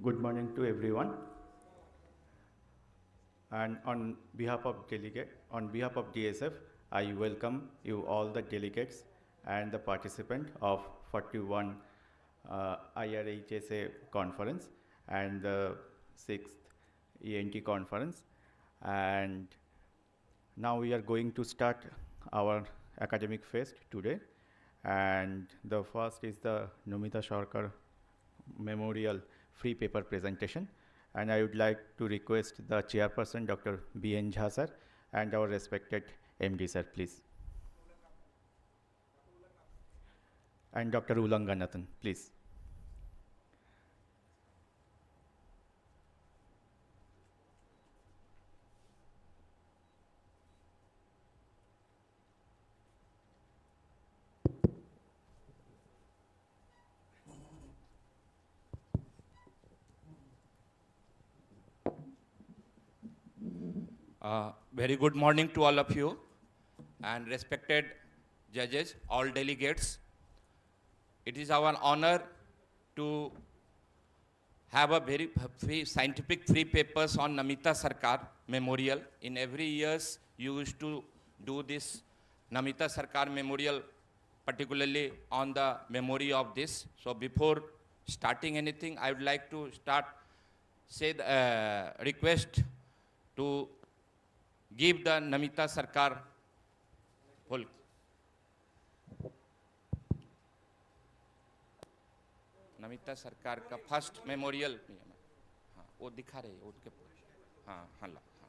Good morning to everyone. And on behalf of DSF, I welcome you all the delegates and the participant of 41 IRHSA conference and the 6th ENT conference. And now we are going to start our academic fest today. And the first is the Nomita Sarkar Memorial free paper presentation. And I would like to request the chairperson, Dr. B.N. Jha sir, and our respected MD sir, please. And Dr. Ulanganathan, please. Very good morning to all of you and respected judges, all delegates. It is our honor to have a very scientific free papers on Namita Sarkar Memorial. In every years, you used to do this Namita Sarkar Memorial, particularly on the memory of this. So before starting anything, I would like to request to give the Namita Sarkar full. Namita सरकार का first memorial हाँ वो दिखा रहे हैं उनके हाँ हाँ हाँ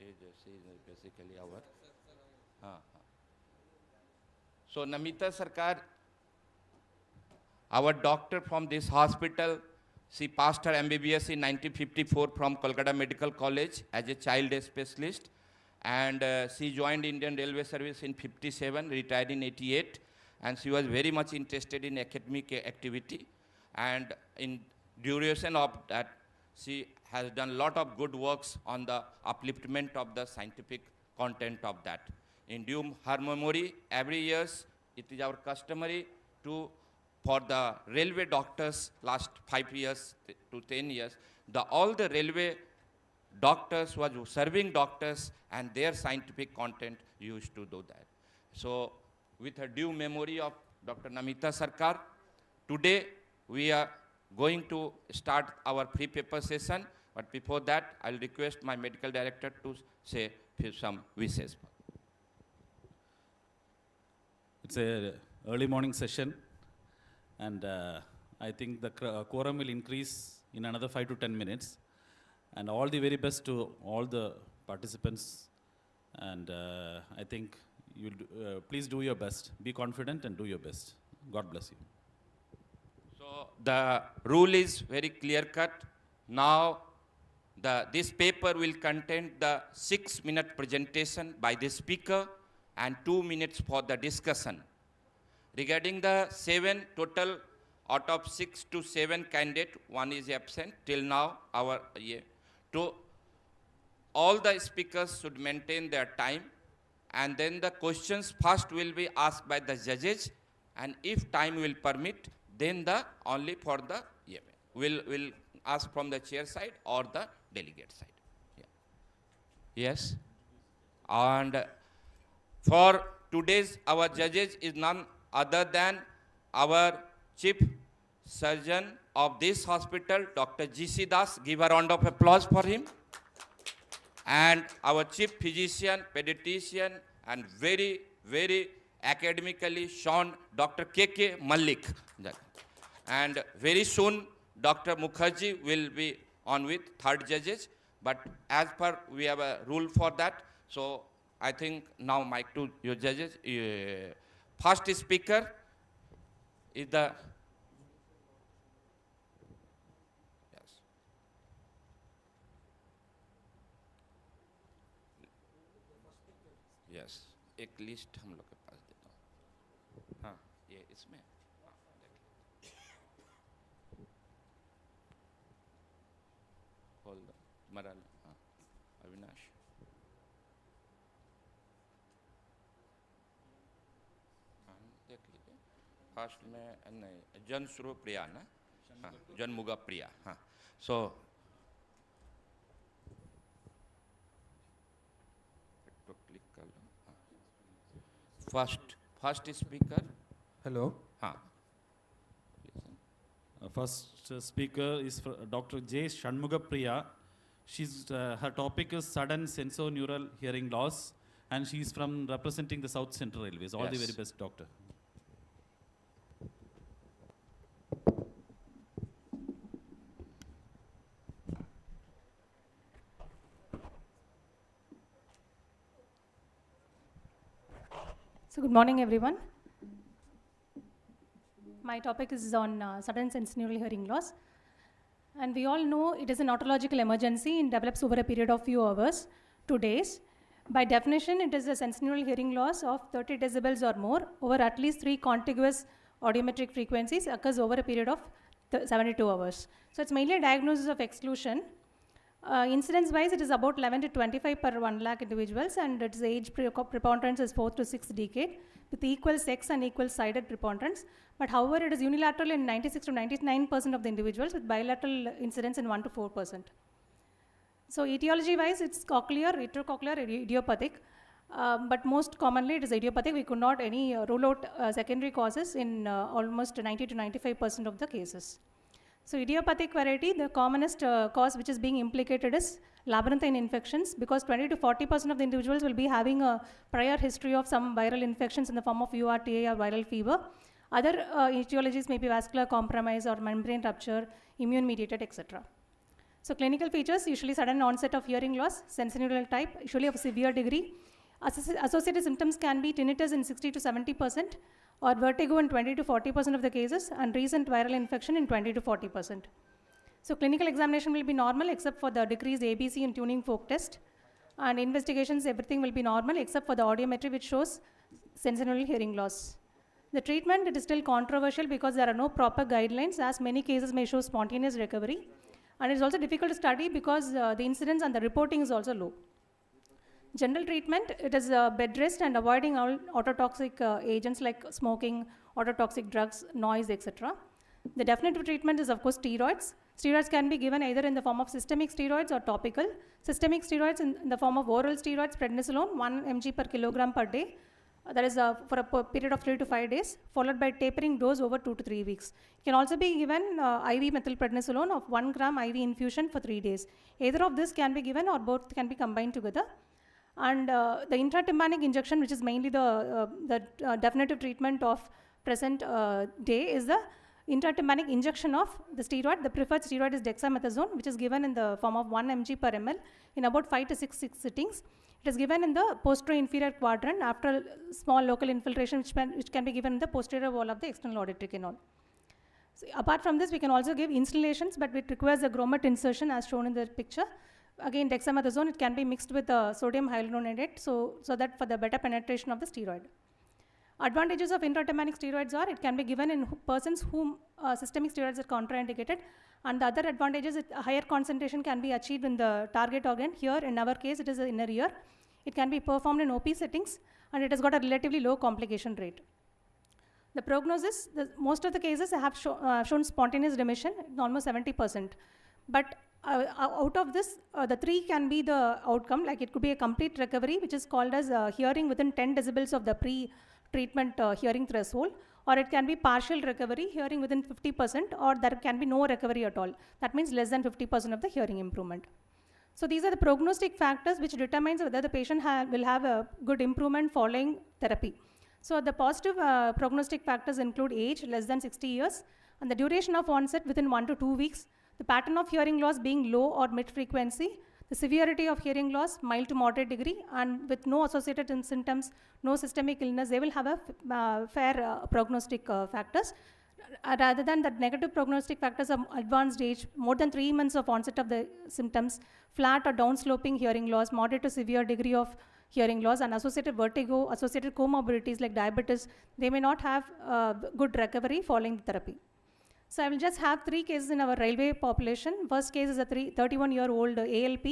ये जैसे बेसिकली आवर हाँ हाँ so Namita Sarkar, our doctor from this hospital, she passed her MBBS in 1954 from Kolkata Medical College as a child specialist, and she joined Indian Railway Service in 57, retired in 88, and she was very much interested in academic activity, and in duration of that, she has done a lot of good works on the upliftment of the scientific content of that. In due her memory, every year, it is our customary to for the railway doctors last 5 years to 10 years, all the railway doctors was serving doctors and their scientific content used to do that. So with a due memory of Dr. Namita Sarkar, today we are going to start our free paper session, but before that I'll request my medical director to say some wishes. It's a early morning session. And I think the quorum will increase in another 5 to 10 minutes. And all the very best to all the participants. And I think you'll please do your best. Be confident and do your best. God bless you. So the rule is very clear-cut. Now this paper will contain the 6-minute presentation by the speaker and 2 minutes for the discussion. Regarding the 7 total out of 6 to 7 candidates, 1 is absent till now. All the speakers should maintain their time, and then the questions first will be asked by the judges, and if time will permit, then only for the will ask from the chair side or the delegate side. Yeah. Yes, and for today's our judges is none other than our chief surgeon of this hospital, Dr. G.C. Das. Give a round of applause for him. And our chief physician, pediatrician, and very, very academically shown Dr. K.K. Malik. And very soon, Dr. Mukherjee will be on with third judges. But as per, we have a rule for that. So I think now mic to your judges. First speaker is the yes एक list हम लोग के पास देता हूँ हाँ ये इसमें hold moral हाँ अविनाश देख लीजिए फर्स्ट में नहीं जन श्रो प्रिया ना, हाँ जनमुगा प्रिया, हाँ. So first speaker. Hello. हाँ. First speaker is Dr. J. Shanmugapriya. She's, her topic is sudden sensorineural hearing loss, and she's from representing the South Central Railways. All the Yes. very best, doctor. So good morning, everyone. My topic is on sudden sensorineural hearing loss. And we all know it is an otological emergency and develops over a period of few hours to days. By definition, it is a sensorineural hearing loss of 30 decibels or more over at least 3 contiguous audiometric frequencies occurs over a period of 72 hours. So it's mainly a diagnosis of exclusion. Incidence-wise, it is about 11 to 25 per 1 lakh individuals, and its age preponderance is 4th to 6th decade, with equal sex and equal sided preponderance. But however, it is unilateral in 96 to 99% of the individuals, with bilateral incidence in 1 to 4%. So etiology-wise, it's cochlear, retrocochlear, idiopathic. But most commonly, it is idiopathic. We could not rule out secondary causes in almost 90 to 95% of the cases. So idiopathic variety, the commonest cause which is being implicated is labyrinthine infections, because 20 to 40% of the individuals will be having a prior history of some viral infections in the form of URTA or viral fever. Other etiologies may be vascular compromise or membrane rupture, immune-mediated, etc. So clinical features, usually sudden onset of hearing loss, sensorineural type, usually of a severe degree. Associated symptoms can be tinnitus in 60 to 70%, or vertigo in 20 to 40% of the cases, and recent viral infection in 20 to 40%. So clinical examination will be normal except for the decreased ABC and tuning folk test. And investigations, everything will be normal except for the audiometry, which shows sensorineural hearing loss. The treatment, it is still controversial because there are no proper guidelines, as many cases may show spontaneous recovery. And it is also difficult to study because the incidence and the reporting is also low. General treatment, it is bed rest and avoiding all ototoxic agents like smoking, ototoxic drugs, noise, etc. The definitive treatment is, of course, steroids. Steroids can be given either in the form of systemic steroids or topical. Systemic steroids in the form of oral steroids, prednisolone, 1 mg per kilogram per day. That is for a period of 3 to 5 days, followed by tapering dose over 2 to 3 weeks. It can also be given IV methylprednisolone of 1 gram IV infusion for 3 days. Either of this can be given or both can be combined together. And the intratympanic injection, which is mainly the definitive treatment of present day, is the intratympanic injection of the steroid. The preferred steroid is dexamethasone, which is given in the form of 1 mg per ml in about 5 to 6 sittings. It is given in the posterior-inferior quadrant after small local infiltration, which can be given in the posterior wall of the external auditory canal. So apart from this, we can also give instillations, but it requires a grommet insertion as shown in the picture. Again, dexamethasone, it can be mixed with sodium hyaluronate, so that for the better penetration of the steroid. Advantages of intratympanic steroids are it can be given in persons whom systemic steroids are contraindicated, and the other advantages, a higher concentration can be achieved in the target organ. Here, in our case, it is in inner ear. It can be performed in OP settings, and it has got a relatively low complication rate. The prognosis, most of the cases have shown spontaneous remission, almost 70%. But out of this, the 3 can be the outcome, like it could be a complete recovery, which is called as hearing within 10 decibels of the pre-treatment hearing threshold, or it can be partial recovery, hearing within 50%, or there can be no recovery at all. That means less than 50% of the hearing improvement. So these are the prognostic factors which determines whether the patient will have a good improvement following therapy. So the positive prognostic factors include age, less than 60 years, and the duration of onset within 1 to 2 weeks, the pattern of hearing loss being low or mid-frequency, the severity of hearing loss, mild to moderate degree, and with no associated symptoms, no systemic illness, they will have a fair prognostic factors. Rather than the negative prognostic factors of advanced age, more than 3 months of onset of the symptoms, flat or downsloping hearing loss, moderate to severe degree of hearing loss, and associated vertigo, associated comorbidities like diabetes, they may not have good recovery following the therapy. So I will just have 3 cases in our railway population. First case is a 31-year-old ALP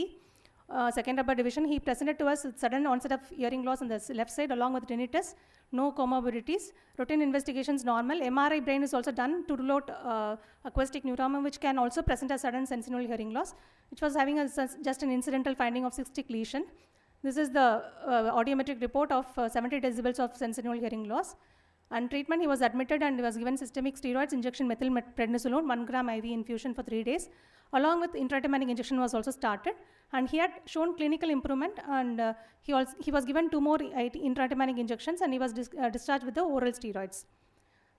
second upper division. He presented to us with sudden onset of hearing loss on the left side along with tinnitus, no comorbidities, routine investigations normal. MRI brain is also done to rule out acoustic neuroma, which can also present a sudden sensorineural hearing loss, which was having just an incidental finding of cystic lesion. This is the audiometric report of 70 decibels of sensorineural hearing loss. And treatment, he was admitted and he was given systemic steroids, injection methylprednisolone, 1 gram IV infusion for 3 days. Along with intratympanic injection was also started. And he had shown clinical improvement, and he was given 2 more intratympanic injections, and he was discharged with the oral steroids.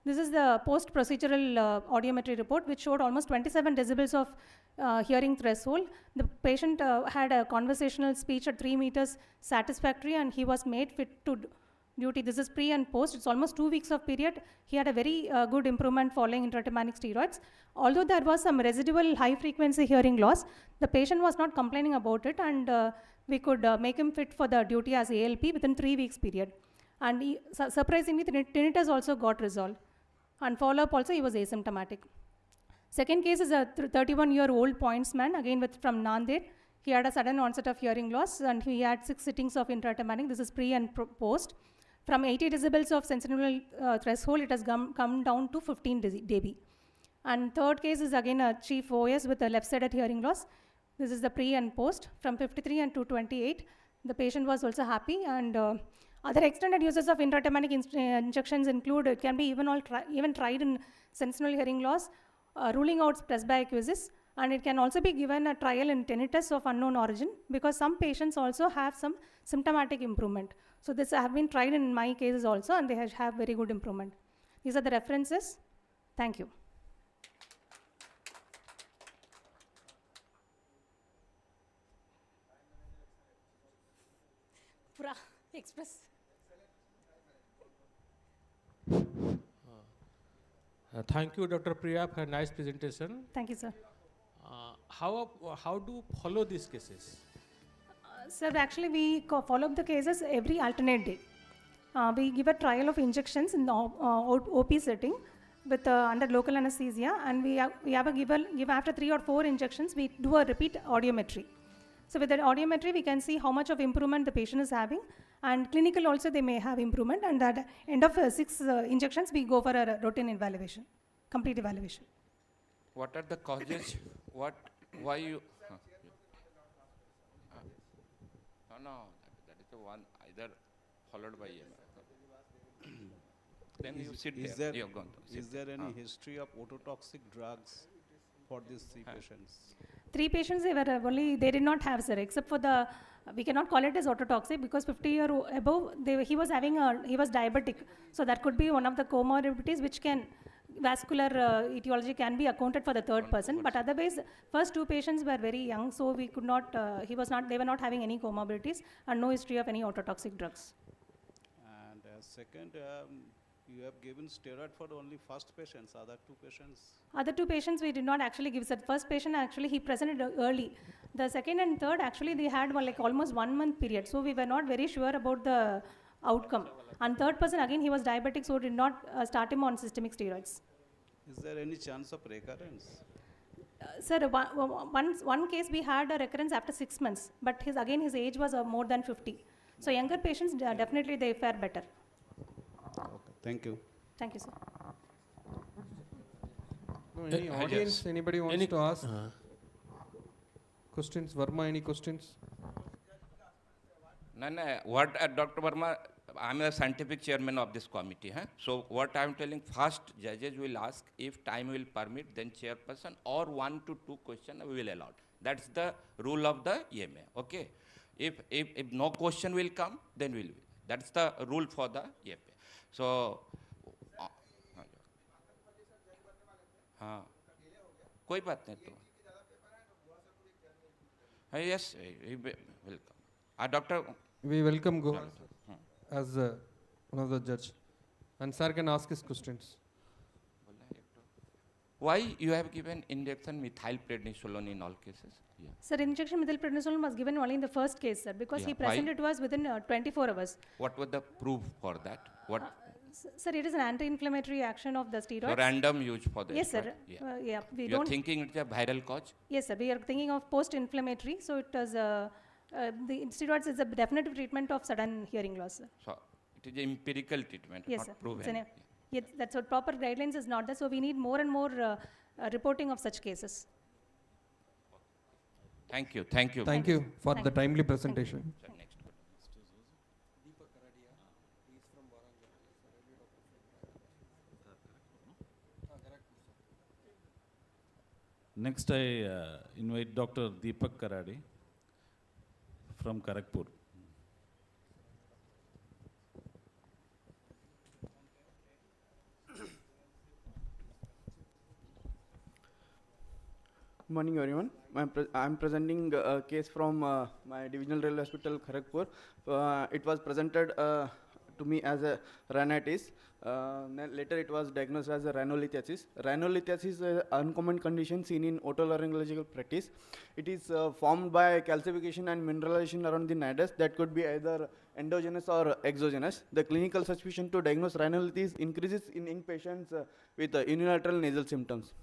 This is the post-procedural audiometry report, which showed almost 27 decibels of hearing threshold. The patient had a conversational speech at 3 meters satisfactory, and he was made fit to duty. This is pre and post. It's almost 2 weeks of period. He had a very good improvement following intratympanic steroids. Although there was some residual high-frequency hearing loss, the patient was not complaining about it, and we could make him fit for the duty as ALP within 3 weeks period. And surprisingly, the tinnitus also got resolved. And follow-up also, he was asymptomatic. Second case is a 31-year-old pointsman, again from Nanded. He had a sudden onset of hearing loss, and he had 6 sittings of intratympanic. This is pre and post. From 80 decibels of sensorineural threshold, it has come down to 15 dB. And third case is again a chief OS with a left-sided hearing loss. This is the pre and post. From 53 and 228, the patient was also happy. And other extended uses of intratympanic injections include, it can be even tried in sensorineural hearing loss, ruling out presbyacusis, and it can also be given a trial in tinnitus of unknown origin, because some patients also have some symptomatic improvement. So this have been tried in my cases also, and they have very good improvement. These are the references. Thank you. Pura Express. Thank you, Dr. Priya, for a nice presentation. Thank you, sir. How do follow these cases? Sir, actually we follow up the cases every alternate day. We give a trial of injections in the OP setting with under local anesthesia, and we have a give after 3 or 4 injections, we do a repeat audiometry. So with that audiometry, we can see how much of improvement the patient is having, and clinical also they may have improvement, and at the end of 6 injections, we go for a routine evaluation, complete evaluation. What are the causes? Why you? No, that is the one either followed by then you sit there. Is there any history of ototoxic drugs for these 3 patients? 3 patients, they did not have, sir, except for we cannot call it as ototoxic, because 50 or above, he was diabetic. So that could be one of the comorbidities which can, vascular etiology can be accounted for the third person. But otherwise, first 2 patients were very young, so we could not, they were not having any comorbidities and no history of any ototoxic drugs. And second, you have given steroid for only first patients, other 2 patients? Other 2 patients we did not actually give. The first patient actually he presented early. The second and third actually they had almost 1 month period. So we were not very sure about the outcome. And third person again he was diabetic, so did not start him on systemic steroids. Is there any chance of recurrence? Sir, one case we had a recurrence after 6 months, but his age was more than 50. So younger patients definitely they fare better. Okay, thank you. Thank you, sir. No, any audience, anybody wants to ask questions? Verma, any questions? No, what Dr. Verma, I'm a scientific chairman of this committee. So what I'm telling, first judges will ask, if time will permit, then chairperson, or 1 to 2 questions we will allow. That's the rule of the EMA. Okay. If no question will come, then we will. That's the rule for the EMA. So, कोई बात नहीं तो. Yes, welcome. Doctor. We welcome Go as one of the judge, and sir can ask his questions. Why you have given injection methylprednisolone in all cases? Yeah. Sir, injection methylprednisolone was given only in the first case, sir, because he presented to us within 24 hours. What was the proof for that? Sir, it is an anti-inflammatory action of the steroids. So random use for the Yes, sir. You are thinking it's a viral cause? Yes, sir. We are thinking of post-inflammatory, so it was The steroids is a definitive treatment of sudden hearing loss, sir. So it is empirical treatment, Yes, not sir. It's proven. an- Yes, that's what proper guidelines is not there, so we need more and more reporting of such cases. Thank you, thank you. Thank you for Thank the you. timely presentation. Sir, next one. Next, I invite Dr. Deepak Karade from Kharagpur. Good morning, everyone. I'm presenting a case from my divisional railway hospital, Kharagpur. It was presented to me as a rhinitis. Later, it was diagnosed as a rhinolithiasis. Rhinolithiasis is an uncommon condition seen in otolaryngological practice. It is formed by calcification and mineralization around the nidus that could be either endogenous or exogenous. The clinical suspicion to diagnose rhinolithiasis increases in young patients with unilateral nasal symptoms.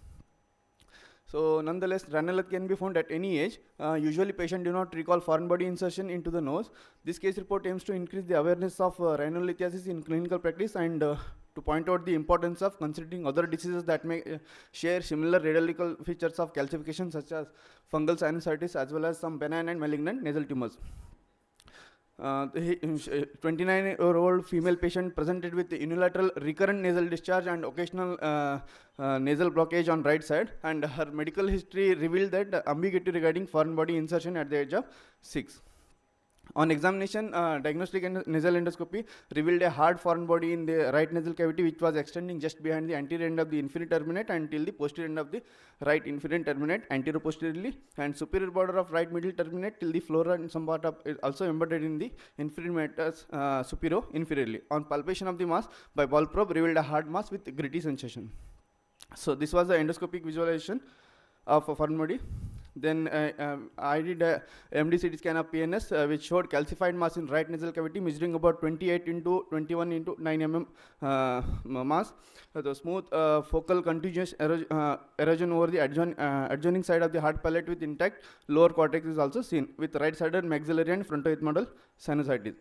So nonetheless, rhinolith can be found at any age. Usually patients do not recall foreign body insertion into the nose. This case report aims to increase the awareness of rhinolithiasis in clinical practice and to point out the importance of considering other diseases that may share similar radiological features of calcification such as fungal sinusitis as well as some benign and malignant nasal tumors. The 29-year-old female patient presented with unilateral recurrent nasal discharge and occasional nasal blockage on right side, and her medical history revealed that ambiguity regarding foreign body insertion at the age of 6. On examination, diagnostic nasal endoscopy revealed a hard foreign body in the right nasal cavity which was extending just behind the anterior end of the inferior terminate until the posterior end of the right inferior terminate anteroposteriorly, and superior border of right middle terminate till the flora and some part of it also embedded in the inferior meatus superior inferiorly. On palpation of the mass by ball probe revealed a hard mass with gritty sensation. So this was the endoscopic visualization of a foreign body. Then I did a MD-CT scan of PNS which showed calcified mass in right nasal cavity measuring about 28 into 21 into 9 mm mass. The smooth focal contiguous erosion over the adjoining side of the hard palate with intact lower cortex is also seen with right-sided maxillary and frontoethmoidal sinusitis.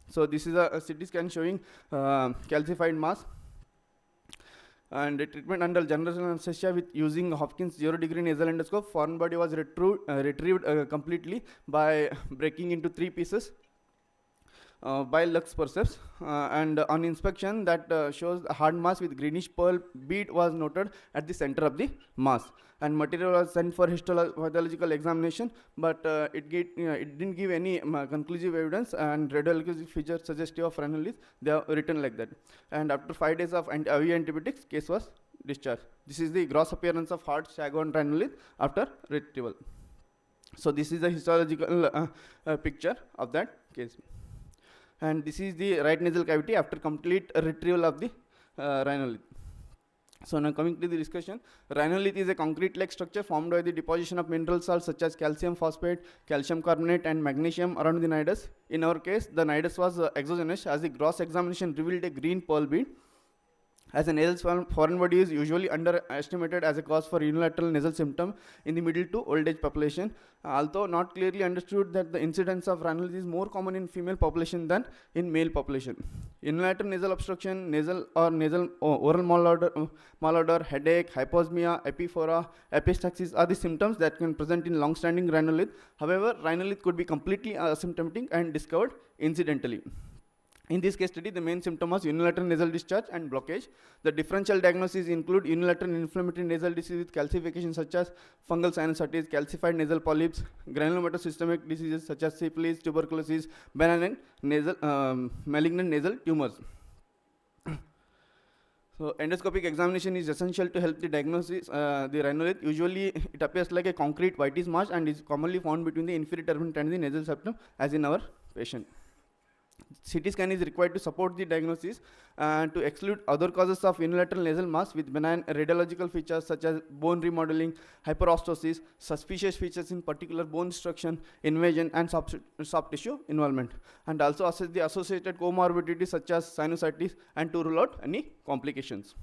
So this is a CT scan showing calcified mass. And the treatment under general anesthesia with using Hopkins 0-degree nasal endoscope, foreign body was retrieved completely by breaking into 3 pieces by lux forceps, and on inspection that shows a hard mass with greenish pearl bead was noted at the center of the mass, and material was sent for histopathological examination, but it didn't give any conclusive evidence, and radiological features suggestive of rhinolith, they are written like that. And after 5 days of IV antibiotics, case was discharged. This is the gross appearance of hard Chagon rhinolith after retrieval. So this is the histological picture of that case. And this is the right nasal cavity after complete retrieval of the rhinolith. So now coming to the discussion, rhinolith is a concrete-like structure formed by the deposition of mineral salts such as calcium phosphate, calcium carbonate and magnesium around the nidus. In our case, the nidus was exogenous as the gross examination revealed a green pearl bead. As a nasal foreign body is usually underestimated as a cause for unilateral nasal symptom in the middle to old age population, although not clearly understood that the incidence of rhinolith is more common in female population than in male population. Unilateral nasal obstruction, nasal or nasal oral malodor, headache, hyposmia, epiphora, epistaxis are the symptoms that can present in long-standing rhinolith. However, rhinolith could be completely asymptomatic and discovered incidentally. In this case study, the main symptom was unilateral nasal discharge and blockage. The differential diagnoses include unilateral inflammatory nasal disease with calcification such as fungal sinusitis, calcified nasal polyps, granulomatous diseases such as syphilis, tuberculosis, benign nasal, malignant nasal tumors. So endoscopic examination is essential to help the diagnosis the rhinolith. Usually it appears like a concrete whitish mass and is commonly found between the inferior terminate and the nasal septum as in our patient. CT scan is required to support the diagnosis and to exclude other causes of unilateral nasal mass with benign radiological features such as bone remodeling, hyperostosis, suspicious features in particular bone destruction, invasion and soft tissue involvement, and also assess the associated comorbidities such as sinusitis and to rule out any complications.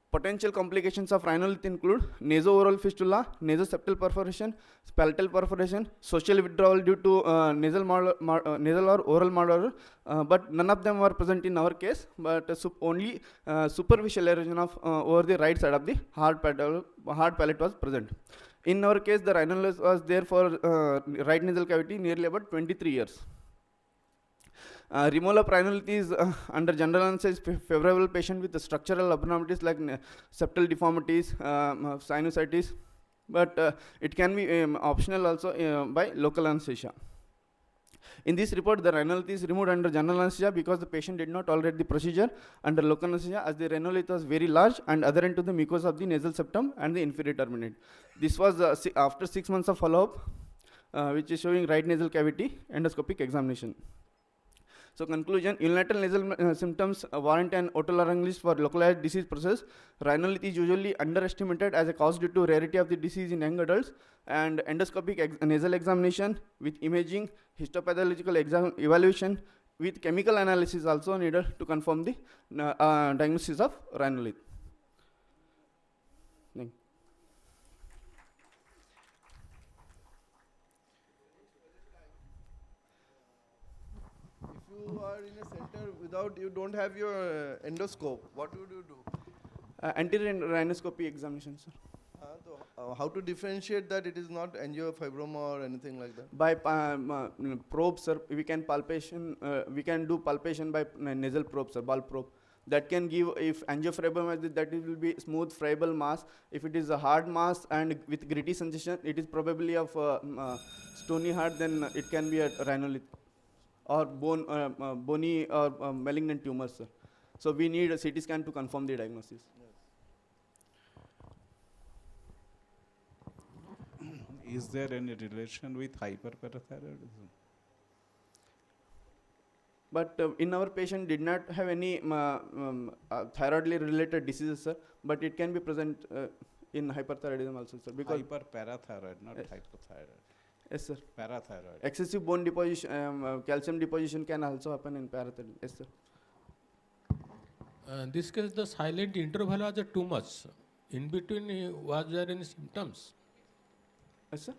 Potential complications of rhinolith include nasooral fistula, nasoseptal perforation, palatal perforation, social withdrawal due to nasal or oral murder, but none of them were present in our case, but only superficial erosion of over the right side of the hard palate was present. In our case, the rhinolith was there for right nasal cavity nearly about 23 years. Removal of rhinolith is under general anesthesia favorable patient with structural abnormalities like septal deformities, sinusitis, but it can be optional also by local anesthesia. In this report, the rhinolith is removed under general anesthesia because the patient did not tolerate the procedure. Under local anesthesia, as the rhinolith was very large and adherent to the mucosa of the nasal septum and the inferior terminate. This was after 6 months of follow-up, which is showing right nasal cavity endoscopic examination. So conclusion, unilateral nasal symptoms warrant an otolaryngologist for localized disease process. Rhinolith is usually underestimated as a cause due to rarity of the disease in young adults, and endoscopic nasal examination with imaging, histopathological evaluation with chemical analysis also needed to confirm the diagnosis of rhinolith. You are in a center without, you don't have your endoscope, what would you do? Anterior rhinoscopy examination, sir. How to differentiate that it is not angiofibroma or anything like that? By probe, sir, we can do palpation by nasal probe, sir, ball probe. That can give, if angiofibroma, that it will be smooth friable mass. If it is a hard mass and with gritty sensation, it is probably of stony heart, then it can be a rhinolith or bony or malignant tumors, sir. So we need a CT scan to confirm the diagnosis. Is there any relation with hyperparathyroidism? But in our patient did not have any thyroidly related diseases, sir. But it can be present in hyperthyroidism also, sir. Because hyperparathyroid, not yes. hypothyroid. Yes, sir. Parathyroid. Excessive bone deposition, calcium deposition can also happen in parathyroid. Yes, sir. In this case, the silent interval was too much. In between, was there any symptoms? Yes, sir.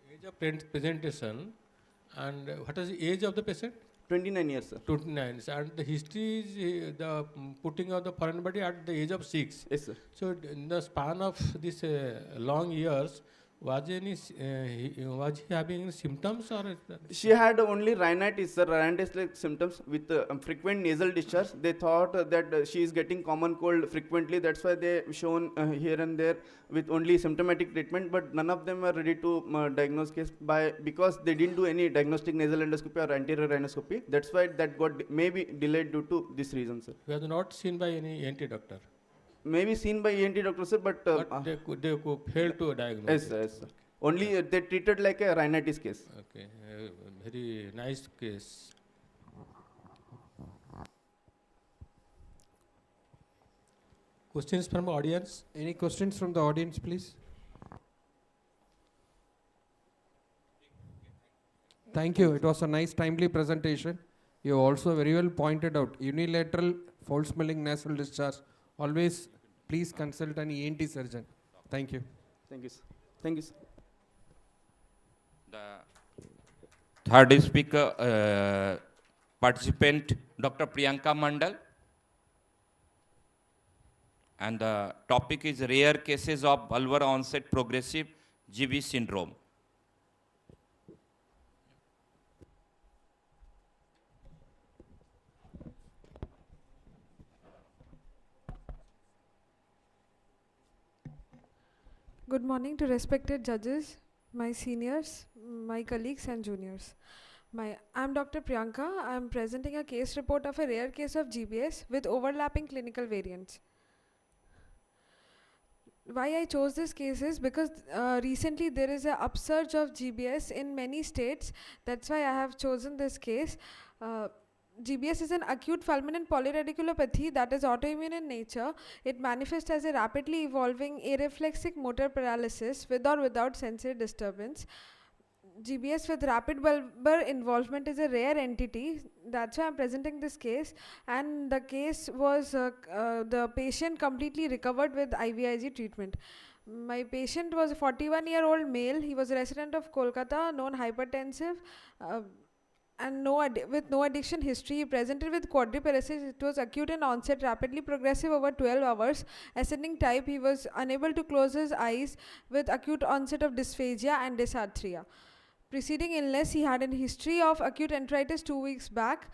The age of presentation, and what is the age of the patient? 29 years, sir. 29, and the history is the putting of the foreign body at the age of 6. Yes, sir. So in the span of this long years, was he having any symptoms or? She had only rhinitis, sir, rhinitis-like symptoms with frequent nasal discharge. They thought that she is getting common cold frequently. That's why they shown here and there with only symptomatic treatment. But none of them were ready to diagnose case because they didn't do any diagnostic nasal endoscopy or anterior rhinoscopy. That's why that got maybe delayed due to this reason, sir. You was not seen by any ENT doctor. Maybe seen by ENT doctor, sir, but they could fail to diagnose. Yes, sir, yes, sir. Only they treated like a rhinitis case. Okay, very nice case. Questions from audience? Any questions from the audience, please? Thank you. It was a nice, timely presentation. You also very well pointed out unilateral foul-smelling nasal discharge. Always, please consult an ENT surgeon. Thank you. Thank you, sir. Thank you, sir. The third speaker, participant, Dr. Priyanka Mandal. And the topic is rare cases of vulvar onset progressive GB syndrome. Good morning to respected judges, my seniors, my colleagues and juniors. I'm Dr. Priyanka. I'm presenting a case report of a rare case of GBS with overlapping clinical variants. Why I chose this case is because recently there is an upsurge of GBS in many states. That's why I have chosen this case. GBS is an acute fulminant polyradiculopathy that is autoimmune in nature. It manifests as a rapidly evolving areflexic motor paralysis with or without sensory disturbance. GBS with rapid bulbar involvement is a rare entity. That's why I'm presenting this case. And the case was the patient completely recovered with IVIG treatment. My patient was a 41-year-old male. He was a resident of Kolkata, known hypertensive, and with no addiction history. He presented with quadriparesis. It was acute in onset, rapidly progressive over 12 hours. Ascending type, he was unable to close his eyes with acute onset of dysphagia and dysarthria. Preceding illness, he had a history of acute enteritis 2 weeks back.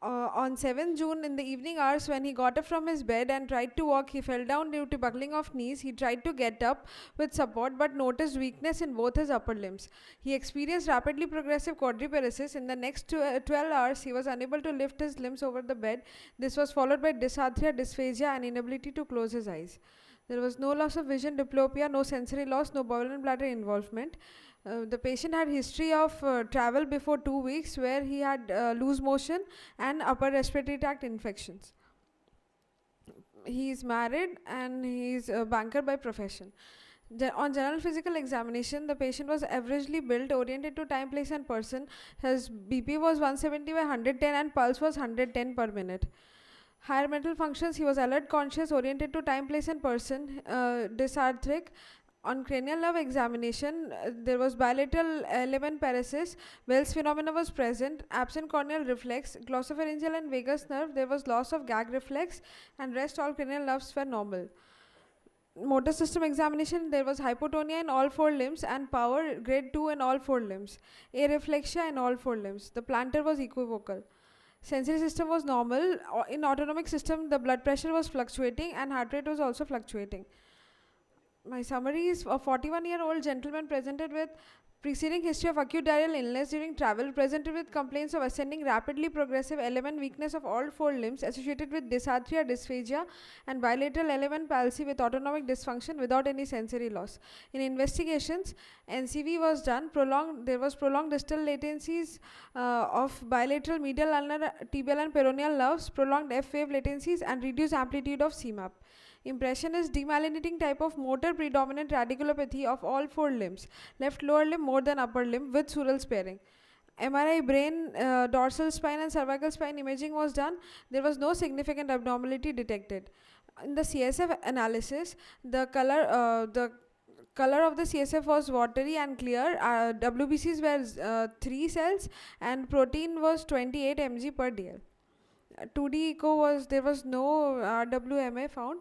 On 7 June in the evening hours, when he got up from his bed and tried to walk, he fell down due to buckling of knees. He tried to get up with support but noticed weakness in both his upper limbs. He experienced rapidly progressive quadriparesis. In the next 12 hours, he was unable to lift his limbs over the bed. This was followed by dysarthria, dysphagia and inability to close his eyes. There was no loss of vision, diplopia, no sensory loss, no bowel and bladder involvement. The patient had history of travel before 2 weeks where he had loose motion and upper respiratory tract infections. He is married and he is a banker by profession. On general physical examination, the patient was averagely built, oriented to time, place and person. His BP was 170 by 110 and pulse was 110 per minute. Higher mental functions, he was alert, conscious, oriented to time, place and person, dysarthric. On cranial nerve examination, there was bilateral LM paresis, Wells phenomena was present, absent corneal reflex, glossopharyngeal and vagus nerve, there was loss of gag reflex, and rest all cranial nerves were normal. Motor system examination, there was hypotonia in all 4 limbs and power grade 2 in all 4 limbs, areflexia in all 4 limbs. The plantar was equivocal. Sensory system was normal. In autonomic system, the blood pressure was fluctuating and heart rate was also fluctuating. My summary is a 41-year-old gentleman presented with preceding history of acute diarrheal illness during travel, presented with complaints of ascending rapidly progressive LM weakness of all 4 limbs associated with dysarthria, dysphagia and bilateral LM palsy with autonomic dysfunction without any sensory loss. In investigations, NCV was done. There was prolonged distal latencies of bilateral medial ulnar, tibial and peroneal nerves, prolonged F wave latencies and reduced amplitude of CMAP. Impression is demyelinating type of motor predominant radiculopathy of all 4 limbs, left lower limb more than upper limb with sural sparing. MRI brain, dorsal spine and cervical spine imaging was done. There was no significant abnormality detected. In the CSF analysis, the color of the CSF was watery and clear. WBCs were 3 cells and protein was 28 mg per dl. 2D echo was, there was no RWMA found.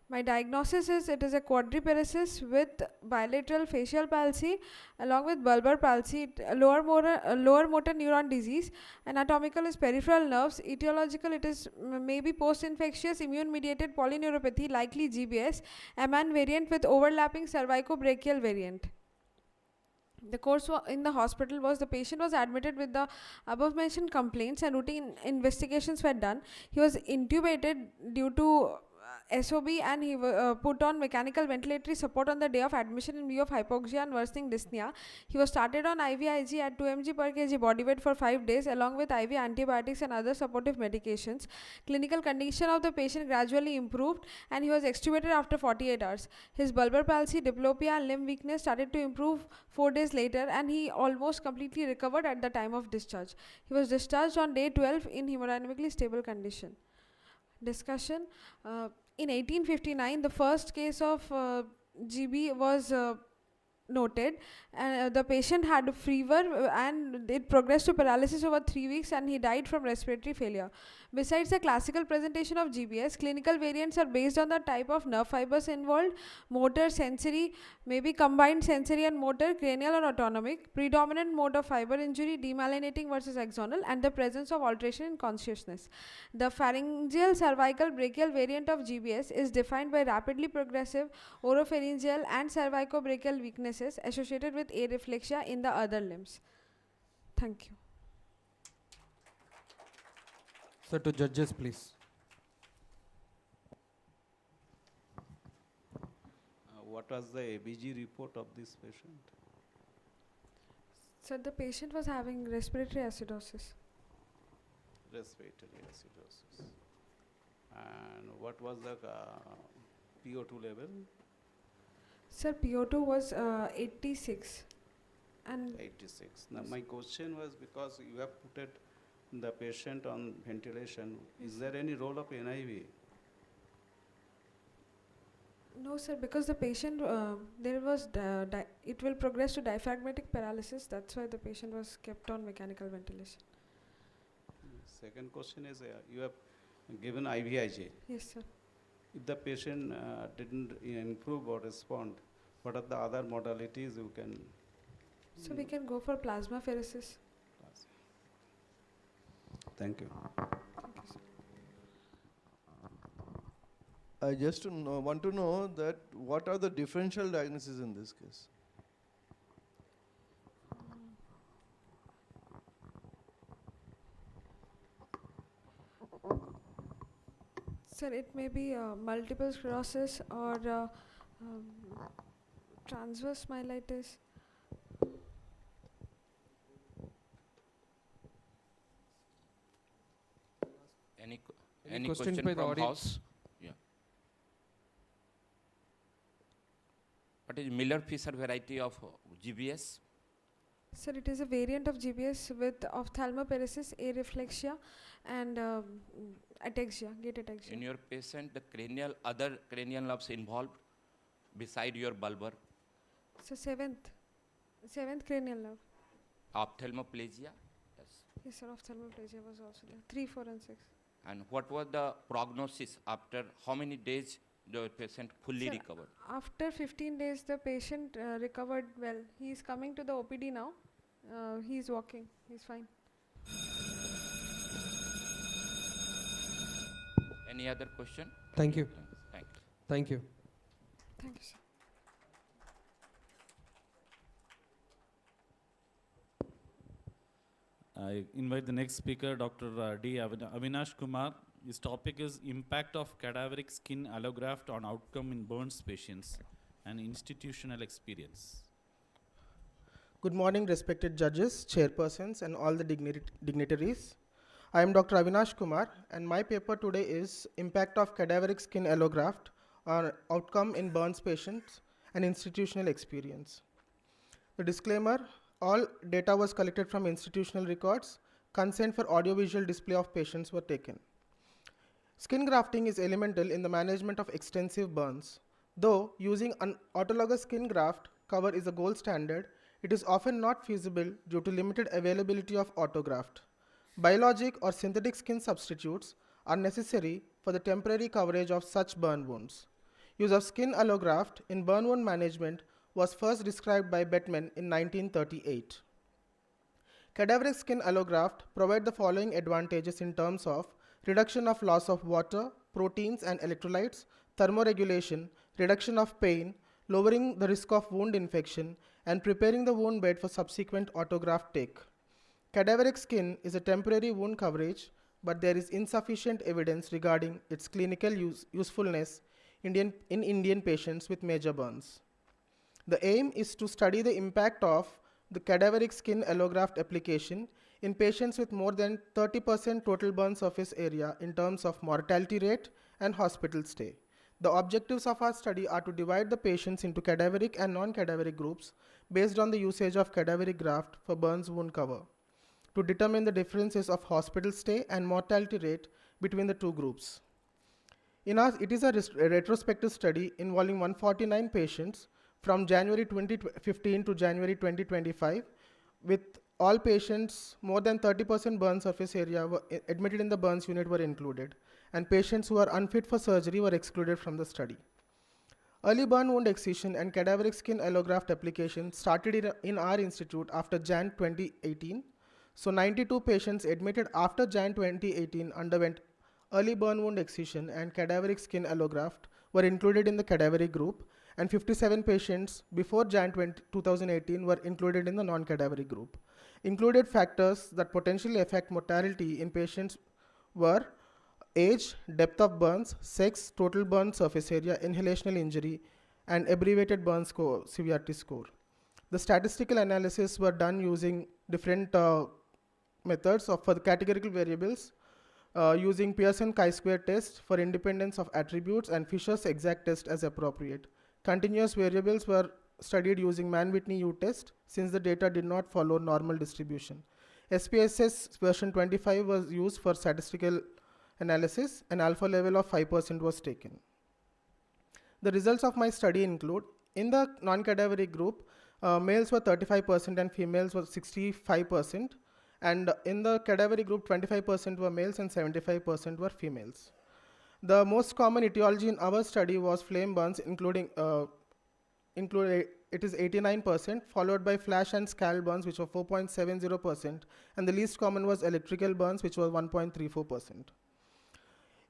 My diagnosis is it is a quadriparesis with bilateral facial palsy along with bulbar palsy, lower motor neuron disease. Anatomical is peripheral nerves. Etiological, it is maybe post-infectious immune-mediated polyneuropathy, likely GBS, Aman variant with overlapping cervicobrachial variant. The course in the hospital was the patient was admitted with the above mentioned complaints and routine investigations were done. He was intubated due to SOB and he put on mechanical ventilatory support on the day of admission in view of hypoxia and worsening dyspnea. He was started on IVIG at 2 mg per kg body weight for 5 days along with IV antibiotics and other supportive medications. Clinical condition of the patient gradually improved and he was extubated after 48 hours. His bulbar palsy, diplopia and limb weakness started to improve 4 days later and he almost completely recovered at the time of discharge. He was discharged on day 12 in hemodynamically stable condition. Discussion. In 1859, the first case of GB was noted and the patient had a fever and it progressed to paralysis over 3 weeks and he died from respiratory failure. Besides the classical presentation of GBS, clinical variants are based on the type of nerve fibers involved, motor, sensory, maybe combined sensory and motor, cranial or autonomic, predominant mode of fiber injury, demyelinating versus axonal, and the presence of alteration in consciousness. The pharyngeal cervical brachial variant of GBS is defined by rapidly progressive oropharyngeal and cervicobrachial weaknesses associated with areflexia in the other limbs. Thank you. Sir, to judges, please. What was the ABG report of this patient? So the patient was having respiratory acidosis. Respiratory acidosis. And what was the PO2 level? Sir, PO2 was 86. And 86. Now my question was, because you have put the patient on ventilation, is there any role of NIV? no, sir, because the patient, it will progress to diaphragmatic paralysis. That's why the patient was kept on mechanical ventilation. Second question is, you have given IVIG. Yes, sir. If the patient didn't improve or respond, what are the other modalities you can? So we can go for plasmapheresis. Thank you. I just want to know that what are the differential diagnoses in this case? Sir, it may be multiple sclerosis or transverse myelitis. Any question question by the from audience? house? Yeah. What is Miller-Fisher variety of GBS? Sir, it is a variant of GBS with ophthalmoparesis, areflexia, and ataxia, gait ataxia. In your patient, the other cranial nerves involved beside your bulbar? So seventh cranial nerve. Ophthalmoplegia? Yes. Yes, sir, ophthalmoplegia was also there. 3, 4, and 6. And what was the prognosis after how many days the patient fully Sir, recovered? After 15 days, the patient recovered well. He is coming to the OPD now. He is walking. He is fine. Any other question? Thank you. Thank you. Thank you. Thank you, sir. I invite the next speaker, Dr. D. Avinash Kumar. His topic is impact of cadaveric skin allograft on outcome in burns patients and institutional experience. Good morning, respected judges, chairpersons, and all the dignitaries. I am Dr. Avinash Kumar, and my paper today is Impact of Cadaveric Skin Allograft on Outcome in Burns Patients and Institutional Experience. The disclaimer: all data was collected from institutional records. Consent for audiovisual display of patients were taken. Skin grafting is elemental in the management of extensive burns. Though using an autologous skin graft cover is a gold standard, it is often not feasible due to limited availability of autograft. Biologic or synthetic skin substitutes are necessary for the temporary coverage of such burn wounds. Use of skin allograft in burn wound management was first described by Bettman in 1938. Cadaveric skin allograft provide the following advantages in terms of reduction of loss of water, proteins and electrolytes, thermoregulation, reduction of pain, lowering the risk of wound infection, and preparing the wound bed for subsequent autograft take. Cadaveric skin is a temporary wound coverage, but there is insufficient evidence regarding its clinical usefulness in Indian patients with major burns. The aim is to study the impact of the cadaveric skin allograft application in patients with more than 30% total burn surface area in terms of mortality rate and hospital stay. The objectives of our study are to divide the patients into cadaveric and non-cadaveric groups based on the usage of cadaveric graft for burns wound cover, to determine the differences of hospital stay and mortality rate between the two groups. It is a retrospective study involving 149 patients from January 2015 to January 2025, with all patients more than 30% burn surface area admitted in the burns unit were included, and patients who are unfit for surgery were excluded from the study. Early burn wound excision and cadaveric skin allograft application started in our institute after Jan 2018. So 92 patients admitted after Jan 2018 underwent early burn wound excision and cadaveric skin allograft were included in the cadaveric group, and 57 patients before Jan 2018 were included in the non-cadaveric group. Included factors that potentially affect mortality in patients were age, depth of burns, sex, total burn surface area, inhalational injury, and abbreviated burn score, severity score. The statistical analysis were done using different methods for the categorical variables, using Pearson chi-square test for independence of attributes and Fisher's exact test as appropriate. Continuous variables were studied using Mann-Whitney U-test since the data did not follow normal distribution. SPSS version 25 was used for statistical analysis and alpha level of 5% was taken. The results of my study include, in the non-cadaveric group, males were 35% and females were 65%, and in the cadaveric group 25% were males and 75% were females. The most common etiology in our study was flame burns, it is 89%, followed by flash and scald burns, which were 4.70%, and the least common was electrical burns, which was 1.34%.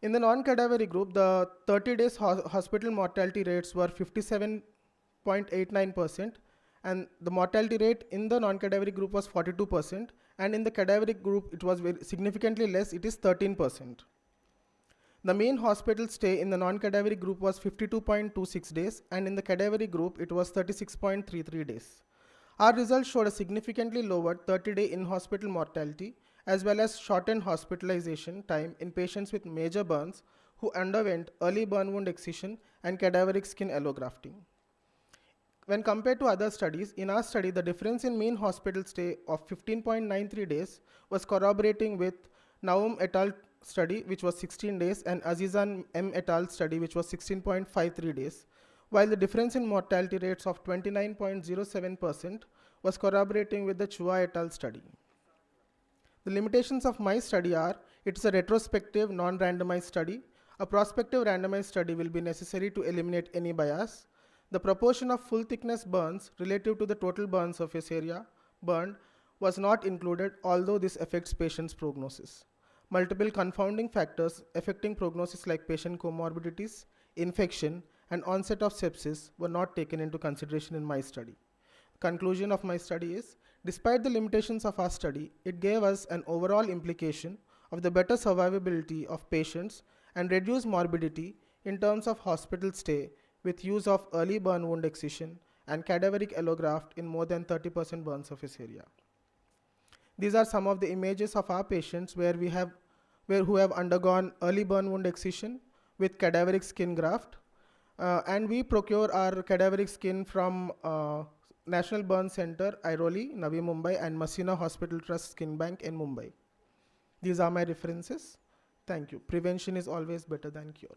In the non-cadaveric group, the 30 days hospital mortality rates were 57.89%, and the mortality rate in the non-cadaveric group was 42%, and in the cadaveric group it was significantly less, it is 13%. The mean hospital stay in the non-cadaveric group was 52.26 days, and in the cadaveric group it was 36.33 days. Our results showed a significantly lower 30-day in-hospital mortality, as well as shortened hospitalization time in patients with major burns who underwent early burn wound excision and cadaveric skin allografting. When compared to other studies, in our study, the difference in mean hospital stay of 15.93 days was corroborating with Naum et al. Study, which was 16 days, and Azizan M. et al. Study, which was 16.53 days, while the difference in mortality rates of 29.07% was corroborating with the Chua et al. Study. The limitations of my study are, it is a retrospective, non-randomized study. A prospective randomized study will be necessary to eliminate any bias. The proportion of full thickness burns relative to the total burn surface area burned was not included, although this affects patient's prognosis. Multiple confounding factors affecting prognosis like patient comorbidities, infection, and onset of sepsis were not taken into consideration in my study. Conclusion of my study is, despite the limitations of our study, it gave us an overall implication of the better survivability of patients and reduced morbidity in terms of hospital stay with use of early burn wound excision and cadaveric allograft in more than 30% burn surface area. These are some of the images of our patients who have undergone early burn wound excision with cadaveric skin graft, and we procure our cadaveric skin from National Burn Center, Airoli, Navi Mumbai, and Masina Hospital Trust Skin Bank in Mumbai. These are my references. Thank you. Prevention is always better than cure.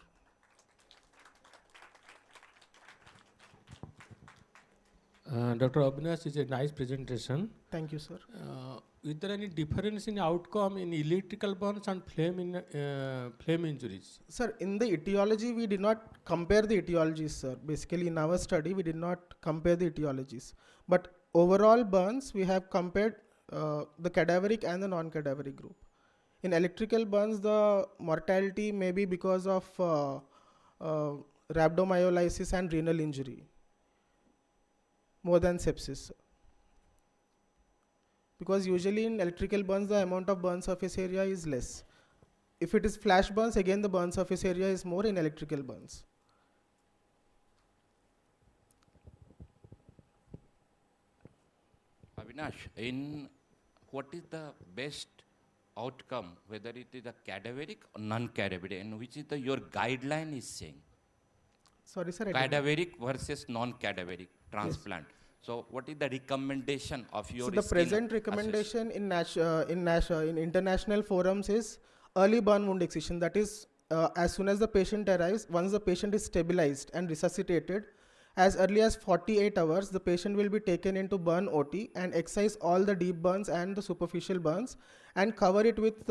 Dr. Avinash, is a nice presentation. Thank you, sir. Is there any difference in outcome in electrical burns and flame injuries? Sir, in the etiology, we did not compare the etiologies, sir. Basically, in our study, we did not compare the etiologies. But overall burns, we have compared the cadaveric and the non-cadaveric group. In electrical burns, the mortality may be because of rhabdomyolysis and renal injury, more than sepsis. Because usually in electrical burns, the amount of burn surface area is less. If it is flash burns, again the burn surface area is more in electrical burns. Avinash, what is the best outcome, whether it is a cadaveric or non-cadaveric, and which is your guideline is saying? Sorry, sir. Cadaveric versus non-cadaveric transplant. Yes. So what is the recommendation of your? So the present recommendation in international forums is early burn wound excision. That is, as soon as the patient arrives, once the patient is stabilized and resuscitated, as early as 48 hours, the patient will be taken into burn OT and excise all the deep burns and the superficial burns and cover it with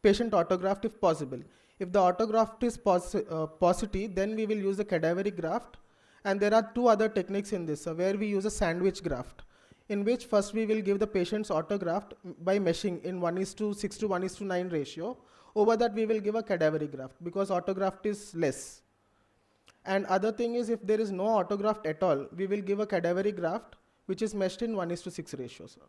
patient autograft if possible. If the autograft is positive, then we will use the cadaveric graft. And there are two other techniques in this, where we use a sandwich graft, in which first we will give the patient's autograft by meshing in 1:6 to 1:9 ratio. Over that we will give a cadaveric graft because autograft is less. And other thing is, if there is no autograft at all, we will give a cadaveric graft which is meshed in 1:6 ratio. Sir.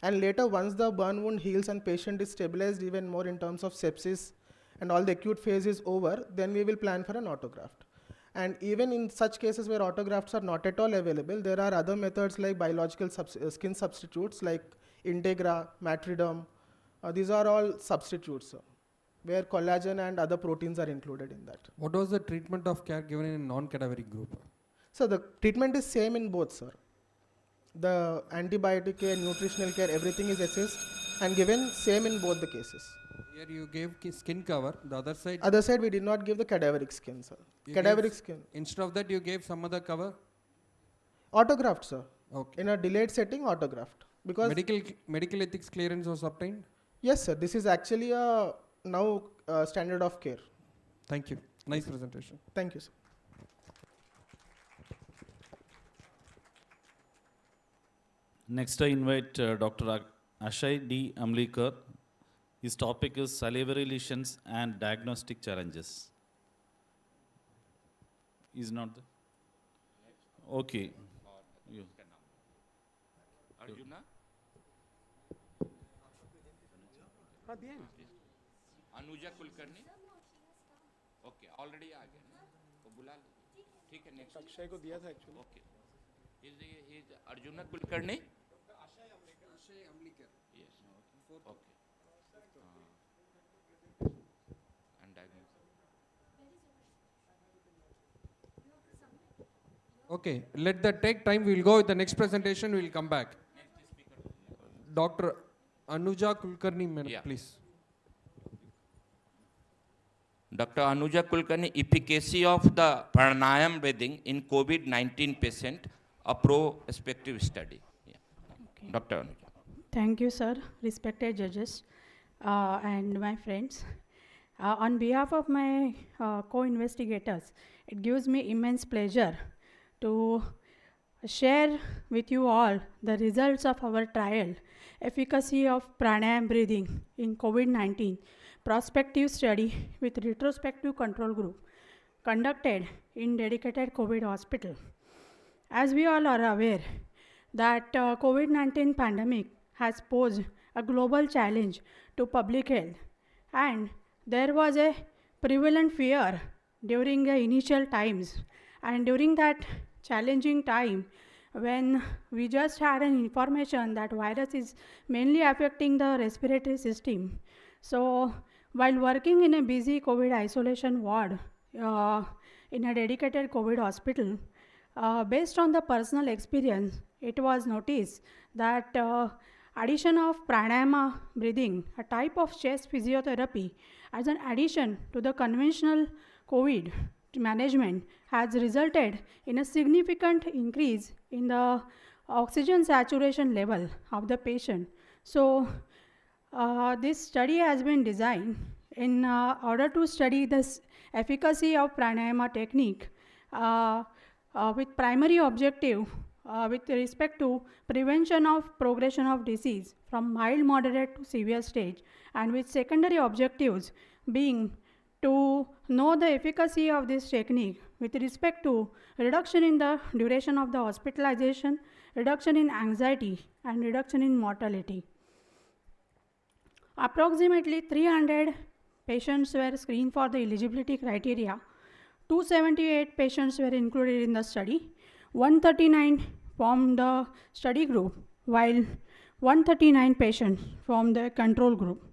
And later, once the burn wound heals and patient is stabilized even more in terms of sepsis and all the acute phase is over, then we will plan for an autograft. And even in such cases where autografts are not at all available, there are other methods like biological skin substitutes like Integra, Matriderm. These are all substitutes, where collagen and other proteins are included in that. What was the treatment of care given in non-cadaveric group? So the treatment is same in both, sir. The antibiotic care, nutritional care, everything is assessed and given same in both the cases. Here you gave skin cover. The other side, Other side, we did not give the cadaveric skin, sir. you Cadaveric gave- skin. instead of that, you gave some other cover. Autograft, sir. Okay. In a delayed setting, autograft. Because, Medical ethics clearance was obtained. yes, sir, this is actually a now standard of care. Thank you. Nice presentation. Thank you, sir. Next, I invite Dr. Ashay D. Amlikar. His topic is salivary lesions and diagnostic challenges. Is not the? Okay. You. Arjuna? Anuja Kulkarni okay already आ गए ना तो बुला लीजिए ठीक है next Akshay को दिया था actually okay is arjuna Kulkarni yes okay and diagnosis Okay, let that take time. We'll go with the next presentation. We'll come back. Dr. Anuja Kulkarni, Yeah. please. Dr. Anuja Kulkarni, efficacy of the pranayam breathing in COVID-19 patient, a prospective study. Yeah. Okay. Dr. Anuja. Thank you, sir. Respected judges and my friends. On behalf of my co-investigators, it gives me immense pleasure to share with you all the results of our trial, efficacy of pranayam breathing in COVID-19 prospective study with retrospective control group conducted in dedicated COVID hospital. As we all are aware that COVID-19 pandemic has posed a global challenge to public health, and there was a prevalent fear during the initial times, and during that challenging time when we just had an information that virus is mainly affecting the respiratory system. So while working in a busy COVID isolation ward in a dedicated COVID hospital, based on the personal experience, it was noticed that addition of pranayama breathing, a type of chest physiotherapy, as an addition to the conventional COVID management, has resulted in a significant increase in the oxygen saturation level of the patient. So this study has been designed in order to study this efficacy of pranayama technique with primary objective with respect to prevention of progression of disease from mild, moderate to severe stage, and with secondary objectives being to know the efficacy of this technique with respect to reduction in the duration of the hospitalization, reduction in anxiety, and reduction in mortality. Approximately 300 patients were screened for the eligibility criteria. 278 patients were included in the study. 139 formed the study group, while 139 patients formed the control group.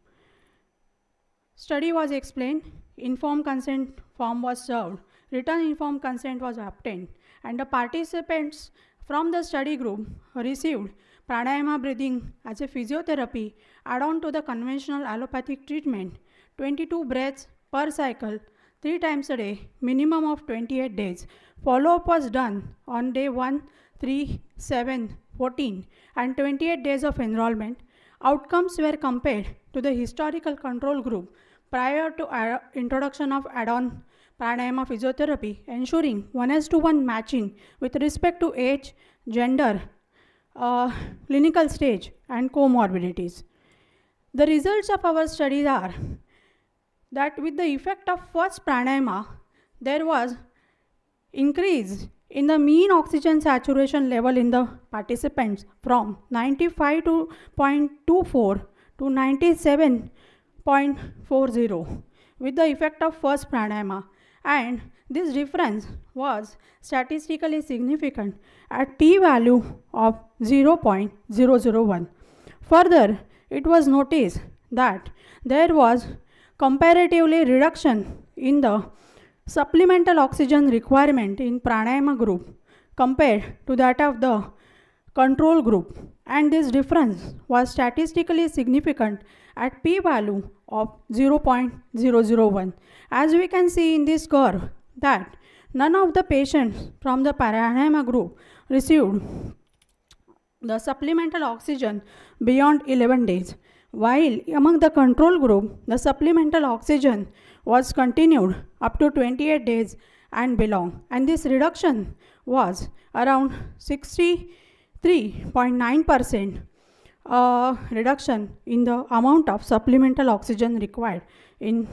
Study was explained, informed consent form was served, written informed consent was obtained, and the participants from the study group received pranayama breathing as a physiotherapy add-on to the conventional allopathic treatment, 22 breaths per cycle, 3 times a day, minimum of 28 days. Follow-up was done on day 1, 3, 7, 14, and 28 days of enrollment. Outcomes were compared to the historical control group prior to introduction of add-on pranayama physiotherapy, ensuring 1:1 matching with respect to age, gender, clinical stage, and comorbidities. The results of our studies are that with the effect of first pranayama, there was increase in the mean oxygen saturation level in the participants from 95.24 to 97.40 with the effect of first pranayama, and this difference was statistically significant at t-value of 0.001. Further, it was noticed that there was comparatively reduction in the supplemental oxygen requirement in pranayama group compared to that of the control group, and this difference was statistically significant at p-value of 0.001. As we can see in this curve that none of the patients from the pranayama group received the supplemental oxygen beyond 11 days, while among the control group, the supplemental oxygen was continued up to 28 days and below. And this reduction was around 63.9% reduction in the amount of supplemental oxygen required in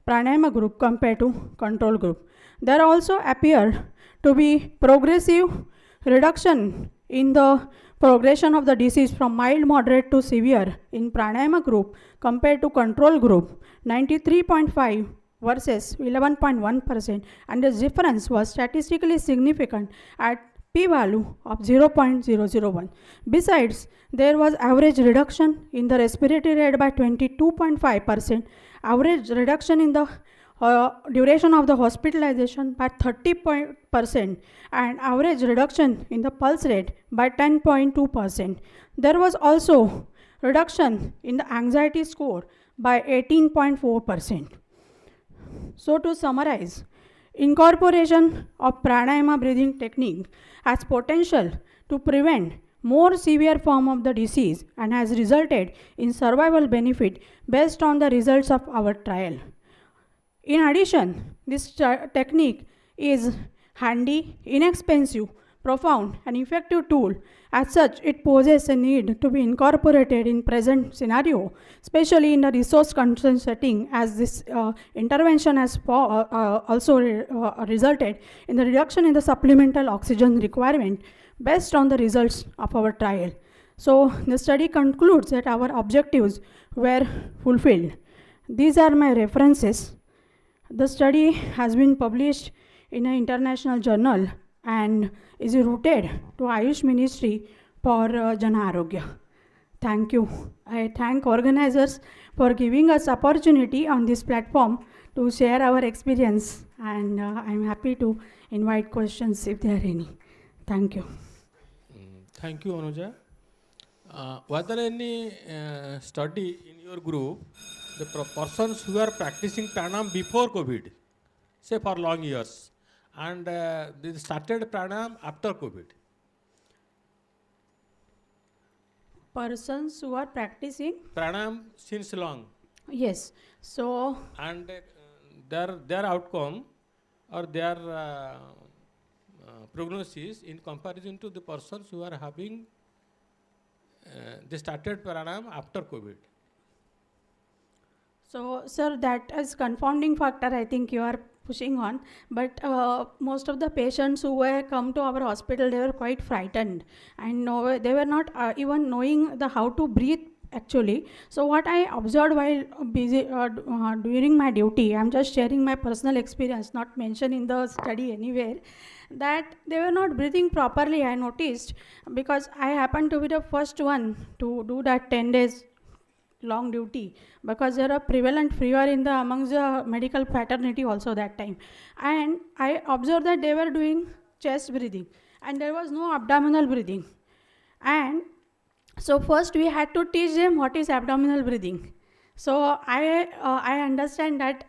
pranayama group compared to control group. There also appeared to be progressive reduction in the progression of the disease from mild, moderate to severe in pranayama group compared to control group, 93.5 versus 11.1%, and the difference was statistically significant at p-value of 0.001. Besides, there was average reduction in the respiratory rate by 22.5%, average reduction in the duration of the hospitalization by 30%, and average reduction in the pulse rate by 10.2%. There was also reduction in the anxiety score by 18.4%. So to summarize, incorporation of pranayama breathing technique has potential to prevent more severe form of the disease and has resulted in survival benefit based on the results of our trial. In addition, this technique is handy, inexpensive, profound and effective tool. As such, it poses a need to be incorporated in present scenario, especially in the resource constrained setting, as this intervention has also resulted in the reduction in the supplemental oxygen requirement based on the results of our trial. So the study concludes that our objectives were fulfilled. These are my references. The study has been published in an international journal and is rooted to Ayush Ministry for Jana Arogya. Thank you. I thank organizers for giving us opportunity on this platform to share our experience, and I'm happy to invite questions if there are any. Thank you. Thank you, Anuja. Was there any study in your group, the persons who are practicing pranayam before COVID, say for long years, and they started pranayam after COVID? Persons who are practicing Pranayam since long. Yes. So and their outcome or their prognosis in comparison to the persons who are having they started pranayam after COVID. So, sir, that is confounding factor I think you are pushing on, but most of the patients who were come to our hospital, they were quite frightened, and they were not even knowing the how to breathe actually. So what I observed while busy during my duty, I'm just sharing my personal experience, not mentioned in the study anywhere, that they were not breathing properly. I noticed, because I happened to be the first one to do that 10 days long duty, because there are prevalent fever in the amongst the medical fraternity also that time, and I observed that they were doing chest breathing and there was no abdominal breathing. And so first we had to teach them what is abdominal breathing. So I understand that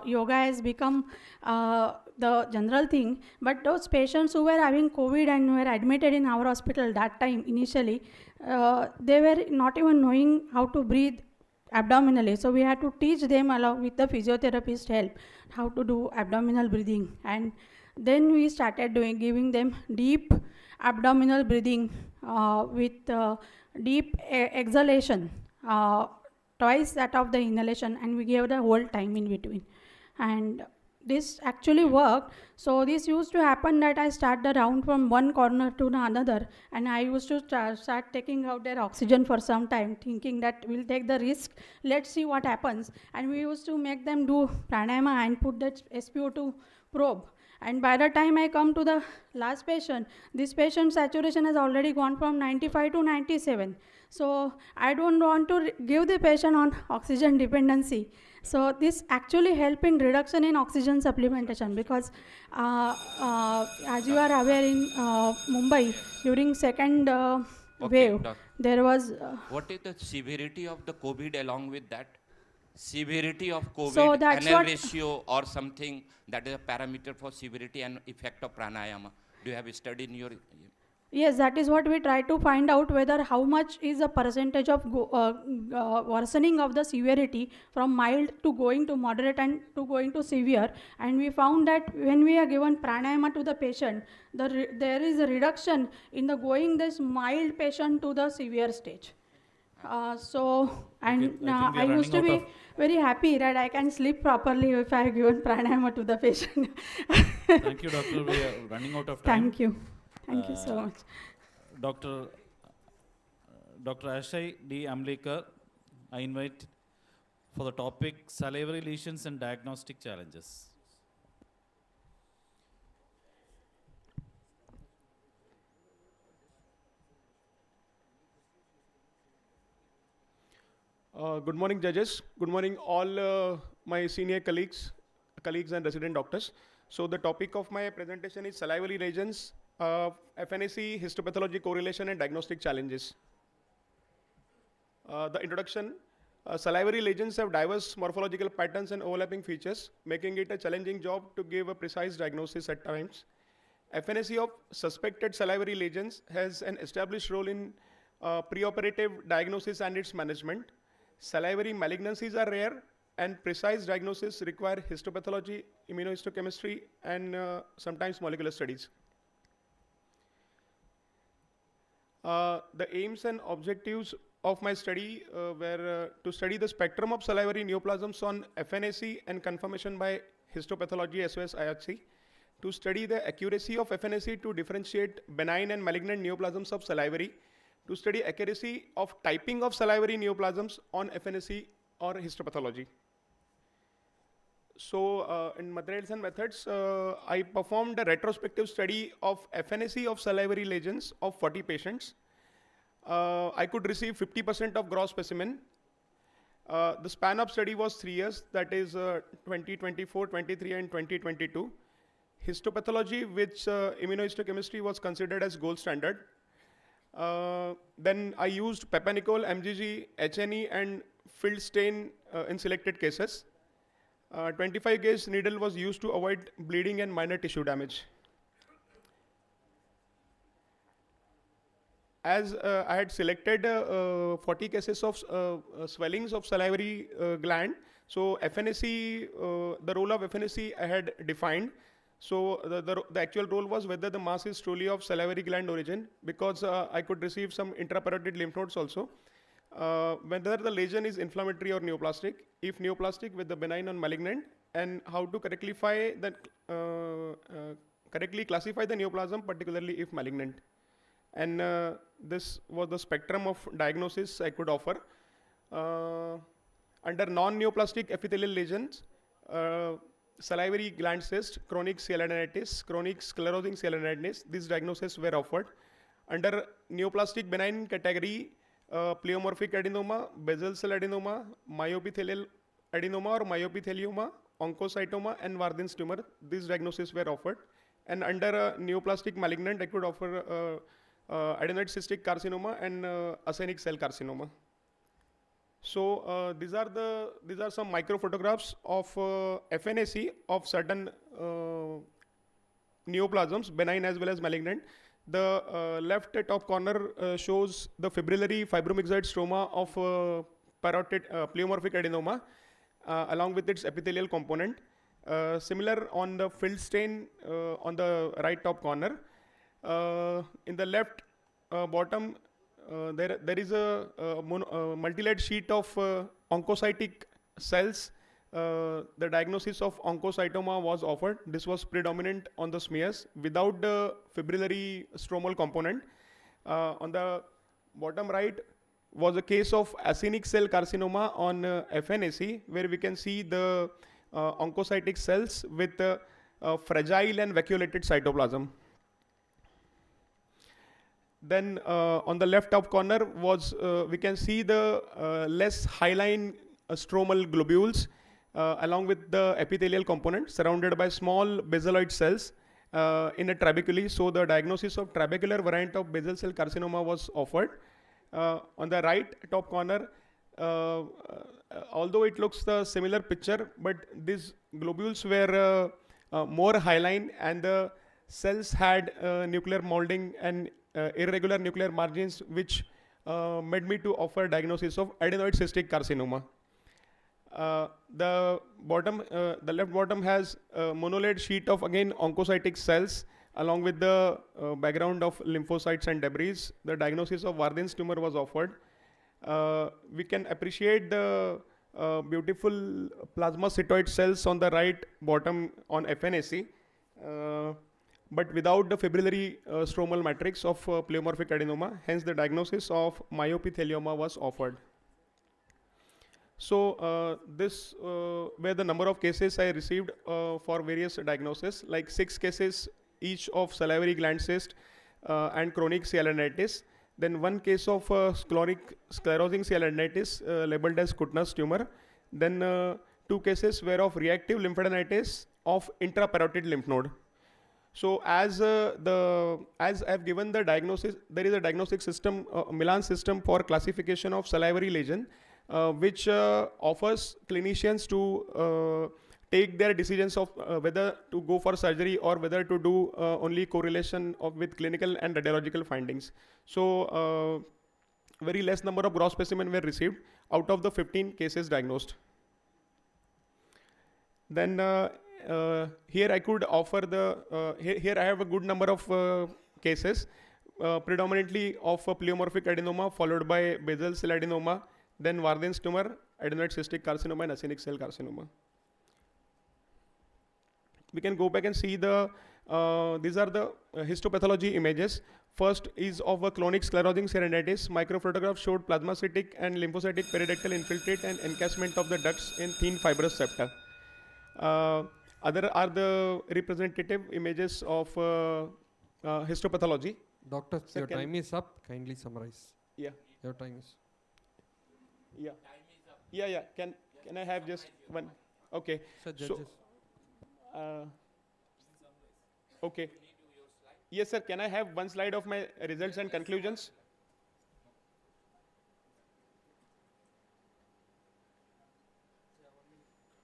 yoga has become the general thing, but those patients who were having COVID and were admitted in our hospital that time initially, they were not even knowing how to breathe abdominally. So we had to teach them along with the physiotherapist help how to do abdominal breathing, and then we started giving them deep abdominal breathing with deep exhalation, twice that of the inhalation, and we gave the whole time in between, and this actually worked. So this used to happen that I start the round from one corner to another, and I used to start taking out their oxygen for some time, thinking that we'll take the risk, let's see what happens. And we used to make them do pranayama and put that SpO2 probe, And by the time I come to the last patient, this patient's saturation has already gone from 95 to 97. So I don't want to give the patient on oxygen dependency. So this actually help in reduction in oxygen supplementation, because as you are aware, in Mumbai during second wave, doc. there was What is the severity of the COVID along with that? Severity of COVID, So that's NL what- ratio or something that is a parameter for severity and effect of pranayama. Do you have studied in your? Yes, that is what we try to find out, whether how much is the percentage of worsening of the severity from mild to going to moderate and to going to severe. And we found that when we are given pranayama to the patient, there is a reduction in the going this mild patient to the severe stage. And I think we are I used to running be out of- very happy that I can sleep properly if I have given pranayama to the patient. Thank you, doctor. We are running out of time. Thank you. Thank you so much. Dr. Ashai D. Amlikar, I invite for the topic salivary lesions and diagnostic challenges. Good morning, judges. Good morning, all my senior colleagues and resident doctors. So the topic of my presentation is salivary lesions, FNAC, histopathology correlation, and diagnostic challenges. The introduction. Salivary lesions have diverse morphological patterns and overlapping features, making it a challenging job to give a precise diagnosis at times. FNAC of suspected salivary lesions has an established role in preoperative diagnosis and its management. Salivary malignancies are rare, and precise diagnosis require histopathology, immunohistochemistry, and sometimes molecular studies. The aims and objectives of my study were to study the spectrum of salivary neoplasms on FNAC and confirmation by histopathology as well as IRHSA, to study the accuracy of FNAC to differentiate benign and malignant neoplasms of salivary, to study accuracy of typing of salivary neoplasms on FNAC or histopathology. So in materials and methods, I performed a retrospective study of FNAC of salivary lesions of 40 patients. I could receive 50% of gross specimen. The span of study was 3 years, that is 2024, 23, and 2022. Histopathology, which immunohistochemistry was considered as gold standard. Then I used Peppanicol, MGG, HNE, and field stain in selected cases. 25 gauge needle was used to avoid bleeding and minor tissue damage. As I had selected 40 cases of swellings of salivary gland, so FNAC, the role of FNAC I had defined. So the actual role was whether the mass is truly of salivary gland origin, because I could receive some intraparotid lymph nodes also. Whether the lesion is inflammatory or neoplastic, if neoplastic with the benign or malignant, and how to correctly classify the neoplasm, particularly if malignant. And this was the spectrum of diagnosis I could offer. Under non-neoplastic epithelial lesions, salivary gland cyst, chronic sialadenitis, chronic sclerosing sialadenitis, these diagnoses were offered. Under neoplastic benign category, pleomorphic adenoma, basal cell adenoma, myopithelial adenoma or myopithelioma, oncocytoma, and Warthin's tumor, these diagnoses were offered. And under neoplastic malignant, I could offer adenoid cystic carcinoma and actinic cell carcinoma. So these are some micro photographs of FNAC of certain neoplasms, benign as well as malignant. The left top corner shows the fibrillary fibromyxoid stroma of parotid pleomorphic adenoma along with its epithelial component. Similar on the field stain on the right top corner. In the left bottom, there is a multi-layered sheet of oncocytic cells. The diagnosis of oncocytoma was offered. This was predominant on the smears without the fibrillary stromal component. On the bottom right was a case of actinic cell carcinoma on FNAC, where we can see the oncocytic cells with fragile and vacuolated cytoplasm. Then on the left top corner was, we can see the less hyaline stromal globules along with the epithelial component surrounded by small basaloid cells in a trabeculae. So the diagnosis of trabecular variant of basal cell carcinoma was offered. On the right top corner, although it looks the similar picture, but these globules were more hyaline and the cells had nuclear molding and irregular nuclear margins, which made me to offer diagnosis of adenoid cystic carcinoma. The left bottom has a monolaid sheet of again oncocytic cells along with the background of lymphocytes and debris. The diagnosis of Warden's tumor was offered. We can appreciate the beautiful plasmacytoid cells on the right bottom on FNAC, but without the fibrillary stromal matrix of pleomorphic adenoma. Hence, the diagnosis of myopithelioma was offered. So this were the number of cases I received for various diagnoses, like 6 cases each of salivary gland cyst and chronic sialadenitis. Then 1 case of chronic sclerosing sialadenitis labeled as Kuttner's tumor. Then 2 cases were of reactive lymphadenitis of intraparotid lymph node. So as I've given the diagnosis, there is a diagnostic system, Milan system for classification of salivary lesion, which offers clinicians to take their decisions of whether to go for surgery or whether to do only correlation with clinical and radiological findings. So very less number of gross specimens were received out of the 15 cases diagnosed. Then here I could offer the, here I have a good number of cases, predominantly of pleomorphic adenoma followed by basal cell adenoma, then Warden's tumor, adenoid cystic carcinoma and acinic cell carcinoma. We can go back and see the, these are the histopathology images. First is of a chronic sclerosing sialadenitis. Microphotograph showed plasmacytic and lymphocytic periductal infiltrate and encasement of the ducts in thin fibrous septa. Other are the representative images of histopathology. Doctor, your time is up. Kindly summarize. Yeah. Your time is. Yeah. Yeah. Can I have just one? Okay. Sir, judges. So, okay. Yes, sir. Can I have one slide of my results and conclusions?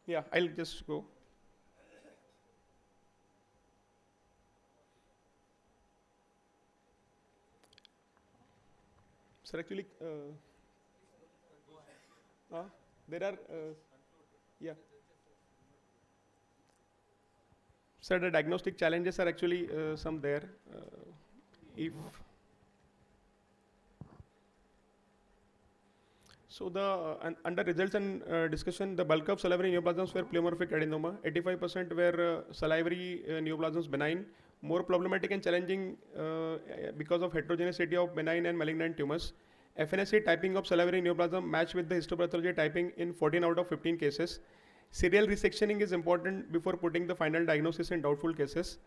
Yeah, I'll just go. Sir, actually, there are, yeah. Sir, the diagnostic challenges are actually some there. If so, the under results and discussion, the bulk of salivary neoplasms were pleomorphic adenoma. 85% were salivary neoplasms benign. More problematic and challenging because of heterogeneity of benign and malignant tumors. FNAC typing of salivary neoplasm matched with the histopathology typing in 14 out of 15 cases. Serial resectioning is important before putting the final diagnosis in doubtful cases.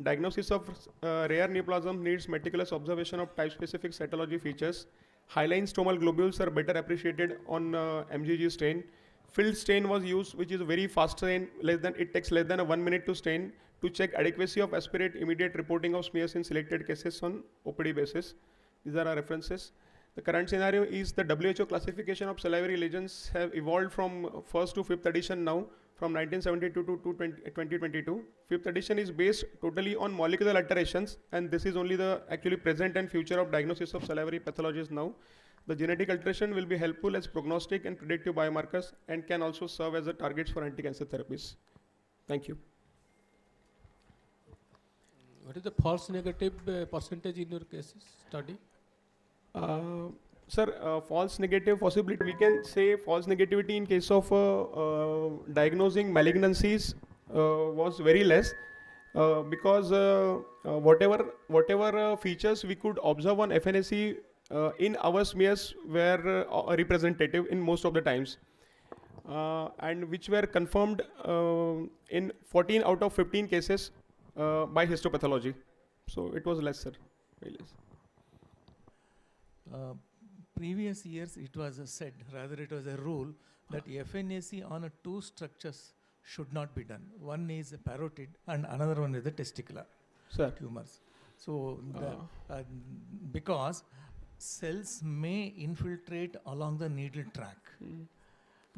Diagnosis of rare neoplasm needs meticulous observation of type-specific cytology features. Hyaline stromal globules are better appreciated on MGG stain. Filled stain was used, which is a very fast stain. It takes less than 1 minute to stain to check adequacy of aspirate immediate reporting of smears in selected cases on OPD basis. These are our references. The current scenario is the WHO classification of salivary lesions have evolved from 1st to 5th edition now, from 1972 to 2022. 5th edition is based totally on molecular alterations, and this is only the actually present and future of diagnosis of salivary pathologies now. The genetic alteration will be helpful as prognostic and predictive biomarkers and can also serve as a targets for anti-cancer therapies. Thank you. What is the false negative percentage in your cases study? Sir, false negative possibility, we can say false negativity in case of diagnosing malignancies was very less because whatever features we could observe on FNAC in our smears were representative in most of the times. and which were confirmed in 14 out of 15 cases by histopathology. So it was less, sir. Very less. Previous years it was said, rather it was a rule, that FNAC on two structures should not be done. One is a parotid and another one is the testicular tumors. So because cells may infiltrate along the needle track.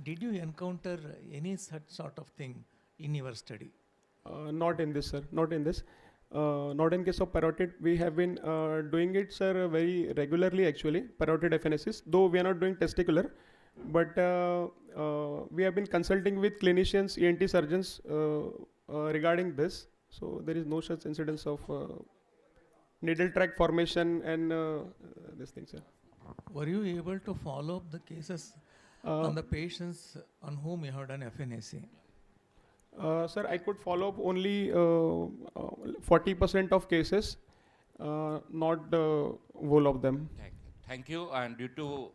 Did you encounter any such sort of thing in your study? Not in this, sir. Not in this. Not in case of parotid. We have been doing it, sir, very regularly actually, parotid FNACs, though we are not doing testicular. But we have been consulting with clinicians, ENT surgeons regarding this. So there is no such incidence of needle track formation and this thing, sir. Were you able to follow up the cases on the patients on whom you have done FNAC? Sir, I could follow up only 40% of cases, not the whole of them. Thank you. And due to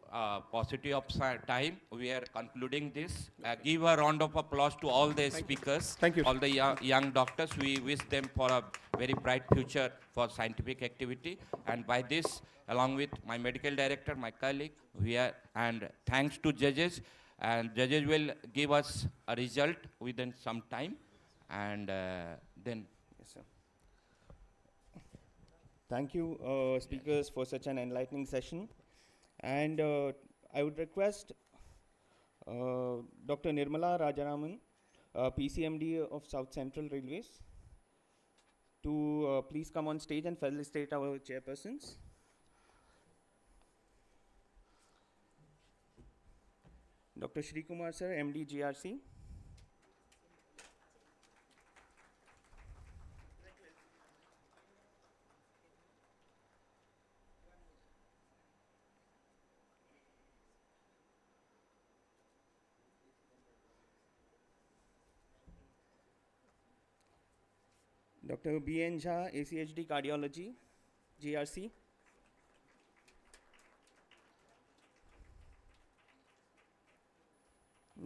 paucity of time, we are concluding this. Give a round of applause to all the speakers, Thank you. all the young doctors. We wish them for a very bright future for scientific activity. And by this, along with my medical director, my colleague, we are, and thanks to judges. And judges will give us a result within some time. And then, yes, sir. Thank you, speakers, for such an enlightening session. And I would request Dr. Nirmala Rajaraman, PCMD of South Central Railways, to please come on stage and felicitate our chairpersons. Dr. Shri Kumar sir, MD GRC. Dr. B.N. Jha, ACHD Cardiology, GRC.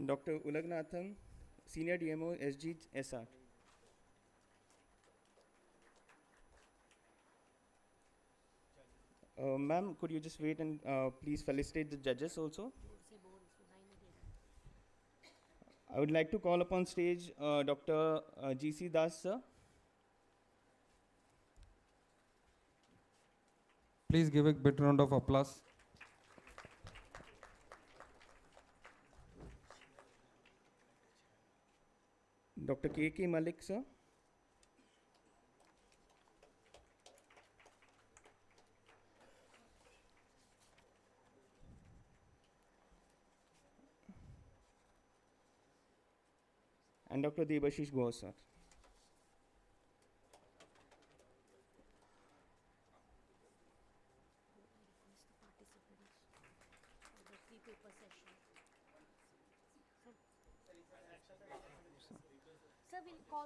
Dr. Ulagnathan, Senior DMO, SG SR. Ma'am, could you just wait and please felicitate the judges also? I would like to call upon stage Dr. G.C. Das, sir. Please give a big round of applause. Dr. K.K. Malik, sir. And Dr. Debashish Ghosh, sir.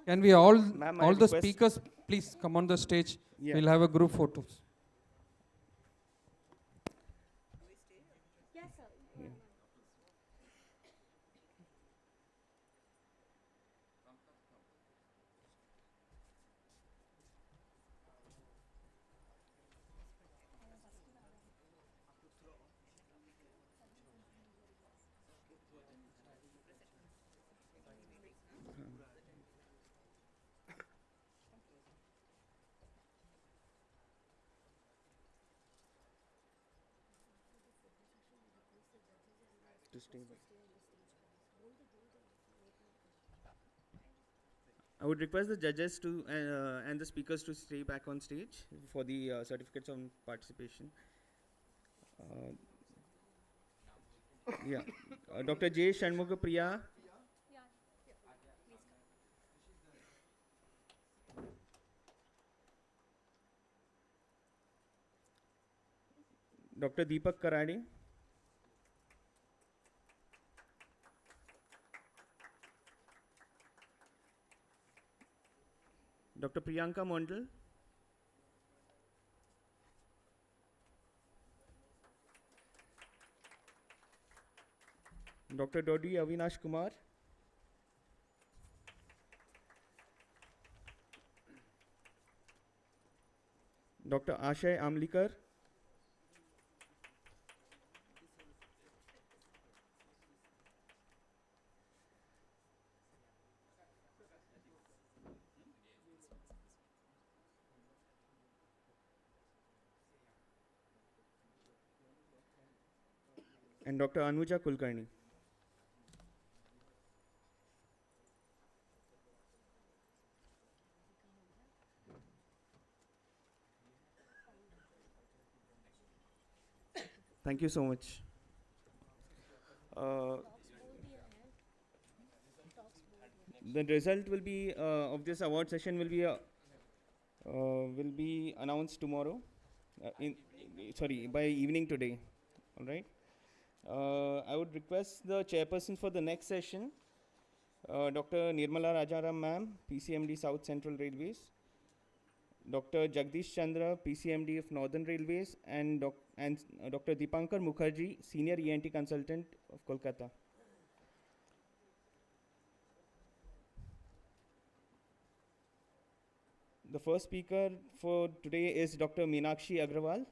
Can we all Ma'am, the speakers please come on the stage? Yeah. We'll have a group photos. Yes, sir. Yeah. To stay back. I would request the judges to and the speakers to stay back on stage for the certificates on participation. Yeah, Dr. J. Shanmuga Priya. Dr. Deepak Karade. Dr. Priyanka Mondal. Dr. Dodi Avinash Kumar. Dr. Ashay Amlikar. And Dr. Anuja Kulkarni. Thank you so much. The result will be of this award session will be announced tomorrow. By evening today. All right. I would request the chairperson for the next session, Dr. Nirmala Rajaram ma'am, PCMD South Central Railways, Dr. Jagdish Chandra, PCMD of Northern Railways, and Dr. Dipankar Mukherjee, Senior ENT Consultant of Kolkata. The first speaker for today is Dr. Meenakshi Agrawal.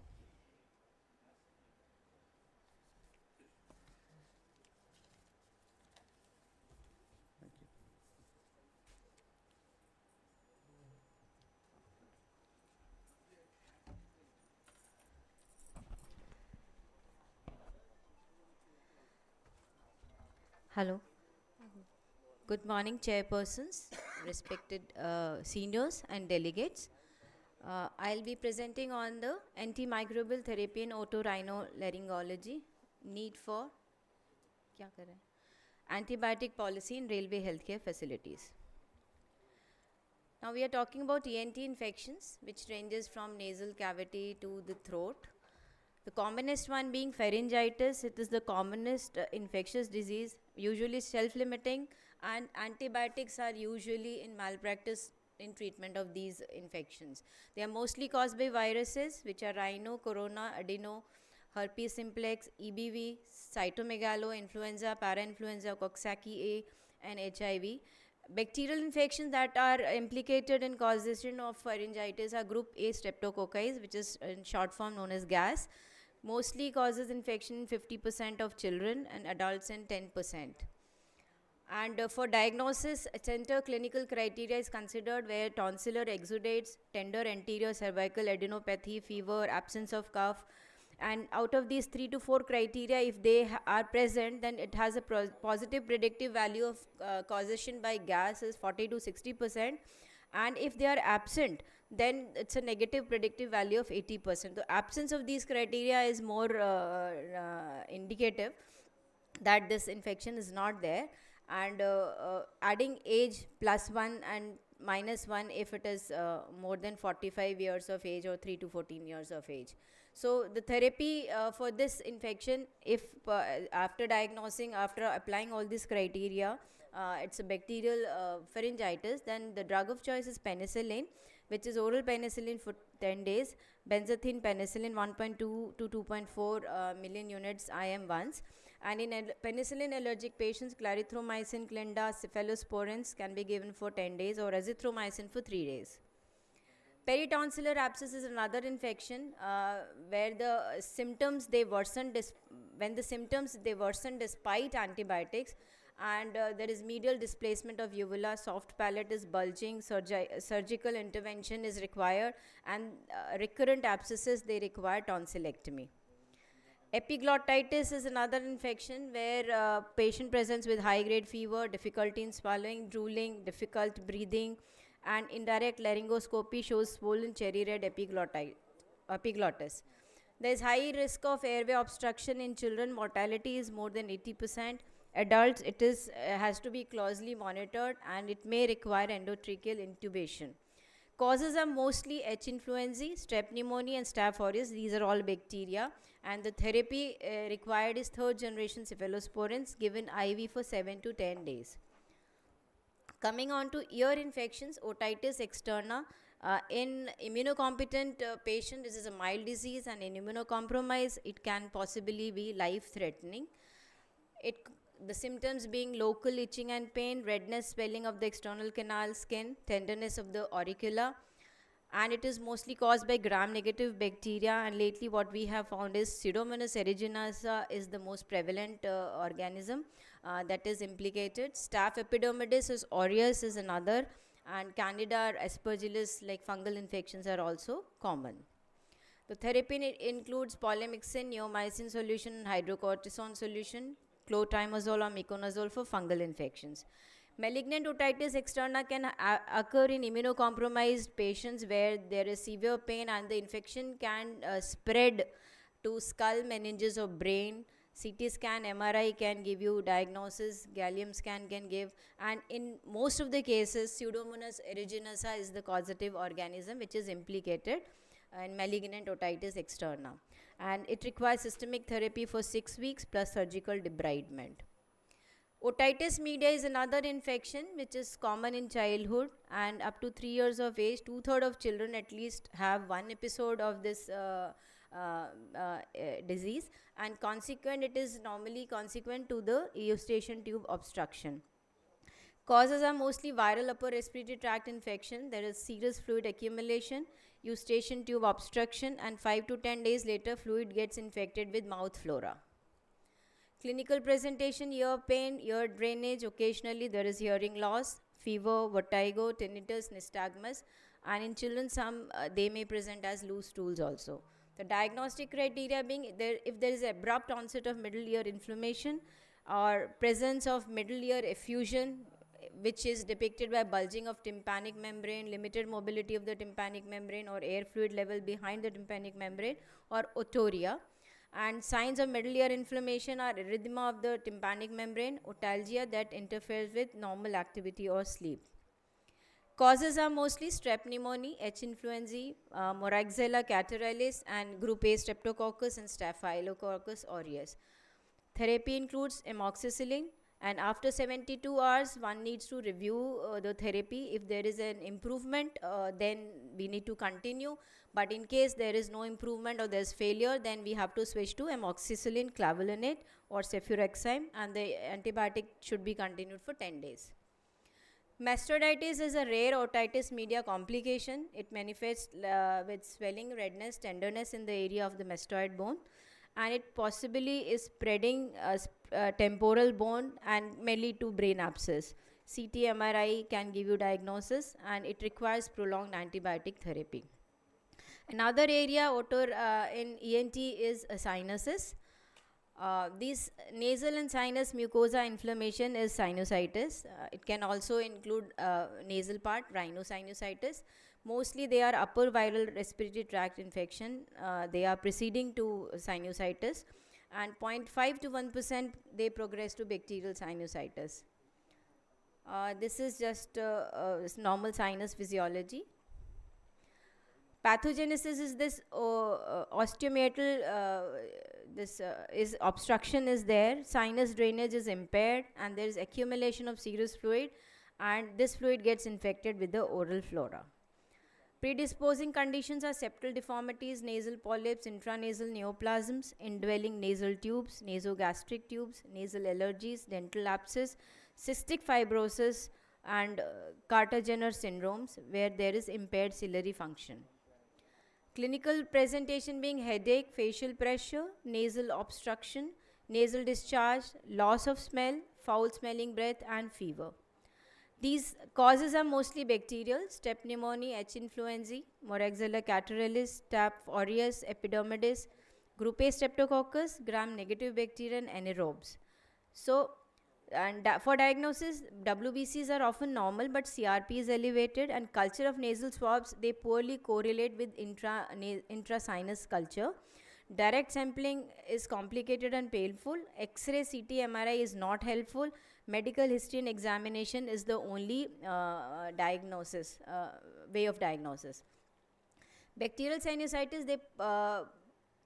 Hello. Good morning, chairpersons, respected seniors and delegates. I'll be presenting on the antimicrobial therapy in otorhinolaryngology, need for antibiotic policy in railway healthcare facilities. Now we are talking about ENT infections, which ranges from nasal cavity to the throat. The commonest one being pharyngitis. It is the commonest infectious disease, usually self-limiting, and antibiotics are usually in malpractice in treatment of these infections. They are mostly caused by viruses, which are rhino, corona, adeno, herpes simplex, EBV, cytomegalo, influenza, parainfluenza, Coxsackie A, and HIV. Bacterial infections that are implicated in causation of pharyngitis are group A streptococci, which is in short form known as gas. Mostly causes infection in 50% of children and adults in 10%. And for diagnosis, a center clinical criteria is considered where tonsillar exudates, tender anterior cervical adenopathy, fever, absence of cough. And out of these 3 to 4 criteria, if they are present, then it has a positive predictive value of causation by gas is 40 to 60%. And if they are absent, then it's a negative predictive value of 80%. The absence of these criteria is more indicative that this infection is not there. And adding age +1 and -1 if it is more than 45 years of age or 3 to 14 years of age. So the therapy for this infection, if after diagnosing, after applying all these criteria, it's a bacterial pharyngitis, then the drug of choice is penicillin, which is oral penicillin for 10 days, benzathine penicillin 1.2 to 2.4 million units IM once. And in penicillin allergic patients, clarithromycin, clinda, cephalosporins can be given for 10 days or azithromycin for 3 days. Peritonsillar abscess is another infection where the symptoms they worsen despite antibiotics, and there is medial displacement of uvula, soft palate is bulging, surgical intervention is required, and recurrent abscesses they require tonsillectomy. Epiglottitis is another infection where patient presents with high-grade fever, difficulty in swallowing, drooling, difficult breathing, and indirect laryngoscopy shows swollen cherry red epiglottis. There is high risk of airway obstruction in children. Mortality is more than 80%. Adults, it has to be closely monitored, and it may require endotracheal intubation. Causes are mostly H. influenzae, strep pneumoniae, and Staph aureus. These are all bacteria, and the therapy required is 3rd generation cephalosporins given IV for 7 to 10 days. Coming on to ear infections, otitis externa. In immunocompetent patient, this is a mild disease, and in immunocompromised, it can possibly be life-threatening. The symptoms being local itching and pain, redness, swelling of the external canal skin, tenderness of the auricula, and it is mostly caused by gram-negative bacteria. And lately what we have found is Pseudomonas aeruginosa is the most prevalent organism that is implicated. Staph epidermidis is aureus is another, and Candida aspergillus like fungal infections are also common. The therapy includes polymyxin, neomycin solution, and hydrocortisone solution, clotrimazole or miconazole for fungal infections. Malignant otitis externa can occur in immunocompromised patients where there is severe pain and the infection can spread to skull, meninges or brain. CT scan, MRI can give you diagnosis, gallium scan can give, and in most of the cases, Pseudomonas aeruginosa is the causative organism which is implicated in malignant otitis externa. And it requires systemic therapy for 6 weeks plus surgical debridement. Otitis media is another infection which is common in childhood, and up to 3 years of age, 2/3 of children at least have one episode of this disease, and it is normally consequent to the eustachian tube obstruction. Causes are mostly viral upper respiratory tract infection. There is serous fluid accumulation, eustachian tube obstruction, and 5 to 10 days later fluid gets infected with mouth flora. Clinical presentation: ear pain, ear drainage, occasionally there is hearing loss, fever, vertigo, tinnitus, nystagmus, and in children they may present as loose stools also. The diagnostic criteria being if there is abrupt onset of middle ear inflammation or presence of middle ear effusion, which is depicted by bulging of tympanic membrane, limited mobility of the tympanic membrane or air fluid level behind the tympanic membrane, or otorrhea. And signs of middle ear inflammation are erythema of the tympanic membrane, otalgia that interferes with normal activity or sleep. Causes are mostly strep pneumoniae, H. influenzae, Moraxella catarrhalis, and group A streptococcus and Staphylococcus aureus. Therapy includes amoxicillin, and after 72 hours one needs to review the therapy. If there is an improvement, then we need to continue, but in case there is no improvement or there is failure, then we have to switch to amoxicillin, clavulanate or cefurexime, and the antibiotic should be continued for 10 days. Mastoiditis is a rare otitis media complication. It manifests with swelling, redness, tenderness in the area of the mastoid bone, and it possibly is spreading temporal bone and may lead to brain abscess. CT MRI can give you diagnosis, and it requires prolonged antibiotic therapy. Another area in ENT is sinuses. These nasal and sinus mucosa inflammation is sinusitis. It can also include nasal part, rhinosinusitis. Mostly they are upper viral respiratory tract infection. They are preceding to sinusitis, and 0.5 to 1% they progress to bacterial sinusitis. This is just normal sinus physiology. Pathogenesis is this osteometal, is obstruction is there, sinus drainage is impaired, and there is accumulation of serous fluid, and this fluid gets infected with the oral flora. Predisposing conditions are septal deformities, nasal polyps, intranasal neoplasms, indwelling nasal tubes, nasogastric tubes, nasal allergies, dental abscess, cystic fibrosis, and Carter-Jenner syndromes where there is impaired ciliary function. Clinical presentation being headache, facial pressure, nasal obstruction, nasal discharge, loss of smell, foul smelling breath, and fever. These causes are mostly bacterial: strep pneumoniae, H. influenzae, Moraxella catarrhalis, Staph aureus, epidermidis, group A streptococcus, gram-negative bacteria, and anaerobes. So, for diagnosis, WBCs are often normal, but CRP is elevated, and culture of nasal swabs, they poorly correlate with intrasinus culture. Direct sampling is complicated and painful. X-ray, CT, MRI is not helpful. Medical history and examination is the only diagnosis, way of diagnosis. Bacterial sinusitis, they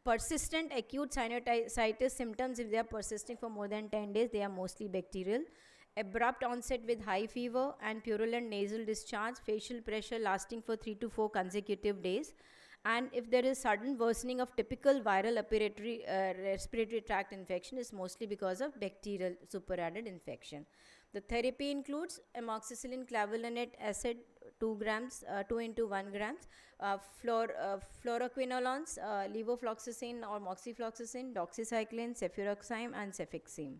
persistent acute sinusitis symptoms, if they are persisting for more than 10 days, they are mostly bacterial. Abrupt onset with high fever and purulent nasal discharge, facial pressure lasting for 3 to 4 consecutive days, And if there is sudden worsening of typical viral respiratory tract infection, is mostly because of bacterial superadded infection. The therapy includes amoxicillin clavulanate acid 2 grams, 2 into 1 grams, fluoroquinolones, levofloxacin or moxifloxacin, doxycycline, cefuroxime and cefixime.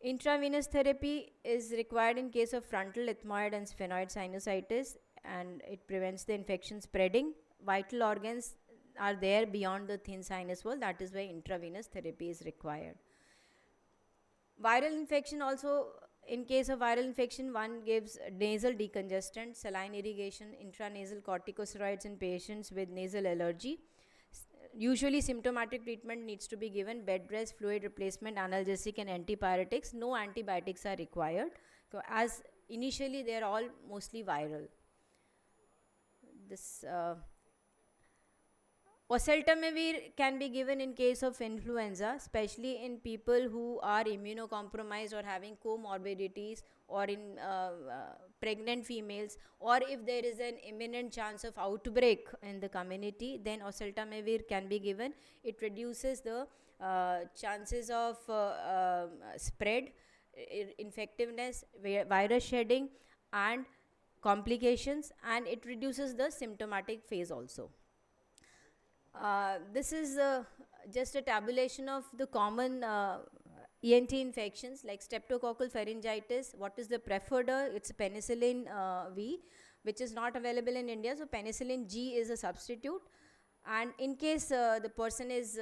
Intravenous therapy is required in case of frontal ethmoid and sphenoid sinusitis, and it prevents the infection spreading. Vital organs are there beyond the thin sinus wall, that is why intravenous therapy is required. Viral infection also, in case of viral infection, one gives nasal decongestant, saline irrigation, intranasal corticosteroids in patients with nasal allergy. Usually symptomatic treatment needs to be given, bed rest, fluid replacement, analgesic and antipyretics. No antibiotics are required, as initially they are all mostly viral. This oseltamivir can be given in case of influenza, especially in people who are immunocompromised or having comorbidities, or in pregnant females, or if there is an imminent chance of outbreak in the community, then oseltamivir can be given. It reduces the chances of spread, infectiveness, virus shedding and complications, and it reduces the symptomatic phase also. This is just a tabulation of the common ENT infections like streptococcal pharyngitis. What is the preferred? It's penicillin V, which is not available in India, so penicillin G is a substitute. And in case the person is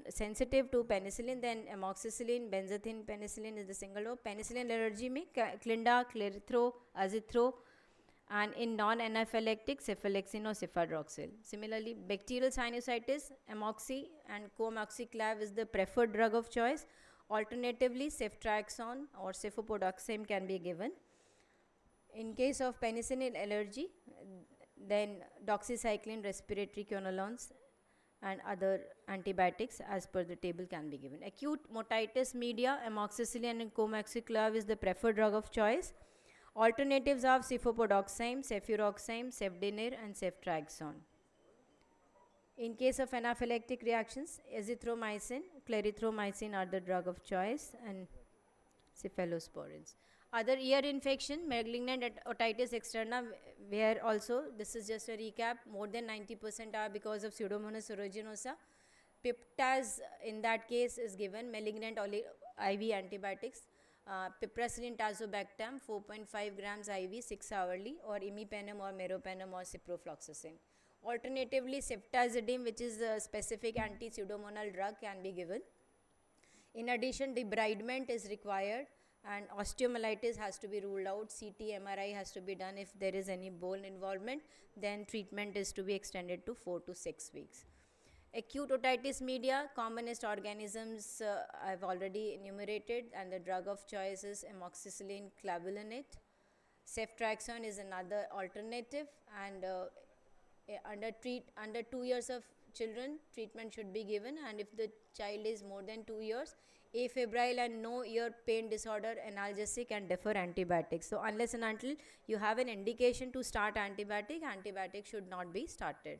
sensitive to penicillin, then amoxicillin, benzathine penicillin is the single dose. Penicillin allergy में Clinda, Clarithrol, Azithro, and in non-anaphylactic, cephalexin or cephadroxil. Similarly, bacterial sinusitis, amoxi and coamoxiclav is the preferred drug of choice. Alternatively, ceftriaxone or cefopodoxime can be given. In case of penicillin allergy, then doxycycline, respiratory quinolones and other antibiotics as per the table can be given. Acute motitis media, amoxicillin and coamoxiclav is the preferred drug of choice. Alternatives are cefopodoxime, cefuroxime, cefdinir and ceftriaxone. In case of anaphylactic reactions, azithromycin, clarithromycin are the drug of choice, and cephalosporins. Other ear infection, malignant otitis externa, where also, this is just a recap, more than 90% are because of Pseudomonas aeruginosa. Piptaz in that case is given, malignant IV antibiotics. Piperacillin tazobactam 4.5 grams IV 6 hourly, or imipenem or meropenem or ciprofloxacin. Alternatively, ceftazidime, which is a specific anti-pseudomonal drug, can be given. In addition, debridement is required, and osteomyelitis has to be ruled out. CT, MRI has to be done. If there is any bone involvement, then treatment is to be extended to 4 to 6 weeks. Acute otitis media, commonest organisms I've already enumerated, and the drug of choice is amoxicillin clavulanate. Ceftriaxone is another alternative, and under 2 years of children, treatment should be given, and if the child is more than 2 years, afebrile and no ear pain disorder, analgesic and defer antibiotics. So unless and until you have an indication to start antibiotic should not be started.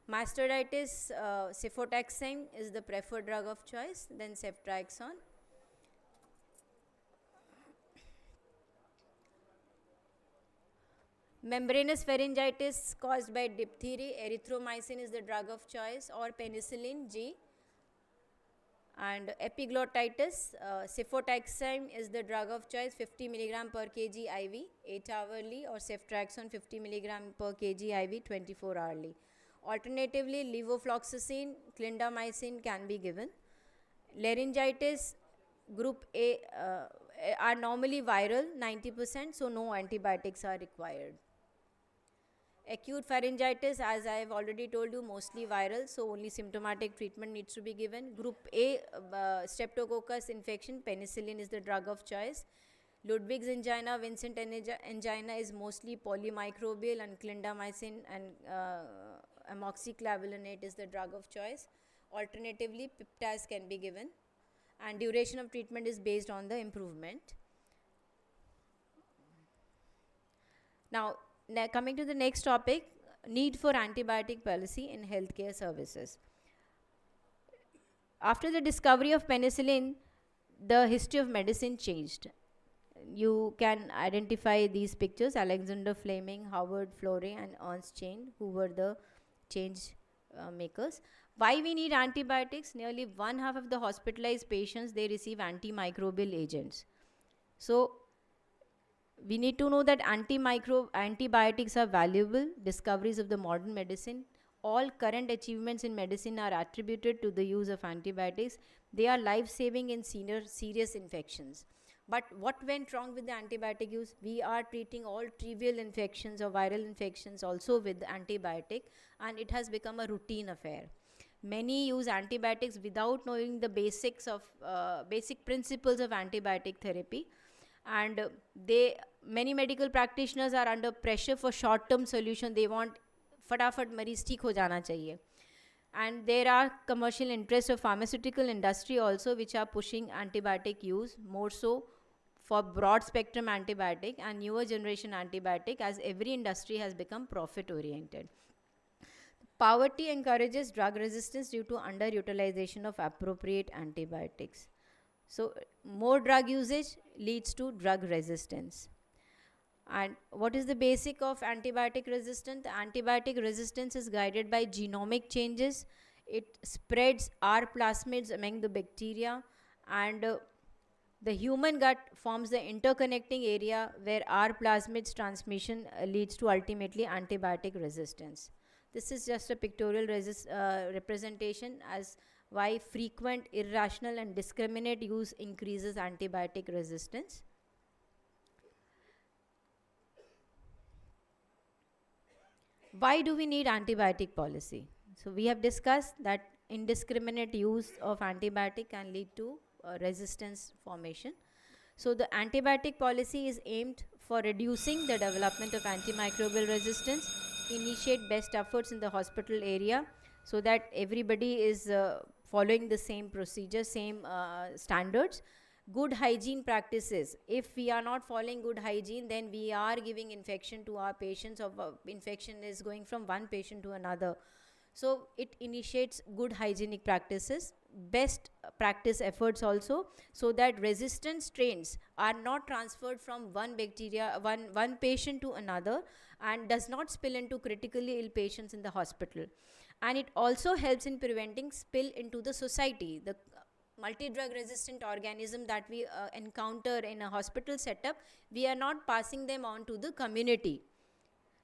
Mastoiditis, cefotaxime is the preferred drug of choice, then ceftriaxone. Membranous pharyngitis caused by diphtheria, erythromycin is the drug of choice, or penicillin G. And epiglottitis, cefotaxime is the drug of choice, 50 mg per kg IV 8 hourly, or ceftriaxone 50 mg per kg IV 24 hourly. Alternatively, levofloxacin, clindamycin can be given. Laryngitis group A are normally viral 90%, so no antibiotics are required. Acute pharyngitis, as I have already told you, mostly viral, so only symptomatic treatment needs to be given. Group A, streptococcus infection, penicillin is the drug of choice. Ludwig's angina, Vincent angina is mostly polymicrobial, and clindamycin and amoxiclavulanate is the drug of choice. Alternatively, piptaz can be given, and duration of treatment is based on the improvement. Now coming to the next topic, need for antibiotic policy in healthcare services. After the discovery of penicillin, the history of medicine changed. You can identify these pictures: Alexander Fleming, Howard Florey, and Ernst Chain, who were the change makers. Why we need antibiotics? Nearly 1/2 of the hospitalized patients, they receive antimicrobial agents. So we need to know that antibiotics are valuable discoveries of the modern medicine. All current achievements in medicine are attributed to the use of antibiotics. They are life-saving in serious infections. But what went wrong with the antibiotic use? We are treating all trivial infections or viral infections also with antibiotic, and it has become a routine affair. Many use antibiotics without knowing the basics of basic principles of antibiotic therapy, and many medical practitioners are under pressure for short-term solution. They want फटाफट मरीज ठीक हो जाना चाहिए. And there are commercial interests of pharmaceutical industry also which are pushing antibiotic use, more so for broad spectrum antibiotic and newer generation antibiotic, as every industry has become profit oriented. Poverty encourages drug resistance due to underutilization of appropriate antibiotics. So more drug usage leads to drug resistance. And what is the basic of antibiotic resistance? Antibiotic resistance is guided by genomic changes. It spreads R plasmids among the bacteria, and the human gut forms the interconnecting area where R plasmids transmission leads to ultimately antibiotic resistance. This is just a pictorial representation as why frequent, irrational and discriminate use increases antibiotic resistance. Why do we need antibiotic policy? So we have discussed that indiscriminate use of antibiotic can lead to resistance formation. So the antibiotic policy is aimed for reducing the development of antimicrobial resistance, initiate best efforts in the hospital area so that everybody is following the same procedure, same standards. Good hygiene practices. If we are not following good hygiene, then we are giving infection to our patients, or infection is going from one patient to another. So it initiates good hygienic practices, best practice efforts also, so that resistant strains are not transferred from one bacteria, one patient to another, and does not spill into critically ill patients in the hospital. And it also helps in preventing spill into the society. The multi-drug resistant organism that we encounter in a hospital setup, we are not passing them on to the community.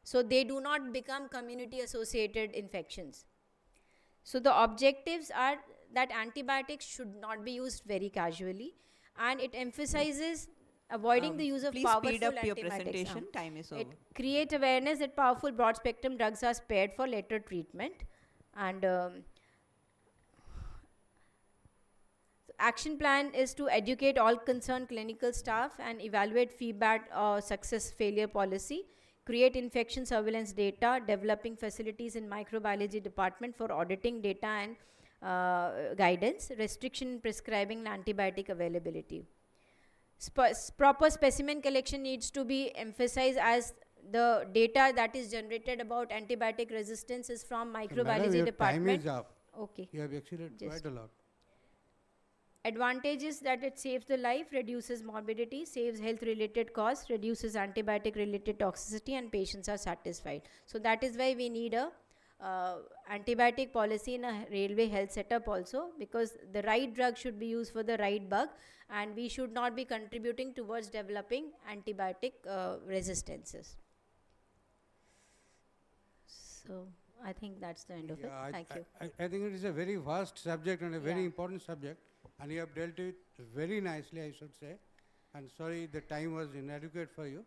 So they do not become community associated infections. So the objectives are that antibiotics should not be used very casually, and it emphasizes avoiding the use of powerful please speed up your antibiotics. presentation. Time is over. It creates awareness that powerful broad spectrum drugs are spared for later treatment, and action plan is to educate all concerned clinical staff and evaluate feedback or success failure policy, create infection surveillance data, developing facilities in microbiology department for auditing data and guidance, restriction in prescribing and antibiotic availability. Proper specimen collection needs to be emphasized, as the data that is generated about antibiotic resistance is from microbiology department. Time is up. Okay. You have exceeded quite a lot. Advantages that it saves the life, reduces morbidity, saves health related costs, reduces antibiotic related toxicity, and patients are satisfied. So that is why we need a antibiotic policy in a railway health setup also, because the right drug should be used for the right bug, and we should not be contributing towards developing antibiotic resistances. So I think that's the end of it. Thank you. I think it is a very vast subject and a very important subject, and you have dealt it very nicely, I should say. And sorry the time was inadequate for you.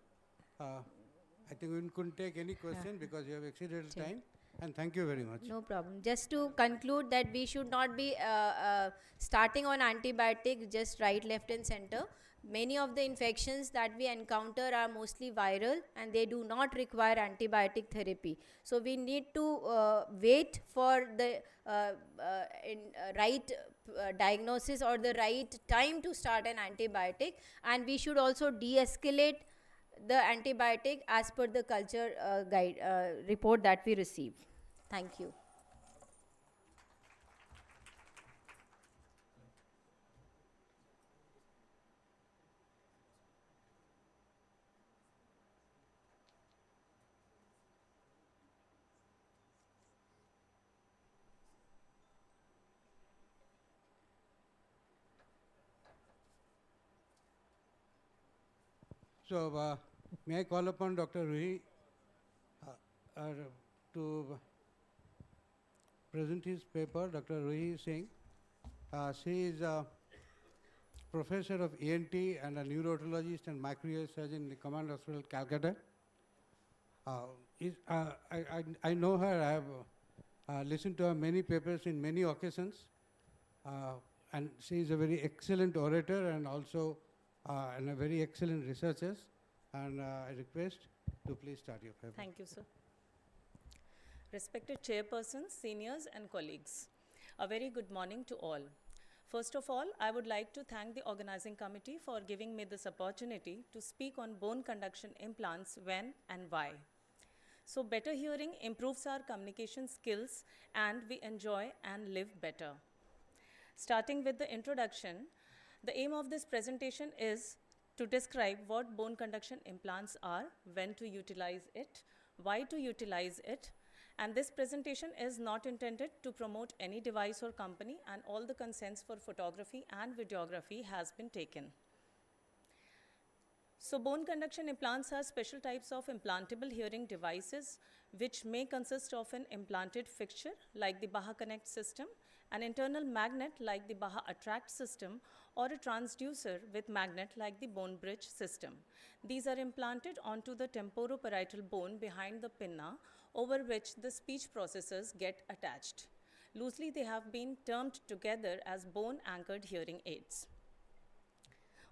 I think we couldn't take any question because you have exceeded the time. And thank you very much. No problem. Just to conclude that we should not be starting on antibiotics just right, left and center. Many of the infections that we encounter are mostly viral and they do not require antibiotic therapy. So we need to wait for the right diagnosis or the right time to start an antibiotic, and we should also de-escalate the antibiotic as per the culture guide report that we receive. Thank you. So, may I call upon Dr. Ruhi to present his paper? Dr. Ruhi Singh. She is a professor of ENT and a neurologist and microear surgeon in the Command Hospital, Calcutta. I know her. I have listened to her many papers in many occasions. And she is a very excellent orator and also and a very excellent researcher. And I request to please start your paper. Thank you, sir. Respected chairpersons, seniors and colleagues, a very good morning to all. First of all, I would like to thank the organizing committee for giving me this opportunity to speak on bone conduction implants when and why. So better hearing improves our communication skills and we enjoy and live better. Starting with the introduction, the aim of this presentation is to describe what bone conduction implants are, when to utilize it, why to utilize it, and this presentation is not intended to promote any device or company, and all the consents for photography and videography has been taken. So bone conduction implants are special types of implantable hearing devices which may consist of an implanted fixture like the Baha Connect system, an internal magnet like the Baha Attract system, or a transducer with magnet like the bone bridge system. These are implanted onto the temporoparietal bone behind the pinna over which the speech processors get attached. Loosely, they have been termed together as bone-anchored hearing aids.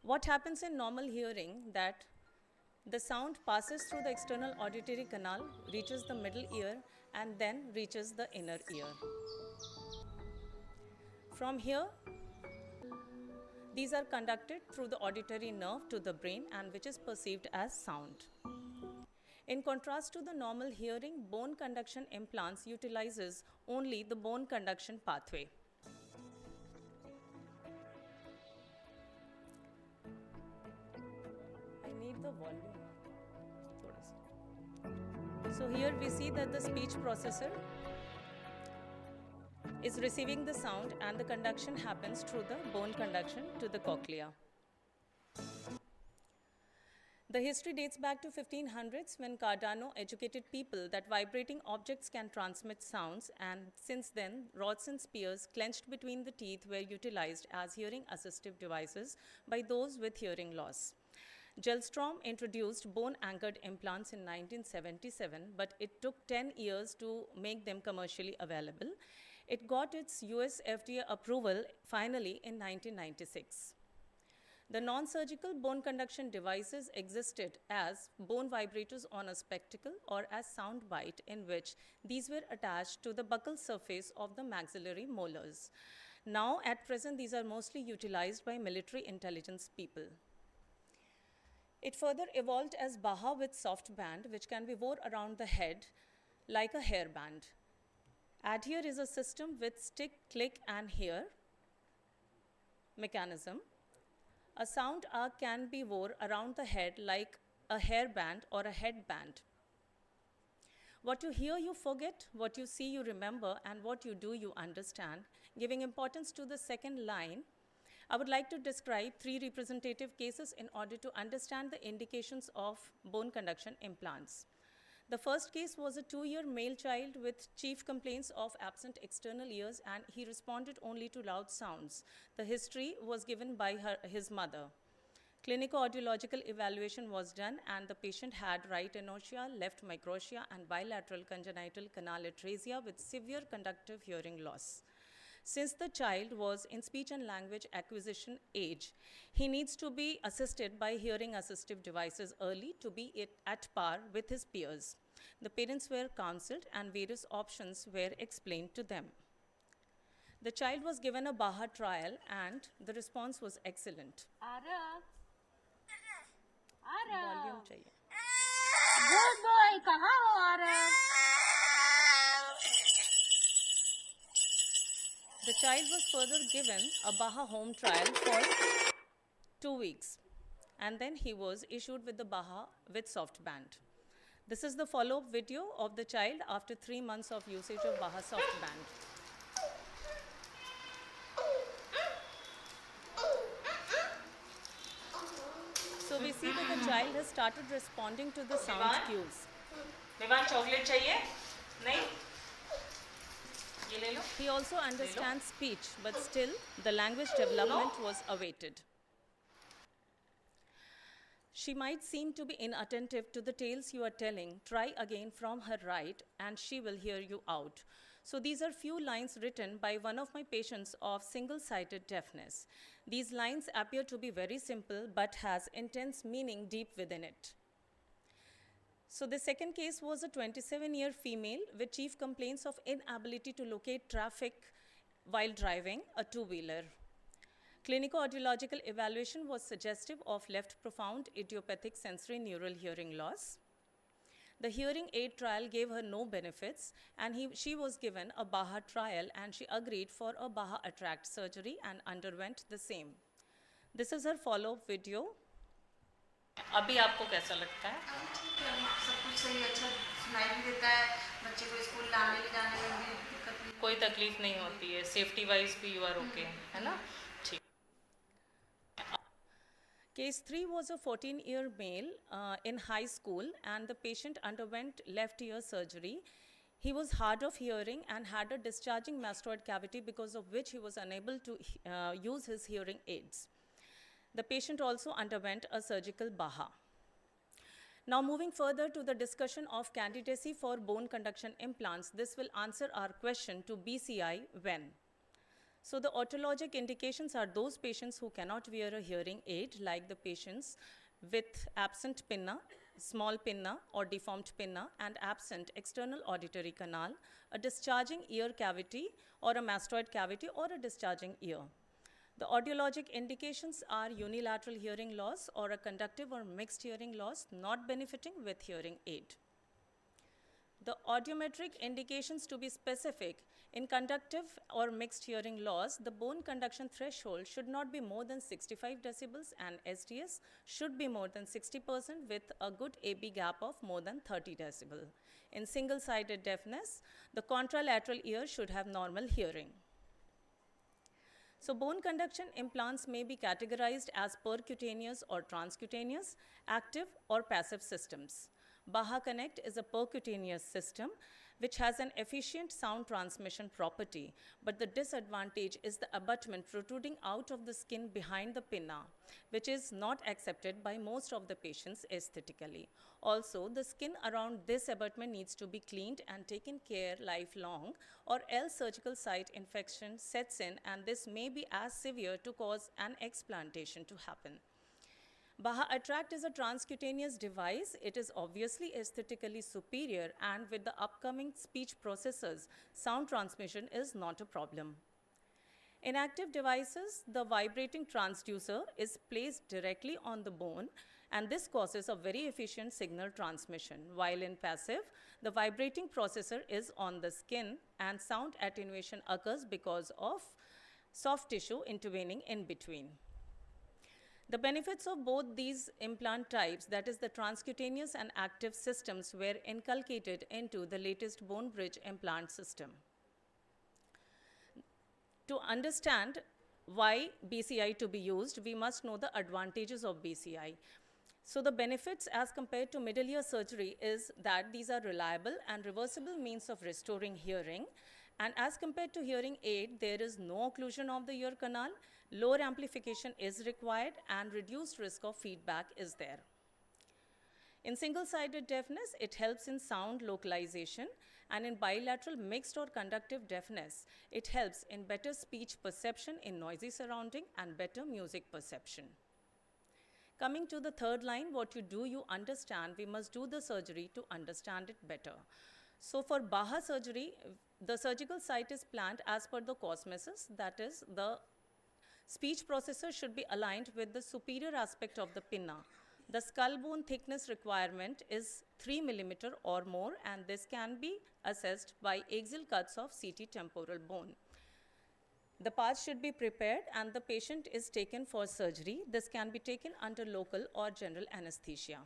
What happens in normal hearing that the sound passes through the external auditory canal, reaches the middle ear, and then reaches the inner ear. From here, these are conducted through the auditory nerve to the brain and which is perceived as sound. In contrast to the normal hearing, bone conduction implants utilizes only the bone conduction pathway. I need the volume. So here we see that the speech processor is receiving the sound and the conduction happens through the bone conduction to the cochlea. The history dates back to 1500s when Cardano educated people that vibrating objects can transmit sounds, and since then, rods and spears clenched between the teeth were utilized as hearing assistive devices by those with hearing loss. Gellstrom introduced bone-anchored implants in 1977, but it took 10 years to make them commercially available. It got its US FDA approval finally in 1996. The non-surgical bone conduction devices existed as bone vibrators on a spectacle or as sound bite, in which these were attached to the buccal surface of the maxillary molars. Now, at present, these are mostly utilized by military intelligence people. It further evolved as Baha with soft band, which can be worn around the head like a hairband. Adhere is a system with stick, click, and hear mechanism. A sound arc can be worn around the head like a hairband or a headband. What you hear, you forget. What you see, you remember. And what you do, you understand. Giving importance to the second line, I would like to describe 3 representative cases in order to understand the indications of bone conduction implants. The first case was a 2-year male child with chief complaints of absent external ears, and he responded only to loud sounds. The history was given by his mother. Clinical audiological evaluation was done, and the patient had right anotia, left microtia, and bilateral congenital canal atresia with severe conductive hearing loss. Since the child was in speech and language acquisition age, he needs to be assisted by hearing assistive devices early to be at par with his peers. The parents were counseled and various options were explained to them. The child was given a Baha trial and the response was excellent. Volume chahiye. Good boy, कहाँ हो आ रहे हैं? The child was further given a Baha home trial for 2 weeks, and then he was issued with the Baha with soft band. This is the follow-up video of the child after 3 months of usage of Baha soft band. So we see that the child has started responding to the sound cues. Vivaan chocolate चाहिए? नहीं? He also understands speech, but still the language development was awaited. She might seem to be inattentive to the tales you are telling. Try again from her right, and she will hear you out. So these are few lines written by one of my patients of single-sided deafness. These lines appear to be very simple, but has intense meaning deep within it. So the second case was a 27-year female with chief complaints of inability to locate traffic while driving a two-wheeler. Clinico-audiological evaluation was suggestive of left profound idiopathic sensory neural hearing loss. The hearing aid trial gave her no benefits, and she was given a Baha trial, and she agreed for a Baha attract surgery and underwent the same. This is her follow-up video. अभी आपको कैसा लगता है? सब कुछ सही अच्छा सुनाई भी देता है बच्चे को स्कूल लाने ले जाने में भी दिक्कत नहीं कोई तकलीफ नहीं होती है सेफ्टी वाइज भी यू आर ओके है ना ठीक Case 3 was a 14-year male in high school, and the patient underwent left ear surgery. He was hard of hearing and had a discharging mastoid cavity, because of which he was unable to use his hearing aids. The patient also underwent a surgical Baha. Now moving further to the discussion of candidacy for bone conduction implants, this will answer our question to BCI when. So the otologic indications are those patients who cannot wear a hearing aid, like the patients with absent pinna, small pinna or deformed pinna, and absent external auditory canal, a discharging ear cavity or a mastoid cavity or a discharging ear. The audiologic indications are unilateral hearing loss or a conductive or mixed hearing loss not benefiting with hearing aid. The audiometric indications to be specific: in conductive or mixed hearing loss, the bone conduction threshold should not be more than 65 decibels and STS should be more than 60% with a good AB gap of more than 30 decibel. In single-sided deafness, the contralateral ear should have normal hearing. So bone conduction implants may be categorized as percutaneous or transcutaneous, active or passive systems. Baha Connect is a percutaneous system which has an efficient sound transmission property, but the disadvantage is the abutment protruding out of the skin behind the pinna, which is not accepted by most of the patients aesthetically. Also, the skin around this abutment needs to be cleaned and taken care lifelong, or else surgical site infection sets in, and this may be as severe to cause an explantation to happen. Baha Attract is a transcutaneous device. It is obviously aesthetically superior, and with the upcoming speech processors, sound transmission is not a problem. In active devices, the vibrating transducer is placed directly on the bone, and this causes a very efficient signal transmission. While in passive, the vibrating processor is on the skin, and sound attenuation occurs because of soft tissue intervening in between. The benefits of both these implant types, that is the transcutaneous and active systems, were inculcated into the latest bone bridge implant system. To understand why BCI to be used, we must know the advantages of BCI. So the benefits as compared to middle ear surgery is that these are reliable and reversible means of restoring hearing. And as compared to hearing aid, there is no occlusion of the ear canal, lower amplification is required, and reduced risk of feedback is there. In single-sided deafness, it helps in sound localization, and in bilateral mixed or conductive deafness, it helps in better speech perception in noisy surrounding and better music perception. Coming to the third line, what you do, you understand. We must do the surgery to understand it better. So for Baha surgery, the surgical site is planned as per the cosmesis, that is, the speech processor should be aligned with the superior aspect of the pinna. The skull bone thickness requirement is 3 mm or more, and this can be assessed by axial cuts of CT temporal bone. The parts should be prepared and the patient is taken for surgery. This can be taken under local or general anesthesia.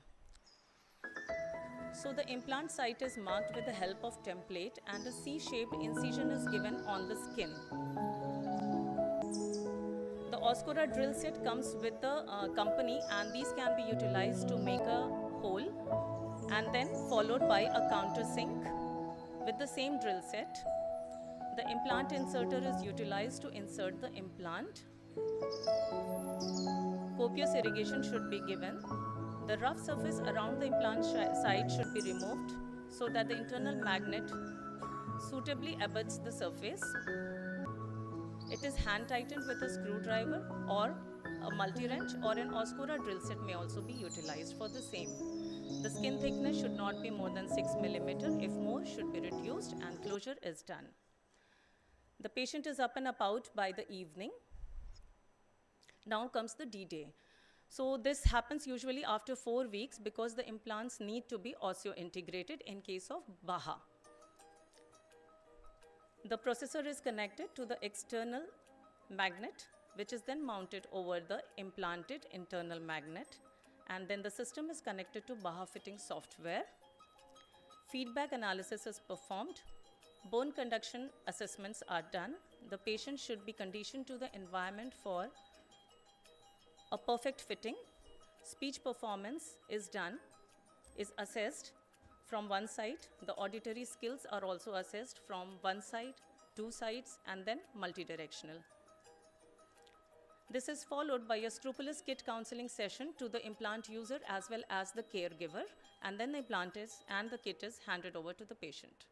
So the implant site is marked with the help of template and a C-shaped incision is given on the skin. The Oscora drill set comes with the company, and these can be utilized to make a hole and then followed by a countersink with the same drill set. The implant inserter is utilized to insert the implant. Copious irrigation should be given. The rough surface around the implant site should be removed so that the internal magnet suitably abuts the surface. It is hand tightened with a screwdriver or a multi-wrench, or an Oscora drill set may also be utilized for the same. The skin thickness should not be more than 6 mm. If more, should be reduced, and closure is done. The patient is up and about by the evening. Now comes the D-Day. So this happens usually after 4 weeks because the implants need to be osseointegrated in case of BAHA. The processor is connected to the external magnet, which is then mounted over the implanted internal magnet, and then the system is connected to BAHA fitting software. Feedback analysis is performed. Bone conduction assessments are done. The patient should be conditioned to the environment for a perfect fitting. Speech performance is assessed from one side. The auditory skills are also assessed from one side, two sides, and then multidirectional. This is followed by a scrupulous kit counseling session to the implant user as well as the caregiver, and then the implant and the kit is handed over to the patient.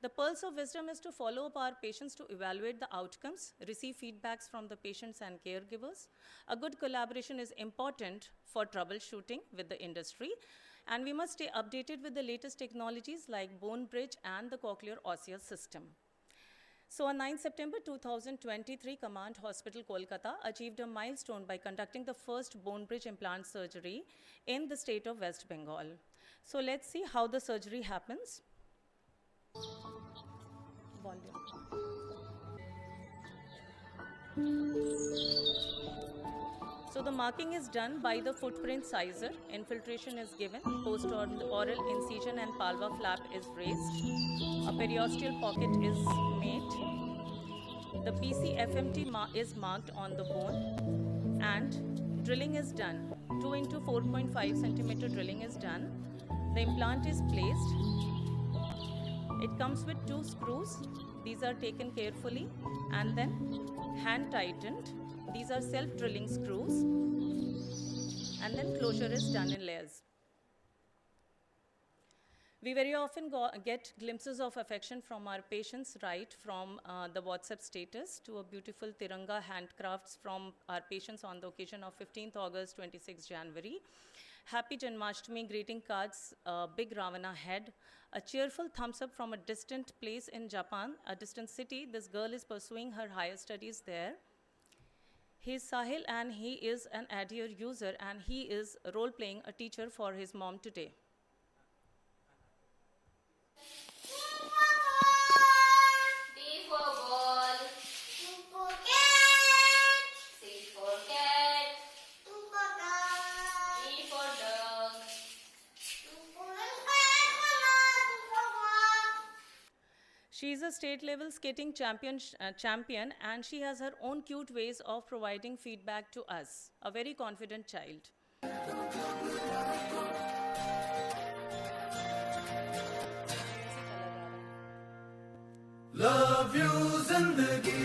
The pearls of wisdom is to follow up our patients to evaluate the outcomes, receive feedbacks from the patients and caregivers. A good collaboration is important for troubleshooting with the industry, and we must stay updated with the latest technologies like bone bridge and the cochlear osseous system. So on 9 September 2023, Command Hospital, Kolkata achieved a milestone by conducting the first bone bridge implant surgery in the state of West Bengal. So let's see how the surgery happens. Volume. So the marking is done by the footprint sizer. Infiltration is given. Post-oral incision and palva flap is raised. A periosteal pocket is made. The PCFMT is marked on the bone, and drilling is done. 2 into 4.5 centimeter drilling is done. The implant is placed. It comes with 2 screws. These are taken carefully and then hand tightened. These are self-drilling screws, and then closure is done in layers. We very often get glimpses of affection from our patients, right from the WhatsApp status to a beautiful Tiranga handcrafts from our patients on the occasion of 15th August, 26th January. Happy Janmashtami greeting cards, big Ravana head, a cheerful thumbs up from a distant place in Japan, a distant city. This girl is pursuing her higher studies there. He is Sahil, and he is an Adhere user, and he is role-playing a teacher for his mom today. D for ball. C for cat. C for cat. E for dog. She is a state-level skating champion, and she has her own cute ways of providing feedback to us. A very confident child. Love you zindagi.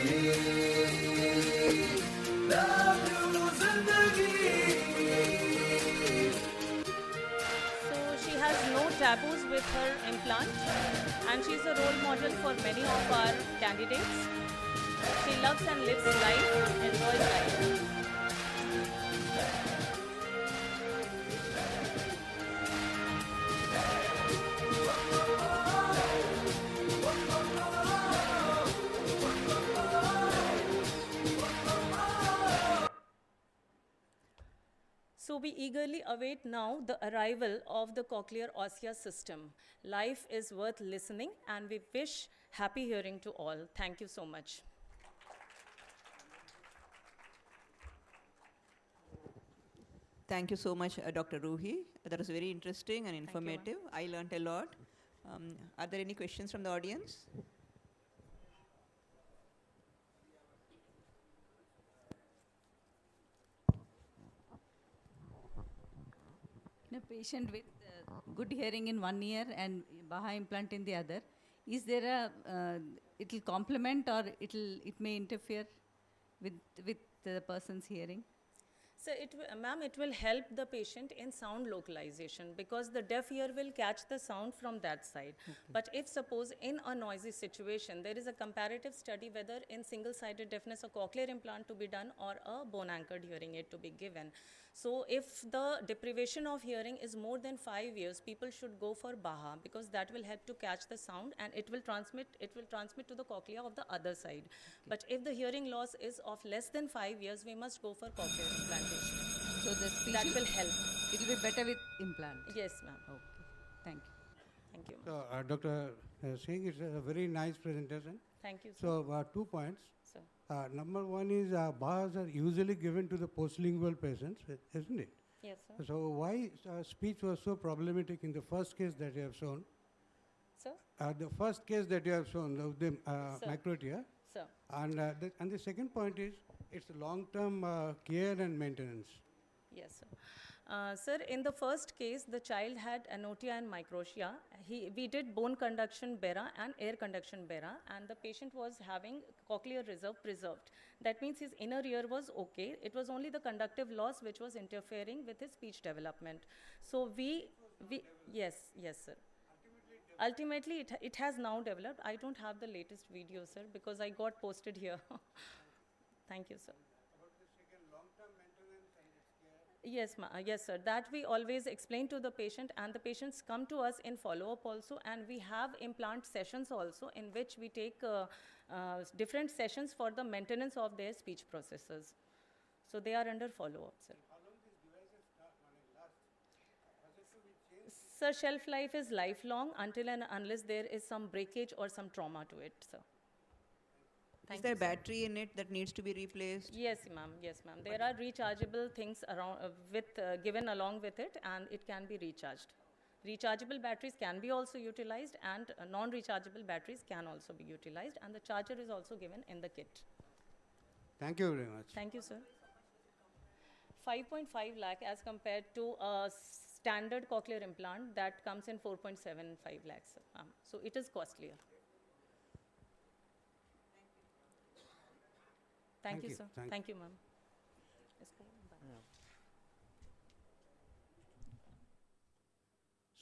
Love you zindagi. So she has no taboos with her implant, and she is a role model for many of our candidates. She loves and lives life, enjoys life. So we eagerly await now the arrival of the cochlear ossea system. Life is worth listening, and we wish happy hearing to all. Thank you so much. Thank you so much, Dr. Ruhi. That was very interesting and informative. I learned a lot. Are there any questions from the audience? In a patient with good hearing in one ear and Baha implant in the other, is there a, it will complement or it may interfere with the person's hearing? So, ma'am, it will help the patient in sound localization, because the deaf ear will catch the sound from that side. Okay. But if suppose in a noisy situation, there is a comparative study whether in single-sided deafness a cochlear implant to be done or a bone-anchored hearing aid to be given. So, if the deprivation of hearing is more than 5 years, people should go for Baha, because that will help to catch the sound and it will transmit to the cochlea of the other side. Okay. But if the hearing loss is of less than 5 years, we must go for cochlear implantation. So the speech that will help. It will be better with implant. Yes, ma'am. Okay. Thank you. Thank you. So, Dr. Singh, it's a very nice presentation. Thank you, sir. So, 2 points. Sir. Number one is Bahas are usually given to the postlingual patients, isn't it? Yes, sir. So, why speech was so problematic in the first case that you have shown? Sir? The first case that you have shown, of the microtia. Sir. And the second point is, it's long-term care and maintenance. Yes, sir. Sir, in the first case, the child had anotia and microtia. We did bone conduction bera and air conduction bera, and the patient was having cochlear reserve preserved. That means his inner ear was okay. It was only the conductive loss which was interfering with his speech development. So yes, sir. Ultimately, it has now developed. I don't have the latest video, sir, because I got posted here. Thank you, sir. Yes, yes, sir. That we always explain to the patient, and the patients come to us in follow-up also, and we have implant sessions also in which we take different sessions for the maintenance of their speech processes. So they are under follow-up, sir. How long these devices last? Was it to be changed? Sir, shelf life is lifelong until and unless there is some breakage or some trauma to it, sir. Is there battery in it that needs to be replaced? Yes, ma'am. Yes, ma'am. There are rechargeable things around given along with it, and it can be recharged. Rechargeable batteries can be also utilized, and non-rechargeable batteries can also be utilized, and the charger is also given in the kit. Thank you very much. Thank you, sir. 5.5 lakh as compared to a standard cochlear implant that comes in 4.75 lakhs. So it is costlier. Thank you, sir. Thank you, ma'am.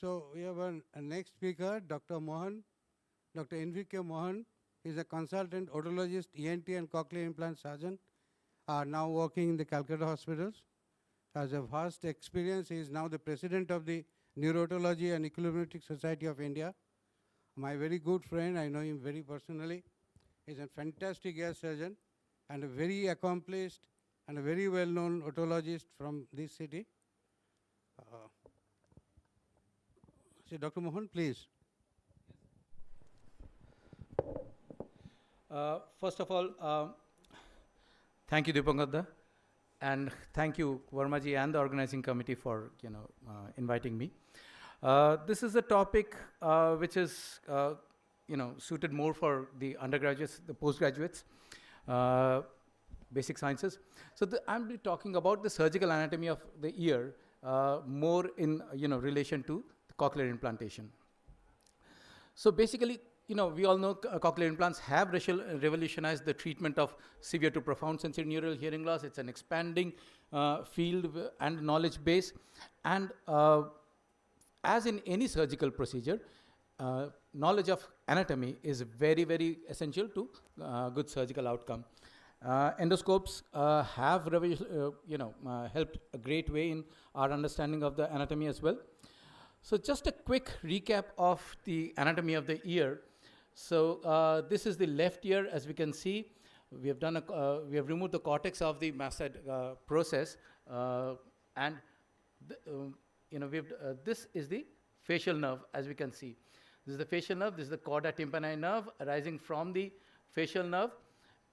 So we have a next speaker, Dr. Mohan. Dr. Enrique Mohan is a consultant otologist, ENT and cochlear implant surgeon, now working in the Calcutta hospitals. Has a vast experience. He is now the president of the Neurotology and Equilibrium Society of India. My very good friend, I know him very personally. He's a fantastic ear surgeon and a very accomplished and a very well-known otologist from this city. Dr. Mohan, please. First of all, thank you, Deepangadda, and thank you, Vermaji and the organizing committee for inviting me. This is a topic which is suited more for the undergraduates, the postgraduates, basic sciences. So I'm talking about the surgical anatomy of the ear, more in relation to the cochlear implantation. So basically, we all know cochlear implants have revolutionized the treatment of severe to profound sensory neural hearing loss. It's an expanding field and knowledge base. And as in any surgical procedure, knowledge of anatomy is very, very essential to good surgical outcome. Endoscopes have helped a great way in our understanding of the anatomy as well. So just a quick recap of the anatomy of the ear. So this is the left ear. As we can see, we have removed the cortex of the mastoid process, and This is the facial nerve, as we can see. This is the facial nerve. This is the chorda tympani nerve arising from the facial nerve.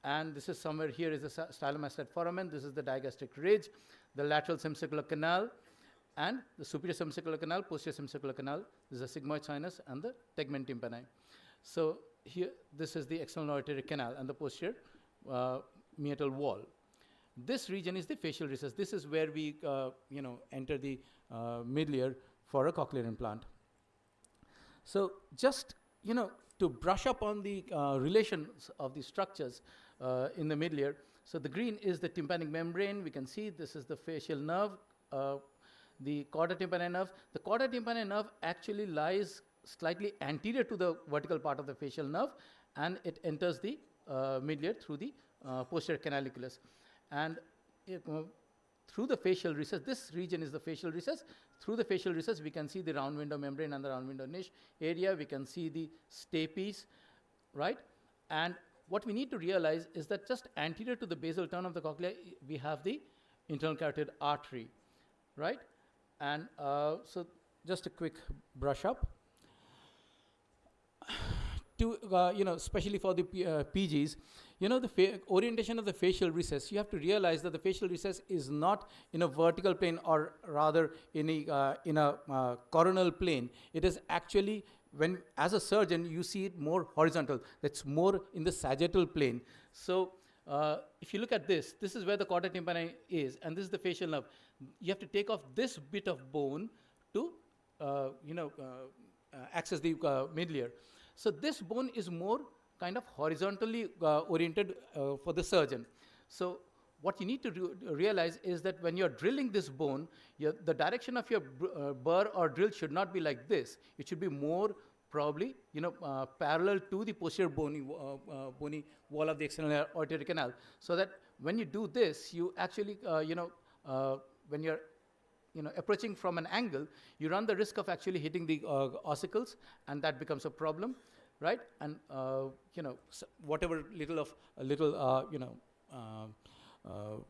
And this is somewhere here is the stylomastoid foramen. This is the digastric ridge, the lateral semicircular canal, and the superior semicircular canal, posterior semicircular canal. This is the sigmoid sinus and the tegmen tympani. So here, this is the external auditory canal and the posterior meatal wall. This region is the facial recess. This is where we, enter the middle ear for a cochlear implant. So just, to brush up on the relations of the structures in the middle ear. So the green is the tympanic membrane. We can see this is the facial nerve, the chorda tympani nerve. The chorda tympani nerve actually lies slightly anterior to the vertical part of the facial nerve, and it enters the middle ear through the posterior canaliculus. And through the facial recess, this region is the facial recess. Through the facial recess, we can see the round window membrane and the round window niche area. We can see the stapes, right? And what we need to realize is that just anterior to the basal turn of the cochlea, we have the internal carotid artery, right? And so just a quick brush up. To, especially for the PGs, the orientation of the facial recess, you have to realize that the facial recess is not in a vertical plane, or rather in a coronal plane. It is actually, when as a surgeon, you see it more horizontal. That's more in the sagittal plane. So if you look at this is where the chorda tympani is, and this is the facial nerve. You have to take off this bit of bone to, access the middle ear. So this bone is more kind of horizontally oriented for the surgeon. So what you need to realize is that when you're drilling this bone, the direction of your burr or drill should not be like this. It should be more probably, parallel to the posterior bony wall of the external auditory canal. So that when you do this, you actually, when you're approaching from an angle, you run the risk of actually hitting the ossicles, and that becomes a problem, right? And whatever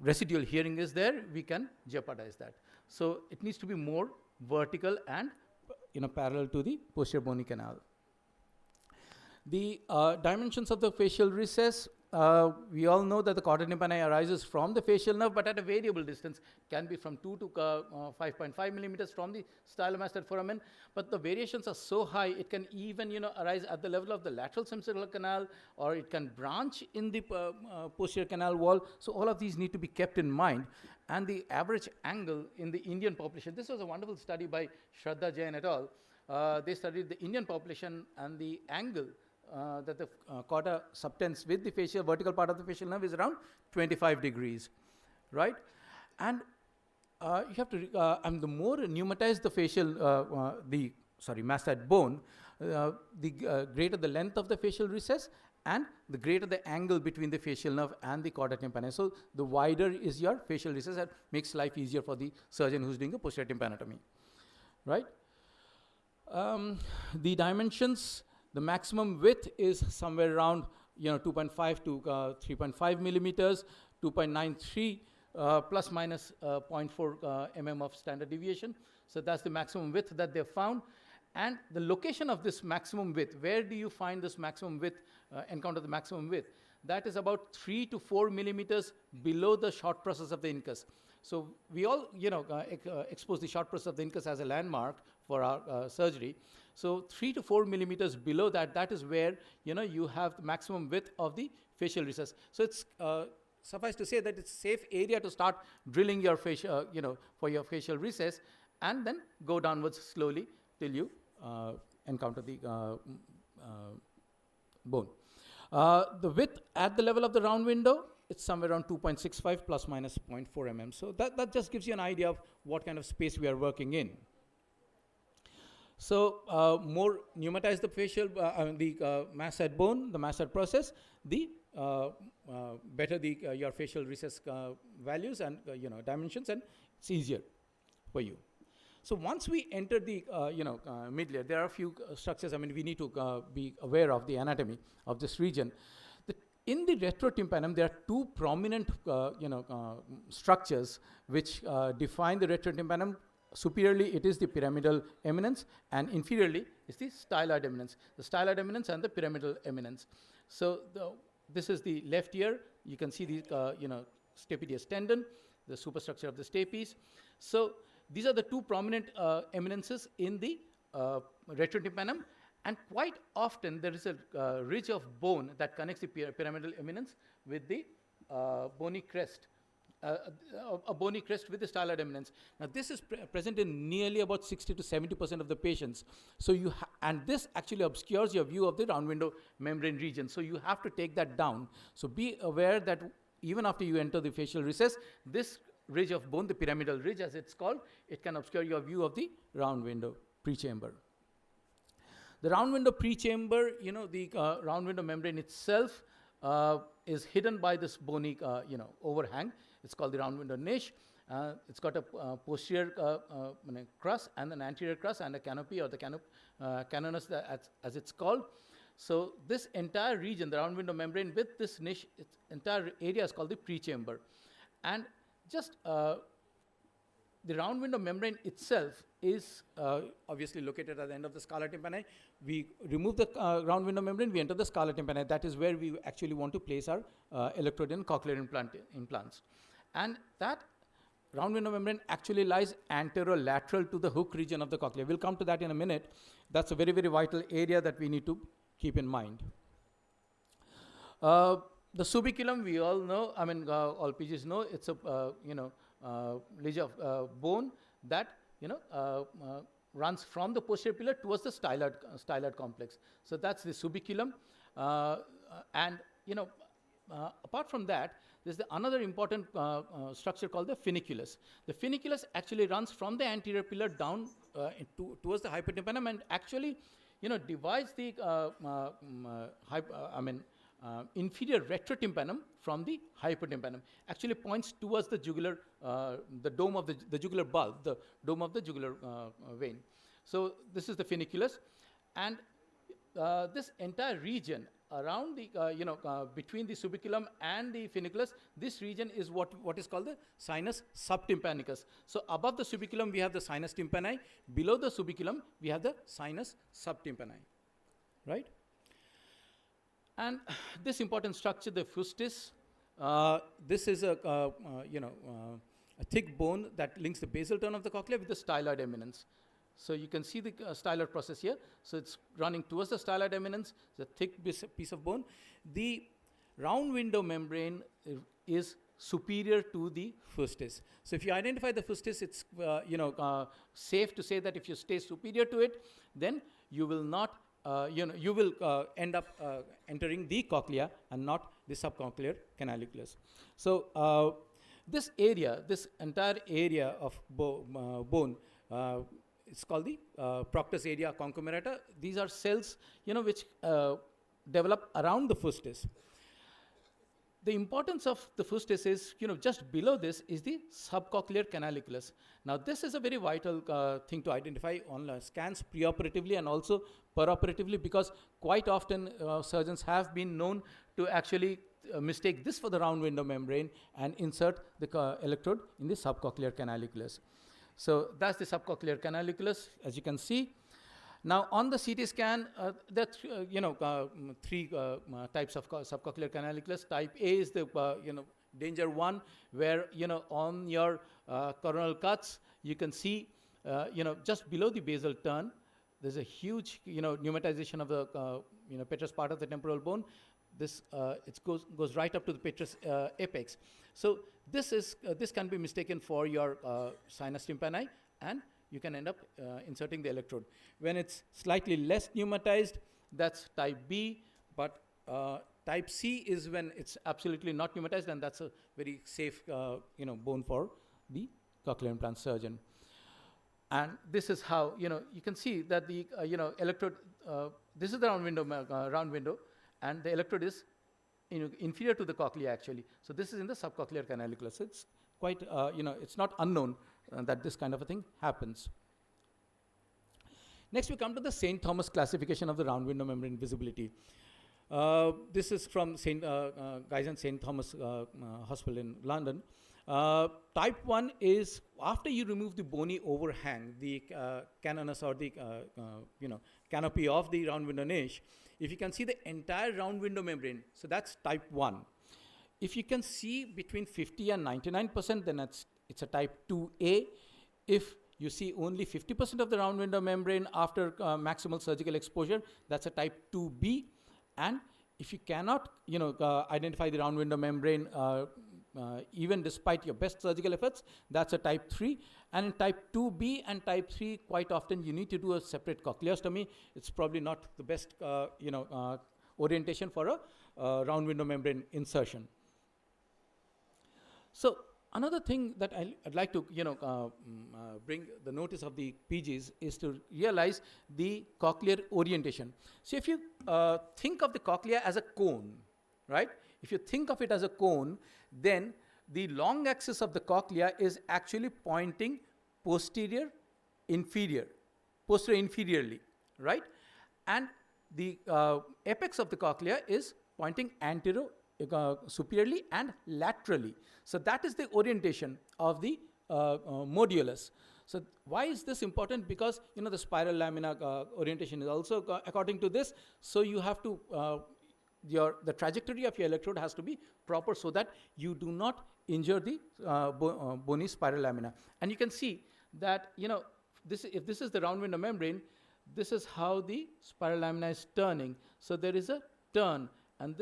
residual hearing is there, we can jeopardize that. So it needs to be more vertical and parallel to the posterior bony canal. The dimensions of the facial recess. We all know that the chorda tympani arises from the facial nerve, but at a variable distance. Can be from 2 to 5.5 millimeters from the stylomastoid foramen. But the variations are so high, it can even arise at the level of the lateral semicircular canal, or it can branch in the posterior canal wall. So all of these need to be kept in mind. And the average angle in the Indian population. This was a wonderful study by Shraddha Jain et al. They studied the Indian population, and the angle that the chorda subtends with the facial vertical part of the facial nerve is around 25 degrees, right? And you have to, and the more pneumatized the facial, mastoid bone, the greater the length of the facial recess, and the greater the angle between the facial nerve and the chorda tympani. So the wider is your facial recess, that makes life easier for the surgeon who's doing a posterior tympanotomy, right? The dimensions. The maximum width is somewhere around 2.5 to 3.5 millimeters, 2.93 plus minus 0.4 mm of standard deviation. So that's the maximum width that they've found. And the location of this maximum width, where do you find this maximum width, encounter the maximum width? That is about 3 to 4 millimeters below the short process of the incus. So we all, expose the short process of the incus as a landmark for our surgery. So 3 to 4 millimeters below that, that is where, you have the maximum width of the facial recess. So it's, suffice to say that it's safe area to start drilling your facial, for your facial recess, and then go downwards slowly till you encounter the bone. The width at the level of the round window, it's somewhere around 2.65 plus minus 0.4 mm. So that just gives you an idea of what kind of space we are working in. So more pneumatize the facial, the mastoid bone, the mastoid process, the better the your facial recess values and dimensions, and it's easier for you. So once we enter the middle ear, there are a few structures. I mean, we need to be aware of the anatomy of this region. In the retrotympanum, there are two prominent structures which define the retrotympanum superiorly it is the pyramidal eminence, and inferiorly is the styloid eminence. The styloid eminence and the pyramidal eminence. So this is the left ear. You can see the stapedius tendon, the superstructure of the stapes. So these are the two prominent eminences in the retrotympanum, and quite often there is a ridge of bone that connects the pyramidal eminence with the bony crest. A bony crest with the styloid eminence. Now this is present in nearly about 60 to 70% of the patients. So and this actually obscures your view of the round window membrane region. So you have to take that down. So be aware that even after you enter the facial recess, this ridge of bone, the pyramidal ridge as it's called, it can obscure your view of the round window prechamber. The round window prechamber, the round window membrane itself is hidden by this bony, overhang. It's called the round window niche. It's got a posterior crus and an anterior crus and a canopy, or the canonus as it's called. So this entire region, the round window membrane with this niche, its entire area is called the prechamber. And just the round window membrane itself is obviously located at the end of the scala tympani. We remove the round window membrane, we enter the scala tympani. That is where we actually want to place our electrode and cochlear implants. And that round window membrane actually lies anterolateral to the hook region of the cochlea. We'll come to that in a minute. That's a very, very vital area that we need to keep in mind. The subiculum, we all know, all PGs know, it's a, ridge of bone that, runs from the posterior pillar towards the styloid complex. So that's the subiculum. Apart from that, there's another important structure called the funiculus. The funiculus actually runs from the anterior pillar down towards the hypotympanum, and actually, divides the inferior retrotympanum from the hypotympanum. Actually points towards the jugular, the dome of the jugular bulb, the dome of the jugular vein. So this is the funiculus, and this entire region around the, between the subiculum and the funiculus, this region is what is called the sinus subtympanicus. So above the subiculum, we have the sinus tympani. Below the subiculum, we have the sinus subtympani, right? And this important structure, the fustis, this is a thick bone that links the basal turn of the cochlea with the styloid eminence. So you can see the styloid process here. So it's running towards the styloid eminence. It's a thick piece of bone. The round window membrane is superior to the fustis. So if you identify the fustis, it's safe to say that if you stay superior to it, then you will not, you will end up entering the cochlea and not the subcochlear canaliculus. So this area, this entire area of bone, it's called the proctus area concamerata. These are cells, which develop around the fustis. The importance of the fustis is, just below this is the subcochlear canaliculus. Now, this is a very vital thing to identify on scans preoperatively and also peroperatively, because quite often surgeons have been known to actually mistake this for the round window membrane and insert the electrode in the subcochlear canaliculus. So that's the subcochlear canaliculus, as you can see. Now, on the CT scan, there are three types of subcochlear canaliculus. Type A is the danger one, where on your coronal cuts, you can see just below the basal turn, there's a huge pneumatization of the petrous part of the temporal bone. This it goes right up to the petrous apex. So this can be mistaken for your sinus tympani, and you can end up inserting the electrode. When it's slightly less pneumatized, that's type B, but type C is when it's absolutely not pneumatized, and that's a very safe bone for the cochlear implant surgeon. And this is how, you can see that the electrode, this is the round window, and the electrode is inferior to the cochlea actually. So this is in the subcochlear canaliculus. So it's quite, it's not unknown that this kind of a thing happens. Next we come to the St. Thomas classification of the round window membrane visibility. This is from Guy's and St. Thomas Hospital in London. Type 1 is after you remove the bony overhang, the canonus or the canopy of the round window niche, if you can see the entire round window membrane, so that's type 1. If you can see between 50 and 99%, then it's a type 2A. If you see only 50% of the round window membrane after maximal surgical exposure, that's a type 2B. And if you cannot identify the round window membrane even despite your best surgical efforts, that's a type 3. And in type 2B and type 3, quite often you need to do a separate cochleostomy. It's probably not the best orientation for a round window membrane insertion. So another thing that I'd like to bring the notice of the PGs is to realize the cochlear orientation. So if you think of the cochlea as a cone, right? If you think of it as a cone, then the long axis of the cochlea is actually pointing posterior inferiorly, right? And the apex of the cochlea is pointing superiorly and laterally. So that is the orientation of the modulus. So why is this important? Because the spiral lamina orientation is also according to this. So you have to the trajectory of your electrode has to be proper so that you do not injure the bony spiral lamina. And you can see that if this is the round window membrane, this is how the spiral lamina is turning. So there is a turn, and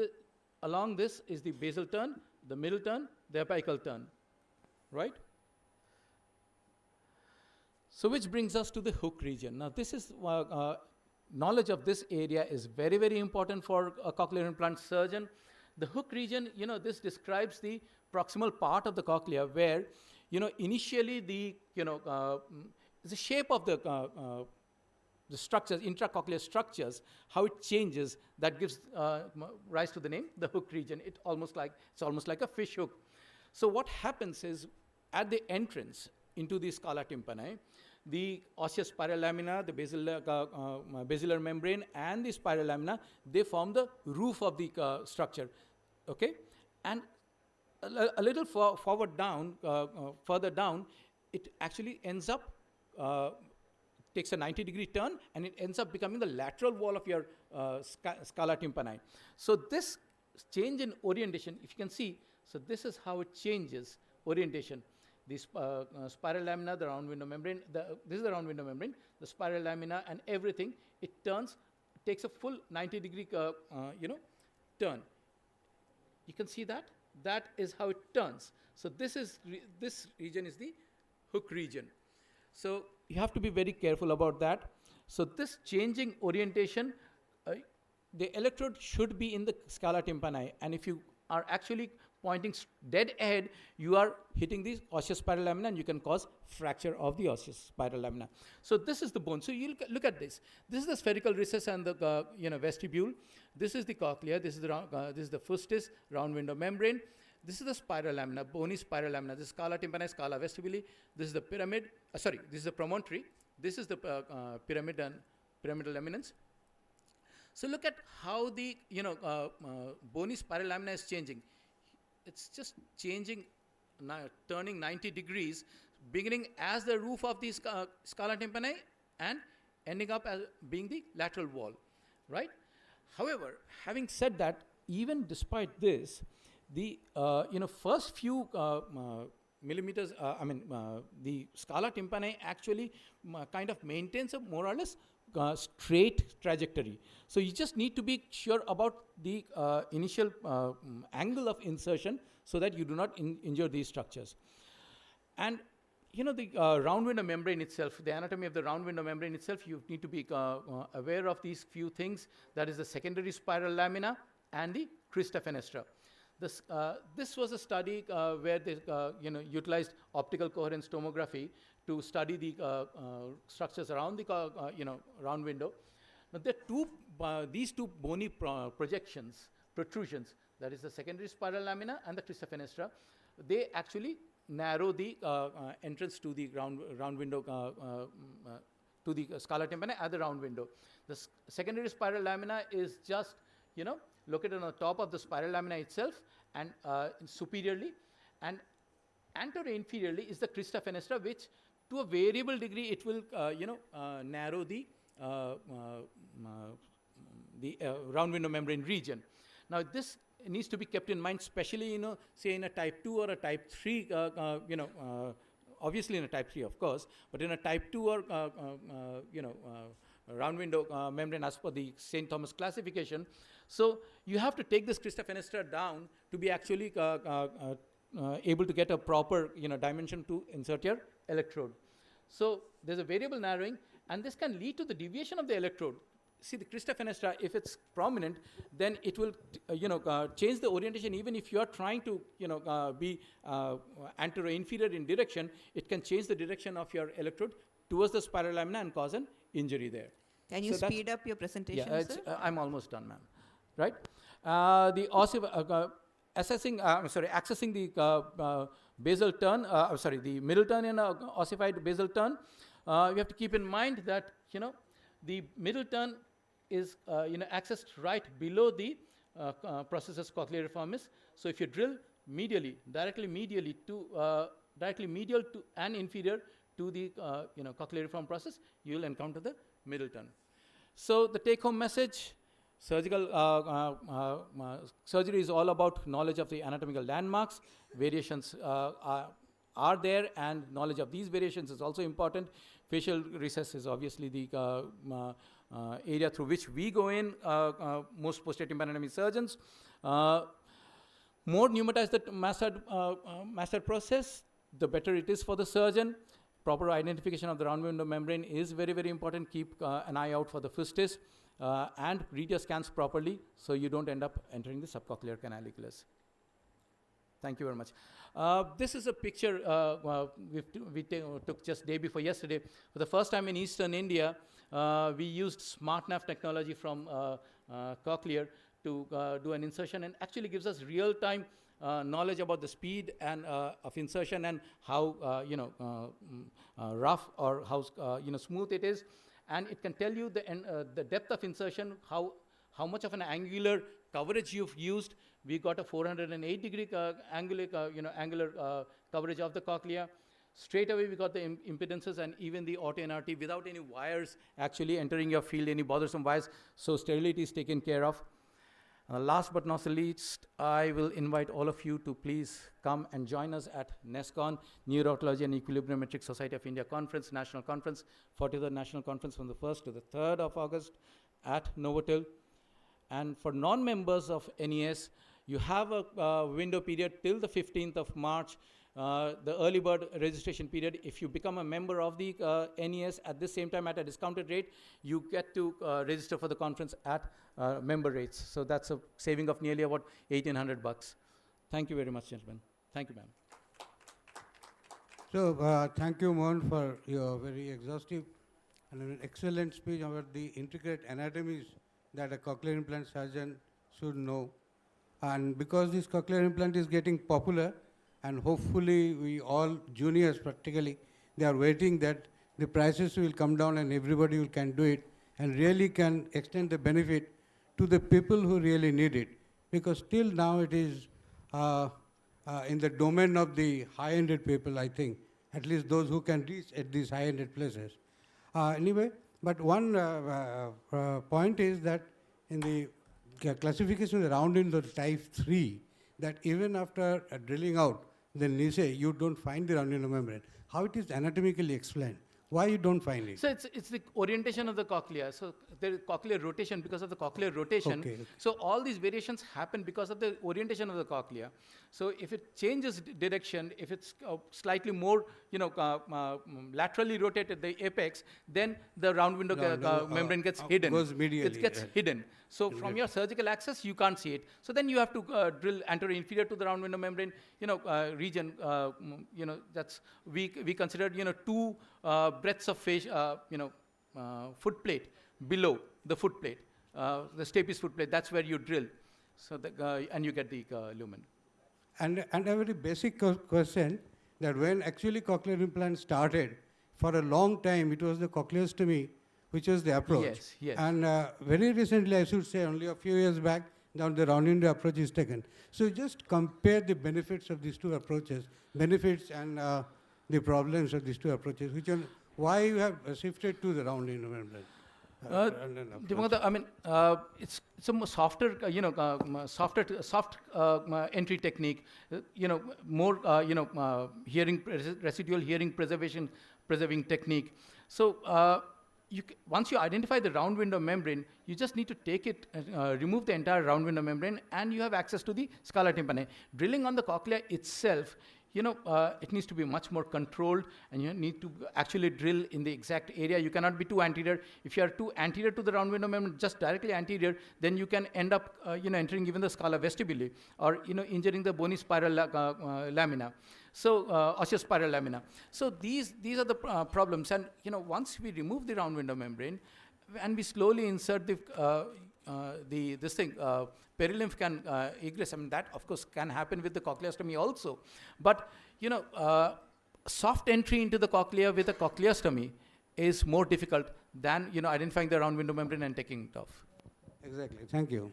along this is the basal turn, the middle turn, the apical turn, right? So which brings us to the hook region. Now this is knowledge of this area is very, very important for a cochlear implant surgeon. The hook region, this describes the proximal part of the cochlea where, initially the shape of the structures, intracochlear structures, how it changes, that gives rise to the name, the hook region. It's almost like a fish hook. So what happens is, at the entrance into the scala tympani, the osseous spiral lamina, the basilar membrane, and the spiral lamina, they form the roof of the structure, okay? And a little further down, it actually ends up, takes a 90-degree turn, and it ends up becoming the lateral wall of your scala tympani. So this change in orientation, if you can see, so this is how it changes orientation. The spiral lamina, the round window membrane, this is the round window membrane, the spiral lamina and everything, it turns, takes a full 90-degree turn. You can see that? That is how it turns. So this region is the hook region. So you have to be very careful about that. So this changing orientation, the electrode should be in the scala tympani, and if you are actually pointing dead ahead, you are hitting the osseous spiral lamina, and you can cause fracture of the osseous spiral lamina. So this is the bone. So you look at this. This is the spherical recess and the vestibule. This is the cochlea. This is the fustis, round window membrane. This is the spiral lamina, bony spiral lamina. This is scala tympani, scala vestibuli. This is the pyramid. This is the promontory. This is the pyramid and pyramidal eminence. So look at how the bony spiral lamina is changing. It's just changing, turning 90 degrees, beginning as the roof of the scala tympani and ending up as being the lateral wall, right? However, having said that, even despite this, the first few millimeters, the scala tympani actually kind of maintains a more or less straight trajectory. So you just need to be sure about the initial angle of insertion so that you do not injure these structures. And the round window membrane itself, the anatomy of the round window membrane itself, you need to be aware of these few things. That is the secondary spiral lamina and the crista fenestra. This was a study where they utilized optical coherence tomography to study the structures around the round window. Now these two bony protrusions, that is the secondary spiral lamina and the crista fenestra, they actually narrow the entrance to the round window, to the scala tympani at the round window. The secondary spiral lamina is just located on the top of the spiral lamina itself and superiorly, and anterior-inferiorly is the crista fenestra, which to a variable degree it will narrow the round window membrane region. Now this needs to be kept in mind, especially say in a type 2 or a type 3, obviously in a type 3 of course, but in a type 2 or round window membrane as per the St. Thomas classification. So you have to take this crista fenestra down to be actually able to get a proper dimension to insert your electrode. So there's a variable narrowing, and this can lead to the deviation of the electrode. See, the crista fenestra, if it's prominent, then it will change the orientation. Even if you are trying to be anterior inferior in direction, it can change the direction of your electrode towards the spiral lamina and cause an injury there. Can you speed up your presentation, sir? I'm almost done, ma'am. Right? Accessing the basal turn, the middle turn in an ossified basal turn, you have to keep in mind that the middle turn is accessed right below the processus cochleariformis. So if you drill medially, directly medial to and inferior to the cochleariform process, you will encounter the middle turn. So the take-home message: surgery is all about knowledge of the anatomical landmarks. Variations are there, and knowledge of these variations is also important. Facial recess is obviously the area through which we go in, most posterior tympanotomy surgeons. More pneumatized the master process, the better it is for the surgeon. Proper identification of the round window membrane is very, very important. Keep an eye out for the fustes and read your scans properly so you don't end up entering the subcochlear canaliculus. Thank you very much. This is a picture we took just day before yesterday. For the first time in Eastern India, we used SmartNav technology from Cochlear to do an insertion, and actually gives us real-time knowledge about the speed and of insertion and how rough or how smooth it is, and it can tell you the depth of insertion, how much of an angular coverage you've used. We got a 408-degree angular coverage of the cochlea. Straight away we got the impedances and even the auto NRT without any wires actually entering your field, any bothersome wires. So sterility is taken care of. Last but not least, I will invite all of you to please come and join us at NESCON, Neurotology and Equilibriometric Society of India Conference, National Conference, 43rd National Conference from the 1st to the 3rd of August at Novotel. And for non-members of NES, you have a window period till the 15th of March, the early bird registration period. If you become a member of the NES at the same time at a discounted rate, you get to register for the conference at member rates. So that's a saving of nearly about $1,800. Thank you very much, gentlemen. Thank you, ma'am. So thank you, Mohan, for your very exhaustive and an excellent speech about the intricate anatomies that a cochlear implant surgeon should know. And because this cochlear implant is getting popular, and hopefully we all juniors practically, they are waiting that the prices will come down and everybody can do it and really can extend the benefit to the people who really need it. Because till now it is in the domain of the high-ended people, I think, at least those who can reach at these high-ended places. Anyway, but one point is that in the classification of the round in the type 3, that even after drilling out the niche, you don't find the round window membrane. How it is anatomically explained? Why you don't find it? So it's the orientation of the cochlea. So there is cochlear rotation because of the cochlear rotation. Okay. So all these variations happen because of the orientation of the cochlea. So if it changes direction, if it's slightly more, laterally rotated the apex, then the round window membrane gets hidden. Goes medially. It gets hidden. So from your surgical access, you can't see it. So then you have to drill anterior inferior to the round window membrane, region. That's we considered, 2 breadths of face, foot plate below the foot plate, the stapes foot plate. That's where you drill. So and you get the lumen. And a very basic question, that when actually cochlear implant started, for a long time it was the cochleostomy which was the approach. Yes. And very recently, I should say, only a few years back, now the round window approach is taken. So just compare the benefits of these two approaches, benefits and the problems of these two approaches, why you have shifted to the round window membrane. Divangata, I mean, it's a more softer, soft entry technique, more, residual hearing preserving technique. So once you identify the round window membrane, you just need to take it, remove the entire round window membrane, and you have access to the scala tympani. Drilling on the cochlea itself, it needs to be much more controlled, and you need to actually drill in the exact area. You cannot be too anterior. If you are too anterior to the round window membrane, just directly anterior, then you can end up, entering even the scala vestibuli, or, injuring the bony spiral lamina. So, osseous spiral lamina. So these are the problems. And, once we remove the round window membrane, and we slowly insert perilymph can egress. I mean, that of course can happen with the cochleostomy also. But, soft entry into the cochlea with a cochleostomy is more difficult than, identifying the round window membrane and taking it off. Exactly. Thank you.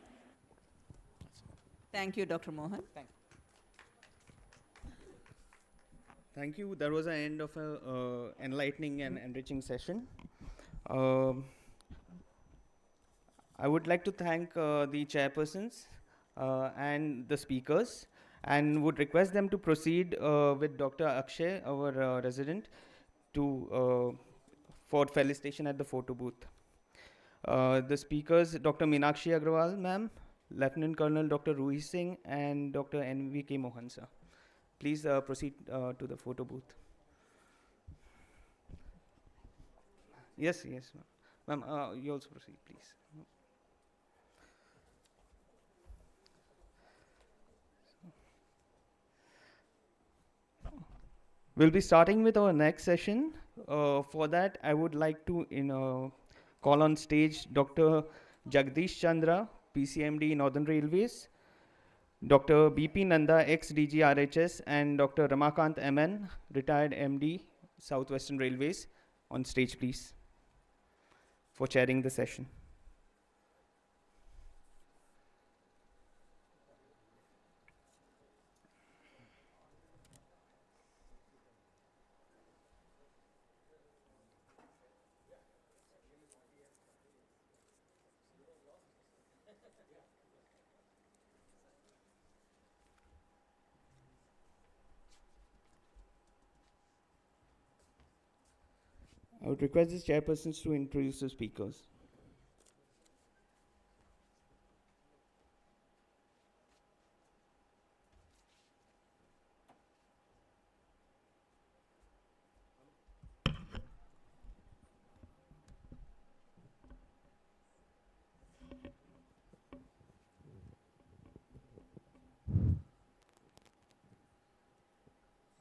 Thank you, Dr. Mohan. Thank you. Thank you. That was the end of an enlightening and enriching session. I would like to thank the chairpersons and the speakers, and would request them to proceed with Dr. Akshay, our resident, for felicitation at the photo booth. The speakers, Dr. Meenakshi Agrawal, ma'am, Lieutenant Colonel Dr. Ruhi Singh, and Dr. NVK Mohan, sir. Please proceed to the photo booth. Yes, ma'am. Ma'am, you also proceed, please. We'll be starting with our next session. For that, I would like to call on stage Dr. Jagdish Chandra, PCMD Northern Railways, Dr. BP Nanda, ex-DG RHS, and Dr. Ramakant MN, retired MD, Southwestern Railways, on stage, please, for chairing the session. I would request the chairpersons to introduce the speakers.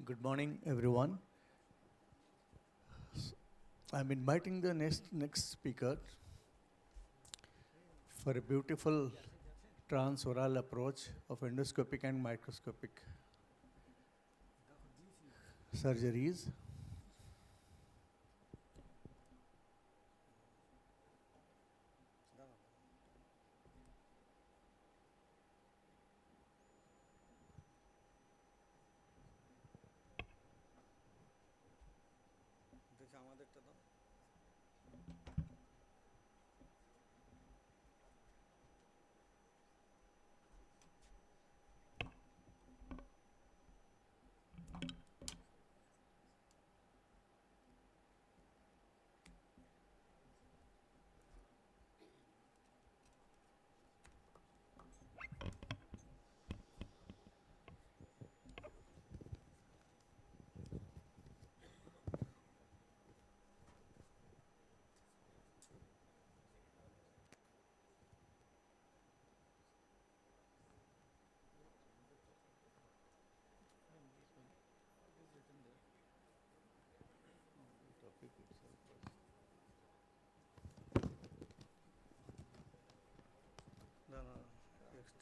Good morning, everyone. I'm inviting the next speaker for a beautiful transoral approach of endoscopic and microscopic surgeries.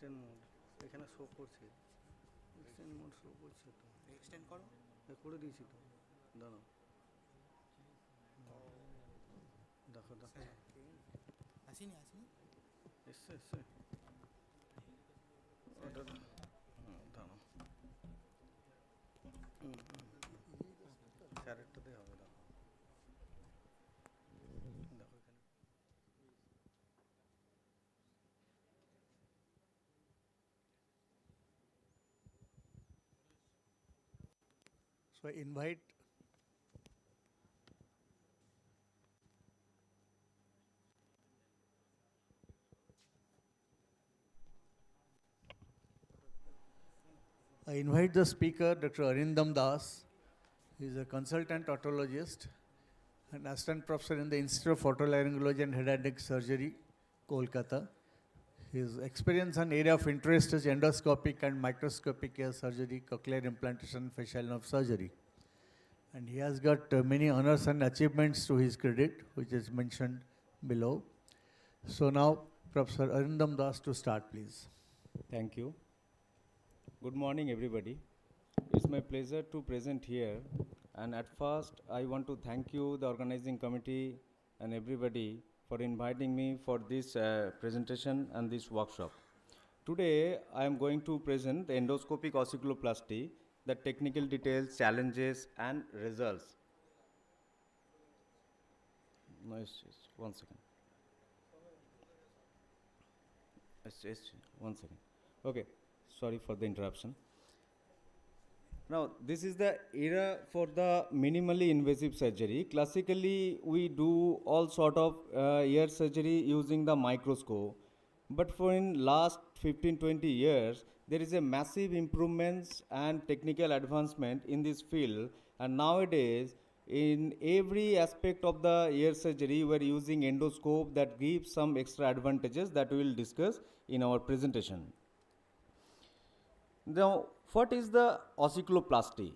Extend mode এখানে show করছে extend mode show করছে তো extend করো করে দিয়েছি তো দাঁড়াও দেখো আসেনি এসছে So I invite the speaker, Dr. Arindam Das. He is a consultant otologist and assistant professor in the Institute of Otolaryngology and Head and Neck Surgery, Kolkata. His experience and area of interest is endoscopic and microscopic ear surgery, cochlear implantation, facial nerve surgery. And he has got many honors and achievements to his credit, which is mentioned below. So now, Professor Arindam Das to start, please. Thank you. Good morning, everybody. It's my pleasure to present here. And at first, I want to thank you, the organizing committee, and everybody for inviting me for this presentation and this workshop. Today, I am going to present the endoscopic ossiculoplasty, the technical details, challenges, and results. No, it's 1 second. It's 1 second. Okay, sorry for the interruption. Now, this is the era for the minimally invasive surgery. Classically, we do all sort of ear surgery using the microscope. But for in last 15-20 years, there is a massive improvements and technical advancement in this field. And nowadays, in every aspect of the ear surgery, we are using endoscope that gives some extra advantages that we will discuss in our presentation. Now, what is the ossiculoplasty?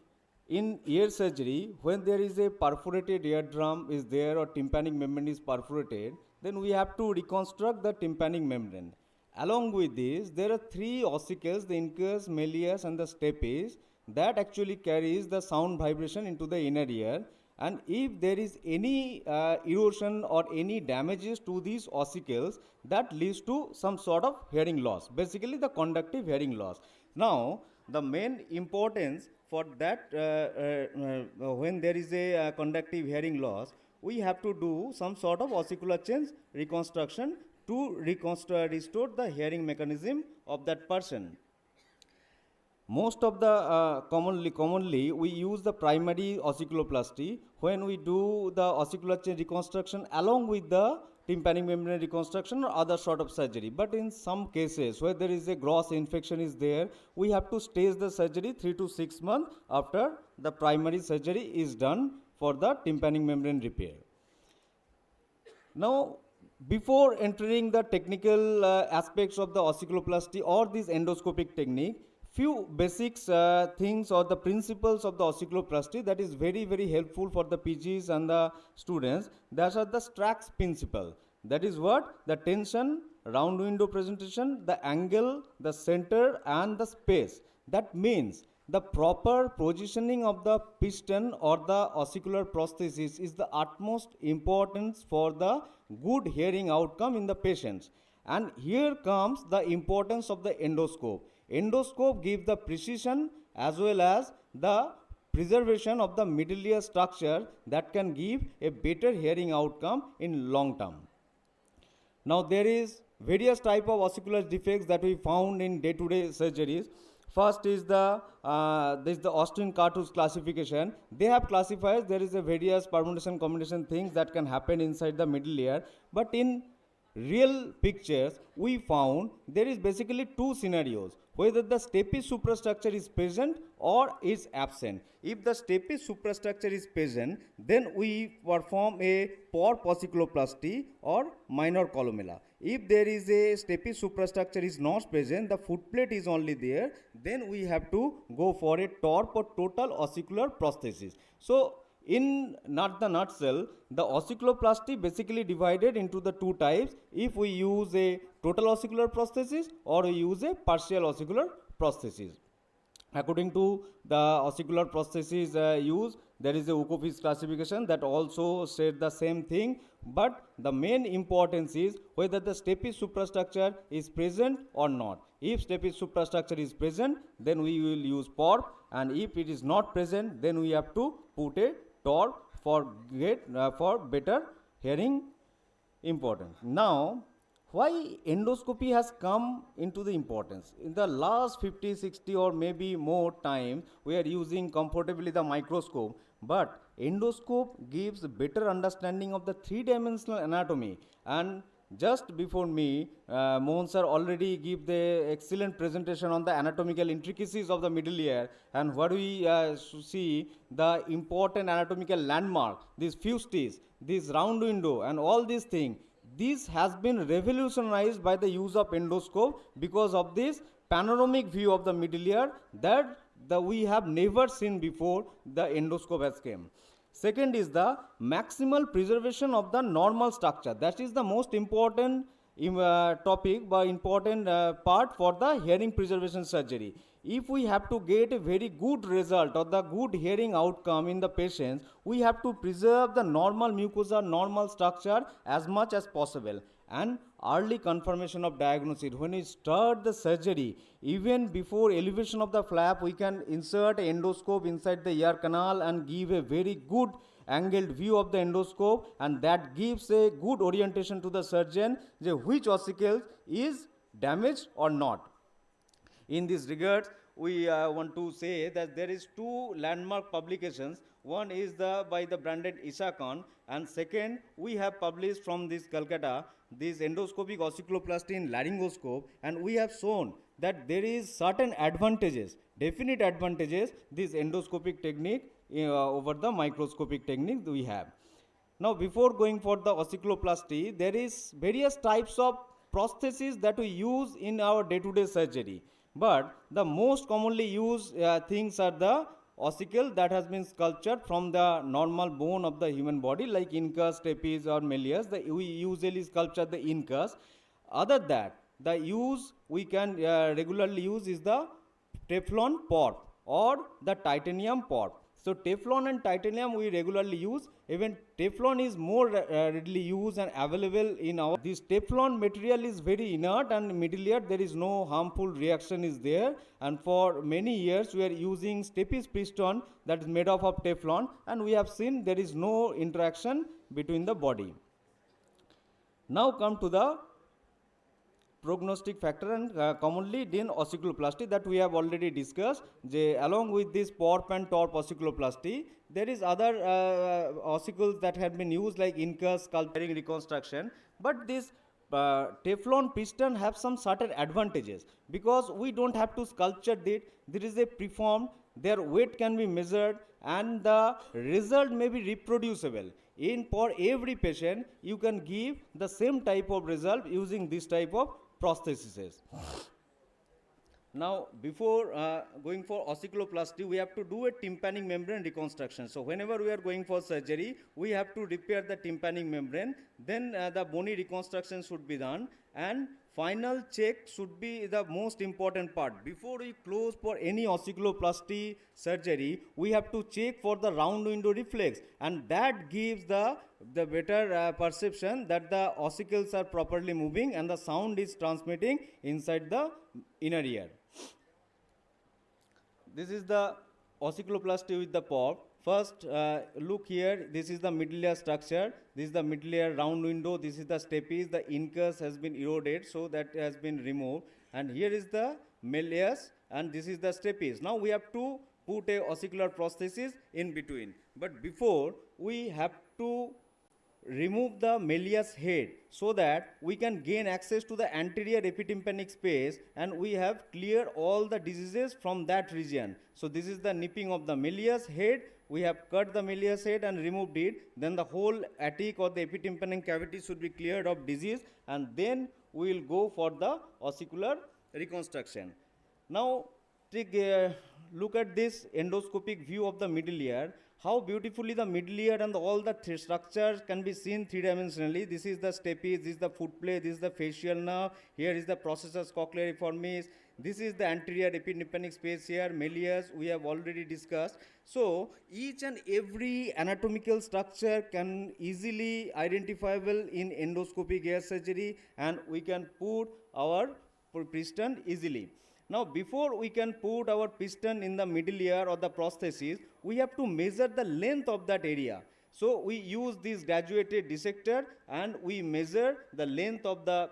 In ear surgery, when there is a perforated eardrum is there or tympanic membrane is perforated, then we have to reconstruct the tympanic membrane. Along with this, there are three ossicles, the incus, malleus and the stapes, that actually carries the sound vibration into the inner ear. And if there is any erosion or any damages to these ossicles, that leads to some sort of hearing loss, basically the conductive hearing loss. Now, the main importance for that, when there is a conductive hearing loss, we have to do some sort of ossicular change reconstruction to restore the hearing mechanism of that person. Most of the commonly we use the primary ossiculoplasty when we do the ossicular chain reconstruction along with the tympanic membrane reconstruction or other sort of surgery. But in some cases where there is a gross infection is there, we have to stage the surgery 3 to 6 months after the primary surgery is done for the tympanic membrane repair. Now, before entering the technical aspects of the ossiculoplasty or this endoscopic technique, few basics things or the principles of the ossiculoplasty that is very, very helpful for the PGs and the students. That are the Strack's principle. That is what? The tension, round window presentation, the angle, the center and the space. That means the proper positioning of the piston or the ossicular prosthesis is the utmost importance for the good hearing outcome in the patients. And here comes the importance of the endoscope. Endoscope gives the precision as well as the preservation of the middle ear structure that can give a better hearing outcome in long term. Now, there is various type of ossicular defects that we found in day-to-day surgeries. First is the Austin-Cartouche classification. They have classified there is a various permutation combination things that can happen inside the middle ear, but in real pictures we found there is basically two scenarios, whether the stapes suprastructure is present or is absent. If the stapes suprastructure is present, then we perform a PORP ossiculoplasty or minor columella. If there is a stapes suprastructure is not present, the footplate is only there, then we have to go for a TORP or total ossicular prosthesis. So, in nutshell, the ossiculoplasty basically divided into the two types. If we use a total ossicular prosthesis or we use a partial ossicular prosthesis. According to the ossicular prosthesis used, there is a Ukofis classification that also said the same thing, but the main importance is whether the stapes suprastructure is present or not. If stapes suprastructure is present, then we will use PORP, and if it is not present, then we have to put a TORP for better hearing importance. Now, why endoscopy has come into the importance. In the last 50, 60 or maybe more time, we are using comfortably the microscope, but endoscope gives better understanding of the three-dimensional anatomy. And just before me, Mohan sir already give the excellent presentation on the anatomical intricacies of the middle ear, and what we see the important anatomical landmark, these fustes, this round window, and all these things. This has been revolutionized by the use of endoscope because of this panoramic view of the middle ear that we have never seen before the endoscope has came. Second is the maximal preservation of the normal structure. That is the most important topic, but important part for the hearing preservation surgery. If we have to get a very good result or the good hearing outcome in the patients, we have to preserve the normal mucosa, normal structure as much as possible. And early confirmation of diagnosis. When we start the surgery, even before elevation of the flap, we can insert an endoscope inside the ear canal and give a very good angled view of the endoscope, and that gives a good orientation to the surgeon which ossicle is damaged or not. In this regard, we want to say that there is two landmark publications. One is by the branded IRHSA, and second, we have published from this Calcutta, this endoscopic ossicloplasty in laryngoscope, and we have shown that there is certain advantages, definite advantages, this endoscopic technique over the microscopic technique we have. Now, before going for the ossicloplasty, there is various types of prostheses that we use in our day-to-day surgery. But the most commonly used things are the ossicle that has been sculptured from the normal bone of the human body, like incus, stapes, or malleus. We usually sculpture the incus. Other than that, the use we can regularly use is the Teflon pot or the titanium pot. So Teflon and titanium we regularly use. Even Teflon is more readily used and available in our. This Teflon material is very inert, and middle ear there is no harmful reaction is there. And for many years we are using stapes piston that is made of Teflon, and we have seen there is no interaction between the body. Now come to the prognostic factor and commonly done ossicloplasty that we have already discussed. Along with this PORP and TORP ossicloplasty, there is other ossicles that have been used like incus, sculpturing reconstruction. But this Teflon piston have some certain advantages because we don't have to sculpture it. There is a preformed, their weight can be measured, and the result may be reproducible. For every patient, you can give the same type of result using this type of prostheses. Now, before going for ossicloplasty, we have to do a tympanic membrane reconstruction. So, whenever we are going for surgery, we have to repair the tympanic membrane. Then the bony reconstruction should be done, and final check should be the most important part. Before we close for any ossicloplasty surgery, we have to check for the round window reflex, and that gives the better perception that the ossicles are properly moving and the sound is transmitting inside the inner ear. This is the ossicloplasty with the PORP. First, look here, this is the middle ear structure, this is the middle ear round window, this is the stapes, the incus has been eroded, so that has been removed, and here is the malleus, and this is the stapes. Now we have to put a ossicular prosthesis in between, but before we have to remove the malleus head so that we can gain access to the anterior epitympanic space, and we have cleared all the diseases from that region. So this is the nipping of the malleus head. We have cut the malleus head and removed it. Then the whole attic or the epitympanic cavity should be cleared of disease, and then we will go for the ossicular reconstruction. Now take a look at this endoscopic view of the middle ear. How beautifully the middle ear and all the structures can be seen three-dimensionally. This is the stapes, this is the foot plate, this is the facial nerve, here is the processus cochleariformis, this is the anterior epitympanic space here, malleus, we have already discussed. So, each and every anatomical structure can easily identifiable in endoscopic ear surgery, and we can put our piston easily. Now, before we can put our piston in the middle ear or the prosthesis, we have to measure the length of that area. So, we use this graduated dissector and we measure the length of the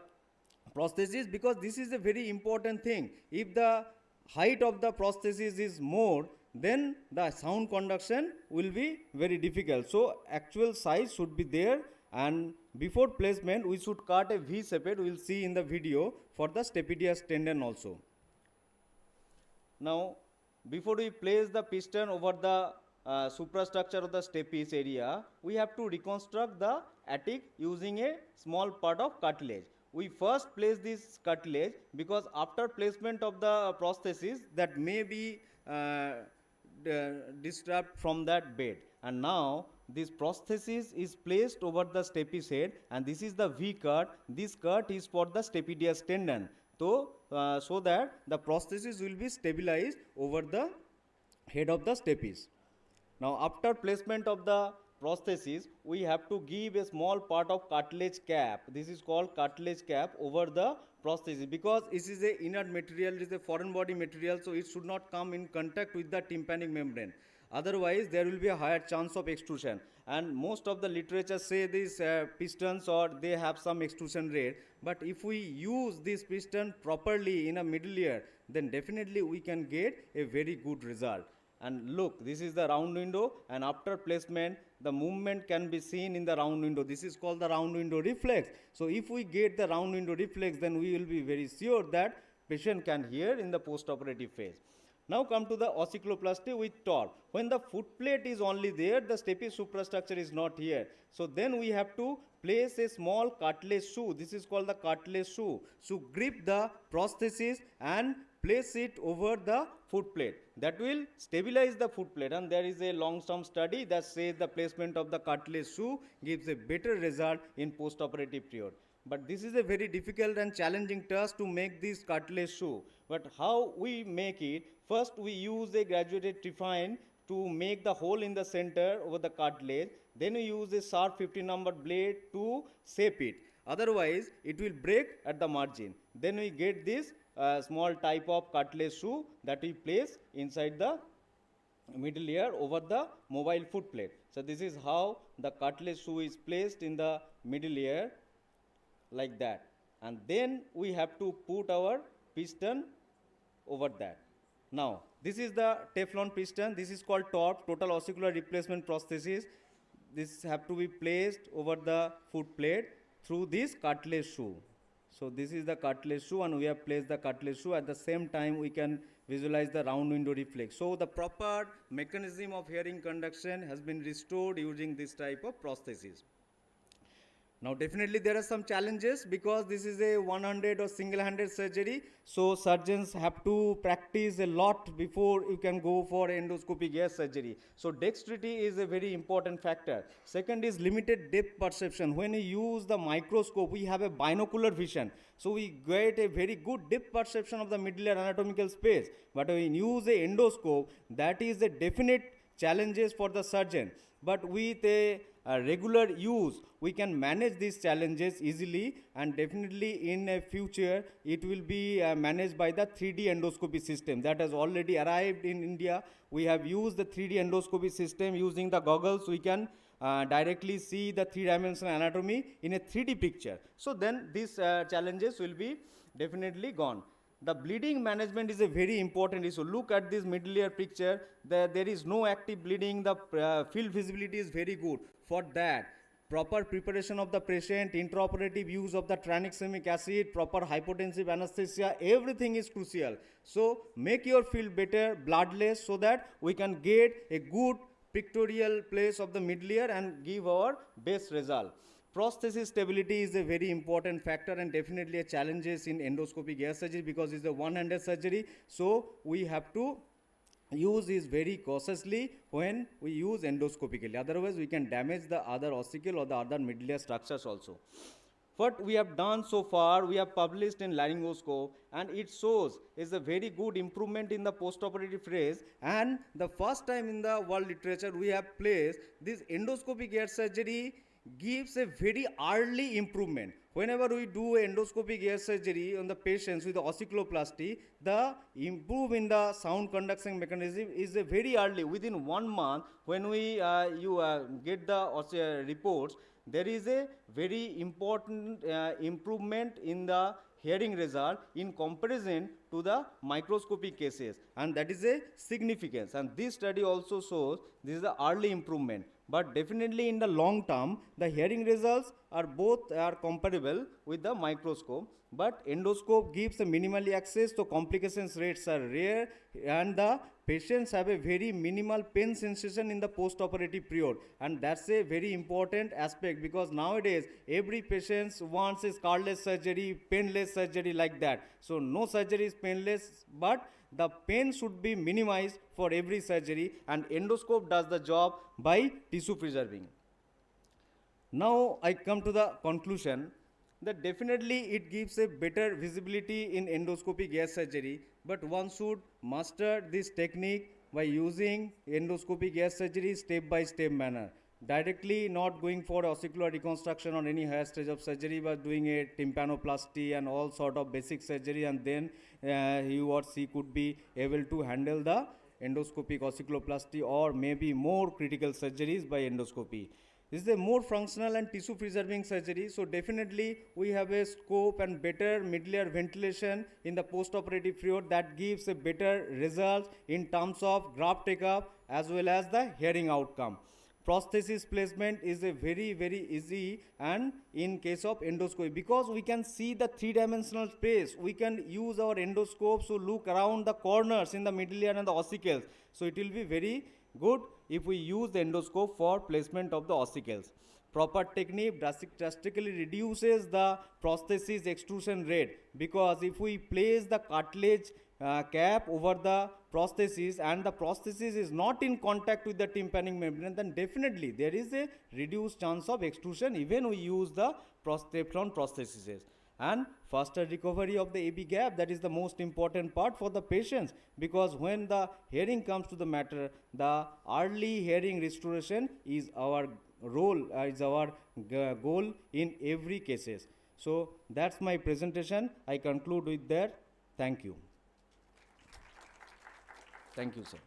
prosthesis, because this is a very important thing. If the height of the prosthesis is more, then the sound conduction will be very difficult. So actual size should be there, and before placement we should cut a V shape. We will see in the video for the stapedius tendon also. Now before we place the piston over the suprastructure of the stapes area, we have to reconstruct the attic using a small part of cartilage. We first place this cartilage because after placement of the prosthesis, that may be disturbed from that bed, and now this prosthesis is placed over the stapes head, and this is the V cut. This cut is for the stapedius tendon, so that the prosthesis will be stabilized over the head of the stapes. Now after placement of the prosthesis, we have to give a small part of cartilage cap. This is called cartilage cap over the prosthesis, because this is a inert material, it is a foreign body material, so it should not come in contact with the tympanic membrane. Otherwise there will be a higher chance of extrusion, and most of the literature say these pistons or they have some extrusion rate, but if we use this piston properly in a middle ear, then definitely we can get a very good result. And look, this is the round window, and after placement the movement can be seen in the round window. This is called the round window reflex. So if we get the round window reflex, then we will be very sure that patient can hear in the post-operative phase. Now come to the ossicloplasty with TORP. When the foot plate is only there, the stapes suprastructure is not here. So then we have to place a small cartilage shoe. This is called the cartilage shoe. So grip the prosthesis and place it over the foot plate. That will stabilize the foot plate, and there is a long-term study that says the placement of the cartilage shoe gives a better result in post-operative period. But this is a very difficult and challenging task to make this cartilage shoe. But how we make it? First we use a graduated trephine to make the hole in the center over the cartilage. Then we use a sharp 50 number blade to shape it. Otherwise it will break at the margin. Then we get this small type of cartilage shoe that we place inside the middle ear over the mobile foot plate. So this is how the cartilage shoe is placed in the middle ear, like that, and then we have to put our piston over that. Now this is the Teflon piston. This is called TORP, total ossicular replacement prosthesis. This have to be placed over the foot plate through this cartilage shoe. So this is the cartilage shoe, and we have placed the cartilage shoe. At the same time we can visualize the round window reflex. So the proper mechanism of hearing conduction has been restored using this type of prosthesis. Now definitely there are some challenges because this is a one-handed or single-handed surgery. So surgeons have to practice a lot before you can go for endoscopic ear surgery. So dexterity is a very important factor. Second is limited depth perception. When we use the microscope, we have a binocular vision. So we get a very good depth perception of the middle ear anatomical space. But when you use a endoscope, that is a definite challenges for the surgeon. But with a regular use, we can manage these challenges easily, and definitely in a future it will be managed by the 3D endoscopy system that has already arrived in India. We have used the 3D endoscopy system. Using the goggles we can directly see the three-dimensional anatomy in a 3D picture. So then these challenges will be definitely gone. The bleeding management is a very important issue. Look at this middle ear picture. There is no active bleeding. The field visibility is very good. For that, proper preparation of the patient, intraoperative use of the tranexamic acid, proper hypotensive anesthesia, everything is crucial. So make your field better, bloodless, so that we can get a good pictorial place of the middle ear and give our best result. Prosthesis stability is a very important factor and definitely a challenges in endoscopic ear surgery because it's a one-handed surgery. So we have to use this very cautiously when we use endoscopically. Otherwise we can damage the other ossicle or the other middle ear structures also. What we have done so far, we have published in laryngoscope, and it shows is a very good improvement in the post-operative phase, and the first time in the world literature we have placed this endoscopic ear surgery gives a very early improvement. Whenever we do endoscopic ear surgery on the patients with the ossicloplasty, the improve in the sound conduction mechanism is a very early, within 1 month. When we get the reports, there is a very important improvement in the hearing result in comparison to the microscopic cases, and that is a significance. And this study also shows this is the early improvement. But definitely in the long term, the hearing results are both are comparable with the microscope. But endoscope gives a minimally access, so complications rates are rare, and the patients have a very minimal pain sensation in the post-operative period, and that's a very important aspect, because nowadays every patient wants a scarless surgery, painless surgery like that. So no surgery is painless, but the pain should be minimized for every surgery, and endoscope does the job by tissue preserving. Now I come to the conclusion that definitely it gives a better visibility in endoscopic gas surgery, but one should master this technique by using endoscopic gas surgery step by step manner. Directly not going for ossicular reconstruction or any higher stage of surgery, but doing a tympanoplasty and all sort of basic surgery, and then he or she could be able to handle the endoscopic ossiculoplasty or maybe more critical surgeries by endoscopy. This is a more functional and tissue preserving surgery, so definitely we have a scope and better middle ventilation in the post-operative period that gives a better result in terms of graft take-up as well as the hearing outcome. Prosthesis placement is a very easy, and in case of endoscopy, because we can see the three-dimensional space, we can use our endoscopes to look around the corners in the middle ear and the ossicles. So it will be very good if we use the endoscope for placement of the ossicles. Proper technique drastically reduces the prosthesis extrusion rate, because if we place the cartilage cap over the prosthesis and the prosthesis is not in contact with the tympanic membrane, then definitely there is a reduced chance of extrusion even we use the Teflon prostheses. And faster recovery of the AB gap, that is the most important part for the patients, because when the hearing comes to the matter, the early hearing restoration is our role, is our goal in every cases. So that's my presentation. I conclude with that. Thank you. Thank you, sir.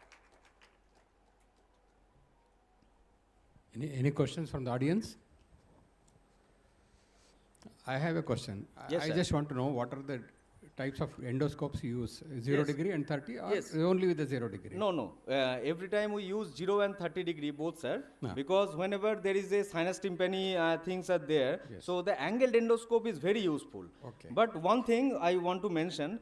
Any questions from the audience? I have a question. Yes, I sir. just want to know what are the types of endoscopes you use, 0 Yes. degree and 30, or Yes. only with the 0 degree? No. Every time we use 0 and 30 degree both, sir, because whenever there is a sinus tympani things are there, so the angled endoscope is very useful. Okay. But one thing I want to mention,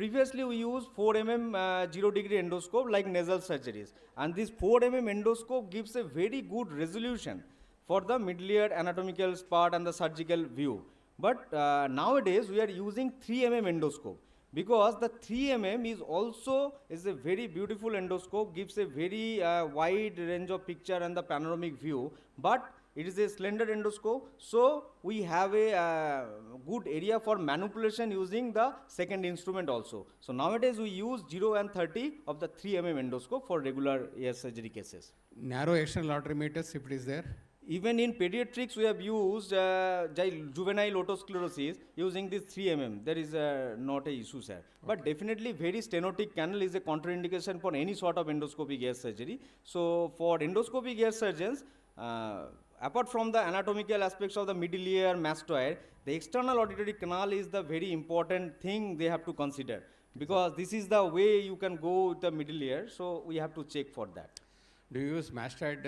previously we used 4 mm 0 degree endoscope like nasal surgeries, and this 4 mm endoscope gives a very good resolution for the middle ear anatomical part and the surgical view. But nowadays we are using 3 mm endoscope, because the 3 mm is a very beautiful endoscope, gives a very wide range of picture and the panoramic view, but it is a slender endoscope, so we have a good area for manipulation using the second instrument also. So nowadays we use 0 and 30 of the 3 mm endoscope for regular ear surgery cases. Narrow external artery meters, if it is there? Even in pediatrics, we have used juvenile otosclerosis using this 3 mm. There is not a issue, sir. But definitely, very stenotic canal is a contraindication for any sort of endoscopic ear surgery. So, for endoscopic ear surgeons, apart from the anatomical aspects of the middle ear, mastoid, the external auditory canal is the very important thing they have to consider, because this is the way you can go with the middle ear. So, we have to check for that. Do you use mastoid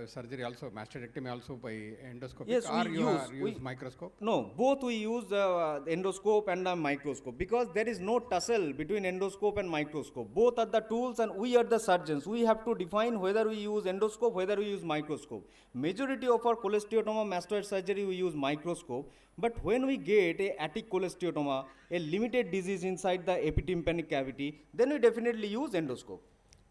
surgery also, mastoidectomy also by endoscope? Yes, or we use microscope? No, both we use the endoscope and the microscope, because there is no tussle between endoscope and microscope. Both are the tools, and we are the surgeons. We have to define whether we use endoscope, whether we use microscope. Majority of our cholesteatoma mastoid surgery we use microscope, but when we get a attic cholesteatoma, a limited disease inside the epitympanic cavity, then we definitely use endoscope.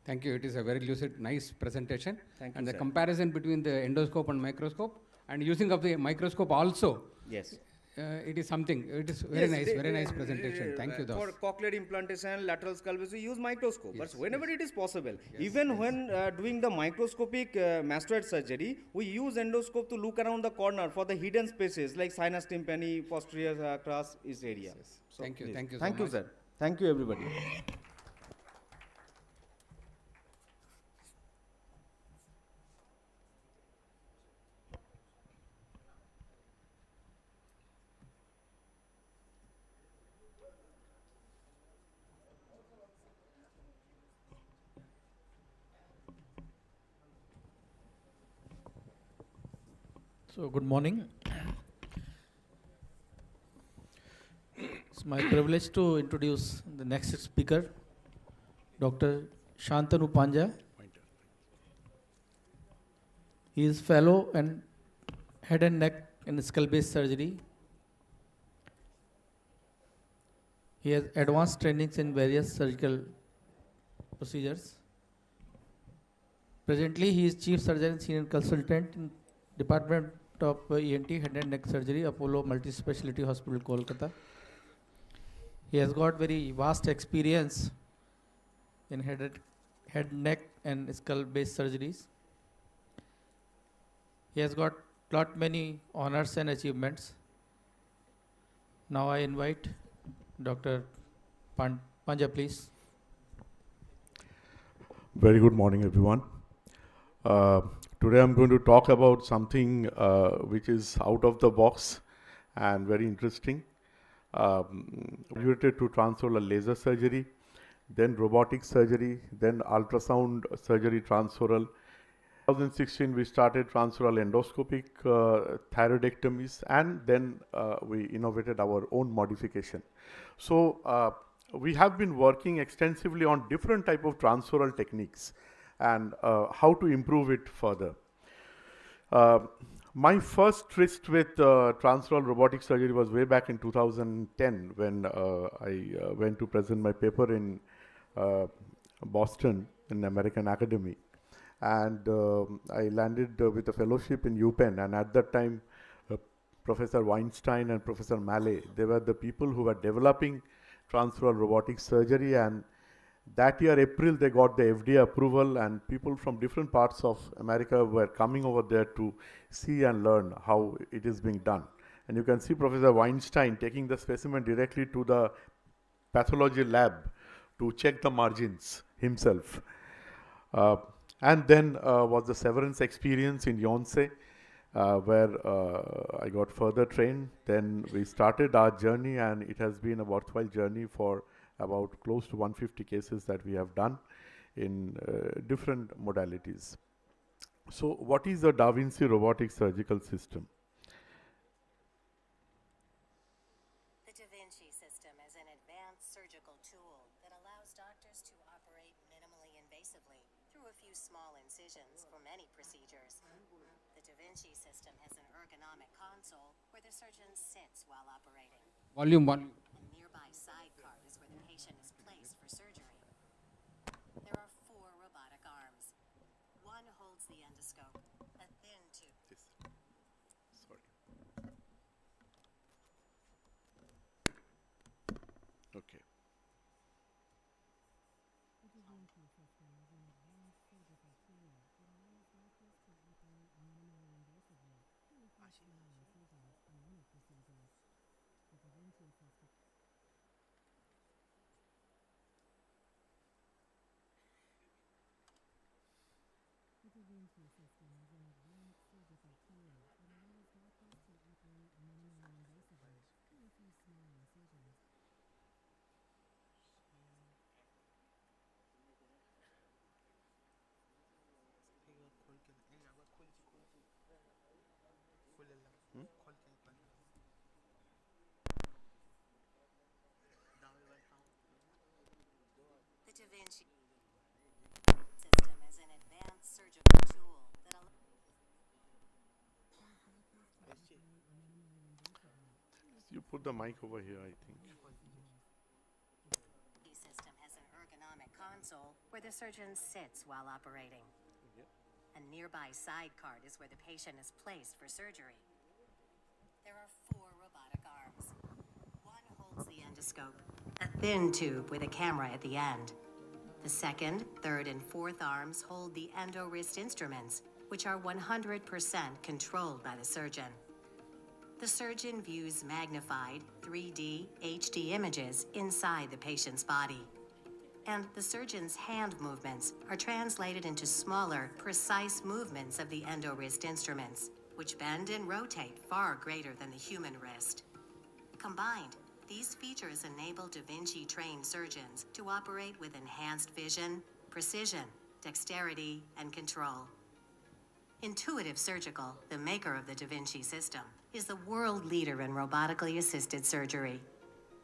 Thank you. It is a very lucid, nice presentation. Thank you, and the sir. comparison between the endoscope and microscope, and using of the microscope also. Yes. It is something. It is very nice presentation. Thank you, For Das. cochlear implantation, lateral skull base, we use microscope. But whenever it is possible, even when doing the microscopic mastoid surgery, we use endoscope to look around the corner for the hidden spaces like sinus tympani, posterior crus is area. So Thank you. please. Thank you so Thank you, much. sir. Thank you, everybody. So, good morning. It's my privilege to introduce the next speaker, Dr. Shantanu Panja. He is fellow and head and neck and skull-based surgery. He has advanced trainings in various surgical procedures. Presently, he is chief surgeon and senior consultant in Department of ENT, Head and Neck Surgery, Apollo Multi-Speciality Hospital, Kolkata. He has got very vast experience in head, neck, and skull-based surgeries. He has got many honors and achievements. Now I invite Dr. Panja, please. Very good morning, everyone. Today I'm going to talk about something which is out of the box and very interesting. Related to transoral laser surgery, then robotic surgery, then ultrasound surgery transoral. 2016 we started transoral endoscopic thyroidectomies, and then we innovated our own modification. So we have been working extensively on different type of transoral techniques and how to improve it further. My first tryst with transoral robotic surgery was way back in 2010 when I went to present my paper in Boston in American Academy. And I landed with a fellowship in UPenn, and at that time Professor Weinstein and Professor Mallet, they were the people who were developing transoral robotic surgery, and that year April they got the FDA approval, and people from different parts of America were coming over there to see and learn how it is being done. And you can see Professor Weinstein taking the specimen directly to the pathology lab to check the margins himself. And then was the severance experience in Yonsei, where I got further trained. Then we started our journey, and it has been a worthwhile journey for about close to 150 cases that we have done in different modalities. So what is the Da Vinci robotic surgical system? The Da Vinci system is an advanced surgical tool that allows doctors to operate minimally invasively through a few small incisions for many procedures. The Da Vinci system has an ergonomic console where the surgeon sits while operating. Volume 1. A nearby sidecar is where the patient is placed for surgery. There are 4 robotic arms. One holds the endoscope, a thin tube. Okay. The Da Vinci system is an advanced surgical tool that You put the mic over here, I think. The system has an ergonomic console where the surgeon sits while operating. A nearby side cart is where the patient is placed for surgery. There are 4 robotic arms. One holds the endoscope, a thin tube with a camera at the end. The second, third, and fourth arms hold the endo-wrist instruments, which are 100% controlled by the surgeon. The surgeon views magnified 3D HD images inside the patient's body. And the surgeon's hand movements are translated into smaller, precise movements of the endo-wrist instruments, which bend and rotate far greater than the human wrist. Combined, these features enable Da Vinci-trained surgeons to operate with enhanced vision, precision, dexterity, and control. Intuitive Surgical, the maker of the Da Vinci system, is the world leader in robotically assisted surgery.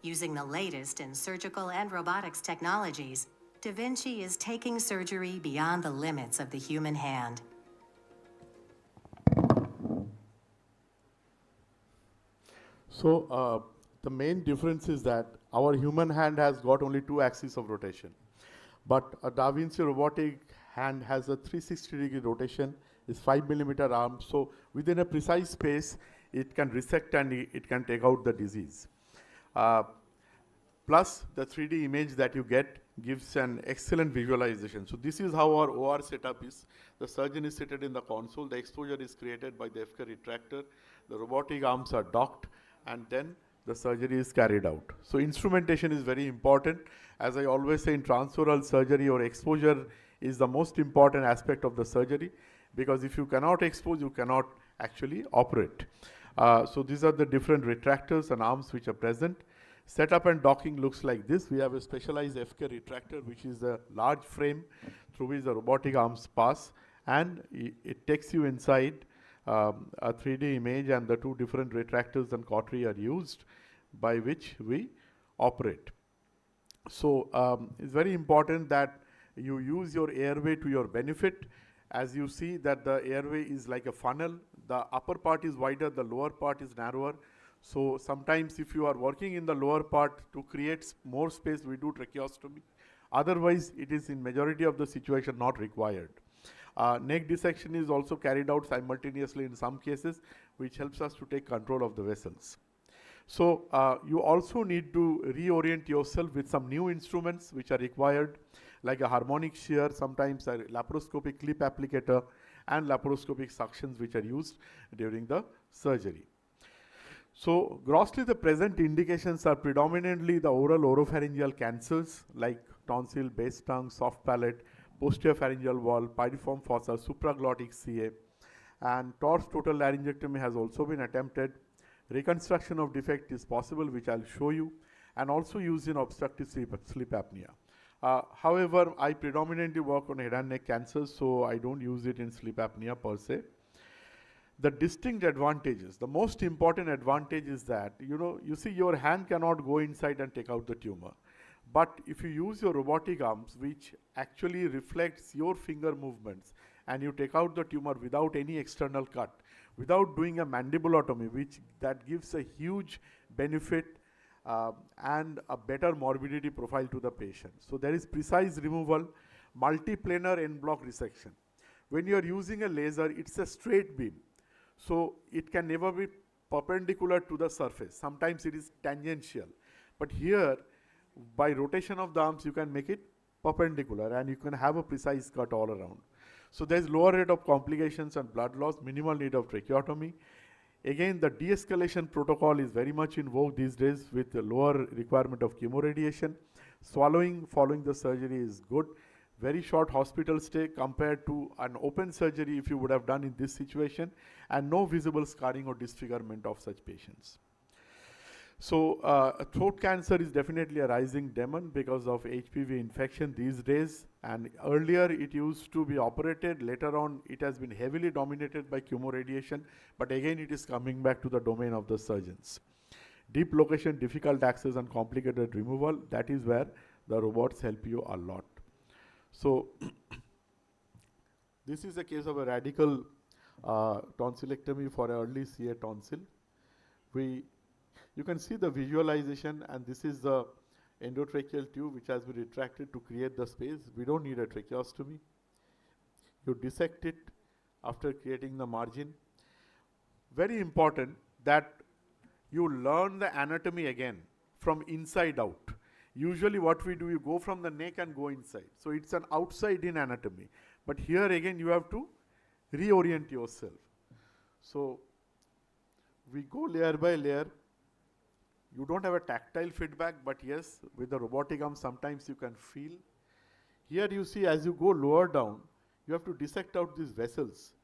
Using the latest in surgical and robotics technologies, Da Vinci is taking surgery beyond the limits of the human hand. So the main difference is that our human hand has got only 2 axes of rotation. But a Da Vinci robotic hand has a 360-degree rotation, is 5mm arm. So within a precise space, it can resect and it can take out the disease. Plus the 3D image that you get gives an excellent visualization. So this is how our OR setup is. The surgeon is seated in the console. The exposure is created by the FK retractor. The robotic arms are docked, and then the surgery is carried out. So instrumentation is very important. As I always say in transoral surgery, or exposure is the most important aspect of the surgery, because if you cannot expose, you cannot actually operate. So these are the different retractors and arms which are present. Setup and docking looks like this. We have a specialized FK retractor, which is a large frame through which the robotic arms pass, and it takes you inside a 3D image, and the 2 different retractors and cautery are used by which we operate. So it's very important that you use your airway to your benefit. As you see that the airway is like a funnel. The upper part is wider, the lower part is narrower. So sometimes if you are working in the lower part to create more space, we do tracheostomy. Otherwise, it is in majority of the situation not required. Neck dissection is also carried out simultaneously in some cases, which helps us to take control of the vessels. So you also need to reorient yourself with some new instruments which are required, like a harmonic shear, sometimes a laparoscopic clip applicator, and laparoscopic suctions which are used during the surgery. So grossly, the present indications are predominantly the oral oropharyngeal cancers like tonsil, base tongue, soft palate, posterior pharyngeal wall, piriform fossa, supraglottic CA, and TORS total laryngectomy has also been attempted. Reconstruction of defect is possible, which I'll show you, and also used in obstructive sleep apnea. However, I predominantly work on head and neck cancers, so I don't use it in sleep apnea per se. The distinct advantages, the most important advantage is that, you see your hand cannot go inside and take out the tumor. But if you use your robotic arms, which actually reflects your finger movements, and you take out the tumor without any external cut, without doing a mandibulotomy, that gives a huge benefit and a better morbidity profile to the patient. So there is precise removal, multiplanar en bloc resection. When you are using a laser, it's a straight beam. So it can never be perpendicular to the surface. Sometimes it is tangential. But here, by rotation of the arms, you can make it perpendicular, and you can have a precise cut all around. So there is lower rate of complications and blood loss, minimal need of tracheotomy. Again, the de-escalation protocol is very much in vogue these days with the lower requirement of chemoradiation. Swallowing following the surgery is good. Very short hospital stay compared to an open surgery if you would have done in this situation, and no visible scarring or disfigurement of such patients. So throat cancer is definitely a rising demon because of HPV infection these days, and earlier it used to be operated. Later on it has been heavily dominated by chemoradiation, but again it is coming back to the domain of the surgeons. Deep location, difficult access, and complicated removal, that is where the robots help you a lot. So this is a case of a radical tonsillectomy for early CA tonsil. You can see the visualization, and this is the endotracheal tube which has been retracted to create the space. We don't need a tracheostomy. You dissect it after creating the margin. Very important that you learn the anatomy again from inside out. Usually what we do, you go from the neck and go inside. So it's an outside-in anatomy. But here again you have to reorient yourself. So we go layer by layer. You don't have a tactile feedback, but yes, with the robotic arm sometimes you can feel. Here you see as you go lower down, you have to dissect out these vessels,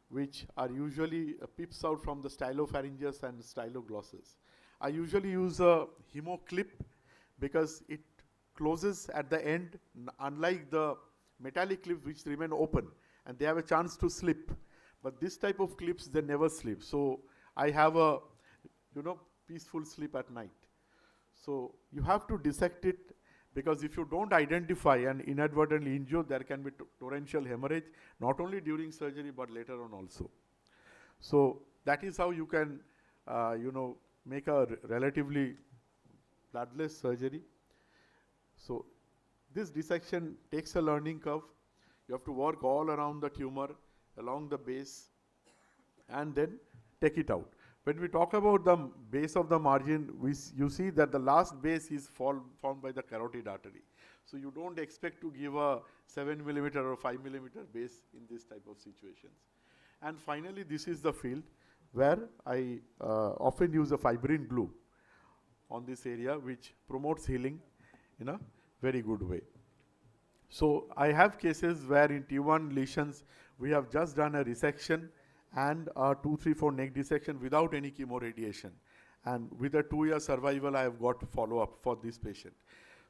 which are usually pips out from the stylopharyngeus and styloglossus. I usually use a hemo clip because it closes at the end, unlike the metallic clips which remain open and they have a chance to slip. But this type of clips, they never sleep. So I have a, peaceful sleep at night. So you have to dissect it, because if you don't identify and inadvertently injure, there can be torrential hemorrhage, not only during surgery, but later on also. So that is how you can, make a relatively bloodless surgery. So this dissection takes a learning curve. You have to work all around the tumor, along the base, and then take it out. When we talk about the base of the margin, you see that the last base is formed by the carotid artery. So you don't expect to give a 7 millimeter or 5 millimeter base in this type of situations. And finally, this is the field where I often use a fibrin glue on this area, which promotes healing in a very good way. So I have cases where in T1 lesions, we have just done a resection and a 2, 3, 4 neck dissection without any chemoradiation. And with a 2-year survival, I have got follow-up for this patient.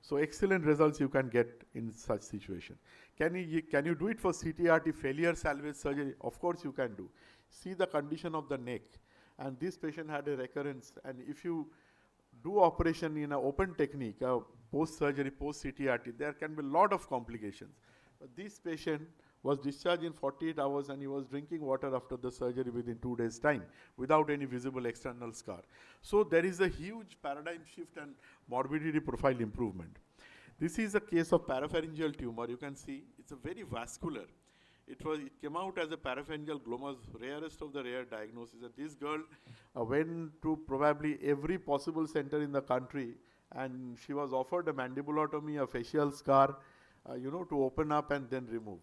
So excellent results you can get in such situation. Can you do it for CTRT failure salvage surgery? Of course you can do. See the condition of the neck. And this patient had a recurrence. And if you do operation in an open technique, post-surgery, post-CTRT, there can be a lot of complications. But this patient was discharged in 48 hours and he was drinking water after the surgery within 2 days' time without any visible external scar. So there is a huge paradigm shift and morbidity profile improvement. This is a case of parapharyngeal tumor. You can see it's a very vascular. It came out as a parapharyngeal glomus, rarest of the rare diagnoses. And this girl went to probably every possible center in the country, and she was offered a mandibulotomy, a facial scar, to open up and then remove.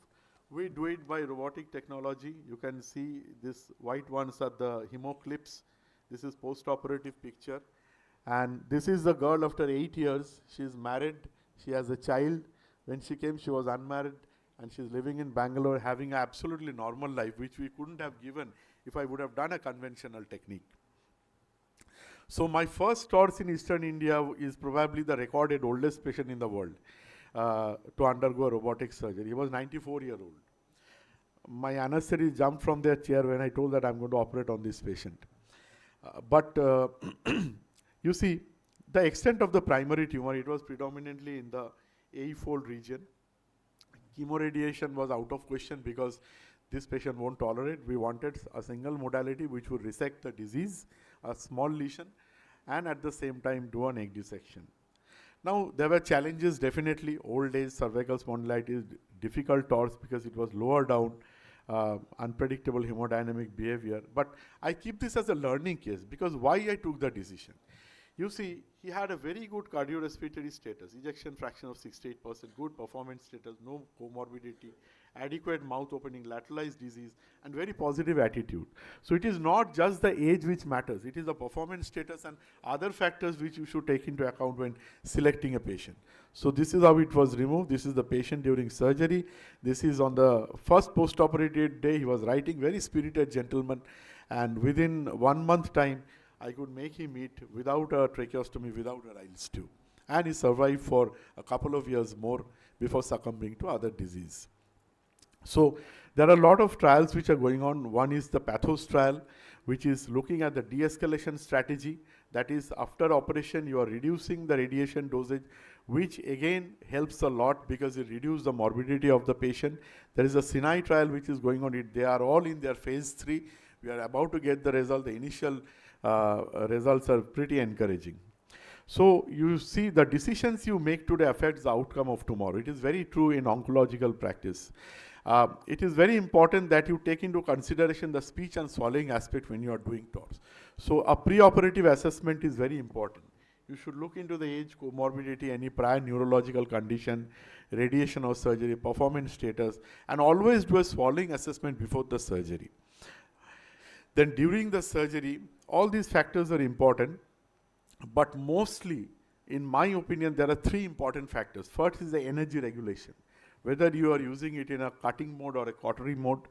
We do it by robotic technology. You can see these white ones are the hemoclips. This is post-operative picture. And this is the girl after 8 years. She is married. She has a child. When she came, she was unmarried. And she's living in Bangalore, having an absolutely normal life, which we couldn't have given if I would have done a conventional technique. So my first TORS in Eastern India is probably the recorded oldest patient in the world to undergo a robotic surgery. He was 94-year-old. My anesthetist jumped from their chair when I told that I'm going to operate on this patient. But you see, the extent of the primary tumor, it was predominantly in the A-fold region. Chemoradiation was out of question because this patient won't tolerate. We wanted a single modality which would resect the disease, a small lesion, and at the same time do a neck dissection. Now, there were challenges, definitely. Old age, cervical spondylitis, difficult TORS because it was lower down, unpredictable hemodynamic behavior. But I keep this as a learning case because why I took the decision. You see, he had a very good cardiorespiratory status, ejection fraction of 68%, good performance status, no comorbidity, adequate mouth opening, lateralized disease, and very positive attitude. So it is not just the age which matters, it is the performance status and other factors which you should take into account when selecting a patient. So this is how it was removed. This is the patient during surgery. This is on the first post-operative day. He was writing, very spirited gentleman, and within 1 month time, I could make him eat without a tracheostomy, without a RAALS tube. And he survived for a couple of years more before succumbing to other disease. So there are a lot of trials which are going on. One is the PATHOS trial, which is looking at the de-escalation strategy. That is, after operation, you are reducing the radiation dosage, which again helps a lot because it reduces the morbidity of the patient. There is a SINAI trial which is going on. They are all in their phase 3. We are about to get the result. The initial results are pretty encouraging. So you see the decisions you make today affects the outcome of tomorrow. It is very true in oncological practice. It is very important that you take into consideration the speech and swallowing aspect when you are doing TORS. So a preoperative assessment is very important. You should look into the age, comorbidity, any prior neurological condition, radiation or surgery, performance status, and always do a swallowing assessment before the surgery. Then during the surgery, all these factors are important, but mostly, in my opinion, there are 3 important factors. First is the energy regulation, whether you are using it in a cutting mode or a cautery mode.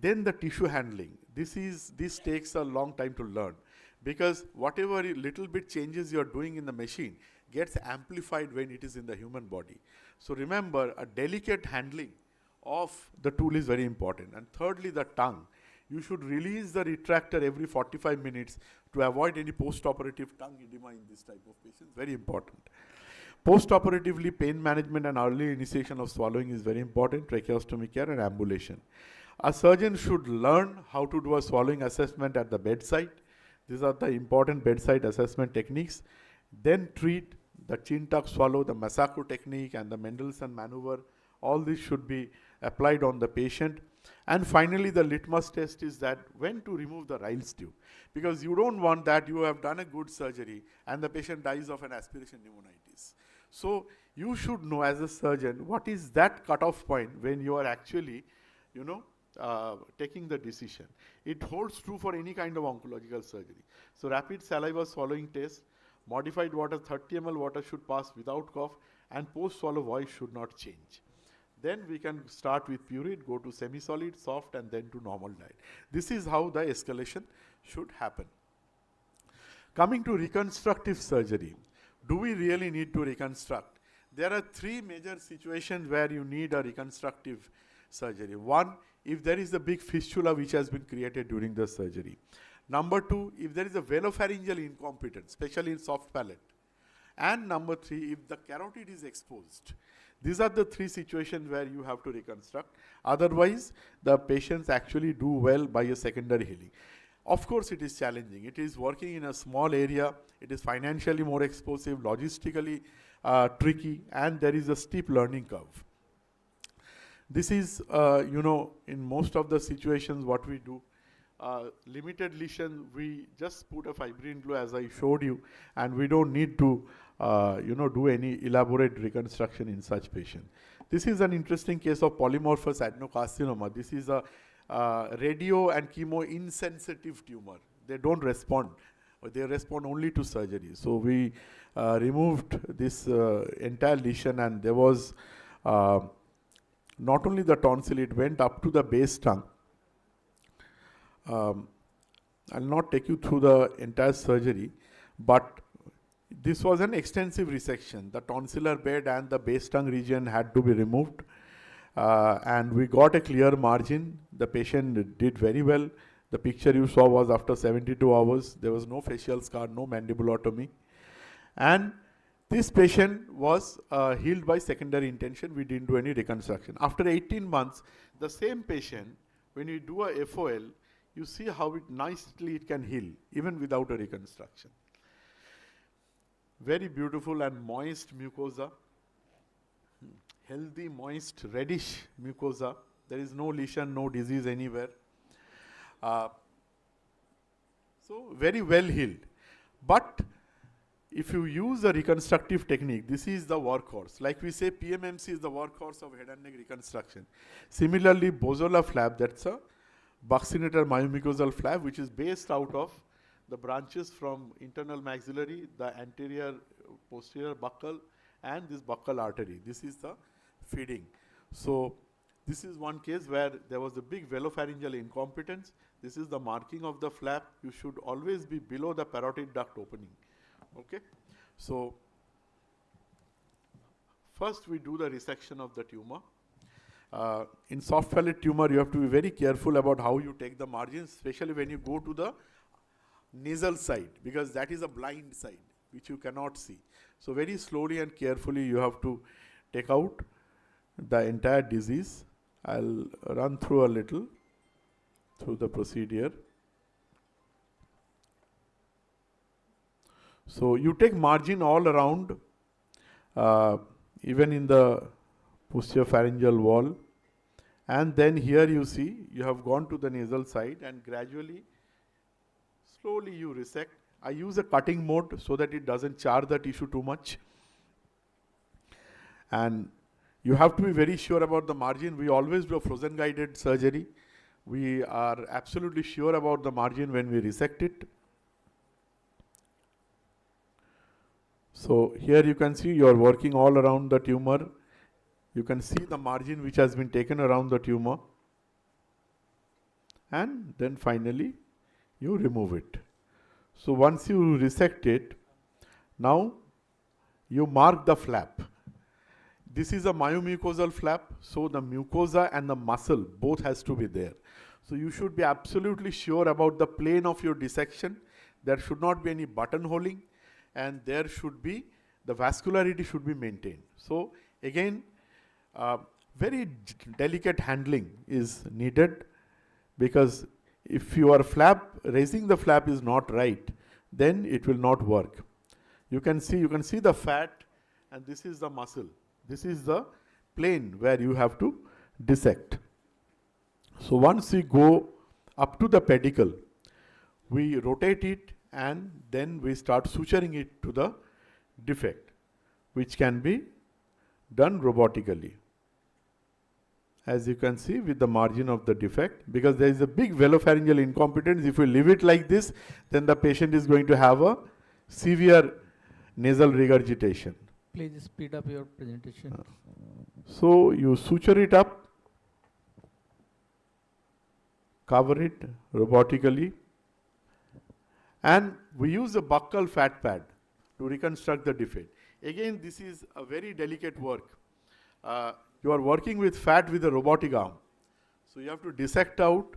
Then the tissue handling. This takes a long time to learn because whatever little bit changes you are doing in the machine gets amplified when it is in the human body. So remember, a delicate handling of the tool is very important. And thirdly, the tongue. You should release the retractor every 45 minutes to avoid any post-operative tongue edema in this type of patients. Very important. Post-operatively, pain management and early initiation of swallowing is very important, tracheostomy care and ambulation. A surgeon should learn how to do a swallowing assessment at the bedside. These are the important bedside assessment techniques. Then treat the chin tuck swallow, the Masako technique and the Mendelssohn maneuver. All this should be applied on the patient. And finally, the litmus test is that when to remove the Ryle's tube. Because you don't want that you have done a good surgery and the patient dies of an aspiration pneumonitis. So you should know as a surgeon what is that cutoff point when you are actually, taking the decision. It holds true for any kind of oncological surgery. So rapid saliva swallowing test, modified water, 30 ml water should pass without cough, and post-swallow voice should not change. Then we can start with pureed, go to semi-solid, soft, and then to normal diet. This is how the escalation should happen. Coming to reconstructive surgery, do we really need to reconstruct? There are three major situations where you need a reconstructive surgery. One, if there is a big fistula which has been created during the surgery. Number two, if there is a velopharyngeal incompetence, especially in soft palate. And number three, if the carotid is exposed. These are the three situations where you have to reconstruct. Otherwise, the patients actually do well by a secondary healing. Of course, it is challenging. It is working in a small area. It is financially more expensive, logistically tricky, and there is a steep learning curve. This is, in most of the situations what we do. Limited lesion, we just put a fibrin glue as I showed you, and we don't need to do any elaborate reconstruction in such patient. This is an interesting case of polymorphous adenocarcinoma. This is a radio and chemo insensitive tumor. They don't respond. They respond only to surgery. So we removed this entire lesion, and there was not only the tonsil, it went up to the base tongue. I'll not take you through the entire surgery, but this was an extensive resection. The tonsillar bed and the base tongue region had to be removed, and we got a clear margin. The patient did very well. The picture you saw was after 72 hours. There was no facial scar, no mandibulotomy. And this patient was healed by secondary intention. We didn't do any reconstruction. After 18 months, the same patient, when you do a FOL, you see how nicely it can heal, even without a reconstruction. Very beautiful and moist mucosa. Healthy, moist, reddish mucosa. There is no lesion, no disease anywhere. So very well healed. But if you use a reconstructive technique, this is the workhorse. Like we say, PMMC is the workhorse of head and neck reconstruction. Similarly, Bozola flap, that's a buccinator myomucosal flap, which is based out of the branches from internal maxillary, the anterior posterior buccal, and this buccal artery. This is the feeding. So this is one case where there was a big velopharyngeal incompetence. This is the marking of the flap. You should always be below the parotid duct opening. Okay, so first we do the resection of the tumor. In soft palate tumor, you have to be very careful about how you take the margins, especially when you go to the nasal side, because that is a blind side which you cannot see. So very slowly and carefully you have to take out the entire disease. I'll run through a little through the procedure. So you take margin all around, even in the posterior pharyngeal wall, and then here you see you have gone to the nasal side, and gradually, slowly you resect. I use a cutting mode so that it doesn't char the tissue too much. And you have to be very sure about the margin. We always do a frozen guided surgery. We are absolutely sure about the margin when we resect it. So here you can see you are working all around the tumor. You can see the margin which has been taken around the tumor. And then finally you remove it. So once you resect it, now you mark the flap. This is a myomucosal flap, so the mucosa and the muscle both has to be there. So you should be absolutely sure about the plane of your dissection. There should not be any buttonholing, and there should be, the vascularity should be maintained. So again, very delicate handling is needed, because if your flap, raising the flap is not right, then it will not work. You can see the fat, and this is the muscle. This is the plane where you have to dissect. So once we go up to the pedicle, we rotate it, and then we start suturing it to the defect, which can be done robotically. As you can see, with the margin of the defect, because there is a big velopharyngeal incompetence. If we leave it like this, then the patient is going to have a severe nasal regurgitation. Please speed up your presentation. So you suture it up, cover it robotically, and we use a buccal fat pad to reconstruct the defect. Again, this is a very delicate work. You are working with fat with a robotic arm. So you have to dissect out,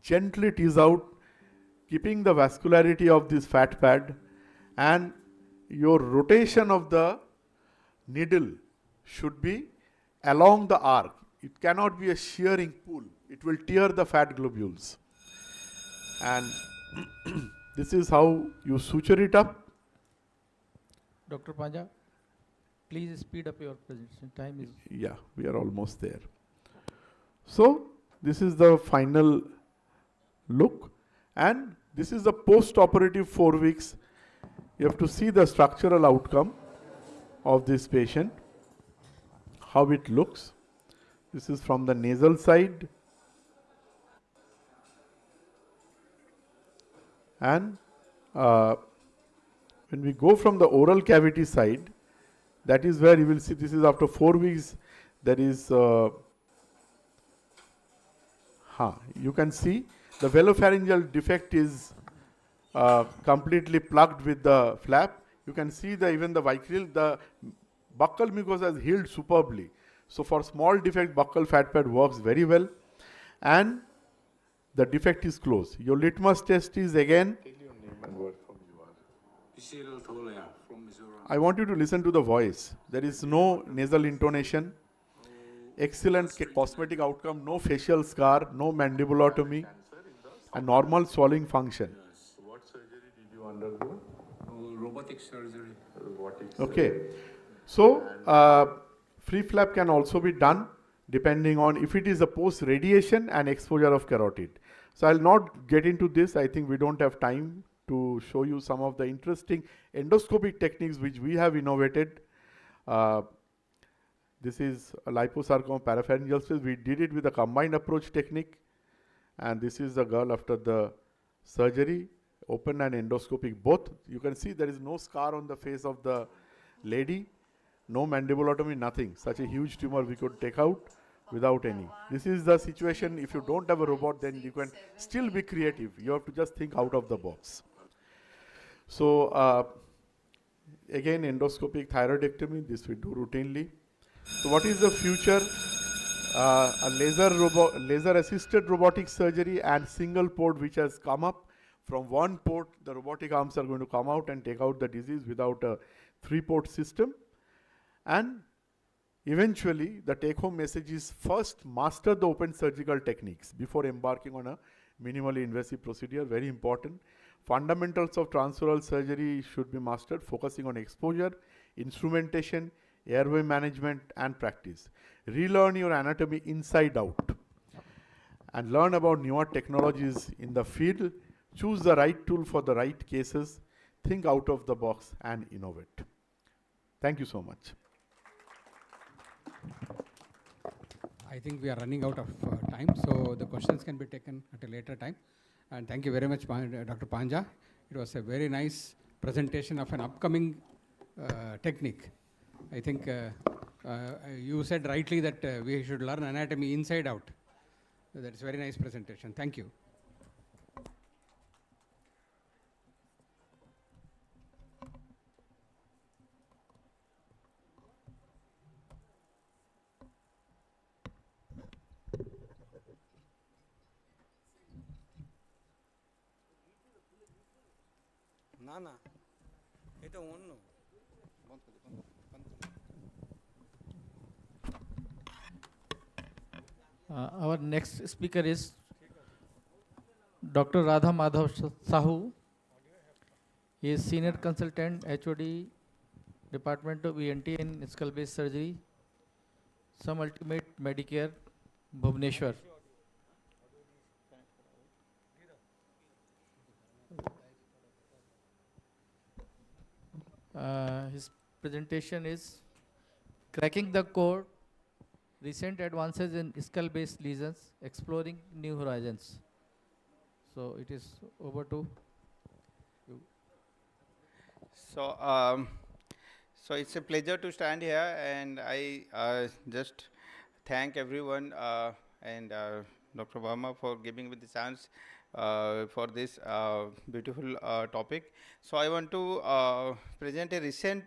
gently tease out, keeping the vascularity of this fat pad, and your rotation of the needle should be along the arc. It cannot be a shearing pull. It will tear the fat globules. And this is how you suture it up. Dr. Panja, please speed up your presentation. Time is... Yeah, we are almost there. So this is the final look, and this is the post-operative 4 weeks. You have to see the structural outcome of this patient, how it looks. This is from the nasal side. And when we go from the oral cavity side, that is where you will see, this is after 4 weeks, there is, you can see the velopharyngeal defect is completely plugged with the flap. You can see even the vicryl, the buccal mucosa has healed superbly. So for small defect, buccal fat pad works very well, and the defect is closed. Your litmus test is again, I want you to listen to the voice. There is no nasal intonation, excellent cosmetic outcome, no facial scar, no mandibulotomy, and normal swallowing function. What surgery did you undergo? Robotic surgery. Okay. So, free flap can also be done depending on if it is a post-radiation and exposure of carotid. So, I'll not get into this. I think we don't have time to show you some of the interesting endoscopic techniques which we have innovated. This is a liposarcoma parapharyngeal space. We did it with a combined approach technique. And this is the girl after the surgery, open and endoscopic both. You can see there is no scar on the face of the lady, no mandibulotomy, nothing. Such a huge tumor we could take out without any. This is the situation. If you don't have a robot, then you can still be creative. You have to just think out of the box. So again, endoscopic thyroidectomy, this we do routinely. So what is the future? A laser-assisted robotic surgery and single port which has come up. From one port, the robotic arms are going to come out and take out the disease without a 3-port system. And eventually, the take-home message is first master the open surgical techniques before embarking on a minimally invasive procedure. Very important. Fundamentals of transoral surgery should be mastered, focusing on exposure, instrumentation, airway management, and practice. Relearn your anatomy inside out and learn about newer technologies in the field. Choose the right tool for the right cases. Think out of the box and innovate. Thank you so much. I think we are running out of time, so the questions can be taken at a later time. And thank you very much, Dr. Panja. It was a very nice presentation of an upcoming technique. I think you said rightly that we should learn anatomy inside out. That's a very nice presentation. Thank you. না এটা অন্য Our next speaker is Dr. Radha Madhav Sahu. He is Senior Consultant, HOD, Department of ENT and Skull-Based Surgery, Some Ultimate Medicare, Bhubaneswar. His presentation is Cracking the Code, Recent Advances in Skull-Based Lesions, Exploring New Horizons. So it is over to you. So it's a pleasure to stand here, and I just thank everyone and Dr. Verma for giving me the chance for this beautiful topic. So I want to present a recent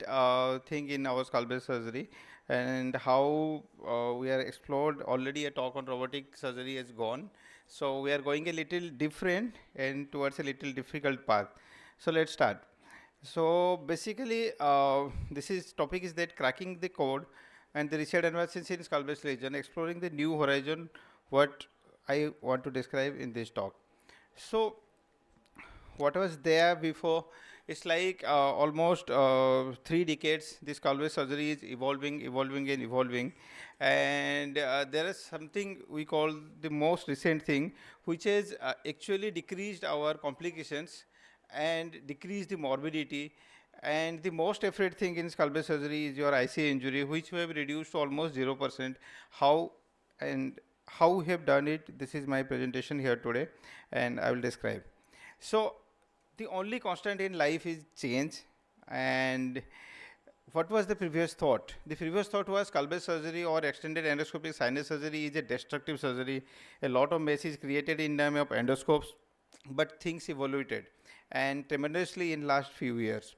thing in our skull-based surgery and how we are explored. Already a talk on robotic surgery is gone. So we are going a little different and towards a little difficult path. So let's start. So basically, this topic is that cracking the code and the research advances in skull-based lesion, exploring the new horizon, what I want to describe in this talk. So what was there before? It's like almost 3 decades, this skull-based surgery is evolving, and there is something we call the most recent thing, which has actually decreased our complications and decrease the morbidity. And the most afraid thing in skull-based surgery is your ICA injury, which we have reduced to almost 0%. How we have done it, this is my presentation here today, and I will describe. So the only constant in life is change. And what was the previous thought? The previous thought was skull-based surgery or extended endoscopic sinus surgery is a destructive surgery. A lot of mess is created in terms of endoscopes, but things evolved and tremendously in last few years.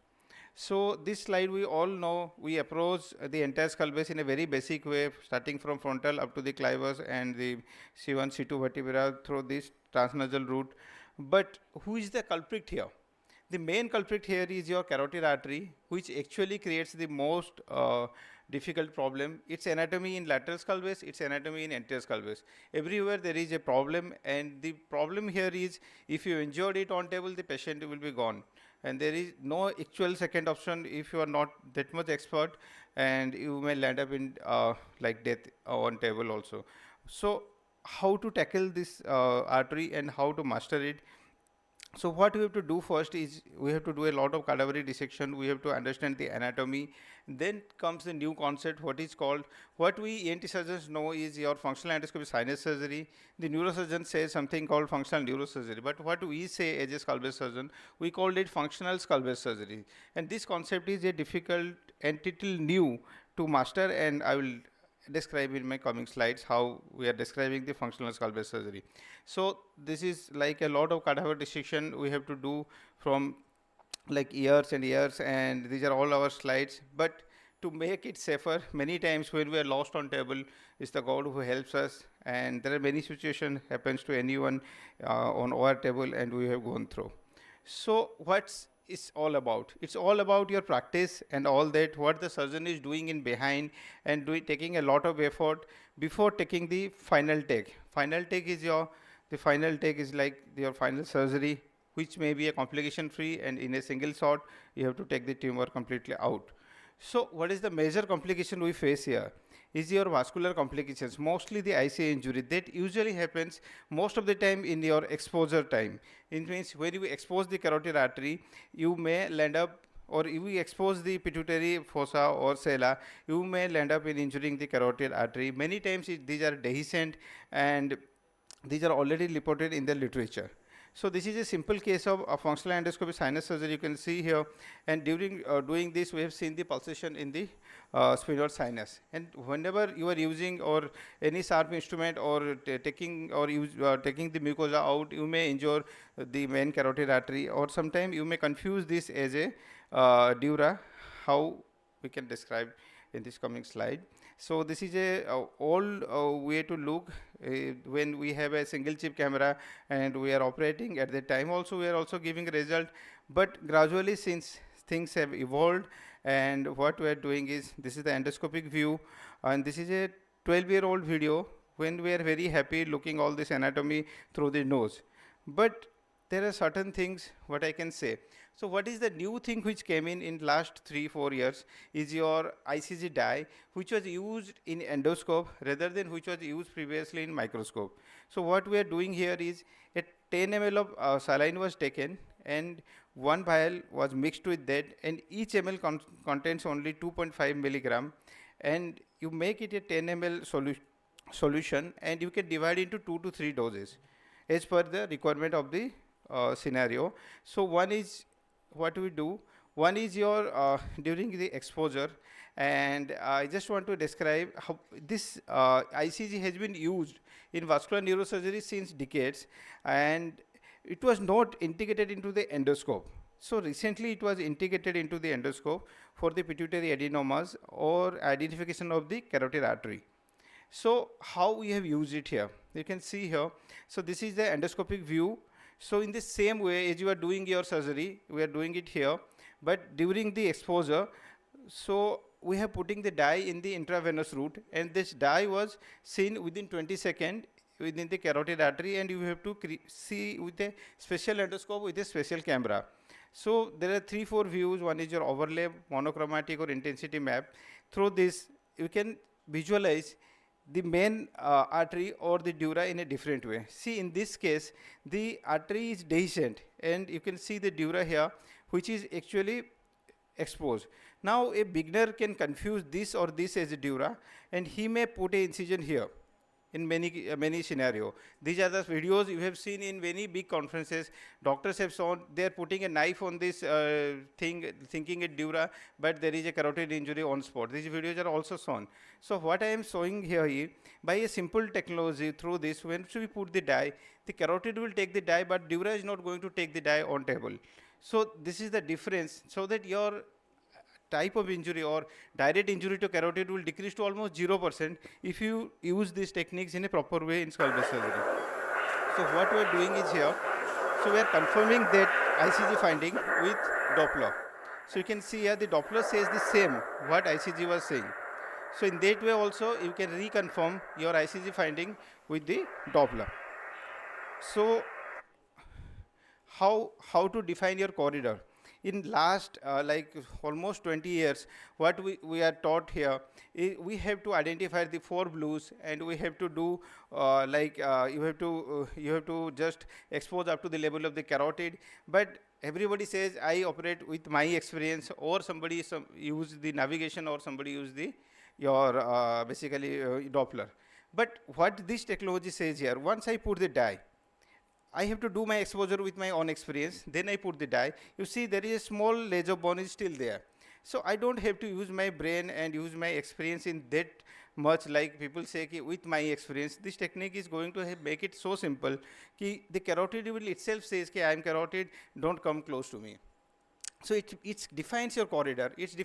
So this slide, we all know, we approach the entire skull base in a very basic way, starting from frontal up to the clivus and the C1, C2 vertebra through this transnasal route. But who is the culprit here? The main culprit here is your carotid artery, which actually creates the most difficult problem. Its anatomy in lateral skull base, its anatomy in anterior skull base. Everywhere there is a problem, and the problem here is if you injured it on table, the patient will be gone. And there is no actual second option if you are not that much expert, and you may land up in like death on table also. So how to tackle this artery and how to master it? So what we have to do first is we have to do a lot of cadaveric dissection. We have to understand the anatomy. Then comes the new concept, what is called, what we ENT surgeons know is your functional endoscopy sinus surgery. The neurosurgeon says something called functional neurosurgery. But what we say as a skull-based surgeon, we called it functional skull-based surgery. And this concept is a difficult and little new to master, and I will describe in my coming slides how we are describing the functional skull-based surgery. So this is like a lot of cadaver dissection we have to do from like years and years, and these are all our slides. But to make it safer, many times when we are lost on table, it's the God who helps us, and there are many situations happens to anyone on our table, and we have gone through. So what's it's all about? It's all about your practice and all that, what the surgeon is doing in behind, and taking a lot of effort before taking the final take. Final take is the final take is like your final surgery, which may be a complication free, and in a single shot you have to take the tumor completely out. So what is the major complication we face here? Is your vascular complications, mostly the ICA injury. That usually happens most of the time in your exposure time. It means when you expose the carotid artery, you may land up, or if you expose the pituitary fossa or sella, you may land up in injuring the carotid artery. Many times these are dehiscent, and these are already reported in the literature. So this is a simple case of a functional endoscopy sinus surgery you can see here, and during doing this we have seen the pulsation in the sphenoid sinus. And whenever you are using or any sharp instrument or taking the mucosa out, you may injure the main carotid artery, or sometimes you may confuse this as a dura, how we can describe in this coming slide. So this is a old way to look when we have a single chip camera and we are operating. At that time also we are also giving result, But gradually, since things have evolved, and what we are doing is, this is the endoscopic view, and this is a 12-year-old video when we are very happy looking all this anatomy through the nose. But there are certain things what I can say. So what is the new thing which came in last 3-4 years is your ICG dye, which was used in endoscope rather than which was used previously in microscope. So what we are doing here is a 10 ml of saline was taken and one vial was mixed with that, and each ml contains only 2.5 milligram, and you make it a 10 ml solution, and you can divide into 2 to 3 doses as per the requirement of the scenario. So one is what we do, one is your during the exposure, and I just want to describe how this ICG has been used in vascular neurosurgery since decades, and it was not integrated into the endoscope. So recently it was integrated into the endoscope for the pituitary adenomas or identification of the carotid artery. So how we have used it here, you can see here. So this is the endoscopic view. So in the same way as you are doing your surgery, we are doing it here, but during the exposure, so we have putting the dye in the intravenous route, and this dye was seen within 20 seconds within the carotid artery, and you have to see with a special endoscope with a special camera. So there are 3-4 views. One is your overlay, monochromatic or intensity map. Through this, you can visualize the main artery or the dura in a different way. See, in this case, the artery is dehiscent, and you can see the dura here, which is actually exposed. Now, a beginner can confuse this or this as a dura, and he may put a incision here in many scenario. These are the videos you have seen in many big conferences. Doctors have shown they are putting a knife on this thing, thinking it dura, but there is a carotid injury on spot. These videos are also shown. So what I am showing here is, by a simple technology through this, when we put the dye, the carotid will take the dye, but dura is not going to take the dye on table. So this is the difference, so that your type of injury or direct injury to carotid will decrease to almost 0% if you use these techniques in a proper way in skull-base surgery. So what we are doing is here, so we are confirming that ICG finding with Doppler. So you can see here the Doppler says the same what ICG was saying. So in that way also you can reconfirm your ICG finding with the Doppler. So how to define your corridor? In last like almost 20 years, what we are taught here is we have to identify the 4 blues, and we have to do you have to just expose up to the level of the carotid. But everybody says I operate with my experience, or somebody use the navigation, or somebody use the your basically Doppler. But what this technology says here, once I put the dye, I have to do my exposure with my own experience, then I put the dye. You see there is a small ledge of bone is still there. So I don't have to use my brain and use my experience in that much, like people say with my experience. This technique is going to make it so simple ki the carotid will itself says I am carotid, don't come close to me. So it defines your corridor, it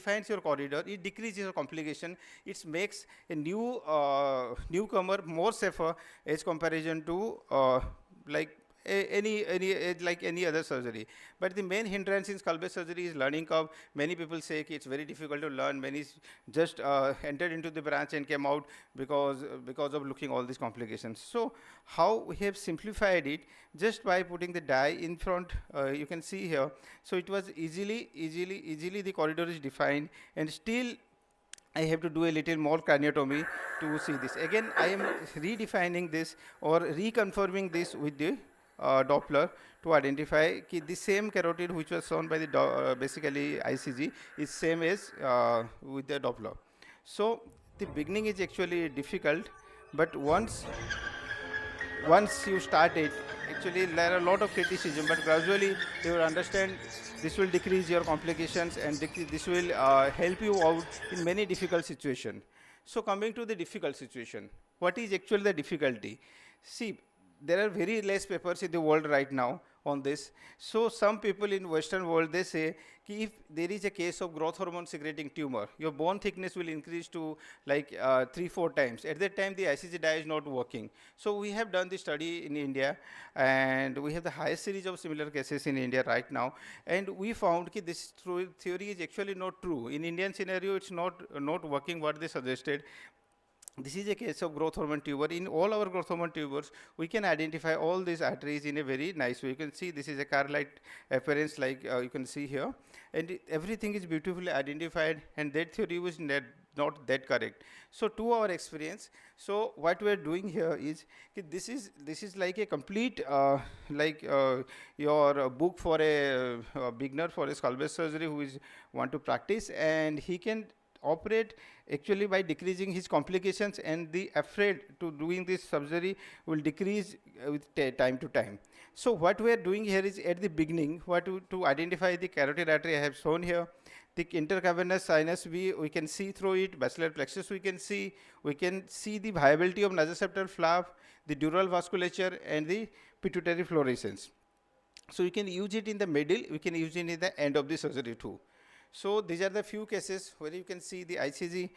decreases your complication, it makes a newcomer more safer as comparison to like any other surgery. But the main hindrance in skull-base surgery is learning curve. Many people say it's very difficult to learn. Many just entered into the branch and came out because of looking all these complications. So how we have simplified it just by putting the dye in front. You can see here. So it was easily the corridor is defined, and still I have to do a little more craniotomy to see this. Again, I am redefining this or reconfirming this with the Doppler to identify the same carotid which was shown by the basically ICG is same as with the Doppler. So the beginning is actually difficult, but once you start it, actually there are a lot of criticism, but gradually you will understand this will decrease your complications, and this will help you out in many difficult situations. So coming to the difficult situation, what is actually the difficulty? See, there are very less papers in the world right now on this. So some people in Western world, they say ki if there is a case of growth hormone secreting tumor, your bone thickness will increase to like 3-4 times. At that time, the ICG dye is not working. So we have done the study in India, and we have the highest series of similar cases in India right now. And we found that this theory is actually not true. In Indian scenario, it's not working what they suggested. This is a case of growth hormone tumor. In all our growth hormone tumors, we can identify all these arteries in a very nice way. You can see this is a car-like appearance, like you can see here. And everything is beautifully identified, and that theory was not that correct. So to our experience, so what we are doing here is, this is like a complete, your book for a beginner for a skull-base surgery who is want to practice, and he can operate actually by decreasing his complications, and the afraid to doing this surgery will decrease with time to time. So what we are doing here is, at the beginning, to identify the carotid artery I have shown here. The intercavernous sinus, we can see through it. Basilar plexus we can see the viability of nasoseptal flap, the dural vasculature, and the pituitary fluorescence. So you can use it in the middle, we can use it in the end of the surgery too. So these are the few cases where you can see the ICG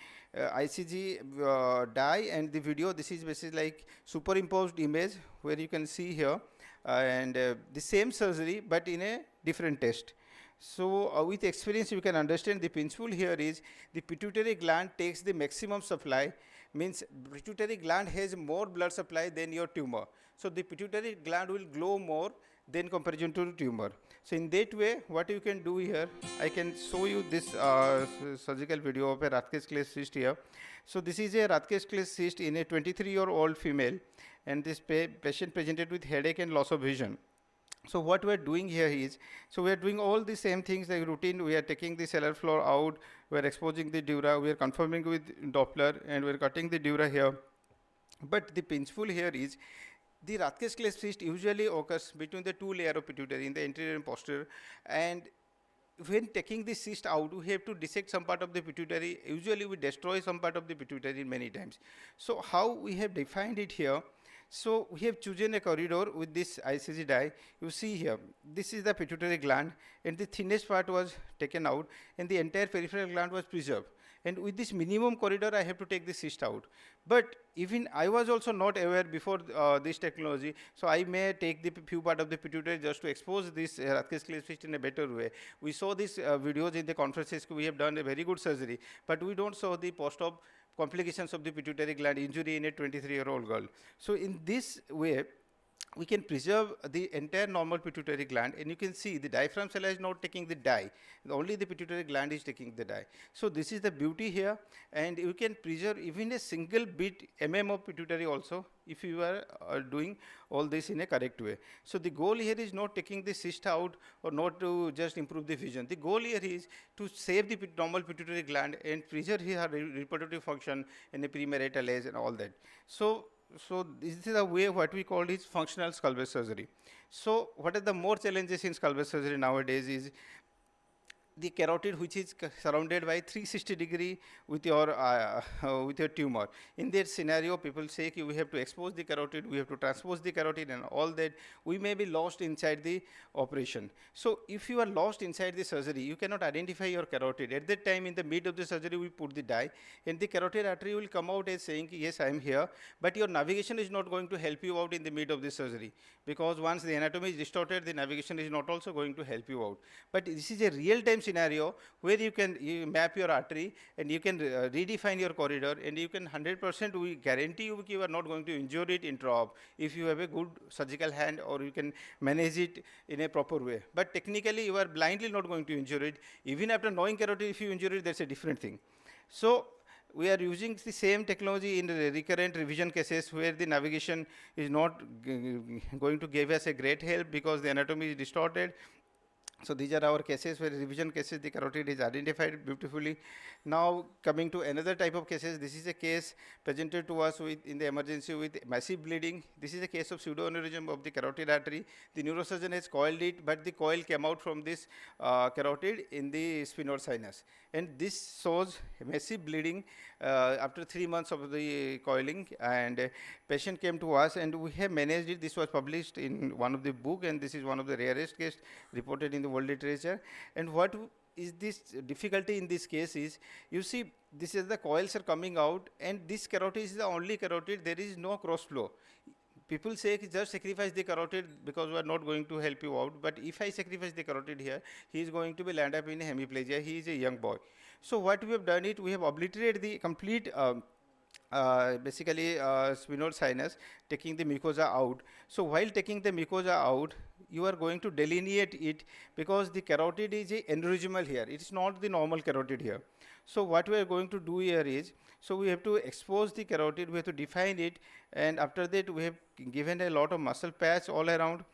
dye and the video. This is basically like superimposed image where you can see here, and the same surgery but in a different test. So with experience you can understand the principle here is the pituitary gland takes the maximum supply, means pituitary gland has more blood supply than your tumor. So the pituitary gland will glow more than comparison to the tumor. So in that way, what you can do here, I can show you this surgical video of a Rathke's cyst here. So this is a Rathke's cyst in a 23-year-old female, and this patient presented with headache and loss of vision. So what we are doing here is, so we are doing all the same things like routine. We are taking the cellular floor out, we are exposing the dura, we are confirming with Doppler, and we are cutting the dura here. But the principle here is, the Rathke's cyst usually occurs between the two layers of pituitary, in the anterior and posterior, and when taking the cyst out, we have to dissect some part of the pituitary. Usually we destroy some part of the pituitary many times. So how we have defined it here, so we have chosen a corridor with this ICG dye. You see here, this is the pituitary gland, and the thinnest part was taken out, and the entire peripheral gland was preserved. And with this minimum corridor, I have to take the cyst out. But even I was also not aware before this technology, so I may take the few part of the pituitary just to expose this Rathke's cyst in a better way. We saw these videos in the conferences. We have done a very good surgery, but we don't show the post-op complications of the pituitary gland injury in a 23-year-old girl. So in this way, we can preserve the entire normal pituitary gland, and you can see the diaphragm cell is not taking the dye, only the pituitary gland is taking the dye. So this is the beauty here, and you can preserve even a single bit of pituitary also if you are doing all this in a correct way. So the goal here is not taking the cyst out or not to just improve the vision. The goal here is to save the normal pituitary gland and preserve her reproductive function in a premarital age and all that. So this is the way what we call is functional skull-base surgery. So what are the more challenges in skull-base surgery nowadays is the carotid, which is surrounded by 360-degree with your tumor. In that scenario, people say we have to expose the carotid, we have to transpose the carotid, and all that. We may be lost inside the operation. So if you are lost inside the surgery, you cannot identify your carotid. At that time, in the mid of the surgery, we put the dye, and the carotid artery will come out as saying, yes, I am here, but your navigation is not going to help you out in the mid of the surgery, because once the anatomy is distorted, the navigation is not also going to help you out. But this is a real-time scenario where you can map your artery, and you can redefine your corridor, and you can 100% we guarantee you are not going to injure it intra-op if you have a good surgical hand, or you can manage it in a proper way. But technically you are blindly not going to injure it. Even after knowing carotid, if you injure it, that's a different thing. So we are using the same technology in the recurrent revision cases where the navigation is not going to give us a great help because the anatomy is distorted. So these are our cases where revision cases, the carotid is identified beautifully. Now coming to another type of cases, this is a case presented to us with in the emergency with massive bleeding. This is a case of pseudoaneurysm of the carotid artery. The neurosurgeon has coiled it, but the coil came out from this carotid in the sphenoid sinus. And this shows massive bleeding after 3 months of the coiling, and patient came to us and we have managed it. This was published in one of the book, and this is one of the rarest case reported in the world literature. And what is this difficulty in this case is, you see, this is the coils are coming out, and this carotid is the only carotid, there is no cross flow. People say just sacrifice the carotid because we are not going to help you out, but if I sacrifice the carotid here, he is going to be land up in hemiplegia. He is a young boy. So what we have done it, we have obliterated the complete basically sphenoid sinus, taking the mucosa out. So while taking the mucosa out, you are going to delineate it, because the carotid is a aneurysmal here. It is not the normal carotid here. So what we are going to do here is, so we have to expose the carotid, we have to define it, and after that we have given a lot of muscle patch all around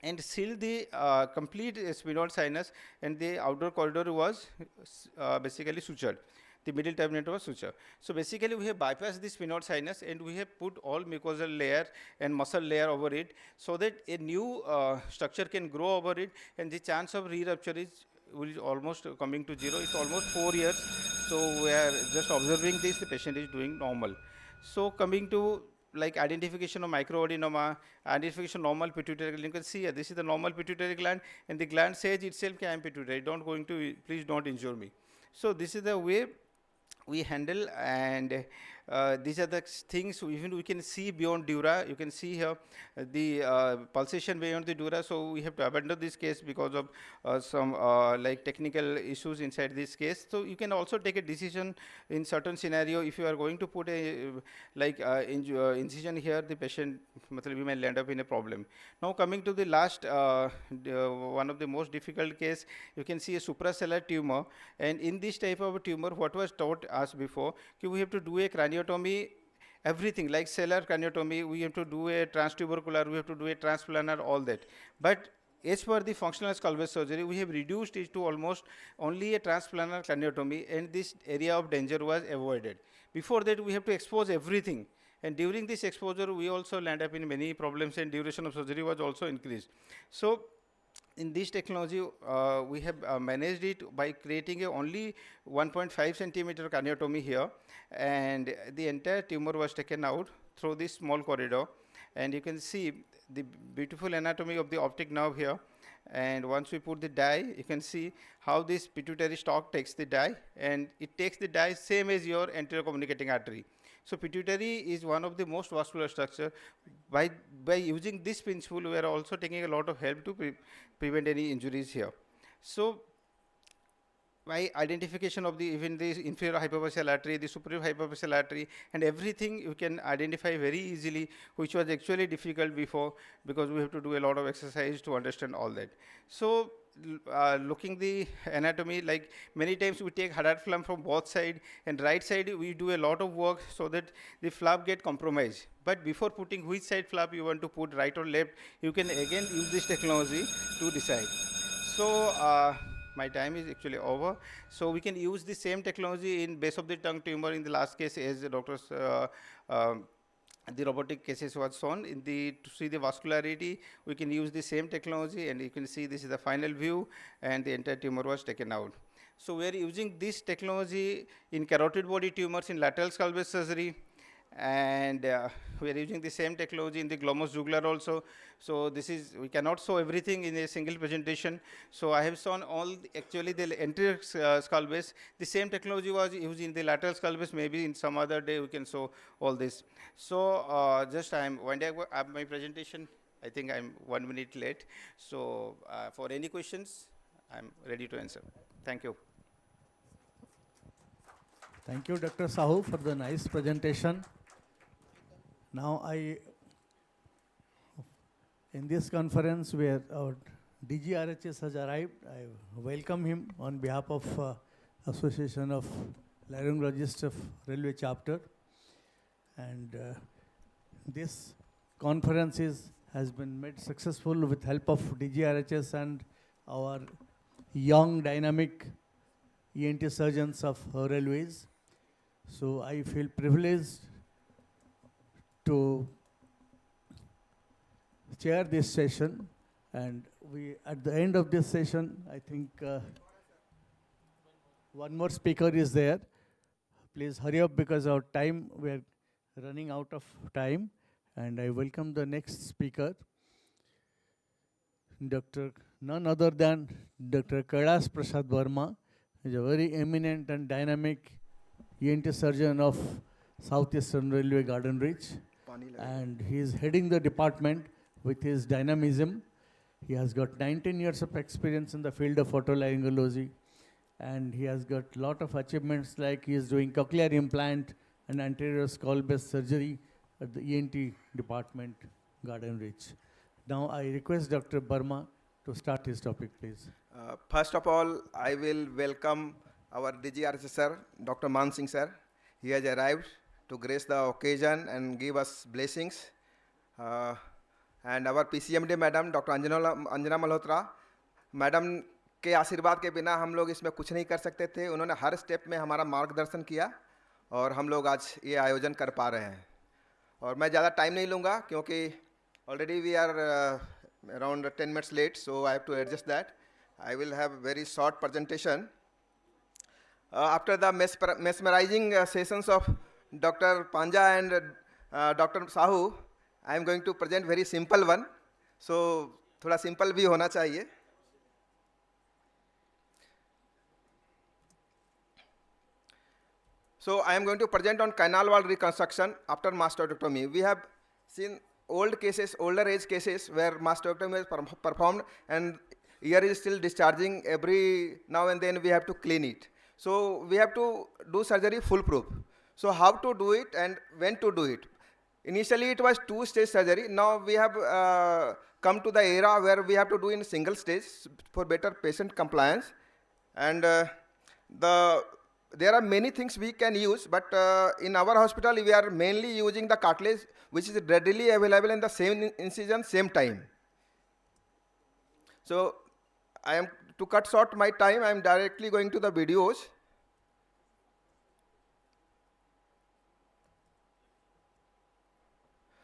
and seal the complete sphenoid sinus, and the outdoor corridor was basically sutured. The middle terminator was suture. So basically we have bypassed the sphenoid sinus, and we have put all mucosal layer and muscle layer over it, so that a new structure can grow over it, and the chance of re-rupture is almost coming to zero. It's almost 4 years. So we are just observing this, the patient is doing normal. So coming to like identification of microadenoma, identification of normal pituitary gland, you can see here, this is the normal pituitary gland, and the gland says itself, I am pituitary, please don't injure me. So this is the way we handle, and these are the things. Even we can see beyond dura. You can see here the pulsation beyond the dura. So we have to abandon this case because of some like technical issues inside this case. So you can also take a decision in certain scenario. If you are going to put a like incision here, the patient we may land up in a problem. Now coming to the last one of the most difficult case, you can see a suprasellar tumor, and in this type of a tumor, what was taught us before, we have to do a craniotomy, everything like sellar craniotomy, we have to do a transtubercular, we have to do a transplanar, all that. But as per the functional skull base surgery, we have reduced it to almost only a transplanar craniotomy, and this area of danger was avoided. Before that, we have to expose everything, and during this exposure, we also land up in many problems, and duration of surgery was also increased. So in this technology, we have managed it by creating a only 1.5 centimeter craniotomy here, and the entire tumor was taken out through this small corridor, and you can see the beautiful anatomy of the optic nerve here. And once we put the dye, you can see how this pituitary stalk takes the dye, and it takes the dye same as your anterior communicating artery. So pituitary is one of the most vascular structure. By using this principle, we are also taking a lot of help to prevent any injuries here. So by identification of the even the inferior hypophyseal artery, the superior hypophyseal artery, and everything you can identify very easily, which was actually difficult before, because we have to do a lot of exercise to understand all that. So looking the anatomy, like many times we take Haddad flap from both side, and right side we do a lot of work so that the flap get compromised. But before putting which side flap you want to put, right or left, you can again use this technology to decide. So my time is actually over. So we can use the same technology in base of the tongue tumor in the last case, as the doctors the robotic cases was shown. In the to see the vascularity, we can use the same technology, and you can see this is the final view, and the entire tumor was taken out. So we are using this technology in carotid body tumors in lateral skull base surgery, and we are using the same technology in the glomus jugular also. So this is, we cannot show everything in a single presentation. So I have shown all actually the anterior skull base. The same technology was used in the lateral skull base. Maybe in some other day we can show all this. So just when I have my presentation, I think I'm 1 minute late. So for any questions, I'm ready to answer. Thank you. Thank you, Dr. Sahu, for the nice presentation. Now in this conference where our DG RHS has arrived, I welcome him on behalf of Association of Laryngologists of Railway Chapter. And this conference has been made successful with help of DG RHS and our young, dynamic ENT surgeons of railways. So I feel privileged to chair this session, and we, at the end of this session, I think one more speaker is there. Please hurry up because our time, we are running out of time, and I welcome the next speaker, none other than Dr. Kailas Prasad Verma. He's a very eminent and dynamic ENT surgeon of Southeastern Railway Garden Reach, and he is heading the department with his dynamism. He has got 19 years of experience in the field of otolaryngology, and he has got a lot of achievements, like he is doing cochlear implant and anterior skull-based surgery at the ENT department, Garden Reach. Now I request Dr. Burma to start his topic, please. First of all, I will welcome our DGRHSA sir, Dr. Man Singh sir. He has arrived to grace the occasion and give us blessings. And our PCMD madam, Dr. Anjana Malhotra, madam के आशीर्वाद के बिना हम लोग इसमें कुछ नहीं कर सकते थे. उन्होंने हर स्टेप में हमारा मार्गदर्शन किया और हम लोग आज ये आयोजन कर पा रहे हैं. और मैं ज़्यादा टाइम नहीं लूँगा क्योंकि already we are around 10 minutes late, so I have to adjust that. I will have very short presentation. After the mesmerizing sessions of Dr. Panja and Dr. Sahu, I am going to present very simple one. So थोड़ा simple भी होना चाहिए. So I am going to present on canal wall reconstruction after mastectomy. We have seen older age cases where mastectomy is performed and ear is still discharging. Every now and then we have to clean it. So we have to do surgery foolproof. So how to do it and when to do it? Initially it was 2-stage surgery. Now we have come to the era where we have to do in single stage for better patient compliance. And there are many things we can use, but in our hospital we are mainly using the cartilage which is readily available in the same incision, same time. So to cut short my time, I am directly going to the videos.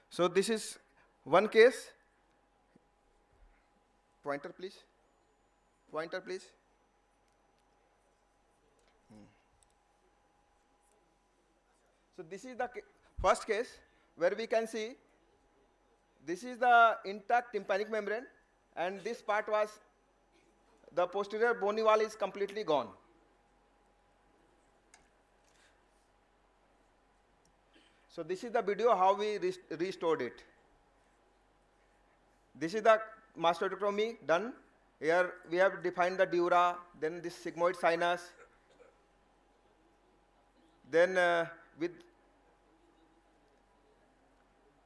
So this is one case. Pointer please. Pointer please. So this is the first case where we can see this is the intact tympanic membrane, and this part was the posterior bony wall is completely gone. So this is the video how we restored it. This is the mastectomy done. Here we have defined the dura, then this sigmoid sinus, then with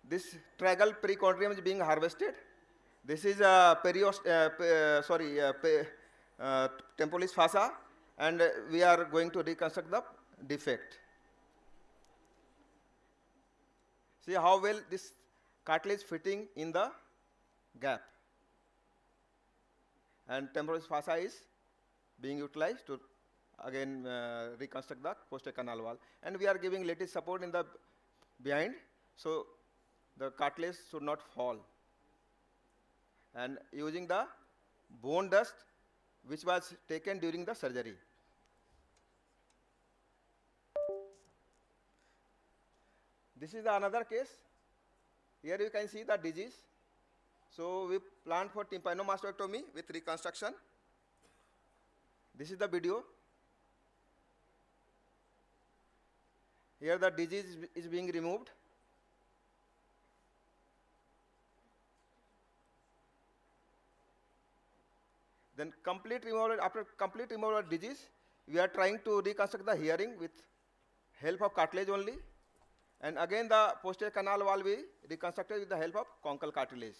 this tragal perichondrium is being harvested. This is temporalis fossa, and we are going to reconstruct the defect. See how well this cartilage fitting in the gap, and temporalis fossa is being utilized to again reconstruct the posterior canal wall, and we are giving lattice support in the behind, so the cartilage should not fall, and using the bone dust which was taken during the surgery. This is another case. Here you can see the disease. So we planned for tympanomastectomy with reconstruction. This is the video. Here the disease is being removed. Then after complete removal of disease, we are trying to reconstruct the hearing with help of cartilage only. And again the posterior canal wall will be reconstructed with the help of conchal cartilage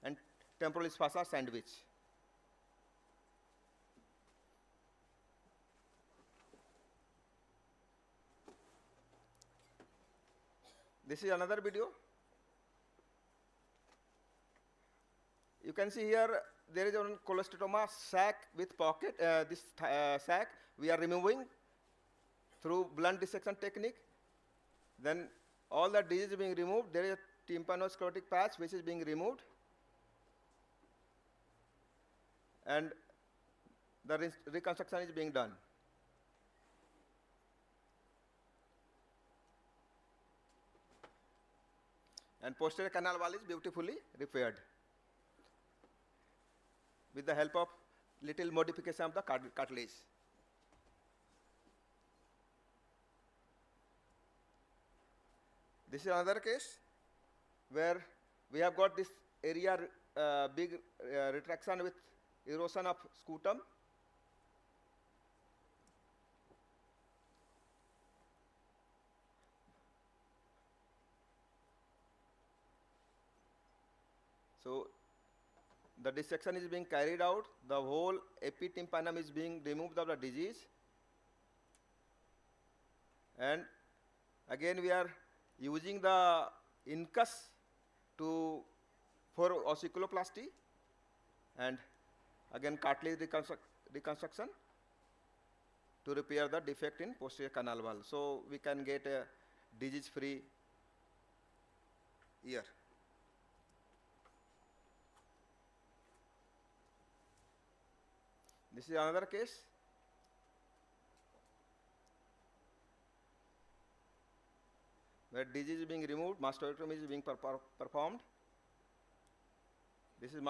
and temporalis fossa sandwich. This is another video. you can see here there is one cholesteatoma sac with pocket. This sac we are removing through blunt dissection technique. Then all the disease is being removed. There is a tympanosclerotic patch which is being removed, and the reconstruction is being done. And posterior canal wall is beautifully repaired with the help of little modification of the cartilage. This is another case where we have got this area big retraction with erosion of scutum. So the dissection is being carried out, the whole epitympanum is being removed of the disease, and again we are using the incus for ossiculoplasty, and again cartilage reconstruction to repair the defect in posterior canal wall, so we can get a disease-free ear. This is another case where disease is being removed, mastoidectomy is being performed. This is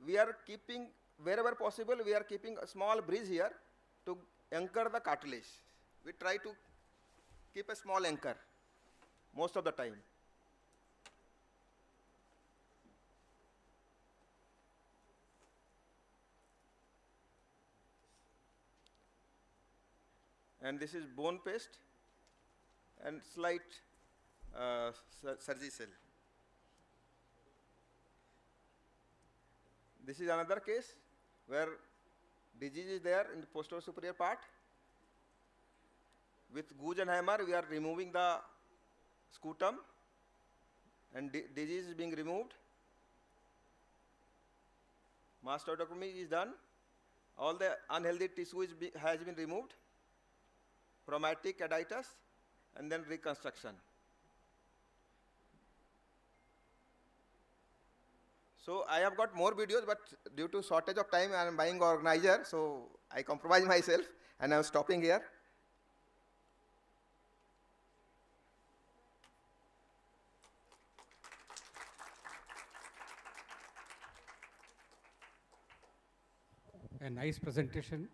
we are keeping, wherever possible, we are keeping a small bridge here to anchor the cartilage. We try to keep a small anchor most of the time. And this is bone paste and slight surgicel. This is another case where disease is there in the posterior superior part. With gouge and hammer, we are removing the scutum, and disease is being removed. Mastoidectomy is done. All the unhealthy tissue has been removed. Chromatic additus, and then reconstruction. So I have got more videos, but due to shortage of time, I am buying organizer, so I compromise myself, and I am stopping here. A nice presentation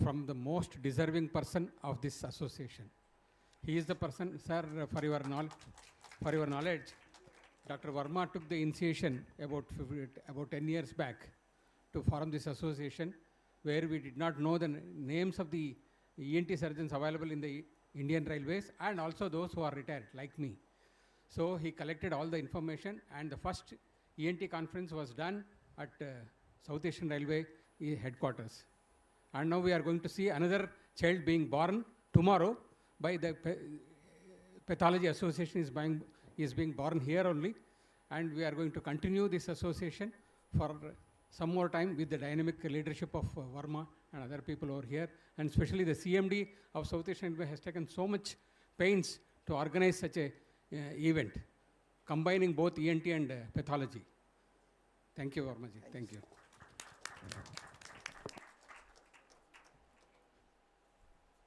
from the most deserving person of this association. He is the person, sir, for your knowledge, Dr. Verma took the initiation about 10 years back to form this association, where we did not know the names of the ENT surgeons available in the Indian Railways, and also those who are retired, like me. So he collected all the information, and the first ENT conference was done at South Asian Railway headquarters. And now we are going to see another child being born tomorrow by the Pathology Association is being born here only. And we are going to continue this association for some more time with the dynamic leadership of Verma and other people over here. And especially the CMD of South Asian Railway has taken so much pains to organize such a event, combining both ENT and pathology. Thank you, Verma ji. Thank you.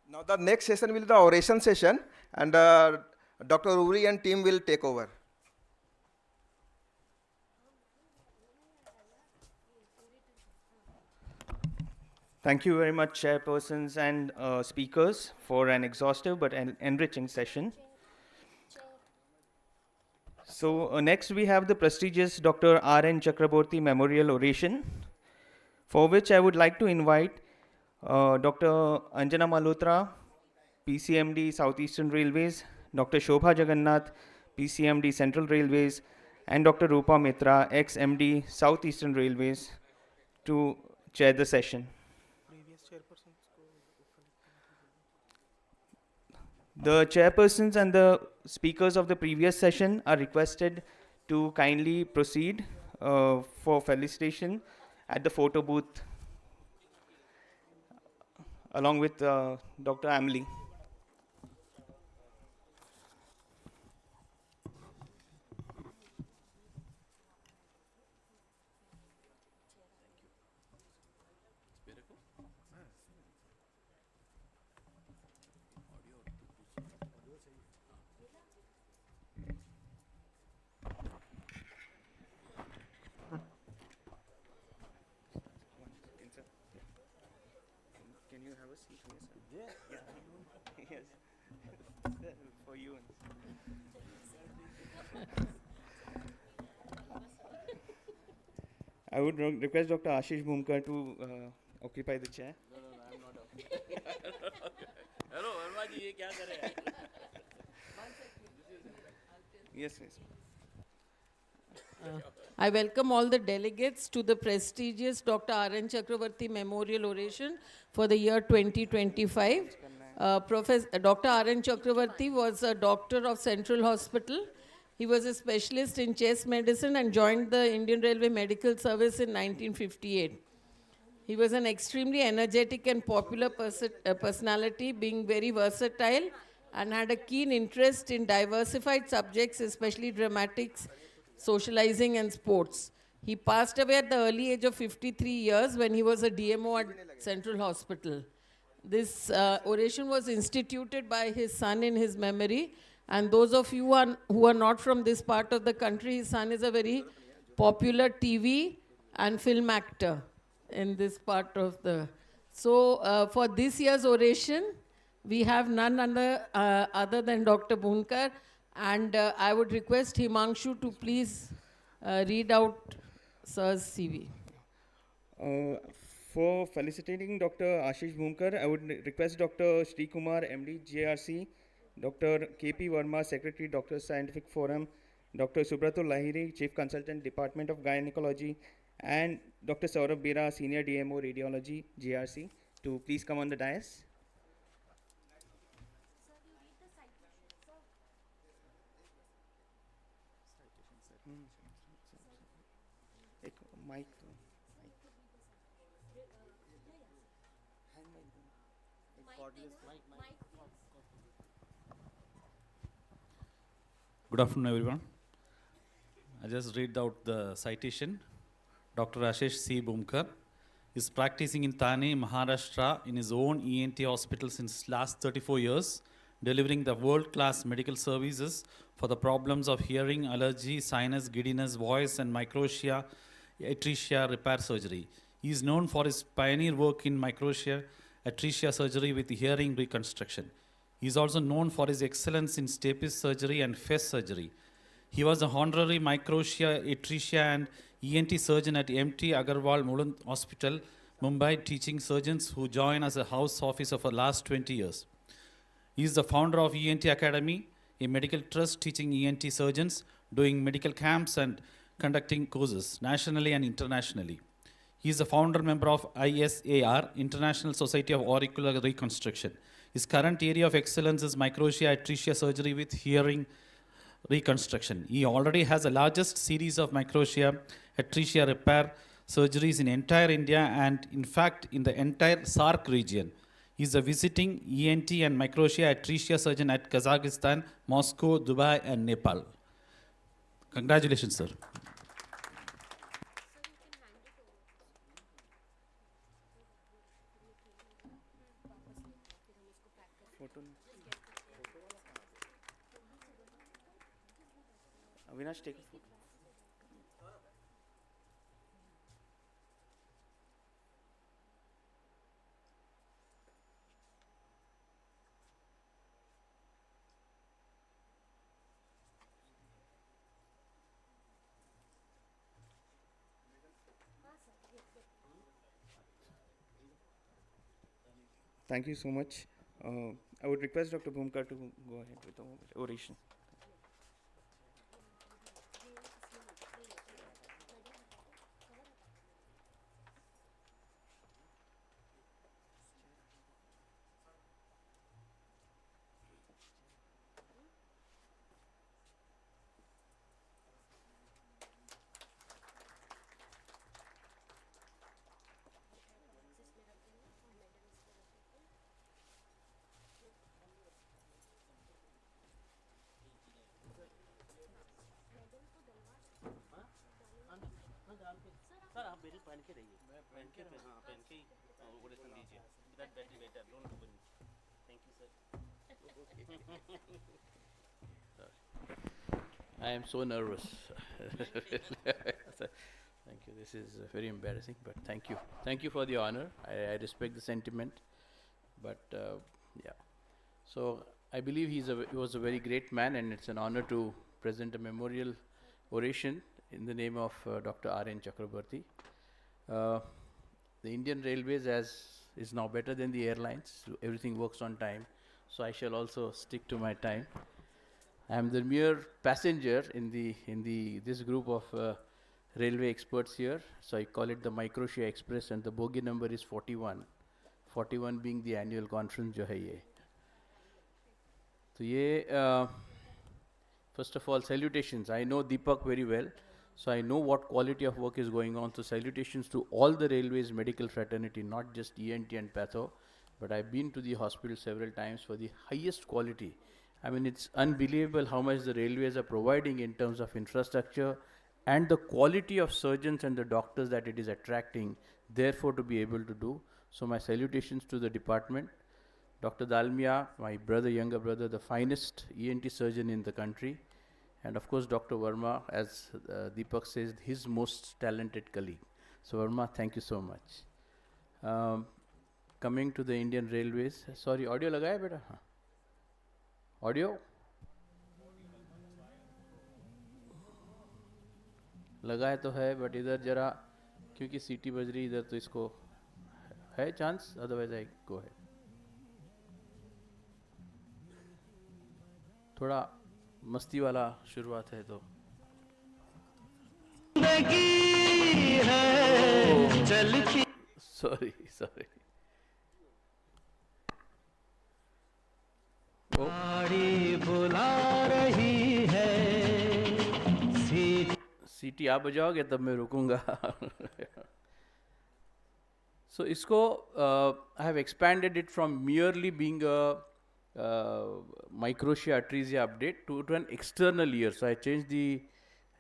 Now the next session will be the oration session, and Dr. Uri and team will take over. Thank you very much, chairpersons and speakers, for an exhaustive but enriching session. So next we have the prestigious Dr. R.N. Chakraborty Memorial Oration, for which I would like to invite Dr. Anjana Malhotra, PCMD Southeastern Railways, Dr. Shobha Jagannath, PCMD Central Railways, and Dr. Rupa Mitra, ex-MD Southeastern Railways, to chair the session. The chairpersons and the speakers of the previous session are requested to kindly proceed for felicitation at the photo booth along with Dr. Amli. Can you have a seat here, sir? Yeah. Yes. For you. I would request Dr. Ashish Bhumkar to occupy the chair. No, I'm not. Hello, Verma ji, ye kya kar rahe hain? Yes, yes. I welcome all the delegates to the prestigious Dr. R.N. Chakravarti Memorial Oration for the year 2025. Dr. R.N. Chakravarti was a doctor of Central Hospital. He was a specialist in chest medicine and joined the Indian Railway Medical Service in 1958. He was an extremely energetic and popular personality, being very versatile and had a keen interest in diversified subjects, especially dramatics, socializing and sports. He passed away at the early age of 53 years when he was a DMO at Central Hospital. This oration was instituted by his son in his memory, and those of you who are not from this part of the country, his son is a very popular TV and film actor in this part of the... So for this year's oration, we have none other than Dr. Bhunkar, and I would request Himanshu to please read out Sir's CV. For felicitating Dr. Ashish Bhumkar, I would request Dr. Sri Kumar, MD, JRC, Dr. KP Verma, Secretary, Doctors Scientific Forum, Dr. Subrato Lahiri, Chief Consultant, Department of Gynecology, and Dr. Saurabh Bera, Senior DMO, Radiology, JRC, to please come on the dais. Mic. Good afternoon, everyone. I just read out the citation. Dr. Ashish C. Bhumkar is practicing in Thane, Maharashtra in his own ENT hospital since last 34 years, delivering the world-class medical services for the problems of hearing, allergy, sinus, giddiness, voice, and microtia, atresia repair surgery. He is known for his pioneer work in microtia, atresia surgery with hearing reconstruction. He is also known for his excellence in stapes surgery and fess surgery. He was a honorary microtia, atresia, and ENT surgeon at MT Agarwal Mulund Hospital, Mumbai, teaching surgeons who join as a house officer for the last 20 years. He is the founder of ENT Academy, a medical trust teaching ENT surgeons, doing medical camps and conducting courses nationally and internationally. He is the founder member of ISAR, International Society of Auricular Reconstruction. His current area of excellence is microtia atresia surgery with hearing reconstruction. He already has the largest series of microtia atresia repair surgeries in entire India and in fact in the entire SARC region. He is a visiting ENT and microtia atresia surgeon at Kazakhstan, Moscow, Dubai and Nepal. Congratulations, sir. Avinash, take a photo. Thank you so much. I would request Dr. Bhumkar to go ahead with the oration. पहन के रहिए, पहन के हाँ पहन के ही operation दीजिए, that better better, don't open. Thank you sir. I am so nervous. Thank you. This is very embarrassing, but thank you. Thank you for the honor. I respect the sentiment, but yeah. So I believe he was a very great man, and it's an honor to present a memorial oration in the name of Dr. R.N. Chakrabarty. The Indian Railways is now better than the airlines. So everything works on time. So I shall also stick to my time. I am the mere passenger in this group of railway experts here. So I call it the Microtia Express, and the bogie number is 41. 41 being the annual conference जो है ये. तो ये first of all salutations. I know Deepak very well, so I know what quality of work is going on. So salutations to all the railways medical fraternity, not just ENT and patho, but I've been to the hospital several times for the highest quality. I mean, it's unbelievable how much the railways are providing in terms of infrastructure and the quality of surgeons and the doctors that it is attracting, therefore to be able to do. So my salutations to the department. Dr. Dalmia, my brother, younger brother, the finest ENT surgeon in the country. And of course, Dr. Verma, as Deepak says, his most talented colleague. So Verma, thank you so much. Coming to the Indian Railways. Sorry, audio lagaya beta? Haan. Audio? लगाया तो है, but इधर जरा क्योंकि सीटी बज रही इधर, तो इसको है चांस, अदरवाइज आई गो है. थोड़ा मस्ती वाला शुरुआत है तो सॉरी सॉरी. बुला रही है सीटी आप बजाओगे तब मैं रुकूंगा. So इसको I have expanded it from merely being a microtia atresia update to an external ear. So I changed I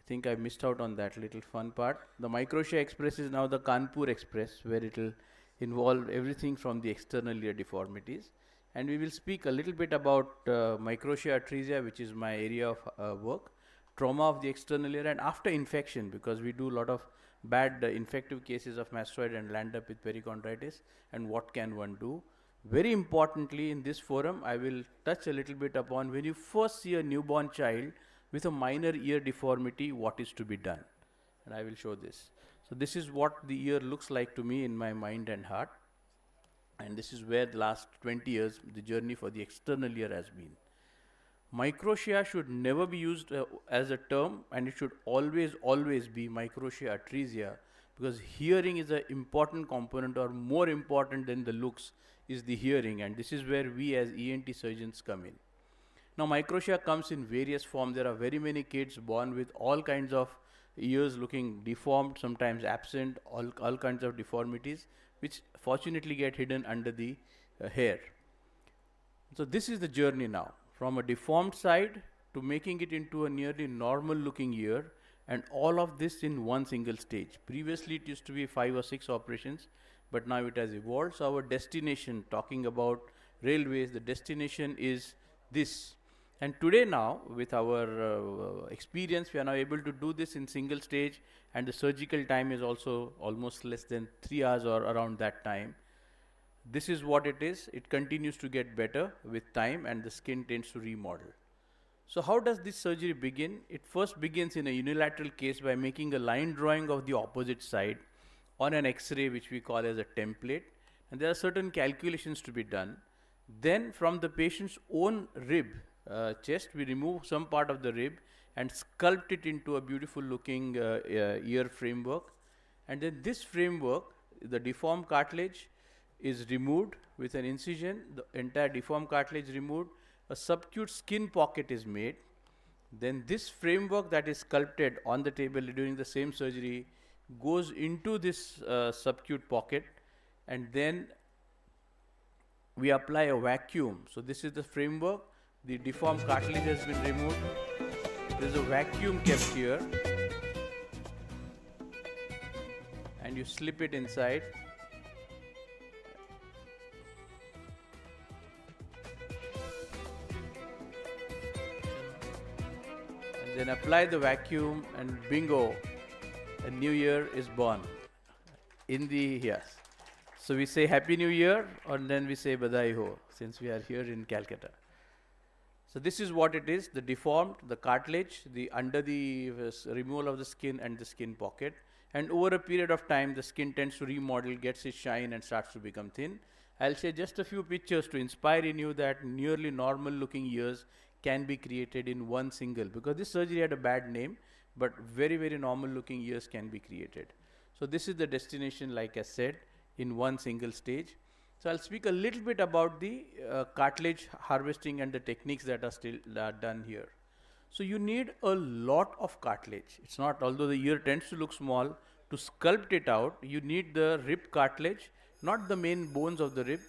think I missed out on that little fun part. The Microtia Express is now the Kanpur Express, where it will involve everything from the external ear deformities. And we will speak a little bit about microtia atresia, which is my area of work, trauma of the external ear, and after infection, because we do a lot of bad infective cases of mastoid and land up with perichondritis, and what can one do. Very importantly, in this forum, I will touch a little bit upon when you first see a newborn child with a minor ear deformity, what is to be done. And I will show this. So this is what the ear looks like to me in my mind and heart. And this is where the last 20 years, the journey for the external ear has been. Microtia should never be used as a term, and it should always be microtia atresia, because hearing is an important component, or more important than the looks is the hearing, and this is where we as ENT surgeons come in. Now microtia comes in various forms. There are very many kids born with all kinds of ears looking deformed, sometimes absent, all kinds of deformities, which fortunately get hidden under the hair. So this is the journey now, from a deformed side to making it into a nearly normal looking ear, and all of this in one single stage. Previously it used to be 5 or 6 operations, but now it has evolved. So our destination, talking about railways, the destination is this. And today now, with our experience, we are now able to do this in single stage, and the surgical time is also almost less than 3 hours or around that time. This is what it is. It continues to get better with time, and the skin tends to remodel. So how does this surgery begin? It first begins in a unilateral case by making a line drawing of the opposite side on an X-ray, which we call as a template, and there are certain calculations to be done. Then from the patient's own rib, chest, we remove some part of the rib and sculpt it into a beautiful looking ear framework. And then this framework, the deformed cartilage is removed with an incision, the entire deformed cartilage removed, a subacute skin pocket is made. Then this framework that is sculpted on the table during the same surgery goes into this subacute pocket, and then we apply a vacuum. So this is the framework. The deformed cartilage has been removed. There is a vacuum kept here, and you slip it inside. And then apply the vacuum, and bingo, a new year is born. In the, yes. So we say Happy New Year, and then we say Badai Ho, since we are here in Calcutta. So this is what it is, the deformed, the cartilage, the under the removal of the skin and the skin pocket. And over a period of time, the skin tends to remodel, gets its shine, and starts to become thin. I'll share just a few pictures to inspire in you that nearly normal looking ears can be created in one single, because this surgery had a bad name, but very, very normal looking ears can be created. So this is the destination, like I said, in one single stage. So I'll speak a little bit about the cartilage harvesting and the techniques that are still done here. So you need a lot of cartilage. It's not, although the ear tends to look small, to sculpt it out, you need the rib cartilage, not the main bones of the rib.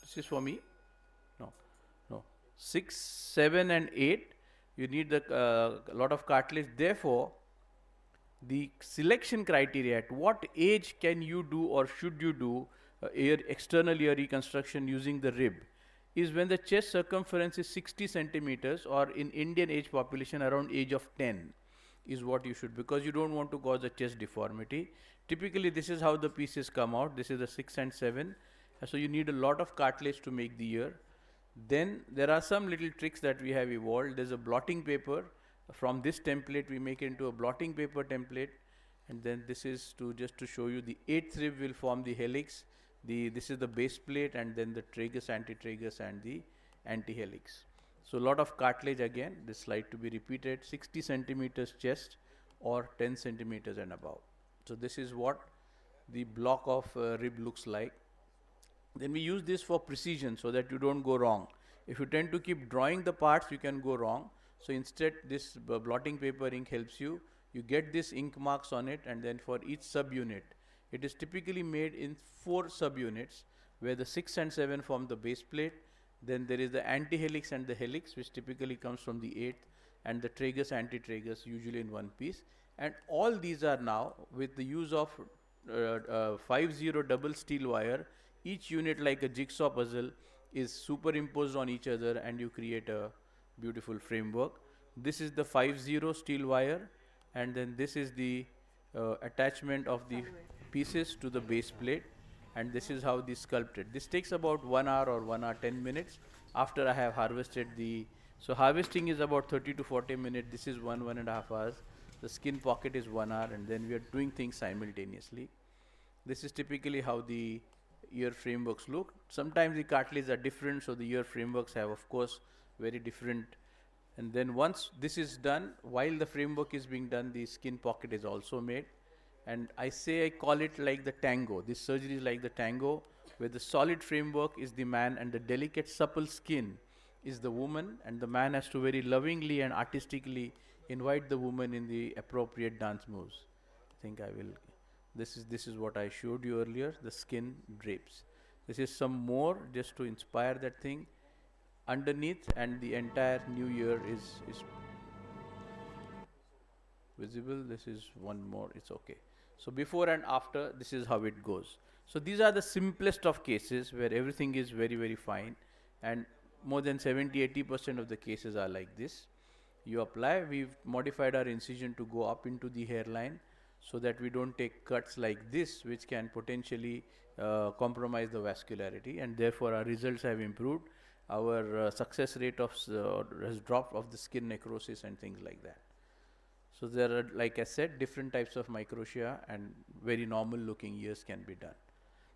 This is for me. No, no. 6, 7, and 8, you need the lot of cartilage. Therefore, the selection criteria, at what age can you do or should you do external ear reconstruction using the rib, is when the chest circumference is 60 centimeters, or in Indian age population around age of 10 is what you should, because you don't want to cause a chest deformity. Typically this is how the pieces come out. This is the 6 and 7. So you need a lot of cartilage to make the ear. Then there are some little tricks that we have evolved. There's a blotting paper. From this template we make it into a blotting paper template, and then this is just to show you the 8th rib will form the helix. This is the base plate, and then the tragus, antitragus, and the antihelix. So a lot of cartilage again, this slide to be repeated, 60 centimeters chest or 10 centimeters and above. So this is what the block of rib looks like. Then we use this for precision so that you don't go wrong. If you tend to keep drawing the parts, you can go wrong. So instead this blotting paper ink helps you. You get this ink marks on it, and then for each subunit, it is typically made in 4 subunits, where the 6 and 7 form the base plate. Then there is the antihelix and the helix, which typically comes from the 8th, and the tragus, antitragus, usually in one piece. And all these are now, with the use of 5-0 double steel wire, each unit like a jigsaw puzzle is superimposed on each other, and you create a beautiful framework. This is the 5-0 steel wire, and then this is the attachment of the pieces to the base plate, and this is how this sculpted. This takes about 1 hour or 1 hour 10 minutes after I have harvested the. So harvesting is about 30 to 40 minutes. This is 1.5 hours. The skin pocket is 1 hour, and then we are doing things simultaneously. This is typically how the ear frameworks look. Sometimes the cartilage are different, so the ear frameworks have, of course, very different. And then once this is done, while the framework is being done, the skin pocket is also made. And I call it like the tango. This surgery is like the tango, where the solid framework is the man and the delicate supple skin is the woman, and the man has to very lovingly and artistically invite the woman in the appropriate dance moves. I think I will. This is what I showed you earlier, the skin drapes. This is some more just to inspire that thing underneath, and the entire new year is visible. This is one more, it's okay. So before and after, this is how it goes. So these are the simplest of cases where everything is very, very fine, and more than 70-80% of the cases are like this. You apply, we've modified our incision to go up into the hairline so that we don't take cuts like this, which can potentially compromise the vascularity, and therefore our results have improved. Our success rate has dropped of the skin necrosis and things like that. So there are, like I said, different types of microtia, and very normal looking ears can be done.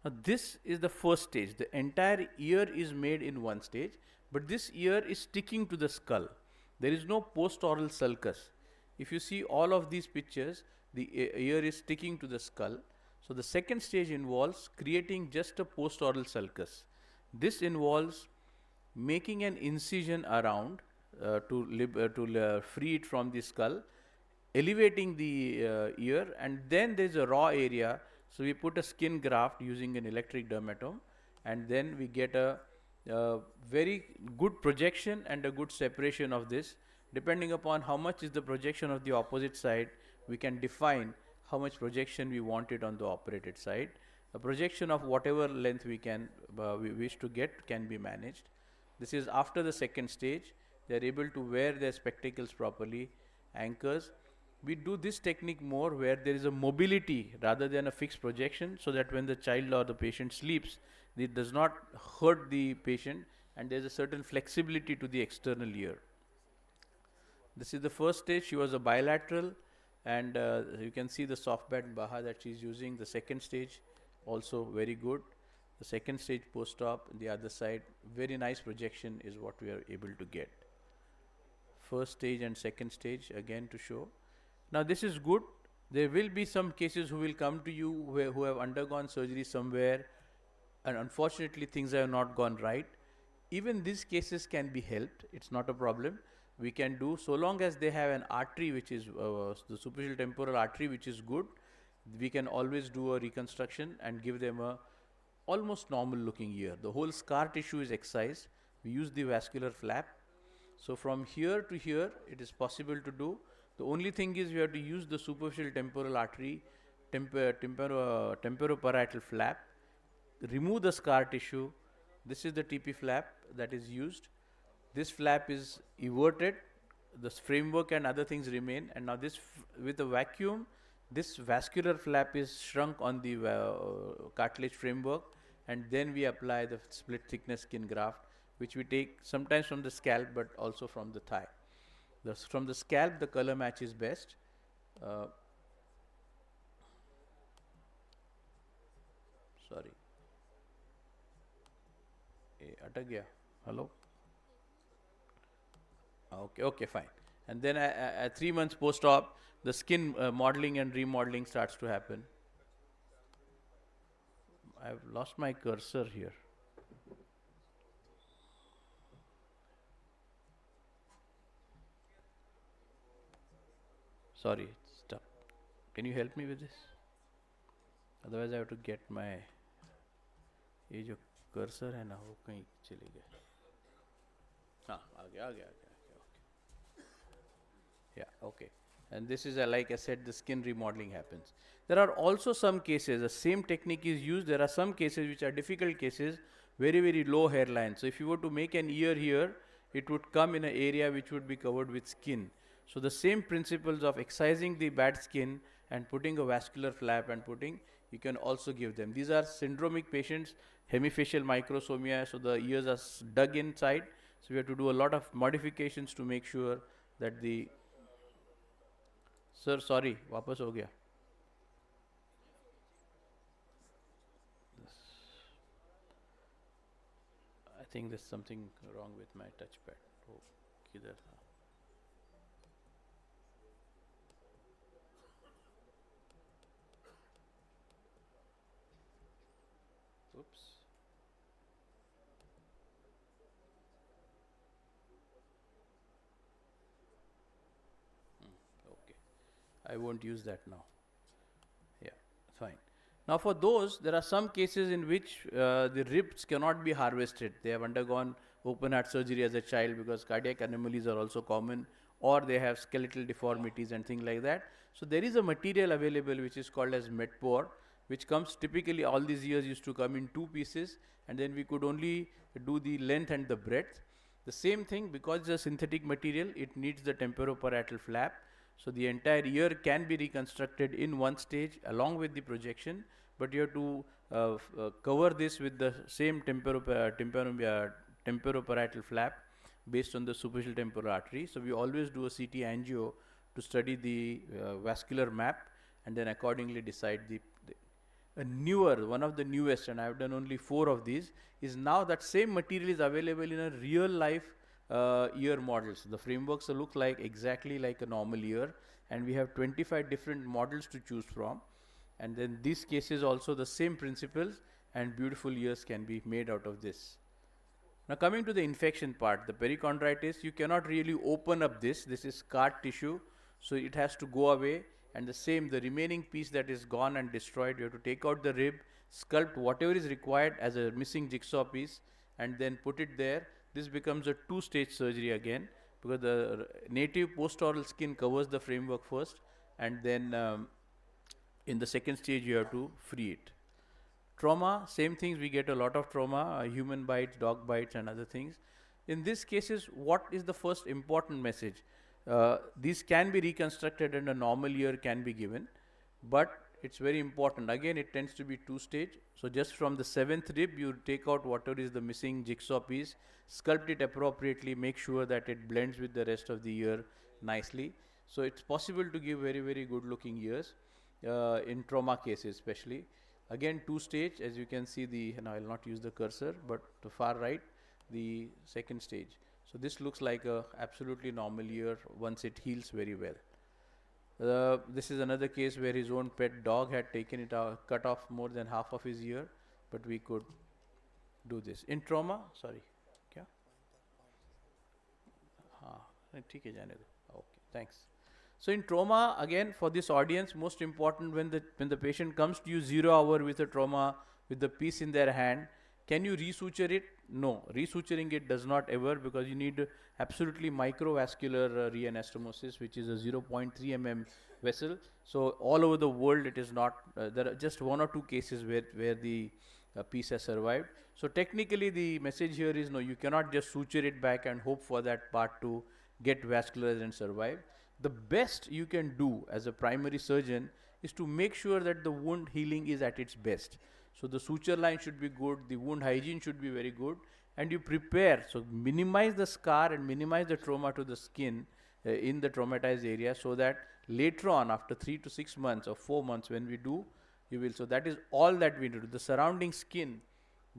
Now this is the first stage. The entire ear is made in one stage, but this ear is sticking to the skull. There is no post-oral sulcus. If you see all of these pictures, the ear is sticking to the skull. So the second stage involves creating just a post-oral sulcus. This involves making an incision around to free it from the skull, elevating the ear, and then there is a raw area. So we put a skin graft using an electric dermatome, and then we get a very good projection and a good separation of this. Depending upon how much is the projection of the opposite side, we can define how much projection we wanted on the operated side. A projection of whatever length we wish to get can be managed. This is after the second stage. They are able to wear their spectacles properly, anchors. We do this technique more where there is a mobility rather than a fixed projection, so that when the child or the patient sleeps, it does not hurt the patient, and there is a certain flexibility to the external ear. This is the first stage. She was a bilateral, and you can see the soft band Baha that she is using. The second stage also very good. The second stage post-op, the other side, very nice projection is what we are able to get. First stage and second stage again to show. Now this is good. There will be some cases who will come to you who have undergone surgery somewhere, and unfortunately things have not gone right. Even these cases can be helped. It's not a problem. We can do, so long as they have an artery which is the superficial temporal artery which is good, we can always do a reconstruction and give them a almost normal looking ear. The whole scar tissue is excised. We use the vascular flap. So from here to here it is possible to do. The only thing is we have to use the superficial temporal artery temporoparietal flap, remove the scar tissue. This is the TP flap that is used. This flap is everted, the framework and other things remain, and now this with a vacuum, this vascular flap is shrunk on the cartilage framework, and then we apply the split thickness skin graft, which we take sometimes from the scalp but also from the thigh. From the scalp the color match is best. Sorry. Atak gaya. Hello? Okay, fine. And then at 3 months post-op, the skin modeling and remodeling starts to happen. I've lost my cursor here. Sorry, stop. Can you help me with this? Otherwise I have to get my ये जो cursor है ना वो कहीं चले गए. हाँ आ गया. Yeah, okay. And this is like I said, the skin remodeling happens. There are also some cases, the same technique is used. There are some cases which are difficult cases, very, very low hairline. So if you were to make an ear here, it would come in an area which would be covered with skin. So the same principles of excising the bad skin and putting a vascular flap and you can also give them. These are syndromic patients, hemifacial microsomia, so the ears are dug inside. So we have to do a lot of modifications to make sure that the... Sir, sorry, वापस हो गया. I think there's something wrong with my touchpad. Oh, किधर था? Oops. Okay. I won't use that now. Yeah, fine. Now for those, there are some cases in which the ribs cannot be harvested. They have undergone open heart surgery as a child because cardiac anomalies are also common, or they have skeletal deformities and things like that. So there is a material available which is called as Medpor, which comes typically, all these years used to come in 2 pieces, and then we could only do the length and the breadth. The same thing, because it's a synthetic material, it needs the temporoparietal flap. So the entire ear can be reconstructed in one stage along with the projection, but you have to cover this with the same temporoparietal flap based on the superficial temporal artery. So we always do a CT angio to study the vascular map, and then accordingly decide a newer, one of the newest, and I have done only 4 of these, is now that same material is available in a real life ear models. The frameworks look like exactly like a normal ear, and we have 25 different models to choose from. And then these cases also the same principles, and beautiful ears can be made out of this. Now coming to the infection part, the perichondritis, you cannot really open up this. This is scar tissue, so it has to go away. And the same, the remaining piece that is gone and destroyed, you have to take out the rib, sculpt whatever is required as a missing jigsaw piece, and then put it there. This becomes a 2-stage surgery again, because the native post-oral skin covers the framework first, and then In the second stage, you have to free it. Trauma, same things, we get a lot of trauma, human bites, dog bites and other things. In these cases, what is the first important message? These can be reconstructed and a normal ear can be given, but it's very important. Again, it tends to be two-stage. So just from the 7th rib, you take out whatever is the missing jigsaw piece, sculpt it appropriately, make sure that it blends with the rest of the ear nicely. So it's possible to give very, very good looking ears in trauma cases especially. Again, two-stage, as you can see and I will not use the cursor, but to far right, the second stage. So this looks like a absolutely normal ear once it heals very well. This is another case where his own pet dog had taken it out, cut off more than half of his ear, but we could do this. In trauma, sorry, kya? Okay, thanks. So in trauma, again, for this audience, most important when the patient comes to you 0 hour with a trauma, with the piece in their hand, can you resuture it? No, resuturing it does not ever, because you need absolutely microvascular reanastomosis, which is a 0.3 mm vessel. So all over the world it is not, there are just 1 or 2 cases where the piece has survived. So technically the message here is no, you cannot just suture it back and hope for that part to get vascularized and survive. The best you can do as a primary surgeon is to make sure that the wound healing is at its best. So the suture line should be good, the wound hygiene should be very good, and you prepare, so minimize the scar and minimize the trauma to the skin in the traumatized area, so that later on, after 3 to 6 months or 4 months when we do, you will, so that is all that we do. The surrounding skin,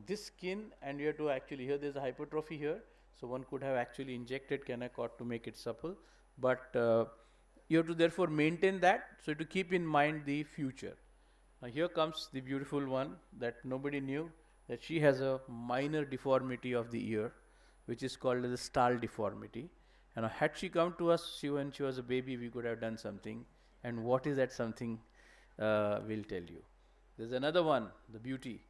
this skin, and you have to actually, here there's a hypertrophy here, so one could have actually injected Kenacort to make it supple, but you have to therefore maintain that, so to keep in mind the future. Now here comes the beautiful one that nobody knew, that she has a minor deformity of the ear, which is called the stall deformity. And had she come to us when she was a baby, we could have done something. And what is that something, we'll tell you. There's another one, the beauty.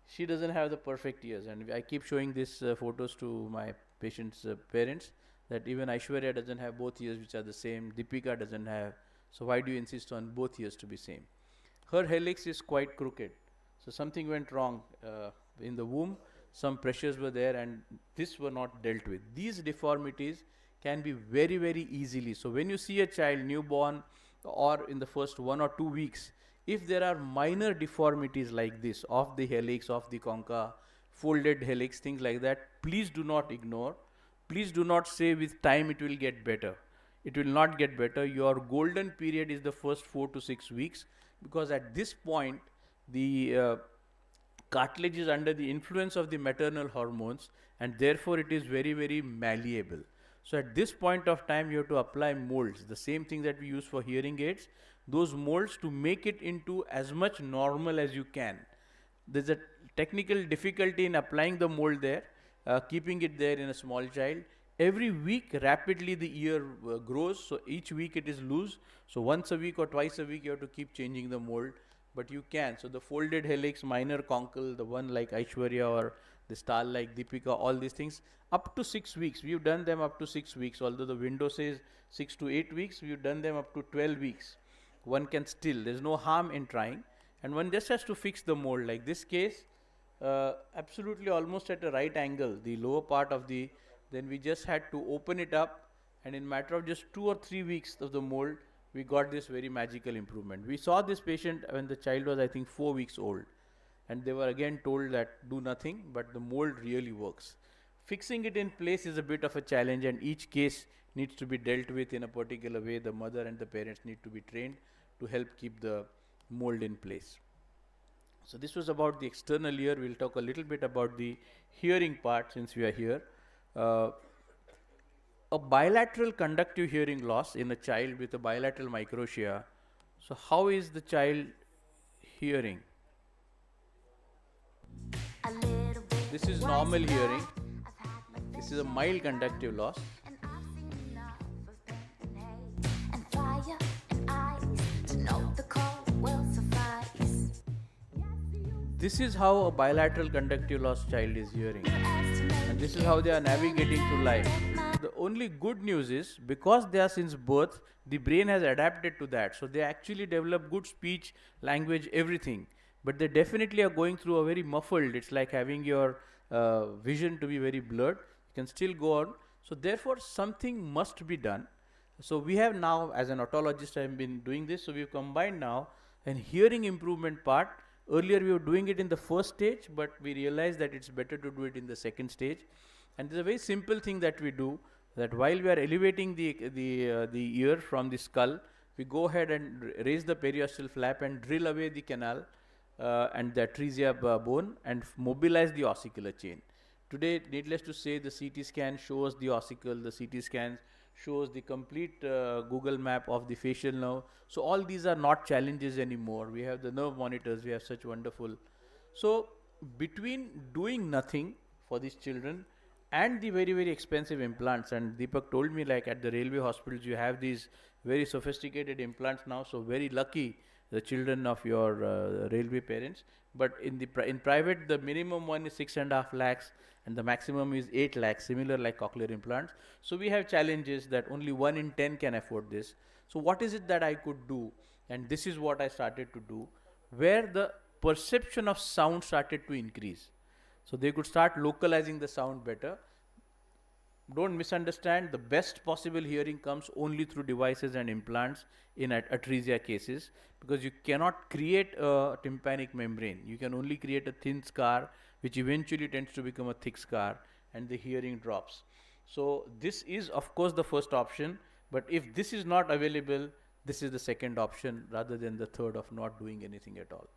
She doesn't have the perfect ears, and I keep showing these photos to my patients' parents, that even Aishwarya doesn't have both ears which are the same, Deepika doesn't have, so why do you insist on both ears to be same? Her helix is quite crooked, so something went wrong in the womb, some pressures were there and this were not dealt with. These deformities can be very, very easily, so when you see a child newborn or in the first 1 or 2 weeks, if there are minor deformities like this of the helix, of the concha, folded helix, things like that, please do not ignore. Please do not say with time it will get better. It will not get better. Your golden period is the first 4 to 6 weeks, because at this point the cartilage is under the influence of the maternal hormones, and therefore it is very, very malleable. So at this point of time you have to apply molds, the same thing that we use for hearing aids, those molds to make it into as much normal as you can. There's a technical difficulty in applying the mold there, keeping it there in a small child. Every week rapidly the ear grows, so each week it is loose, so once a week or twice a week you have to keep changing the mold, but you can. So the folded helix, minor conchal, the one like Aishwarya or the star like Deepika, all these things up to 6 weeks, we've done them up to 6 weeks, although the window says 6 to 8 weeks, we've done them up to 12 weeks. One can still, there's no harm in trying, and one just has to fix the mold. Like this case, absolutely almost at a right angle, the lower part of the, then we just had to open it up, and in matter of just 2 or 3 weeks of the mold, we got this very magical improvement. We saw this patient when the child was I think 4 weeks old, and they were again told that do nothing, but the mold really works. Fixing it in place is a bit of a challenge, and each case needs to be dealt with in a particular way. The mother and the parents need to be trained to help keep the mold in place. So this was about the external ear. We'll talk a little bit about the hearing part since we are here. A bilateral conductive hearing loss in a child with a bilateral microtia. So how is the child hearing? This is normal hearing. This is a mild conductive loss. This is how a bilateral conductive loss child is hearing, and this is how they are navigating through life. the only good news is, because they are since birth, the brain has adapted to that. So they actually develop good speech, language, everything. But they definitely are going through a very muffled, it's like having your vision to be very blurred. You can still go on. So therefore, something must be done. So we have now, as an otologist, I have been doing this. So we've combined now an hearing improvement part. Earlier we were doing it in the first stage, but we realized that it's better to do it in the second stage. And there's a very simple thing that we do, that while we are elevating the ear from the skull, we go ahead and raise the periosteal flap and drill away the canal and the atresia bone and mobilize the ossicular chain. Today, needless to say, the CT scan shows the ossicle, the CT scan shows the complete Google map of the facial nerve. So all these are not challenges anymore. We have the nerve monitors, we have such wonderful. So between doing nothing for these children and the very, very expensive implants, and Deepak told me, like, at the railway hospitals you have these very sophisticated implants now, so very lucky the children of your railway parents. But in private, the minimum one is 6.5 lakhs and the maximum is 8 lakhs, similar like cochlear implants. So we have challenges that only 1 in 10 can afford this. So what is it that I could do? And this is what I started to do, where the perception of sound started to increase. So they could start localizing the sound better. Don't misunderstand, the best possible hearing comes only through devices and implants in atresia cases, because you cannot create a tympanic membrane. You can only create a thin scar, which eventually tends to become a thick scar, and the hearing drops. So this is, of course, the first option, but if this is not available, this is the second option rather than the third of not doing anything at all.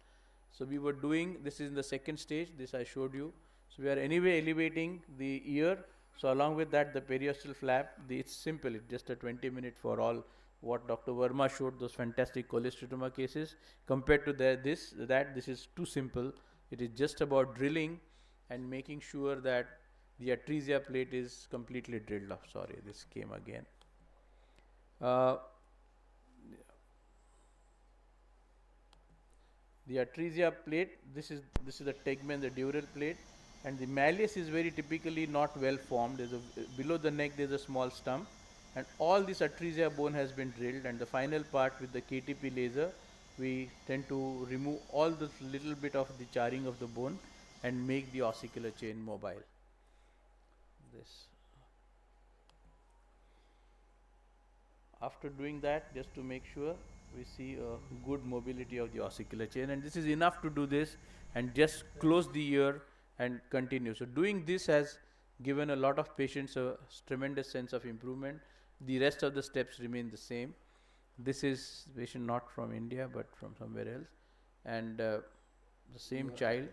So we were doing, this is in the second stage, this I showed you. So we are anyway elevating the ear. So along with that, the periosteal flap, it's simple, it's just a 20-minute for all. What Dr. Verma showed, those fantastic cholesteatoma cases, compared to this is too simple. It is just about drilling and making sure that the atresia plate is completely drilled off. Sorry, this came again. The atresia plate, this is the tegmen, the dural plate, and the malleus is very typically not well formed. There's below the neck there's a small stump, and all this atresia bone has been drilled, and the final part with the KTP laser, we tend to remove all this little bit of the charring of the bone and make the ossicular chain mobile. After doing that, just to make sure, we see a good mobility of the ossicular chain, and this is enough to do this, and just close the ear and continue. So doing this has given a lot of patients a tremendous sense of improvement. The rest of the steps remain the same. This is patient not from India but from somewhere else, and the same child.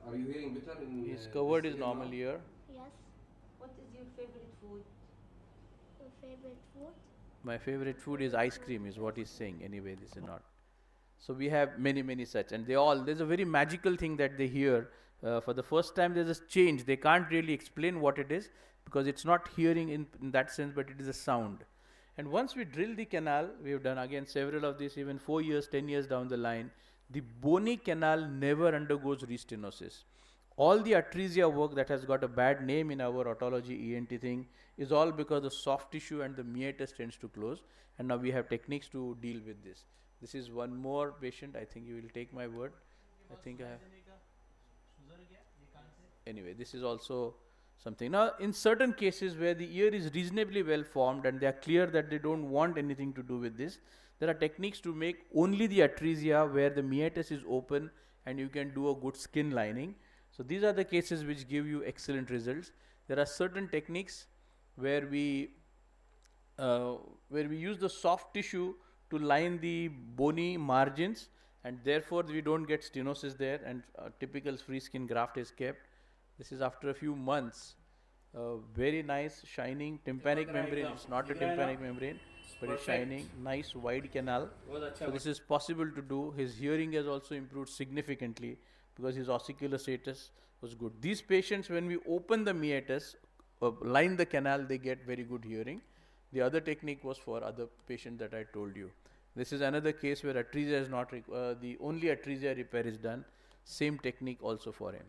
Are you hearing better? His covered is normal ear. Yes. What is your favorite food? Your favorite food? My favorite food is ice cream, is what he's saying. Anyway, this is not. So we have many such, and there's a very magical thing that they hear. For the first time there's a change. They can't really explain what it is, because it's not hearing in that sense, but it is a sound. And once we drill the canal, we have done again several of these, even 4 years, 10 years down the line, the bony canal never undergoes restenosis. All the atresia work that has got a bad name in our otology ENT thing is all because the soft tissue and the meatus tends to close, and now we have techniques to deal with this. This is one more patient, I think you will take my word. I think I have. Anyway, this is also something. Now, in certain cases where the ear is reasonably well formed and they are clear that they don't want anything to do with this, there are techniques to make only the atresia where the meatus is open and you can do a good skin lining. So these are the cases which give you excellent results. There are certain techniques where we use the soft tissue to line the bony margins, and therefore we don't get stenosis there, and typical free skin graft is kept. This is after a few months. Very nice shining tympanic membrane. It's not a tympanic membrane, but it's shining, nice wide canal. So this is possible to do. His hearing has also improved significantly because his ossicular status was good. These patients, when we open the meatus, line the canal, they get very good hearing. The other technique was for other patient that I told you. This is another case where atresia is not, the only atresia repair is done. Same technique also for him.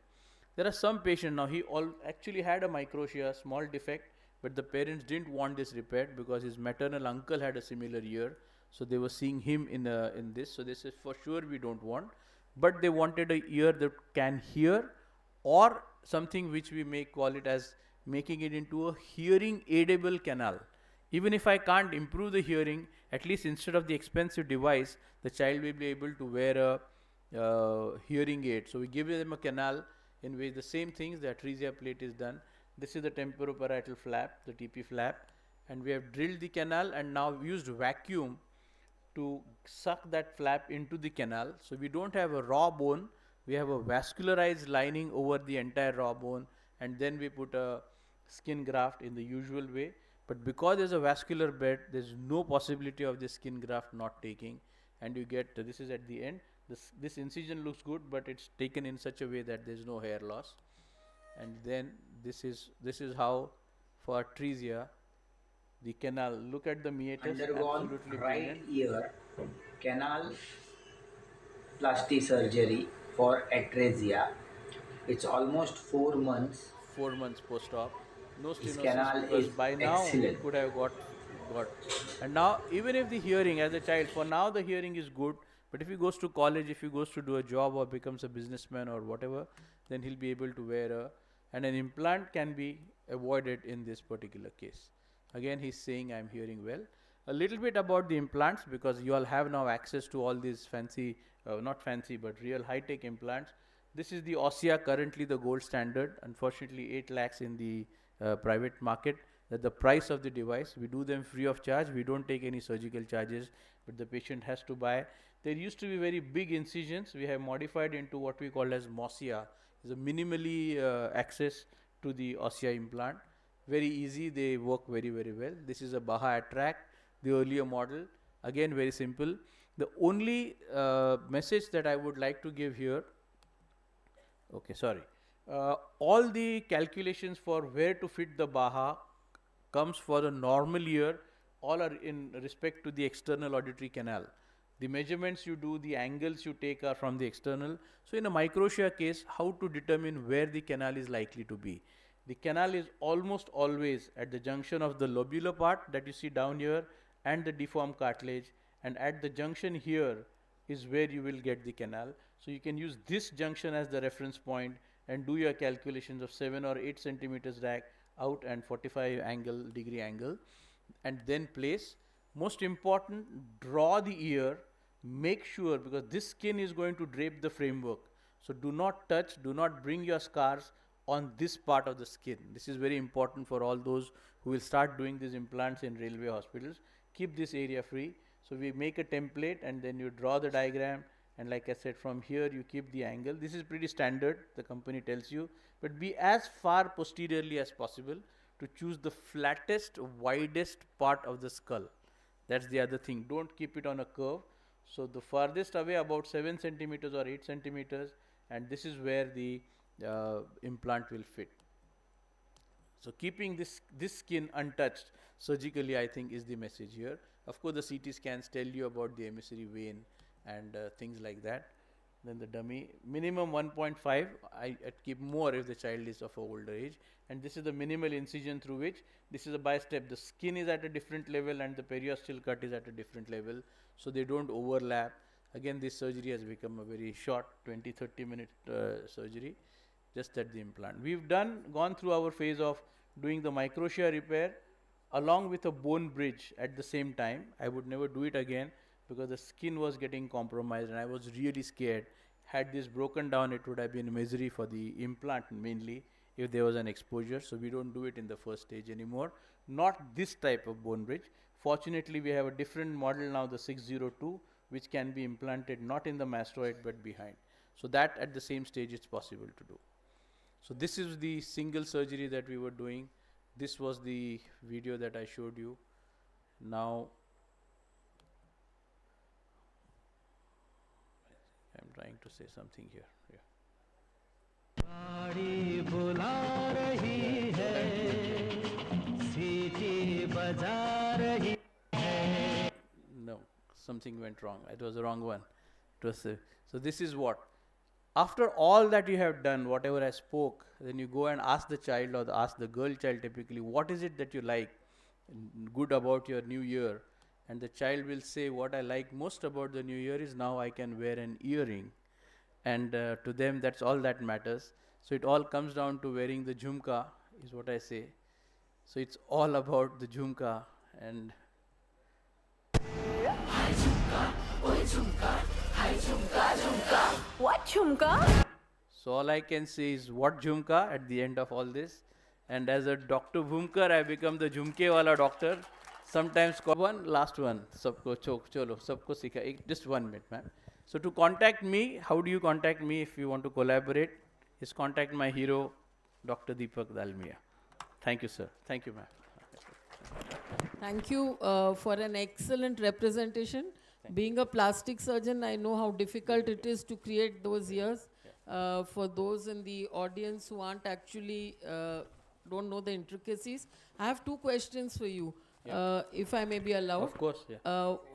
There are some patients now, he actually had a microtia, small defect, but the parents didn't want this repaired because his maternal uncle had a similar ear. So they were seeing him in this. So they said, for sure we don't want. But they wanted a ear that can hear, or something which we may call it as making it into a hearing aidable canal. Even if I can't improve the hearing, at least instead of the expensive device, the child will be able to wear a hearing aid. So we give them a canal in which the same things, the atresia plate is done. This is the temporoparietal flap, the TP flap, and we have drilled the canal and now used vacuum to suck that flap into the canal. So we don't have a raw bone, we have a vascularized lining over the entire raw bone, and then we put a skin graft in the usual way. But because there's a vascular bed, there's no possibility of this skin graft not taking, and you get, this is at the end. This incision looks good, but it's taken in such a way that there's no hair loss. And then this is how for atresia the canal, look at the meatus, Undergone absolutely right brilliant. ear canal plasty surgery for atresia. It's almost 4 months. 4 months post-op, no His stenosis, canal because is by now he excellent. could have got. And now even if the hearing as a child, for now the hearing is good, but if he goes to college, if he goes to do a job or becomes a businessman or whatever, then he'll be able to wear and an implant can be avoided in this particular case. Again, he's saying I'm hearing well. A little bit about the implants, because you all have now access to all these fancy, not fancy, but real high-tech implants. This is the Ossia, currently the gold standard. Unfortunately, 8 lakhs in the private market. That's the price of the device. We do them free of charge. We don't take any surgical charges, but the patient has to buy. There used to be very big incisions. We have modified into what we call as Mossia. It's a minimally access to the Ossia implant. Very easy. They work very, very well. This is a Baha Attract, the earlier model. Again, very simple. The only message that I would like to give here, okay, sorry. All the calculations for where to fit the Baha comes for the normal ear, all are in respect to the external auditory canal. The measurements you do, the angles you take are from the external. So in a microtia case, how to determine where the canal is likely to be? The canal is almost always at the junction of the lobular part that you see down here and the deformed cartilage, and at the junction here is where you will get the canal. So you can use this junction as the reference point and do your calculations of 7 or 8 centimeters rack out and 45 degree angle, and then place. Most important, draw the ear, make sure, because this skin is going to drape the framework. So do not touch, do not bring your scars on this part of the skin. This is very important for all those who will start doing these implants in railway hospitals. Keep this area free. So we make a template and then you draw the diagram, and like I said, from here you keep the angle. This is pretty standard, the company tells you, but be as far posteriorly as possible to choose the flattest, widest part of the skull. That's the other thing. Don't keep it on a curve. So the farthest away about 7 centimeters or 8 centimeters, and this is where the implant will fit. So keeping this skin untouched surgically, I think, is the message here. Of course, the CT scans tell you about the emissary vein and things like that. Then the dummy, minimum 1.5. I'd keep more if the child is of an older age. And this is the minimal incision through which, this is a bistep. The skin is at a different level and the periosteal cut is at a different level, so they don't overlap. Again, this surgery has become a very short 20-30 minute surgery, just at the implant. We've gone through our phase of doing the microtia repair along with a bone bridge at the same time. I would never do it again because the skin was getting compromised and I was really scared. Had this broken down, it would have been misery for the implant mainly if there was an exposure. So we don't do it in the first stage anymore. Not this type of bone bridge. Fortunately, we have a different model now, the 602, which can be implanted not in the mastoid but behind. So that at the same stage it's possible to do. So this is the single surgery that we were doing. This was the video that I showed you. Now I'm trying to say something here. Yeah. No, something went wrong. It was the wrong one. It was so this is what After all that you have done, whatever I spoke, then you go and ask the child or ask the girl child typically, what is it that you like good about your new year? And the child will say, what I like most about the new year is now I can wear an earring. And to them, that's all that matters. So it all comes down to wearing the jhumka, is what I say. So it's all about the jhumka. And What jhumka? so all I can say is what jhumka at the end of all this. And as a Dr. Bhumkar, I become the jhumke wala doctor. Sometimes one last one. Sabko cholo, sabko sikha. Just 1 minute, ma'am. So to contact me, how do you contact me if you want to collaborate? Is contact my hero, Dr. Deepak Dalmia. Thank you, sir. Thank you, ma'am. Thank you for an excellent representation. Being a plastic surgeon, I know how difficult it is to create those ears. For those in the audience who aren't actually, don't know the intricacies, I have 2 questions for you, if I may be allowed. Of course, yeah.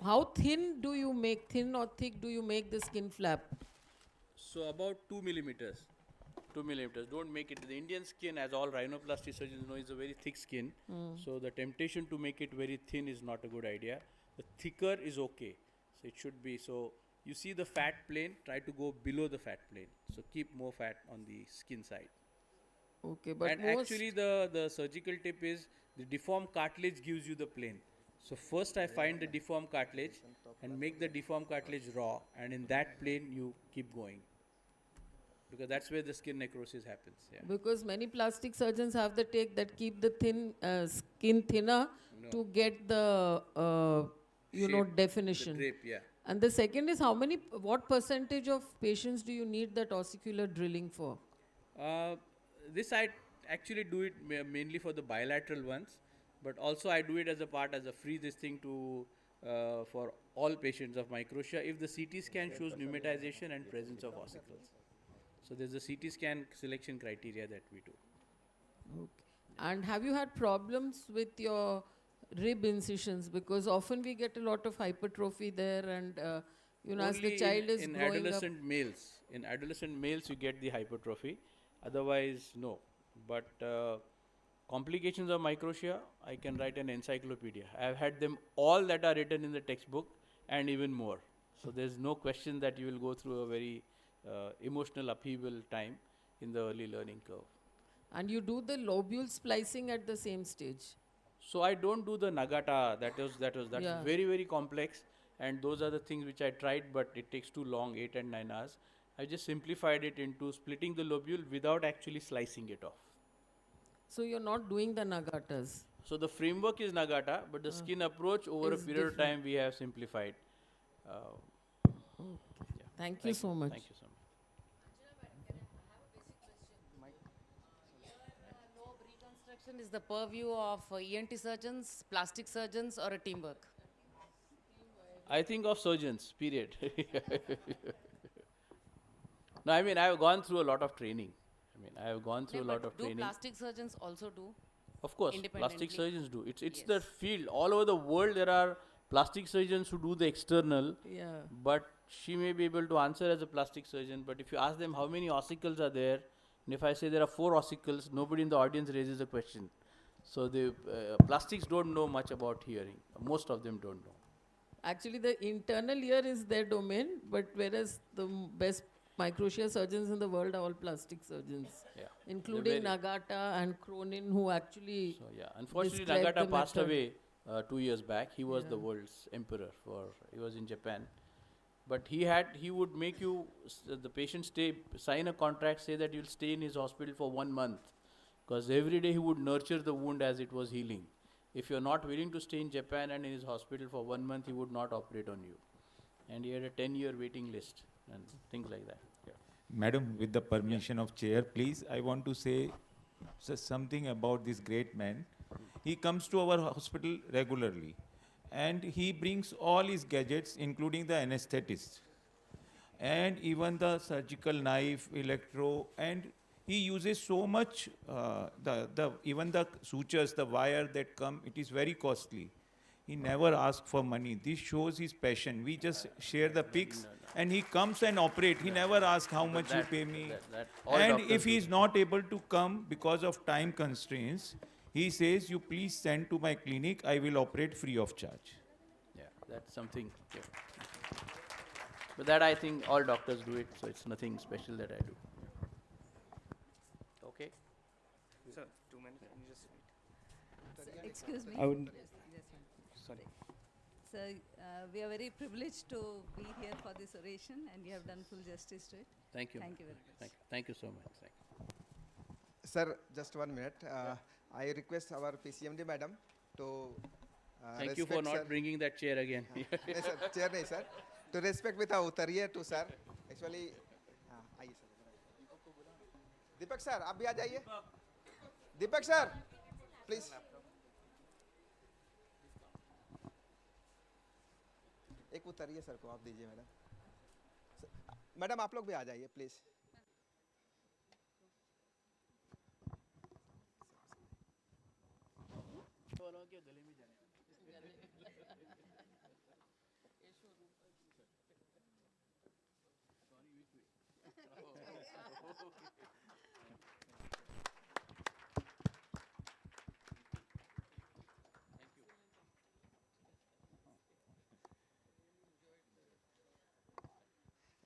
How thin do you make, thin or thick do you make the skin flap? So about 2 millimeters. 2 millimeters. Don't make it. The Indian skin, as all rhinoplasty surgeons know, is a very thick skin. So the temptation to make it very thin is not a good idea. The thicker is okay. So it should be. So you see the fat plane, try to go below the fat plane. So keep more fat on the skin side. Okay, but and actually the surgical tip is the deformed cartilage gives you the plane. So first I find the deformed cartilage and make the deformed cartilage raw, and in that plane you keep going. Because that's where the skin necrosis happens. Yeah. Because many plastic surgeons have the take that keep the thin skin thinner to get the Shape, definition. The drape, yeah. And the second is what percentage of patients do you need that ossicular drilling for? This I actually do it mainly for the bilateral ones, but also I do it as a part as a free this thing to for all patients of microtia if the CT scan shows pneumatization and presence of ossicles. So there's a CT scan selection criteria that we do. Okay. And have you had problems with your rib incisions? Because often we get a lot of hypertrophy there, and as the child is in growing adolescent up. males, in adolescent males you get the hypertrophy. Otherwise, no. But complications of microtia, I can write an encyclopedia. I have had them all that are written in the textbook and even more. So there's no question that you will go through a very emotional upheaval time in the early learning curve. And you do the lobule splicing at the same stage? So I don't do the Nagata. That's Yeah. very, very complex. And those are the things which I tried, but it takes too long, 8 and 9 hours. I just simplified it into splitting the lobule without actually slicing it off. So you're not doing the Nagatas? So the framework is Nagata, but the skin approach over a Is period of different. time we have simplified. Thank you so much. Thank you so much. Lobe reconstruction is the purview of ENT surgeons, plastic surgeons, or a teamwork? I think of surgeons, period. No, I mean, I have gone through a lot of training. Do plastic surgeons also do? Of course, independently? plastic surgeons do. It's the field. All over the world, there are plastic surgeons who do the external. Yeah. But she may be able to answer as a plastic surgeon. But if you ask them how many ossicles are there, and if I say there are 4 ossicles, nobody in the audience raises a question. So the plastics don't know much about hearing. Most of them don't know. Actually, the internal ear is their domain, but whereas the best microtia surgeons in the world are all plastic surgeons, Yeah. including Nagata and Cronin, who actually. So yeah, unfortunately, described Nagata the passed method. away 2 years back. He was the Yeah. world's emperor. He was in Japan, but he would make you the patient sign a contract, say that you'll stay in his hospital for 1 month, because every day he would nurture the wound as it was healing. If you're not willing to stay in Japan and in his hospital for 1 month, he would not operate on you, and he had a 10-year waiting list and things like that. Yeah. Madam, with the permission of chair, please, I want to say something about this great man. He comes to our hospital regularly, and he brings all his gadgets, including the anesthetist, and even the surgical knife, electro, and he uses so much, even the sutures, the wire that come, it is very costly. He never asks for money. This shows his passion. We just share the pics and he comes and operate. He never asks how much you pay me. all And doctors if he do is not able to come because of time constraints, he says, you please send to my clinic, I will operate free of charge. Yeah, that's something. Yeah. But that I think all doctors do it, so it's nothing special that I do. Okay. Sir, 2 minutes. Can you just wait? Excuse me. I would. Just one. Sorry. Sir, we are very privileged to be here for this oration, and you have done full justice to it. Thank you. Thank you very much. Thank you so much. Thank you. Sir, just 1 minute. I request our PCMD madam to Thank you for not bringing that chair again. नहीं sir, chair नहीं sir. To respect with our उतरिए to sir. Actually, आइए sir. दीपक sir, आप भी आ जाइए. दीपक sir, please. एक उतरिए sir को आप दीजिए मैडम. मैडम आप लोग भी आ जाइए please.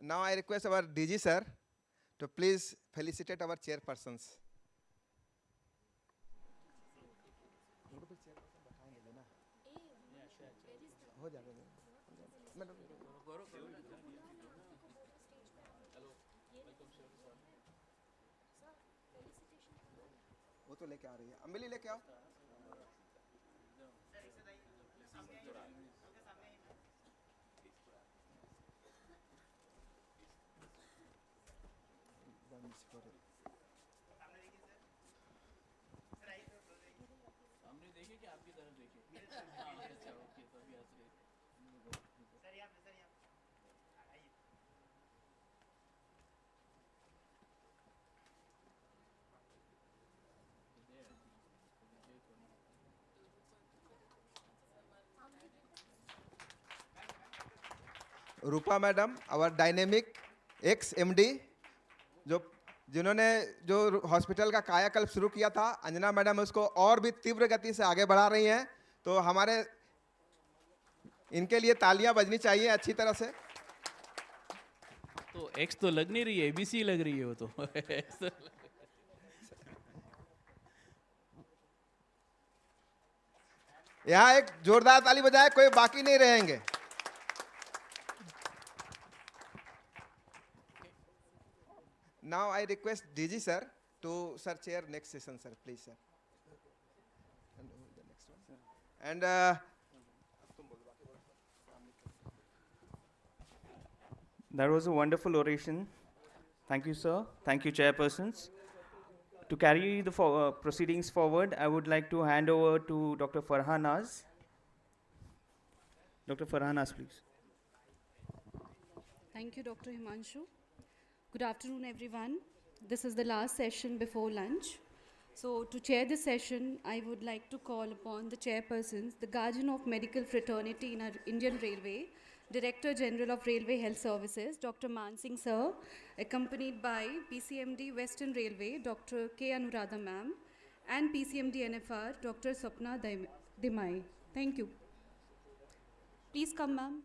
Now I request our DG sir to please felicitate our chairpersons. हो जाएगा मैडम. वो तो लेके आ रही है. अम्बिली लेके आओ. सामने देखिए कि आपकी तरफ देखिए. अच्छा ओके तो अभी हंस रहे. सर यहाँ पे आइए. रूपा मैडम, our dynamic ex-MD, जिन्होंने जो हॉस्पिटल का कायाकल्प शुरू किया था, अंजना मैडम उसको और भी तीव्र गति से आगे बढ़ा रही हैं. तो हमारे इनके लिए तालियां बजनी चाहिए अच्छी तरह से. तो एक्स तो लग नहीं रही है, एबीसी लग रही है वो तो. यहाँ एक जोरदार ताली बजाए, कोई बाकी नहीं रहेंगे. Now I request DG sir to sir chair next session sir, please sir. And the next one. And that was a wonderful oration. Thank you, sir. Thank you, chairpersons. To carry the proceedings forward, I would like to hand over to Dr. Farhanaz. Dr. Farhanaz, please. Thank you, Dr. Himanshu. Good afternoon, everyone. This is the last session before lunch. So to chair this session, I would like to call upon the chairpersons, the guardian of medical fraternity in our Indian Railway, Director General of Railway Health Services, Dr. Mansingh sir, accompanied by PCMD Western Railway, Dr. K. Anuradha ma'am, and PCMD NFR, Dr. Sapna Dimai. Thank you. Please come, ma'am.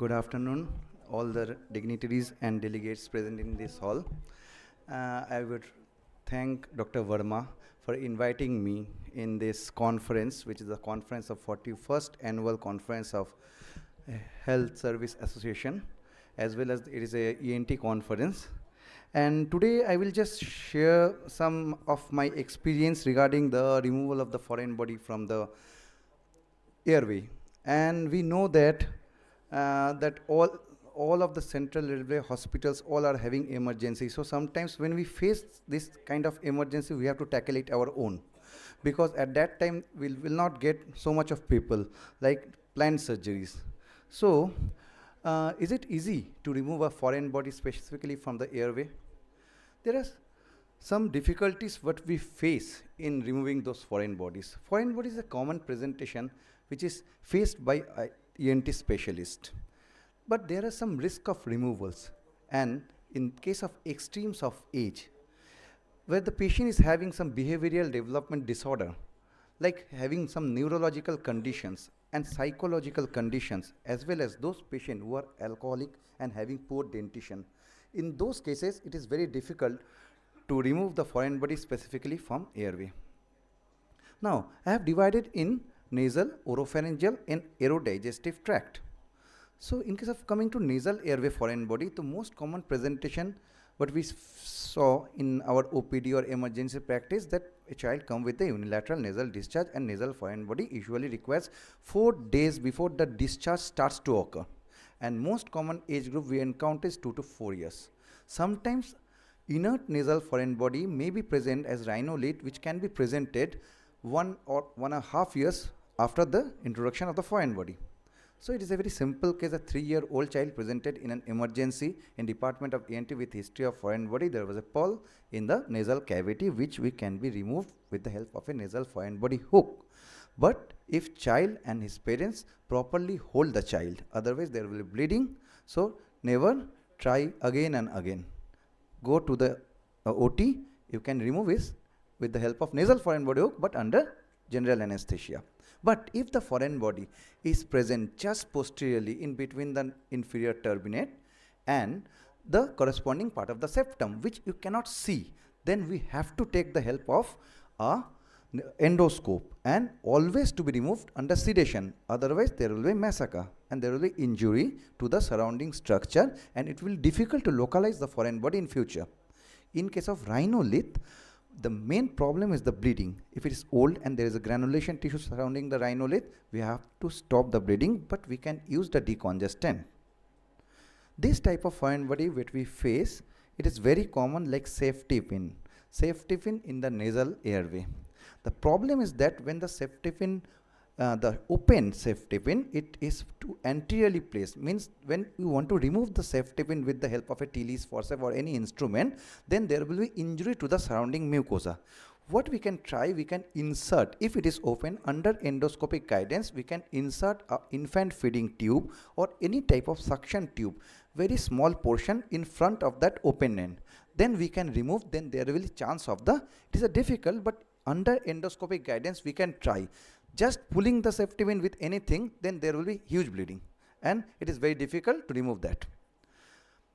Good afternoon, all the dignitaries and delegates present in this hall. I would thank Dr. Verma for inviting me in this conference, which is the conference of 41st Annual Conference of Health Service Association, as well as it is a ENT conference. And today I will just share some of my experience regarding the removal of the foreign body from the airway. And we know that that all of the central railway hospitals all are having emergency. So sometimes when we face this kind of emergency, we have to tackle it our own, because at that time we will not get so much of people like planned surgeries. So is it easy to remove a foreign body specifically from the airway? There are some difficulties what we face in removing those foreign bodies. Foreign body is a common presentation which is faced by ENT specialist. But there are some risk of removals, and in case of extremes of age, where the patient is having some behavioral development disorder, like having some neurological conditions and psychological conditions, as well as those patients who are alcoholic and having poor dentition. In those cases, it is very difficult to remove the foreign body specifically from airway. Now, I have divided in nasal, oropharyngeal and aerodigestive tract. So in case of coming to nasal airway foreign body, the most common presentation what we saw in our OPD or emergency practice, that a child come with a unilateral nasal discharge, and nasal foreign body usually requires 4 days before the discharge starts to occur. And most common age group we encounter is 2 to 4 years. Sometimes inert nasal foreign body may be present as rhinolith, which can be presented 1 or 1.5 years after the introduction of the foreign body. So it is a very simple case. A 3-year-old child presented in an emergency in Department of ENT with history of foreign body. There was a pearl in the nasal cavity which we can be removed with the help of a nasal foreign body hook. But if child and his parents properly hold the child, otherwise there will be bleeding. So never try again and again. Go to the OT, you can remove it with the help of nasal foreign body hook, but under general anesthesia. But if the foreign body is present just posteriorly in between the inferior turbinate and the corresponding part of the septum, which you cannot see, then we have to take the help of a endoscope, and always to be removed under sedation. Otherwise there will be massacre and there will be injury to the surrounding structure, and it will be difficult to localize the foreign body in future. In case of rhinolith, the main problem is the bleeding. If it is old and there is a granulation tissue surrounding the rhinolith, we have to stop the bleeding, but we can use the decongestant. This type of foreign body which we face, it is very common, like safety pin. Safety pin in the nasal airway. The problem is that when the safety pin, the open safety pin, it is too anteriorly placed. Means when you want to remove the safety pin with the help of a Tilly's forceps or any instrument, then there will be injury to the surrounding mucosa. What we can try, we can insert, if it is open under endoscopic guidance, we can insert a infant feeding tube or any type of suction tube, very small portion in front of that open end. Then we can remove, then there will be chance of the, it is a difficult, but under endoscopic guidance we can try. Just pulling the safety pin with anything, then there will be huge bleeding, and it is very difficult to remove that.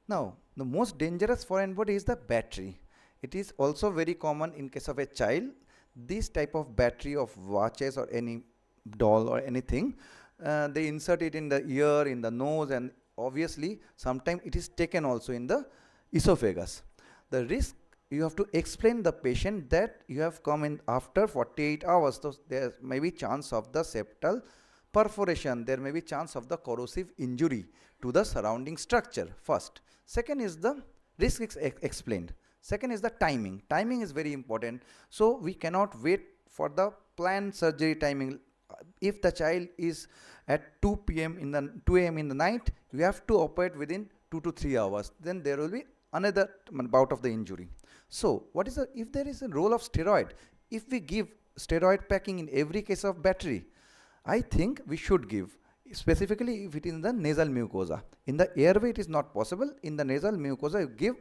Now, the most dangerous foreign body is the battery. It is also very common in case of a child. This type of battery of watches or any doll or anything, they insert it in the ear, in the nose, and obviously sometimes it is taken also in the esophagus. The risk, you have to explain the patient that you have come in after 48 hours. So there may be chance of the septal perforation. There may be chance of the corrosive injury to the surrounding structure first. Second is the risk explained. Second is the timing. Timing is very important. So we cannot wait for the planned surgery timing. If the child is at 2 p.m. in the 2 a.m. in the night, you have to operate within 2 to 3 hours. Then there will be another bout of the injury. So what is the, if there is a role of steroid, if we give steroid packing in every case of battery, I think we should give, specifically if it is in the nasal mucosa. In the airway it is not possible. In the nasal mucosa you give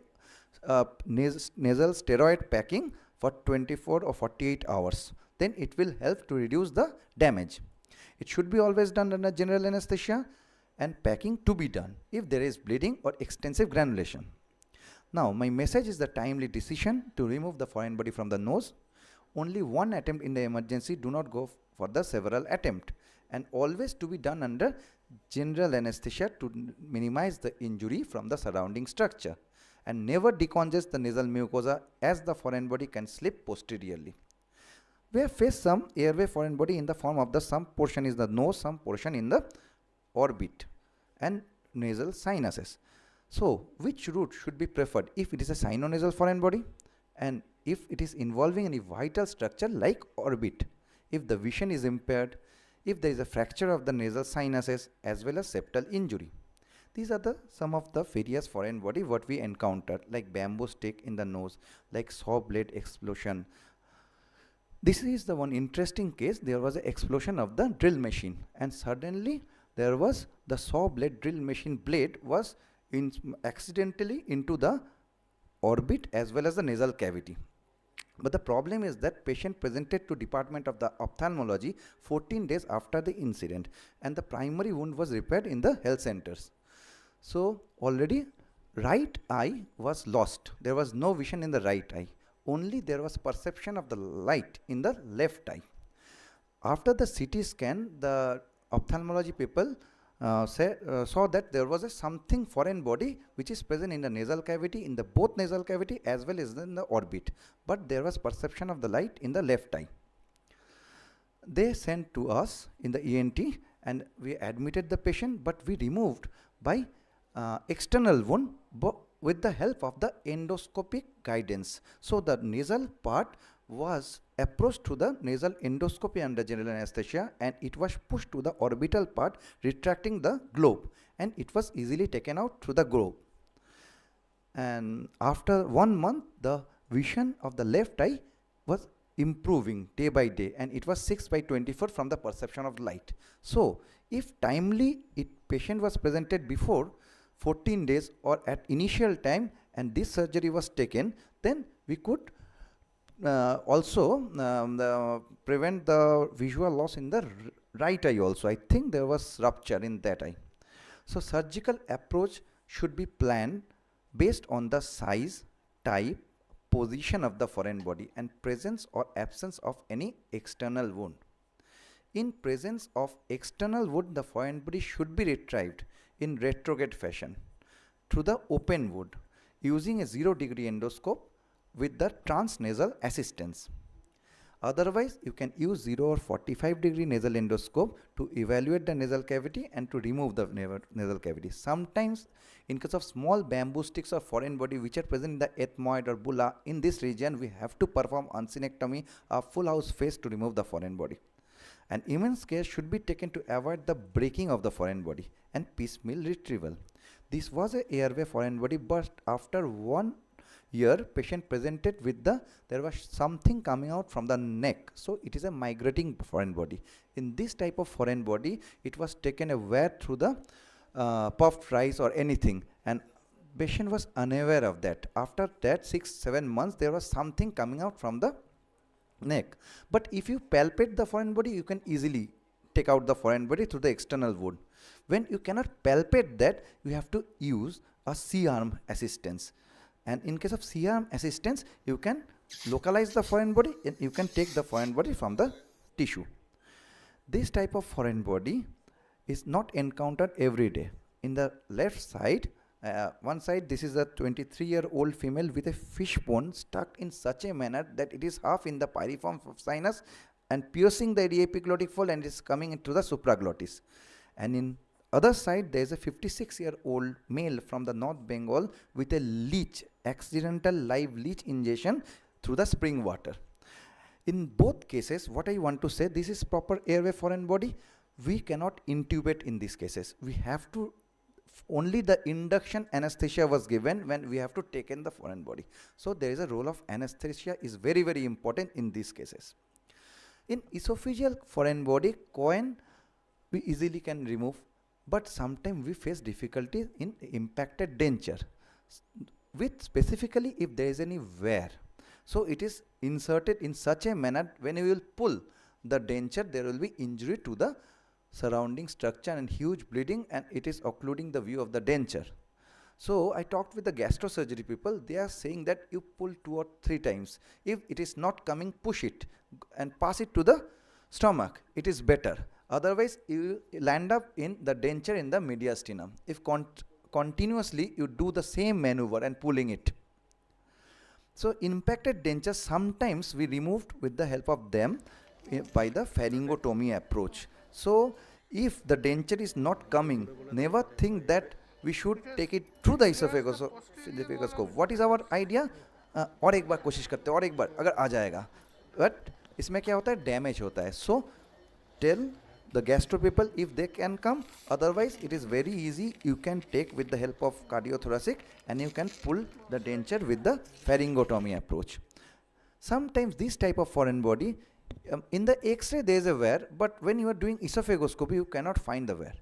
nasal steroid packing for 24 or 48 hours. Then it will help to reduce the damage. It should be always done under general anesthesia, and packing to be done if there is bleeding or extensive granulation. Now, my message is the timely decision to remove the foreign body from the nose. Only one attempt in the emergency, do not go for the several attempts, and always to be done under general anesthesia to minimize the injury from the surrounding structure, and never decongest the nasal mucosa as the foreign body can slip posteriorly. We have faced some airway foreign body in the form of the some portion is the nose, some portion in the orbit, and nasal sinuses. So, which route should be preferred if it is a sinonasal foreign body and if it is involving any vital structure like orbit, if the vision is impaired, if there is a fracture of the nasal sinuses as well as septal injury. These are some of the various foreign body what we encountered, like bamboo stick in the nose, like saw blade explosion. This is the one interesting case. There was an explosion of the drill machine, and suddenly there was the saw blade drill machine blade was accidentally into the orbit as well as the nasal cavity. But the problem is that patient presented to Department of the Ophthalmology 14 days after the incident, and the primary wound was repaired in the health centers. So already right eye was lost. There was no vision in the right eye. Only there was perception of the light in the left eye. After the CT scan, the ophthalmology people saw that there was a something foreign body which is present in the nasal cavity, in the both nasal cavity as well as in the orbit. But there was perception of the light in the left eye. They sent to us in the ENT and we admitted the patient, but we removed by external wound with the help of the endoscopic guidance. So the nasal part was approached to the nasal endoscopy under general anesthesia, and it was pushed to the orbital part, retracting the globe, and it was easily taken out through the globe. And after 1 month, the vision of the left eye was improving day by day, and it was 6/24 from the perception of light. So if timely patient was presented before 14 days or at initial time and this surgery was taken, then we could also prevent the visual loss in the right eye also. I think there was rupture in that eye. So surgical approach should be planned based on the size, type, position of the foreign body and presence or absence of any external wound. In presence of external wound, the foreign body should be retrieved in retrograde fashion through the open wound using a 0-degree endoscope with the transnasal assistance. Otherwise, you can use 0 or 45-degree nasal endoscope to evaluate the nasal cavity and to remove the nasal cavity. Sometimes, in case of small bamboo sticks or foreign body which are present in the ethmoid or bulla, in this region, we have to perform uncinectomy, a full house face to remove the foreign body. An immense care should be taken to avoid the breaking of the foreign body and piecemeal retrieval. This was a airway foreign body, but after 1 year, patient presented with there was something coming out from the neck. So it is a migrating foreign body. In this type of foreign body, it was taken away through the puffed rice or anything, and patient was unaware of that. After that 6-7 months, there was something coming out from the neck. But if you palpate the foreign body, you can easily take out the foreign body through the external wound. When you cannot palpate that, you have to use a C-arm assistance. And in case of C-arm assistance, you can localize the foreign body and you can take the foreign body from the tissue. This type of foreign body is not encountered every day. In the left side, one side, this is a 23-year-old female with a fish bone stuck in such a manner that it is half in the piriform of sinus and piercing the epiglottic fold and is coming into the supraglottis. And in other side, there is a 56-year-old male from the North Bengal with a leech, accidental live leech injection through the spring water. In both cases, what I want to say, this is proper airway foreign body. We cannot intubate in these cases. We have to, only the induction anesthesia was given when we have to take in the foreign body. So there is a role of anesthesia is very, very important in these cases. In esophageal foreign body, coin we easily can remove, but sometimes we face difficulty in impacted denture, with specifically if there is any wear. So it is inserted in such a manner when you will pull the denture, there will be injury to the surrounding structure and huge bleeding, and it is occluding the view of the denture. So I talked with the gastrosurgery people. They are saying that you pull 2 or 3 times. If it is not coming, push it and pass it to the stomach. It is better. Otherwise, you land up in the denture in the mediastinum. If continuously you do the same maneuver and pulling it. So impacted dentures sometimes we removed with the help of them by the pharyngotomy approach. So if the denture is not coming, never think that we should take it through the esophagoscope. What is our idea? और एक बार कोशिश करते हैं, और एक बार अगर आ जाएगा, but इसमें क्या होता है, डैमेज होता है. So tell the gastro people if they can come, otherwise it is very easy, you can take with the help of cardiothoracic and you can pull the denture with the pharyngotomy approach. Sometimes this type of foreign body, in the X-ray there is a wear, but when you are doing esophagoscopy you cannot find the wear.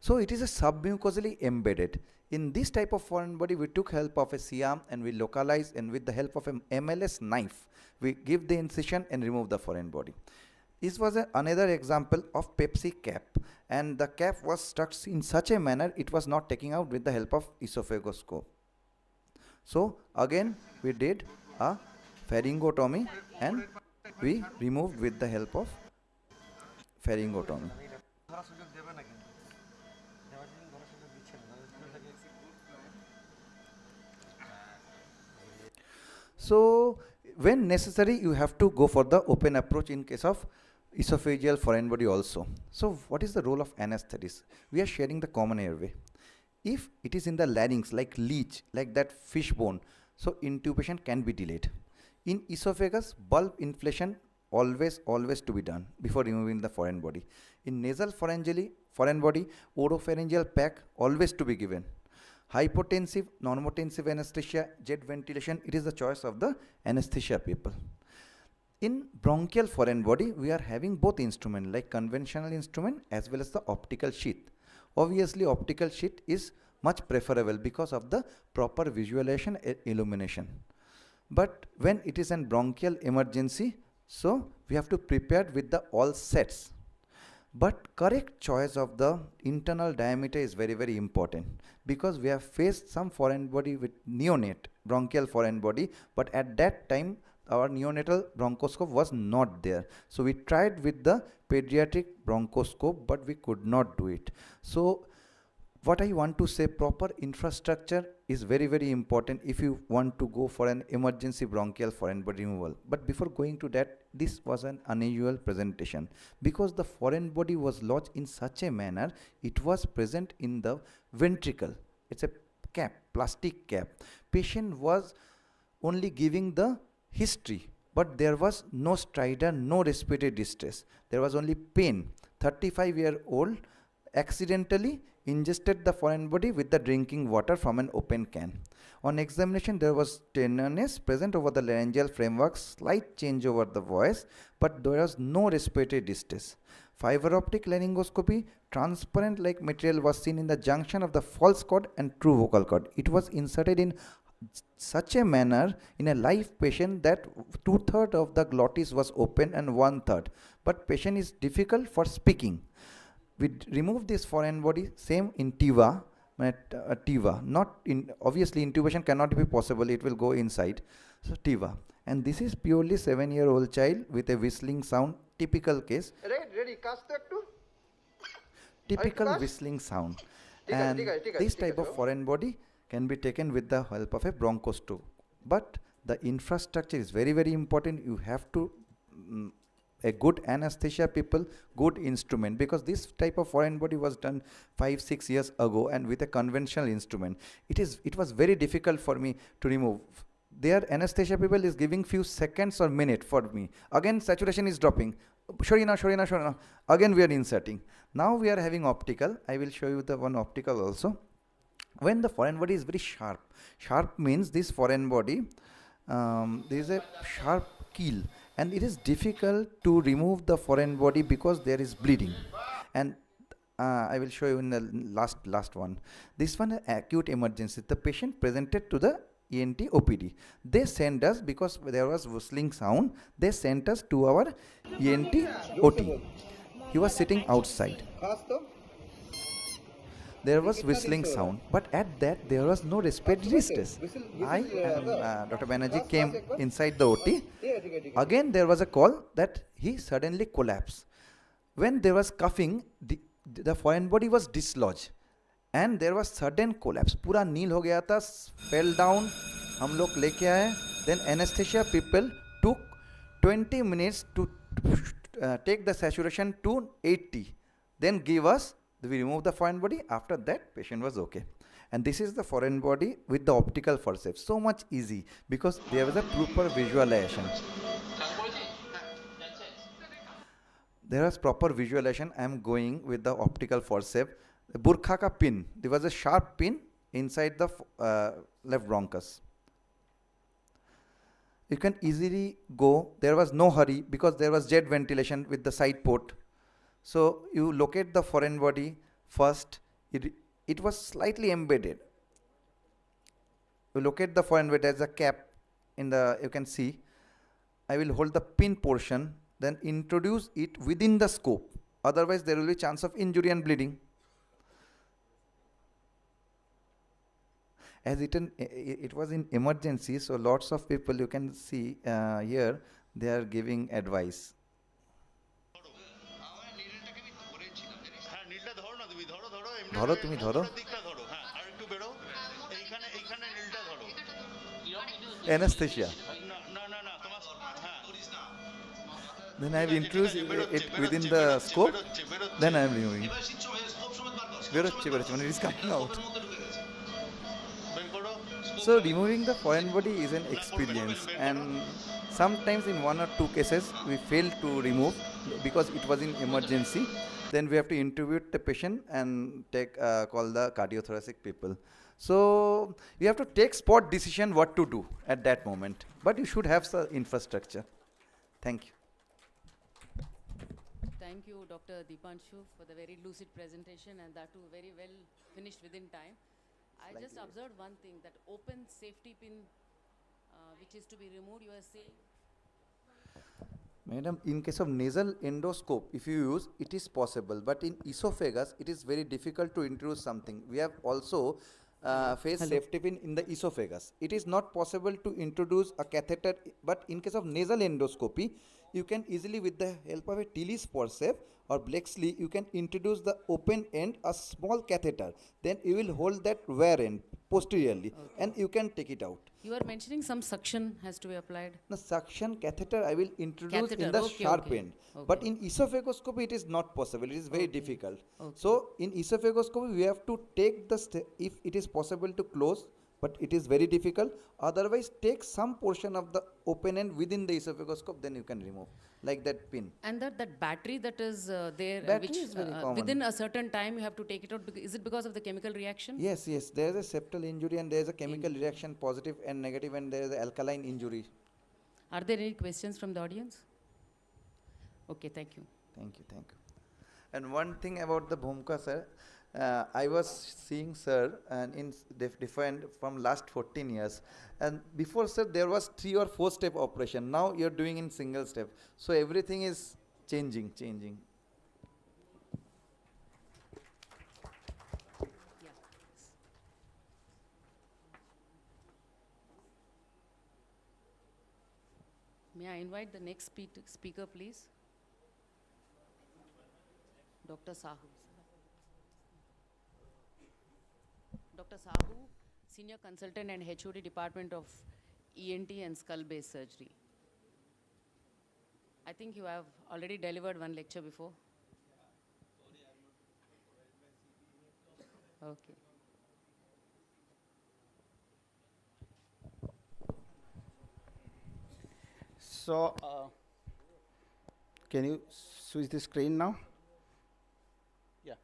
So it is a submucosally embedded. In this type of foreign body we took help of a C-arm and we localize, and with the help of an MLS knife we give the incision and remove the foreign body. This was another example of Pepsi cap, and the cap was stuck in such a manner it was not taking out with the help of esophagoscope. So again we did a pharyngotomy and we removed with the help of pharyngotomy. So when necessary you have to go for the open approach in case of esophageal foreign body also. So what is the role of anesthetist? We are sharing the common airway. If it is in the larynx like leech, like that fish bone, so intubation can be delayed. In esophagus, bulb inflation always to be done before removing the foreign body. In nasal foreign body, oropharyngeal pack always to be given. Hypotensive, normotensive anesthesia, jet ventilation, it is the choice of the anesthesia people. In bronchial foreign body, we are having both instruments like conventional instrument as well as the optical sheath. Obviously, optical sheath is much preferable because of the proper visualization illumination. But when it is an bronchial emergency, so we have to prepare with the all sets. But correct choice of the internal diameter is very important, because we have faced some foreign body with neonate bronchial foreign body, but at that time our neonatal bronchoscope was not there. So we tried with the pediatric bronchoscope, but we could not do it. So what I want to say, proper infrastructure is very important if you want to go for an emergency bronchial foreign body removal. But before going to that, this was an unusual presentation because the foreign body was lodged in such a manner, it was present in the ventricle. It's a cap, plastic cap. Patient was only giving the history, but there was no stridor, no respiratory distress. There was only pain. 35-year-old accidentally ingested the foreign body with the drinking water from an open can. On examination, there was tenderness present over the laryngeal framework, slight change over the voice, but there was no respiratory distress. Fiber optic laryngoscopy, transparent like material was seen in the junction of the false cord and true vocal cord. It was inserted in such a manner in a live patient that 2/3 of the glottis was open and 1/3. But patient is difficult for speaking. We remove this foreign body, same in TIVA, not in, obviously intubation cannot be possible, it will go inside. So TIVA, and this is purely 7-year-old child with a whistling sound, typical case. Ready, cast that too. Typical whistling sound. And this type of foreign body can be taken with the help of a bronchoscope. But the infrastructure is very important. You have to a good anesthesia people, good instrument, because this type of foreign body was done 5-6 years ago and with a conventional instrument. It was very difficult for me to remove. Their anesthesia people is giving few seconds or minute for me. Again saturation is dropping. Shorina. Again we are inserting. Now we are having optical. I will show you the one optical also. When the foreign body is very sharp. Sharp means this foreign body, there is a sharp keel. And it is difficult to remove the foreign body because there is bleeding. And I will show you in the last one. This one, acute emergency. The patient presented to the ENT OPD. They sent us, because there was whistling sound, they sent us to our ENT OT. He was sitting outside. There was whistling sound, but at that there was no respiratory distress. I and Dr. Banerjee came inside the OT. Again there was a call that he suddenly collapsed. When there was coughing, the foreign body was dislodged and there was sudden collapse. Pura kneel ho gaya tha, fell down. हम लोग लेके आए. Then anesthesia people took 20 minutes to take the saturation to 80. Then give us. We removed the foreign body. After that, patient was okay. And this is the foreign body with the optical forceps. So much easy because there was a proper visualization. There was proper visualization. I am going with the optical forceps. The burkha ka pin. There was a sharp pin inside the left bronchus. You can easily go. There was no hurry because there was jet ventilation with the side port. So you locate the foreign body first. It was slightly embedded. You locate the foreign body as a cap in the, you can see. I will hold the pin portion, then introduce it within the scope. Otherwise there will be chance of injury and bleeding. As it was in emergency, so lots of people, you can see here, they are giving advice. ধরো তুমি ধরো anesthesia. Then I have introduced it within the scope, then I am removing. When it is coming out. So removing the foreign body is an experience, and sometimes in 1 or 2 cases we fail to remove because it was in emergency. Then we have to intubate the patient and call the cardiothoracic people. So you have to take spot decision what to do at that moment, but you should have some infrastructure. Thank you. Thank you, Dr. Deepanshu, for the very lucid presentation, and that too very well finished within time. I just observed one thing, that open safety pin which is to be removed, you are saying? Madam, in case of nasal endoscope, if you use, it is possible, but in esophagus, it is very difficult to introduce something. We have also faced safety pin in the esophagus. It is not possible to introduce a catheter, but in case of nasal endoscopy, you can easily, with the help of a Tilly's forceps or Blakeslee, you can introduce the open end, a small catheter. Then you will hold that wear end posteriorly, and you can take it out. You are mentioning some suction has to be applied. The suction catheter I will introduce in the sharp end. But in esophagoscopy it is not possible. It is very difficult. So in esophagoscopy we have to take the if it is possible to close, but it is very difficult. Otherwise take some portion of the open end within the esophagoscope, then you can remove, like that pin. And that battery that is there, Battery which is very common. within a certain time you have to take it out. Is it because of the chemical reaction? Yes, there is a septal injury and there is a chemical reaction, positive and negative, and there is an alkaline injury. Are there any questions from the audience? Okay, thank you. Thank you. And one thing about the Bhumka, sir, I was seeing, sir, and in defined from last 14 years. And before, sir, there was 3 or 4 step operation. Now you're doing in single step. So everything is changing. May I invite the next speaker, please? Dr. Sahu. Dr. Sahu, Senior Consultant and HOD Department of ENT and Skull-Base Surgery. I think you have already delivered one lecture before. Okay. So, can you switch the screen now? Yeah.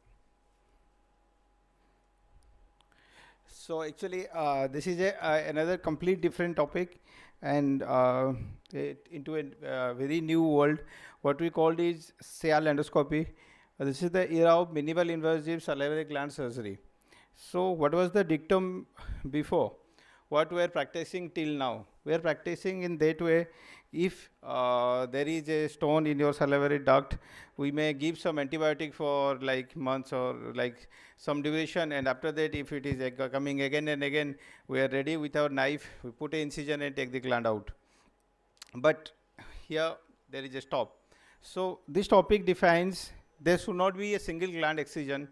So actually, this is another complete different topic, and into a very new world. What we called is SEAL endoscopy. This is the era of minimal invasive salivary gland surgery. So what was the dictum before? What we are practicing till now? We are practicing in that way. If there is a stone in your salivary duct, we may give some antibiotic for like months or like some duration, and after that, if it is coming again and again, we are ready with our knife, we put an incision and take the gland out. But here there is a stop. So this topic defines there should not be a single gland excision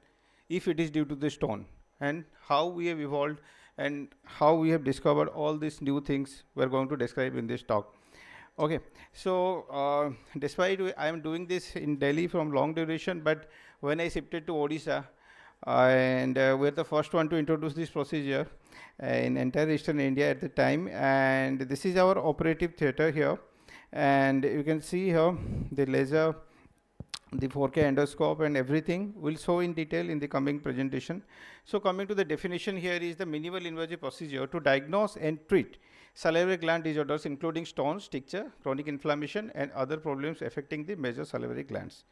if it is due to the stone, and how we have evolved and how we have discovered all these new things we are going to describe in this talk. Okay, so despite I am doing this in Delhi from long duration, but when I shifted to Odisha, and we're the first one to introduce this procedure in entire Eastern India at the time. And this is our operative theater here, and you can see here the laser, the 4K endoscope and everything. We'll show in detail in the coming presentation. So coming to the definition, here is the minimal invasive procedure to diagnose and treat salivary gland disorders including stones, stricture, chronic inflammation and other problems affecting the major salivary glands.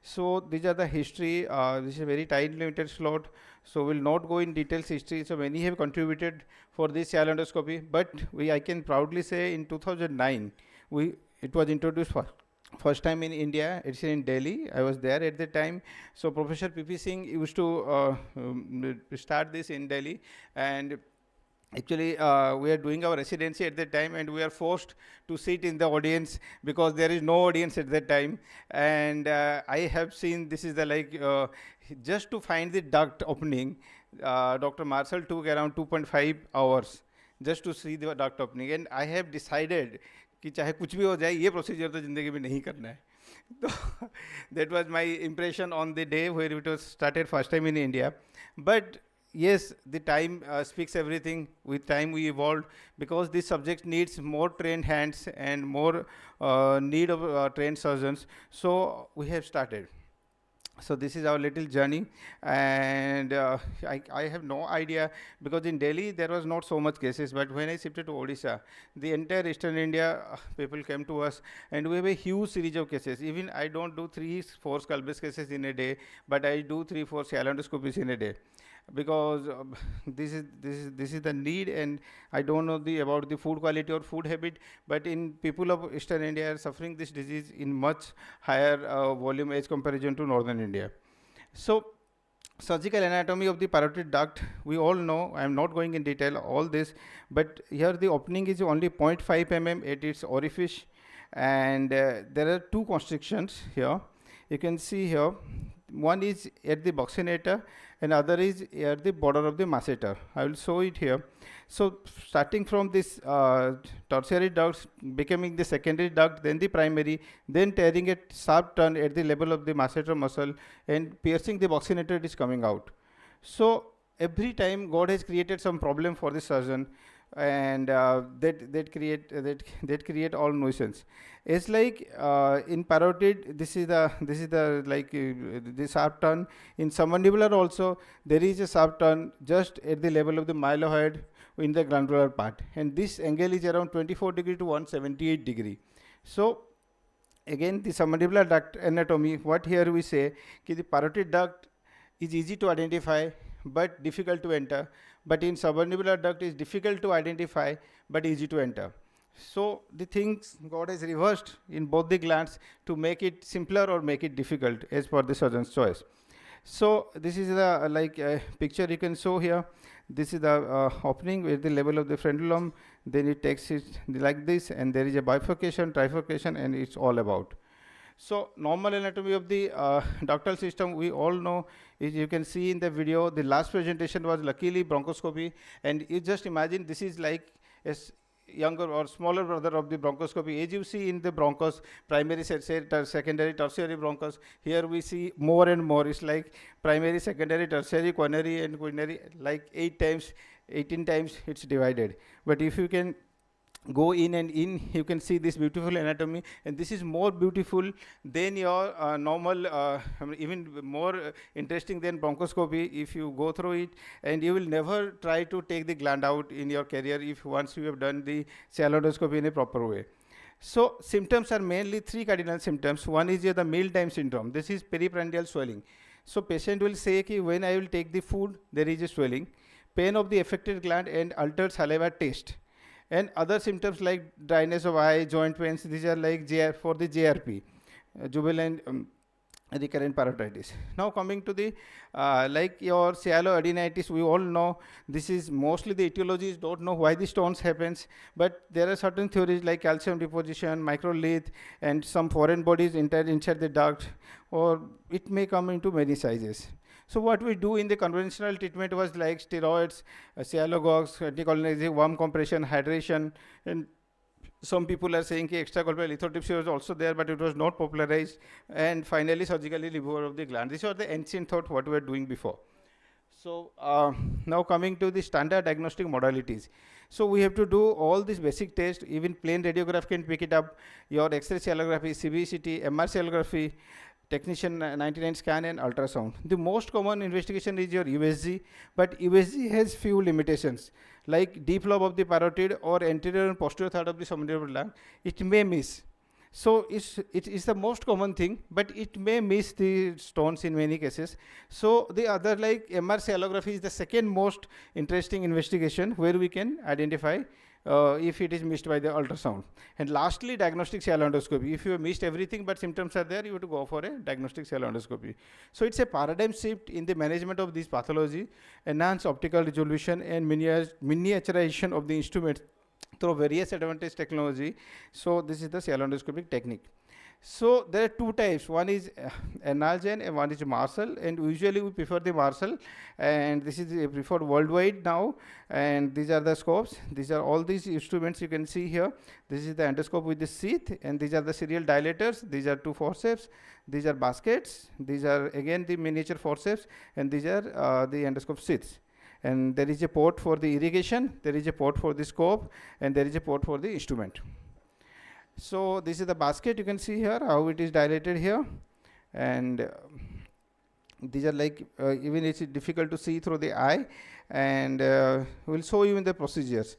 So these are the history. This is a very time limited slot, so we'll not go in details history. So many have contributed for this endoscopy, but I can proudly say in 2009 it was introduced first time in India. It's in Delhi. I was there at the time. So Professor P.P. Singh used to start this in Delhi, and actually we are doing our residency at that time, and we are forced to sit in the audience because there is no audience at that time. And I have seen, this is the just to find the duct opening, Dr. Marshall took around 2.5 hours just to see the duct opening. And I have decided कि चाहे कुछ भी हो जाए ये procedure तो ज़िंदगी में नहीं करना है. तो that was my impression on the day where it was started first time in India. But yes, the time speaks everything. With time we evolved because this subject needs more trained hands and more need of trained surgeons. So we have started. So this is our little journey, and I have no idea because in Delhi there was not so much cases, but when I shifted to Odisha, the entire Eastern India people came to us, and we have a huge series of cases. Even I don't do 3-4 skull-base cases in a day, but I do 3-4 endoscopies in a day, because this is the need. And I don't know about the food quality or food habit, but in people of Eastern India are suffering this disease in much higher volume as comparison to Northern India. So surgical anatomy of the parotid duct, we all know. I am not going in detail all this, but here the opening is only 0.5 mm at its orifice, and there are two constrictions here. You can see here, one is at the buccinator and other is at the border of the masseter. I will show it here. So starting from this tertiary duct, becoming the secondary duct, then the primary, then tearing a sharp turn at the level of the masseter muscle and piercing the buccinator, it is coming out. So every time God has created some problem for the surgeon, and that create all nuisance. It's like in parotid, this is the sharp turn. In submandibular also there is a sharp turn just at the level of the mylohyoid in the glandular part, and this angle is around 24 degree to 178 degree. So again, the submandibular duct anatomy, what here we say, ki the parotid duct is easy to identify but difficult to enter, but in submandibular duct is difficult to identify but easy to enter. So the things God has reversed in both the glands to make it simpler or make it difficult as per the surgeon's choice. So this is the picture you can show here. This is the opening at the level of the frenulum. Then it takes it like this, and there is a bifurcation, trifurcation, and it's all about. So normal anatomy of the ductal system, we all know. Is you can see in the video, the last presentation was luckily bronchoscopy, and you just imagine this is like a younger or smaller brother of the bronchoscopy. As you see in the bronchos, primary, secondary, tertiary bronchos, here we see more and more. It's like primary, secondary, tertiary, coronary and quaternary, like 8 times, 18 times it's divided. But if you can go in and in, you can see this beautiful anatomy, and this is more beautiful than your normal, even more interesting than bronchoscopy if you go through it, and you will never try to take the gland out in your career if once you have done the endoscopy in a proper way. So symptoms are mainly 3 cardinal symptoms. One is the mealtime syndrome. This is periprandial swelling. So patient will say ki when I will take the food, there is a swelling, pain of the affected gland and altered saliva taste. And other symptoms like dryness of eye, joint pains, these are like for the JRP, juvenile recurrent parotitis. Now coming to the like your cyanoadenitis, we all know this is mostly the etiologies don't know why the stones happens, but there are certain theories like calcium deposition, microlith, and some foreign bodies inside the duct, or it may come into many sizes. So what we do in the conventional treatment was like steroids, cyanogogues, anticholinergic, warm compression, hydration, and some people are saying that extracorporeal lithotripsy was also there, but it was not popularized, and finally surgically removal of the gland. These are the ancient thought what we were doing before. So now coming to the standard diagnostic modalities. So we have to do all these basic tests, even plain radiograph can pick it up, your X-ray cellography, CBCT, MR cellography, technician 99 scan and ultrasound. The most common investigation is your USG, but USG has few limitations, like deep lobe of the parotid or anterior and posterior third of the submandibular lung, it may miss. So it is the most common thing, but it may miss the stones in many cases. So the other, like MR cellography, is the second most interesting investigation where we can identify if it is missed by the ultrasound. And lastly, diagnostic cell endoscopy. If you have missed everything but symptoms are there, you have to go for a diagnostic cell endoscopy. So it's a paradigm shift in the management of this pathology, enhanced optical resolution and miniaturization of the instrument through various advanced technology. So this is the cell endoscopic technique. So there are two types, one is Analgen and one is Marshall, and usually we prefer the Marshall, and this is preferred worldwide now, and these are the scopes. These are all these instruments you can see here. This is the endoscope with the sheath, and these are the serial dilators. These are two forceps, these are baskets, these are again the miniature forceps, and these are the endoscope sheaths. And there is a port for the irrigation, there is a port for the scope, and there is a port for the instrument. So this is the basket, you can see here how it is dilated here, and these are like even it's difficult to see through the eye, and we'll show you in the procedures.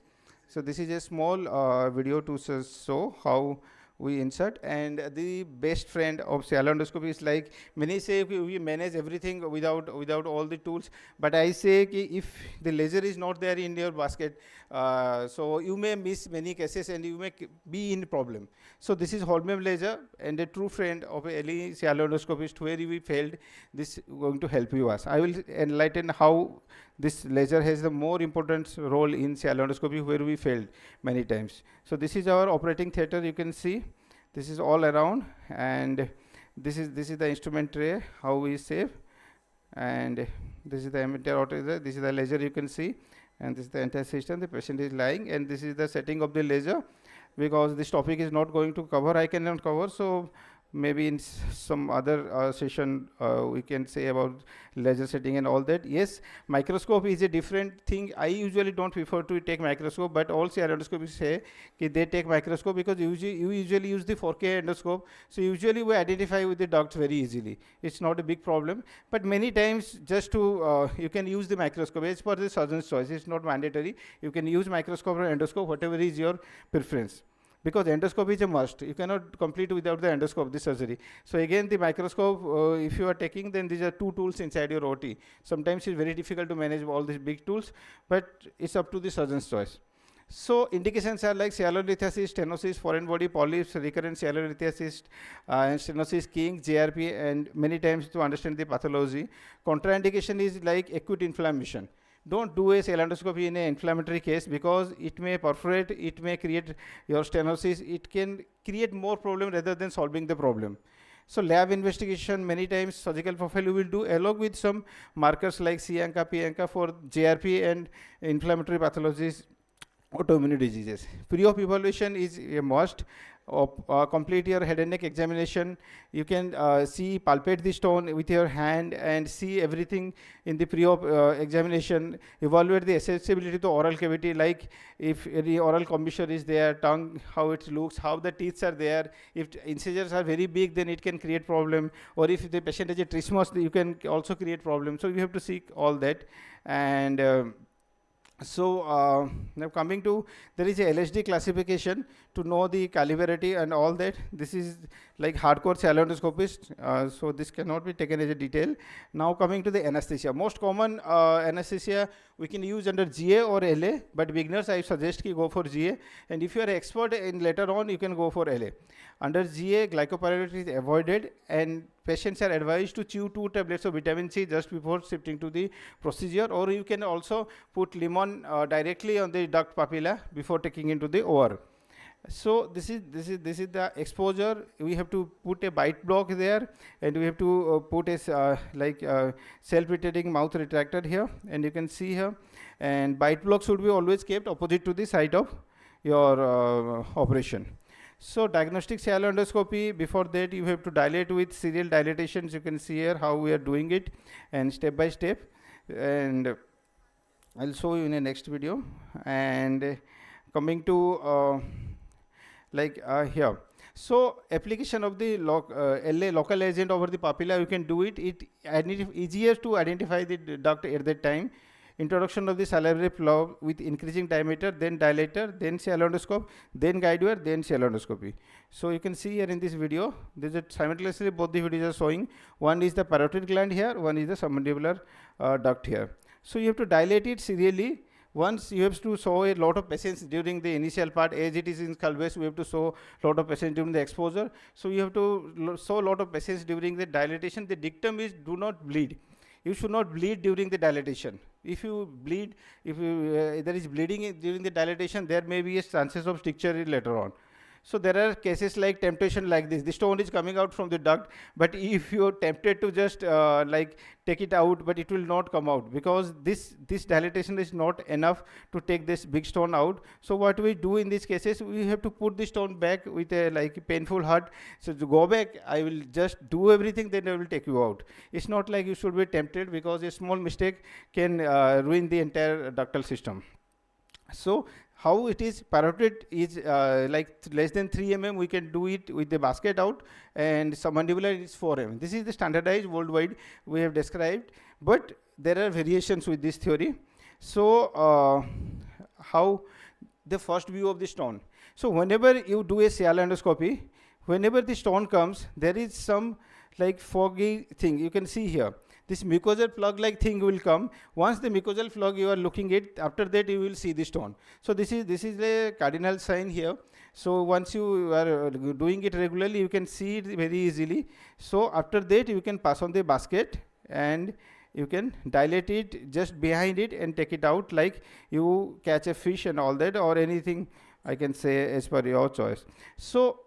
So this is a small video to show how we insert, and the best friend of cell endoscopy is, like many say we manage everything without all the tools, but I say if the laser is not there in your basket, so you may miss many cases and you may be in problem. So this is Holmium laser, and a true friend of any cell endoscopist where we failed, this is going to help you us. I will enlighten how this laser has the more important role in cell endoscopy where we failed many times. So this is our operating theater, you can see. This is all around, and this is the instrument tray, how we save, and this is the emitter autorizer, this is the laser you can see, and this is the entire system. The patient is lying, and this is the setting of the laser. Because this topic is not going to cover, I cannot cover, so maybe in some other session we can say about laser setting and all that. Yes, microscope is a different thing. I usually don't prefer to take microscope, but all cell endoscopists say they take microscope because you usually use the 4K endoscope. So usually we identify with the ducts very easily. It's not a big problem, but many times just to you can use the microscope. It's for the surgeon's choice. It's not mandatory. You can use microscope or endoscope, whatever is your preference. Because endoscope is a must. You cannot complete without the endoscope, the surgery. So again, the microscope, if you are taking, then these are two tools inside your OT. Sometimes it's very difficult to manage all these big tools, but it's up to the surgeon's choice. So indications are like sialolithiasis, stenosis, foreign body polyps, recurrent sialolithiasis, and stenosis, king, JRP, and many times to understand the pathology. Contraindication is like acute inflammation. Don't do a cell endoscopy in an inflammatory case because it may perforate, it may create your stenosis, it can create more problem rather than solving the problem. So lab investigation, many times surgical profile we will do along with some markers like C-ANCA, P-ANCA for JRP and inflammatory pathologies, autoimmune diseases. Pre-op evaluation is a must. Complete your head and neck examination. You can see, palpate the stone with your hand and see everything in the pre-op examination. Evaluate the accessibility to oral cavity, like if any oral commissure is there, tongue, how it looks, how the teeth are there. If incisors are very big, then it can create problem. Or if the patient has a trismus, you can also create problem. So you have to seek all that. And so now coming to, there is a LSD classification to know the calibrity and all that. This is like hardcore cell endoscopist, so this cannot be taken as a detail. Now coming to the anesthesia. Most common anesthesia we can use under GA or LA, but beginners I suggest ki go for GA, and if you are expert in later on you can go for LA. Under GA, glycopyrrolate is avoided, and patients are advised to chew 2 tablets of vitamin C just before shifting to the procedure, or you can also put lemon directly on the duct papilla before taking into the OR. So this is the exposure. We have to put a bite block there, and we have to put a self-retaining mouth retractor here, and you can see here. And bite block should be always kept opposite to the side of your operation. So diagnostic cell endoscopy, before that you have to dilate with serial dilatations. You can see here how we are doing it, and step by step. and I'll show you in the next video. And coming to here. So application of the LA local agent over the papilla, you can do it. Easier to identify the duct at that time. Introduction of the salivary flow with increasing diameter, then dilator, then shallow endoscope, then guide wire, then shallow endoscopy. So you can see here in this video, this is simultaneously both the videos are showing. One is the parotid gland here, one is the submandibular duct here. So you have to dilate it serially. Once you have to show a lot of patience during the initial part, as it is in skull base, we have to show a lot of patience during the exposure. So you have to show a lot of patience during the dilatation. The dictum is do not bleed. You should not bleed during the dilatation. If you bleed, if there is bleeding during the dilatation, there may be a chances of stricture later on. So there are cases like temptation like this. The stone is coming out from the duct, but if you are tempted to just take it out, but it will not come out because this dilatation is not enough to take this big stone out. So what we do in these cases, we have to put the stone back with a painful heart. So to go back, I will just do everything, then I will take you out. It's not like you should be tempted because a small mistake can ruin the entire ductal system. So how it is, parotid is less than 3 mm, we can do it with the basket out, and submandibular is 4 mm. This is the standardized worldwide we have described, but there are variations with this theory. So how the first view of the stone. So whenever you do a shallow endoscopy, whenever the stone comes, there is some foggy thing you can see here. This mucosal plug like thing will come. Once the mucosal plug you are looking at, after that you will see the stone. So this is a cardinal sign here. So once you are doing it regularly, you can see it very easily. So after that you can pass on the basket and you can dilate it just behind it and take it out like you catch a fish and all that, or anything I can say as per your choice. So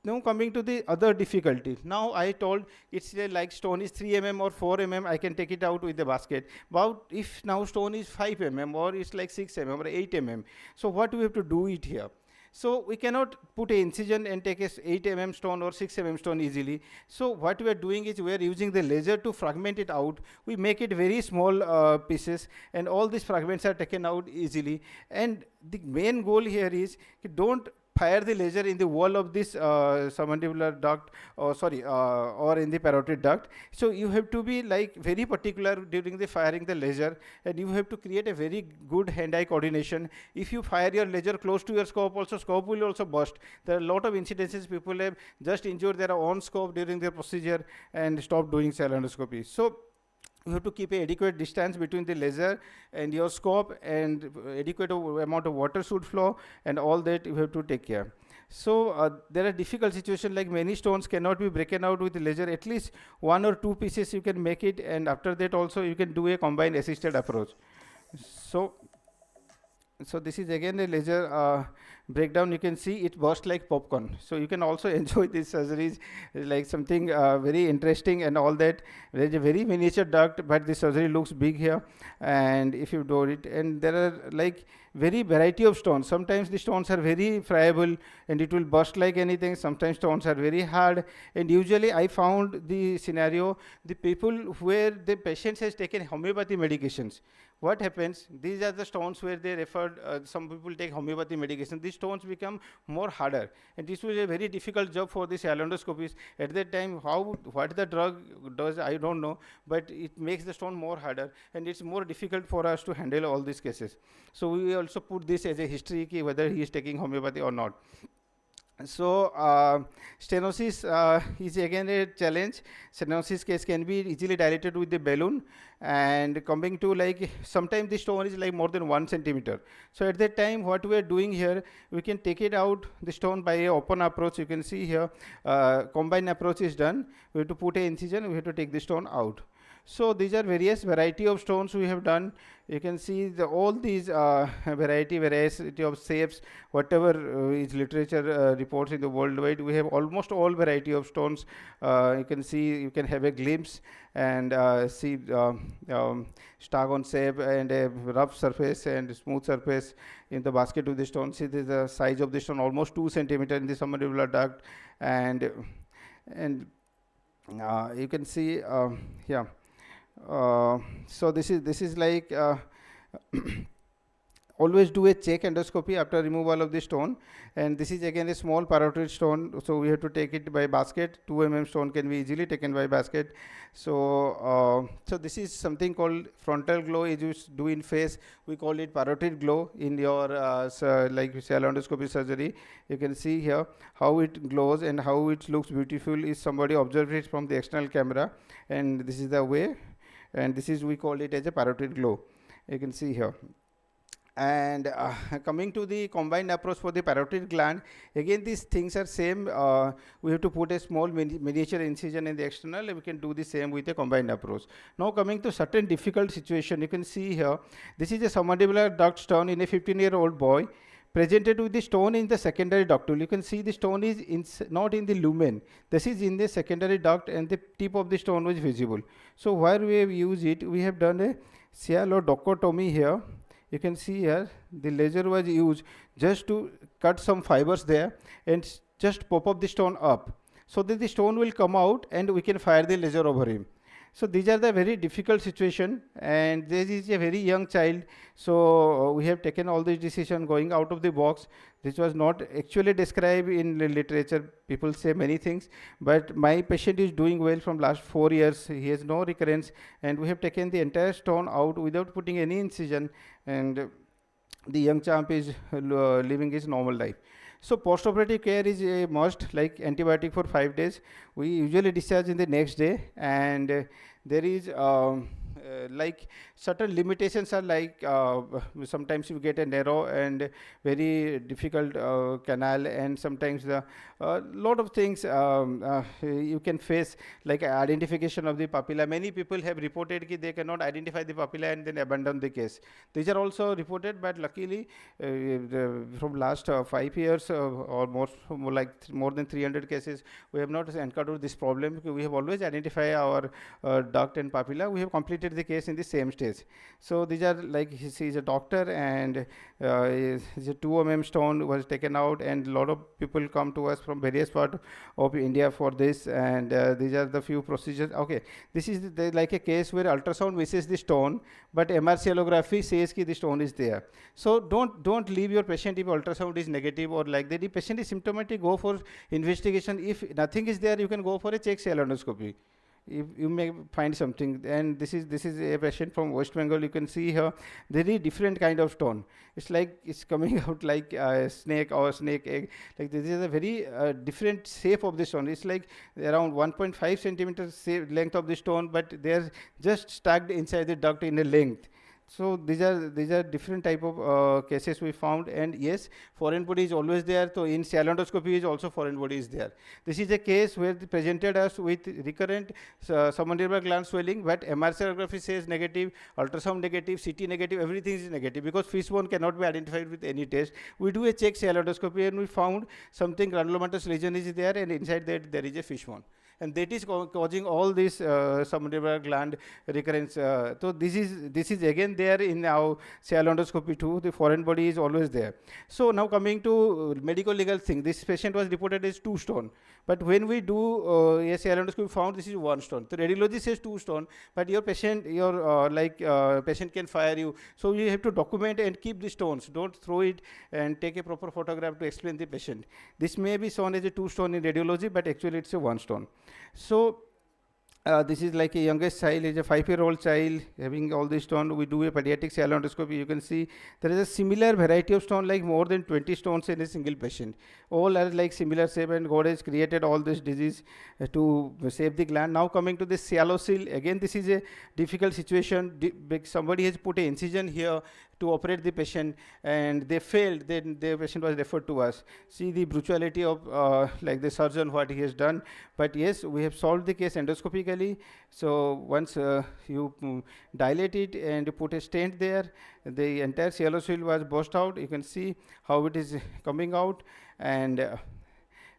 now coming to the other difficulty. Now I told it's like stone is 3 mm or 4 mm, I can take it out with the basket. But if now stone is 5 mm or it's like 6 mm or 8 mm, so what do we have to do it here? So we cannot put an incision and take a 8 mm stone or 6 mm stone easily. So what we are doing is we are using the laser to fragment it out. We make it very small pieces, and all these fragments are taken out easily. And the main goal here is don't fire the laser in the wall of this submandibular duct, or in the parotid duct. So you have to be very particular during the firing the laser, and you have to create a very good hand-eye coordination. If you fire your laser close to your scope, also scope will also burst. There are a lot of incidences, people have just injured their own scope during their procedure and stopped doing shallow endoscopy. So you have to keep an adequate distance between the laser and your scope, and adequate amount of water should flow, and all that you have to take care. So there are difficult situations like many stones cannot be broken out with the laser. At least 1 or 2 pieces you can make it, and after that also you can do a combined assisted approach. So this is again a laser breakdown. You can see it burst like popcorn. So you can also enjoy these surgeries like something very interesting and all that. There is a very miniature duct, but the surgery looks big here. And if you do it, and there are very variety of stones. Sometimes the stones are very friable and it will burst like anything. Sometimes stones are very hard. And usually I found the scenario, the people where the patient has taken homeopathy medications. What happens? These are the stones where they referred, some people take homeopathy medication. These stones become more harder. And this was a very difficult job for the shallow endoscopies. At that time, what the drug does, I don't know, but it makes the stone more harder. And it's more difficult for us to handle all these cases. So we also put this as a history, whether he is taking homeopathy or not. So stenosis is again a challenge. Stenosis case can be easily dilated with the balloon, and coming to sometimes the stone is more than 1 centimeter. So at that time what we are doing here, we can take it out the stone by a open approach. You can see here combined approach is done. We have to put an incision, we have to take the stone out. So these are various variety of stones we have done. You can see all these variety of shapes, whatever is literature reports in the worldwide. We have almost all variety of stones. You can see, you can have a glimpse and see stagon shape and a rough surface and smooth surface in the basket of the stone. See the size of the stone, almost 2 centimeter in the submandibular duct, and you can see So this is like always do a check endoscopy after removal of the stone, and this is again a small parotid stone, so we have to take it by basket. 2 mm stone can be easily taken by basket. So so this is something called frontal glow. As you do in face, we call it parotid glow. In your like endoscopy surgery, you can see here how it glows and how it looks beautiful if somebody observes it from the external camera, and this is the way, and this is, we call it as a parotid glow. You can see here. And coming to the combined approach for the parotid gland, again these things are same. We have to put a small miniature incision in the external, and we can do the same with a combined approach. Now coming to certain difficult situation, you can see here, this is a submandibular duct stone in a 15-year-old boy, presented with the stone in the secondary ductule. You can see the stone is not in the lumen. This is in the secondary duct, and the tip of the stone was visible. So where we have used it, we have done a sialodocotomy here. You can see here the laser was used just to cut some fibers there and just pop up the stone up, so that the stone will come out and we can fire the laser over him. So these are the very difficult situation, and this is a very young child, so we have taken all this decision going out of the box. This was not actually described in the literature. People say many things, but my patient is doing well from last 4 years. He has no recurrence, and we have taken the entire stone out without putting any incision, and the young champ is living his normal life. So post-operative care is a must, like antibiotic for 5 days. We usually discharge in the next day, and there is like certain limitations are like sometimes you get a narrow and very difficult canal, and sometimes the lot of things you can face, like identification of the papilla. Many people have reported that they cannot identify the papilla and then abandon the case. These are also reported, but luckily from last 5 years or more than 300 cases, we have not encountered this problem, because we have always identified our duct and papilla. We have completed the case in the same stage. So these are like, he is a doctor, and his 2 mm stone was taken out, and a lot of people come to us from various parts of India for this, and these are the few procedures. Okay, this is like a case where ultrasound misses the stone, but MRCalography says that the stone is there. So don't leave your patient if ultrasound is negative or like that. If patient is symptomatic, go for investigation. If nothing is there, you can go for a check cell endoscopy. If you may find something. And this is a patient from West Bengal. You can see here very different kind of stone. It's like it's coming out like a snake or a snake egg. Like this is a very different shape of the stone. It's like around 1.5 centimeters length of the stone, but they're just stacked inside the duct in a length. So these are different type of cases we found, and yes, foreign body is always there. So in endoscopy is also foreign body is there. This is a case where they presented us with recurrent submandibular gland swelling, but MRCalography says negative, ultrasound negative, CT negative, everything is negative, because fishbone cannot be identified with any test. We do a check endoscopy, and we found something granulomatous lesion is there, and inside that there is a fishbone. And that is causing all this submandibular gland recurrence. So this is again there in our endoscopy too. The foreign body is always there. So now coming to medical legal thing, this patient was reported as 2 stone, but when we do a endoscopy, found this is 1 stone. The radiologist says 2 stone, but your patient, patient can fire you. So you have to document and keep the stones. Don't throw it, and take a proper photograph to explain the patient. This may be shown as a 2 stone in radiology, but actually it's a 1 stone. So this is like a youngest child, is a 5-year-old child having all this stone. We do a pediatric endoscopy. You can see there is a similar variety of stone, like more than 20 stones in a single patient. All are like similar shape, and God has created all this disease to save the gland. Now coming to the sialosyl, again this is a difficult situation. Somebody has put an incision here to operate the patient, and they failed. Then the patient was referred to us. See the brutality of like the surgeon, what he has done. But yes, we have solved the case endoscopically. So once you dilate it and put a stent there, the entire sialosyl was burst out. You can see how it is coming out, and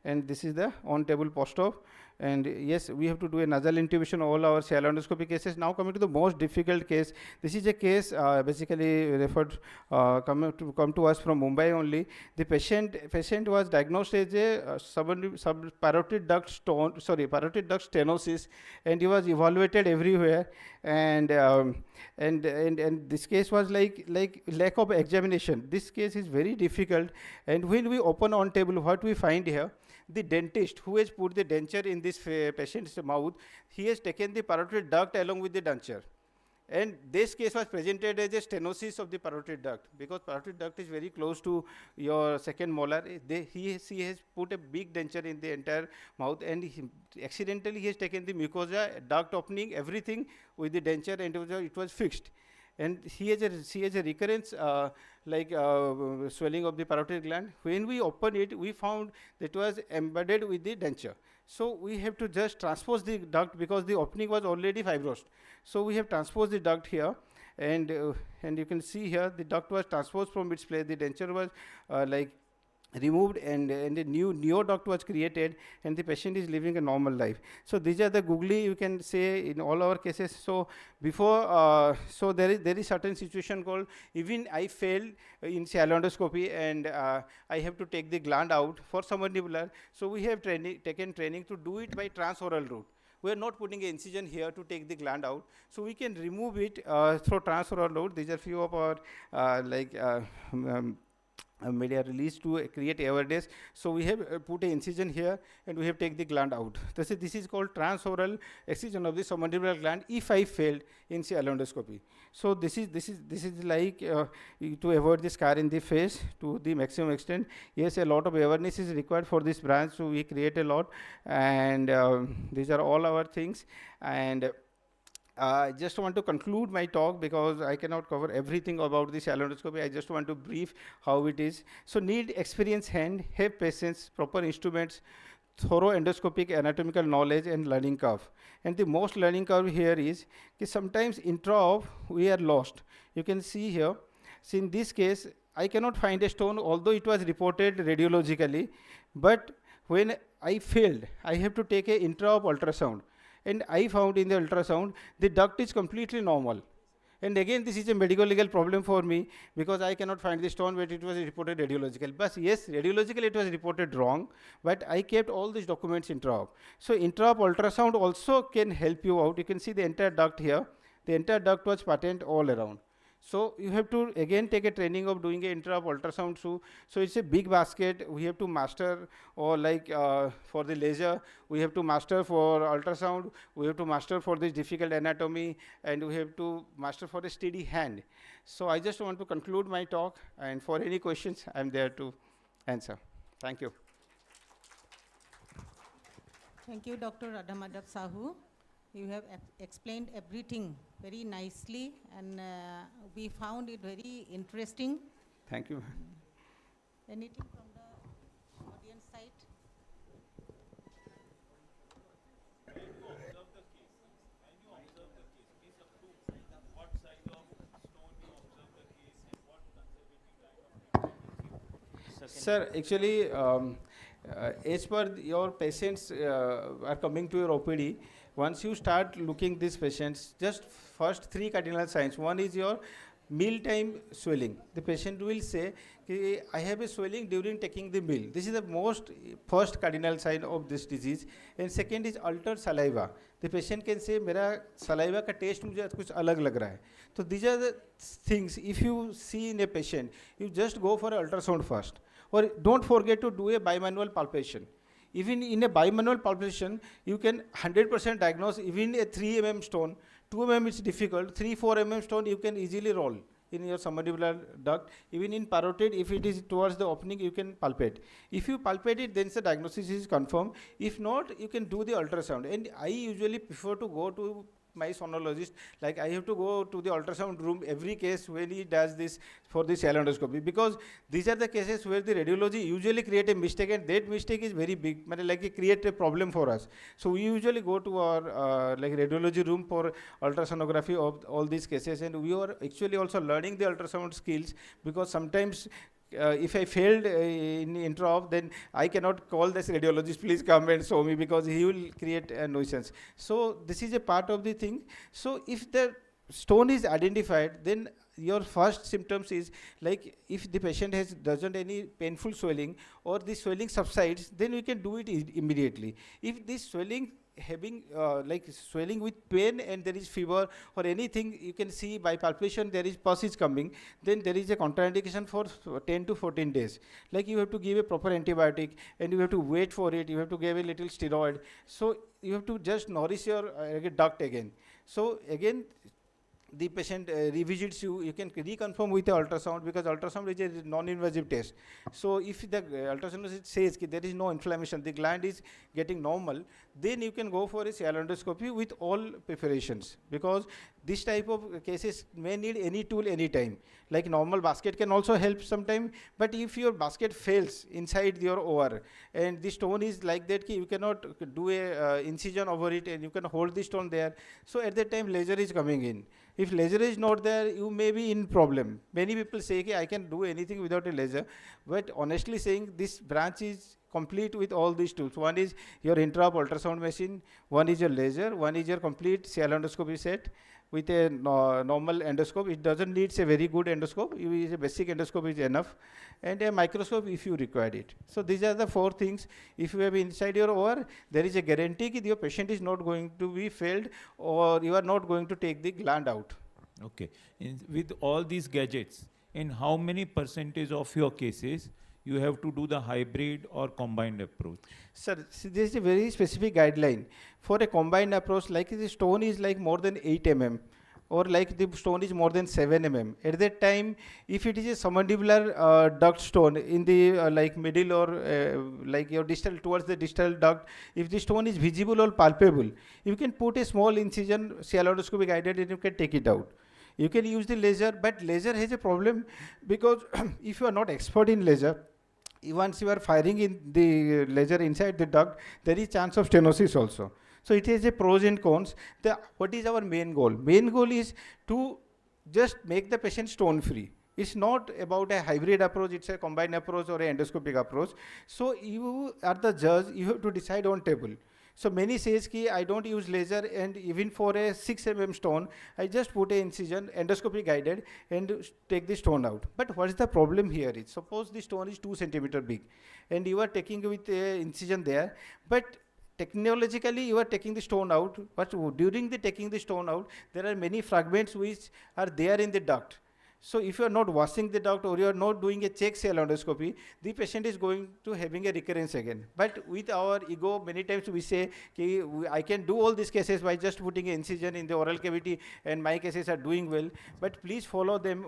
this is the on-table post-op. And yes, we have to do a nasal intubation all our endoscopy cases. Now coming to the most difficult case. This is a case basically referred come to us from Mumbai only. The patient was diagnosed as a parotid duct stenosis, and he was evaluated everywhere. And this case was like lack of examination. This case is very difficult. And when we open on table, what we find here, the dentist who has put the denture in this patient's mouth, he has taken the parotid duct along with the denture. And this case was presented as a stenosis of the parotid duct, because parotid duct is very close to your second molar. He has put a big denture in the entire mouth, and accidentally he has taken the mucosa, duct opening, everything with the denture, and it was fixed. And he has a recurrence swelling of the parotid gland. When we opened it, we found that it was embedded with the denture. So we have to just transpose the duct, because the opening was already fibrosed. So we have transposed the duct here, and you can see here the duct was transposed from its place. The denture was removed, and a new duct was created, and the patient is living a normal life. So these are the googly, you can say, in all our cases. So before, so there is certain situation called, even I failed in shallow endoscopy, and I have to take the gland out for submandibular. So we have taken training to do it by transoral route. We are not putting an incision here to take the gland out, so we can remove it through transoral route. These are few of our media released to create awareness. So we have put an incision here, and we have take the gland out. This is called transoral excision of the submandibular gland if I failed in shallow endoscopy. So this is like to avoid the scar in the face to the maximum extent. Yes, a lot of awareness is required for this branch, so we create a lot, and these are all our things. And I just want to conclude my talk, because I cannot cover everything about the shallow endoscopy. I just want to brief how it is. So need experienced hand, have patience, proper instruments, thorough endoscopic anatomical knowledge, and learning curve. And the most learning curve here is sometimes intra-op we are lost. You can see here. So in this case, I cannot find a stone, although it was reported radiologically. But when I failed, I have to take a intra-op ultrasound. And I found in the ultrasound, the duct is completely normal. And again, this is a medical legal problem for me, because I cannot find the stone, but it was reported radiological. But yes, radiologically it was reported wrong, but I kept all these documents intra-op. So intra-op ultrasound also can help you out. You can see the entire duct here. The entire duct was patent all around. So you have to again take a training of doing an intra-op ultrasound. So it's a big basket. We have to master, or for the laser, we have to master for ultrasound. We have to master for this difficult anatomy, and we have to master for a steady hand. So I just want to conclude my talk, and for any questions, I'm there to answer. Thank you. Thank you, Dr. Radhamadab Sahu. You have explained everything very nicely, and we found it very interesting. Thank you. Anything from the audience side? Sir, actually, as per your patients are coming to your OPD, once you start looking these patients, just first 3 cardinal signs. One is your mealtime swelling. The patient will say, I have a swelling during taking the meal. This is the first cardinal sign of this disease. And second is altered saliva. The patient can say, मेरा saliva का taste मुझे कुछ अलग लग रहा है. So these are the things. If you see in a patient, you just go for an ultrasound first. Or don't forget to do a bimanual palpation. Even in a bimanual palpation, you can 100% diagnose even a 3 mm stone. 2 mm is difficult. 3-4 mm stone you can easily roll in your submandibular duct. Even in parotid, if it is towards the opening, you can palpate. If you palpate it, then the diagnosis is confirmed. If not, you can do the ultrasound. And I usually prefer to go to my sonologist, like I have to go to the ultrasound room every case when he does this for the shallow endoscopy, because these are the cases where the radiology usually create a mistake, and that mistake is very big, like it create a problem for us. So we usually go to our radiology room for ultrasonography of all these cases, and we are actually also learning the ultrasound skills, because sometimes if I failed in intro, then I cannot call this radiologist, please come and show me, because he will create a nuisance. So this is a part of the thing. So if the stone is identified, then your first symptoms is like if the patient doesn't any painful swelling or the swelling subsides, then we can do it immediately. If this swelling having like swelling with pain and there is fever or anything, you can see by palpation there is pus is coming, then there is a contraindication for 10 to 14 days. Like you have to give a proper antibiotic and you have to wait for it, you have to give a little steroid. So you have to just nourish your duct again. So again, the patient revisits you, you can reconfirm with the ultrasound, because ultrasound is a non-invasive test. So if the ultrasound says there is no inflammation, the gland is getting normal, then you can go for a endoscopy with all preparations, because this type of cases may need any tool anytime. Like normal basket can also help sometime, but if your basket fails inside your OR and the stone is like that, you cannot do a incision over it and you can hold the stone there. So at that time laser is coming in. If laser is not there, you may be in problem. Many people say, okay, I can do anything without a laser, but honestly saying, this branch is complete with all these tools. One is your intra-op ultrasound machine, one is your laser, one is your complete CL endoscopy set with a normal endoscope. It doesn't need a very good endoscope. A basic endoscope is enough, and a microscope if you require it. So these are the 4 things. If you have inside your OR, there is a guarantee that your patient is not going to be failed or you are not going to take the gland out. Okay. With all these gadgets, in how many percentage of your cases you have to do the hybrid or combined approach? Sir, see, there is a very specific guideline. For a combined approach, like the stone is like more than 8 mm, or like the stone is more than 7 mm. At that time, if it is a submandibular duct stone in the like middle or like your distal, towards the distal duct, if the stone is visible or palpable, you can put a small incision, endoscopy guided, and you can take it out. You can use the laser, but laser has a problem, because if you are not expert in laser, once you are firing in the laser inside the duct, there is chance of stenosis also. So it has a pros and cons. What is our main goal? Main goal is to just make the patient stone free. It's not about a hybrid approach, it's a combined approach or an endoscopic approach. So you are the judge, you have to decide on table. So many says ki I don't use laser, and even for a 6 mm stone, I just put an incision, endoscopy guided, and take the stone out. But what is the problem here is, suppose the stone is 2 cm big, and you are taking with a incision there, but technologically you are taking the stone out, but during the taking the stone out, there are many fragments which are there in the duct. So if you are not washing the duct or you are not doing a check cell endoscopy, the patient is going to having a recurrence again. But with our ego, many times we say, I can do all these cases by just putting an incision in the oral cavity and my cases are doing well. But please follow them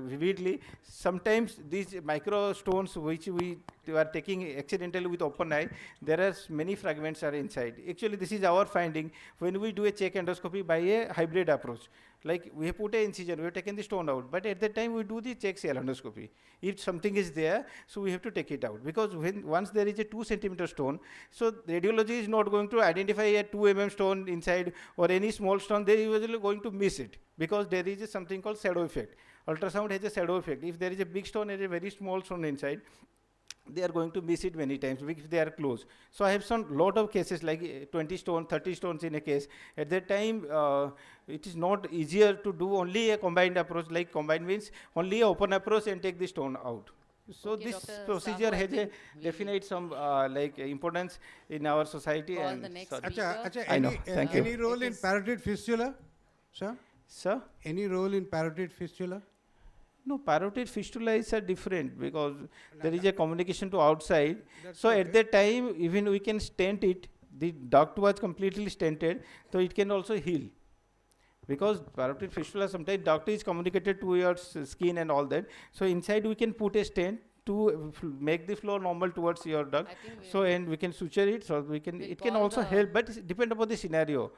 vividly. Sometimes these micro stones which we are taking accidentally with open eye, there are many fragments are inside. Actually, this is our finding when we do a check endoscopy by a hybrid approach. Like we have put an incision, we have taken the stone out, but at that time we do the check cell endoscopy. If something is there, so we have to take it out, because once there is a 2 cm stone, so radiology is not going to identify a 2 mm stone inside or any small stone. They are usually going to miss it, because there is something called shadow effect. Ultrasound has a shadow effect. If there is a big stone and a very small stone inside, they are going to miss it many times if they are close. So I have seen lot of cases like 20 stones, 30 stones in a case. At that time, it is not easier to do only a combined approach. Like combined means only a open approach and take the stone out. So Okay, this Dr. procedure Sahu, I has a think definite some like importance in our society. Call And the next sorry. speaker. I know. Thank you. Any role in parotid fistula, sir? Sir? Any role in parotid fistula? No, parotid fistula is different, because there is a communication to outside. So at that time, even we can stent it. The duct was completely stented, so it can also heal. Because parotid fistula, sometimes duct is communicated to your skin and all that. So inside we can put a stent to make the flow normal towards your duct. So and we can suture it. So we can. It can also help, but it depends upon the scenario.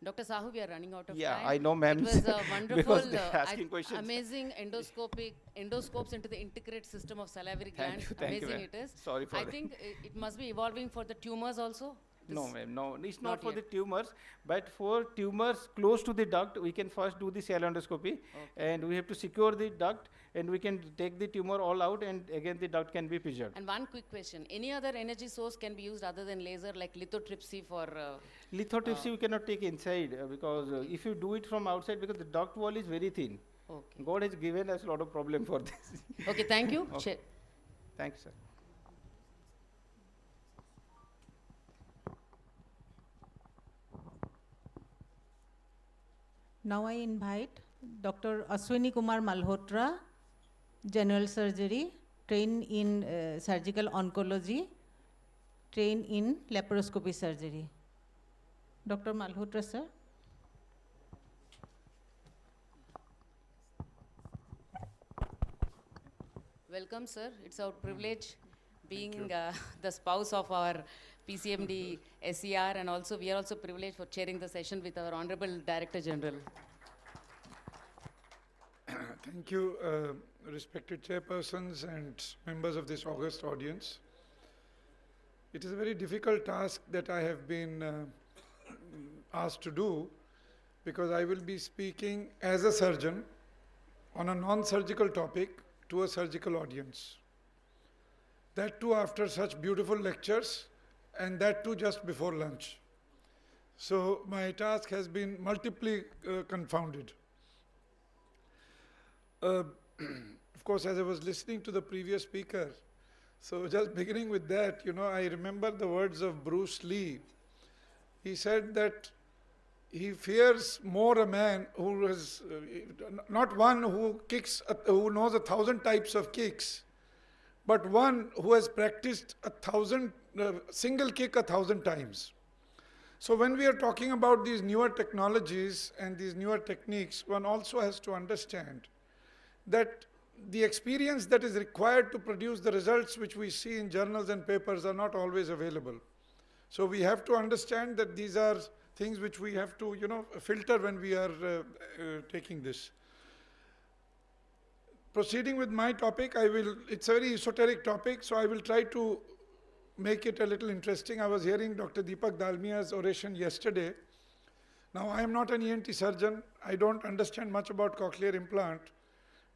Dr. Sahu, we are running out of time. Yeah, I know, ma'am. It was a wonderful, Because they're asking questions. amazing endoscopes into the integrated system of salivary gland. Thank you, Amazing ma'am. it is. Sorry for I that. think it must be evolving for the tumors also. No, ma'am, no, it's not, Not for yet. the tumors, but for tumors close to the duct, we can first do the cell endoscopy, and we have to secure the duct, and we can take the tumor all out, and again the duct can be preserved. And one quick question. Any other energy source can be used other than laser, like lithotripsy for... Lithotripsy we cannot take inside because if you do it from outside, because the duct wall is very thin. Okay. God has given us a lot of problem for this. Okay, thank you. Okay. Thanks, sir. Now I invite Dr. Ashwini Kumar Malhotra, general surgery, trained in surgical oncology, trained in laparoscopy surgery. Dr. Malhotra, sir. Welcome, sir. It's our privilege being the spouse of our PCMD SER, and also we are also privileged for chairing the session with our Honorable Director General. Thank you, respected chairpersons and members of this august audience. It is a very difficult task that I have been asked to do, because I will be speaking as a surgeon on a non-surgical topic to a surgical audience. That too after such beautiful lectures, and that too just before lunch. So my task has been multiply confounded. Of course, as I was listening to the previous speaker, so just beginning with that, you know, I remember the words of Bruce Lee. He said that he fears more a man who is, not one who kicks, who knows 1,000 types of kicks, but one who has practiced 1,000, single kick 1,000 times. So when we are talking about these newer technologies and these newer techniques, one also has to understand that the experience that is required to produce the results which we see in journals and papers are not always available. So we have to understand that these are things which we have to, you know, filter when we are taking this. Proceeding with my topic, it's a very esoteric topic, so I will try to make it a little interesting. I was hearing Dr. Deepak Dalmia's oration yesterday. Now, I am not an ENT surgeon. I don't understand much about cochlear implant,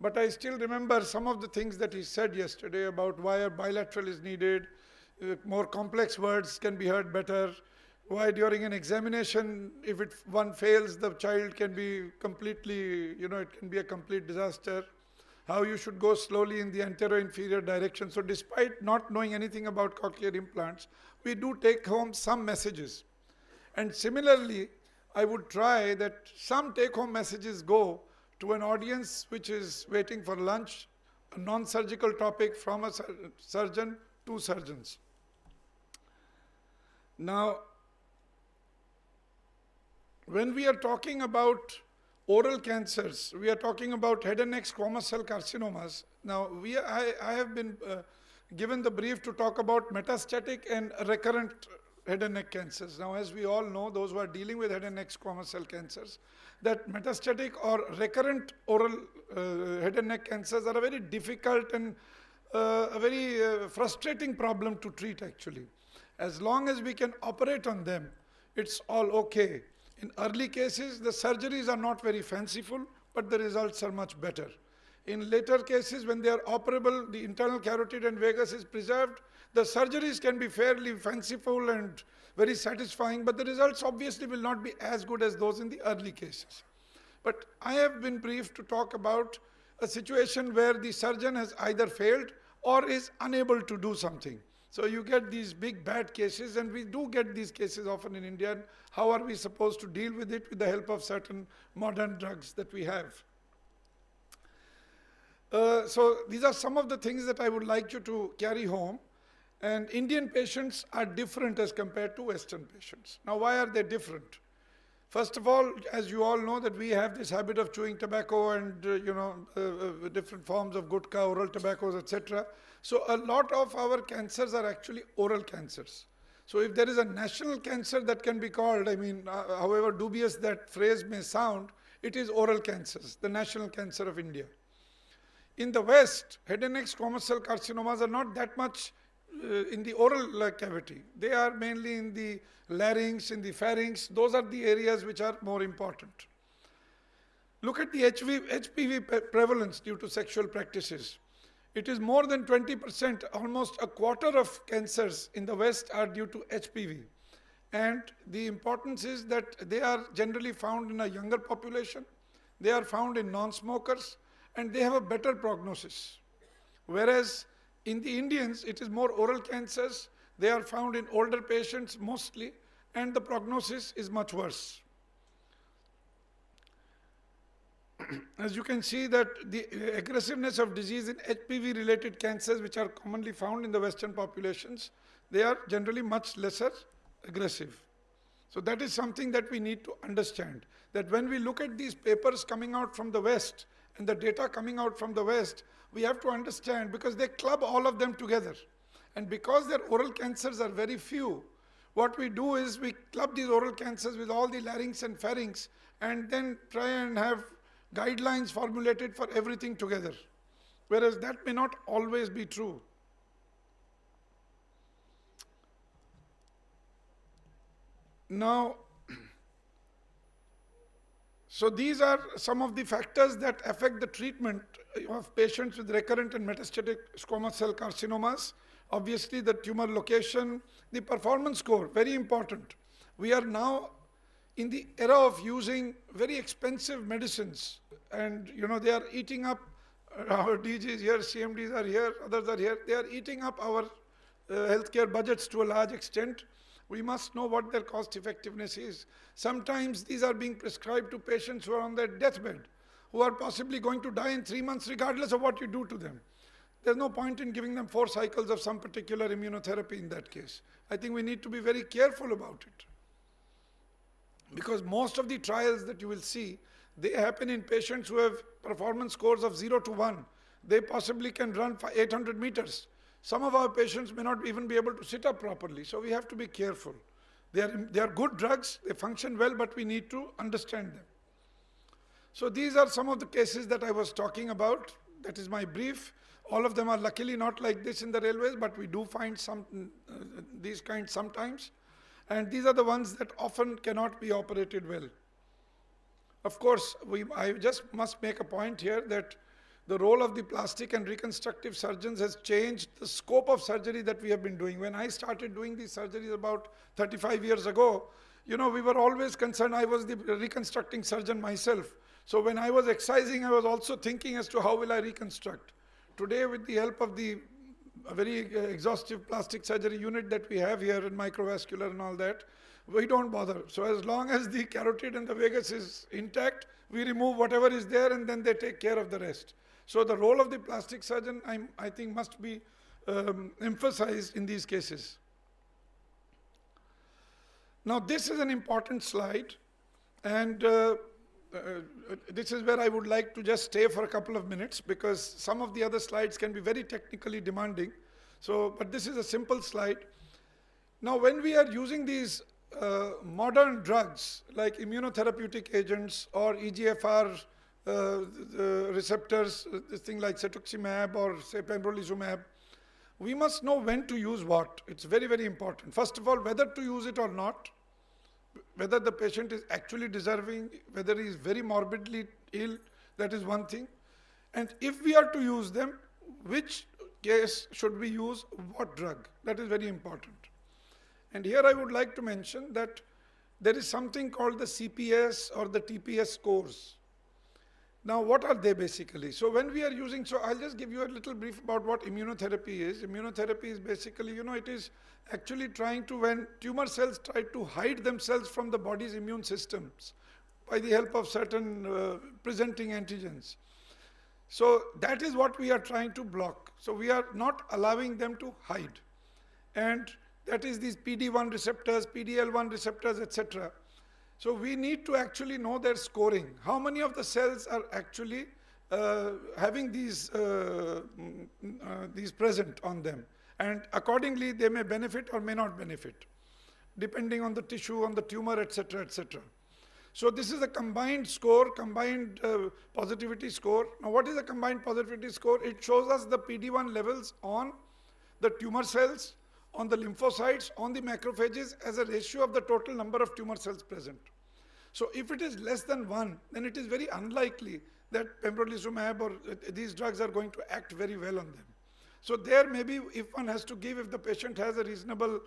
but I still remember some of the things that he said yesterday about why a bilateral is needed, more complex words can be heard better, why during an examination, if one fails, the child can be completely, you know, it can be a complete disaster, how you should go slowly in the anterior-inferior direction. So despite not knowing anything about cochlear implants, we do take home some messages. And similarly, I would try that some take-home messages go to an audience which is waiting for lunch, a non-surgical topic from a surgeon to surgeons. Now, when we are talking about oral cancers, we are talking about head and neck squamous cell carcinomas. Now, I have been given the brief to talk about metastatic and recurrent head and neck cancers. Now, as we all know, those who are dealing with head and neck squamous cell cancers, that metastatic or recurrent oral head and neck cancers are a very difficult and a very frustrating problem to treat actually. As long as we can operate on them, it's all okay. In early cases, the surgeries are not very fanciful, but the results are much better. In later cases, when they are operable, the internal carotid and vagus is preserved, the surgeries can be fairly fanciful and very satisfying, but the results obviously will not be as good as those in the early cases. But I have been briefed to talk about a situation where the surgeon has either failed or is unable to do something. So you get these big bad cases, and we do get these cases often in India. And how are we supposed to deal with it with the help of certain modern drugs that we have? So these are some of the things that I would like you to carry home. And Indian patients are different as compared to Western patients. Now, why are they different? First of all, as you all know, that we have this habit of chewing tobacco and different forms of gutka, oral tobaccos, etc. So a lot of our cancers are actually oral cancers. So if there is a national cancer that can be called, I mean, however dubious that phrase may sound, it is oral cancers, the national cancer of India. In the West, head and neck squamous cell carcinomas are not that much in the oral cavity. They are mainly in the larynx, in the pharynx. Those are the areas which are more important. Look at the HPV prevalence due to sexual practices. It is more than 20%, almost a quarter of cancers in the West are due to HPV. And the importance is that they are generally found in a younger population, they are found in non-smokers, and they have a better prognosis. Whereas in the Indians, it is more oral cancers, they are found in older patients mostly, and the prognosis is much worse. As you can see that the aggressiveness of disease in HPV-related cancers, which are commonly found in the Western populations, they are generally much lesser aggressive. So that is something that we need to understand, that when we look at these papers coming out from the West and the data coming out from the West, we have to understand, because they club all of them together. And because their oral cancers are very few, what we do is we club these oral cancers with all the larynx and pharynx and then try and have guidelines formulated for everything together, whereas that may not always be true. Now, so these are some of the factors that affect the treatment of patients with recurrent and metastatic squamous cell carcinomas. Obviously, the tumor location, the performance score, very important. We are now in the era of using very expensive medicines, and they are eating up our DGs here, CMDs are here, others are here. They are eating up our healthcare budgets to a large extent. We must know what their cost effectiveness is. Sometimes these are being prescribed to patients who are on their deathbed, who are possibly going to die in 3 months regardless of what you do to them. There's no point in giving them 4 cycles of some particular immunotherapy in that case. I think we need to be very careful about it. Because most of the trials that you will see, they happen in patients who have performance scores of 0 to 1. They possibly can run for 800 meters. Some of our patients may not even be able to sit up properly, so we have to be careful. They are good drugs, they function well, but we need to understand them. So these are some of the cases that I was talking about. That is my brief. All of them are luckily not like this in the railways, but we do find these kinds sometimes. And these are the ones that often cannot be operated well. Of course, I just must make a point here that the role of the plastic and reconstructive surgeons has changed the scope of surgery that we have been doing. When I started doing these surgeries about 35 years ago, we were always concerned. I was the reconstructing surgeon myself. So when I was excising, I was also thinking as to how will I reconstruct. Today, with the help of the very exhaustive plastic surgery unit that we have here in microvascular and all that, we don't bother. So as long as the carotid and the vagus is intact, we remove whatever is there and then they take care of the rest. So the role of the plastic surgeon, I think, must be emphasized in these cases. Now this is an important slide, and this is where I would like to just stay for a couple of minutes, because some of the other slides can be very technically demanding. But this is a simple slide. Now when we are using these modern drugs like immunotherapeutic agents or EGFR receptors, this thing like cetuximab or say pembrolizumab, we must know when to use what. It's very, very important. First of all, whether to use it or not, whether the patient is actually deserving, whether he is very morbidly ill, that is one thing. And if we are to use them, which case should we use what drug? That is very important. And here I would like to mention that there is something called the CPS or the TPS scores. Now what are they basically? So when we are using, so I'll just give you a little brief about what immunotherapy is. Immunotherapy is basically, it is actually trying to, when tumor cells try to hide themselves from the body's immune systems by the help of certain presenting antigens. So that is what we are trying to block. So we are not allowing them to hide. And that is these PD-1 receptors, PD-L1 receptors, etc. So we need to actually know their scoring. How many of the cells are actually having these present on them? And accordingly, they may benefit or may not benefit, depending on the tissue, on the tumor, etc., etc. So this is a combined score, combined positivity score. Now what is a combined positivity score? It shows us the PD-1 levels on the tumor cells, on the lymphocytes, on the macrophages as a ratio of the total number of tumor cells present. So if it is less than 1, then it is very unlikely that pembrolizumab or these drugs are going to act very well on them. So there maybe if one has to give, if the patient has a reasonable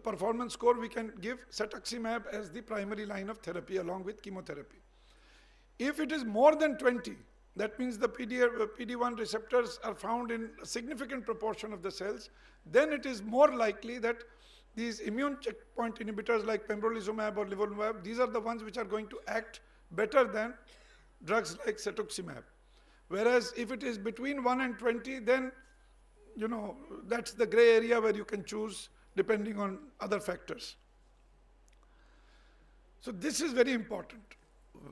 performance score, we can give cetuximab as the primary line of therapy along with chemotherapy. If it is more than 20, that means the PD-1 receptors are found in a significant proportion of the cells, then it is more likely that these immune checkpoint inhibitors like pembrolizumab or nivolumab, these are the ones which are going to act better than drugs like cetuximab. Whereas if it is between 1 and 20, then that's the gray area where you can choose depending on other factors. So this is very important.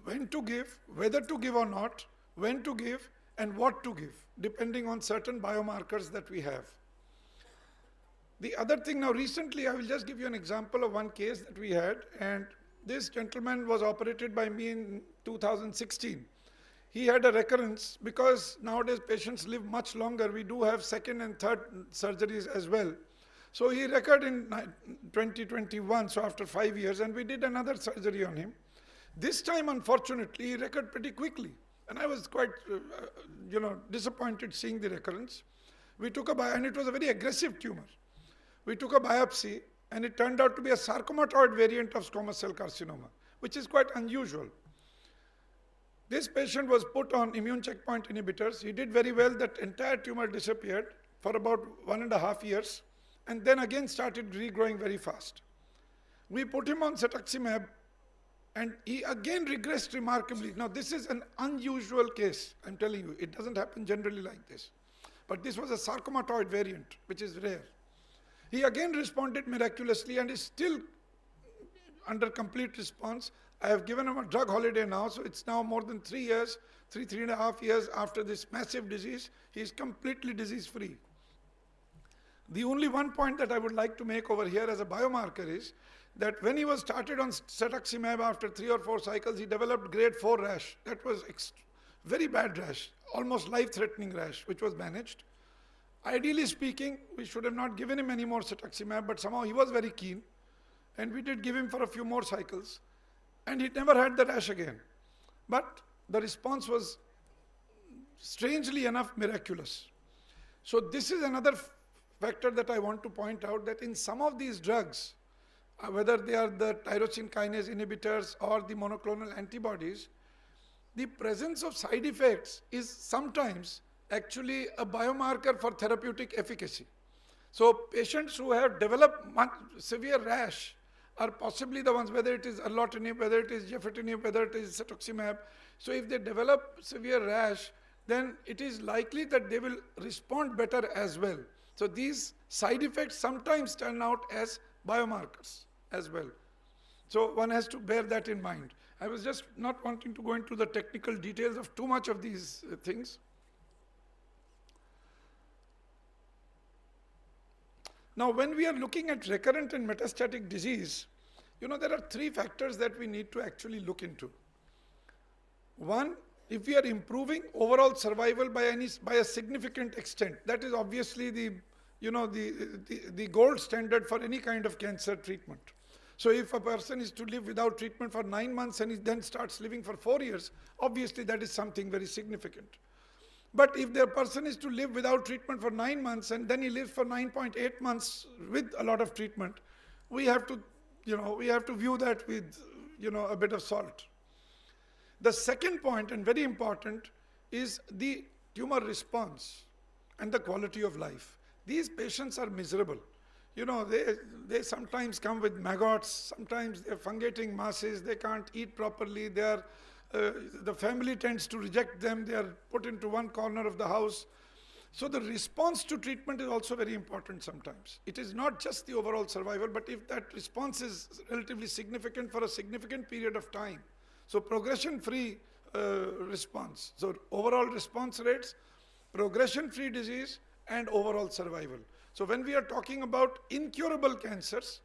When to give, whether to give or not, when to give, and what to give, depending on certain biomarkers that we have. The other thing now, recently, I will just give you an example of one case that we had, and this gentleman was operated by me in 2016. He had a recurrence because nowadays patients live much longer. We do have second and third surgeries as well. So he recurred in 2021, so after 5 years, and we did another surgery on him. This time, unfortunately, he recurred pretty quickly. And I was quite, disappointed seeing the recurrence. We took a biopsy, and it was a very aggressive tumor. We took a biopsy, and it turned out to be a sarcomatoid variant of squamous cell carcinoma, which is quite unusual. This patient was put on immune checkpoint inhibitors. He did very well. That entire tumor disappeared for about 1.5 years, and then again started regrowing very fast. We put him on cetuximab, and he again regressed remarkably. Now, this is an unusual case, I'm telling you. It doesn't happen generally like this. But this was a sarcomatoid variant, which is rare. He again responded miraculously and is still under complete response. I have given him a drug holiday now, so it's now more than 3 years, 3.5 years after this massive disease. He is completely disease-free. The only one point that I would like to make over here as a biomarker is that when he was started on cetuximab, after 3 or 4 cycles, he developed grade 4 rash. That was very bad rash, almost life-threatening rash, which was managed. Ideally speaking, we should have not given him any more cetuximab, but somehow he was very keen, and we did give him for a few more cycles, and he never had the rash again. But the response was, strangely enough, miraculous. So this is another factor that I want to point out, that in some of these drugs, whether they are the tyrosine kinase inhibitors or the monoclonal antibodies, the presence of side effects is sometimes actually a biomarker for therapeutic efficacy. So patients who have developed severe rash are possibly the ones, whether it is erlotinib, whether it is gefitinib, whether it is cetuximab. So if they develop severe rash, then it is likely that they will respond better as well. So these side effects sometimes turn out as biomarkers as well. So one has to bear that in mind. I was just not wanting to go into the technical details of too much of these things. Now, when we are looking at recurrent and metastatic disease, there are 3 factors that we need to actually look into. One, if we are improving overall survival by a significant extent, that is obviously the gold standard for any kind of cancer treatment. So if a person is to live without treatment for 9 months and he then starts living for 4 years, obviously that is something very significant. But if the person is to live without treatment for 9 months and then he lives for 9.8 months with a lot of treatment, we have to view that with, a bit of salt. The second point, and very important, is the tumor response and the quality of life. These patients are miserable. They sometimes come with maggots, sometimes they're fungating masses, they can't eat properly, the family tends to reject them, they are put into one corner of the house. So the response to treatment is also very important sometimes. It is not just the overall survival, but if that response is relatively significant for a significant period of time. So progression-free response. So overall response rates, progression-free disease, and overall survival. So when we are talking about incurable cancers,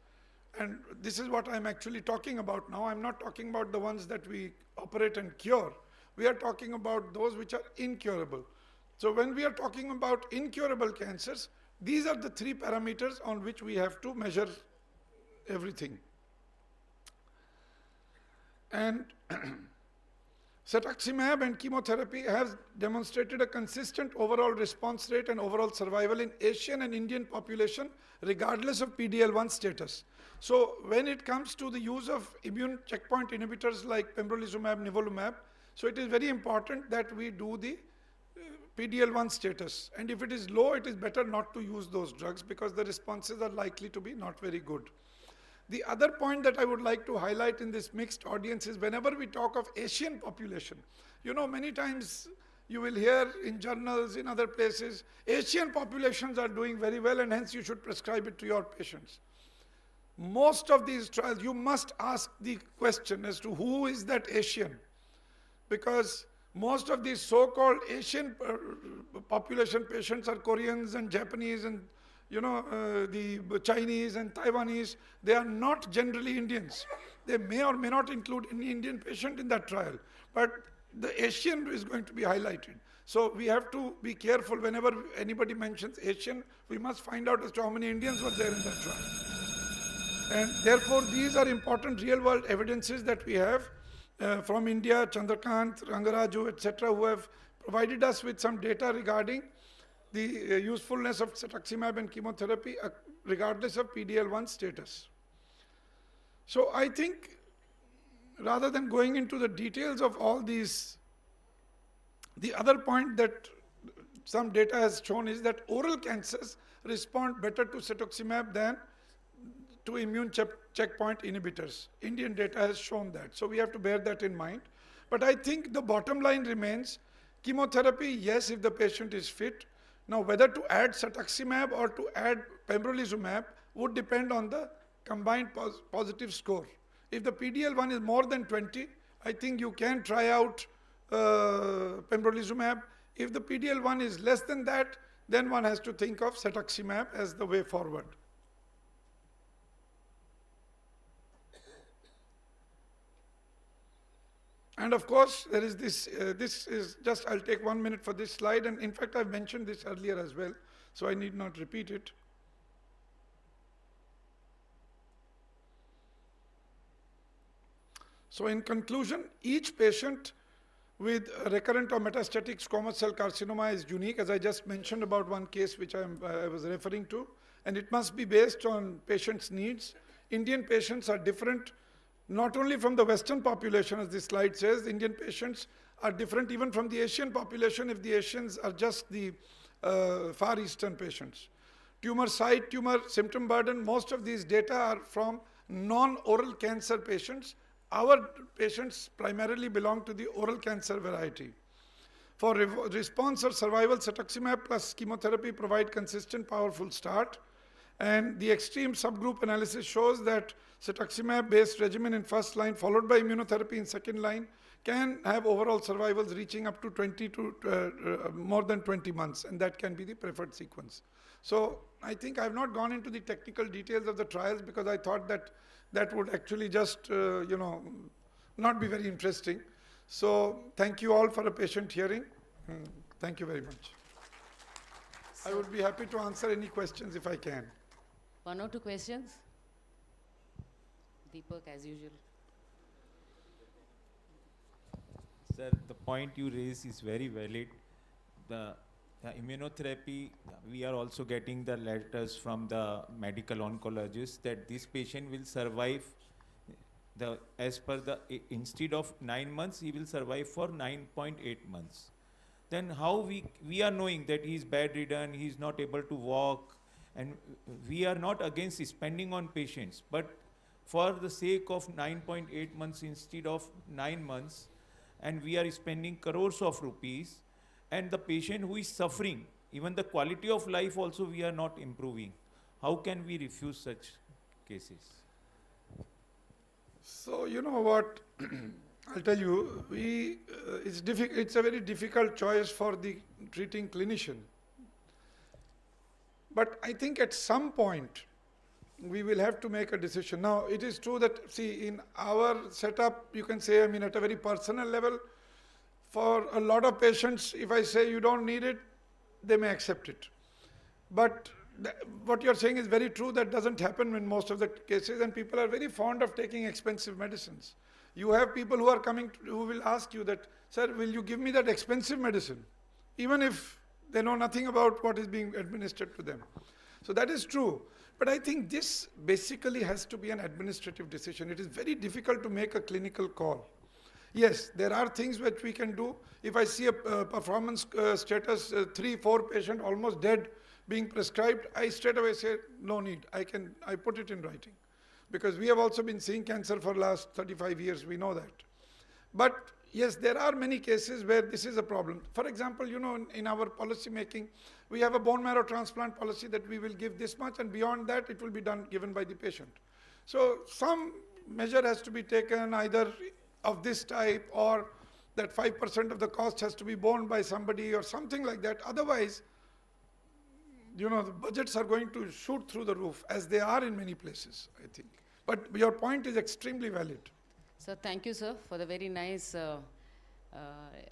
and this is what I'm actually talking about now, I'm not talking about the ones that we operate and cure. We are talking about those which are incurable. So when we are talking about incurable cancers, These are the three parameters on which we have to measure everything. And cetuximab and chemotherapy have demonstrated a consistent overall response rate and overall survival in Asian and Indian population regardless of PD-L1 status. So when it comes to the use of immune checkpoint inhibitors like pembrolizumab, nivolumab, so it is very important that we do the PD-L1 status. And if it is low, it is better not to use those drugs because the responses are likely to be not very good. The other point that I would like to highlight in this mixed audience is whenever we talk of Asian population, you know, many times you will hear in journals, in other places, Asian populations are doing very well and hence you should prescribe it to your patients. Most of these trials, you must ask the question as to who is that Asian, because most of these so-called Asian population patients are Koreans and Japanese and the Chinese and Taiwanese. They are not generally Indians. They may or may not include any Indian patient in that trial, but the Asian is going to be highlighted. So we have to be careful whenever anybody mentions Asian, we must find out as to how many Indians were there in that trial. And therefore these are important real-world evidences that we have from India, Chandrakant, Rangaraju, etc., who have provided us with some data regarding the usefulness of cetuximab and chemotherapy regardless of PD-L1 status. So I think rather than going into the details of all these, the other point that some data has shown is that oral cancers respond better to cetuximab than to immune checkpoint inhibitors. Indian data has shown that. So we have to bear that in mind. But I think the bottom line remains, chemotherapy, yes, if the patient is fit. Now whether to add cetuximab or to add pembrolizumab would depend on the combined positive score. If the PD-L1 is more than 20, I think you can try out pembrolizumab. If the PD-L1 is less than that, then one has to think of cetuximab as the way forward. And of course, there is this, this is just, I'll take 1 minute for this slide, and in fact, I've mentioned this earlier as well, so I need not repeat it. So in conclusion, each patient with recurrent or metastatic squamous cell carcinoma is unique, as I just mentioned about one case which I was referring to, and it must be based on patient's needs. Indian patients are different, not only from the Western population, as this slide says. Indian patients are different even from the Asian population if the Asians are just the Far Eastern patients. Tumor site, tumor symptom burden, most of these data are from non-oral cancer patients. Our patients primarily belong to the oral cancer variety. For response or survival, cetuximab plus chemotherapy provide consistent, powerful start. And the extreme subgroup analysis shows that cetuximab-based regimen in first line followed by immunotherapy in second line can have overall survivals reaching up to 20 to more than 20 months, and that can be the preferred sequence. So I think I have not gone into the technical details of the trials because I thought that that would actually just, not be very interesting. So thank you all for a patient hearing. Thank you very much. I would be happy to answer any questions if I can. 1 or 2 questions? Deepak, as usual. Sir, the point you raise is very valid. The immunotherapy, we are also getting the letters from the medical oncologists that this patient will survive as per the, instead of 9 months, he will survive for 9.8 months. Then how we are knowing that he is bedridden, he is not able to walk, and we are not against spending on patients, but for the sake of 9.8 months instead of 9 months, and we are spending crores of rupees, and the patient who is suffering, even the quality of life also we are not improving. How can we refuse such cases? So you know what, I'll tell you, it's a very difficult choice for the treating clinician. But I think at some point, we will have to make a decision. Now, it is true that, see, in our setup, you can say, I mean, at a very personal level, for a lot of patients, if I say you don't need it, they may accept it. But what you're saying is very true. That doesn't happen in most of the cases, and people are very fond of taking expensive medicines. You have people who are coming, who will ask you that, sir, will you give me that expensive medicine? Even if they know nothing about what is being administered to them. So that is true. But I think this basically has to be an administrative decision. It is very difficult to make a clinical call. Yes, there are things which we can do. If I see a performance status, 3-4 patient almost dead being prescribed, I straight away say, no need, I put it in writing. Because we have also been seeing cancer for the last 35 years, we know that. But yes, there are many cases where this is a problem. For example, you know, in our policy making, we have a bone marrow transplant policy that we will give this much, and beyond that it will be given by the patient. So some measure has to be taken, either of this type, or that 5% of the cost has to be borne by somebody or something like that. Otherwise, you know, the budgets are going to shoot through the roof, as they are in many places, I think. But your point is extremely valid. So thank you, sir, for the very nice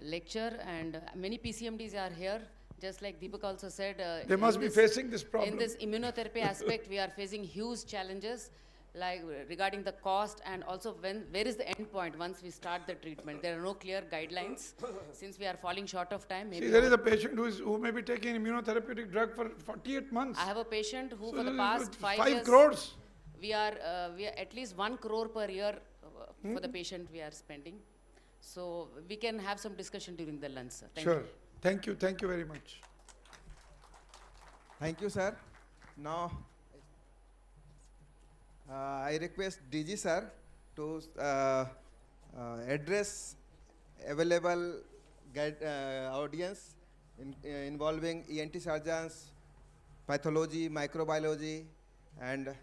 lecture. And many PCMDs are here. Just like Deepak also said, they must be facing this problem. In this immunotherapy aspect, we are facing huge challenges, like regarding the cost, and also where is the end point once we start the treatment. There are no clear guidelines. Since we are falling short of time. Maybe see, there is a patient who may be taking immunotherapeutic drug for 48 months. I have a patient who for the past 5 years. 5 crores. We are at least 1 crore per year for the patient we are spending. So we can have some discussion during the lunch, sir. Thank you. Thank you. Thank you very much. Thank you, sir. Now, I request DG sir to address available audience involving ENT surgeons, pathology, microbiology, and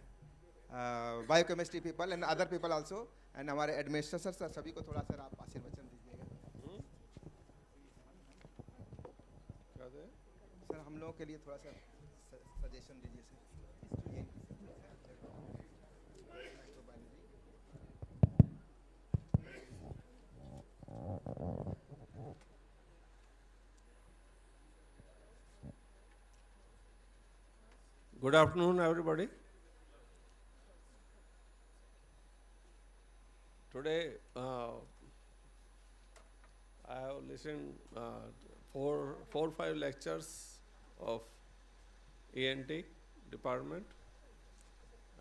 biochemistry people and other people also. And हमारे administrators sir सभी को थोड़ा sir आप आशीर्वचन दीजिएगा। Sir हम लोगों के लिए थोड़ा सा सजेशन दीजिए sir. Good afternoon, everybody. Today, I have listened 4 or 5 lectures of ENT department,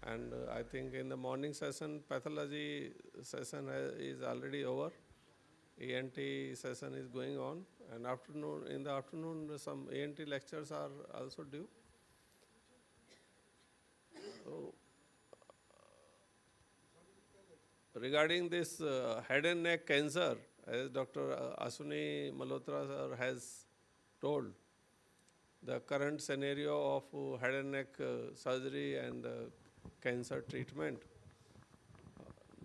and I think in the morning session, pathology session is already over. ENT session is going on, and in the afternoon, some ENT lectures are also due. So, regarding this head and neck cancer, as Dr. Asuni Malhotra sir has told, the current scenario of head and neck surgery and cancer treatment.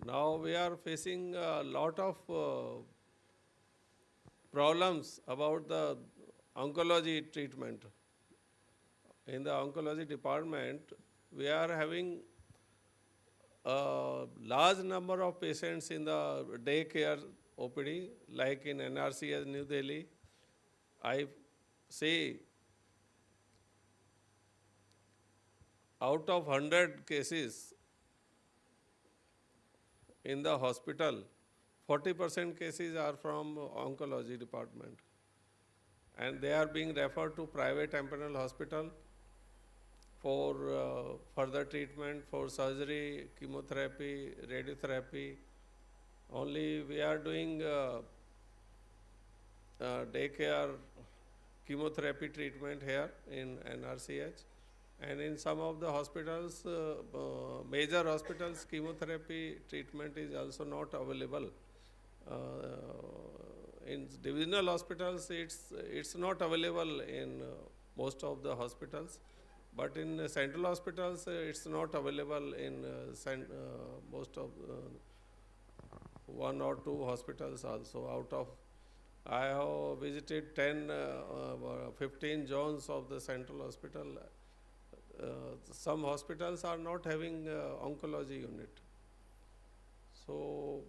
Now we are facing a lot of problems about the oncology treatment. In the oncology department, we are having a large number of patients in the daycare OPD, like in NRCS New Delhi. I say out of 100 cases in the hospital, 40% cases are from oncology department, and they are being referred to private temporal hospital for further treatment, for surgery, chemotherapy, radiotherapy. Only we are doing daycare chemotherapy treatment here in NRCH, and in some of the hospitals, major hospitals, chemotherapy treatment is also not available. In divisional hospitals, it's not available in most of the hospitals. But in central hospitals, it's not available in most of 1 or 2 hospitals also. Out of, I have visited 15 zones of the central hospital. Some hospitals are not having oncology unit. So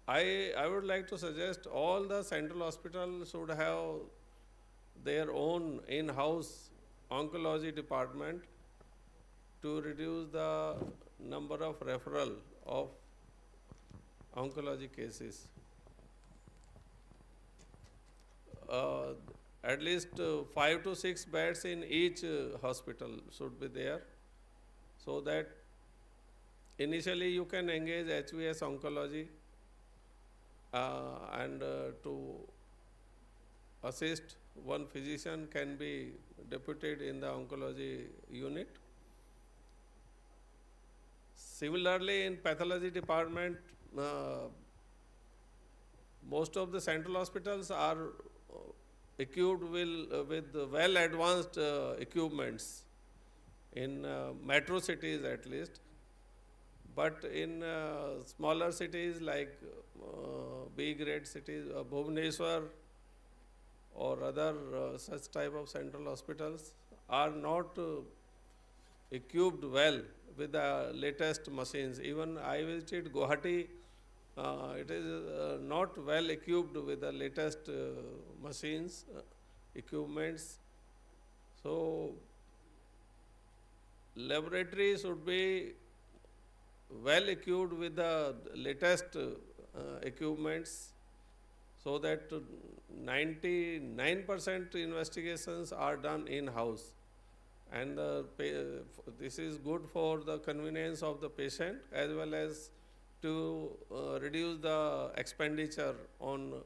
I would like to suggest all the central hospitals should have their own in-house oncology department to reduce the number of referral of oncology cases. At least 5 to 6 beds in each hospital should be there, so that initially you can engage HVS oncology and to assist one physician can be deputed in the oncology unit. Similarly, in pathology department, most of the central hospitals are equipped with well advanced equipments in metro cities at least, but in smaller cities like B grade cities, Bhubaneswar or other such type of central hospitals are not equipped well with the latest machines. Even I visited Guwahati, it is not well equipped with the latest machines, equipments. So laboratory should be well equipped with the latest equipments, so that 99% investigations are done in-house. And this is good for the convenience of the patient as well as to reduce the expenditure on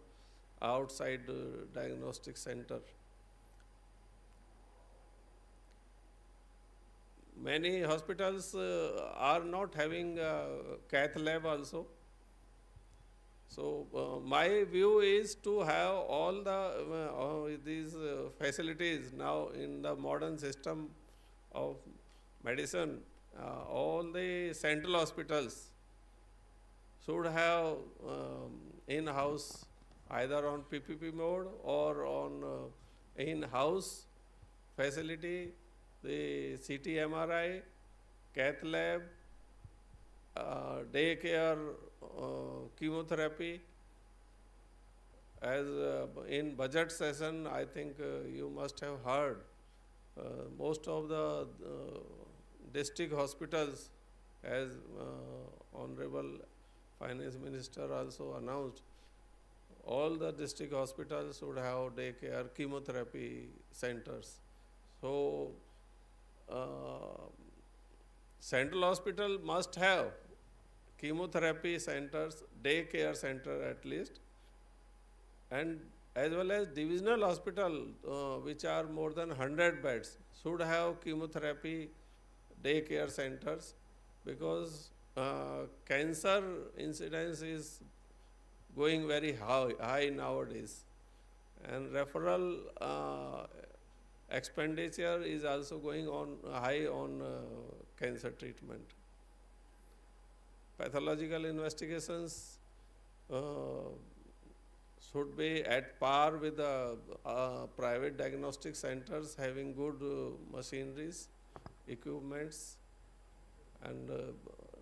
outside diagnostic center. Many hospitals are not having cath lab also. So my view is to have all these facilities now in the modern system of medicine. All the central hospitals should have in-house, either on PPP mode or on in-house facility, the CT MRI, cath lab, daycare, chemotherapy. As in budget session, I think you must have heard, most of the district hospitals, as Honorable Finance Minister also announced, all the district hospitals should have daycare, chemotherapy centers. So central hospital must have chemotherapy centers, daycare center at least, and as well as divisional hospital, which are more than 100 beds, should have chemotherapy daycare centers, because cancer incidence is going very high nowadays, and referral expenditure is also going on high on cancer treatment. Pathological investigations should be at par with the private diagnostic centers having good machineries, equipments, and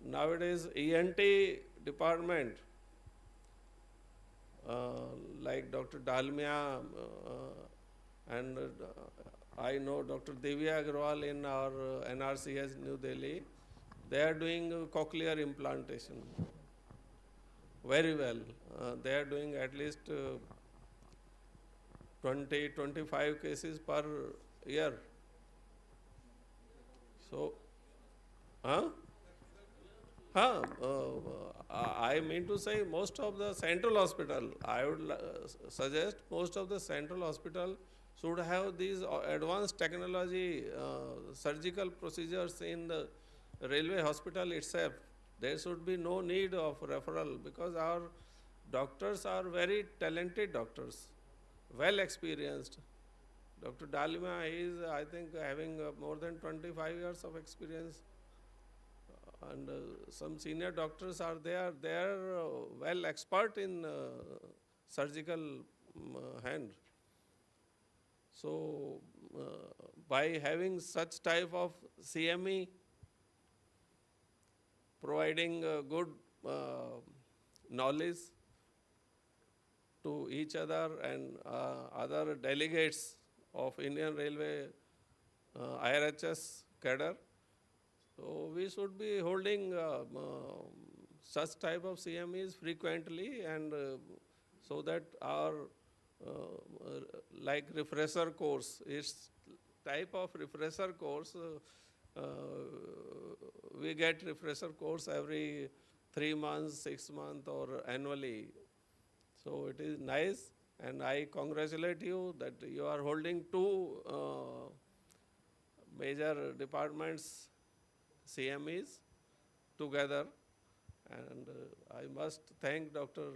nowadays ENT department, like Dr. Dalmia and I know Dr. Divya Agrawal in our NRCS New Delhi, they are doing cochlear implantation very well. They are doing at least 20-25 cases per year. So, I mean to say most of the central hospital, I would suggest most of the central hospital should have these advanced technology surgical procedures in the railway hospital itself. There should be no need of referral, because our doctors are very talented doctors, well experienced. Dr. Dalmia is, I think, having more than 25 years of experience, and some senior doctors are there. They are well expert in surgical hand. So by having such type of CME providing good knowledge to each other and other delegates of Indian Railway IRHS cadre. So we should be holding such type of CMEs frequently, and so that our like refresher course, it's type of refresher course. We get refresher course every 3 months, 6 months, or annually. So it is nice, and I congratulate you that you are holding two major departments CMEs together. And I must thank Dr.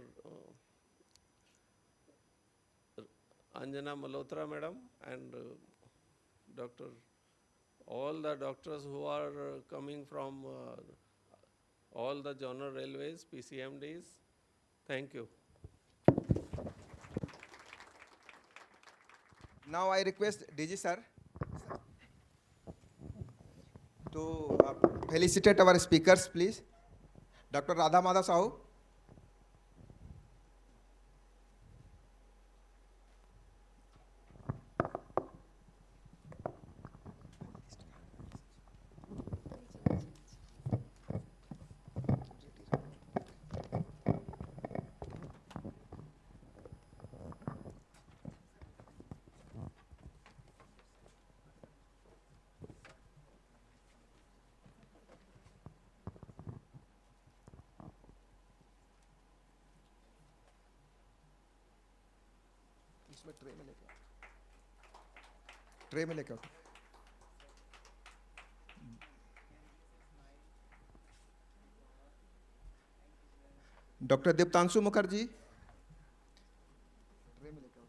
Anjana Malhotra madam and all the doctors who are coming from all the zonal railways, PCMDs. Thank you. Now I request DG sir to felicitate our speakers, please. Dr. Radha Madhav Sahu. इसमें tray में लेके आओ doctor Diptanshu Mukherjee tray में लेके आओ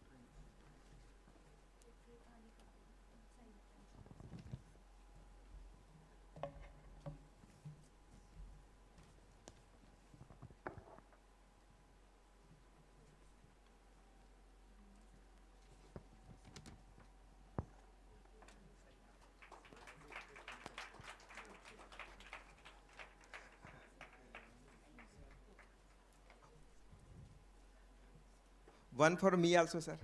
One for me also, sir.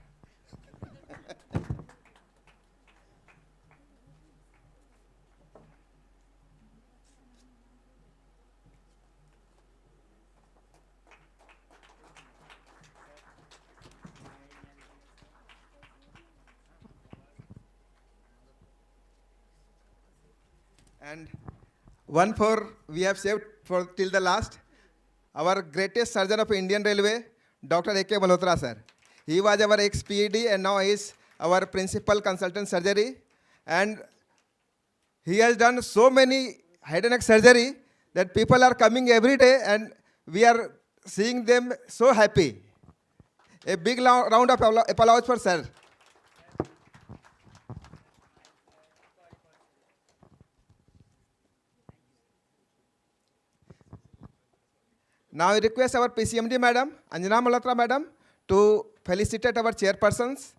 And one for we have saved for till the last. Our greatest surgeon of Indian Railway, Dr. A.K. Malhotra sir. He was our ex-PED and now he is our principal consultant surgery. And he has done so many head and neck surgery that people are coming every day and we are seeing them so happy. A big round of applause for sir. Now I request our PCMD madam, Anjana Malhotra madam, to felicitate our chairpersons.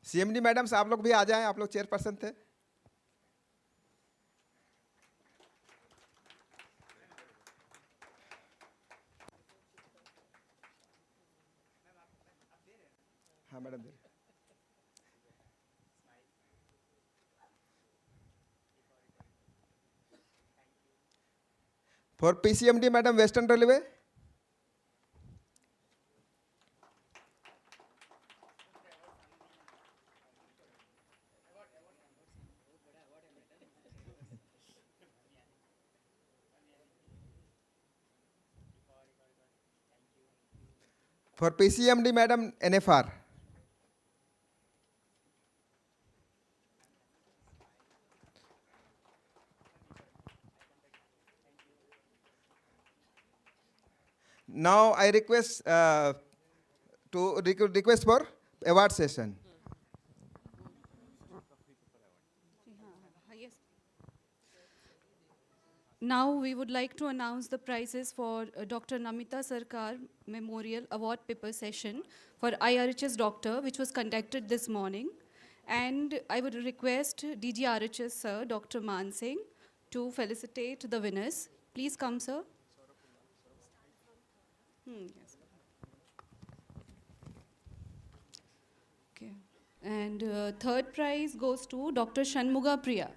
CMD madam आप लोग भी आ जाएं, आप लोग chairperson थे. हाँ madam they. For PCMD madam, Western Railway. For PCMD madam, NFR. Now I request request for award session. Yes. Now we would like to announce the prizes for Dr. Namita Sarkar Memorial Award Paper Session for IRHS Doctor, which was conducted this morning. And I would request DG RHS Sir, Dr. Man Singh, to felicitate the winners. Please come, sir. Yes. Okay. And third prize goes to Dr. Shanmuga Priya.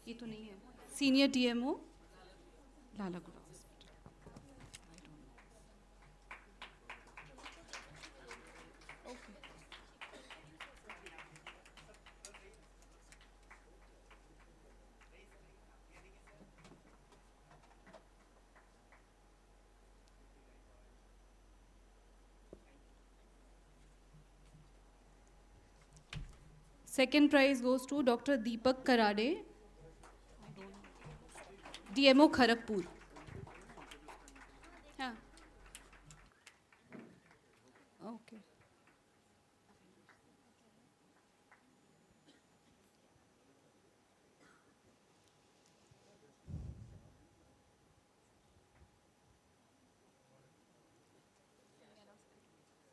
ये तो नहीं है senior DMO Lalaguda hospital Second prize goes to Dr. Deepak Karade, DMO Kharagpur. Yeah. Okay.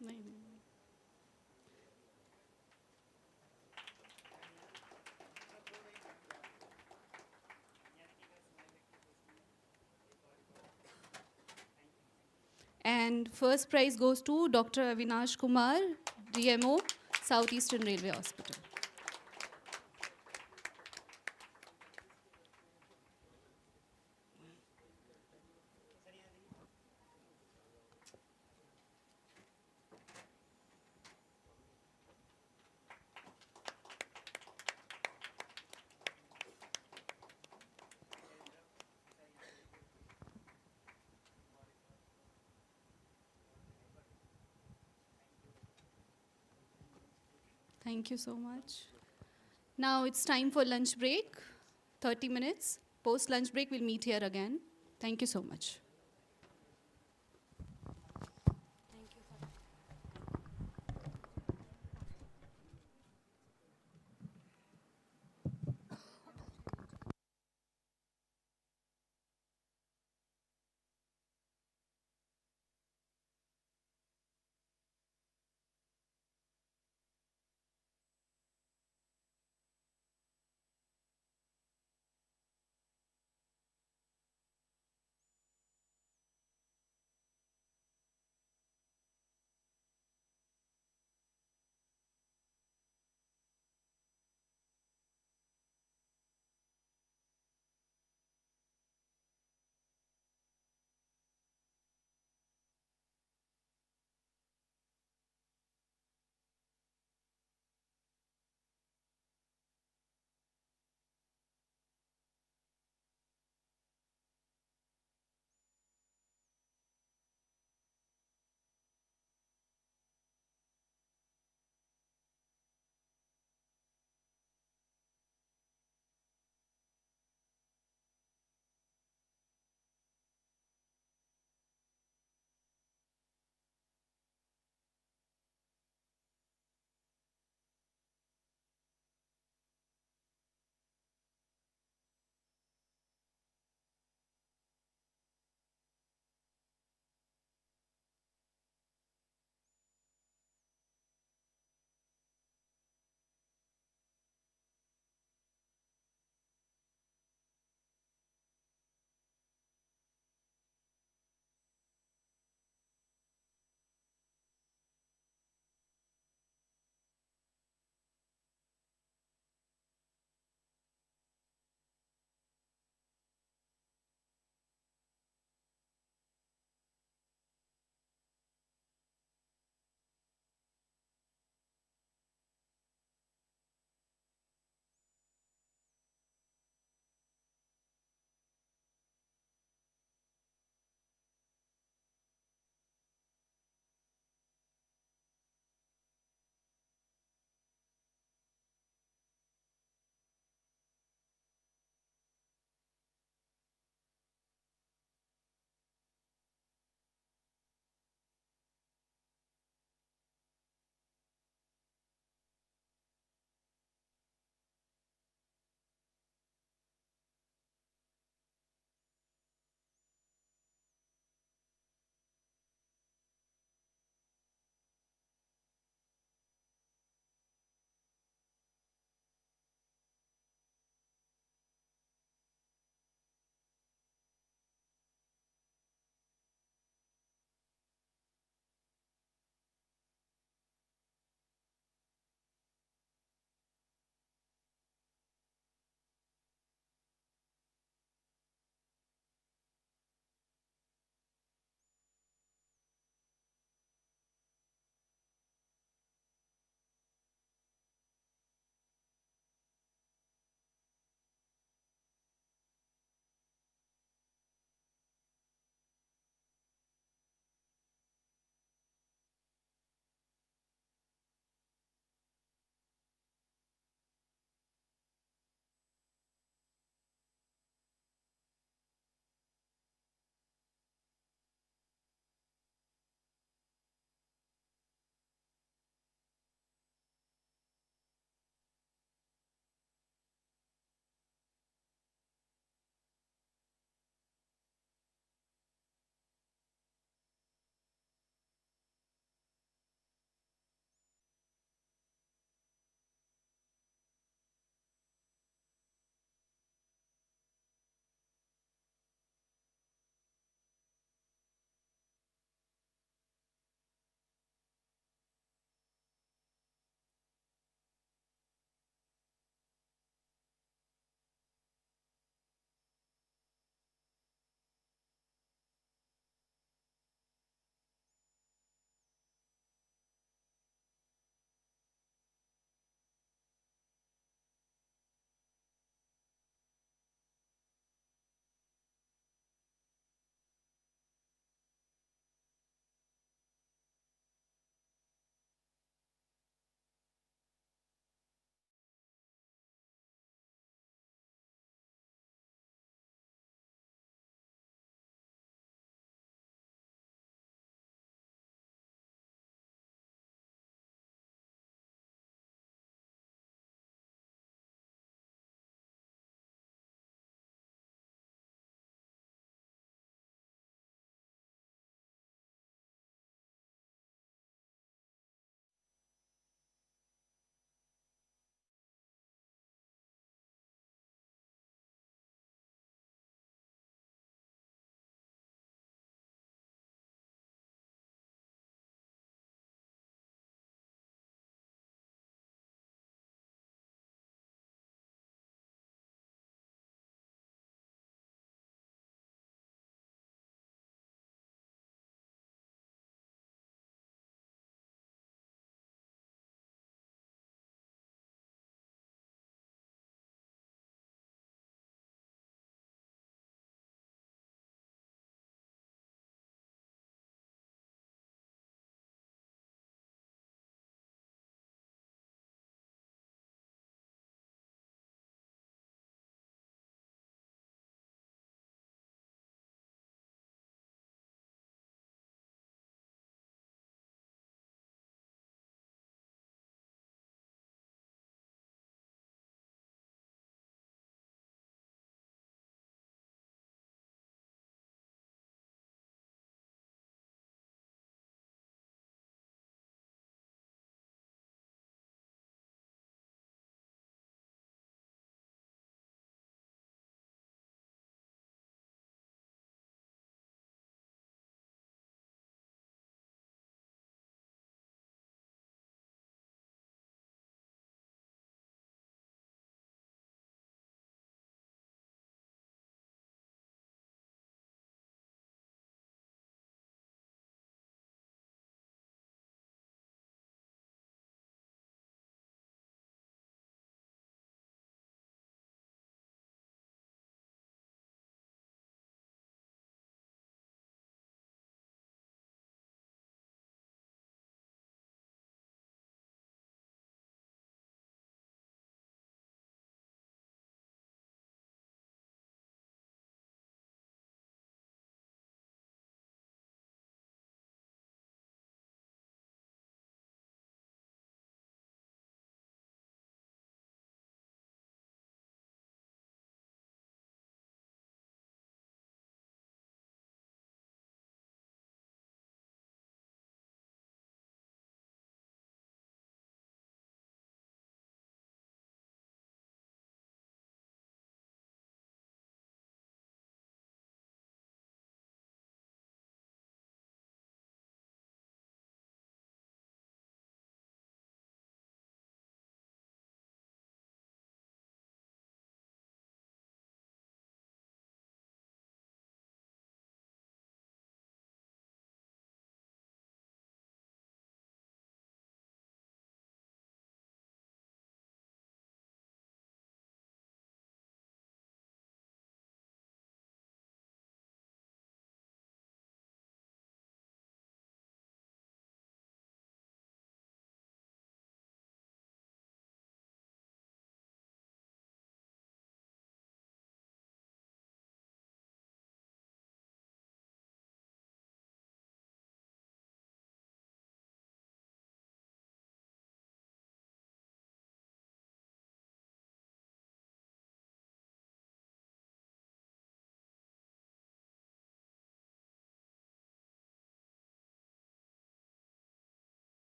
नहीं, नहीं, नहीं. And first prize goes to Dr. Avinash Kumar, DMO, Southeastern Railway Hospital. Thank you so much. Now it's time for lunch break, 30 minutes. Post lunch break, we'll meet here again. Thank you so much.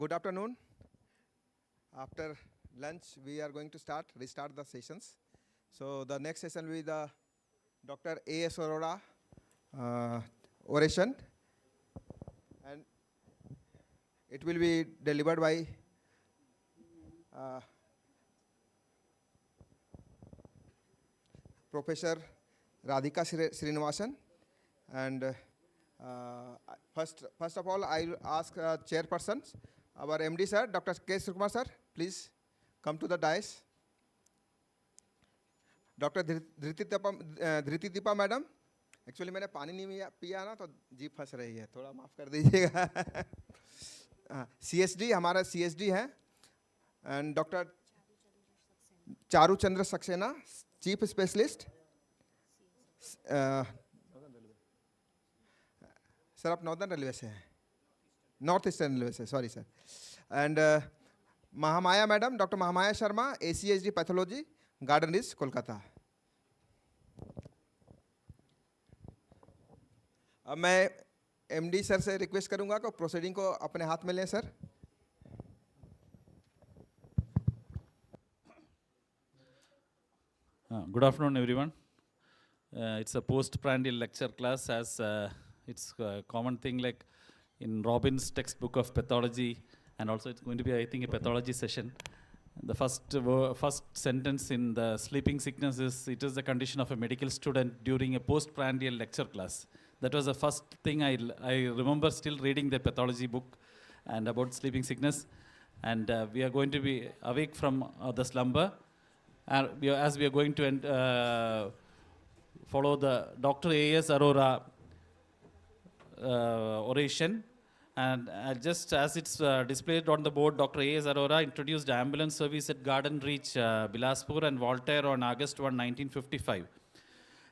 Good afternoon. After lunch, we are going to restart the sessions. So the next session will be the Dr. A.S. Arora oration, and it will be delivered by Professor Radhika Srinivasan. And first of all, I will ask chairpersons, our MD sir, Dr. K. Sukumar sir, please come to the dais. Dr. Dhriti Deepa madam, actually मैंने पानी नहीं पिया ना तो जीभ फंस रही है, थोड़ा माफ कर दीजिएगा. CSD हमारा CSD है, and doctor Charu Chandra Saxena, chief specialist. Sir आप नॉर्दर्न रेलवे से हैं, नॉर्थ ईस्टर्न रेलवे से, sorry sir. And Mahamaya madam, doctor Mahamaya Sharma, ACHD pathology, garden rich, Kolkata. अब मैं MD सर से रिक्वेस्ट करूंगा कि प्रोसीडिंग को अपने हाथ में लें sir. Good afternoon, everyone. It's a postprandial lecture class, as it's a common thing like in Robin's textbook of pathology, and also it's going to be, I think, a pathology session. The first sentence in the sleeping sickness is, it is the condition of a medical student during a postprandial lecture class. That was the first thing I remember still reading the pathology book and about sleeping sickness. And we are going to be awake from the slumber. As we are going to follow the Dr. A.S. Arora oration. And just as it's displayed on the board, Dr. A.S. Arora introduced ambulance service at Garden Reach, Bilaspur and Voltaire on August 1, 1955.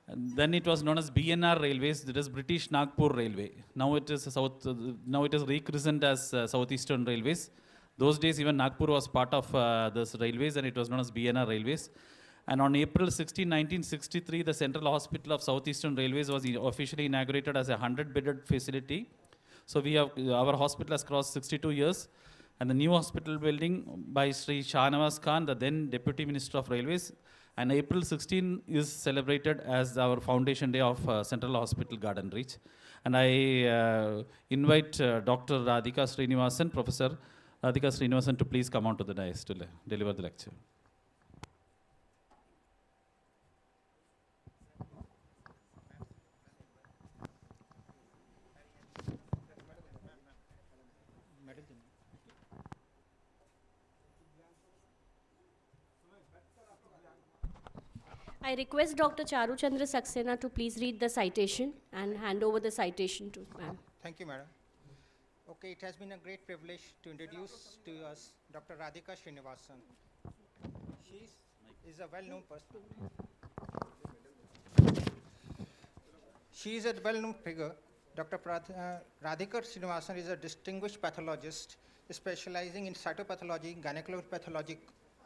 And then it was known as BNR Railways, that is British Nagpur Railway. Now it is rechristened as Southeastern Railways. Those days even Nagpur was part of this railways, and it was known as BNR Railways. And on April 16, 1963, the Central Hospital of Southeastern Railways was officially inaugurated as a 100-bedded facility. So we have, our hospital has crossed 62 years. And the new hospital building by Sri Shahnawaz Khan, the then Deputy Minister of Railways, and April 16 is celebrated as our foundation day of Central Hospital Garden Reach. And I invite Dr. Radhika Srinivasan, Professor Radhika Srinivasan, to please come onto the dais to deliver the lecture. I request Dr. Charu Chandra Saxena to please read the citation and hand over the citation to ma'am. Thank you, madam. Okay, it has been a great privilege to introduce to us Dr. Radhika Srinivasan. She is a well-known person. She is a well-known figure. Dr. Radhika Srinivasan is a distinguished pathologist specializing in cytopathology, gynecological pathology,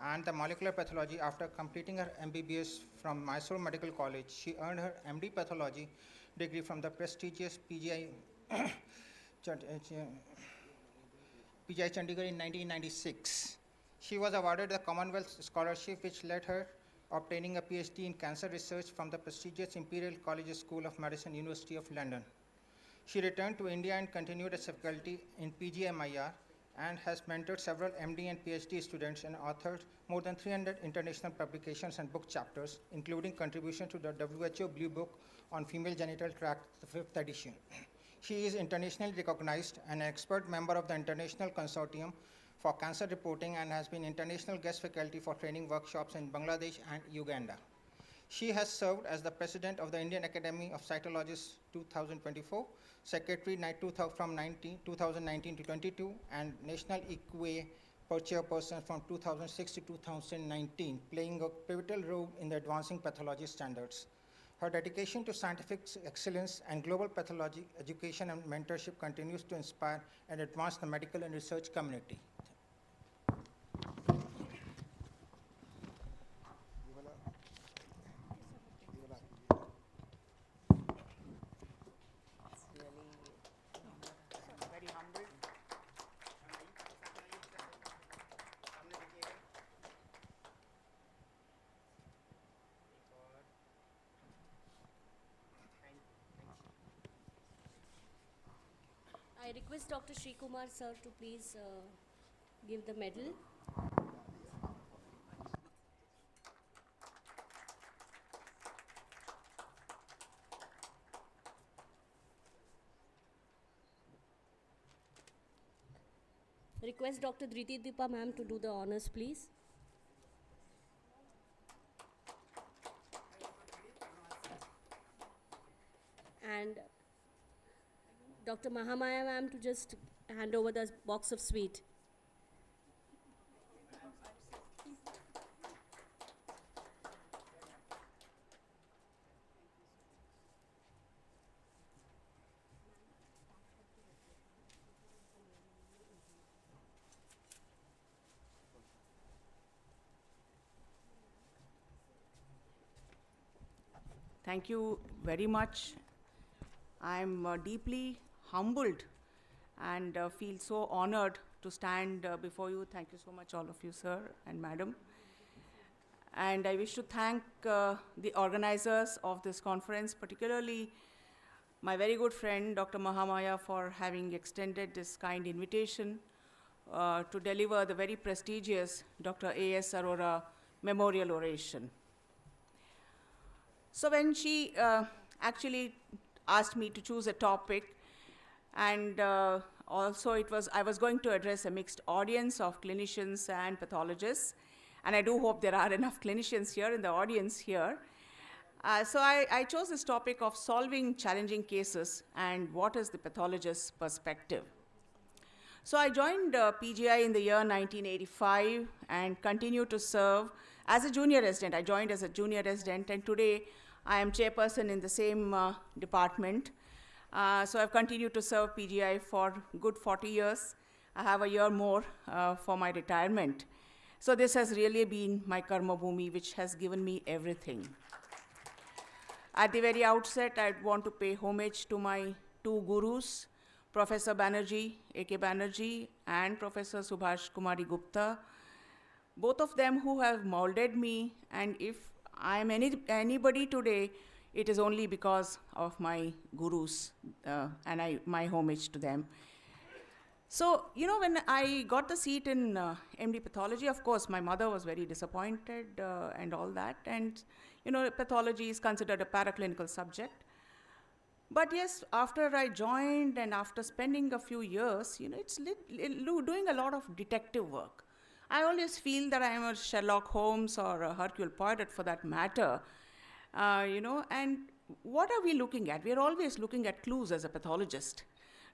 and the molecular pathology. After completing her MBBS from Mysore Medical College, she earned her MD pathology degree from the prestigious PGI Chandigarh in 1996. She was awarded the Commonwealth Scholarship, which led her obtaining a PhD in cancer research from the prestigious Imperial College School of Medicine, University of London. She returned to India and continued as faculty in PGMIR and has mentored several MD and PhD students and authored more than 300 international publications and book chapters, including contribution to the WHO Blue Book on Female Genital Tract, the 5th edition. She is internationally recognized and an expert member of the International Consortium for Cancer Reporting and has been international guest faculty for training workshops in Bangladesh and Uganda. She has served as the president of the Indian Academy of Cytologists 2024, secretary from 2019 to 22, and national EQA chairperson from 2006 to 2019, playing a pivotal role in the advancing pathology standards. Her dedication to scientific excellence and global pathology education and mentorship continues to inspire and advance the medical and research community. I request Dr. Sri Kumar sir to please give the medal. Request Dr. Dhriti Deepa ma'am to do the honors, please. And Dr. Mahamaya ma'am to just hand over the box of sweet. Thank you very much. I'm deeply humbled and feel so honored to stand before you. Thank you so much, all of you, sir and madam. And I wish to thank the organizers of this conference, particularly my very good friend, Dr. Mahamaya, for having extended this kind invitation to deliver the very prestigious Dr. A.S. Arora Memorial Oration. So when she actually asked me to choose a topic, and also I was going to address a mixed audience of clinicians and pathologists, and I do hope there are enough clinicians here in the audience here. So I chose this topic of solving challenging cases and what is the pathologist's perspective. So I joined PGI in the year 1985 and continue to serve as a junior resident. I joined as a junior resident, and today I am chairperson in the same department. So I've continued to serve PGI for good 40 years. I have a year more for my retirement. So this has really been my karma bhumi, which has given me everything. At the very outset, I want to pay homage to my two gurus, Professor Banerjee, A.K. Banerjee, and Professor Subhash Kumari Gupta, both of them who have molded me, and if I am anybody today, it is only because of my gurus, and my homage to them. So, you know, when I got the seat in MD Pathology, of course, my mother was very disappointed and all that, and, you know, pathology is considered a paraclinical subject. But yes, after I joined and after spending a few years, you know, it's doing a lot of detective work. I always feel that I am a Sherlock Holmes or a Hercule Poirot for that matter, you know, and what are we looking at? We are always looking at clues as a pathologist.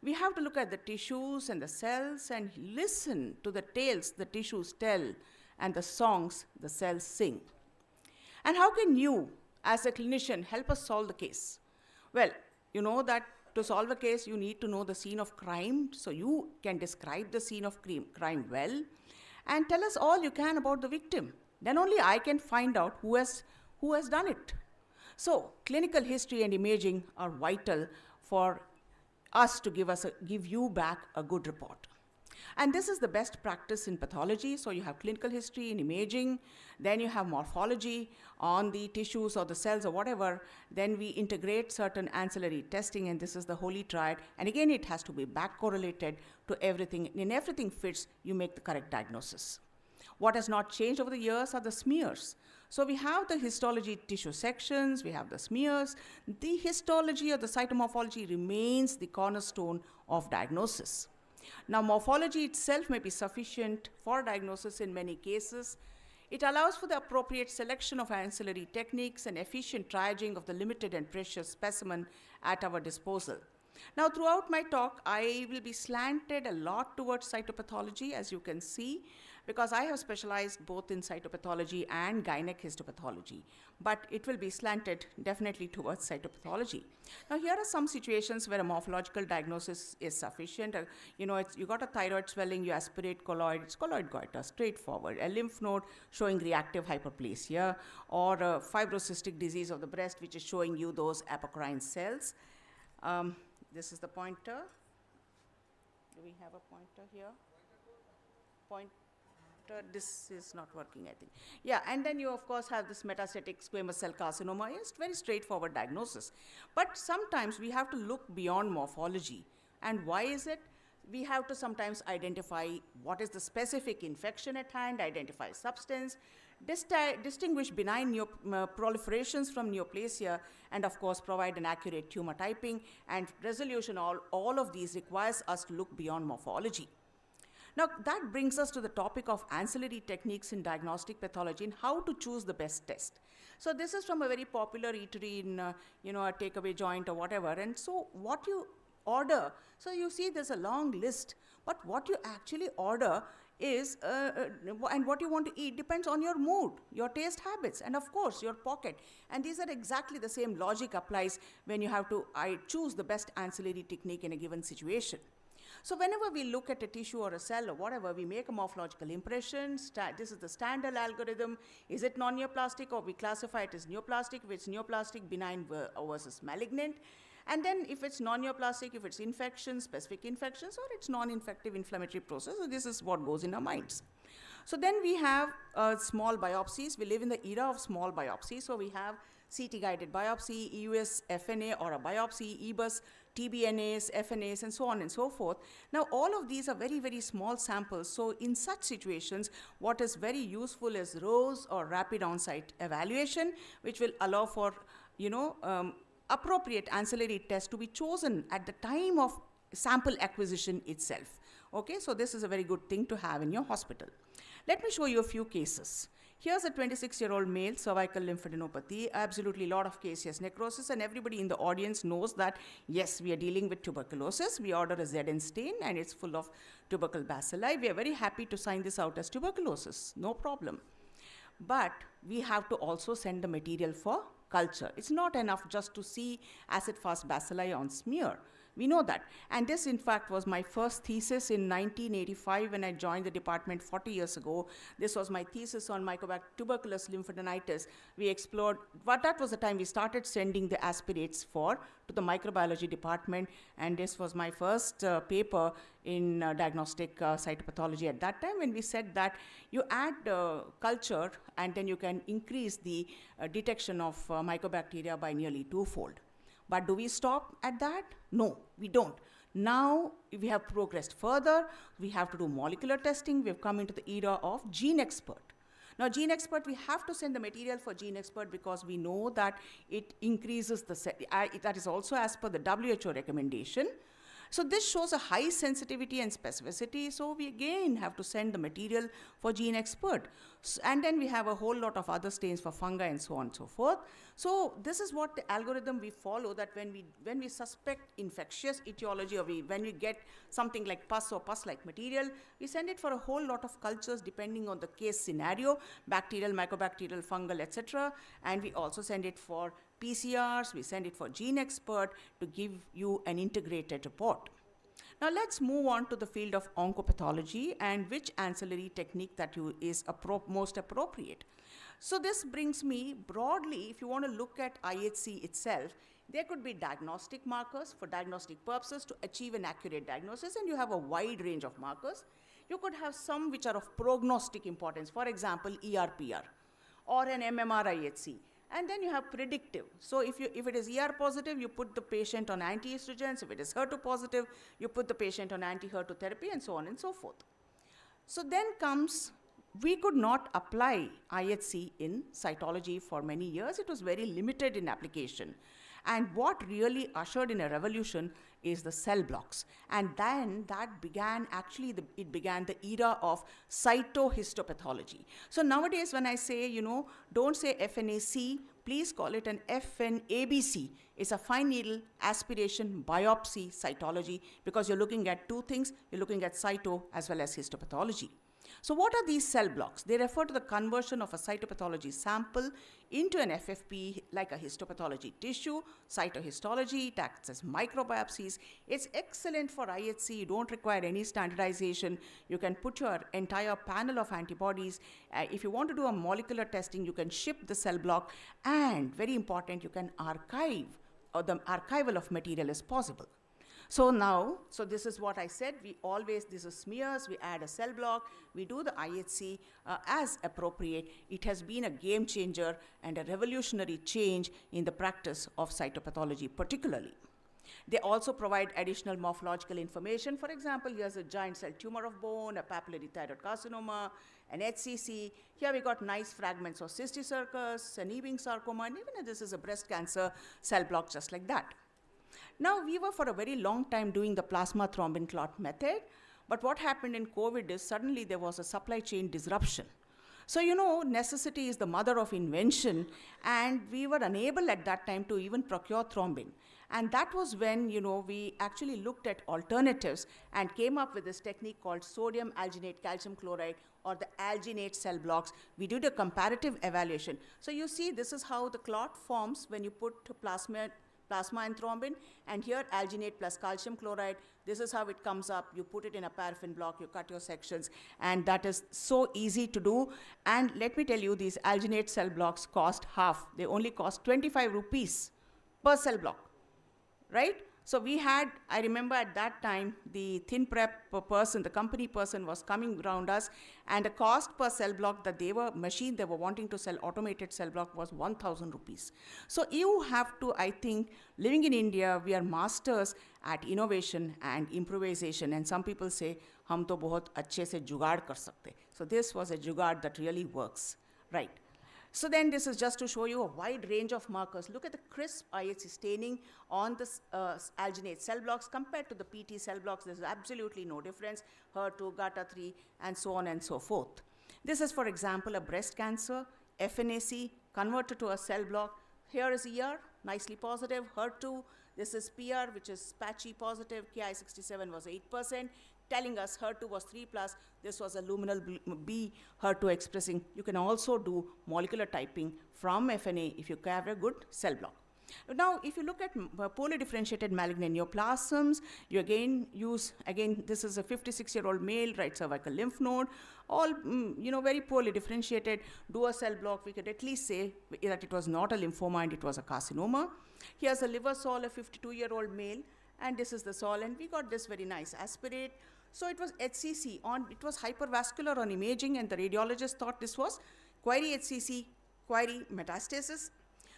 We have to look at the tissues and the cells and listen to the tales the tissues tell and the songs the cells sing. And how can you, as a clinician, help us solve the case? Well, you know that to solve a case, you need to know the scene of crime, so you can describe the scene of crime well, and tell us all you can about the victim. Then only I can find out who has done it. So clinical history and imaging are vital for us to give you back a good report. And this is the best practice in pathology. So you have clinical history and imaging, then you have morphology on the tissues or the cells or whatever, then we integrate certain ancillary testing, and this is the holy triad. And again, it has to be back correlated to everything. In everything fits, you make the correct diagnosis. What has not changed over the years are the smears. So we have the histology tissue sections, we have the smears. The histology or the cytomorphology remains the cornerstone of diagnosis. Now, morphology itself may be sufficient for diagnosis in many cases. It allows for the appropriate selection of ancillary techniques and efficient triaging of the limited and precious specimen at our disposal. Now, throughout my talk, I will be slanted a lot towards cytopathology, as you can see, because I have specialized both in cytopathology and gynec histopathology, but it will be slanted definitely towards cytopathology. Now, here are some situations where a morphological diagnosis is sufficient. You know, you got a thyroid swelling, you aspirate colloid, it's colloid goiter, straightforward. A lymph node showing reactive hyperplasia, or a fibrocystic disease of the breast, which is showing you those apocrine cells. This is the pointer. Do we have a pointer here? Pointer, this is not working, I think. Yeah, and then you of course have this metastatic squamous cell carcinoma. It's very straightforward diagnosis. But sometimes we have to look beyond morphology. And why is it? We have to sometimes identify what is the specific infection at hand, identify substance, distinguish benign proliferations from neoplasia, and of course provide an accurate tumor typing, and resolution. All of these requires us to look beyond morphology. Now that brings us to the topic of ancillary techniques in diagnostic pathology and how to choose the best test. So this is from a very popular eatery in a takeaway joint or whatever, and so what you order, so you see there's a long list, but what you actually order is, and what you want to eat depends on your mood, your taste habits, and of course your pocket. And these are exactly the same logic applies when you have to choose the best ancillary technique in a given situation. So whenever we look at a tissue or a cell or whatever, we make a morphological impression. This is the standard algorithm. Is it non-neoplastic, or we classify it as neoplastic, if it's neoplastic, benign versus malignant. And then if it's non-neoplastic, if it's infections, specific infections, or it's non-infective inflammatory process. So this is what goes in our minds. So then we have small biopsies. We live in the era of small biopsies. So we have CT-guided biopsy, EUS, FNA, or a biopsy, EBUS, TBNAs, FNAs, and so on and so forth. Now, all of these are very, very small samples. So in such situations, what is very useful is RAAS, or rapid on-site evaluation, which will allow for, appropriate ancillary tests to be chosen at the time of sample acquisition itself. Okay, so this is a very good thing to have in your hospital. Let me show you a few cases. Here's a 26-year-old male, cervical lymphadenopathy, absolutely lot of caseous necrosis, and everybody in the audience knows that, yes, we are dealing with tuberculosis. We order a ZN stain, and it's full of tubercle bacilli. We are very happy to sign this out as tuberculosis, no problem. But we have to also send the material for culture. It's not enough just to see acid-fast bacilli on smear. We know that. And this, in fact, was my first thesis in 1985 when I joined the department 40 years ago. This was my thesis on tuberculous lymphadenitis. We explored, but that was the time we started sending the aspirates to the microbiology department. And this was my first paper in diagnostic cytopathology at that time, when we said that you add culture and then you can increase the detection of mycobacteria by nearly twofold. But do we stop at that? No, we don't. Now we have progressed further. We have to do molecular testing. We've come into the era of Gene Expert. Now, Gene Expert, we have to send the material for Gene Expert because we know that it increases that is also as per the WHO recommendation. So this shows a high sensitivity and specificity. So we again have to send the material for Gene Expert. And then we have a whole lot of other stains for fungi and so on and so forth. So this is what the algorithm we follow, that when we suspect infectious etiology, or when we get something like pus or pus-like material, we send it for a whole lot of cultures depending on the case scenario, bacterial, mycobacterial, fungal, etc. And we also send it for PCRs, we send it for Gene Expert to give you an integrated report. Now let's move on to the field of oncopathology and which ancillary technique that is most appropriate. So this brings me broadly, if you want to look at IHC itself, there could be diagnostic markers for diagnostic purposes to achieve an accurate diagnosis, and you have a wide range of markers. You could have some which are of prognostic importance, for example, ERPR or an MMR IHC. And then you have predictive. So if it is ER positive, you put the patient on anti-estrogens. If it is HER2 positive, you put the patient on anti-HER2 therapy, and so on and so forth. So then comes, we could not apply IHC in cytology for many years. It was very limited in application. And what really ushered in a revolution is the cell blocks. And then that began, it began the era of cytohistopathology. So nowadays when I say, don't say FNAC, please call it an FNABC. It's a fine needle aspiration biopsy cytology, because you're looking at two things. You're looking at cyto as well as histopathology. So what are these cell blocks? They refer to the conversion of a cytopathology sample into an FFP, like a histopathology tissue. Cytohistology, it acts as microbiopsies. It's excellent for IHC. You don't require any standardization. You can put your entire panel of antibodies. If you want to do a molecular testing, you can ship the cell block. And very important, you can archive, or the archival of material is possible. So this is what I said. These are smears, we add a cell block, we do the IHC as appropriate. It has been a game changer and a revolutionary change in the practice of cytopathology particularly. They also provide additional morphological information. For example, here's a giant cell tumor of bone, a papillary thyroid carcinoma, an HCC. Here we got nice fragments of cysticercus, an Ewing sarcoma, and even this is a breast cancer cell block just like that. Now, we were for a very long time doing the plasma thrombin clot method, but what happened in COVID is suddenly there was a supply chain disruption. So, you know, necessity is the mother of invention, and we were unable at that time to even procure thrombin. And that was when, you know, we actually looked at alternatives and came up with this technique called sodium alginate calcium chloride, or the alginate cell blocks. We did a comparative evaluation. So you see, this is how the clot forms when you put plasma and thrombin, and here alginate plus calcium chloride. This is how it comes up. You put it in a paraffin block, you cut your sections, and that is so easy to do. And let me tell you, these alginate cell blocks cost half. They only cost 25 rupees per cell block, right? So we had, I remember at that time, the thin prep person, the company person was coming around us, and the cost per cell block that they were wanting to sell, automated cell block, was 1,000 rupees. So you have to, I think, living in India, we are masters at innovation and improvisation, and some people say, hum to bahut achhe se jugaad kar sakte. So this was a jugaad that really works, right? So then this is just to show you a wide range of markers. Look at the crisp IHC staining on the alginate cell blocks compared to the PT cell blocks. There's absolutely no difference, HER2, GATA3, and so on and so forth. This is, for example, a breast cancer, FNAC, converted to a cell block. Here is ER, nicely positive, HER2. This is PR, which is patchy positive, Ki67 was 8%. Telling us HER2 was 3+, this was a luminal B HER2 expressing. You can also do molecular typing from FNA if you have a good cell block. Now, if you look at poorly differentiated malignant neoplasms, you again use, this is a 56-year-old male, right cervical lymph node, all, very poorly differentiated. Do a cell block, we could at least say that it was not a lymphoma and it was a carcinoma. Here's a liver sol, a 52-year-old male, and this is the sol, and we got this very nice aspirate. So it was HCC, it was hypervascular on imaging, and the radiologist thought this was query HCC, query metastasis.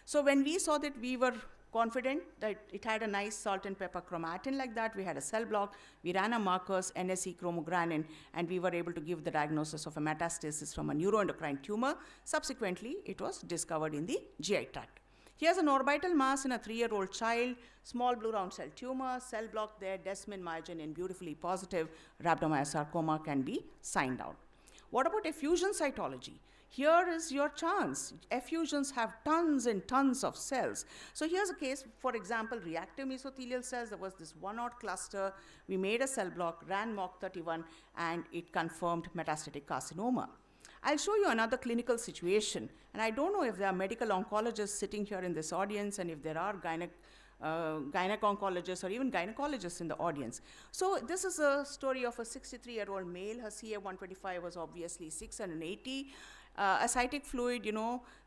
So when we saw that, we were confident that it had a nice salt and pepper chromatin like that. We had a cell block, we ran our markers, NSE, chromogranin, and we were able to give the diagnosis of a metastasis from a neuroendocrine tumor. Subsequently, it was discovered in the GI tract. Here's an orbital mass in a 3-year-old child, small blue round cell tumor, cell block there, desmin, myogen, beautifully positive, rhabdomyosarcoma can be signed out. What about effusion cytology? Here is your chance. Effusions have tons and tons of cells. So here's a case, for example, reactive mesothelial cells. There was this 1-odd cluster. We made a cell block, ran MOC31, and it confirmed metastatic carcinoma. I'll show you another clinical situation, and I don't know if there are medical oncologists sitting here in this audience, and if there are gynec oncologists or even gynecologists in the audience. So this is a story of a 63-year-old male. Her CA125 was obviously 680. Ascitic fluid,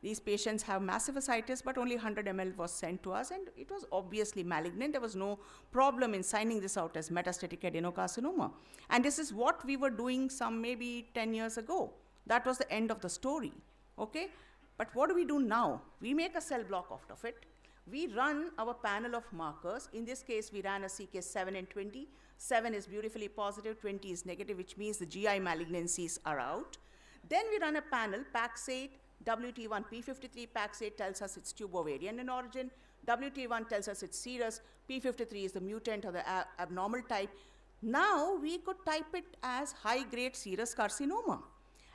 these patients have massive ascites, but only 100 ml was sent to us, and it was obviously malignant. There was no problem in signing this out as metastatic adenocarcinoma. And this is what we were doing some maybe 10 years ago. That was the end of the story, okay? But what do we do now? We make a cell block out of it. We run our panel of markers. In this case, we ran a CK 7 and 20. 7 is beautifully positive, 20 is negative, which means the GI malignancies are out. Then we run a panel, PAX8, WT1, P53, PAX8 tells us it's tube ovarian in origin, WT1 tells us it's serous, P53 is the mutant or the abnormal type. Now we could type it as high-grade serous carcinoma.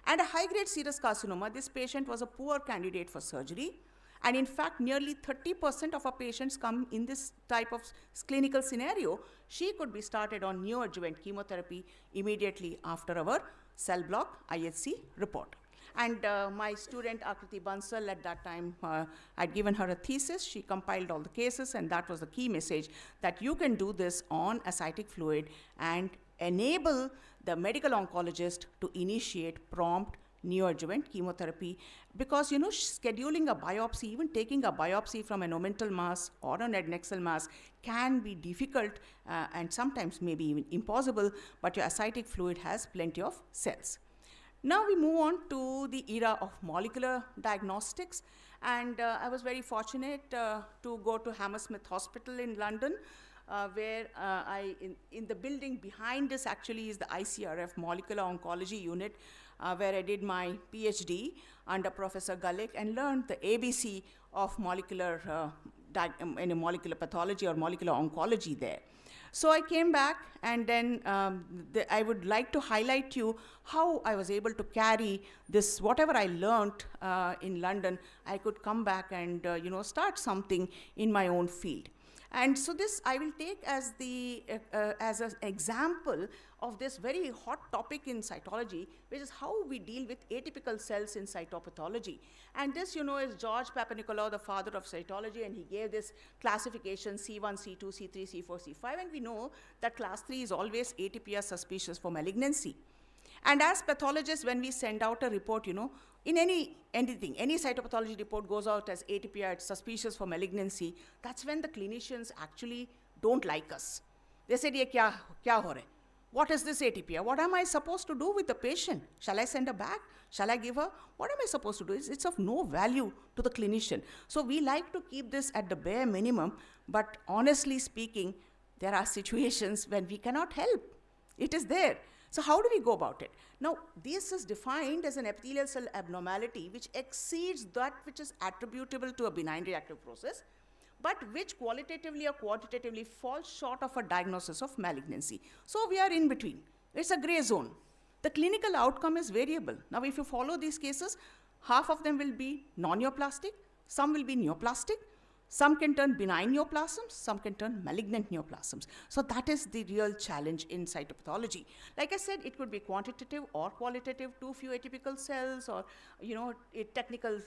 And a high-grade serous carcinoma, this patient was a poor candidate for surgery. And in fact, nearly 30% of our patients come in this type of clinical scenario. She could be started on neoadjuvant chemotherapy immediately after our cell block IHC report. And my student Akriti Bansal at that time, I'd given her a thesis. She compiled all the cases, and that was the key message, that you can do this on ascitic fluid and enable the medical oncologist to initiate prompt neoadjuvant chemotherapy, because scheduling a biopsy, even taking a biopsy from an omental mass or an adnexal mass can be difficult and sometimes maybe even impossible, but your ascitic fluid has plenty of cells. Now we move on to the era of molecular diagnostics, and I was very fortunate to go to Hammersmith Hospital in London. where in the building behind this actually is the ICRF Molecular Oncology Unit, where I did my PhD under Professor Galik and learned the ABC of molecular pathology or molecular oncology there. So I came back, and then I would like to highlight you how I was able to carry this, whatever I learned in London, I could come back and start something in my own field. And so this I will take as as an example of this very hot topic in cytology, which is how we deal with atypical cells in cytopathology. And this, is George Papanicolaou, the father of cytology, and he gave this classification C1, C2, C3, C4, C5, and we know that class 3 is always atypia suspicious for malignancy. And as pathologists, when we send out a report, in any cytopathology report goes out as atypia, it's suspicious for malignancy, that's when the clinicians actually don't like us. They said, "Ye kya ho raha hai? What is this atypia? What am I supposed to do with the patient? Shall I send her back? Shall I give her? What am I supposed to do?" It's of no value to the clinician. So we like to keep this at the bare minimum, but honestly speaking, there are situations when we cannot help. It is there. So how do we go about it? Now, this is defined as an epithelial cell abnormality which exceeds that which is attributable to a benign reactive process, but which qualitatively or quantitatively falls short of a diagnosis of malignancy. So we are in between. It's a gray zone. The clinical outcome is variable. Now, if you follow these cases, half of them will be non-neoplastic, some will be neoplastic, some can turn benign neoplasms, some can turn malignant neoplasms. So that is the real challenge in cytopathology. Like I said, it could be quantitative or qualitative, too few atypical cells, or technical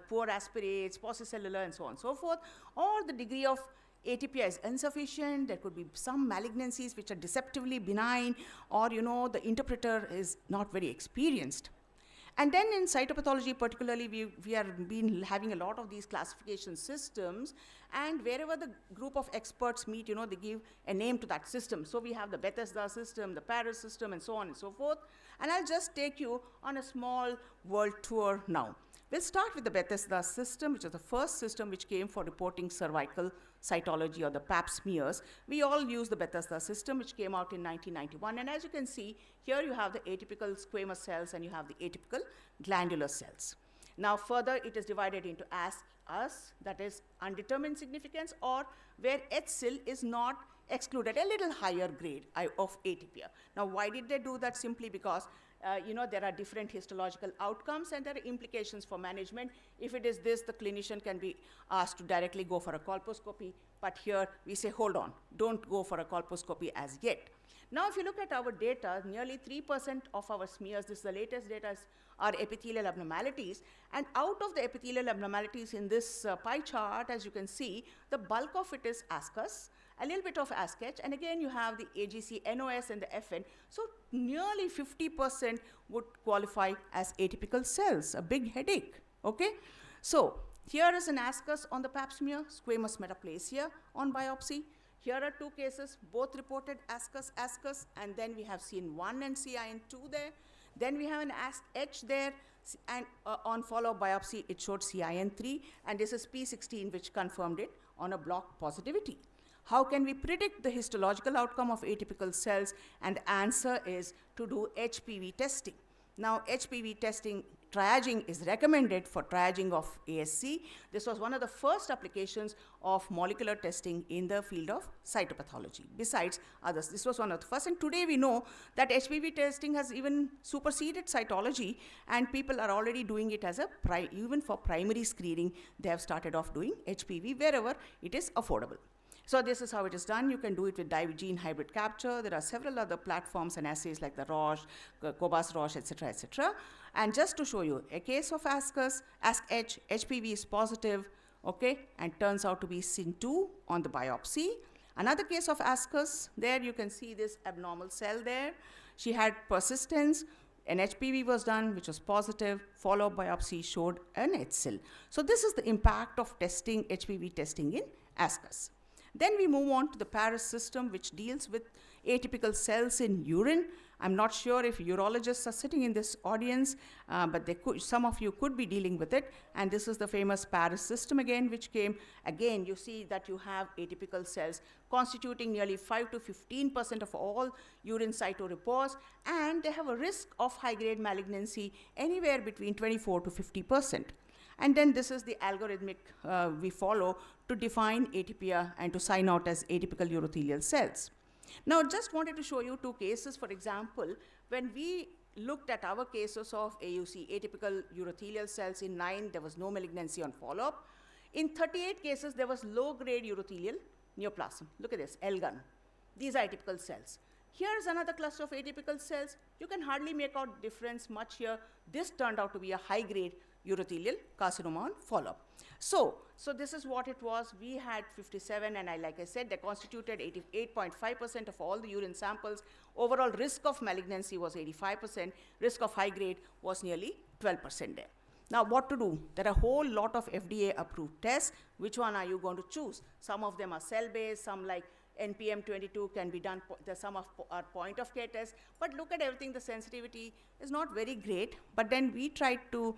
poor aspirates, paucicellular, and so on and so forth, or the degree of atypia is insufficient. There could be some malignancies which are deceptively benign, or the interpreter is not very experienced. And then in cytopathology particularly, we have been having a lot of these classification systems, and wherever the group of experts meet, they give a name to that system. So we have the Bethesda system, the Paris system, and so on and so forth. And I'll just take you on a small world tour now. We'll start with the Bethesda system, which is the first system which came for reporting cervical cytology, or the Pap smears. We all use the Bethesda system, which came out in 1991. And as you can see, here you have the atypical squamous cells and you have the atypical glandular cells. Now further, it is divided into ASK-US, that is undetermined significance, or where HSIL is not excluded, a little higher grade of atypia. Now why did they do that? Simply because there are different histological outcomes and there are implications for management. If it is this, the clinician can be asked to directly go for a colposcopy, but here we say, hold on, don't go for a colposcopy as yet. Now, if you look at our data, nearly 3% of our smears, this is the latest data, are epithelial abnormalities, and out of the epithelial abnormalities in this pie chart, as you can see, the bulk of it is ASCUS, a little bit of ASCH, and again you have the AGC, NOS, and the FN. So nearly 50% would qualify as atypical cells, a big headache, okay? So here is an ASCUS on the Pap smear, squamous metaplasia on biopsy. Here are two cases, both reported ASCUS, and then we have CN1 and CIN2 there. Then we have an ASCH there, and on follow-up biopsy, it showed CIN3, and this is P16, which confirmed it on a block positivity. How can we predict the histological outcome of atypical cells? And the answer is to do HPV testing. Now, HPV testing, triaging is recommended for triaging of ASC. This was one of the first applications of molecular testing in the field of cytopathology. Besides others, this was one of the first. And today we know that HPV testing has even superseded cytology, and people are already doing it as even for primary screening. They have started off doing HPV wherever it is affordable. So this is how it is done. You can do it with gene hybrid capture. There are several other platforms and assays like the Roche, Cobas Roche, etc., etc. And just to show you, a case of ASCUS, ASCH, HPV is positive, okay, and turns out to be CIN2 on the biopsy. Another case of ASCUS, there you can see this abnormal cell there. She had persistence. An HPV was done, which was positive. Follow-up biopsy showed an HSIL. So this is the impact of testing, HPV testing in ASCUS. Then we move on to the Paris system, which deals with atypical cells in urine. I'm not sure if urologists are sitting in this audience, but some of you could be dealing with it. And this is the famous Paris system again, which came. Again, you see that you have atypical cells constituting nearly 5 to 15% of all urine cytoreports, and they have a risk of high-grade malignancy anywhere between 24 to 50%. And then this is the algorithmic we follow to define atypia and to sign out as atypical urothelial cells. Now, just wanted to show you 2 cases. For example, when we looked at our cases of AUC, atypical urothelial cells, in 9, there was no malignancy on follow-up. In 38 cases, there was low-grade urothelial neoplasm. Look at this, L-gun. These are atypical cells. Here's another cluster of atypical cells. You can hardly make out difference much here. This turned out to be a high-grade urothelial carcinoma on follow-up. So this is what it was. We had 57, and like I said, they constituted 88.5% of all the urine samples. Overall risk of malignancy was 85%. Risk of high grade was nearly 12% there. Now, what to do? There are a whole lot of FDA-approved tests. Which one are you going to choose? Some of them are cell-based, some like NPM22 can be done, some are point-of-care tests. But look at everything, the sensitivity is not very great. But then we tried to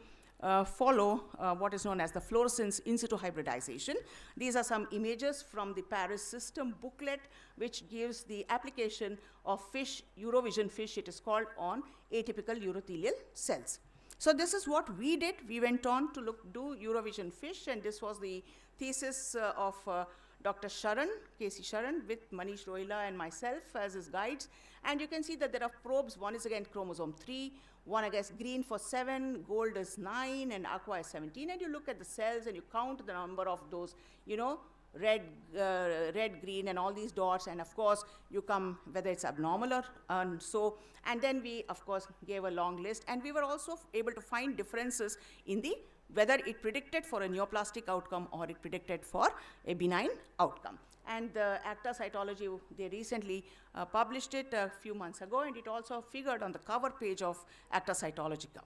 follow what is known as the fluorescence in situ hybridization. These are some images from the Paris system booklet, which gives the application of fish, Eurovision fish, it is called, on atypical urothelial cells. So this is what we did. We went on to do Eurovision fish, and this was the thesis of Dr. Sharan, K.C. Sharan, with Manish Rohila and myself as his guides. And you can see that there are probes. One is again chromosome 3, one, I guess, green for 7, gold is 9, and aqua is 17. And you look at the cells and you count the number of those, red, green, and all these dots. And of course, you come whether it's abnormal or so. And then we, of course, gave a long list. And we were also able to find differences in the whether it predicted for a neoplastic outcome or it predicted for a benign outcome. And the ACTA cytology, they recently published it a few months ago, and it also figured on the cover page of ACTA Cytologica.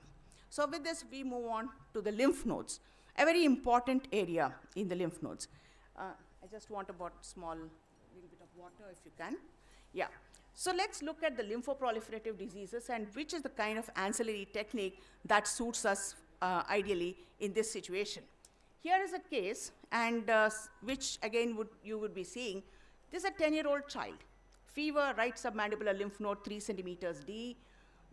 So with this, we move on to the lymph nodes, a very important area in the lymph nodes. I just want about small little bit of water, if you can. Yeah. So let's look at the lymphoproliferative diseases and which is the kind of ancillary technique that suits us ideally in this situation. Here is a case, and which again you would be seeing. This is a 10-year-old child. Fever, right submandibular lymph node, 3 centimeters D.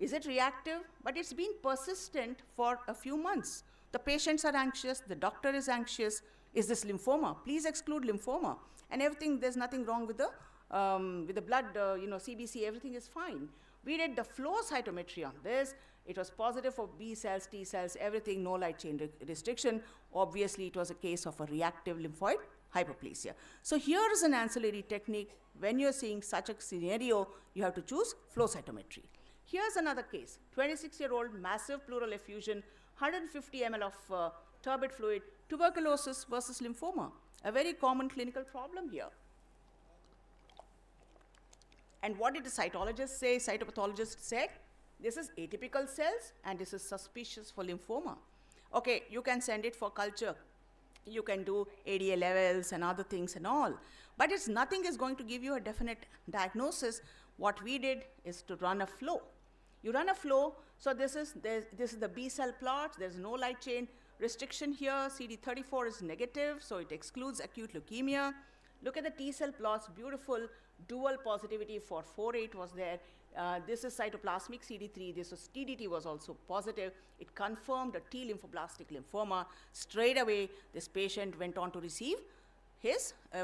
Is it reactive? But it's been persistent for a few months. The patients are anxious, the doctor is anxious. Is this lymphoma? Please exclude lymphoma. And everything, there's nothing wrong with the blood, CBC, everything is fine. We did the flow cytometry on this. It was positive for B cells, T cells, everything, no light chain restriction. Obviously, it was a case of a reactive lymphoid hyperplasia. So here is an ancillary technique. When you're seeing such a scenario, you have to choose flow cytometry. Here's another case, 26-year-old massive pleural effusion, 150 ml of turbid fluid, tuberculosis versus lymphoma, a very common clinical problem here. And what did the cytologist say, cytopathologist said? This is atypical cells, and this is suspicious for lymphoma. Okay, you can send it for culture. You can do ADA levels and other things and all. But nothing is going to give you a definite diagnosis. What we did is to run a flow. You run a flow, so this is the B cell plot. There's no light chain restriction here. CD34 is negative, so it excludes acute leukemia. Look at the T cell plots, beautiful dual positivity for 4-8 was there. This is cytoplasmic CD3. This was TDT was also positive. It confirmed a T lymphoblastic lymphoma. Straight away, this patient went on to receive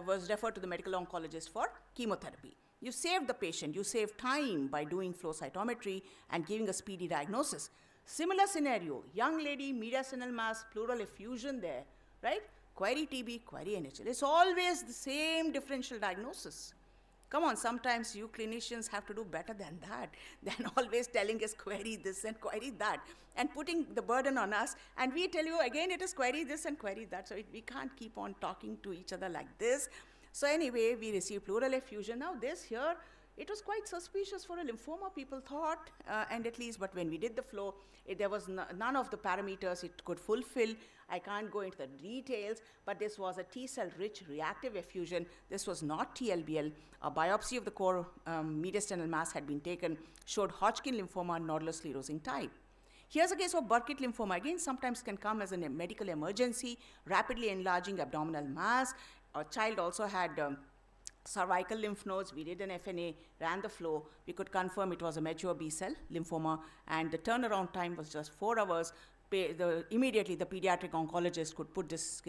was referred to the medical oncologist for chemotherapy. You saved the patient. You saved time by doing flow cytometry and giving a speedy diagnosis. Similar scenario, young lady, mediastinal mass, pleural effusion there, right? Query TB, query NHL. It's always the same differential diagnosis. Come on, sometimes you clinicians have to do better than that, than always telling us query this and query that, and putting the burden on us. And we tell you again, it is query this and query that. So we can't keep on talking to each other like this. So anyway, we receive pleural effusion. Now this here It was quite suspicious for a lymphoma, people thought, and at least, but when we did the flow, there was none of the parameters it could fulfill. I can't go into the details, but this was a T-cell rich reactive effusion. This was not TLBL. A biopsy of the core mediastinal mass had been taken, showed Hodgkin lymphoma, nodular sclerosing type. Here's a case of Burkitt lymphoma. Again, sometimes can come as a medical emergency, rapidly enlarging abdominal mass. A child also had cervical lymph nodes. We did an FNA, ran the flow. We could confirm it was a mature B-cell lymphoma, and the turnaround time was just 4 hours. Immediately, the pediatric oncologist could put this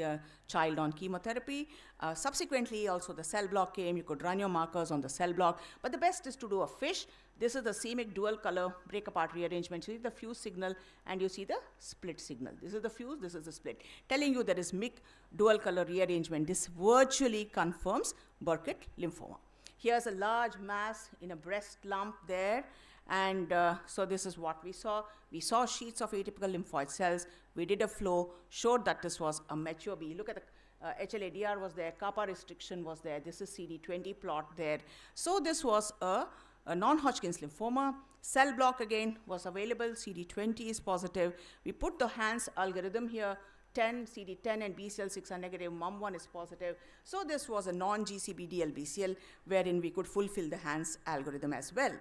child on chemotherapy. Subsequently, also the cell block came. You could run your markers on the cell block. But the best is to do a FISH. This is the CMYC dual color break apart rearrangement. You see the fuse signal, and you see the split signal. This is the fuse, this is the split. Telling you there is MYC dual color rearrangement. This virtually confirms Burkitt lymphoma. Here's a large mass in a breast lump there. And so this is what we saw. We saw sheets of atypical lymphoid cells. We did a flow, showed that this was a mature B. Look at the HLA-DR was there, kappa restriction was there. This is CD20 plot there. So this was a non-Hodgkin's lymphoma. Cell block again was available. CD20 is positive. We put the Hans algorithm here. 10, CD10 and BCL6 are negative, MUM1 is positive. So this was a non-GCB DLBCL wherein we could fulfill the Hans algorithm as well.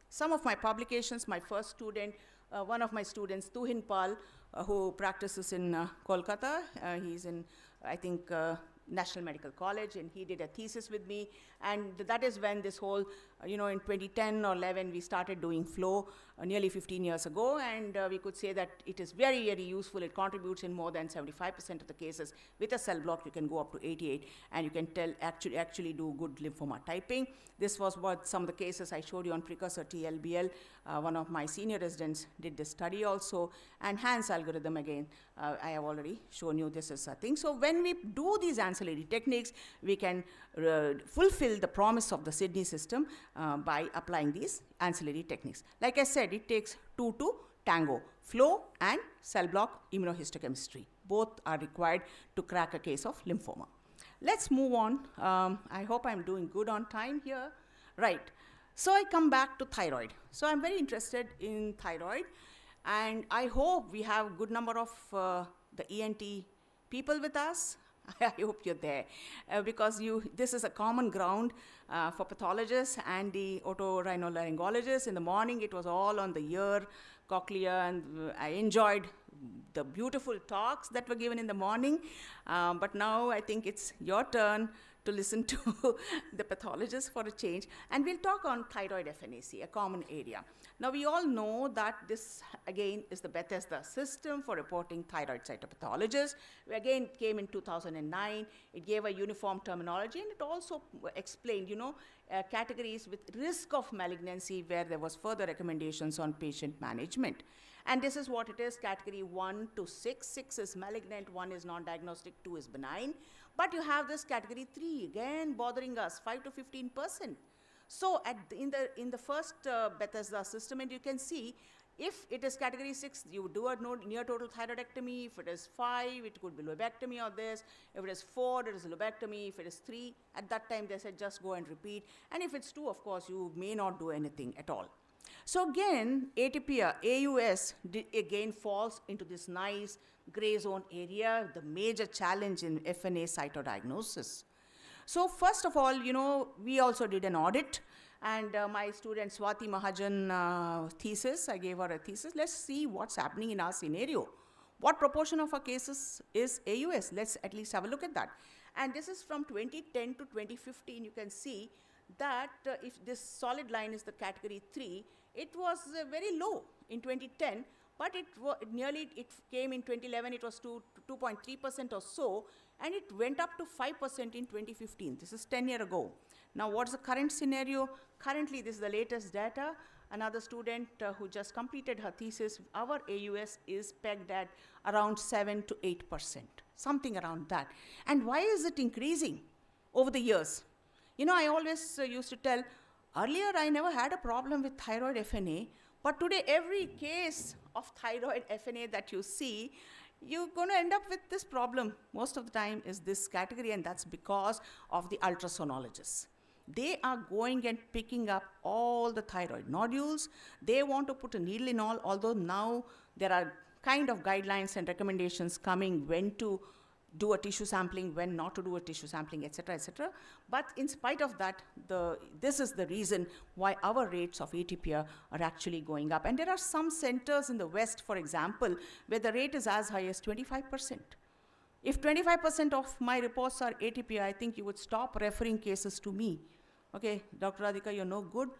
Some of my publications, my first student, one of my students, Tuhin Pal, who practices in Kolkata. He's in, I think, National Medical College, and he did a thesis with me. And that is when this whole, in 2010 or 11, we started doing flow nearly 15 years ago. And we could say that it is very, very useful. It contributes in more than 75% of the cases. With a cell block, you can go up to 88, and you can actually do good lymphoma typing. This was what some of the cases I showed you on precursor TLBL. One of my senior residents did this study also. And Hans algorithm again, I have already shown you this is a thing. So when we do these ancillary techniques, we can fulfill the promise of the Sydney system by applying these ancillary techniques. Like I said, it takes 2 to tango, flow and cell block immunohistochemistry. Both are required to crack a case of lymphoma. Let's move on. I hope I'm doing good on time here. Right. So I come back to thyroid. So I'm very interested in thyroid, and I hope we have a good number of the ENT people with us. I hope you're there, because this is a common ground for pathologists and the otorhinolaryngologists. In the morning, it was all on the ear, cochlea, and I enjoyed the beautiful talks that were given in the morning. But now I think it's your turn to listen to the pathologist for a change. And we'll talk on thyroid FNAC, a common area. Now, we all know that this, again, is the Bethesda system for reporting thyroid cytopathologists. Again, it came in 2009. It gave a uniform terminology, and it also explained, categories with risk of malignancy where there was further recommendations on patient management. And this is what it is, category 1 to 6. 6 is malignant, 1 is non-diagnostic, 2 is benign. But you have this category 3, again, bothering us, 5 to 15%. So in the first Bethesda system, and you can see, if it is category 6, you would do a near total thyroidectomy. If it is 5, it could be lobectomy or this. If it is 4, it is lobectomy. If it is 3, at that time they said just go and repeat. And if it's 2, of course, you may not do anything at all. So again, atypia, AUS, again falls into this nice gray zone area, the major challenge in FNA cytodiagnosis. So first of all, we also did an audit, and my student Swati Mahajan thesis, I gave her a thesis. Let's see what's happening in our scenario. What proportion of our cases is AUS? Let's at least have a look at that. And this is from 2010 to 2015. You can see that if this solid line is the category 3, it was very low in 2010, but it came in 2011, it was 2.3% or so, and it went up to 5% in 2015. This is 10 years ago. Now, what's the current scenario? Currently, this is the latest data. Another student who just completed her thesis, our AUS is pegged at around 7 to 8%, something around that. And why is it increasing over the years? I always used to tell, earlier I never had a problem with thyroid FNA, but today every case of thyroid FNA that you see, you're going to end up with this problem. Most of the time is this category, and that's because of the ultrasonologists. they are going and picking up all the thyroid nodules. They want to put a needle in all, although now there are kind of guidelines and recommendations coming when to do a tissue sampling, when not to do a tissue sampling, etc., etc. But in spite of that, this is the reason why our rates of ATPR are actually going up. And there are some centers in the West, for example, where the rate is as high as 25%. If 25% of my reports are ATPR, I think you would stop referring cases to me. Okay, Dr. Radhika, you're no good.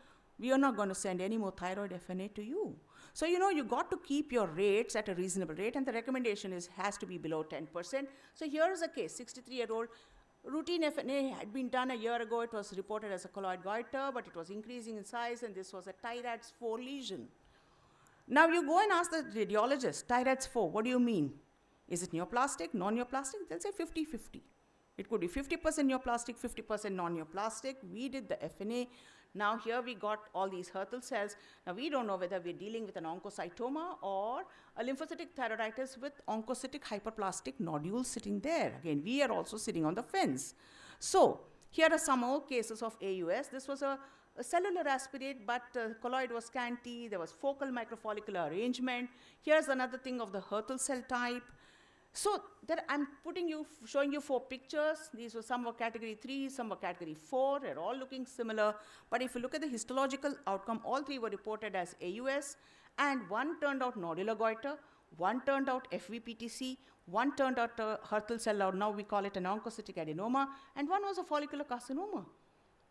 We are not going to send any more thyroid FNA to you. So, you got to keep your rates at a reasonable rate, and the recommendation has to be below 10%. So here is a case, 63-year-old, routine FNA had been done a year ago. It was reported as a colloid goiter, but it was increasing in size, and this was a TIRADS 4 lesion. Now you go and ask the radiologist, TIRADS 4, what do you mean? Is it neoplastic, non-neoplastic? They'll say 50-50. It could be 50% neoplastic, 50% non-neoplastic. We did the FNA. Now here we got all these Hürthle cells. Now we don't know whether we're dealing with an oncocytoma or a lymphocytic thyroiditis with oncocytic hyperplastic nodules sitting there. Again, we are also sitting on the fence. So here are some more cases of AUS. This was a cellular aspirate, but colloid was scanty. There was focal microfollicular arrangement. Here's another thing of the Hürthle cell type. So that I'm showing you 4 pictures. These were some were category 3, some were category 4. They're all looking similar. But if you look at the histological outcome, all 3 were reported as AUS, and 1 turned out nodular goiter, 1 turned out FVPTC, 1 turned out Hürthle cell, or now we call it an oncocytic adenoma, and 1 was a follicular carcinoma.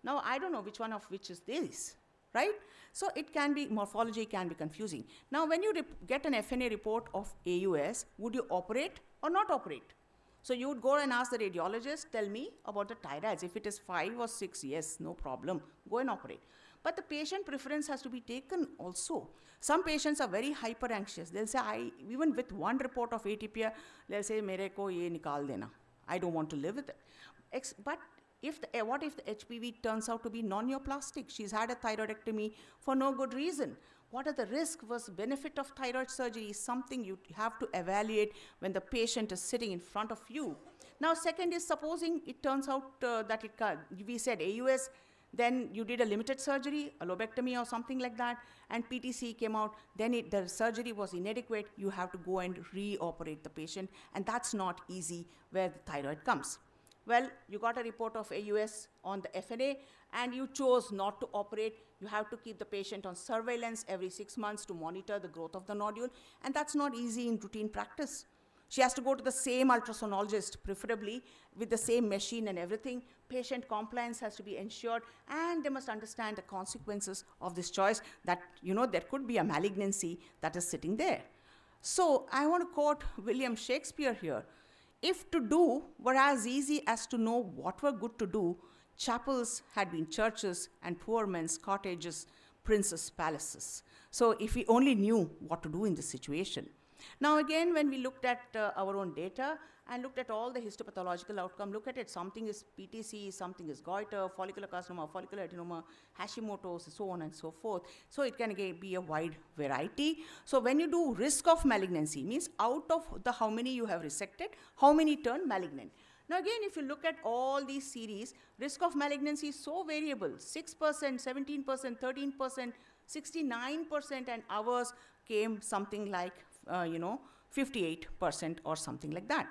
Now I don't know which one of which is this, right? So it can be, morphology can be confusing. Now when you get an FNA report of AUS, would you operate or not operate? So you would go and ask the radiologist, tell me about the TIRADS. If it is 5 or 6, yes, no problem, go and operate. But the patient preference has to be taken also. Some patients are very hyper anxious. They'll say, even with 1 report of ATPR, they'll say, mere ko ye nikal dena. I don't want to live with it. But what if the HPV turns out to be non-neoplastic? She's had a thyroidectomy for no good reason. What are the risks versus benefit of thyroid surgery is something you have to evaluate when the patient is sitting in front of you. Now, second is supposing it turns out that we said AUS, then you did a limited surgery, a lobectomy or something like that, and PTC came out, then the surgery was inadequate, you have to go and re-operate the patient, and that's not easy where the thyroid comes. Well, you got a report of AUS on the FNA, and you chose not to operate. You have to keep the patient on surveillance every 6 months to monitor the growth of the nodule, and that's not easy in routine practice. She has to go to the same ultrasonologist, preferably with the same machine and everything. Patient compliance has to be ensured, and they must understand the consequences of this choice, that there could be a malignancy that is sitting there. So I want to quote William Shakespeare here. If to do were as easy as to know what were good to do, chapels had been churches and poor men's cottages, princes' palaces. So if we only knew what to do in this situation. Now again, when we looked at our own data and looked at all the histopathological outcome, look at it, something is PTC, something is goiter, follicular carcinoma, follicular adenoma, Hashimoto's, so on and so forth. So it can again be a wide variety. So when you do risk of malignancy, means out of the how many you have resected, how many turn malignant. Now again, if you look at all these series, risk of malignancy is so variable, 6%, 17%, 13%, 69%, and ours came something like 58% or something like that.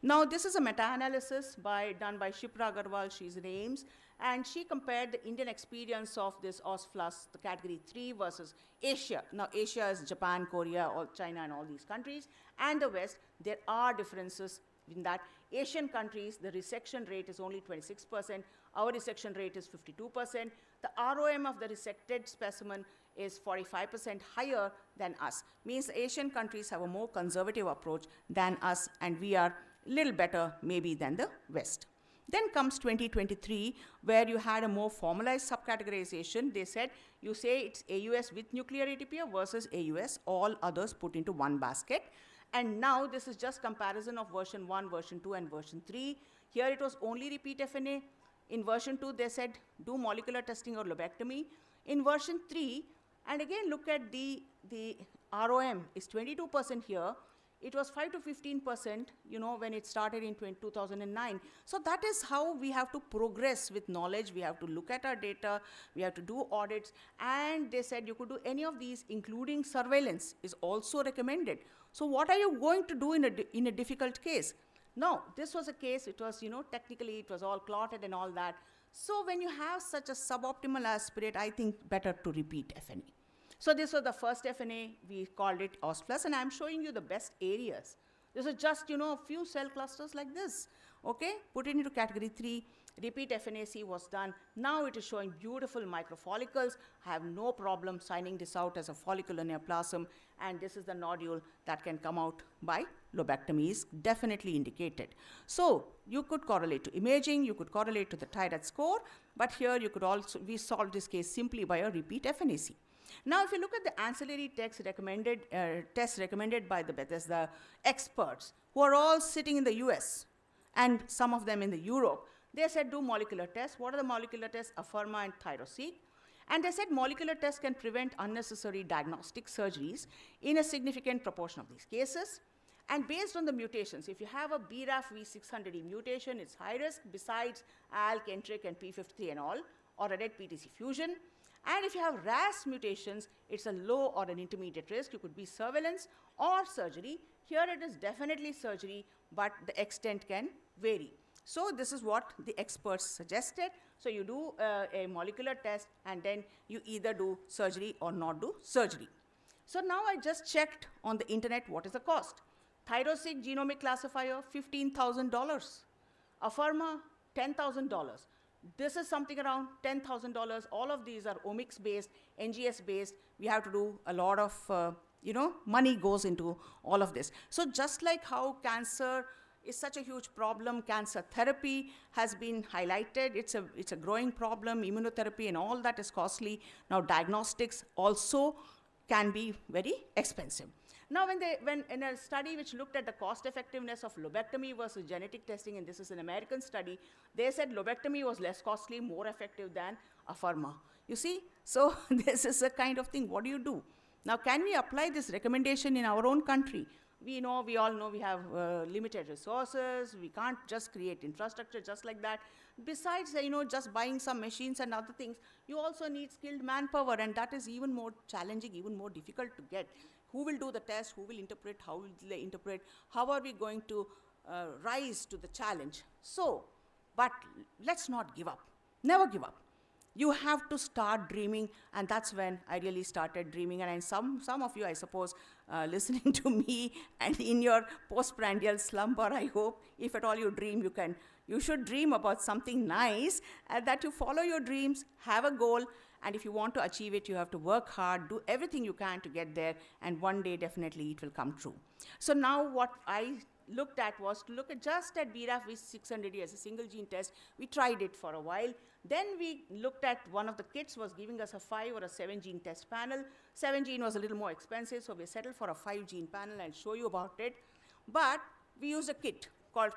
Now this is a meta-analysis done by Shipra Agarwal, she's in AIIMS, and she compared the Indian experience of this OSFLUS, the category 3 versus Asia. Now Asia is Japan, Korea, China and all these countries, and the West. There are differences in that. Asian countries, the resection rate is only 26%, our resection rate is 52%. The ROM of the resected specimen is 45% higher than us. Means Asian countries have a more conservative approach than us, and we are a little better maybe than the West. Then comes 2023, where you had a more formalized subcategorization. They said, you say it's AUS with nuclear ATPR versus AUS, all others put into one basket. And now this is just comparison of version 1, version 2, and version 3. Here it was only repeat FNA. In version 2, they said do molecular testing or lobectomy. In version 3, and again look at the ROM is 22% here. It was 5 to 15%, when it started in 2009. So that is how we have to progress with knowledge. We have to look at our data, we have to do audits, and they said you could do any of these, including surveillance is also recommended. So what are you going to do in a difficult case? No, this was a case, it was, technically it was all clotted and all that. So when you have such a suboptimal aspirate, I think better to repeat FNA. So this was the first FNA, we called it OS Plus, and I'm showing you the best areas. This is just, a few cell clusters like this, okay? Put it into category 3, repeat FNAC was done. Now it is showing beautiful microfollicles. I have no problem signing this out as a follicular neoplasm, and this is the nodule that can come out by lobectomy is definitely indicated. So you could correlate to imaging, you could correlate to the TIRAD score, but here you could also, we solved this case simply by a repeat FNAC. Now, if you look at the ancillary tests recommended by the Bethesda experts, who are all sitting in the US, and some of them in the Europe, they said do molecular tests. What are the molecular tests? Afirma and Thyroseq. And they said molecular tests can prevent unnecessary diagnostic surgeries in a significant proportion of these cases. And based on the mutations, if you have a BRAF V600E mutation, it's high risk, besides ALK, NTRK, and P53 and all, or a red PTC fusion. And if you have RAS mutations, it's a low or an intermediate risk. You could be surveillance or surgery. Here it is definitely surgery, but the extent can vary. So this is what the experts suggested. So you do a molecular test, and then you either do surgery or not do surgery. So now I just checked on the internet what is the cost. Thyroseq genomic classifier, $15,000. Afirma, $10,000. This is something around $10,000. All of these are omics-based, NGS-based. We have to do a lot of, money goes into all of this. So just like how cancer is such a huge problem, cancer therapy has been highlighted. It's a growing problem. Immunotherapy and all that is costly. Now diagnostics also can be very expensive. Now, when in a study which looked at the cost effectiveness of lobectomy versus genetic testing, and this is an American study, they said lobectomy was less costly, more effective than Afirma. You see, so this is a kind of thing. What do you do? Now, can we apply this recommendation in our own country? We all know we have limited resources. We can't just create infrastructure just like that. Besides, just buying some machines and other things, you also need skilled manpower, and that is even more challenging, even more difficult to get. Who will do the test? Who will interpret? How will they interpret? How are we going to rise to the challenge? So, but let's not give up. Never give up. You have to start dreaming, and that's when I really started dreaming. And some of you, I suppose, listening to me and in your postprandial slumber, I hope, if at all you dream, you should dream about something nice, that you follow your dreams, have a goal, and if you want to achieve it, you have to work hard, do everything you can to get there, and one day, definitely, it will come true. So now what I looked at was to look at just at BRAF V600E as a single gene test. We tried it for a while. Then we looked at one of the kits was giving us a 5 or a 7 gene test panel. 7 gene was a little more expensive, so we settled for a 5 gene panel. I'll show you about it. But we used a kit called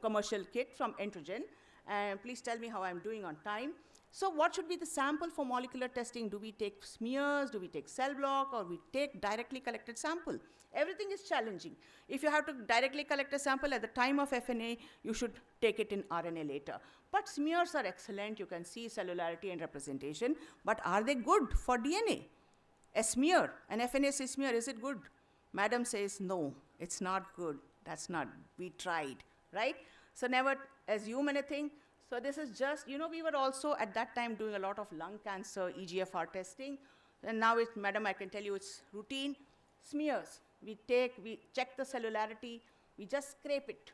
commercial kit from Entrogen. And please tell me how I'm doing on time. So what should be the sample for molecular testing? Do we take smears? Do we take cell block? Or we take directly collected sample? Everything is challenging. If you have to directly collect a sample at the time of FNA, you should take it in RNA later. But smears are excellent. You can see cellularity and representation. But are they good for DNA? A smear, an FNAC smear, is it good? Madam says, no, it's not good. That's not, we tried, right? So never assume anything. So this is just, we were also at that time doing a lot of lung cancer EGFR testing. And now, madam, I can tell you it's routine. Smears, we check the cellularity, we just scrape it.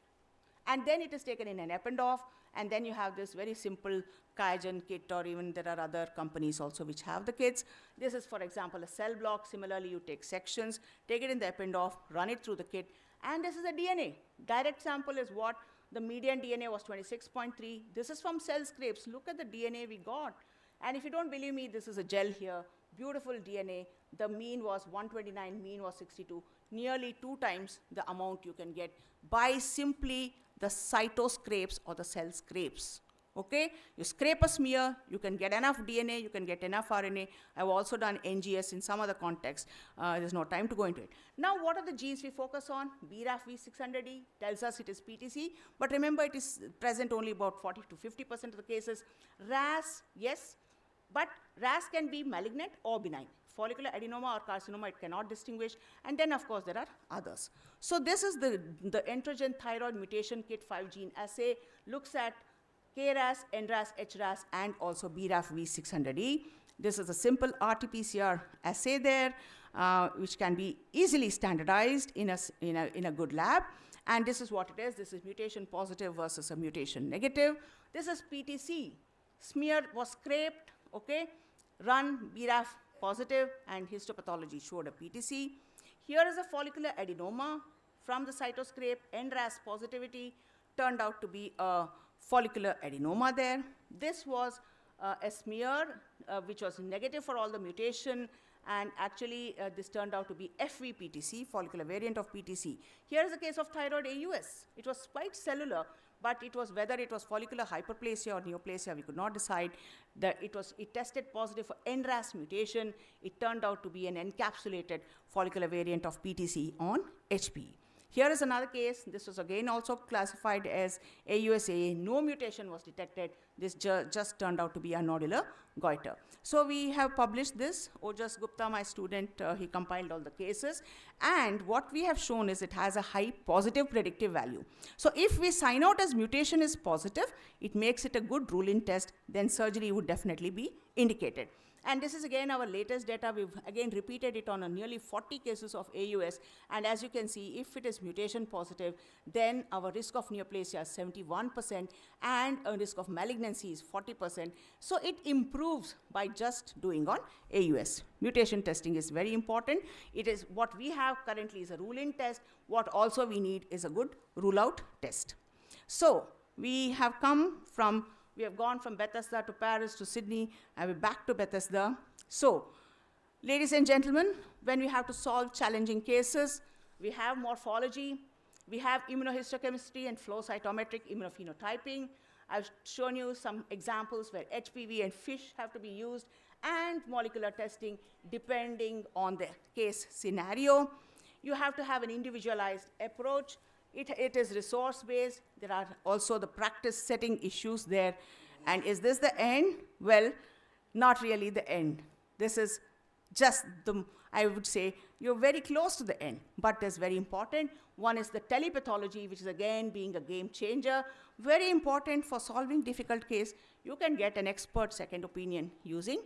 And then it is taken in an Eppendorf, and then you have this very simple QIAGEN kit, or even there are other companies also which have the kits. This is, for example, a cell block. Similarly, you take sections, take it in the Eppendorf, run it through the kit, and this is a DNA. Direct sample is what? The median DNA was 26.3. This is from cell scrapes. Look at the DNA we got. And if you don't believe me, this is a gel here. Beautiful DNA. The mean was 129, mean was 62. Nearly 2 times the amount you can get by simply the cytoscrapes or the cell scrapes. Okay, you scrape a smear, you can get enough DNA, you can get enough RNA. I've also done NGS in some other context. There's no time to go into it. Now, what are the genes we focus on? BRAF V600E tells us it is PTC, but remember it is present only about 40 to 50% of the cases. RAS, yes, but RAS can be malignant or benign. Follicular adenoma or carcinoma, it cannot distinguish. And then, of course, there are others. So this is the Enterogen Thyroid Mutation Kit 5-gene assay, looks at KRAS, NRAS, HRAS, and also BRAF V600E. This is a simple RT-PCR assay there, which can be easily standardized in a good lab. And this is what it is. This is mutation positive versus a mutation negative. This is PTC. Smear was scraped, okay? Run BRAF positive, and histopathology showed a PTC. Here is a follicular adenoma from the cytoscrape. NRAS positivity turned out to be a follicular adenoma there. This was a smear which was negative for all the mutation, and actually this turned out to be FVPTC, follicular variant of PTC. Here is a case of thyroid AUS. It was quite cellular, but it was whether it was follicular hyperplasia or neoplasia, we could not decide. It tested positive for NRAS mutation. It turned out to be an encapsulated follicular variant of PTC on HPE. Here is another case. This was again also classified as AUSA. No mutation was detected. This just turned out to be a nodular goiter. So we have published this. Ojas Gupta, my student, he compiled all the cases. And what we have shown is it has a high positive predictive value. So if we sign out as mutation is positive, it makes it a good rule-in test, then surgery would definitely be indicated. And this is again our latest data. We've again repeated it on a nearly 40 cases of AUS. And as you can see, if it is mutation positive, then our risk of neoplasia is 71% and a risk of malignancy is 40%. So it improves by just doing on AUS. Mutation testing is very important. It is what we have currently is a rule-in test. What also we need is a good rule-out test. So we have gone from Bethesda to Paris to Sydney, and we're back to Bethesda. So, ladies and gentlemen, when we have to solve challenging cases, we have morphology, we have immunohistochemistry and flow cytometric immunophenotyping. I've shown you some examples where HPV and FISH have to be used, and molecular testing depending on the case scenario. You have to have an individualized approach. It is resource-based. There are also the practice setting issues there. And is this the end? Well, not really the end. This is just I would say, you're very close to the end, but that's very important. One is the telepathology, which is again being a game changer. Very important for solving difficult case. You can get an expert second opinion using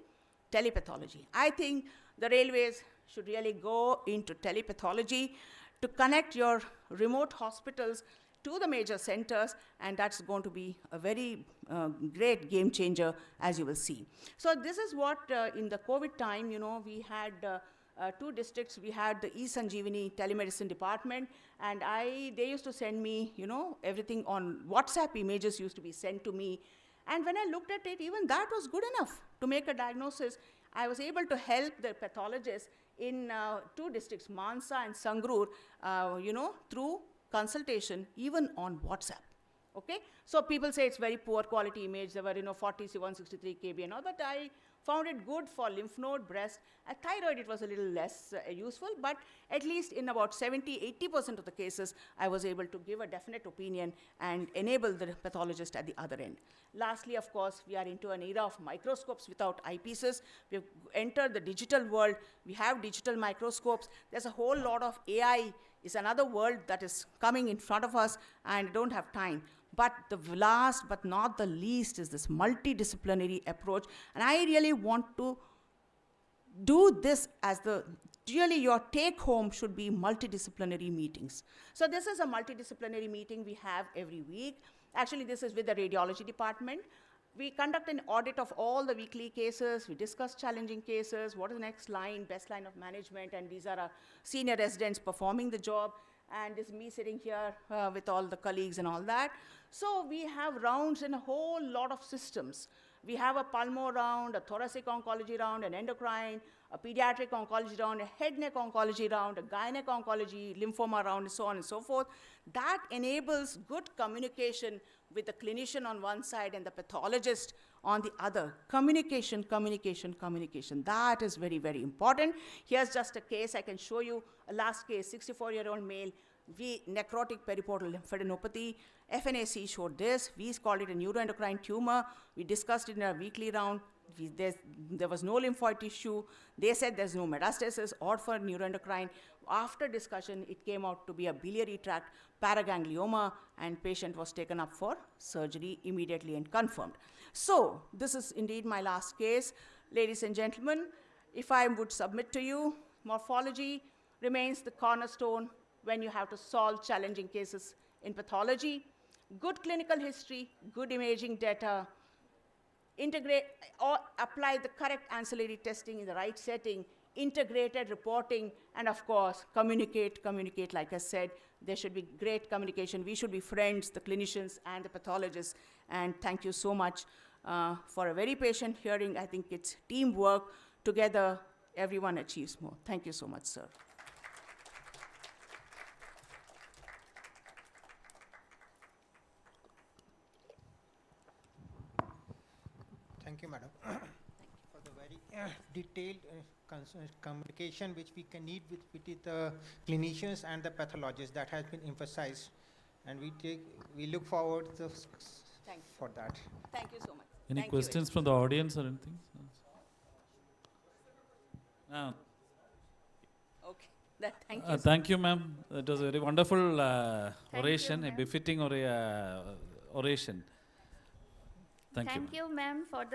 telepathology. I think the railways should really go into telepathology to connect your remote hospitals to the major centers, and that's going to be a very great game changer, as you will see. So this is what, in the COVID time, we had two districts. We had the E-Sanjeevani telemedicine department, and they used to send me, everything on WhatsApp images used to be sent to me. And when I looked at it, even that was good enough to make a diagnosis. I was able to help the pathologists in two districts, Mansa and Sangrur, through consultation, even on WhatsApp. Okay? So people say it's very poor quality image. There were, 40 163 kb and all, but I found it good for lymph node, breast. At thyroid, it was a little less useful, but at least in about 70-80% of the cases, I was able to give a definite opinion and enable the pathologist at the other end. Lastly, of course, we are into an era of microscopes without eyepieces. We've entered the digital world. We have digital microscopes. There's a whole lot of AI. Is another world that is coming in front of us, and I don't have time. But the last but not the least is this multidisciplinary approach. And I really want to do this as really your take home should be multidisciplinary meetings. So this is a multidisciplinary meeting we have every week. Actually, this is with the radiology department. We conduct an audit of all the weekly cases. We discuss challenging cases. What is the next line, best line of management? And these are our senior residents performing the job. And this is me sitting here with all the colleagues and all that. So we have rounds in a whole lot of systems. We have a pulmo round, a thoracic oncology round, an endocrine, a pediatric oncology round, a head neck oncology round, a gynec oncology, lymphoma round, and so on and so forth. That enables good communication with the clinician on one side and the pathologist on the other. Communication, communication, communication. That is very, very important. Here's just a case. I can show you a last case, 64-year-old male, necrotic periportal lymphadenopathy. FNAC showed this. We called it a neuroendocrine tumor. We discussed it in our weekly round. There was no lymphoid tissue. They said there's no metastasis or for neuroendocrine. After discussion, it came out to be a biliary tract paraganglioma, and patient was taken up for surgery immediately and confirmed. So this is indeed my last case. Ladies and gentlemen, if I would submit to you, morphology remains the cornerstone when you have to solve challenging cases in pathology. Good clinical history, good imaging data, integrate or apply the correct ancillary testing in the right setting, integrated reporting, and of course, communicate, like I said. There should be great communication. We should be friends, the clinicians and the pathologists. And thank you so much for a very patient hearing. I think it's teamwork. Together, everyone achieves more. Thank you so much, sir. Thank you, madam, for the very detailed communication which we can need with the clinicians and the pathologists. That has been emphasized, and we look forward for that. Thank you so much. Any questions from the audience or anything? Okay. Thank you. Thank you, ma'am. It was a very wonderful oration, a befitting oration. Thank you, ma'am, for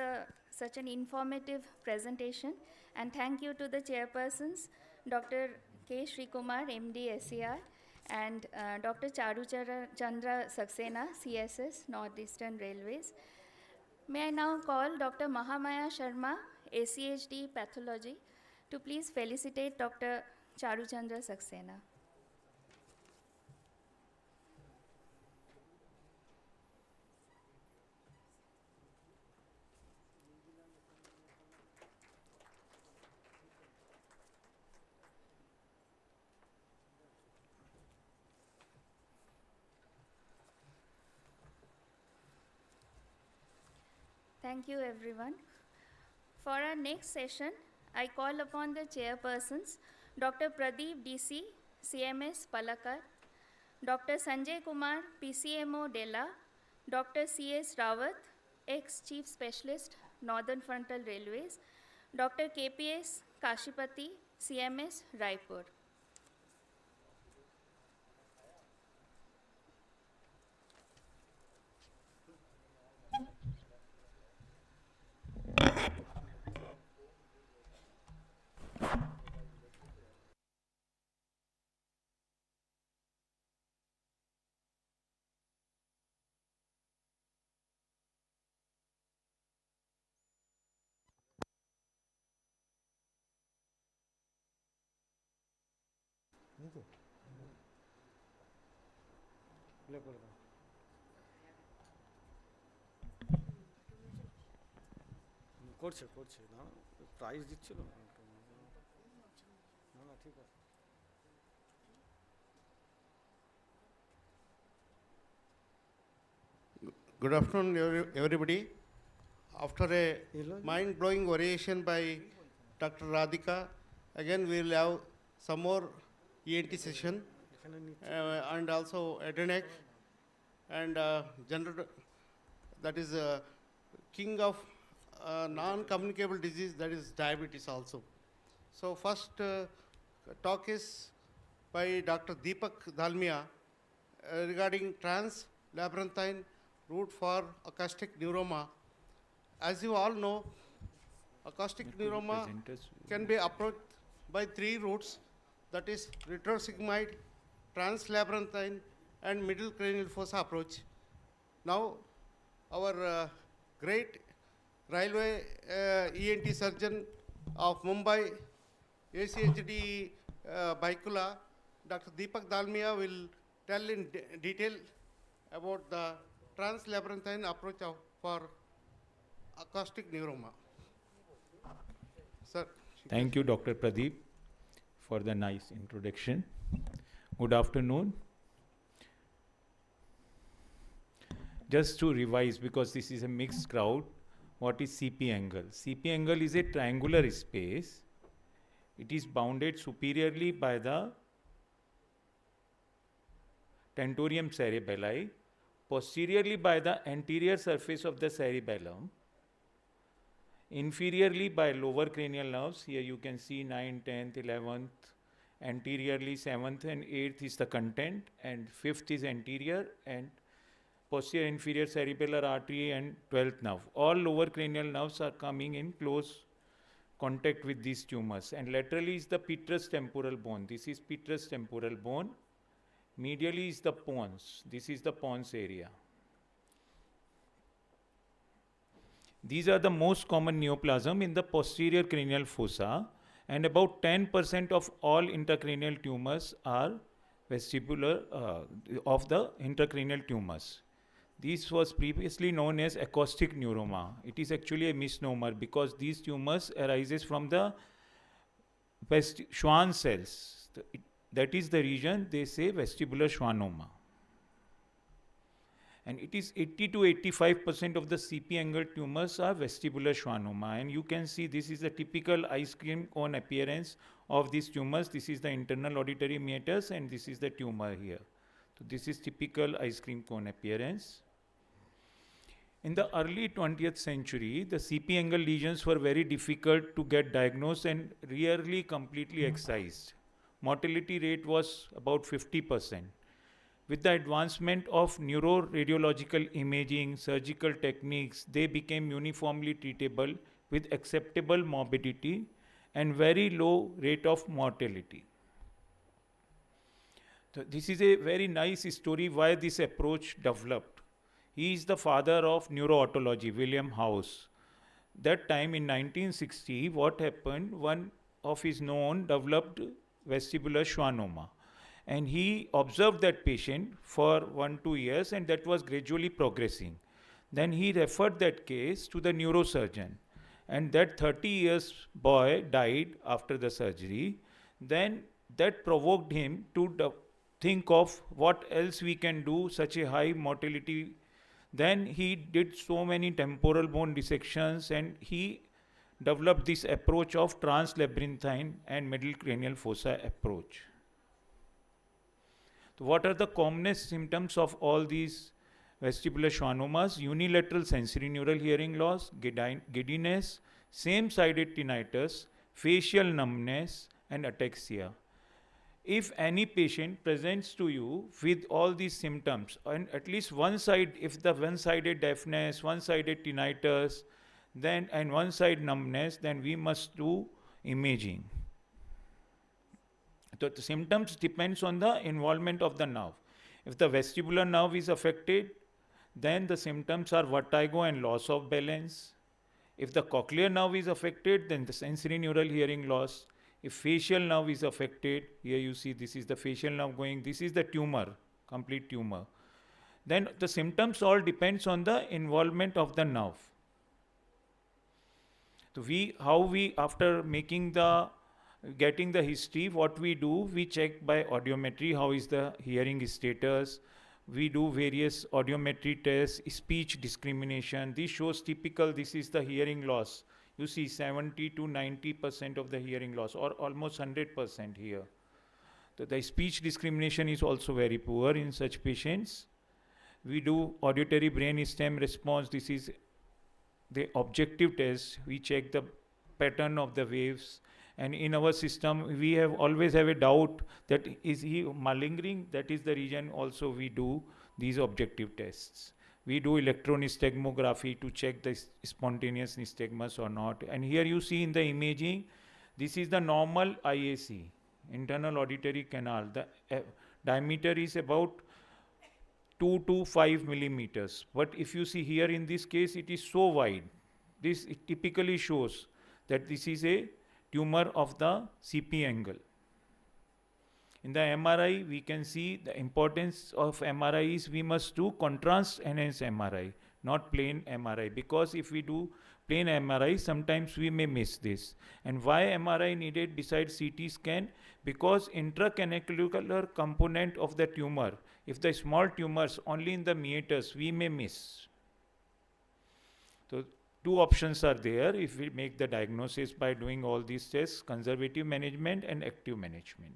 such an informative presentation. And thank you to the chairpersons, Dr. K. Srikumar, MD, SER, and Dr. Charu Chandra Saxena, CSS, Northeastern Railways. May I now call Dr. Mahamaya Sharma, ACHD Pathology, to please felicitate Dr. Charu Chandra Saxena. Thank you, everyone. For our next session, I call upon the chairpersons, Dr. Pradeep DC, CMS Palakkad, Dr. Sanjay Kumar, PCMO Della, Dr. C.S. Rawat, ex-Chief Specialist, Northern Frontal Railways, Dr. KPS Kashipati, CMS Raipur. করছে না prize দিচ্ছিল না ঠিক আছে Good afternoon, everybody. After a mind-blowing oration by Dr. Radhika, again we will have some more ENT session and also head and neck and general, that is king of non-communicable disease, that is diabetes also. So first talk is by Dr. Deepak Dalmia regarding translabyrinthine route for acoustic neuroma. As you all know, acoustic neuroma can be approached by 3 routes, that is retrosigmoid, translabyrinthine, and middle cranial fossa approach. Now, our great railway ENT surgeon of Mumbai, ACHD Baikula, Dr. Deepak Dalmia will tell in detail about the translabyrinthine approach for acoustic neuroma. Sir. Thank you, Dr. Pradeep, for the nice introduction. Good afternoon. just to revise, because this is a mixed crowd, what is CP angle? CP angle is a triangular space. It is bounded superiorly by the tentorium cerebelli, posteriorly by the anterior surface of the cerebellum, inferiorly by lower cranial nerves. Here you can see 9th, 10th, 11th, anteriorly 7th and 8th is the content, and 5th is anterior, and posterior inferior cerebellar artery and 12th nerve. All lower cranial nerves are coming in close contact with these tumors. And laterally is the petrous temporal bone. This is petrous temporal bone. Medially is the pons. This is the pons area. These are the most common neoplasm in the posterior cranial fossa, and about 10% of all intracranial tumors are vestibular of the intracranial tumors. This was previously known as acoustic neuroma. It is actually a misnomer because these tumors arises from the Schwann cells. That is the region they say vestibular schwannoma. And it is 80 to 85% of the CP angle tumors are vestibular schwannoma. And you can see this is the typical ice cream cone appearance of these tumors. This is the internal auditory meatus and this is the tumor here. So this is typical ice cream cone appearance. In the early 20th century, the CP angle lesions were very difficult to get diagnosed and rarely completely excised. Mortality rate was about 50%. With the advancement of neuroradiological imaging, surgical techniques, they became uniformly treatable with acceptable morbidity and very low rate of mortality. So this is a very nice story why this approach developed. He is the father of neurootology, William House. That time in 1960, what happened, one of his known developed vestibular schwannoma. And he observed that patient for 1-2 years and that was gradually progressing. Then he referred that case to the neurosurgeon. And that 30 years boy died after the surgery. Then that provoked him to think of what else we can do, such a high mortality. Then he did so many temporal bone dissections and he developed this approach of translabyrinthine and middle cranial fossa approach. So what are the commonest symptoms of all these vestibular schwannomas? Unilateral sensorineural hearing loss, giddiness, same-sided tinnitus, facial numbness and ataxia. If any patient presents to you with all these symptoms, and at least one side, if the one-sided deafness, one-sided tinnitus, then and one-side numbness, then we must do imaging. So the symptoms depends on the involvement of the nerve. If the vestibular nerve is affected, then the symptoms are vertigo and loss of balance. If the cochlear nerve is affected, then the sensorineural hearing loss. If facial nerve is affected, here you see this is the facial nerve going, this is the tumor, complete tumor. Then the symptoms all depends on the involvement of the nerve. So after getting the history, what we do, we check by audiometry, how is the hearing status. We do various audiometry tests, speech discrimination. This shows typical, this is the hearing loss. You see 70 to 90% of the hearing loss or almost 100% here. So the speech discrimination is also very poor in such patients. We do auditory brain stem response. This is the objective test. We check the pattern of the waves. And in our system, we always have a doubt that is he malingering? That is the reason also we do these objective tests. We do electronystagmography to check the spontaneous nystagmus or not. And here you see in the imaging, this is the normal IAC, internal auditory canal. The diameter is about 2 to 5 millimeters. But if you see here in this case, it is so wide. This typically shows that this is a tumor of the CP angle. In the MRI, we can see the importance of MRI is we must do contrast enhanced MRI not plain MRI, because if we do plain MRI, sometimes we may miss this. And why MRI needed besides CT scan? Because intracanalicular component of the tumor, if the small tumors only in the meatus, we may miss. So two options are there if we make the diagnosis by doing all these tests: conservative management and active management.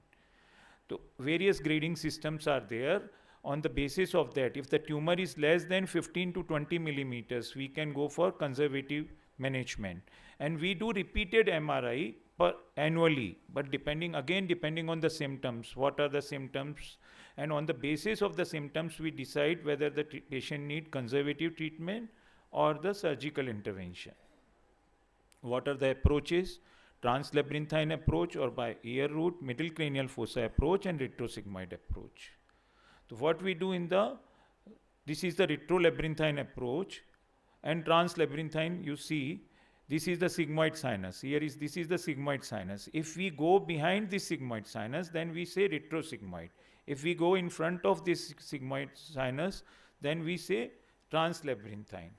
So various grading systems are there. On the basis of that, if the tumor is less than 15 to 20 millimeters, we can go for conservative management. And we do repeated MRI annually, but depending on the symptoms, what are the symptoms, and on the basis of the symptoms, we decide whether the patient need conservative treatment or the surgical intervention. What are the approaches? Translabyrinthine approach or by ear root, middle cranial fossa approach, and retrosigmoid approach. So what we do this is the retrolabyrinthine approach, and translabyrinthine, you see, this is the sigmoid sinus. This is the sigmoid sinus. If we go behind this sigmoid sinus, then we say retrosigmoid. If we go in front of this sigmoid sinus, then we say translabyrinthine.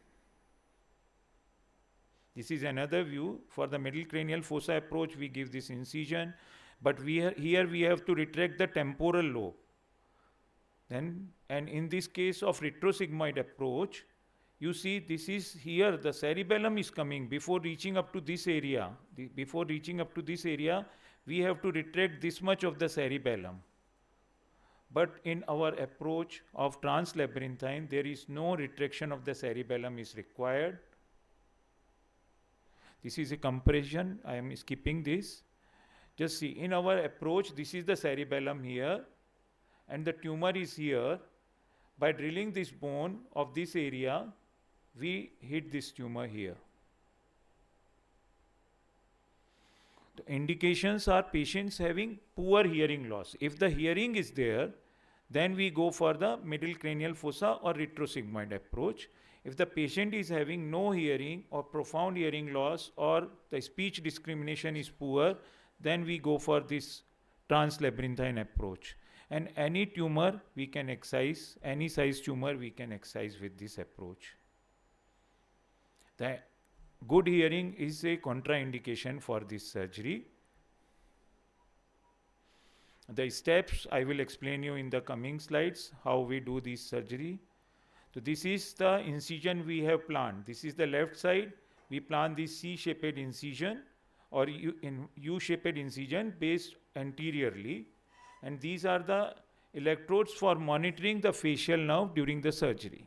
This is another view. For the middle cranial fossa approach, we give this incision, but here we have to retract the temporal lobe. And in this case of retrosigmoid approach, you see this is here, the cerebellum is coming before reaching up to this area. Before reaching up to this area, we have to retract this much of the cerebellum. But in our approach of translabyrinthine, there is no retraction of the cerebellum is required. This is a comparison. I am skipping this. Just see, in our approach, this is the cerebellum here, and the tumor is here. By drilling this bone of this area, we hit this tumor here. The indications are patients having poor hearing loss. If the hearing is there, then we go for the middle cranial fossa or retrosigmoid approach. If the patient is having no hearing or profound hearing loss, or the speech discrimination is poor, then we go for this translabyrinthine approach. And any tumor we can excise, any size tumor we can excise with this approach. The good hearing is a contraindication for this surgery. The steps I will explain you in the coming slides, how we do this surgery. So this is the incision we have planned. This is the left side. We plan this C-shaped incision or U-shaped incision based anteriorly. And these are the electrodes for monitoring the facial nerve during the surgery.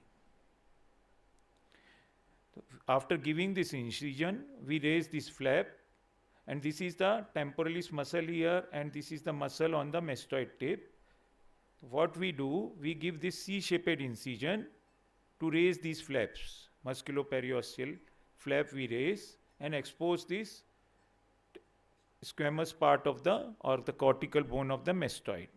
After giving this incision, we raise this flap, and this is the temporalis muscle here, and this is the muscle on the mastoid tip. What we do, we give this C-shaped incision to raise these flaps. Musculoperiosteal flap we raise and expose this squamous part of the cortical bone of the mastoid.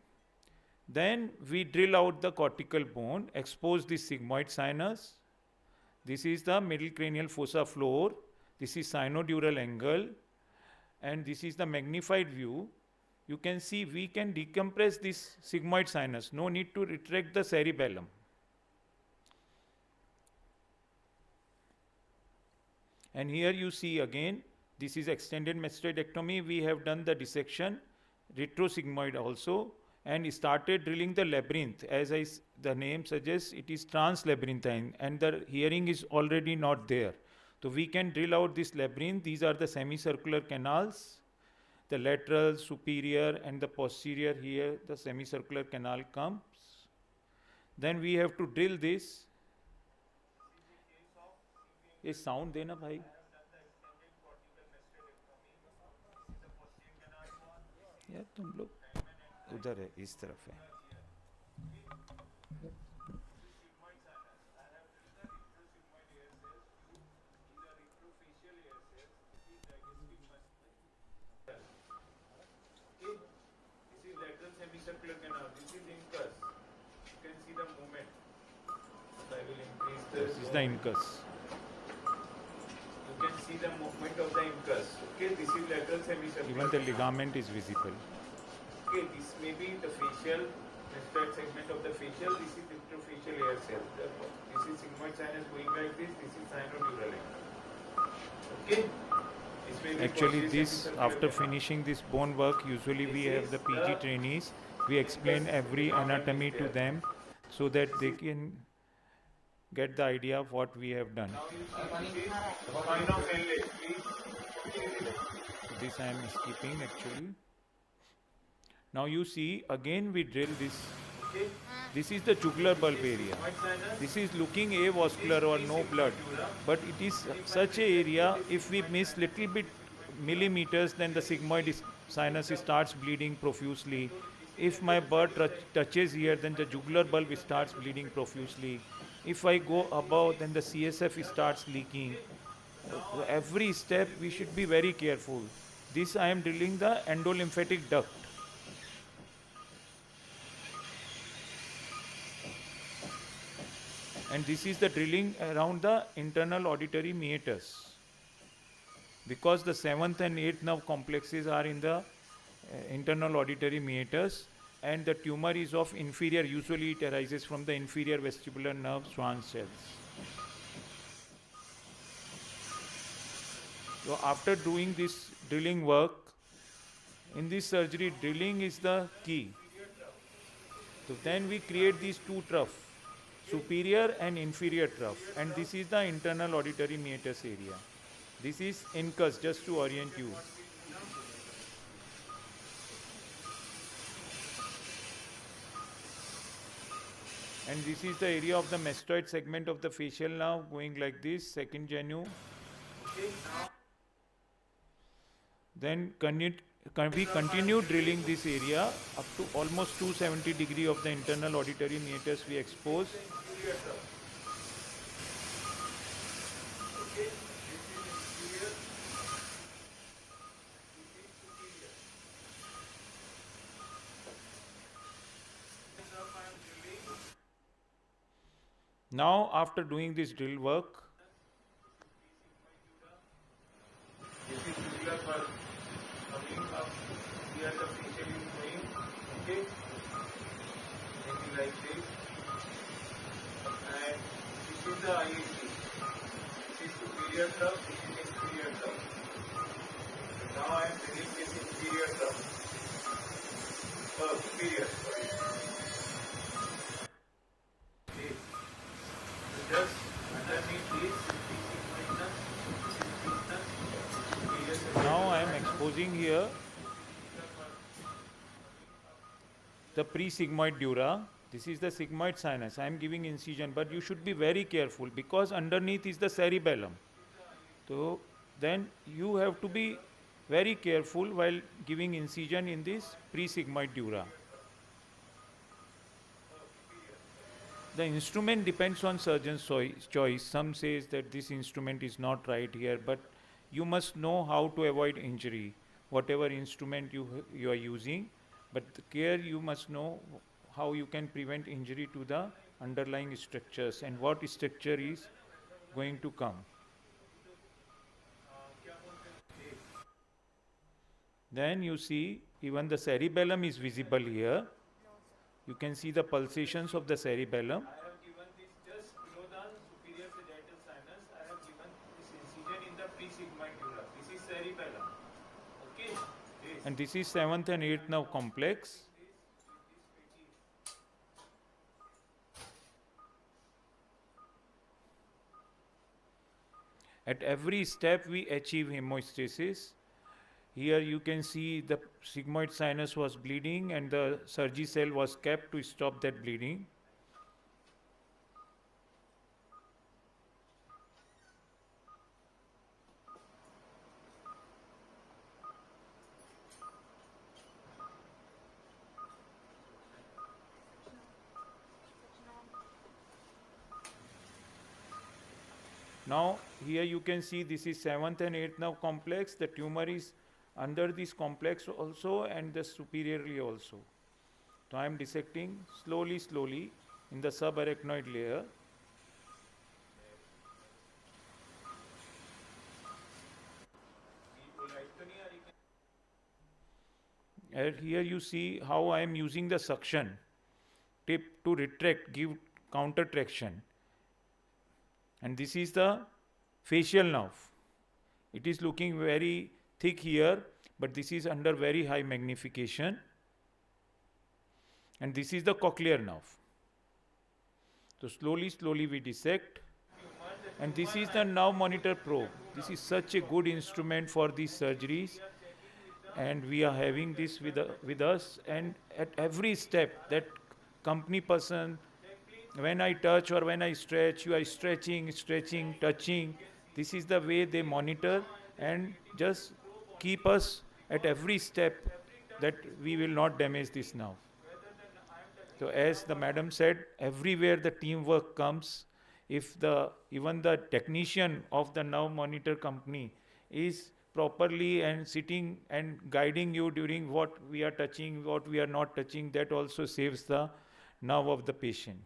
Then we drill out the cortical bone, expose the sigmoid sinus. This is the middle cranial fossa floor. This is sinodural angle, and this is the magnified view. You can see we can decompress this sigmoid sinus. No need to retract the cerebellum. And here you see again, this is extended mastoidectomy. We have done the dissection, retrosigmoid also, and started drilling the labyrinth. As the name suggests, it is translabyrinthine, and the hearing is already not there. So we can drill out this labyrinth. These are the semicircular canals, the lateral, superior, and the posterior. Here the semicircular canal comes. Then we have to drill this. ये sound देना भाई. यार तुम लोग उधर है, इस तरफ है. This is lateral semicircular canal. This is incus. You can see the movement. So I will increase this. This is the incus. You can see the movement of the incus. Okay, this is lateral semicircular. Even the ligament is visible. Okay, this may be the facial mastoid segment of the facial. This is interfacial hair cell. This is sigmoid sinus going like this. This is sinodural angle. Okay. Actually, this after finishing this bone work, usually we have the PG trainees. We explain every anatomy to them so that they can get the idea of what we have done. This I am skipping actually. Now you see, again we drill this. This is the jugular bulb area. This is looking avascular or no blood. But it is such a area, if we miss little bit millimeters, then the sigmoid sinus starts bleeding profusely. If my bird touches here, then the jugular bulb starts bleeding profusely. If I go above, then the CSF starts leaking. Every step we should be very careful. This I am drilling the endolymphatic duct. And this is the drilling around the internal auditory meatus. Because the 7th and 8th nerve complexes are in the internal auditory meatus, and the tumor is of inferior, usually it arises from the inferior vestibular nerve Schwann cells. So after doing this drilling work, in this surgery, drilling is the key. So then we create these two troughs, superior and inferior trough, and this is the internal auditory meatus area. This is incus, just to orient you. And this is the area of the mastoid segment of the facial nerve going like this, second genu. Then we continue drilling this area up to almost 270 degree of the internal auditory meatus we expose. Now after doing this drill work, this is jugular bulb coming up here, the facial is going, okay, maybe like this, and this is the IAC, this is superior trough, this is inferior trough. So now I am drilling this inferior trough, superior, sorry. Okay. So just underneath this, now I am exposing here the pre-sigmoid dura. This is the sigmoid sinus. I am giving incision, but you should be very careful because underneath is the cerebellum. So then you have to be very careful while giving incision in this pre-sigmoid dura. The instrument depends on surgeon's choice. Some says that this instrument is not right here, but you must know how to avoid injury, whatever instrument you are using, but the care you must know how you can prevent injury to the underlying structures and what structure is going to come. Then you see even the cerebellum is visible here. You can see the pulsations of the cerebellum. I have given this just below the superior sagittal sinus. I have given this incision in the pre-sigmoid dura. This is cerebellum. Okay. And this is 7th and 8th nerve complex. At every step we achieve hemostasis. Here you can see the sigmoid sinus was bleeding and the Surgicel was kept to stop that bleeding. Now here you can see this is 7th and 8th nerve complex. The tumor is under this complex also and the superiorly also. So I am dissecting slowly in the subarachnoid layer. And here you see how I am using the suction. tip to retract, give counter traction. And this is the facial nerve. It is looking very thick here, but this is under very high magnification. And this is the cochlear nerve. So slowly we dissect. And this is the nerve monitor probe. This is such a good instrument for these surgeries. And we are having this with us. And at every step, that company person, when I touch or when I stretch, you are stretching, touching. This is the way they monitor and just keep us at every step that we will not damage this nerve. So as the madam said, everywhere the teamwork comes, if even the technician of the nerve monitor company is properly and sitting and guiding you during what we are touching, what we are not touching, that also saves the nerve of the patient.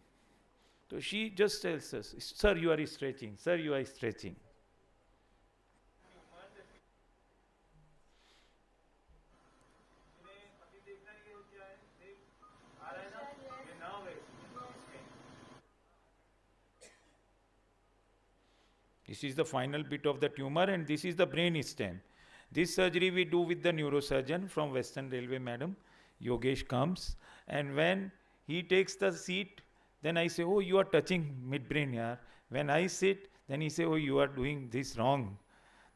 So she just tells us, sir, you are stretching, sir, you are stretching. This is the final bit of the tumor, and this is the brain stem. This surgery we do with the neurosurgeon from Western Railway, madam. Yogesh comes, and when he takes the seat, then I say, oh, you are touching midbrain here. When I sit, then he say, oh, you are doing this wrong.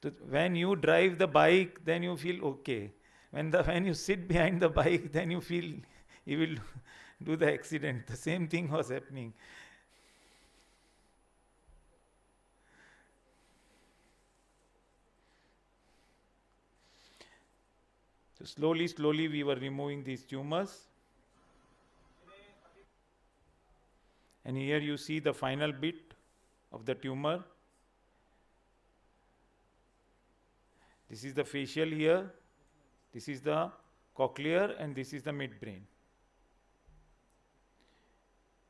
So when you drive the bike, then you feel okay. When you sit behind the bike, then you feel you will do the accident. The same thing was happening. So slowly we were removing these tumors. And here you see the final bit of the tumor. This is the facial here. This is the cochlear, and this is the midbrain.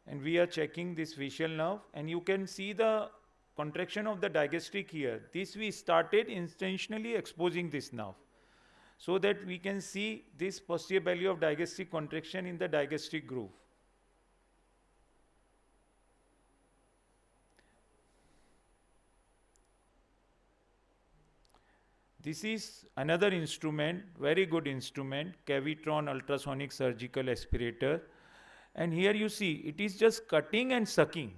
And we are checking this facial nerve, and you can see the contraction of the digastric here. This we started intentionally exposing this nerve, so that we can see this posterior belly of digastric contraction in the digastric groove. This is another instrument, very good instrument, Cavitron ultrasonic surgical aspirator. And here you see, it is just cutting and sucking,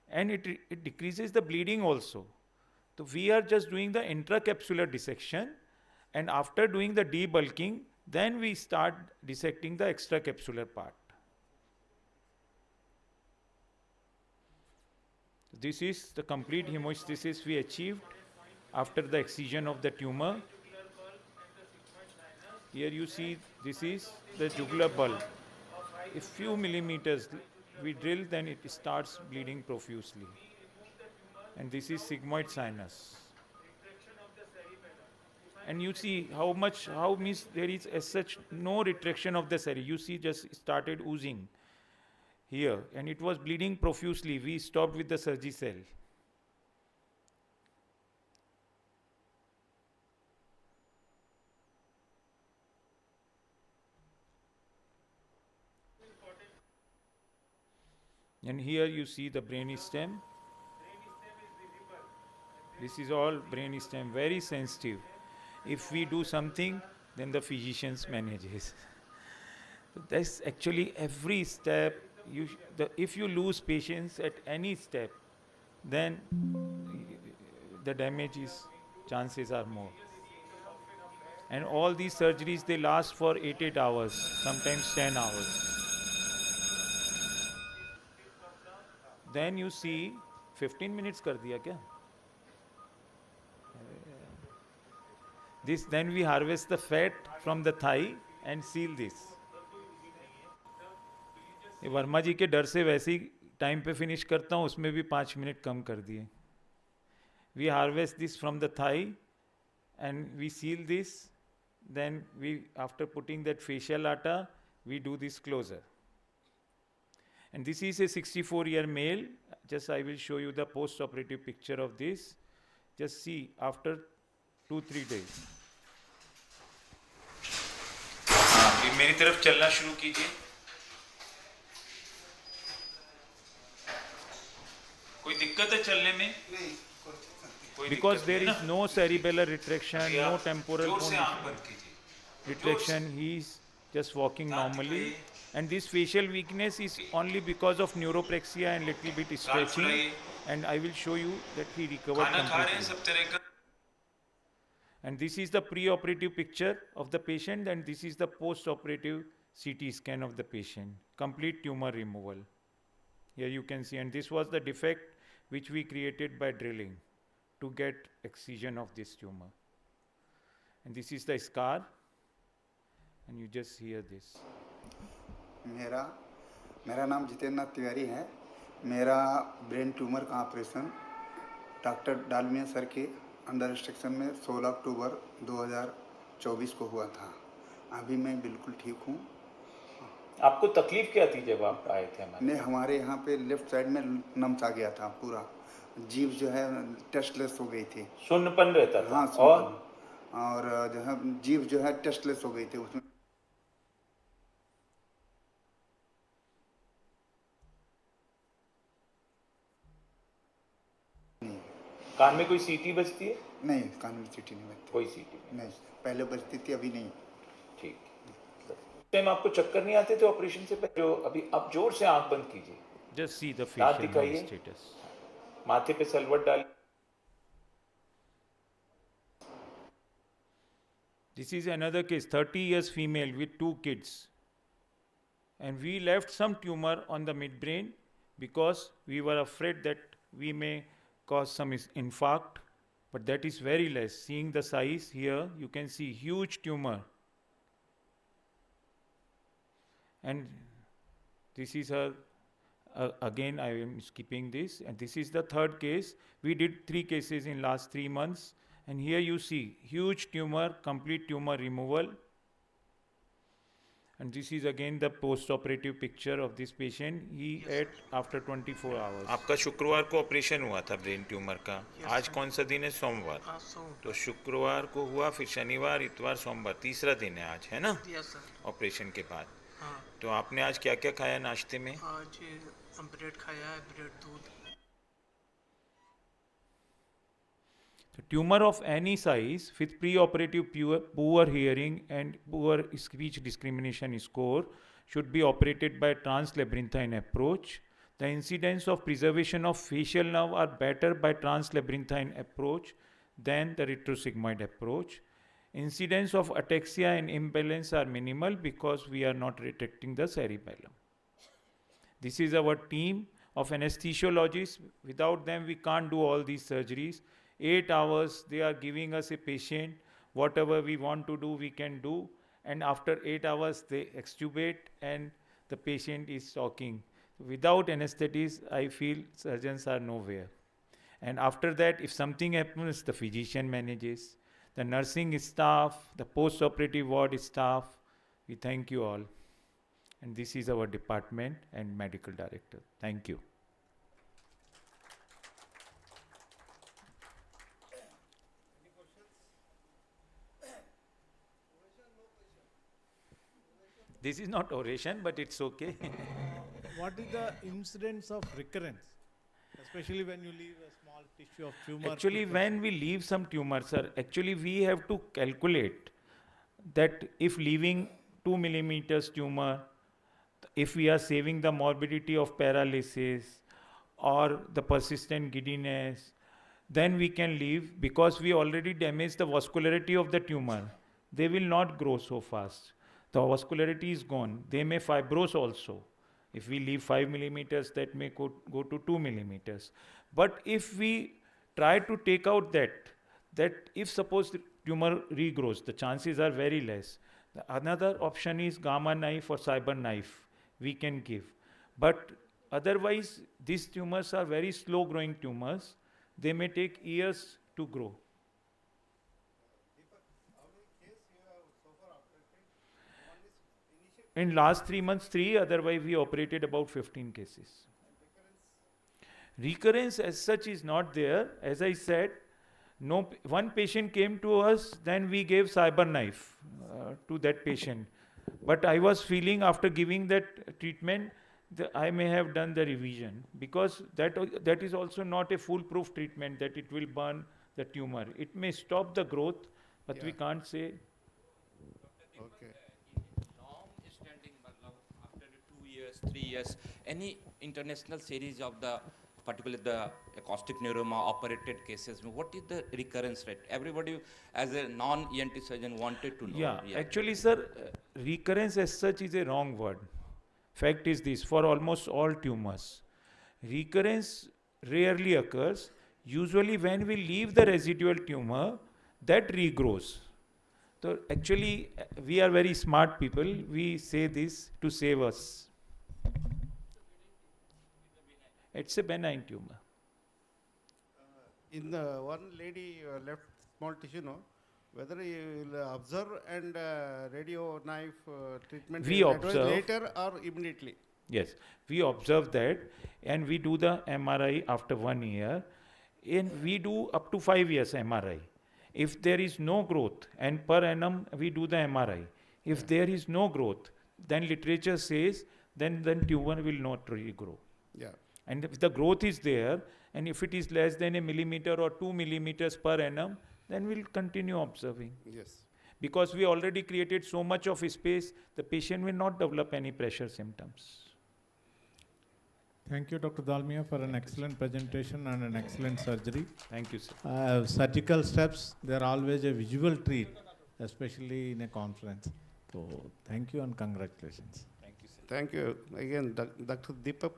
and it decreases the bleeding also. So we are just doing the intracapsular dissection, and after doing the debulking, then we start dissecting the extracapsular part. This is the complete hemostasis we achieved after the excision of the tumor. Here you see, this is the jugular bulb. A few millimeters we drill, then it starts bleeding profusely. And this is sigmoid sinus. And you see how means there is as such no retraction of the ceri. You see just started oozing here, and it was bleeding profusely. We stopped with the Surgicel. And here you see the brain stem. This is all brain stem, very sensitive. If we do something, then the physicians manages. So that's actually every step. If you lose patience at any step, then the chances are more. And all these surgeries, they last for 8 hours, sometimes 10 hours. Then you see, 15 minutes kar diya kya? Then we harvest the fat from the thigh and seal this. ये वर्मा जी के डर से वैसे ही time पे finish करता हूँ, उसमें भी 5 मिनट कम कर दिए. We harvest this from the thigh and we seal this. Then after putting that facial atta, we do this closer. And this is a 64-year male. Just I will show you the post-operative picture of this. Just see after 2-3 days. मेरी तरफ चलना शुरू कीजिए. कोई दिक्कत है चलने में? Because there is no cerebellar retraction, no temporal bone retraction, he is just walking normally. And this facial weakness is only because of neuropraxia and little bit stretching. And I will show you that he recovered completely. And this is the pre-operative picture of the patient, and this is the post-operative CT scan of the patient. Complete tumor removal. Here you can see, and this was the defect which we created by drilling to get excision of this tumor. And this is the scar, and you just hear this. मेरा नाम जितेंद्र तिवारी है। मेरा brain tumour का operation doctor Dalmia sir के under instruction में 16 अक्टूबर 2024 को हुआ था। अभी मैं बिल्कुल ठीक हूँ। आपको तकलीफ क्या थी जब आप आए थे हमारे? नहीं, हमारे यहाँ पे लेफ्ट साइड में नम्स आ गया था पूरा। जीभ जो है टेस्टलेस हो गई थी। सुन्नपन रहता था। हाँ, सुन्नपन। और जो है जीभ जो है टेस्टलेस हो गई थी उसमें। कान में कोई सीटी बजती है? नहीं, कान में सीटी नहीं बजती। कोई सीटी नहीं, पहले बजती थी, अभी नहीं। ठीक। टाइम आपको चक्कर नहीं आते थे ऑपरेशन से पहले? जो अभी आप जोर से आंख बंद कीजिए। Just see the facial status. माथे पे सलवट डाल। This is another case, 30 years female with 2 kids. And we left some tumor on the midbrain because we were afraid that we may cause some infarct, but that is very less. Seeing the size here, you can see huge tumor. And this is her, again I am skipping this, and this is the third case. We did 3 cases in last 3 months, and here you see huge tumor, complete tumor removal. And this is again the post-operative picture of this patient. He ate after 24 hours. आपका शुक्रवार को operation हुआ था brain tumour का। आज कौन सा दिन है? सोमवार। तो शुक्रवार को हुआ, फिर शनिवार, इतवार, सोमवार, तीसरा दिन है आज, है ना? ऑपरेशन के बाद। तो आपने आज क्या क्या खाया नाश्ते में? आज ब्रेड खाया है, ब्रेड दूध। Tumor of any size with preoperative poor hearing and poor speech discrimination score should be operated by translabyrinthine approach. The incidence of preservation of facial nerve are better by translabyrinthine approach than the retrosigmoid approach. Incidence of ataxia and imbalance are minimal because we are not retracting the cerebellum. This is our team of anesthesiologists. Without them, we can't do all these surgeries. 8 hours they are giving us a patient. Whatever we want to do, we can do. And after 8 hours, they extubate and the patient is talking. Without anesthetics, I feel surgeons are nowhere. And after that, if something happens, the physician manages. The nursing staff, the post-operative ward staff, we thank you all. And this is our department and medical director. Thank you. This is not oration, but it's okay. What is the incidence of recurrence, especially when you leave a small tissue of tumor? Actually, when we leave some tumor, sir, actually we have to calculate that if leaving 2 millimeters tumor, if we are saving the morbidity of paralysis or the persistent giddiness, then we can leave because we already damaged the vascularity of the tumor. They will not grow so fast. The vascularity is gone. They may fibrose also. If we leave 5 millimeters, that may go to 2 millimeters. But if we try to take out that if suppose the tumor regrows, the chances are very less. Another option is gamma knife or cyber knife we can give. But otherwise, these tumors are very slow growing tumors. They may take years to grow. In last 3 months, 3, otherwise we operated about 15 cases. Recurrence as such is not there. As I said, one patient came to us, then we gave cyber knife to that patient. But I was feeling after giving that treatment I may have done the revision, because that is also not a foolproof treatment that it will burn the tumor. It may stop the growth, but we can't say. Okay. Long-standing, after 2 years, 3 years, any international series of the, particularly the acoustic neuroma operated cases, what is the recurrence rate? Everybody, as a non-ENT surgeon, wanted to know. Yeah, actually, sir, recurrence as such is a wrong word. Fact is this, for almost all tumors, recurrence rarely occurs. Usually when we leave the residual tumor, that regrows. So actually, we are very smart people. We say this to save us. It's a benign tumor. In the one lady left small tissue, no? Whether you will observe and radio knife treatment We observe later or immediately? Yes, we observe that, and we do the MRI after 1 year, and we do up to 5 years MRI. If there is no growth, and per annum we do the MRI. If there is no growth, then literature says then tumor will not regrow. Yeah. And if the growth is there, and if it is less than 1 millimeter or 2 millimeters per annum, then we'll continue observing. Yes. Because we already created so much of space, the patient will not develop any pressure symptoms. Thank you, Dr. Dalmia, for an excellent presentation and an excellent surgery. Thank you, sir. Surgical steps, they're always a visual treat, especially in a conference. So, thank you and congratulations. Thank you, sir. Thank you. Again, Dr. Deepak,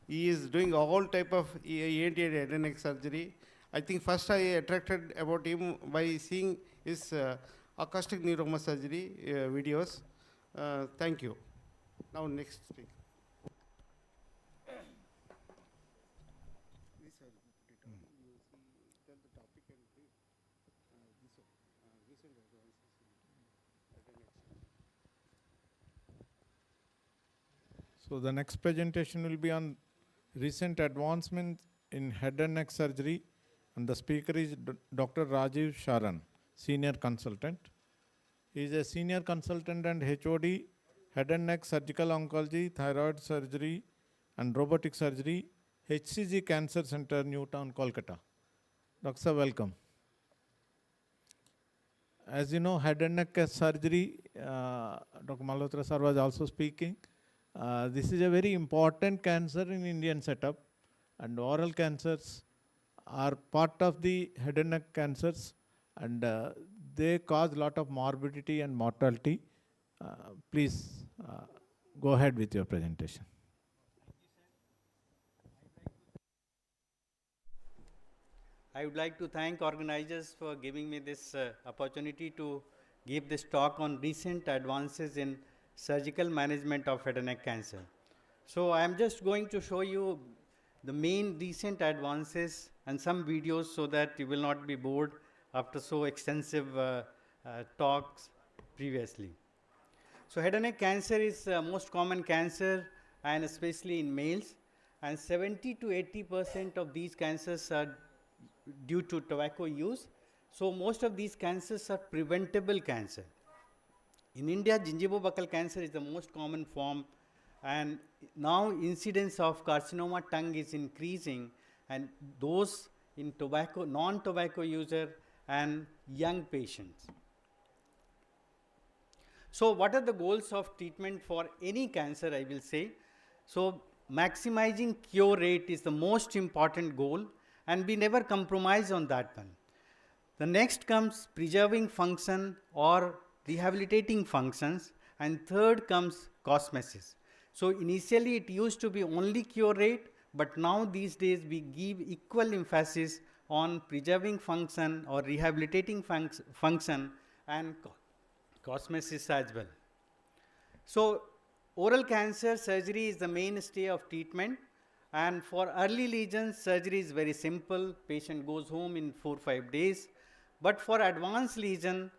he is doing all type of ENT and head and neck surgery. I think first I attracted about him by seeing his acoustic neuroma surgery videos. Thank you. Now next speaker. So the next presentation will be on recent advancements in head and neck surgery, and the speaker is Dr. Rajiv Sharan, Senior Consultant. He is a Senior Consultant and HOD, Head and Neck Surgical Oncology, Thyroid Surgery and Robotic Surgery, HCG Cancer Center, Newtown, Kolkata. Doctor sir, welcome. As you know, head and neck surgery, Dr. Malhotra sir was also speaking. This is a very important cancer in Indian setup, and oral cancers are part of the head and neck cancers, and they cause a lot of morbidity and mortality. Please go ahead with your presentation. I would like to thank organizers for giving me this opportunity to give this talk on recent advances in surgical management of head and neck cancer. So I am just going to show you the main recent advances and some videos so that you will not be bored after so extensive talks previously. So head and neck cancer is most common cancer, and especially in males, and 70 to 80% of these cancers are due to tobacco use. So most of these cancers are preventable cancer. In India, gingivobuccal cancer is the most common form, and now incidence of carcinoma tongue is increasing, and those in tobacco, non-tobacco user and young patients. So what are the goals of treatment for any cancer, I will say? So maximizing cure rate is the most important goal, and we never compromise on that one. The next comes preserving function or rehabilitating functions, and third comes cosmesis. So initially it used to be only cure rate, but now these days we give equal emphasis on preserving function or rehabilitating function and cosmesis as well. So oral cancer surgery is the mainstay of treatment, and for early lesions surgery is very simple. Patient goes home in 4-5 days. But for advanced lesion,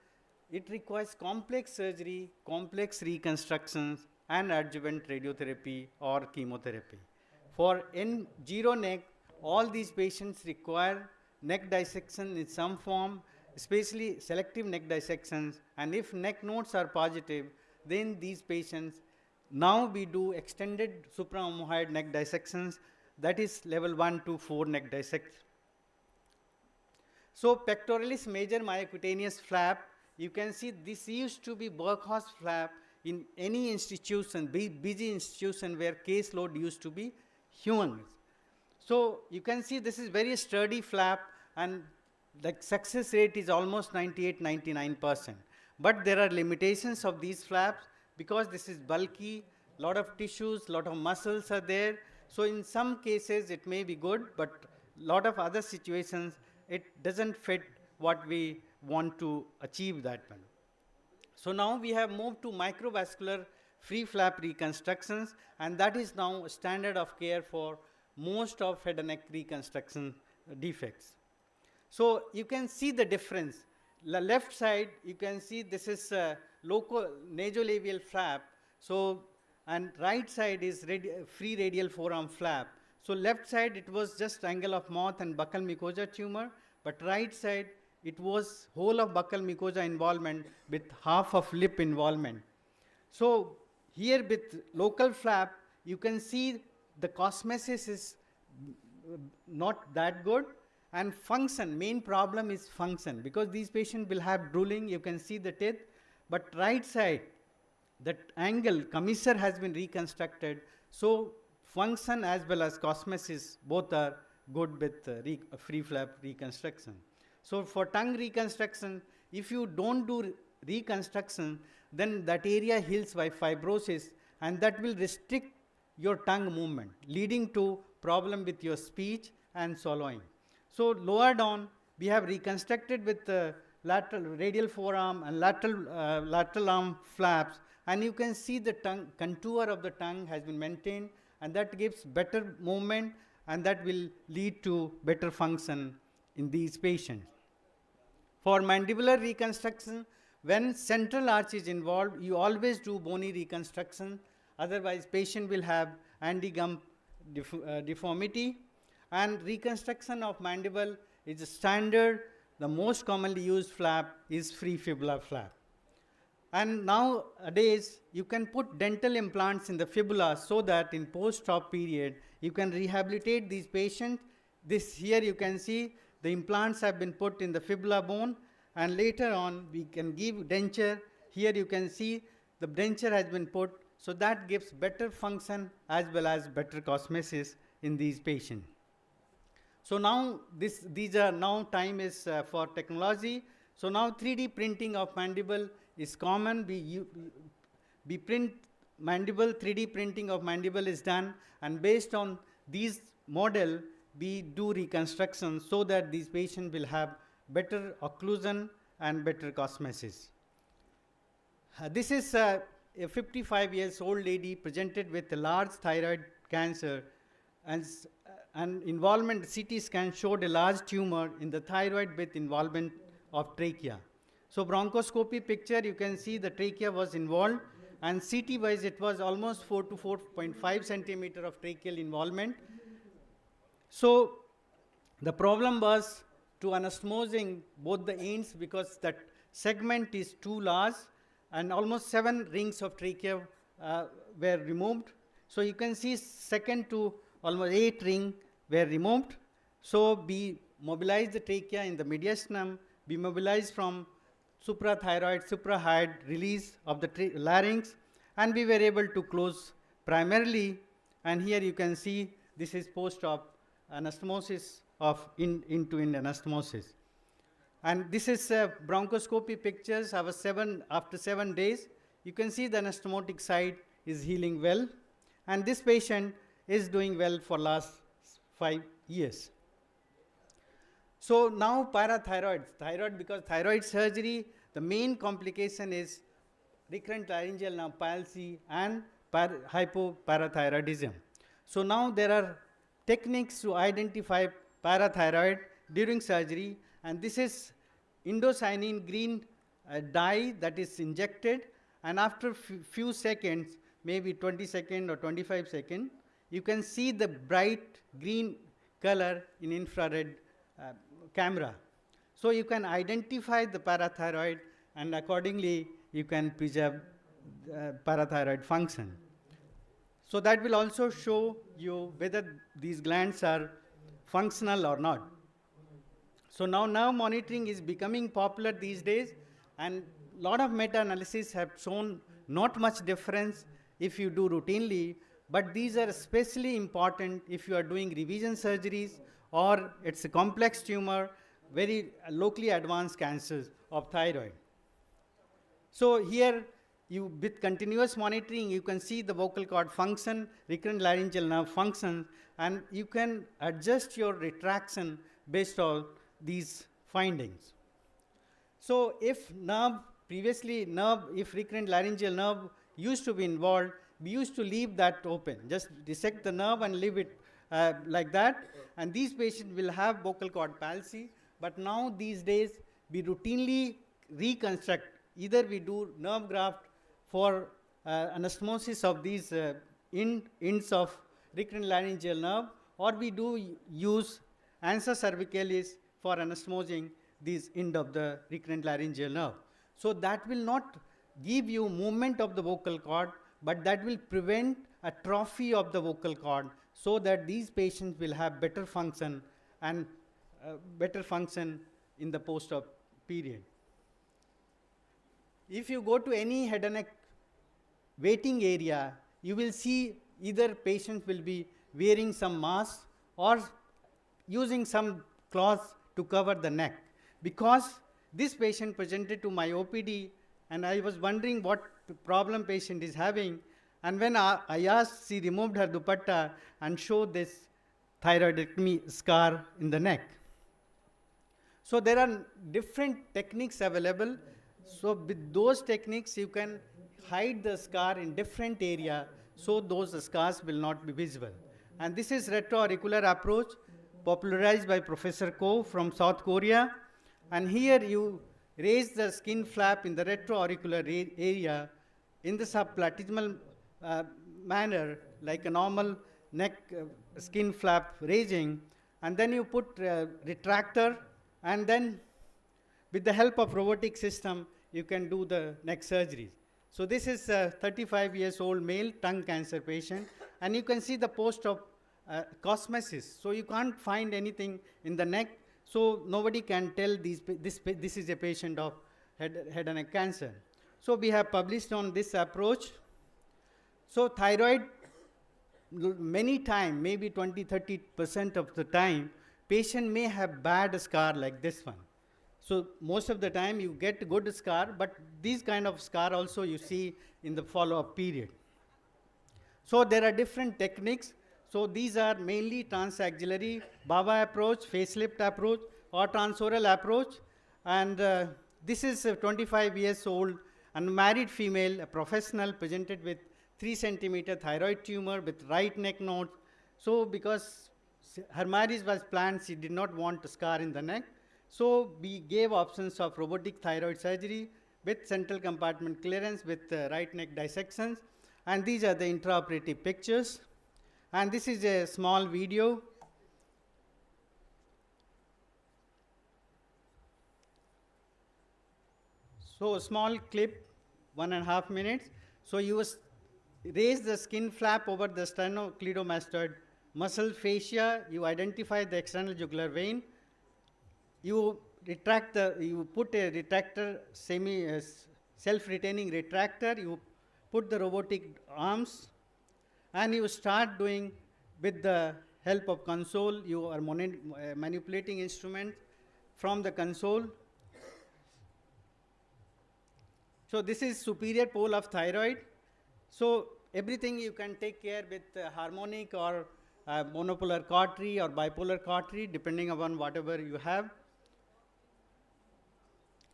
it requires complex surgery, complex reconstructions, and adjuvant radiotherapy or chemotherapy. For N0 neck, all these patients require neck dissection in some form, especially selective neck dissections, and if neck nodes are positive, then these patients now we do extended supraomohyoid neck dissections, that is level 1 to 4 neck dissection. So pectoralis major myocutaneous flap, you can see this used to be workhorse flap in any institution, busy institution where caseload used to be humongous. So you can see this is very sturdy flap, and the success rate is almost 98-99%. But there are limitations of these flaps because this is bulky, lot of tissues, lot of muscles are there. So in some cases it may be good, but lot of other situations it doesn't fit what we want to achieve that one. So now we have moved to microvascular free flap reconstructions, and that is now standard of care for most of head and neck reconstruction defects. So you can see the difference. The left side, you can see this is nasolabial flap. So, and right side is free radial forearm flap. So left side it was just angle of mouth and buccal mucosa tumor, but right side it was whole of buccal mucosa involvement with half of lip involvement. So here with local flap, you can see the cosmesis is not that good, and function, main problem is function, because these patients will have drooling, you can see the teeth, but right side, that angle, commissure has been reconstructed, so function as well as cosmesis both are good with free flap reconstruction. So for tongue reconstruction, if you don't do reconstruction, then that area heals by fibrosis, and that will restrict your tongue movement, leading to problem with your speech and swallowing. So lower down, we have reconstructed with lateral radial forearm and lateral arm flaps, and you can see the tongue contour of the tongue has been maintained, and that gives better movement, and that will lead to better function in these patients. For mandibular reconstruction, when central arch is involved, you always do bony reconstruction, otherwise patient will have anti-gum deformity. And reconstruction of mandible is a standard. The most commonly used flap is free fibula flap. And nowadays, you can put dental implants in the fibula so that in post-op period, you can rehabilitate these patients. This here you can see the implants have been put in the fibula bone, and later on we can give denture. Here you can see the denture has been put, so that gives better function as well as better cosmesis in these patients. So now these are now time is for technology. So now 3D printing of mandible is common. We print mandible, 3D printing of mandible is done, and based on these model, we do reconstruction so that these patients will have better occlusion and better cosmesis. This is a 55 years old lady presented with a large thyroid cancer, and involvement CT scan showed a large tumor in the thyroid with involvement of trachea. So bronchoscopy picture, you can see the trachea was involved, and CT wise it was almost 4 to 4.5 centimeter of tracheal involvement. So the problem was to anastomosing both the ends because that segment is too large, and almost 7 rings of trachea were removed. So you can see second to almost 8 rings were removed. So we mobilized the trachea in the mediastinum, we mobilized from suprathyroid, suprahyoid release of the larynx, and we were able to close primarily. And here you can see this is post-op anastomosis of end-to-end anastomosis. And this is bronchoscopy pictures after 7 days. You can see the anastomotic side is healing well, and this patient is doing well for last 5 years. So now parathyroid, because thyroid surgery, the main complication is recurrent laryngeal nerve palsy and hypoparathyroidism. So now there are techniques to identify parathyroid during surgery, and this is indocyanine green dye that is injected, and after few seconds, maybe 20 seconds or 25 seconds, you can see the bright green color in infrared camera. So you can identify the parathyroid, and accordingly you can preserve parathyroid function. So that will also show you whether these glands are functional or not. So now nerve monitoring is becoming popular these days, and a lot of meta-analyses have shown not much difference if you do routinely, but these are especially important if you are doing revision surgeries or it's a complex tumor, very locally advanced cancers of thyroid. So here, with continuous monitoring, you can see the vocal cord function, recurrent laryngeal nerve function, and you can adjust your retraction based on these findings. So if if recurrent laryngeal nerve used to be involved, we used to leave that open, just dissect the nerve and leave it like that, and these patients will have vocal cord palsy, but now these days, we routinely reconstruct, either we do nerve graft for anastomosis of these ends of recurrent laryngeal nerve, or we do use ansa cervicalis for anastomosing this end of the recurrent laryngeal nerve. So that will not give you movement of the vocal cord, but that will prevent atrophy of the vocal cord, so that these patients will have better function and better function in the post-op period. If you go to any head and neck waiting area, you will see either patients will be wearing some mask or using some cloths to cover the neck. Because this patient presented to my OPD, and I was wondering what problem patient is having, and when I asked, she removed her dupatta and showed this thyroidectomy scar in the neck. So there are different techniques available. So with those techniques, you can hide the scar in different area, so those scars will not be visible. And this is retroauricular approach popularized by Professor Ko from South Korea. And here you raise the skin flap in the retroauricular area in the subplatysmal manner, like a normal neck skin flap raising, and then you put retractor, and then with the help of robotic system, you can do the neck surgeries. So this is a 35 years old male tongue cancer patient, and you can see the post-op cosmesis. So you can't find anything in the neck, so nobody can tell this is a patient of head and neck cancer. So we have published on this approach. So thyroid, many times, maybe 20–30% of the time, patient may have bad scar like this one. So most of the time you get good scar, but these kind of scar also you see in the follow-up period. So there are different techniques. So these are mainly transaxillary BABA approach, facelift approach, or transoral approach. And this is a 25 years old unmarried female, a professional, presented with 3 centimeter thyroid tumor with right neck node. So because her marriage was planned, she did not want a scar in the neck. So we gave options of robotic thyroid surgery with central compartment clearance with right neck dissections. And these are the intraoperative pictures. And this is a small video. So a small clip, 1.5 minutes. So you raise the skin flap over the sternocleidomastoid muscle fascia. You identify the external jugular vein. You retract you put a retractor, self-retaining retractor. You put the robotic arms, and you start doing with the help of console. You are manipulating instrument from the console. So this is superior pole of thyroid. So everything you can take care with harmonic or monopolar cautery or bipolar cautery, depending upon whatever you have.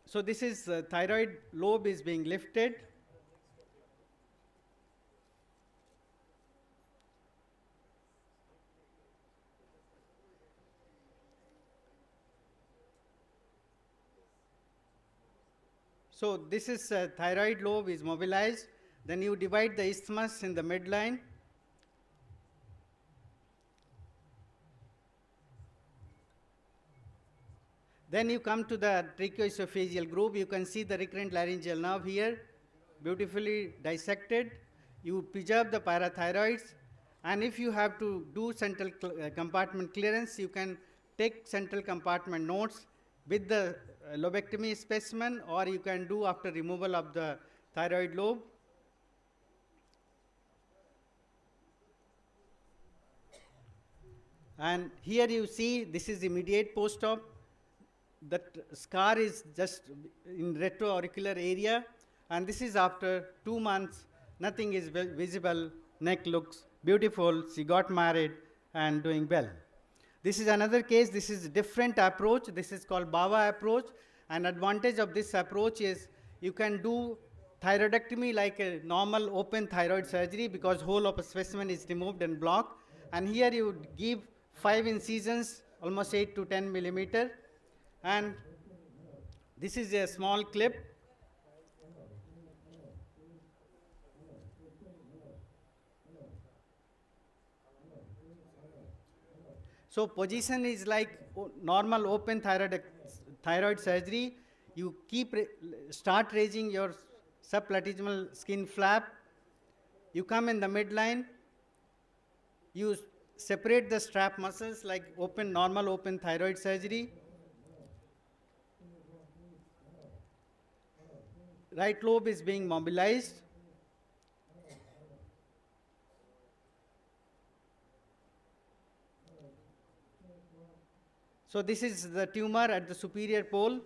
So this is thyroid lobe is being lifted. So this is thyroid lobe is mobilized. Then you divide the isthmus in the midline. Then you come to the tracheoesophageal groove. You can see the recurrent laryngeal nerve here, beautifully dissected. you preserve the parathyroids, and if you have to do central compartment clearance, you can take central compartment nodes with the lobectomy specimen, or you can do after removal of the thyroid lobe. And here you see this is immediate post-op. That scar is just in retroauricular area, and this is after 2 months, nothing is visible, neck looks beautiful, she got married and doing well. This is another case, this is a different approach, this is called BAVA approach, and advantage of this approach is you can do thyroidectomy like a normal open thyroid surgery because whole of a specimen is removed and blocked, and here you would give 5 incisions, almost 8 to 10 millimeter, and this is a small clip. So position is like normal open thyroid surgery. You start raising your sublatissimal skin flap. You come in the midline. You separate the strap muscles like normal open thyroid surgery. Right lobe is being mobilized. So this is the tumor at the superior pole.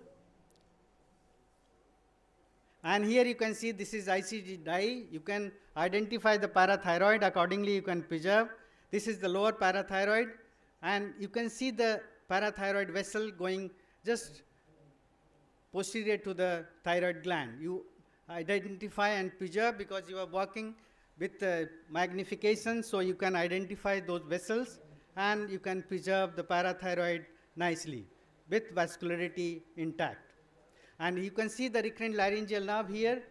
And here you can see this is ICG dye. You can identify the parathyroid, accordingly you can preserve. This is the lower parathyroid, and you can see the parathyroid vessel going just posterior to the thyroid gland. You identify and preserve because you are working with magnification, so you can identify those vessels and you can preserve the parathyroid nicely with vascularity intact. And you can see the recurrent laryngeal nerve here.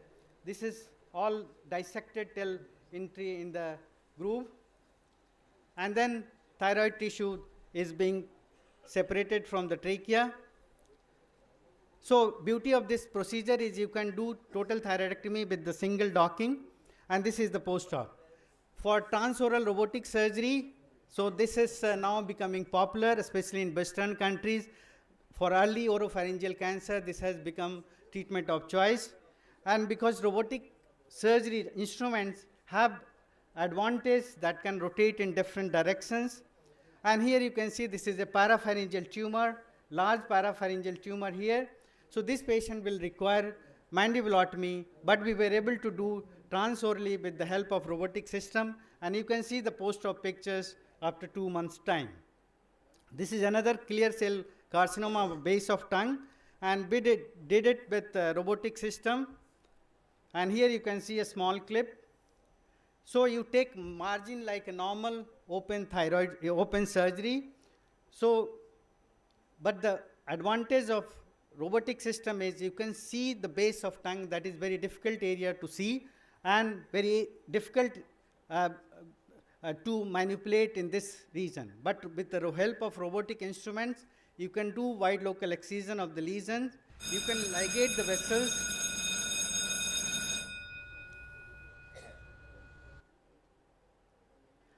This is all dissected till entry in the groove. And then thyroid tissue is being separated from the trachea. So beauty of this procedure is you can do total thyroidectomy with the single docking, and this is the post-op. For transoral robotic surgery, so this is now becoming popular, especially in Western countries. For early oropharyngeal cancer, this has become treatment of choice. And because robotic surgery instruments have advantage that can rotate in different directions. And here you can see this is a parapharyngeal tumor, large parapharyngeal tumor here. So this patient will require mandibulotomy, but we were able to do transorally with the help of robotic system, and you can see the post-op pictures after 2 months' time. This is another clear cell carcinoma of base of tongue, and we did it with robotic system. And here you can see a small clip. So you take margin like a normal open thyroid, open surgery. So, but the advantage of robotic system is you can see the base of tongue, that is very difficult area to see and very difficult to manipulate in this region. But with the help of robotic instruments, you can do wide local excision of the lesions, you can ligate the vessels.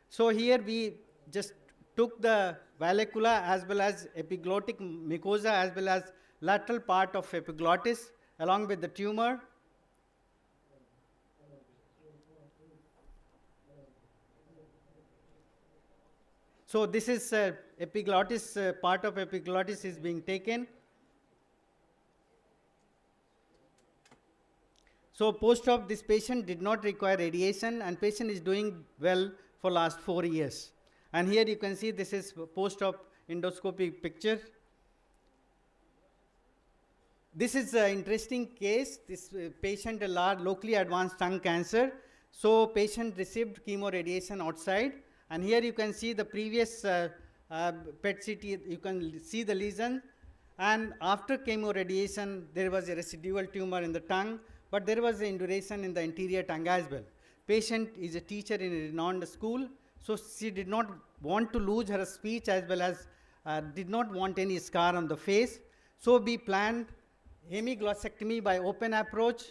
So here we just took the vallecula as well as epiglottic mucosa as well as lateral part of epiglottis along with the tumor. So this is epiglottis, part of epiglottis is being taken. So post-op, this patient did not require radiation and patient is doing well for last 4 years. And here you can see this is post-op endoscopy picture. This is an interesting case. This patient a large locally advanced tongue cancer. So patient received chemoradiation outside, and here you can see the previous PET CT. You can see the lesion, and after chemoradiation there was a residual tumor in the tongue, but there was an induration in the anterior tongue as well. Patient is a teacher in a renowned school, so she did not want to lose her speech as well as did not want any scar on the face. So we planned hemiglossectomy by open approach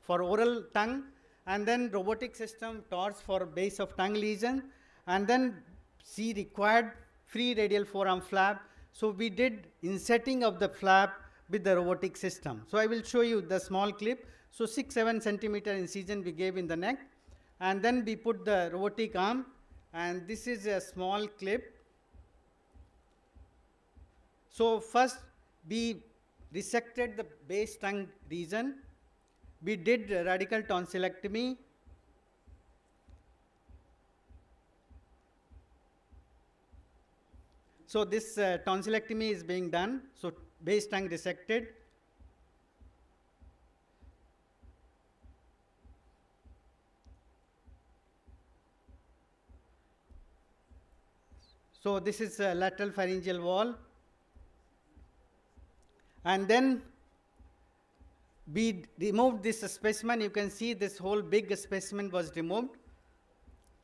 for oral tongue, and then robotic system torch for base of tongue lesion, and then she required free radial forearm flap. So we did insetting of the flap with the robotic system. So I will show you the small clip. So 6-7 centimeter incision we gave in the neck, and then we put the robotic arm, and this is a small clip. So first we resected the base tongue region. We did radical tonsillectomy. So this tonsillectomy is being done. So base tongue resected. So this is a lateral pharyngeal wall. And then we removed this specimen. You can see this whole big specimen was removed.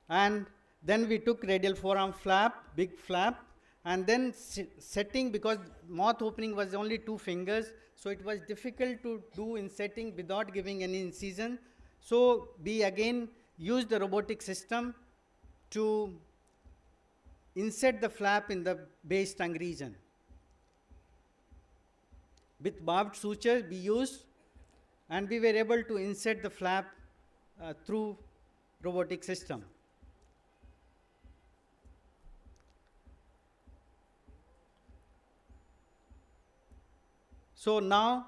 And then we took radial forearm flap, big flap, and then setting, because mouth opening was only 2 fingers, so it was difficult to do insetting without giving any incision. So we again used the robotic system to insert the flap in the base tongue region. With barbed sutures we used, and we were able to insert the flap through robotic system. So now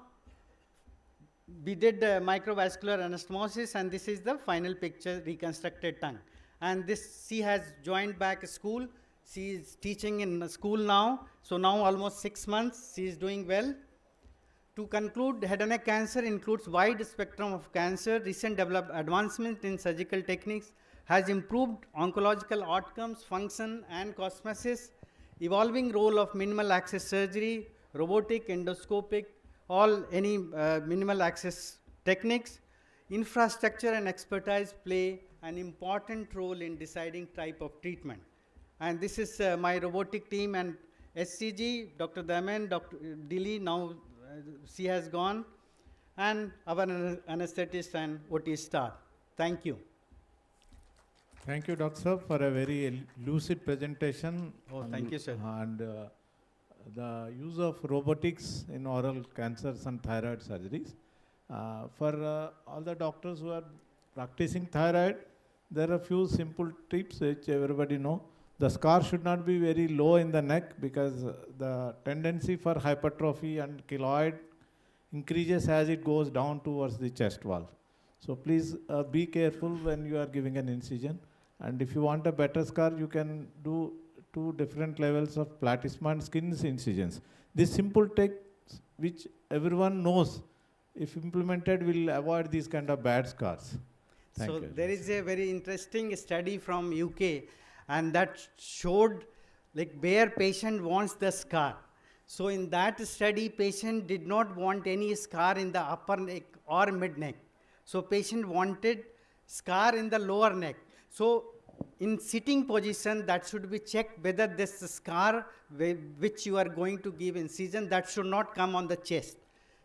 we did microvascular anastomosis, and this is the final picture, reconstructed tongue. And this, she has joined back school. She is teaching in school now. So now almost 6 months, she is doing well. To conclude, head and neck cancer includes wide spectrum of cancer. Recent advancement in surgical techniques has improved oncological outcomes, function, and cosmesis. Evolving role of minimal access surgery, robotic, endoscopic, any minimal access techniques. Infrastructure and expertise play an important role in deciding type of treatment. And this is my robotic team and SCG, Dr. Daman, Dr. Dilly, now she has gone, and our anesthetist and OT staff. Thank you. Thank you, Dr. Sir, for a very lucid presentation. Oh, thank you, sir. And the use of robotics in oral cancers and thyroid surgeries. For all the doctors who are practicing thyroid, there are a few simple tips which everybody know. The scar should not be very low in the neck, because the tendency for hypertrophy and keloid increases as it goes down towards the chest wall. So please be careful when you are giving an incision. And if you want a better scar, you can do 2 different levels of platysma and skin incisions. This simple technique, which everyone knows, if implemented, will avoid these kind of bad scars. Thank you. There is a very interesting study from UK, and that showed like where patient wants the scar. So in that study, patient did not want any scar in the upper neck or mid neck. So patient wanted scar in the lower neck. So in sitting position, that should be checked whether this scar which you are going to give incision, that should not come on the chest.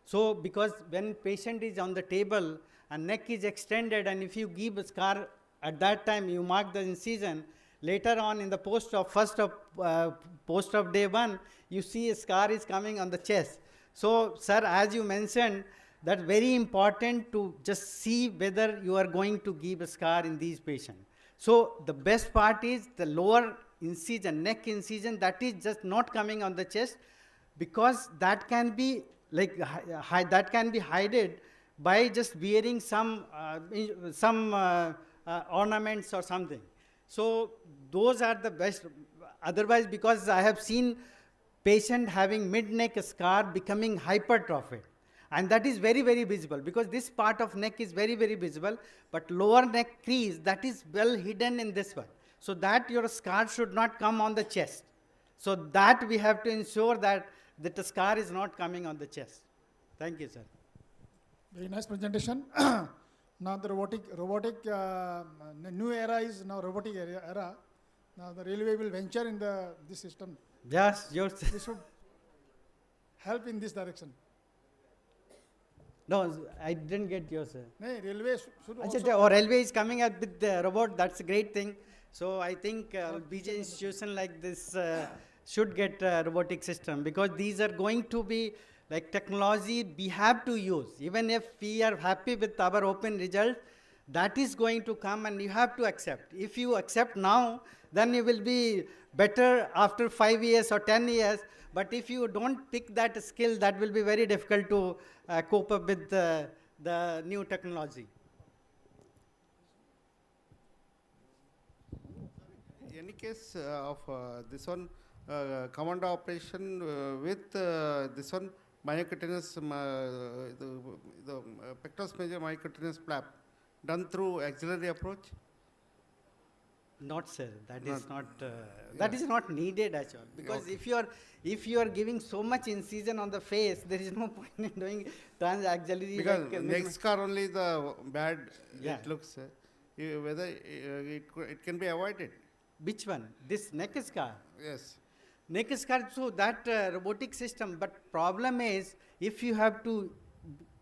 So because when patient is on the table and neck is extended, and if you give a scar at that time, you mark the incision, later on in the post of day 1, you see a scar is coming on the chest. So sir, as you mentioned, that very important to just see whether you are going to give a scar in these patients. So the best part is the lower incision, neck incision, that is just not coming on the chest, because that can be like that can be hidden by just wearing some ornaments or something. So those are the best. Otherwise, because I have seen patient having mid-neck scar becoming hypertrophic, and that is very, very visible, because this part of neck is very, very visible, but lower neck crease, that is well hidden in this one. So that your scar should not come on the chest. So that we have to ensure that the scar is not coming on the chest. Thank you, sir. Very nice presentation. Now the robotic new era is now robotic era. Now the railway will venture in this system. Yes, this should help in this direction. No, I didn't get yours, sir. No, railway should Achha, also. or railway is coming up with the robot, that's a great thing. So I think BJ institution like this should get a robotic system, because these are going to be like technology we have to use. Even if we are happy with our open result, that is going to come and you have to accept. If you accept now, then you will be better after 5 years or 10 years. But if you don't pick that skill, that will be very difficult to cope up with the new technology. Any case of this one commando operation with this one myocutaneous, the pectoralis major myocutaneous flap done through axillary approach? Not, sir. That is not. That is not needed actually, because if you are giving so much incision on the face, there is no point in doing transaxillary. Because like, next car only the bad Yeah. it looks. Whether it can be avoided. Which one? This neck scar. Yes. Neck scar. So that robotic system. But problem is, if you have to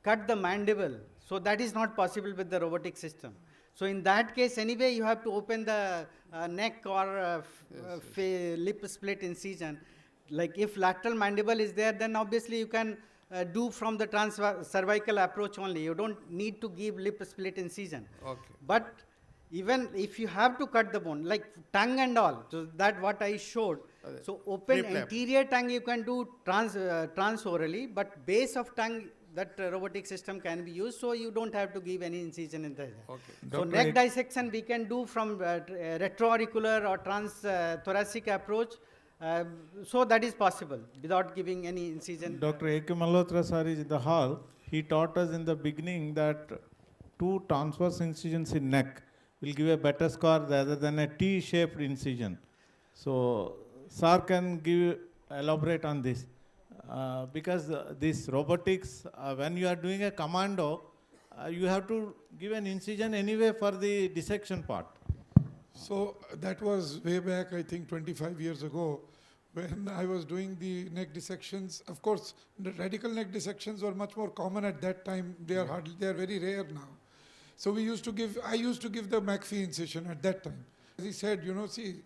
cut the mandible, so that is not possible with the robotic system. So in that case, anyway, you have to open the neck or lip split incision. Like if lateral mandible is there, then obviously you can do from the cervical approach only. You don't need to give lip split incision. Okay. But even if you have to cut the bone, like tongue and all, so that what I showed. So open anterior tongue you can do transorally, but base of tongue, that robotic system can be used, so you don't have to give any incision in the head. Okay. So Dr. neck dissection we can do from retroauricular or transthoracic approach, so that is possible without giving any incision. Dr. A.K. Malhotra sir is in the hall. He taught us in the beginning that 2 transverse incisions in neck will give a better scar rather than a T-shaped incision. So sir can elaborate on this. Because this robotics, when you are doing a commando, you have to give an incision anyway for the dissection part. So that was way back, I think 25 years ago, when I was doing the neck dissections. Of course, the radical neck dissections were much more common at that time. They are very rare now. So I used to give the McPhee incision at that time. As he said, you know, see,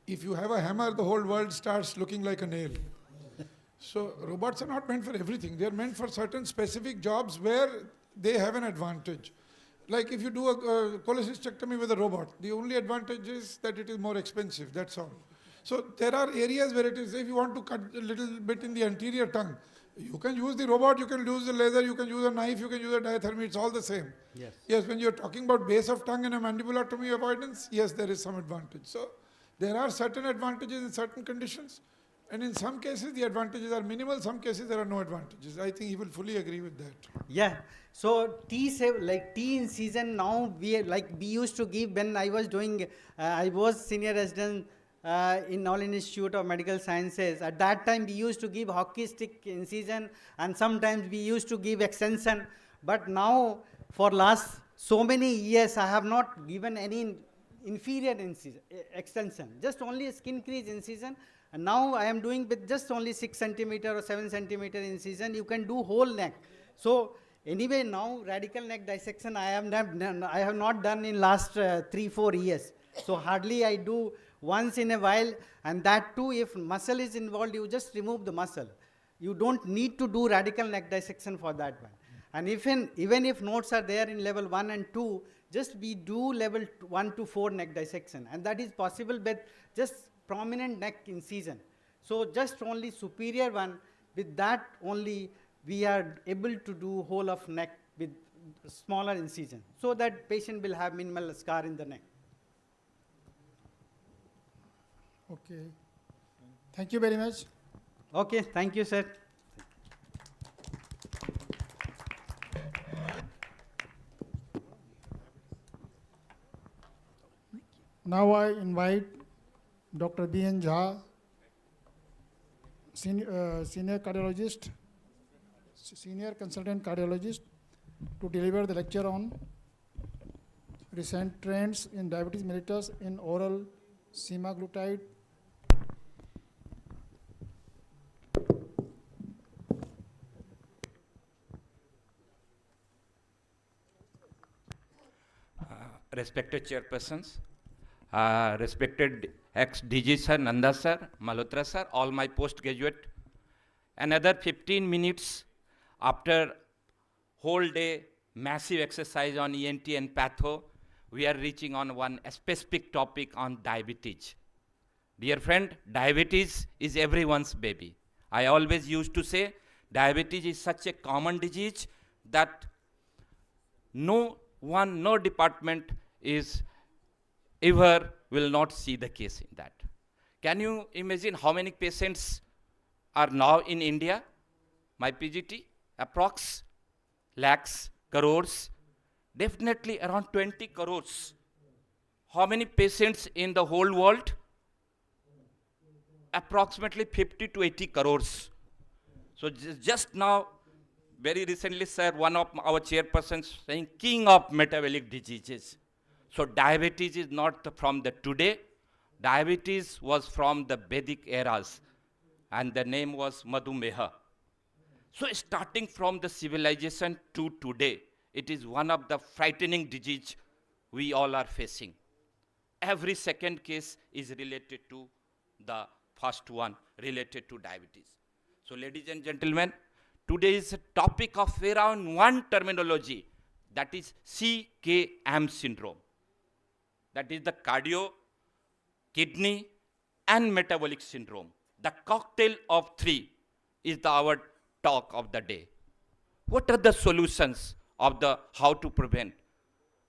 if you have a hammer, the whole world starts looking like a nail. So robots are not meant for everything. They are meant for certain specific jobs where they have an advantage. Like if you do a cholecystectomy with a robot, the only advantage is that it is more expensive, that's all. So there are areas where it is, if you want to cut a little bit in the anterior tongue, you can use the robot, you can use the laser, you can use a knife, you can use a diathermy, it's all the same. Yes. Yes, when you're talking about base of tongue and a mandibulotomy avoidance, yes, there is some advantage. So there are certain advantages in certain conditions. And in some cases, the advantages are minimal. Some cases, there are no advantages. I think he will fully agree with that. Yeah. So T incision now we used to give when I was doing. I was senior resident in All Institute of Medical Sciences. At that time, we used to give hockey stick incision, and sometimes we used to give extension. But now, for last so many years, I have not given any inferior incision, extension. Just only a skin crease incision. And now I am doing with just only 6 centimeter or 7 centimeter incision. You can do whole neck. So anyway, now radical neck dissection I have not done in last 3-4 years. So hardly I do once in a while, and that too, if muscle is involved, you just remove the muscle. You don't need to do radical neck dissection for that one. And even if nodes are there in level 1 and 2, just we do level 1 to 4 neck dissection, and that is possible with just prominent neck incision. So just only superior one, with that only we are able to do whole of neck with smaller incision, so that patient will have minimal scar in the neck. Okay. Thank you very much. Okay, thank you, sir. Now I invite Dr. B.N. Jha, senior cardiologist, senior consultant cardiologist, to deliver the lecture on recent trends in diabetes mellitus in oral semaglutide. respected chairpersons, respected ex-DG sir, Nanda sir, Malhotra sir, all my postgraduate. Another 15 minutes after whole day massive exercise on ENT and patho, we are reaching on one specific topic on diabetes. Dear friend, diabetes is everyone's baby. I always used to say diabetes is such a common disease that no department is ever will not see the case in that. Can you imagine how many patients are now in India? My PGT, approx lakhs, crores, definitely around 20 crores. How many patients in the whole world? Approximately 50 to 80 crores. So just now, very recently, sir, one of our chairpersons saying king of metabolic diseases. So diabetes is not from the today. Diabetes was from the Vedic eras, and the name was Madhumeha. So starting from the civilization to today, it is one of the frightening disease we all are facing. Every second case is related to the first one, related to diabetes. So ladies and gentlemen, today is a topic of around one terminology, that is CKM syndrome. That is the cardio, kidney, and metabolic syndrome. The cocktail of three is our talk of the day. What are the solutions of the how to prevent?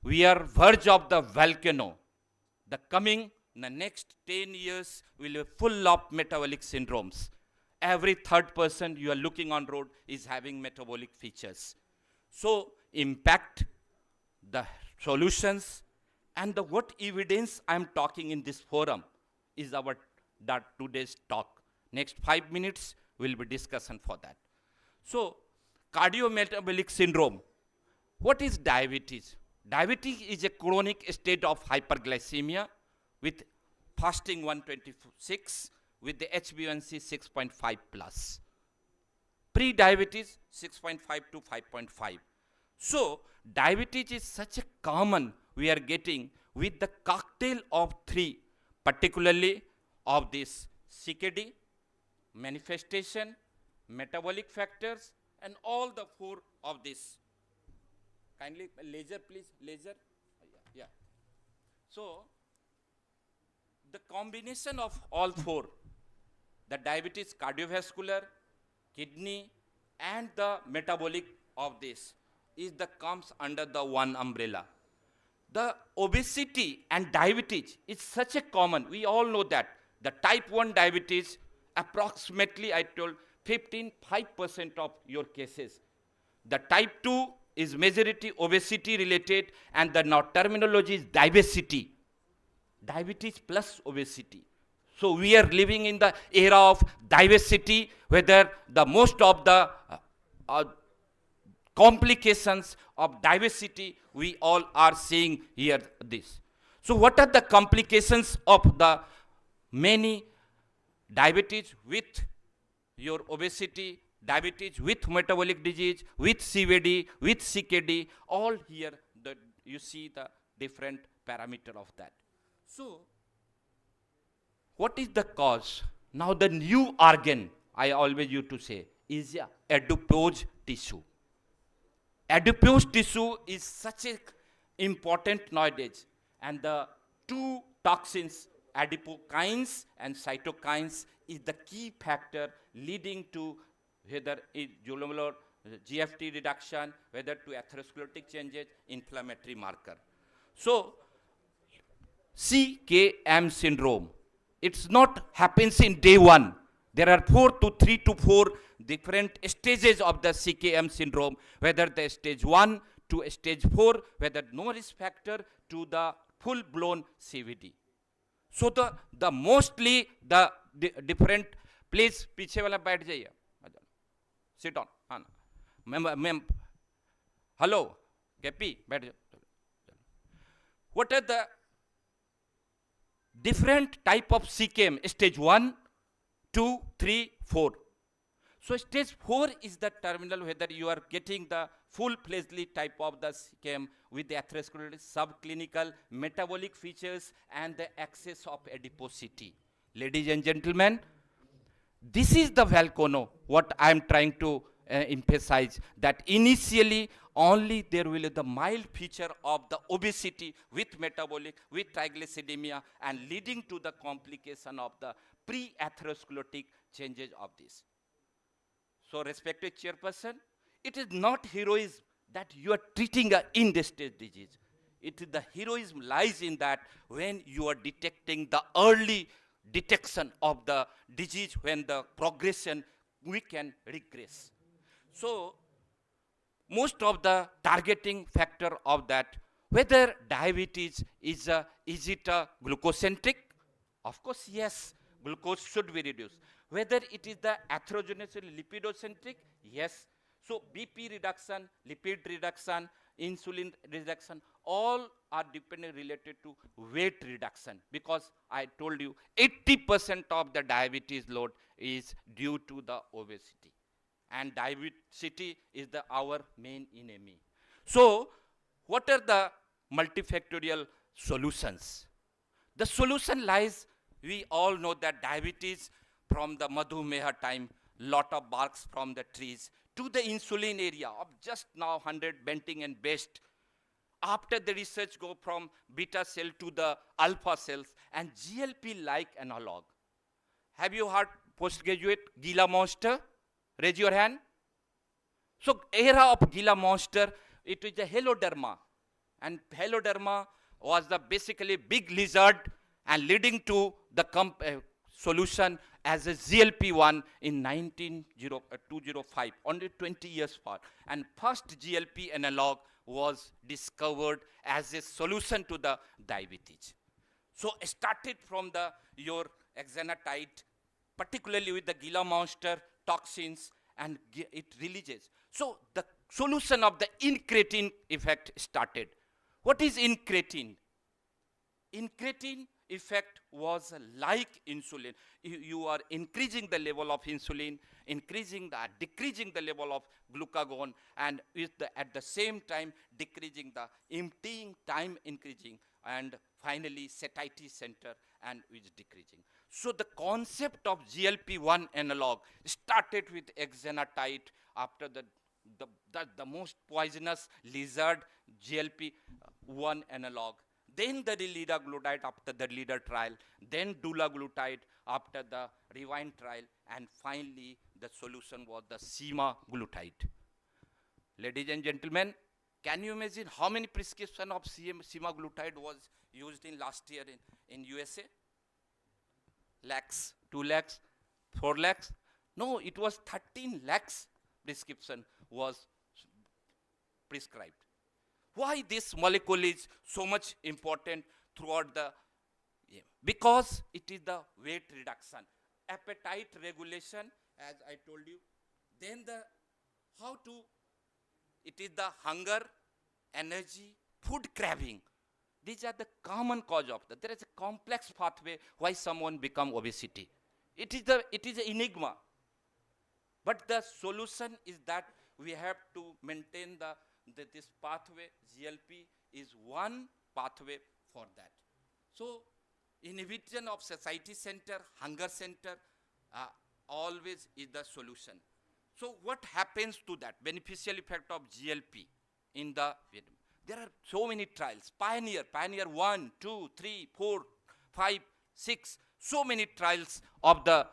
We are verge of the volcano. The next 10 years will be full of metabolic syndromes. Every third person you are looking on road is having metabolic features. So impact, the solutions, and the what evidence I'm talking in this forum is our today's talk. Next 5 minutes will be discussion for that. So cardiometabolic syndrome. What is diabetes? Diabetes is a chronic state of hyperglycemia with fasting 126 with the HbA1c 6.5 plus. Pre-diabetes 6.5 to 5.5. So diabetes is such a common we are getting with the cocktail of three, particularly of this CKD, manifestation, metabolic factors, and all the four of this. Kindly laser, please, laser. Yeah. So the combination of all four, the diabetes, cardiovascular, kidney, and the metabolic of this is the comes under the one umbrella. The obesity and diabetes is such a common, we all know that. The type 1 diabetes, approximately I told 5% of your cases. The type 2 is majority obesity related, and the now terminology is diabesity. Diabetes plus obesity. So we are living in the era of diabesity, whether the most of the complications of diabesity we all are seeing here this. So what are the complications of the many diabetes with your obesity, diabetes with metabolic disease, with CVD, with CKD, all here you see the different parameter of that. So what is the cause? Now the new organ, I always used to say, is adipose tissue. Adipose tissue is such a important nowadays, and the two toxins, adipokines and cytokines, is the key factor leading to whether glomerular GFT reduction, whether to atherosclerotic changes, inflammatory marker. So CKM syndrome, it's not happens in day one. There are 3 to 4 different stages of the CKM syndrome, whether the stage 1 to stage 4, whether no risk factor to the full-blown CVD. So the mostly the different, please पीछे वाला बैठ जाइए, sit on, ma'am, hello, KP, बैठ जाओ. What are the different type of CKM? Stage 1, 2, 3, 4. So stage 4 is the terminal whether you are getting the full-fledged type of the CKM with the atherosclerosis, subclinical, metabolic features, and the excess of adiposity. Ladies and gentlemen, this is the volcano, what I am trying to emphasize, that initially only there will be the mild feature of the obesity with metabolic, with triglyceridemia, and leading to the complication of the pre-atherosclerotic changes of this. So respected chairperson, it is not heroism that you are treating an end-stage disease. It is the heroism lies in that when you are detecting the early detection of the disease, when the progression we can regress. So most of the targeting factor of that, whether diabetes is it a glucocentric? Of course, yes, glucose should be reduced. Whether it is the atherogenic lipidocentric? Yes. So BP reduction, lipid reduction, insulin reduction, all are dependent related to weight reduction, because I told you 80% of the diabetes load is due to the obesity. And diabetes is our main enemy. So what are the multifactorial solutions? The solution lies, we all know that diabetes from the Madhumeha time, lot of barks from the trees, to the insulin area of just now 100 Benting and best. After the research go from beta cell to the alpha cells and GLP-like analog. Have you heard postgraduate Gila monster? Raise your hand. So era of Gila monster, it is the heloderma. And heloderma was the basically big lizard and leading to the solution as a GLP-1 in 205, only 20 years far. And first GLP analog was discovered as a solution to the diabetes. So started from your exenatide, particularly with the Gila monster toxins, and it releases. So the solution of the incretin effect started. What is incretin? Incretin effect was like insulin. You are increasing the level of insulin, decreasing the level of glucagon, and at the same time decreasing the emptying time increasing, and finally satiety center and is decreasing. So the concept of GLP-1 analog started with exenatide after the most poisonous lizard GLP-1 analog. Then the liraglutide after the leader trial, then dulaglutide after the rewind trial, and finally the solution was the semaglutide. Ladies and gentlemen, can you imagine how many prescription of semaglutide was used in last year in USA? Lakhs, 2 lakhs, 4 lakhs? No, it was 13 lakhs prescription was prescribed. Why this molecule is so much important throughout the year? Because it is the weight reduction, appetite regulation, as I told you. Then it is the hunger, energy, food craving. These are the common cause of that. There is a complex pathway why someone become obesity. It is an enigma. But the solution is that we have to maintain this pathway. GLP is one pathway for that. So inhibition of satiety center, hunger center, always is the solution. So what happens to that beneficial effect of GLP in the Vietnam? There are so many trials. Pioneer 1, 2, 3, 4, 5, 6. So many trials of the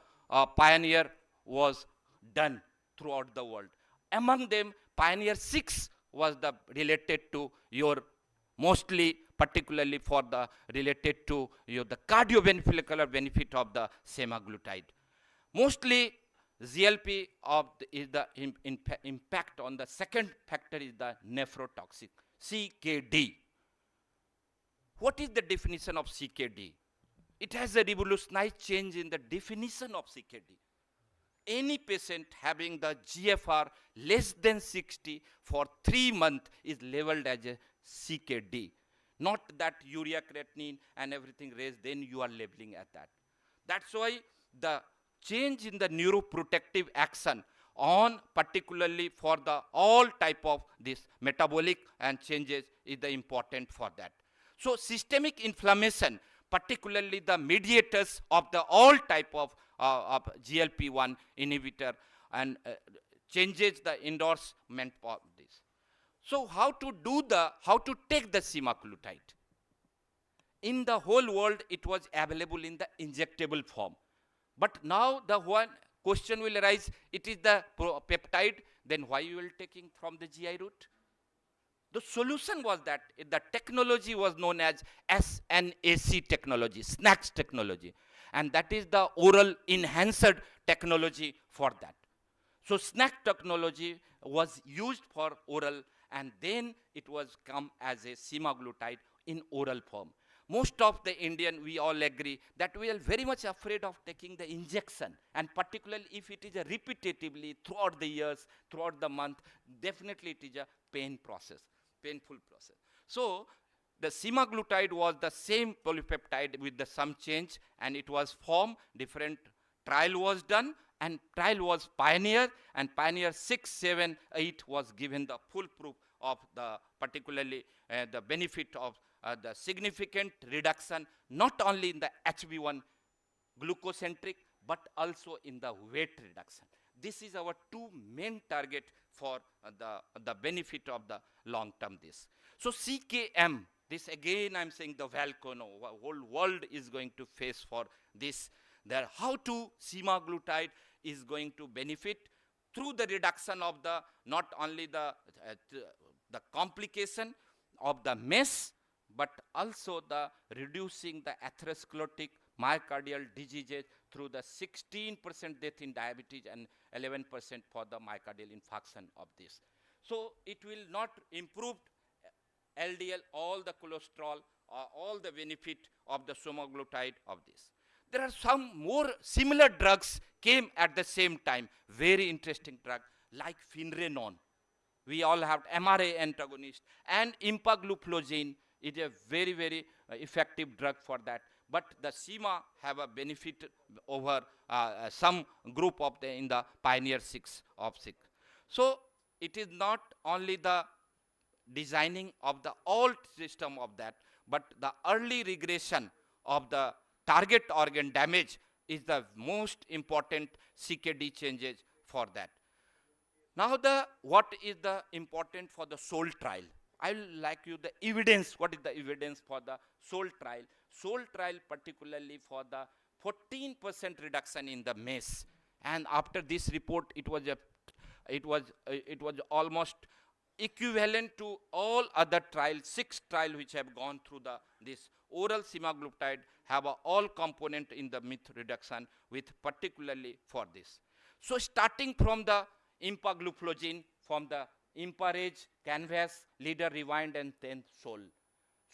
Pioneer was done throughout the world. Among them, Pioneer 6 was related to your mostly particularly for the related to the cardiovascular benefit of the semaglutide. Mostly GLP is the impact on the second factor is the nephrotoxic, CKD. What is the definition of CKD? It has a revolutionized change in the definition of CKD. Any patient having the GFR less than 60 for 3 months is labeled as a CKD. Not that urea creatinine and everything raised, then you are labeling at that. That's why the change in the neuroprotective action on particularly for the all type of this metabolic and changes is the important for that. So systemic inflammation, particularly the mediators of the all type of GLP-1 inhibitor and changes the endorsement of this. So how to take the semaglutide? In the whole world, it was available in the injectable form. But now the one question will arise, it is the peptide, then why you will taking from the GI route? The solution was that the technology was known as SNAC technology, SNACs technology. And that is the oral enhancer technology for that. So SNAC technology was used for oral, and then it was come as a semaglutide in oral form. Most of the Indian, we all agree that we are very much afraid of taking the injection, and particularly if it is a repetitively throughout the years, throughout the month, definitely it is a painful process. So the semaglutide was the same polypeptide with the some change, and it was formed, different trial was done, and trial was Pioneer, and Pioneer 6, 7, 8 was given the full proof of the particularly the benefit of the significant reduction, not only in the HB1 glucocentric, but also in the weight reduction. This is our two main target for the benefit of the long term this. So CKM, this again I'm saying the RAALMCON, whole world is going to face for this. There how to semaglutide is going to benefit through the reduction of the, not only the complication of the mess, but also the reducing the atherosclerotic myocardial diseases through the 16% death in diabetes and 11% for the myocardial infarction of this. So it will not improve LDL, all the cholesterol, all the benefit of the semaglutide of this. There are some more similar drugs came at the same time, very interesting drug like Finrenone. We all have MRA antagonist, and empagliflozin is a very, very effective drug for that. But the SEMA have a benefit over some group of in the Pioneer 6 of 6. So it is not only the designing of the old system of that, but the early regression of the target organ damage is the most important CKD changes for that. Now what is the important for the SOUL trial? I will like you the evidence, what is the evidence for the SOUL trial? SOUL trial particularly for the 14% reduction in the MACE. And after this report, it was almost equivalent to all other trials, 6 trials which have gone through this oral semaglutide have all component in the myth reduction with particularly for this. So starting from the empagliflozin, from the IMPARAGE, Canvas, Leader, Rewind, and then SOUL.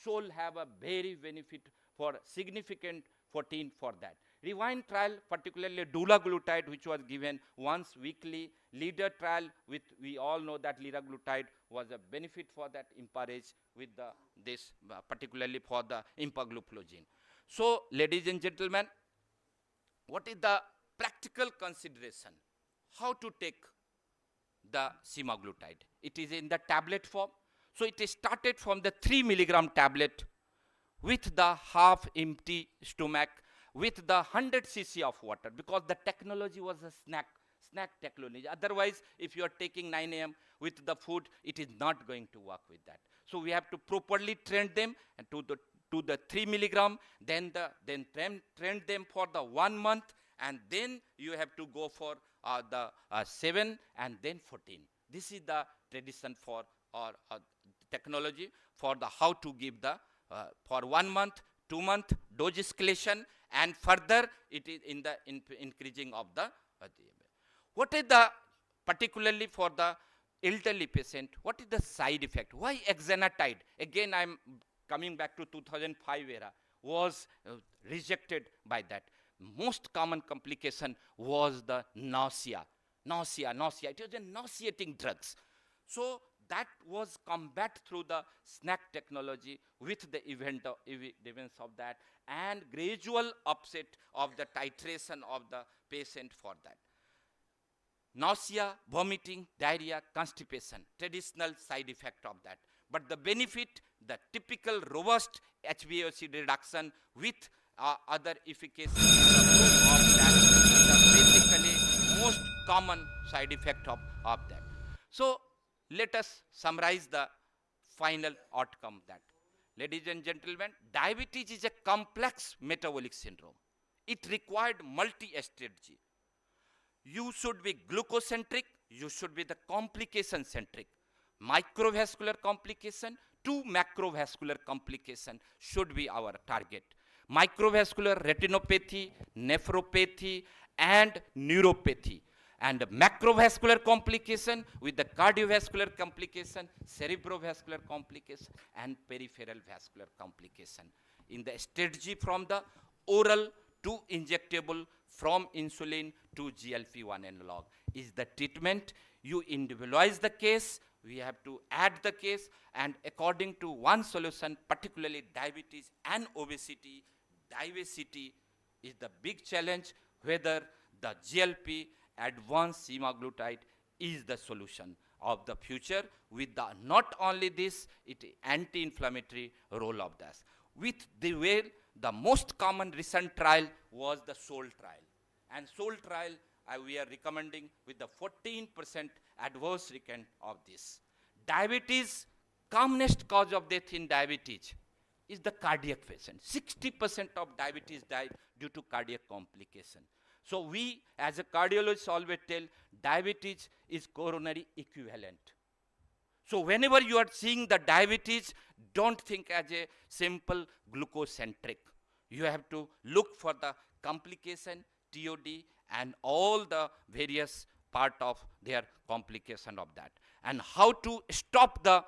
SOUL have a very benefit for significant 14 for that. Rewind trial, particularly dulaglutide, which was given once weekly. Leader trial, with we all know that liraglutide was a benefit for that IMPARAGE with this particularly for the empagliflozin. So, ladies and gentlemen, what is the practical consideration? How to take the semaglutide? It is in the tablet form. So it is started from the 3 milligram tablet with the half empty stomach with the 100 cc of water, because the technology was a snack technology. Otherwise, if you are taking 9 AM with the food, it is not going to work with that. So we have to properly train them and to the 3 milligram, then train them for the 1 month, and then you have to go for the 7 and then 14. This is the tradition for technology for the how to give the for 1 month, 2 month dose escalation, and further it is in the increasing of the what is the particularly for the elderly patient, what is the side effect? Why exenatide? Again, I am coming back to 2005 era, was rejected by that. Most common complication was the nausea. It was a nauseating drugs. So that was combat through the snack technology with the events of that, and gradual upset of the titration of the patient for that. nausea, vomiting, diarrhea, constipation, traditional side effect of that. But the benefit, the typical robust HbA1c reduction with other efficacy of that, the basically most common side effect of that. So let us summarize the final outcome that. Ladies and gentlemen, diabetes is a complex metabolic syndrome. It required multi-strategy. You should be glucocentric, you should be the complication-centric. Microvascular complication to macrovascular complication should be our target. Microvascular retinopathy, nephropathy, and neuropathy. And macrovascular complication with the cardiovascular complication, cerebrovascular complication, and peripheral vascular complication. In the strategy from the oral to injectable, from insulin to GLP-1 analog is the treatment. You individualize the case, we have to add the case, and according to one solution, particularly diabetes and obesity, diversity is the big challenge, whether the GLP advanced semaglutide is the solution of the future with the not only this, it anti-inflammatory role of this. With the way the most common recent trial was the SOUL trial. And SOUL trial, we are recommending with the 14% adverse recant of this. Diabetes, commonest cause of death in diabetes is the cardiac patient. 60% of diabetes die due to cardiac complication. So we, as a cardiologist, always tell diabetes is coronary equivalent. So whenever you are seeing the diabetes, don't think as a simple glucocentric. You have to look for the complication, TOD, and all the various part of their complication of that. And how to stop the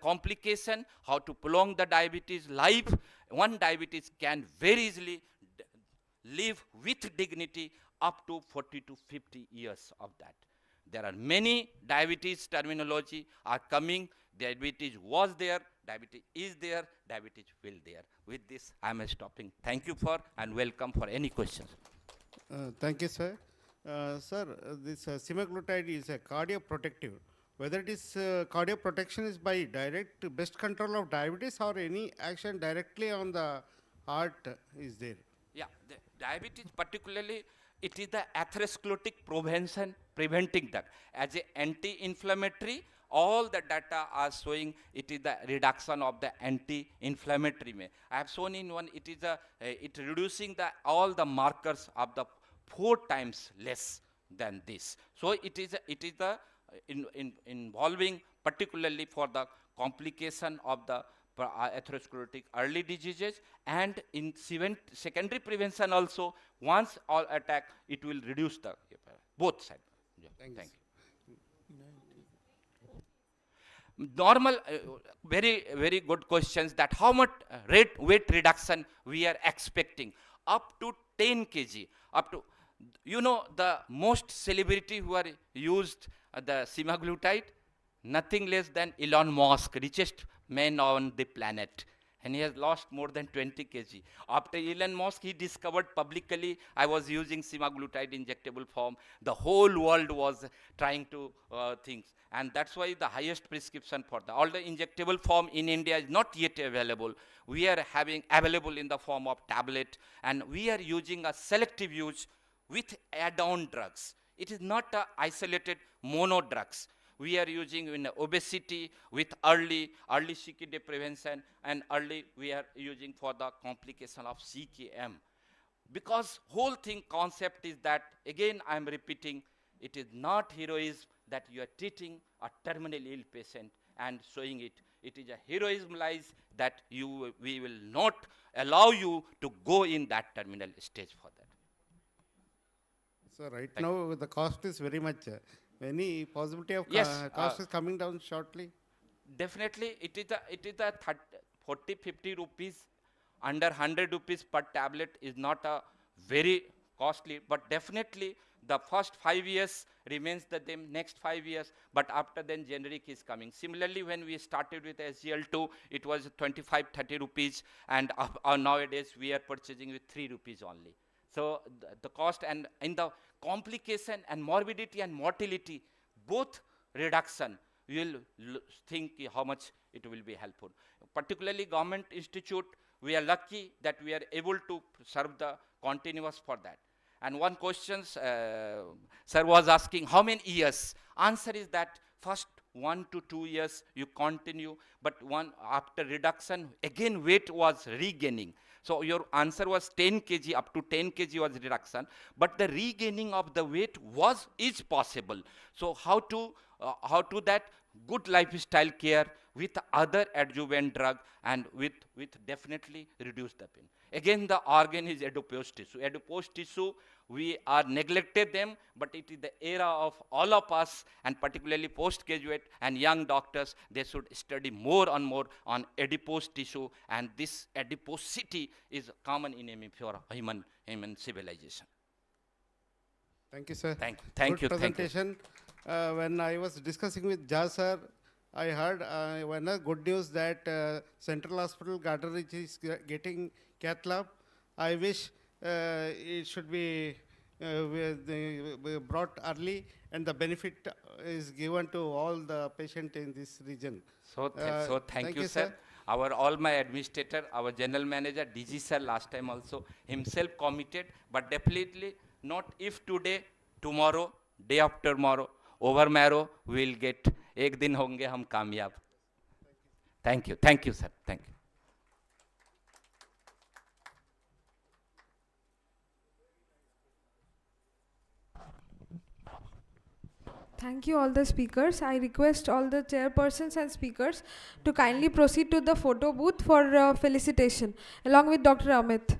complication, how to prolong the diabetes life. One diabetes can very easily live with dignity up to 40 to 50 years of that. There are many diabetes terminology are coming. Diabetes was there, diabetes is there, diabetes will there. With this, I am stopping. Thank you for and welcome for any questions. Thank you, sir. Sir, this semaglutide is a cardioprotective. Whether it is cardioprotection is by direct best control of diabetes or any action directly on the heart is there? Yeah, the diabetes particularly, it is the atherosclerotic preventing that. As an anti-inflammatory, all the data are showing it is the reduction of the anti-inflammatory. I have shown in one, it is it reducing all the markers of the 4 times less than this. So it is involving particularly for the complication of the atherosclerotic early diseases, and in secondary prevention also, once all attack, it will reduce the both sides. Yeah, thank you. Normal, very good questions that how much weight reduction we are expecting. Up to 10 kg, up to, you know, the most celebrity who are used the semaglutide, nothing less than Elon Musk, richest man on the planet. And he has lost more than 20 kg. After Elon Musk, he discovered publicly, I was using semaglutide injectable form. The whole world was trying to think. And that's why the highest prescription for all the injectable form in India is not yet available. We are having available in the form of tablet. And we are using a selective use with add-on drugs. It is not a isolated mono drugs. We are using in obesity with early CKD prevention, and early we are using for the complication of CKM. Because whole thing concept is that, again I am repeating, it is not heroism that you are treating a terminally ill patient and showing it. It is a heroism lies that we will not allow you to go in that terminal stage for that. So right now the cost is very much. Any possibility of cost is coming down shortly? Definitely, it is a 40-50 rupees, under 100 rupees per tablet is not a very costly, but definitely the first 5 years remains the same, next 5 years, but after then generic is coming. Similarly, when we started with SGL2, it was 25-30 rupees, and nowadays we are purchasing with 3 rupees only. So the cost, and in the complication and morbidity and mortality, both reduction, you will think how much it will be helpful. Particularly government institute, we are lucky that we are able to serve the continuous for that. And one question, sir was asking, how many years? Answer is that first 1 to 2 years you continue, but after reduction, again weight was regaining. So your answer was 10 kg, up to 10 kg was reduction, but the regaining of the weight is possible. So how to that? Good lifestyle care with other adjuvant drug and with definitely reduce the pain. Again, the organ is adipose tissue. Adipose tissue, we are neglected them, but it is the era of all of us, and particularly postgraduate and young doctors, they should study more and more on adipose tissue, and this adiposity is common in for human civilization. Thank you, sir. Thank you. Good presentation. When I was discussing with Jaz sir, I heard one good news that Central Hospital Garden Ridge is getting cath lab. I wish it should be brought early, and the benefit is given to all the patients in this region. So thank you, sir. All my administrator, our general manager, DG sir, last time also, himself committed, but definitely not if today, tomorrow, day after tomorrow, over marrow, we will get, ek din honge hum kamyab. Thank you, sir, thank you. Thank you all the speakers. I request all the chairpersons and speakers to kindly proceed to the photo booth for felicitation along with Dr. Amit.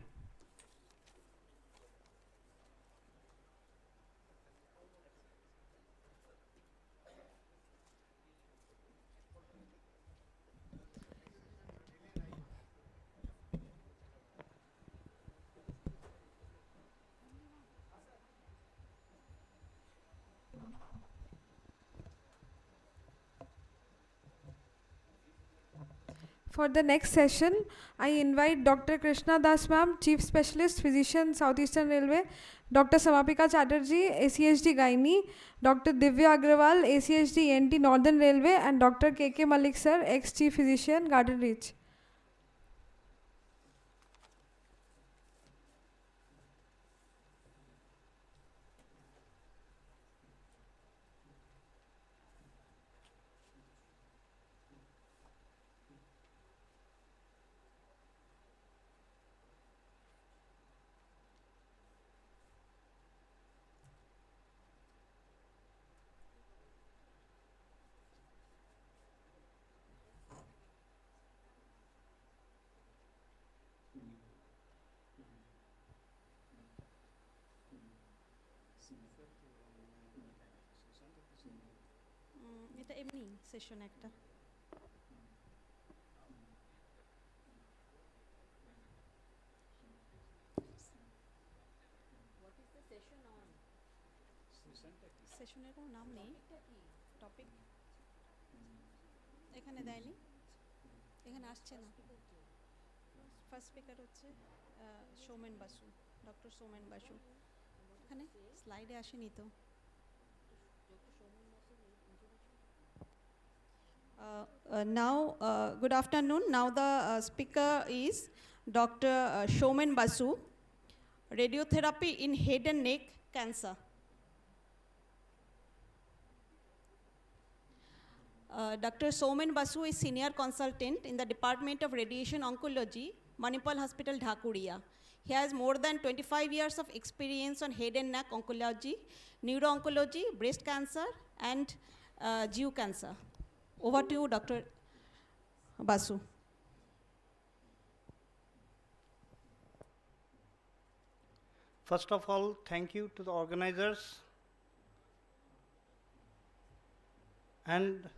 For the next session, I invite Dr. Krishna Das ma'am, Chief Specialist Physician, Southeastern Railway, Dr. Samapika Chatterjee, ACHD Gynae, Dr. Divya Agrawal, ACHD ENT, Northern Railway, and Dr. KK Malik sir, ex-Chief Physician, Garden Ridge. এটা এমনি session একটা সেশনের কোনো নাম নেই topic এখানে দেয়নি এখানে আসছে না ফার্স্ট স্পিকার হচ্ছে সৌমেন বাসু ডক্টর সৌমেন বাসু এখানে স্লাইডে আসেনি তো Good afternoon. Now the speaker is Dr. Shomen Basu, radiotherapy in head and neck cancer. Dr. Shomen Basu is senior consultant in the Department of Radiation Oncology, Manipal Hospital, Dhakuria. He has more than 25 years of experience on head and neck oncology, neuro-oncology, breast cancer, and GU cancer. Over to you, Dr. Basu. First of all, thank you to the organizers and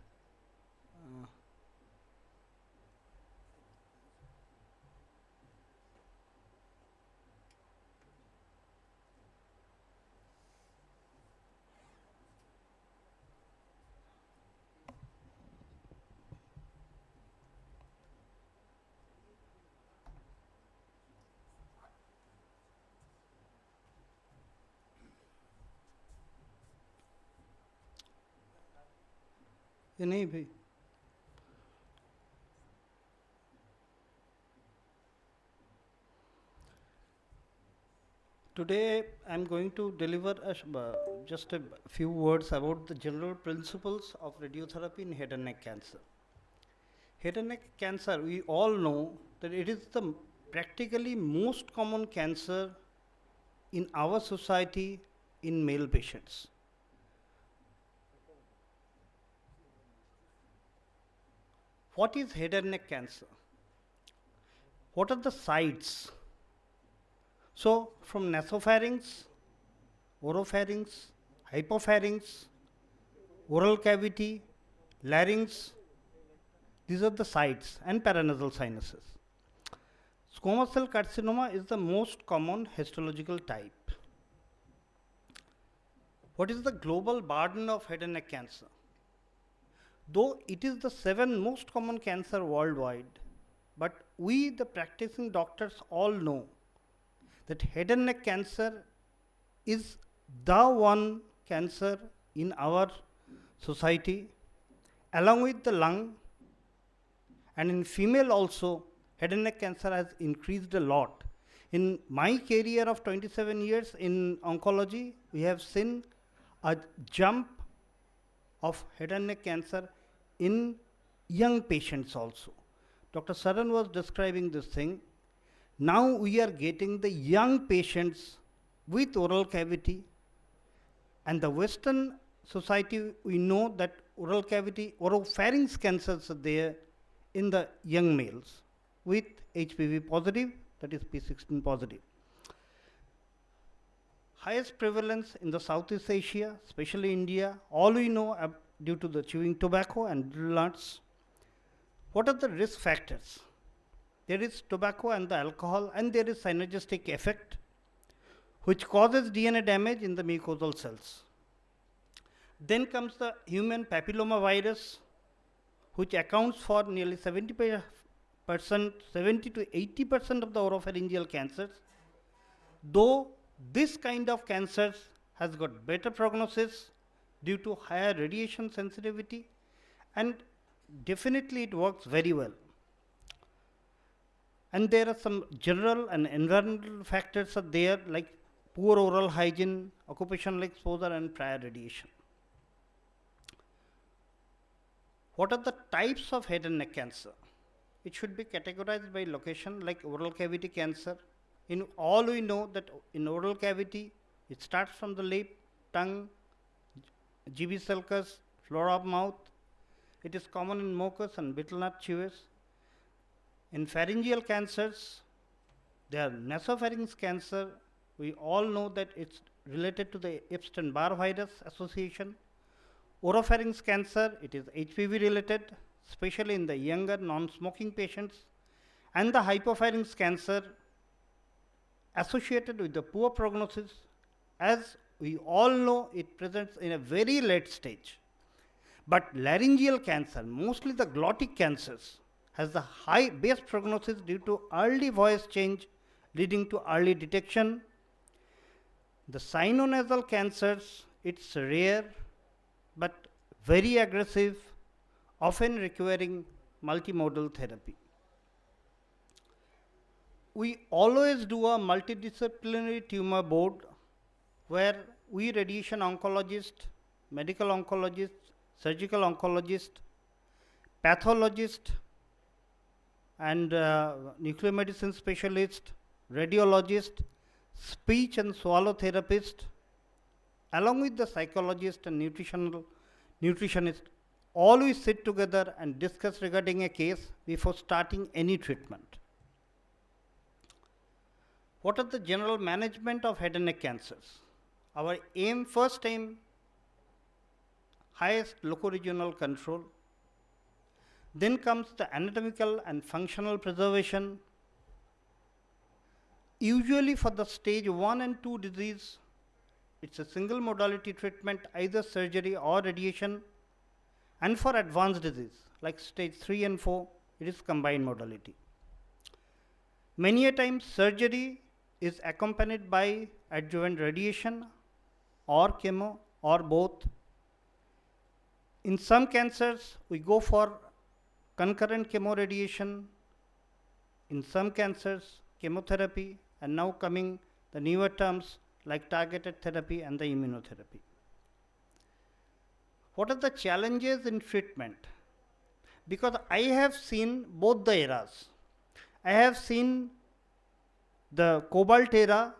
ये नहीं भाई. Today I am going to deliver just a few words about the general principles of radiotherapy in head and neck cancer. Head and neck cancer, we all know that it is the practically most common cancer in our society in male patients. What is head and neck cancer? What are the sites? So, from nasopharynx, oropharynx, hypopharynx, oral cavity, larynx, these are the sites, and paranasal sinuses. Squamous cell carcinoma is the most common histological type. What is the global burden of head and neck cancer? Though it is the 7th most common cancer worldwide, but we, the practicing doctors, all know that head and neck cancer is the one cancer in our society, along with the lung, and in female also, head and neck cancer has increased a lot. In my career of 27 years in oncology, we have seen a jump of head and neck cancer in young patients also. Dr. Saran was describing this thing. Now we are getting the young patients with oral cavity, and the Western society, we know that oral cavity, oropharynx cancers are there in the young males with HPV positive, that is P16 positive. Highest prevalence in the Southeast Asia, especially India, all we know due to the chewing tobacco and nuts. What are the risk factors? There is tobacco and the alcohol, and there is synergistic effect, which causes DNA damage in the mucosal cells. Then comes the human papilloma virus, which accounts for nearly 70 to 80% of the oropharyngeal cancers. Though this kind of cancers has got better prognosis due to higher radiation sensitivity, and definitely it works very well. And there are some general and environmental factors are there, like poor oral hygiene, occupational exposure, and prior radiation. What are the types of head and neck cancer? It should be categorized by location, like oral cavity cancer. In all we know that in oral cavity, it starts from the lip, tongue, GB sulcus, flora of mouth. It is common in mucus and betel nut chewers. In pharyngeal cancers, there are nasopharynx cancer. We all know that it's related to the Epstein-Barr virus association. Oropharynx cancer, it is HPV related, especially in the younger non-smoking patients. And the hypopharynx cancer associated with the poor prognosis. As we all know, it presents in a very late stage. But laryngeal cancer, mostly the glottic cancers, has the high base prognosis due to early voice change leading to early detection. The sinonasal cancers, it's rare but very aggressive, often requiring multimodal therapy. We always do a multidisciplinary tumor board where we radiation oncologists, medical oncologists, surgical oncologists, pathologists, and nuclear medicine specialist, radiologist, speech and swallow therapist, along with the psychologist and nutritionist, all we sit together and discuss regarding a case before starting any treatment. What are the general management of head and neck cancers? Our aim, first aim, highest locoregional control. Then comes the anatomical and functional preservation. Usually for the stage 1 and 2 disease, it's a single modality treatment, either surgery or radiation. And for advanced disease, like stage 3 and 4, it is combined modality. Many a times surgery is accompanied by adjuvant radiation or chemo or both. In some cancers, we go for concurrent chemoradiation. In some cancers, chemotherapy, and now coming the newer terms like targeted therapy and the immunotherapy. What are the challenges in treatment? Because I have seen both the eras. I have seen the cobalt era,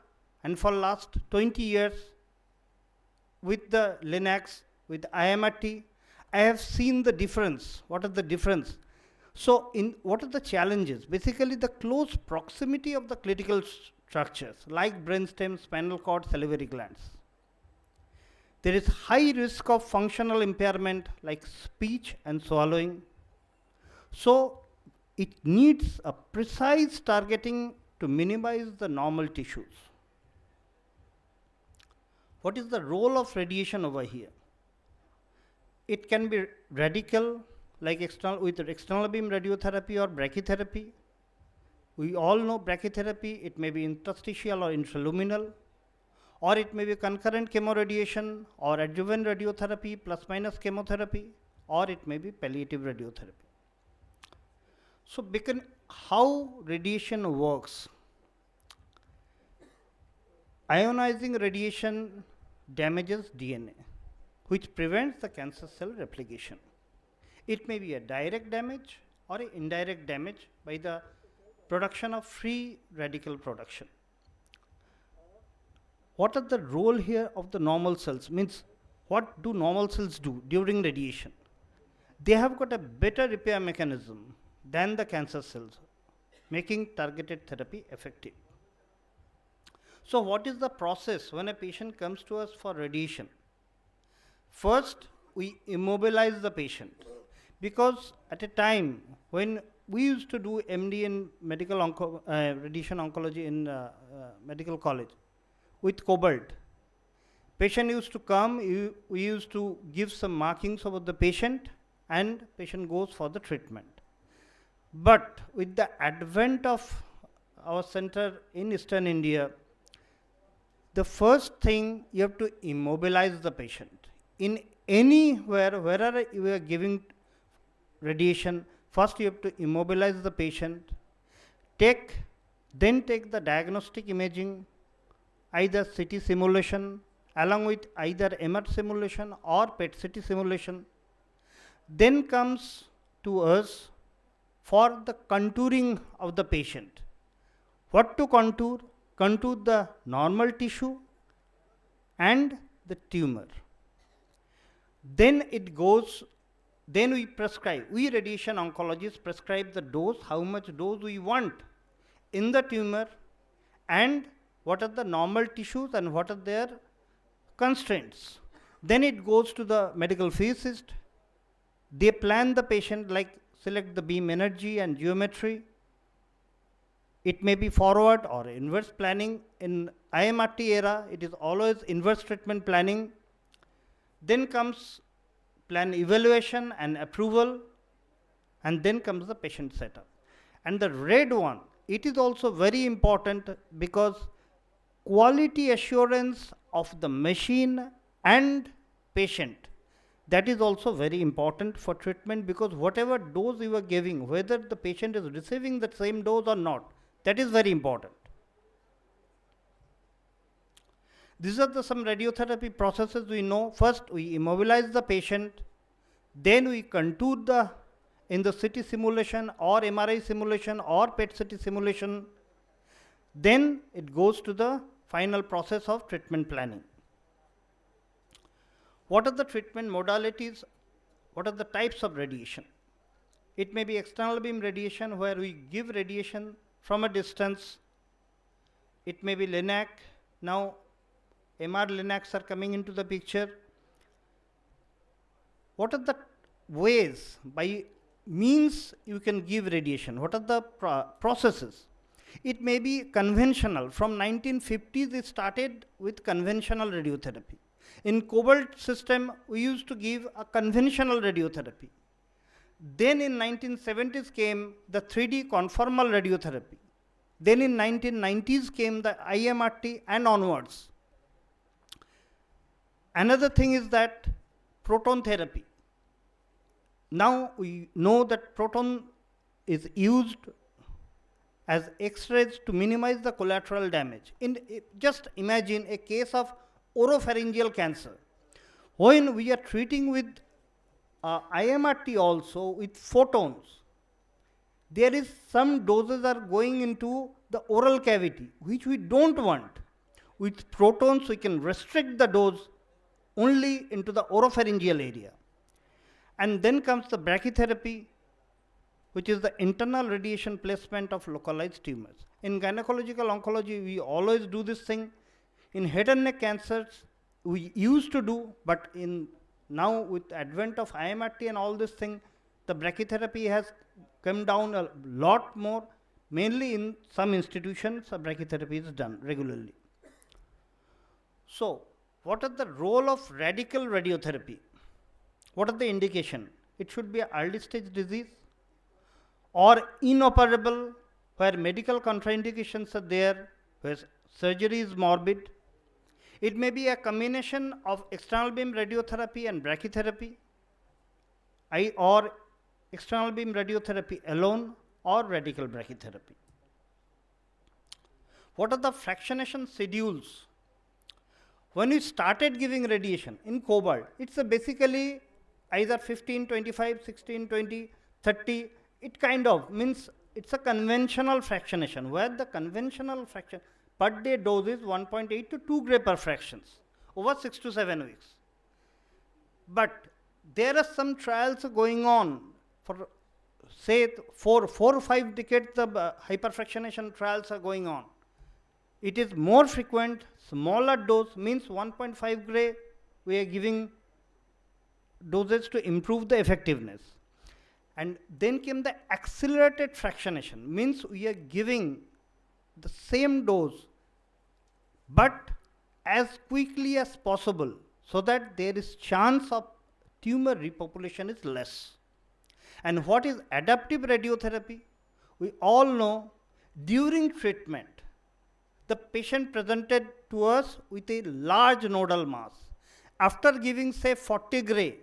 and for last 20 years with the Linux, with IMRT, I have seen the difference. What is the difference? So what are the challenges? Basically the close proximity of the critical structures like brainstem, spinal cord, salivary glands. There is high risk of functional impairment like speech and swallowing. So it needs a precise targeting to minimize the normal tissues. What is the role of radiation over here? It can be radical, like with external beam radiotherapy or brachytherapy. We all know brachytherapy, it may be interstitial or intraluminal, or it may be concurrent chemoradiation or adjuvant radiotherapy plus minus chemotherapy, or it may be palliative radiotherapy. So how radiation works? Ionizing radiation damages DNA, which prevents the cancer cell replication. It may be a direct damage or an indirect damage by the production of free radical production. What are the role here of the normal cells? Means, what do normal cells do during radiation? They have got a better repair mechanism than the cancer cells, making targeted therapy effective. So what is the process when a patient comes to us for radiation? First, we immobilize the patient, because at a time when we used to do MD in radiation oncology in medical college with cobalt, patient used to come, we used to give some markings about the patient and patient goes for the treatment. But with the advent of our center in Eastern India, the first thing you have to immobilize the patient. In anywhere, wherever you are giving radiation, first you have to immobilize the patient, then take the diagnostic imaging, either CT simulation, along with either MR simulation or PET-CT simulation. Then comes to us for the contouring of the patient. What to contour? Contour the normal tissue and the tumor. Then we prescribe, we radiation oncologists prescribe the dose, how much dose we want in the tumor, and what are the normal tissues and what are their constraints. Then it goes to the medical physicist. They plan the patient, like select the beam energy and geometry. It may be forward or inverse planning. In IMRT era, it is always inverse treatment planning. Then comes plan evaluation and approval, and then comes the patient setup. And the red one, it is also very important because quality assurance of the machine and patient, that is also very important for treatment, because whatever dose you are giving, whether the patient is receiving the same dose or not, that is very important. These are some radiotherapy processes we know. First, we immobilize the patient, then we contour in the CT simulation or MRI simulation or PET-CT simulation. Then it goes to the final process of treatment planning. What are the treatment modalities? What are the types of radiation? It may be external beam radiation, where we give radiation from a distance. It may be LINAC. Now MR LINACs are coming into the picture. What are the ways, by means you can give radiation? What are the processes? It may be conventional. From 1950s it started with conventional radiotherapy. In cobalt system we used to give a conventional radiotherapy. Then in 1970s came the 3D conformal radiotherapy. Then in 1990s came the IMRT and onwards. Another thing is that proton therapy. now we know that proton is used as X-rays to minimize the collateral damage. Just imagine a case of oropharyngeal cancer. When we are treating with IMRT also with photons, there is some doses are going into the oral cavity, which we don't want. With protons, we can restrict the dose only into the oropharyngeal area. And then comes the brachytherapy, which is the internal radiation placement of localized tumors. In gynecological oncology, we always do this thing. In head and neck cancers, we used to do, but now with advent of IMRT and all this thing, the brachytherapy has come down a lot more. Mainly in some institutions, brachytherapy is done regularly. So, what is the role of radical radiotherapy? What is the indication? It should be an early stage disease or inoperable, where medical contraindications are there, where surgery is morbid. It may be a combination of external beam radiotherapy and brachytherapy, or external beam radiotherapy alone, or radical brachytherapy. What are the fractionation schedules? When we started giving radiation in cobalt, it's basically either 15, 25, 16, 20, 30. It kind of means it's a conventional fractionation, where the conventional fraction per day dose is 1.8 to 2 gray per fractions over 6 to 7 weeks. But there are some trials going on for say 4 or 5 decades. The hyperfractionation trials are going on. It is more frequent, smaller dose, means 1.5 gray we are giving doses to improve the effectiveness. And then came the accelerated fractionation, means we are giving the same dose but as quickly as possible, so that there is chance of tumor repopulation is less. And what is adaptive radiotherapy? We all know during treatment, the patient presented to us with a large nodal mass. After giving say 40 gray,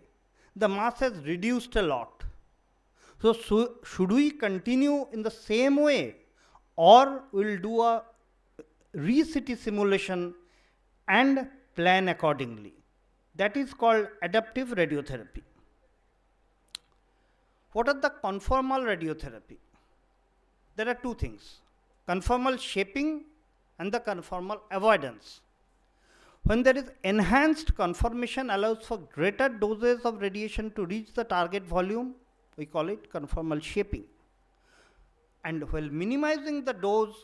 the mass has reduced a lot. So should we continue in the same way, or we'll do a re-CT simulation and plan accordingly? That is called adaptive radiotherapy. What are the conformal radiotherapy? There are two things: conformal shaping and the conformal avoidance. When there is enhanced conformation allows for greater doses of radiation to reach the target volume, we call it conformal shaping. And while minimizing the dose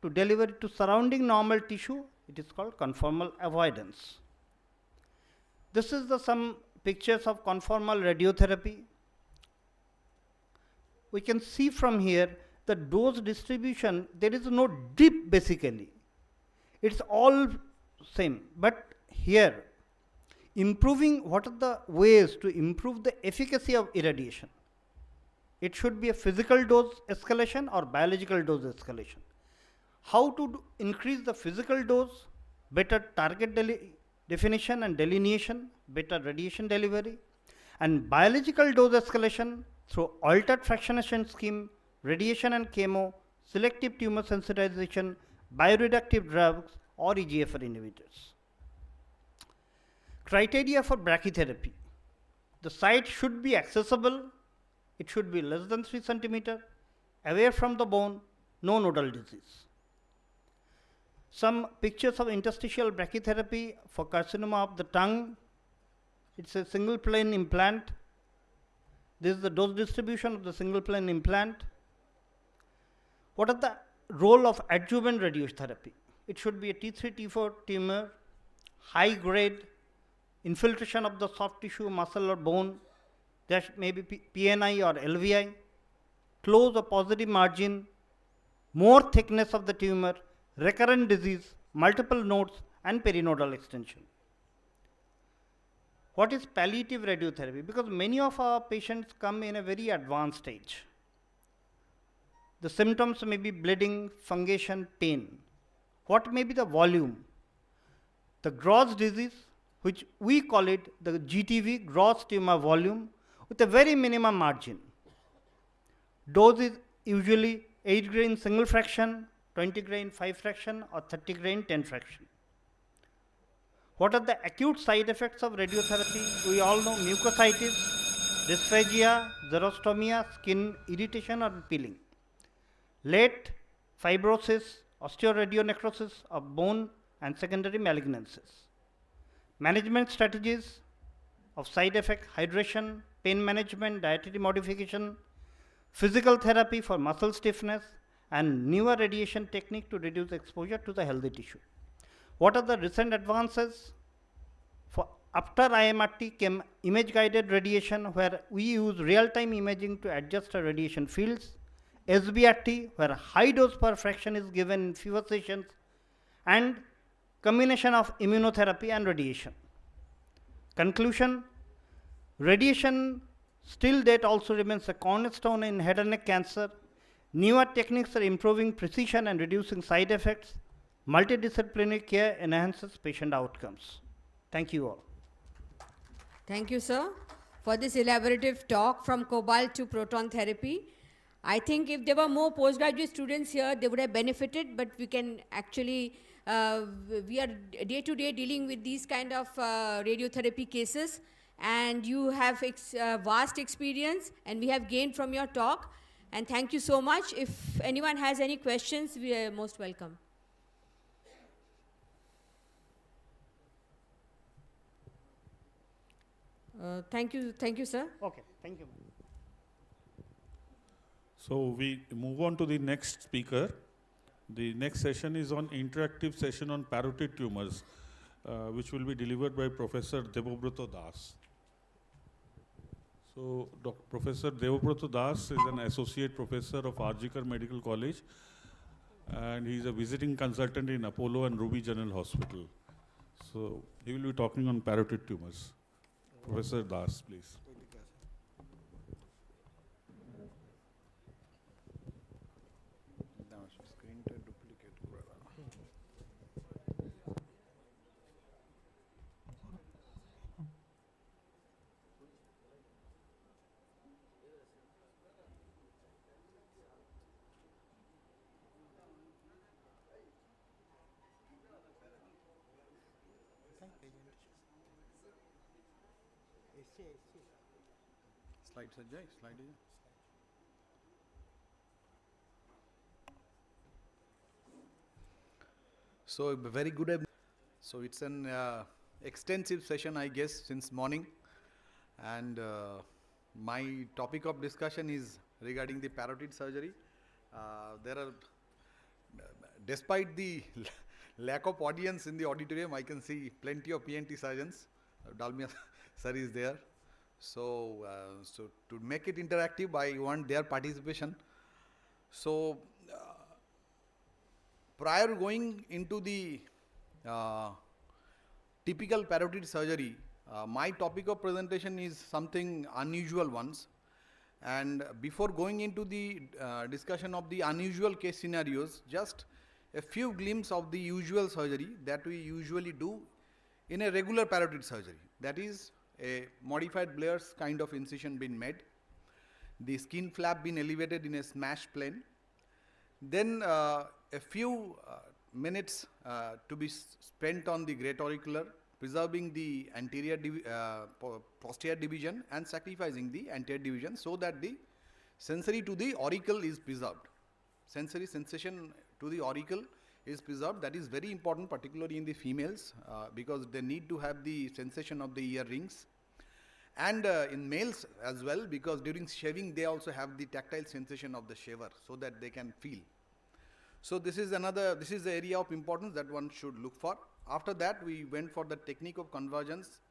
to deliver it to surrounding normal tissue, it is called conformal avoidance. This is some pictures of conformal radiotherapy. We can see from here the dose distribution, there is no dip basically. It's all same. But here, improving, what are the ways to improve the efficacy of irradiation? It should be a physical dose escalation or biological dose escalation. How to increase the physical dose? Better target definition and delineation, better radiation delivery, and biological dose escalation through altered fractionation scheme, radiation and chemo, selective tumor sensitization, bioreductive drugs, or EGFR inhibitors. Criteria for brachytherapy: the site should be accessible, it should be less than 3 centimeter, away from the bone, no nodal disease. Some pictures of interstitial brachytherapy for carcinoma of the tongue. It's a single plane implant. This is the dose distribution of the single plane implant. What are the role of adjuvant radiotherapy? It should be a T3, T4 tumor, high grade, infiltration of the soft tissue, muscle or bone. There may be PNI or LVI, close or positive margin, more thickness of the tumor, recurrent disease, multiple nodes, and perinodal extension. What is palliative radiotherapy? Because many of our patients come in a very advanced stage. The symptoms may be bleeding, fungation, pain. What may be the volume? The gross disease, which we call it the GTV, gross tumor volume, with a very minimum margin. Dose is usually 8 grain single fraction, 20 grain 5 fraction, or 30 grain 10 fraction. What are the acute side effects of radiotherapy? We all know mucositis, dysphagia, xerostomia, skin irritation or peeling. Late fibrosis, osteoradionecrosis of bone and secondary malignancies. Management strategies of side effect: hydration, pain management, dietary modification, physical therapy for muscle stiffness, and newer radiation technique to reduce exposure to the healthy tissue. What are the recent advances? After IMRT came image-guided radiation, where we use real-time imaging to adjust the radiation fields, SBRT, where high dose per fraction is given in fewer sessions, and combination of immunotherapy and radiation. Conclusion: radiation still date also remains a cornerstone in head and neck cancer. Newer techniques are improving precision and reducing side effects. Multidisciplinary care enhances patient outcomes. Thank you all. Thank you, sir, for this elaborative talk from cobalt to proton therapy. I think if there were more postgraduate students here, they would have benefited, but we can actually, we are day to day dealing with these kind of radiotherapy cases, and you have vast experience, and we have gained from your talk, and thank you so much. If anyone has any questions, we are most welcome. Thank you, sir. Okay, thank you. So we move on to the next speaker. The next session is on interactive session on parotid tumors, which will be delivered by Professor Devobrata Das. So Professor Devobrata Das is an associate professor of RAALMCON Medical College, and he is a visiting consultant in Apollo and Ruby General Hospital. So he will be talking on parotid tumors. Professor Das, please. Slide Sajjay, slide. So very good evening. So it's an extensive session, I guess, since morning, and my topic of discussion is regarding the parotid surgery. There are, despite the lack of audience in the auditorium, I can see plenty of PNT surgeons. Dalmia sir is there. So, so to make it interactive, I want their participation. So, prior going into the typical parotid surgery, my topic of presentation is something unusual ones. And before going into the discussion of the unusual case scenarios, just a few glimpses of the usual surgery that we usually do in a regular parotid surgery. That is a modified Blair's kind of incision been made, the skin flap been elevated in a smash plane, then a few minutes to be spent on the great auricular, preserving the anterior posterior division and sacrificing the anterior division so that the sensory to the auricle is preserved. Sensory sensation to the auricle is preserved. That is very important, particularly in the females, because they need to have the sensation of the earrings. And in males as well, because during shaving they also have the tactile sensation of the shaver so that they can feel. So this is the area of importance that one should look for. After that, we went for the technique of convergence.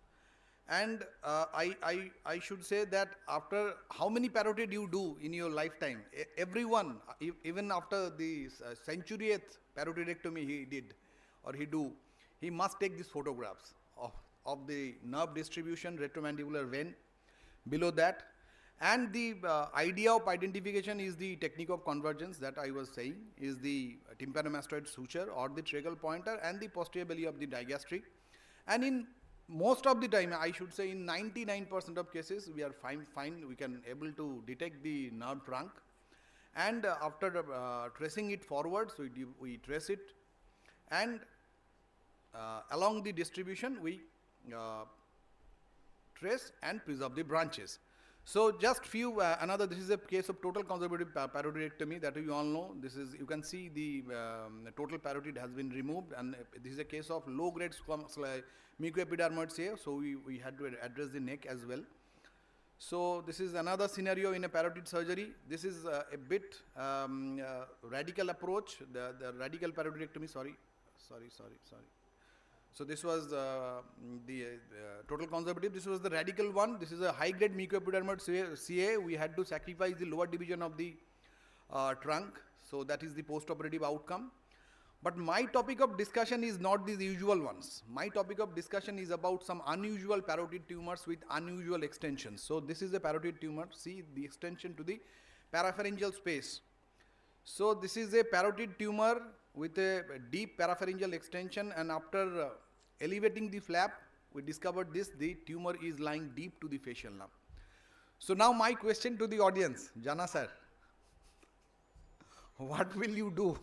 And I should say that after how many parotid you do in your lifetime, everyone, even after the centurieth parotidectomy he did or he must take these photographs of the nerve distribution, retromandibular vein below that. And the idea of identification is the technique of convergence that I was saying, is the tympanomastoid suture or the tracheal pointer and the posterior belly of the digastric. And in most of the time, I should say in 99% of cases, we are fine, we can able to detect the nerve trunk. And after tracing it forward, so we trace it, and along the distribution, we trace and preserve the branches. So just few, this is a case of total conservative paroidectomy that you all know. This is, you can see the total parotid has been removed, and this is a case of low grade mucoepidermoids here, so we had to address the neck as well. So this is another scenario in a parotid surgery. This is a bit radical approach, the radical paroidectomy, sorry. So this was the total conservative. This was the radical one. This is a high-grade mucoepidermoid CA. We had to sacrifice the lower division of the trunk. So that is the post-operative outcome. But my topic of discussion is not these usual ones. My topic of discussion is about some unusual parotid tumors with unusual extensions. So this is a parotid tumor. See the extension to the parapharyngeal space. So this is a parotid tumor with a deep parapharyngeal extension, and after elevating the flap, we discovered the tumor is lying deep to the facial nerve. So now my question to the audience, Jana sir, what will you do?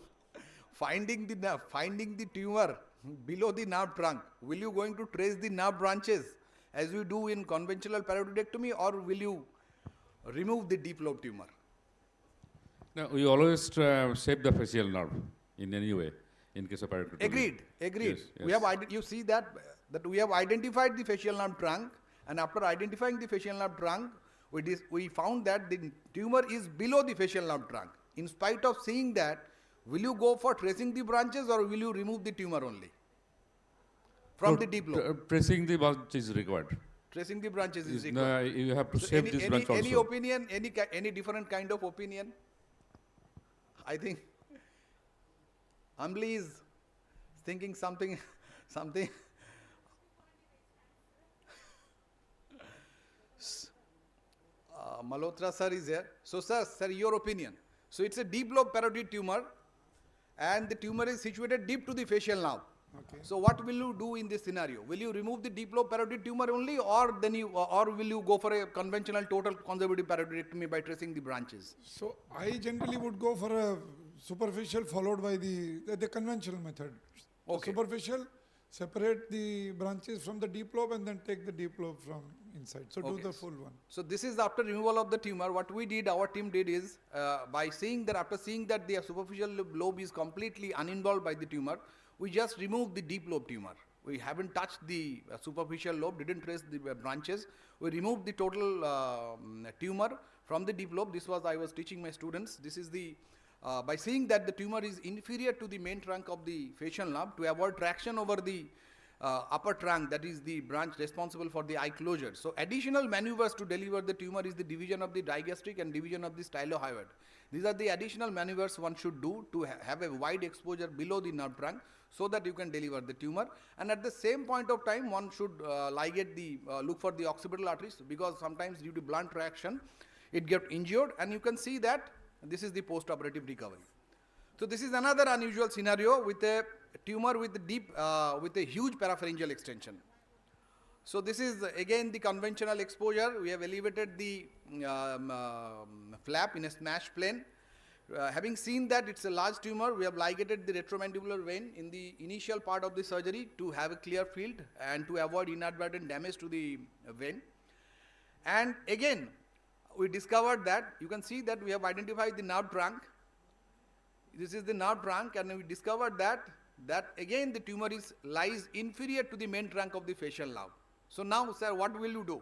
Finding the tumor below the nerve trunk, will you going to trace the nerve branches as we do in conventional paroidectomy, or will you remove the deep lobe tumor? No, we always shape the facial nerve in any way in case of paroidectomy. Agreed. Yes. We have you see that we have identified the facial nerve trunk, and after identifying the facial nerve trunk, we found that the tumor is below the facial nerve trunk. In spite of seeing that, will you go for tracing the branches, or will you remove the tumor only from the deep lobe? Tracing the branch is required. Tracing the branches is required. You have to shape this branch also. Any opinion, any different kind of opinion? I think Ambli is thinking something. Malhotra sir is here. So sir, your opinion. So it's a deep lobe parotid tumor, and the tumor is situated deep to the facial nerve. Okay. So what will you do in this scenario? Will you remove the deep lobe parotid tumor only, or will you go for a conventional total conservative paroidectomy by tracing the branches? So I generally would go for a superficial followed by the conventional method. Okay. Superficial, separate the branches from the deep lobe and then take the deep lobe from inside. So do the full one. So this is after removal of the tumor. What we did, our team did is, after seeing that the superficial lobe is completely uninvolved by the tumor, we just removed the deep lobe tumor. We haven't touched the superficial lobe, didn't trace the branches. We removed the total tumor from the deep lobe. This was, I was teaching my students. This is the, by seeing that the tumor is inferior to the main trunk of the facial nerve, to avoid traction over the upper trunk, that is the branch responsible for the eye closure. So additional maneuvers to deliver the tumor is the division of the digastric and division of the stylohyoid. These are the additional maneuvers one should do to have a wide exposure below the nerve trunk, so that you can deliver the tumor. And at the same point of time, one should ligate look for the occipital arteries, because sometimes due to blunt reaction, it gets injured, and you can see that this is the post-operative recovery. So this is another unusual scenario with a tumor with a huge parapharyngeal extension. So this is again the conventional exposure. We have elevated the flap in a smash plane. Having seen that it's a large tumor, we have ligated the retromandibular vein in the initial part of the surgery to have a clear field and to avoid inadvertent damage to the vein. And again, we discovered that, you can see that we have identified the nerve trunk. This is the nerve trunk, and we discovered that again the tumor lies inferior to the main trunk of the facial nerve. So now, sir, what will you do?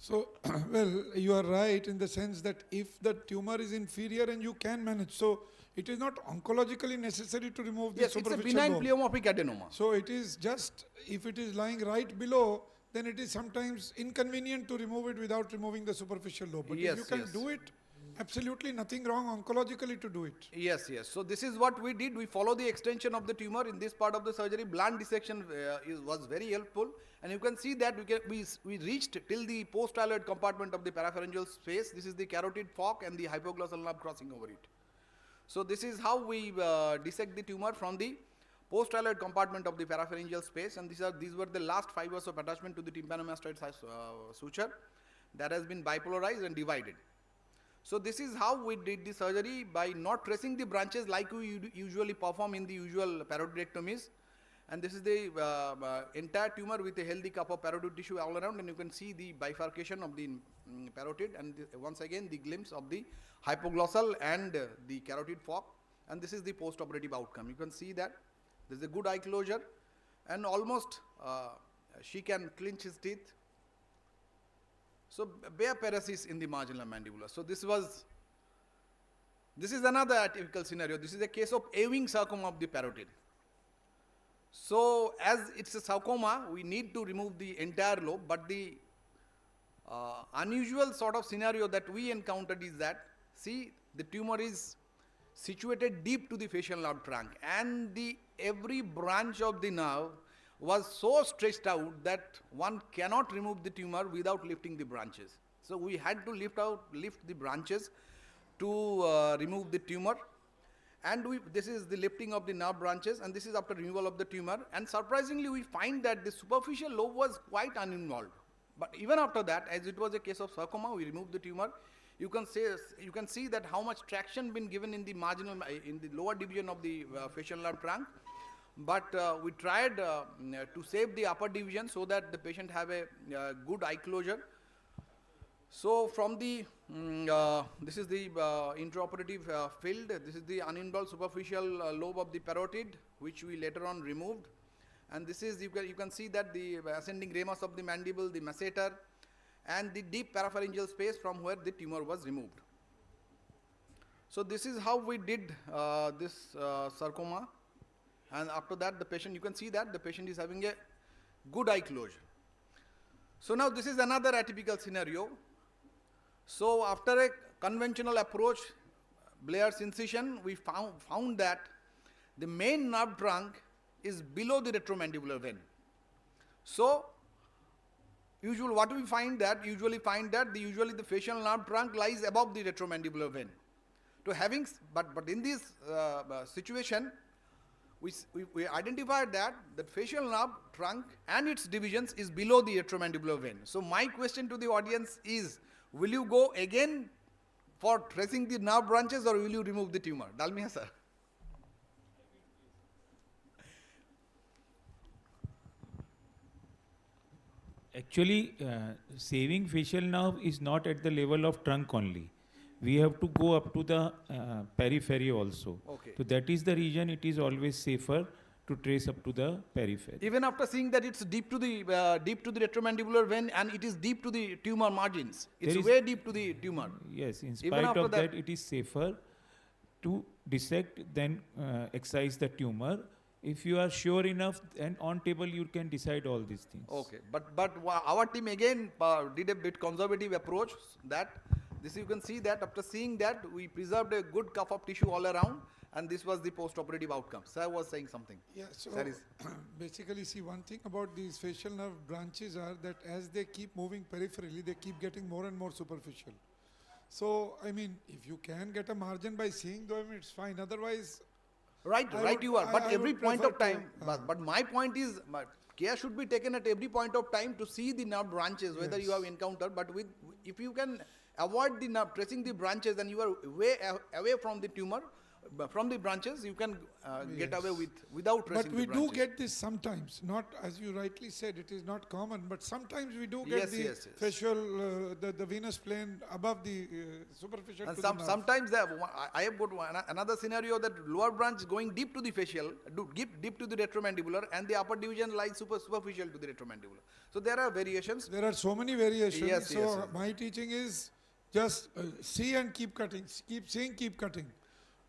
So, well, you are right in the sense that if the tumor is inferior and you can manage, so it is not oncologically necessary to remove the superficial lobe. It's a benign pleomorphic adenoma. So it is just, if it is lying right below, then it is sometimes inconvenient to remove it without removing the superficial lobe. But if you can do it, absolutely nothing wrong oncologically to do it. Yes. So this is what we did. We follow the extension of the tumor in this part of the surgery. Blunt dissection was very helpful. And you can see that we reached till the post-styloid compartment of the parapharyngeal space. This is the carotid fork and the hypoglossal nerve crossing over it. So this is how we dissect the tumor from the post-alveolar compartment of the parapharyngeal space, and these were the last fibers of attachment to the tympanomastoid suture that has been bipolarized and divided. So this is how we did the surgery, by not tracing the branches like we usually perform in the usual parotidiectomies. And this is the entire tumor with a healthy cup of parotid tissue all around, and you can see the bifurcation of the parotid, and once again the glimpse of the hypoglossal and the carotid fork. And this is the post-operative outcome. You can see that there is a good eye closure, and almost she can clench his teeth. So bare paresis in the marginal mandibular. So this is another atypical scenario. This is a case of Ewing sarcoma of the parotid. So as it's a sarcoma, we need to remove the entire lobe, but the unusual sort of scenario that we encountered is that, see, the tumor is situated deep to the facial nerve trunk, and every branch of the nerve was so stretched out that one cannot remove the tumor without lifting the branches. So we had to lift the branches to remove the tumor. And this is the lifting of the nerve branches, and this is after removal of the tumor. And surprisingly, we find that the superficial lobe was quite uninvolved. But even after that, as it was a case of sarcoma, we removed the tumor. You can see that how much traction been given in the marginal, in the lower division of the facial nerve trunk. But we tried to save the upper division so that the patient have a good eye closure. So from the, this is the intraoperative field. This is the uninvolved superficial lobe of the parotid, which we later on removed. And this is, you can see that the ascending ramus of the mandible, the masseter, and the deep parapharyngeal space from where the tumor was removed. So this is how we did this sarcoma. And after that, the patient, you can see that the patient is having a good eye closure. So now this is another atypical scenario. So after a conventional approach, Blair's incision, we found that the main nerve trunk is below the retromandibular vein. So what we find that, usually the facial nerve trunk lies above the retromandibular vein. But in this situation, we identified that the facial nerve trunk and its divisions is below the retromandibular vein. So my question to the audience is, will you go again for tracing the nerve branches, or will you remove the tumor? Dalmia sir. Actually, saving facial nerve is not at the level of trunk only. We have to go up to the periphery also. Okay. So that is the region it is always safer to trace up to the periphery. Even after seeing that it's deep to the retromandibular vein, and it is deep to the tumor margins. It's way deep to the tumor. Yes, in spite of that, it is safer to dissect than excise the tumor. If you are sure enough, and on table you can decide all these things. Okay, but our team again did a bit conservative approach. That this, you can see that after seeing that, we preserved a good cuff of tissue all around, and this was the post-operative outcome. Sir was saying something. Yeah, so basically, see, one thing about these facial nerve branches are that as they keep moving peripherally, they keep getting more and more superficial. So, I mean, if you can get a margin by seeing them, it's fine. Otherwise, Right, you are. But every point of time, but my point is, care should be taken at every point of time to see the nerve branches, whether you have encountered. But if you can avoid the nerve, tracing the branches, and you are way away from the tumor, from the branches, you can get away without tracing the branches. But we do get this sometimes. Not, as you rightly said, it is not common, but sometimes we do get the facial, the venous plane above the superficial. And sometimes I have got another scenario that lower branch going deep to the facial, deep to the retromandibular, and the upper division lies superficial to the retromandibular. So there are variations. There are so many variations. Yes, so my teaching is just see and keep cutting. Keep seeing, keep cutting.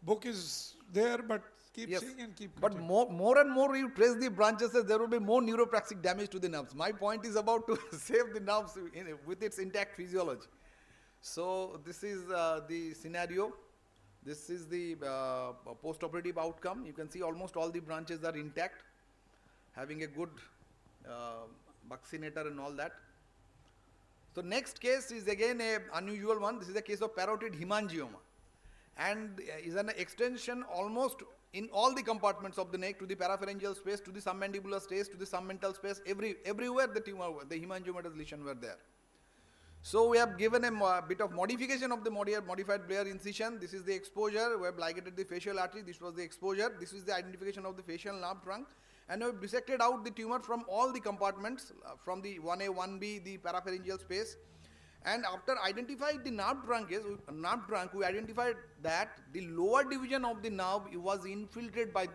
Book is there, but keep seeing and keep cutting. But more and more you trace the branches, there will be more neuropraxic damage to the nerves. My point is about to save the nerves with its intact physiology. So this is the scenario. This is the post-operative outcome. You can see almost all the branches are intact, having a good buccinator and all that. So next case is again an unusual one. This is a case of parotid hemangioma. and is an extension almost in all the compartments of the neck, to the parapharyngeal space, to the submandibular space, to the submental space, everywhere the tumor, the hemangiomatous lesion were there. So we have given a bit of modification of the modified Blair incision. This is the exposure. We have ligated the facial artery. This was the exposure. This is the identification of the facial nerve trunk. And we have dissected out the tumor from all the compartments, from the 1A, 1B, the parapharyngeal space. And after identifying the nerve trunk, we identified that the lower division of the nerve was infiltrated by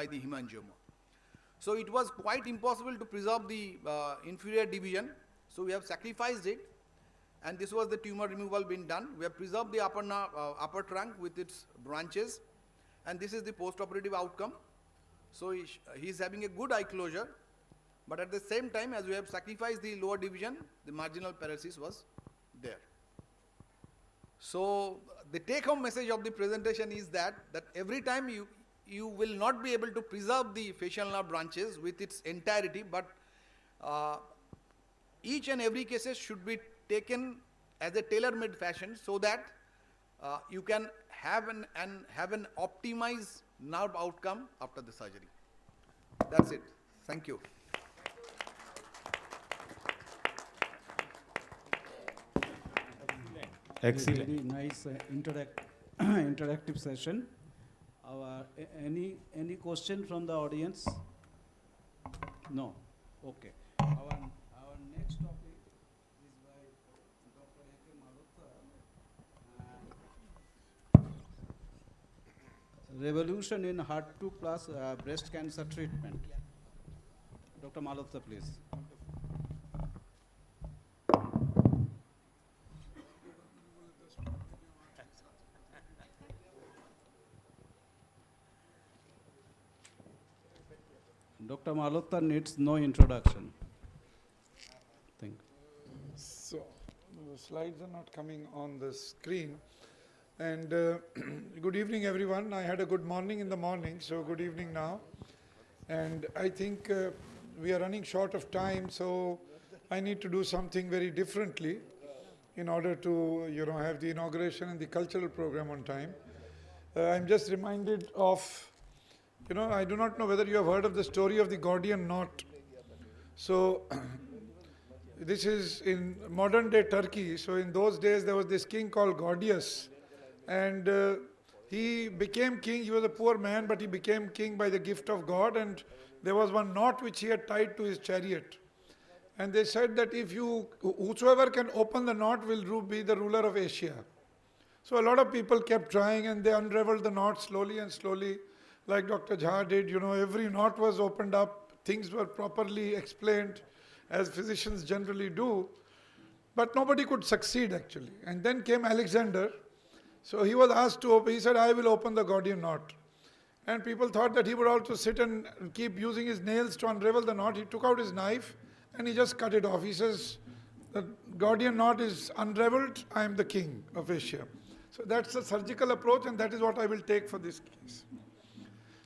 the hemangioma. So it was quite impossible to preserve the inferior division. So we have sacrificed it, and this was the tumor removal being done. We have preserved the upper trunk with its branches, and this is the post-operative outcome. So he is having a good eye closure, but at the same time, as we have sacrificed the lower division, the marginal paresis was there. So the take-home message of the presentation is that every time you will not be able to preserve the facial nerve branches with its entirety, but each and every cases should be taken as a tailor-made fashion, so that you can have an optimized nerve outcome after the surgery. That's it. Thank you. Excellent. Very nice interactive session. Any question from the audience? No. Okay. Our next topic is by Dr. A.K. Malhotra. Revolution in HER2 plus breast cancer treatment. Dr. Malhotra, please. Dr. Malhotra needs no introduction. Thank you. So, the slides are not coming on the screen. And good evening, everyone. I had a good morning in the morning, so good evening now. And I think we are running short of time, so I need to do something very differently in order to, have the inauguration and the cultural program on time. I'm just reminded of, I do not know whether you have heard of the story of the Gordian knot. So, this is in modern day Turkey. So in those days there was this king called Gordius, and he became king. He was a poor man, but he became king by the gift of God, and there was one knot which he had tied to his chariot. And they said that whosoever can open the knot will be the ruler of Asia. So a lot of people kept trying, and they unraveled the knot slowly and slowly, like Dr. Jha did. Every knot was opened up, things were properly explained, as physicians generally do, but nobody could succeed actually. And then came Alexander. So he was asked to open, he said, I will open the Gordian knot. And people thought that he would also sit and keep using his nails to unravel the knot. He took out his knife and he just cut it off. He says, the Gordian knot is unraveled, I am the king of Asia. So that's the surgical approach, and that is what I will take for this case.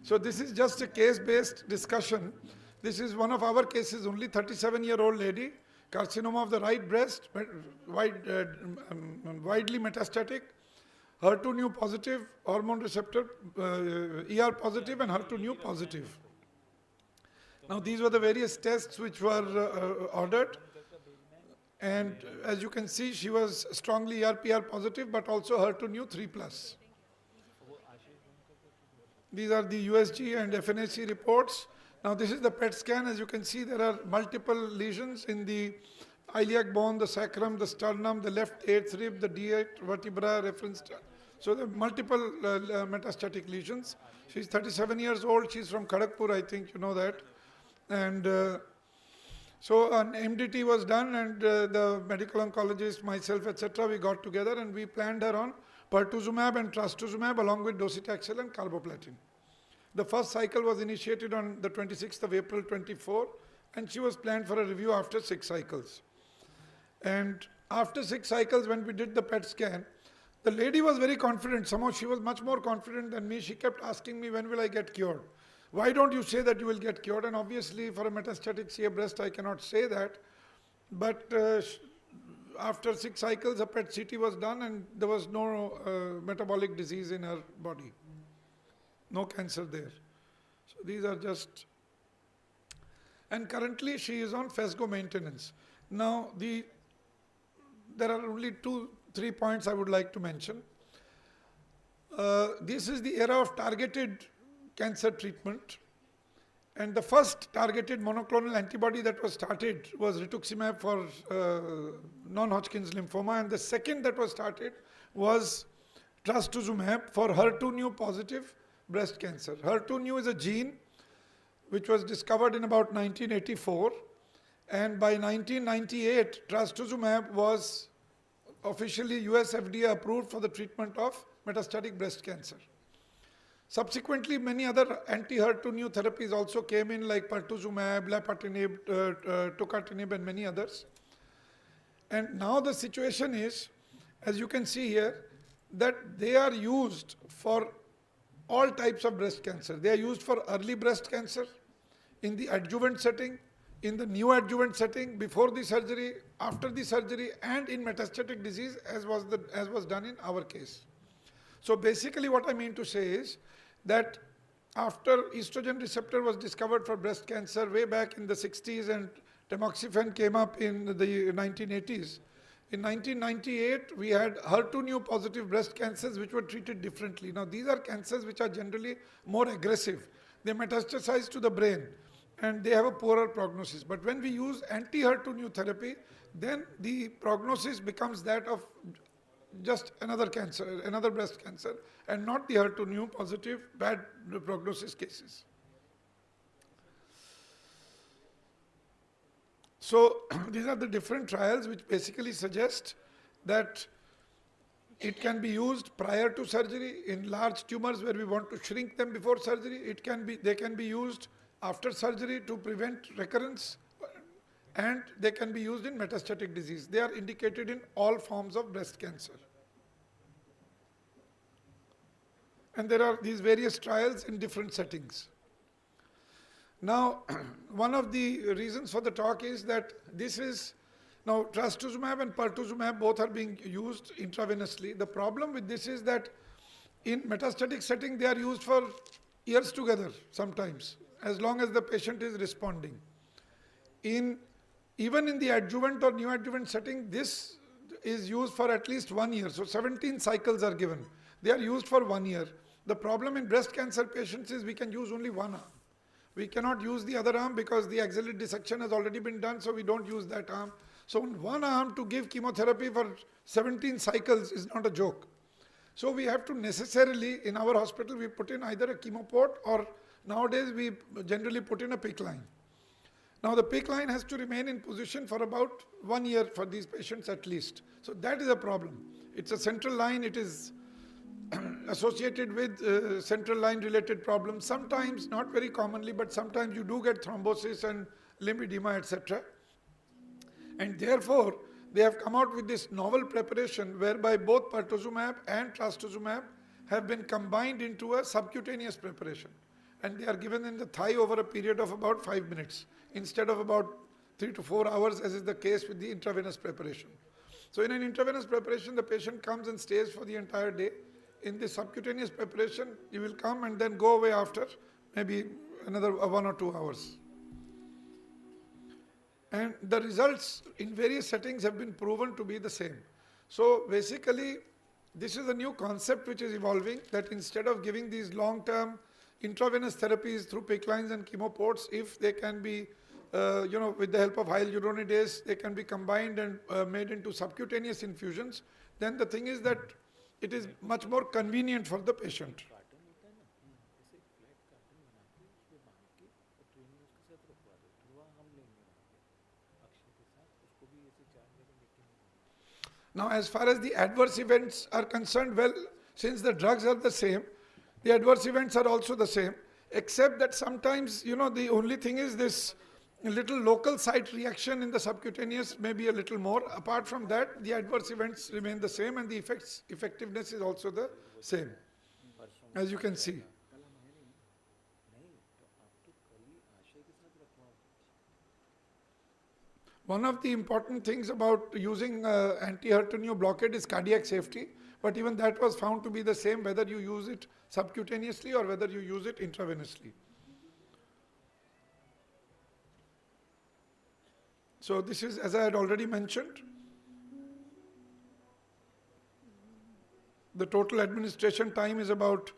So this is just a case-based discussion. This is one of our cases, only 37-year-old lady, carcinoma of the right breast, widely metastatic, HER2 new positive, hormone receptor, ER positive and HER2 new positive. Now these were the various tests which were ordered, and as you can see, she was strongly ER/PR positive, but also HER2 new 3+. These are the USG and FNAC reports. Now this is the PET scan. As you can see, there are multiple lesions in the iliac bone, the sacrum, the sternum, the left 8th rib, the D8 vertebra, reference. So there are multiple metastatic lesions. She's 37 years old. She's from Kharagpur, I think you know that. And so an MDT was done, and the medical oncologist, myself, etc., we got together and we planned her on pertuzumab and trastuzumab along with docetaxel and carboplatin. The first cycle was initiated on the 26th of April 24, and she was planned for a review after 6 cycles. And after 6 cycles, when we did the PET scan, the lady was very confident. Somehow she was much more confident than me. She kept asking me, when will I get cured? Why don't you say that you will get cured? And obviously for a metastatic CA breast, I cannot say that. But after 6 cycles, a PET CT was done and there was no metabolic disease in her body. No cancer there. So these are just, and currently she is on FESGO maintenance. Now there are only 2-3 points I would like to mention. This is the era of targeted cancer treatment. And the first targeted monoclonal antibody that was started was rituximab for non-Hodgkin's lymphoma, and the second that was started was trastuzumab for HER2/neu positive breast cancer. HER2/neu is a gene which was discovered in about 1984, and by 1998 trastuzumab was officially US FDA approved for the treatment of metastatic breast cancer. Subsequently, many other anti-HER2/neu therapies also came in, like pertuzumab, lapatinib, tucatinib, and many others. And now the situation is, as you can see here, that they are used for all types of breast cancer. They are used for early breast cancer, in the adjuvant setting, in the neoadjuvant setting, before the surgery, after the surgery, and in metastatic disease, as was done in our case. So basically what I mean to say is that after estrogen receptor was discovered for breast cancer way back in the 60s and tamoxifen came up in the 1980s, in 1998 we had HER2/neu positive breast cancers which were treated differently. Now these are cancers which are generally more aggressive. They metastasize to the brain and they have a poorer prognosis. But when we use anti-HER2/neu therapy, then the prognosis becomes that of just another cancer, another breast cancer, and not the HER2/neu positive bad prognosis cases. So these are the different trials which basically suggest that it can be used prior to surgery in large tumors where we want to shrink them before surgery. They can be used after surgery to prevent recurrence, and they can be used in metastatic disease. They are indicated in all forms of breast cancer. And there are these various trials in different settings. Now, one of the reasons for the talk is that now trastuzumab and pertuzumab both are being used intravenously. The problem with this is that in metastatic setting they are used for years together sometimes, as long as the patient is responding. Even in the adjuvant or neoadjuvant setting, this is used for at least 1 year. So 17 cycles are given. They are used for 1 year. The problem in breast cancer patients is we can use only one arm. We cannot use the other arm because the axillary dissection has already been done, so we don't use that arm. So one arm to give chemotherapy for 17 cycles is not a joke. So we have to necessarily, in our hospital, we put in either a chemoport or nowadays we generally put in a PICC line. Now the PICC line has to remain in position for about 1 year for these patients at least. So that is a problem. It's a central line, it is associated with central line related problems. Sometimes, not very commonly, but sometimes you do get thrombosis and lymphedema, etc. And therefore, they have come out with this novel preparation whereby both pertuzumab and trastuzumab have been combined into a subcutaneous preparation. And they are given in the thigh over a period of about 5 minutes instead of about 3 to 4 hours, as is the case with the intravenous preparation. So in an intravenous preparation, the patient comes and stays for the entire day. In the subcutaneous preparation, you will come and then go away after maybe another 1 or 2 hours. And the results in various settings have been proven to be the same. So basically, this is a new concept which is evolving, that instead of giving these long-term intravenous therapies through PICC lines and chemoports, if they can be, with the help of hyaluronidase, they can be combined and made into subcutaneous infusions, then the thing is that it is much more convenient for the patient. Now, as far as the adverse events are concerned, well, since the drugs are the same, the adverse events are also the same, except that sometimes, the only thing is this little local site reaction in the subcutaneous may be a little more. Apart from that, the adverse events remain the same and the effectiveness is also the same, as you can see. One of the important things about using anti-Hertenio blockade is cardiac safety, but even that was found to be the same whether you use it subcutaneously or whether you use it intravenously. So this is, as I had already mentioned, the total administration time is about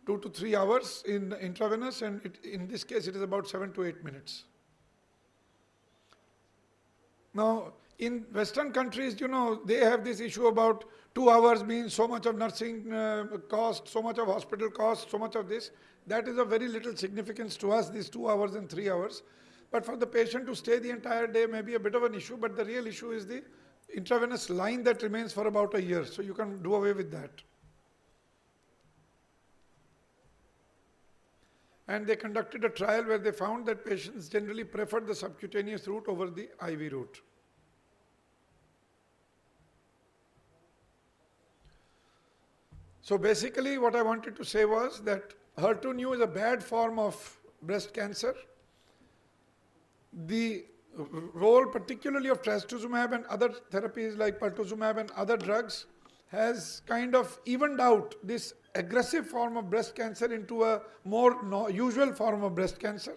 2 to 3 hours in intravenous, and in this case it is about 7 to 8 minutes. Now, in Western countries, you know, they have this issue about 2 hours means so much of nursing cost, so much of hospital cost, so much of this. That is of very little significance to us, these 2 hours and 3 hours. But for the patient to stay the entire day may be a bit of an issue, but the real issue is the intravenous line that remains for about a year. So you can do away with that. And they conducted a trial where they found that patients generally preferred the subcutaneous route over the IV route. So basically what I wanted to say was that HER2/neu is a bad form of breast cancer. The role particularly of trastuzumab and other therapies like pertuzumab and other drugs has kind of evened out this aggressive form of breast cancer into a more usual form of breast cancer.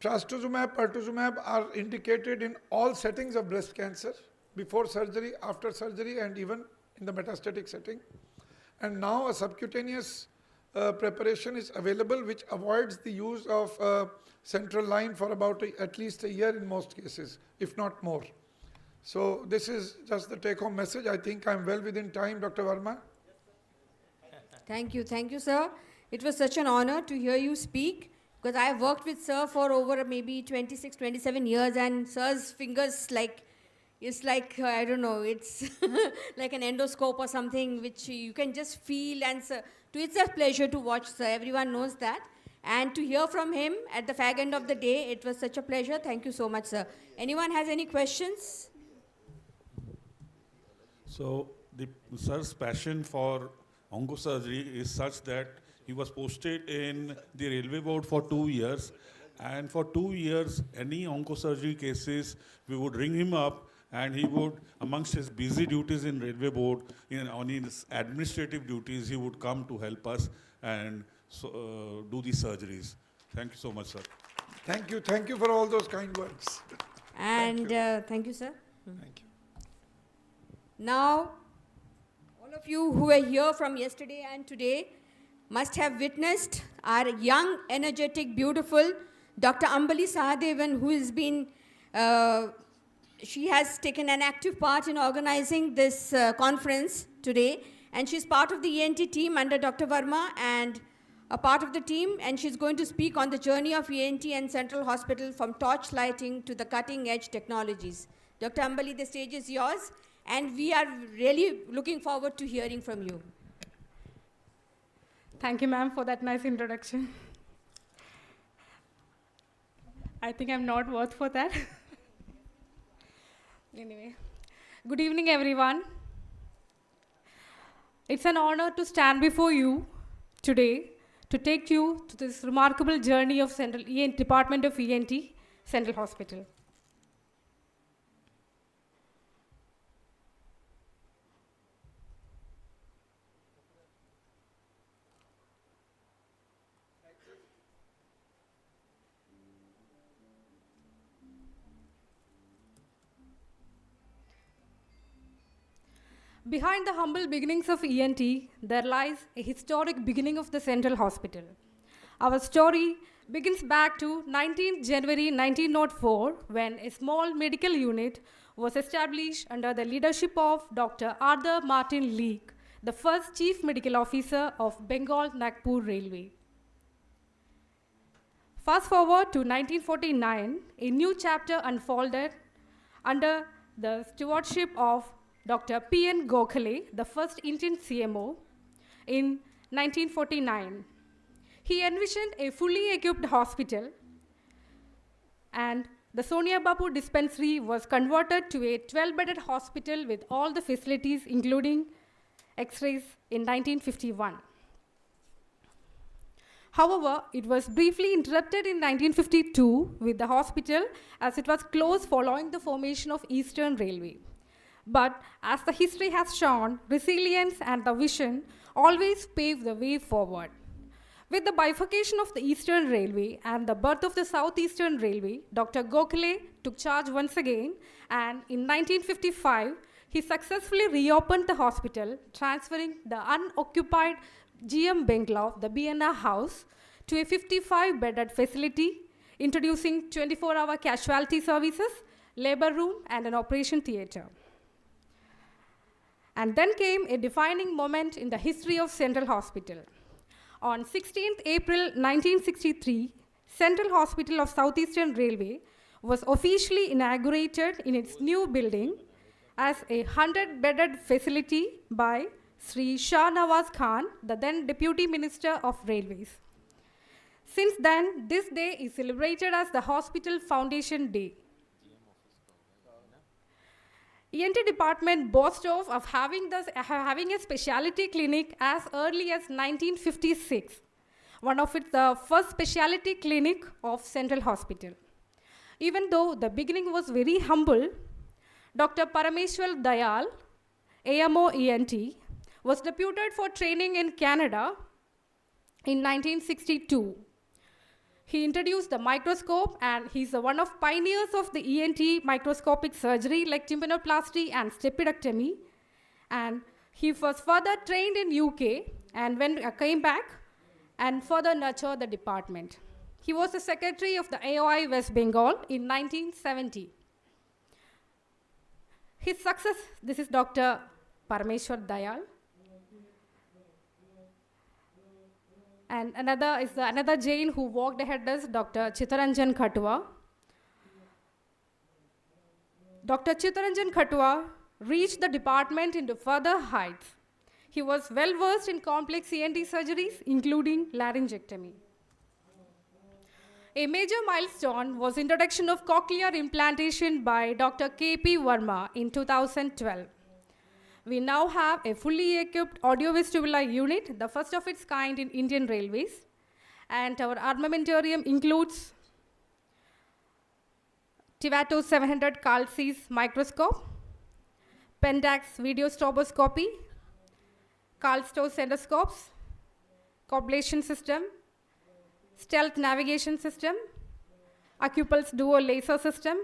Trastuzumab, pertuzumab are indicated in all settings of breast cancer, before surgery, after surgery, and even in the metastatic setting. And now a subcutaneous preparation is available which avoids the use of central line for about at least a year in most cases, if not more. So this is just the take-home message. I think I'm well within time, Dr. Verma. Thank you, sir. It was such an honor to hear you speak, because I have worked with sir for over maybe 26, 27 years, and sir's fingers it's like, I don't know, it's like an endoscope or something which you can just feel, and sir, it's a pleasure to watch, sir. Everyone knows that. And to hear from him at the fag end of the day, it was such a pleasure. Thank you so much, sir. Anyone has any questions? So the sir's passion for oncosurgery is such that he was posted in the railway board for 2 years, and for 2 years any oncosurgery cases we would ring him up, and he would, amongst his busy duties in railway board, on his administrative duties, he would come to help us and do the surgeries. Thank you so much, sir. Thank you for all those kind words. And thank you, sir. Thank you. Now, all of you who were here from yesterday and today must have witnessed our young, energetic, beautiful Dr. Ambali Sahadevan, who has been, she has taken an active part in organizing this conference today, and she's part of the ENT team under Dr. Verma, and a part of the team, and she's going to speak on the journey of ENT and Central Hospital from torch lighting to the cutting-edge technologies. Dr. Ambali, the stage is yours, and we are really looking forward to hearing from you. Thank you, ma'am, for that nice introduction. I think I'm not worth for that. Anyway, good evening, everyone. It's an honor to stand before you today to take you to this remarkable journey of Department of ENT, Central Hospital. Behind the humble beginnings of ENT, there lies a historic beginning of the Central Hospital. Our story begins back to 19th January 1904, when a small medical unit was established under the leadership of Dr. Arthur Martin Leake, the first Chief Medical Officer of Bengal Nagpur Railway. Fast forward to 1949, a new chapter unfolded under the stewardship of Dr. P.N. Gokhale, the first Indian CMO, in 1949. He envisioned a fully equipped hospital, and the Sonia Bapu dispensary was converted to a 12-bedded hospital with all the facilities, including X-rays, in 1951. However, it was briefly interrupted in 1952 with the hospital as it was closed following the formation of Eastern Railway. But as the history has shown, resilience and the vision always paved the way forward. With the bifurcation of the Eastern Railway and the birth of the Southeastern Railway, Dr. Gokhale took charge once again, and in 1955, he successfully reopened the hospital, transferring the unoccupied GM Bungalow, the BNR House, to a 55-bedded facility, introducing 24-hour casualty services, labor room, and an operation theatre. And then came a defining moment in the history of Central Hospital. On 16th April 1963, Central Hospital of Southeastern Railway was officially inaugurated in its new building as a 100-bedded facility by Sri Shah Nawaz Khan, the then Deputy Minister of Railways. Since then, this day is celebrated as the Hospital Foundation Day. ENT department boasts of having a specialty clinic as early as 1956, one of its first specialty clinic of Central Hospital. Even though the beginning was very humble, Dr. Parameshwar Dayal, AMO ENT, was deputed for training in Canada in 1962. He introduced the microscope, and he's one of pioneers of the ENT microscopic surgery like tympanoplasty and stapedectomy. And he was further trained in UK and came back and further nurtured the department. He was the secretary of the AOI West Bengal in 1970. His success, this is Dr. Parameshwar Dayal. And another Jain who walked ahead is Dr. Chittaranjan Khatwa. Dr. Chittaranjan Khatwa reached the department into further heights. He was well versed in complex ENT surgeries, including laryngectomy. A major milestone was introduction of cochlear implantation by Dr. K.P. Verma in 2012. We now have a fully equipped audiovestibular unit, the first of its kind in Indian Railways. And our armamentarium includes Tivato 700 Carl Zeiss microscope, Pentax video stroboscopy, Carl Stowe endoscopes, coblation system, stealth navigation system, Acupulse duo laser system,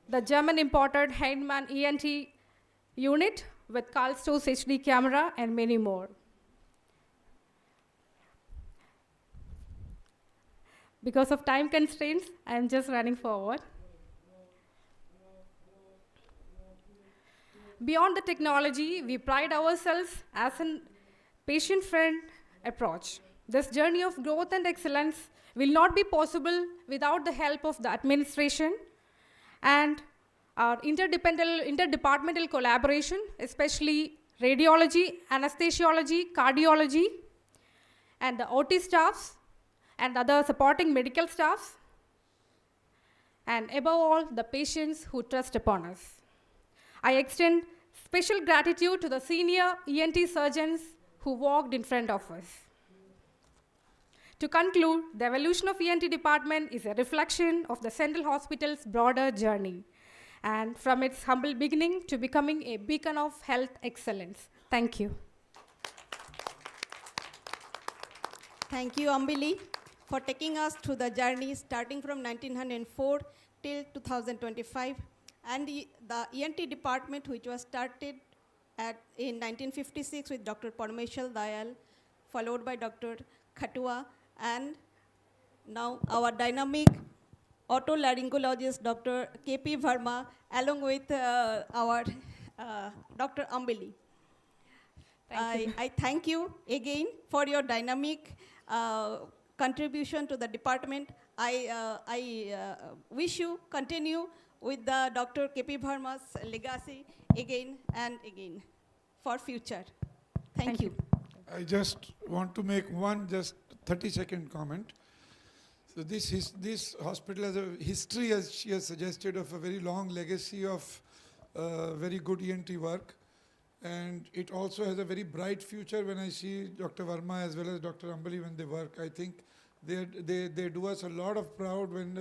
the German imported Heinemann ENT unit with Carl Stowe's HD camera, and many more. Because of time constraints, I am just running forward. Beyond the technology, we pride ourselves as a patient-friend approach. This journey of growth and excellence will not be possible without the help of the administration and our interdepartmental collaboration, especially radiology, anesthesiology, cardiology, and the OT staffs, and other supporting medical staffs, and above all, the patients who trust upon us. I extend special gratitude to the senior ENT surgeons who walked in front of us. To conclude, the evolution of ENT department is a reflection of the Central Hospital's broader journey, and from its humble beginning to becoming a beacon of health excellence. Thank you. Thank you, Ambili, for taking us through the journey starting from 1904 till 2025, and the ENT department, which was started in 1956 with Dr. Parameshwar Dayal, followed by Dr. Khatwa, and now our dynamic otolaryngologist, Dr. K.P. Verma, along with our Dr. Ambili. I thank you again for your dynamic contribution to the department. I wish you continue with the Dr. K.P. Verma's legacy again and again for future. Thank you. I just want to make one just 30-second comment. So this hospital has a history, as she has suggested, of a very long legacy of very good ENT work. and it also has a very bright future. When I see Dr. Verma as well as Dr. Ambali when they work, I think they do us a lot of proud when,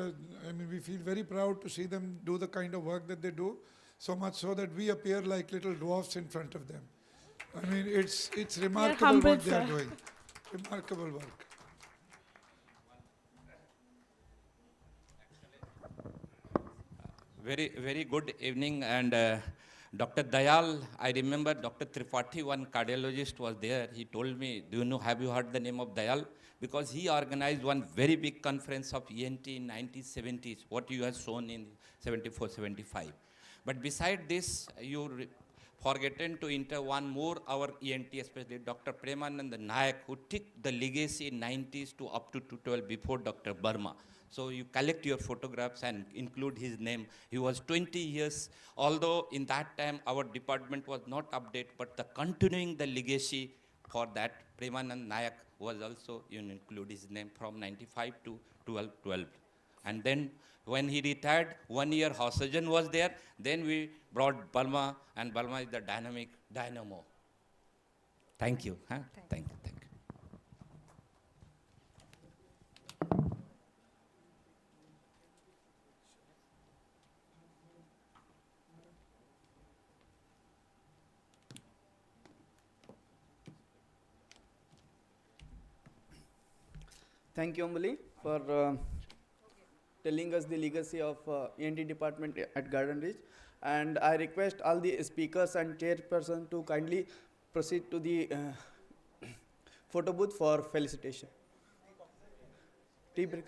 I mean, we feel very proud to see them do the kind of work that they do, so much so that we appear like little dwarfs in front of them. I mean, it's remarkable humbled, what they are sir. doing. Remarkable work. Very good evening. And Dr. Dayal, I remember Dr. Tripathi, one cardiologist was there. He told me, have you heard the name of Dayal? Because he organized one very big conference of ENT in 1970s, what you have shown in 74, 75. But beside this, you forgotten to enter one more, our ENT, especially Dr. Premanand Nayak, who took the legacy in 90s to up to 2012 before Dr. Burma. So you collect your photographs and include his name. He was 20 years, although in that time our department was not updated, but the continuing the legacy for that, Premanand Nayak was also, you include his name from 95 to 12. And then when he retired, 1 year Hausajan was there, then we brought Burma, and Burma is the dynamic dynamo. Thank you. Huh? Thank you. Thank you, Ambali, for telling us the legacy of ENT department at Garden Ridge. And I request all the speakers and chairperson to kindly proceed to the photo booth for felicitation. Tea break.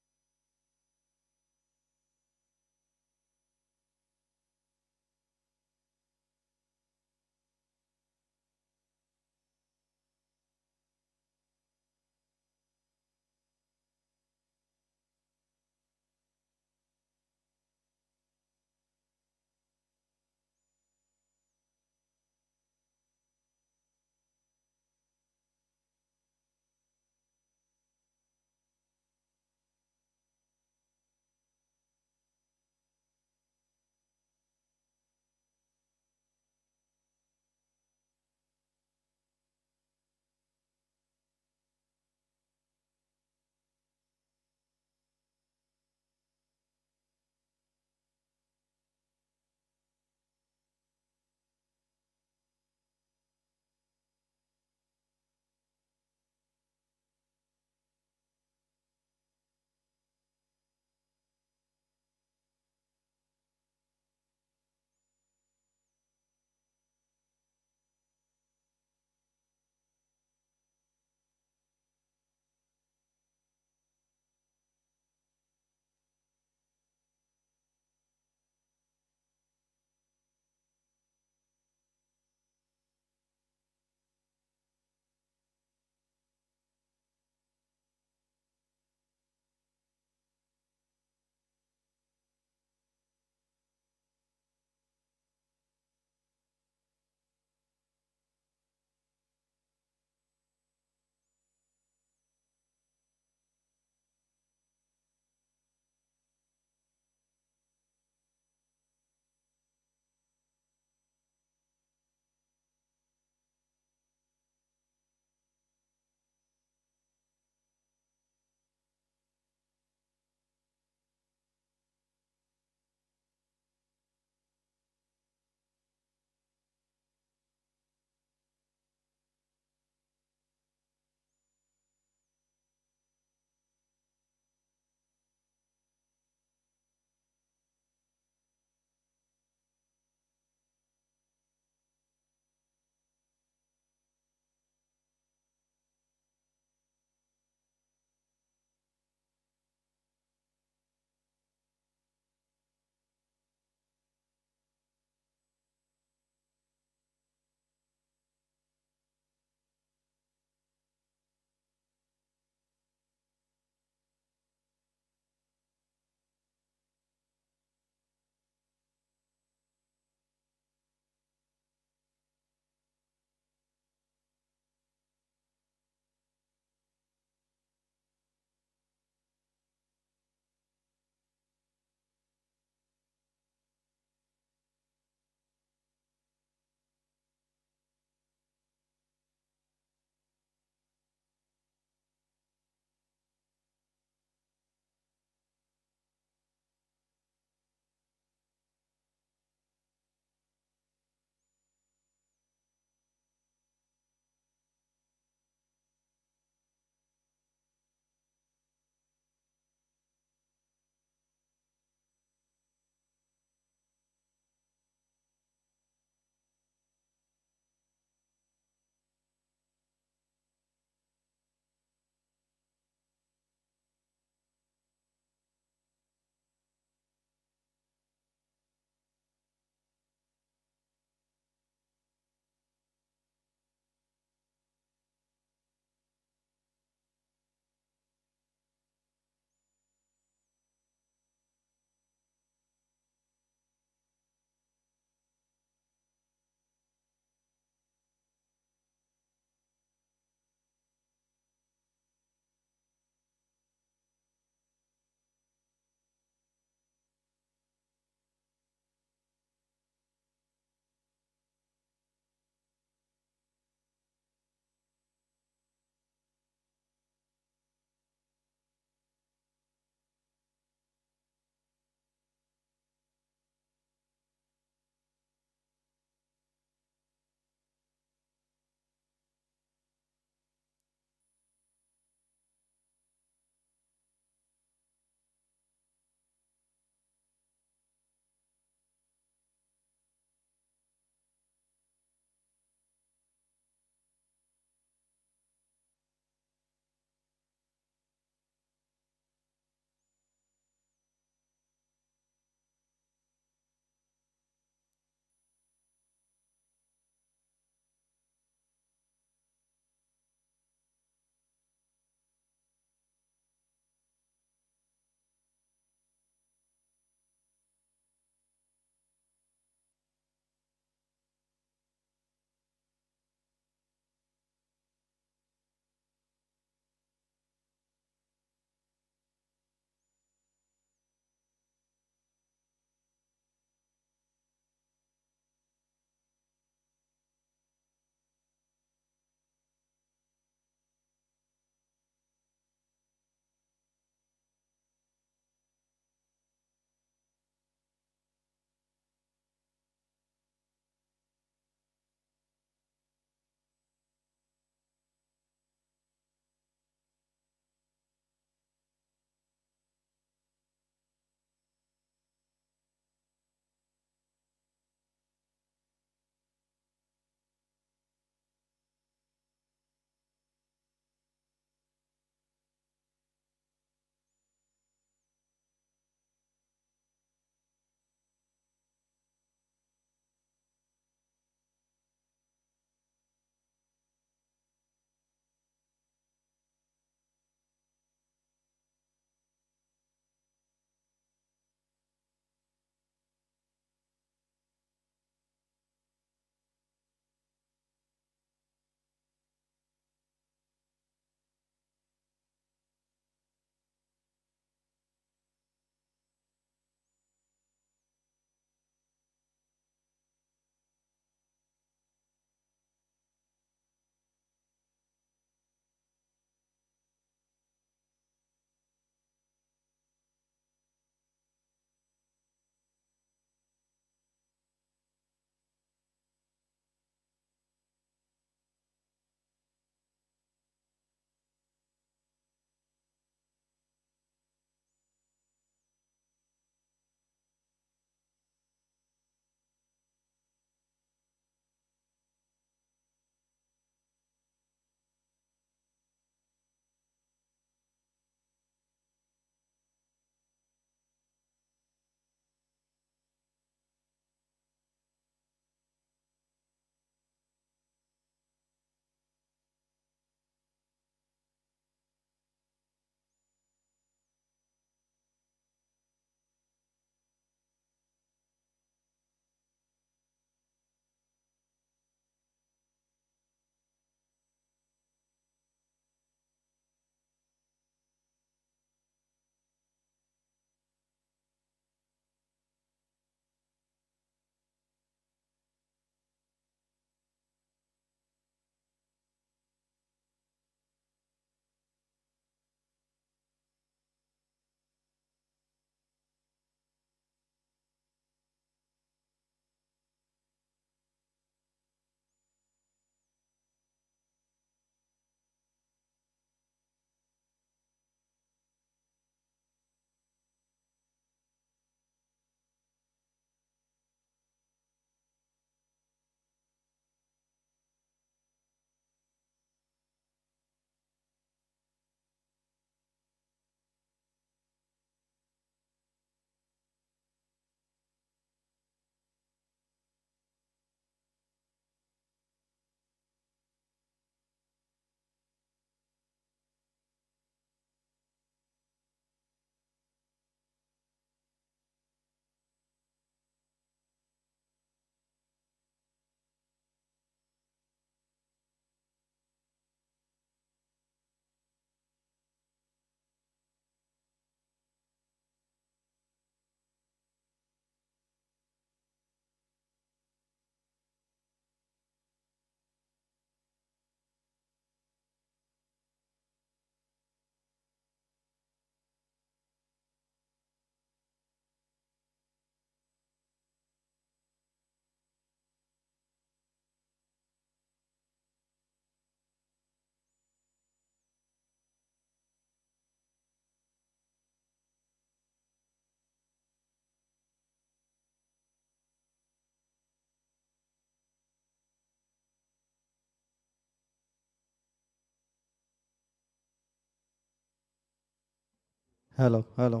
Hello, hello.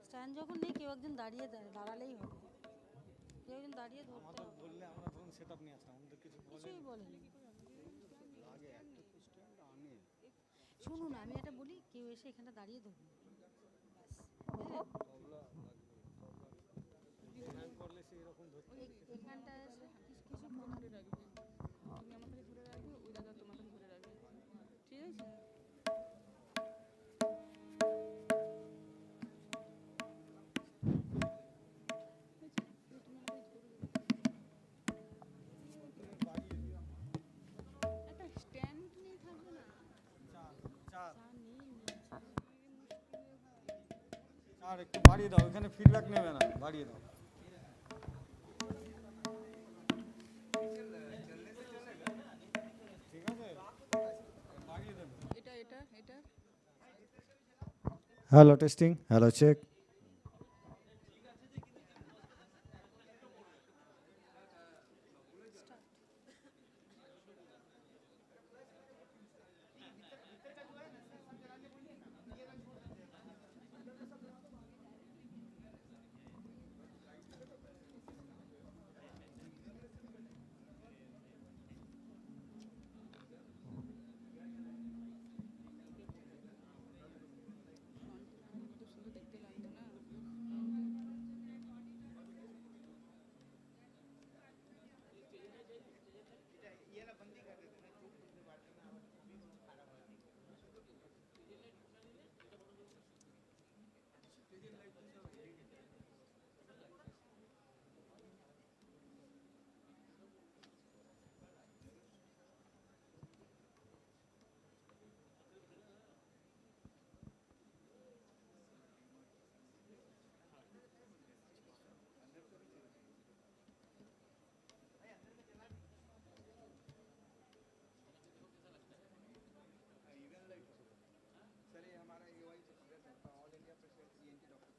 Stand যখন নেই কেউ একজন দাঁড়িয়ে দেয়, দাঁড়ালেই হবে, কেউ একজন দাঁড়িয়ে ধরতে হবে। বললে আমরা ধরুন সেটআপ নিয়ে আসলাম, আমাদের কিছু কিছুই বলেনি। আগে একটা তো স্ট্যান্ড আনে। শুনুন আমি এটা বলি, কেউ এসে এখানে দাঁড়িয়ে ধরুন, ব্যাস বুঝলেন? করলে সেই রকম ধরতে এখানটা এসে কিছু ধরে রাখবে, তুমি আমার কাছে ধরে রাখবে, ওই দাদা তোমার কাছে ধরে রাখবে, ঠিক আছে? একটা স্ট্যান্ড নিয়ে থাকবে না? আর একটু বাড়িয়ে দাও, এখানে ফিডব্যাক নেবে না, বাড়িয়ে দাও। ঠিক আছে, বাড়িয়ে দেবে। এটা এটা এটা Hello, testing. Hello, check. Sir ये हमारा EY से all India president ENT doctor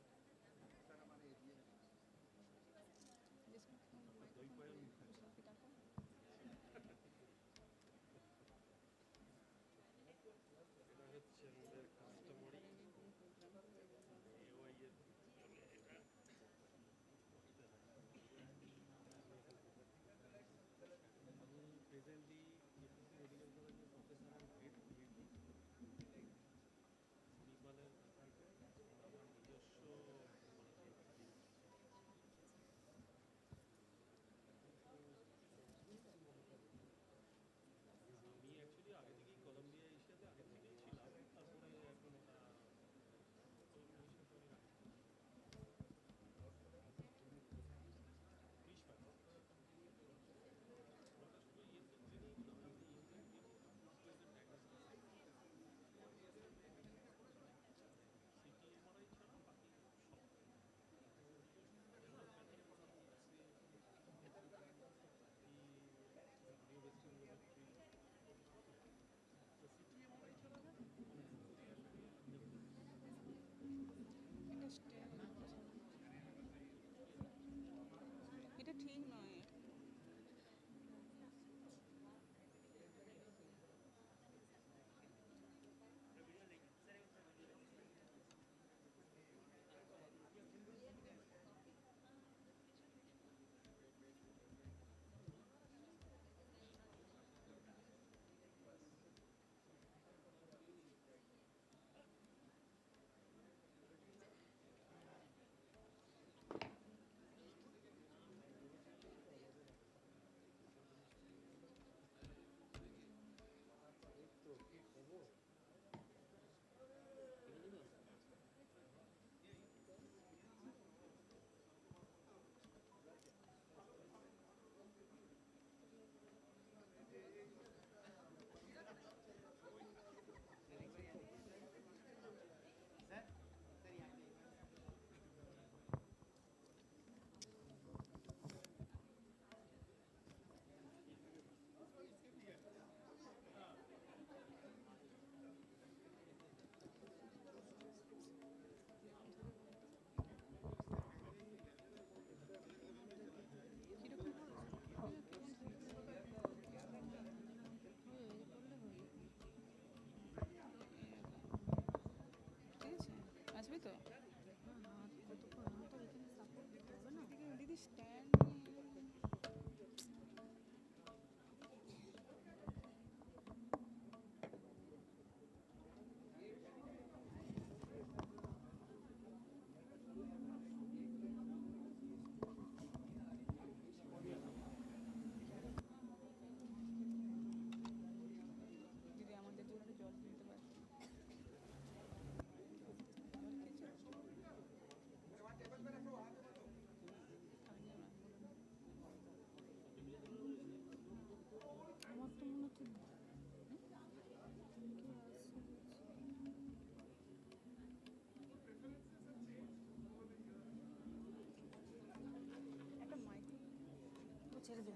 ছেড়ে দে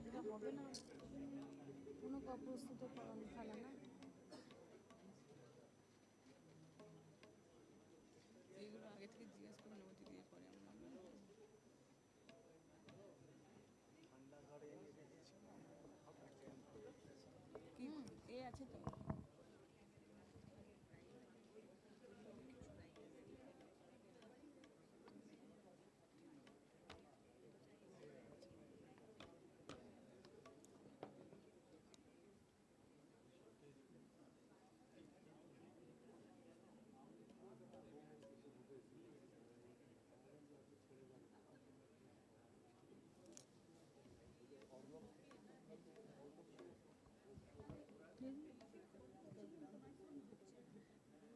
এটা হবে না কোনো অপ্রস্তুত খেলা না এগুলো আগে থেকে জিজ্ঞেস করে অনুমতি দিয়ে পরে আমরা কি এ আছে তো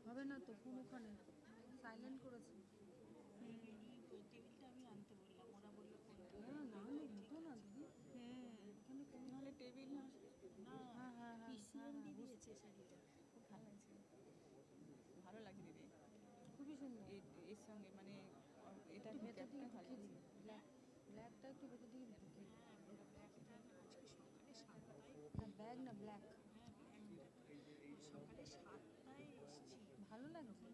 হবে না তো ফোন ওখানে সাইলেন্ট করেছে টেবিলটা আমি আনতে বললাম ওরা বললো না দুটো না দিদি এখানে কোনো নাহলে টেবিল না পিসিএম দিয়েছে শাড়িটা খুব ভালো লাগছে ভালো লাগছে দিদি খুবই সুন্দর এর সঙ্গে মানে এটা ভেতর দিকে ভালো ঢুকিয়ে দিই ব্ল্যাকটা একটু ভেতর দিকে ঢুকিয়ে আজকে সকালে 7টায় না ব্যাগ না ব্ল্যাক সকালে 7টায় এসেছি ভালো লাগছে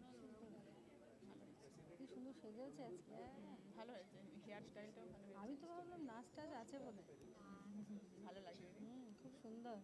কি সুন্দর সেজেছে আজকে ভালো হয়েছে হেয়ার স্টাইলটাও ভালো হয়েছে আমি তো ভাবলাম নাচ টাচ আছে বলে ভালো লাগছে খুব সুন্দর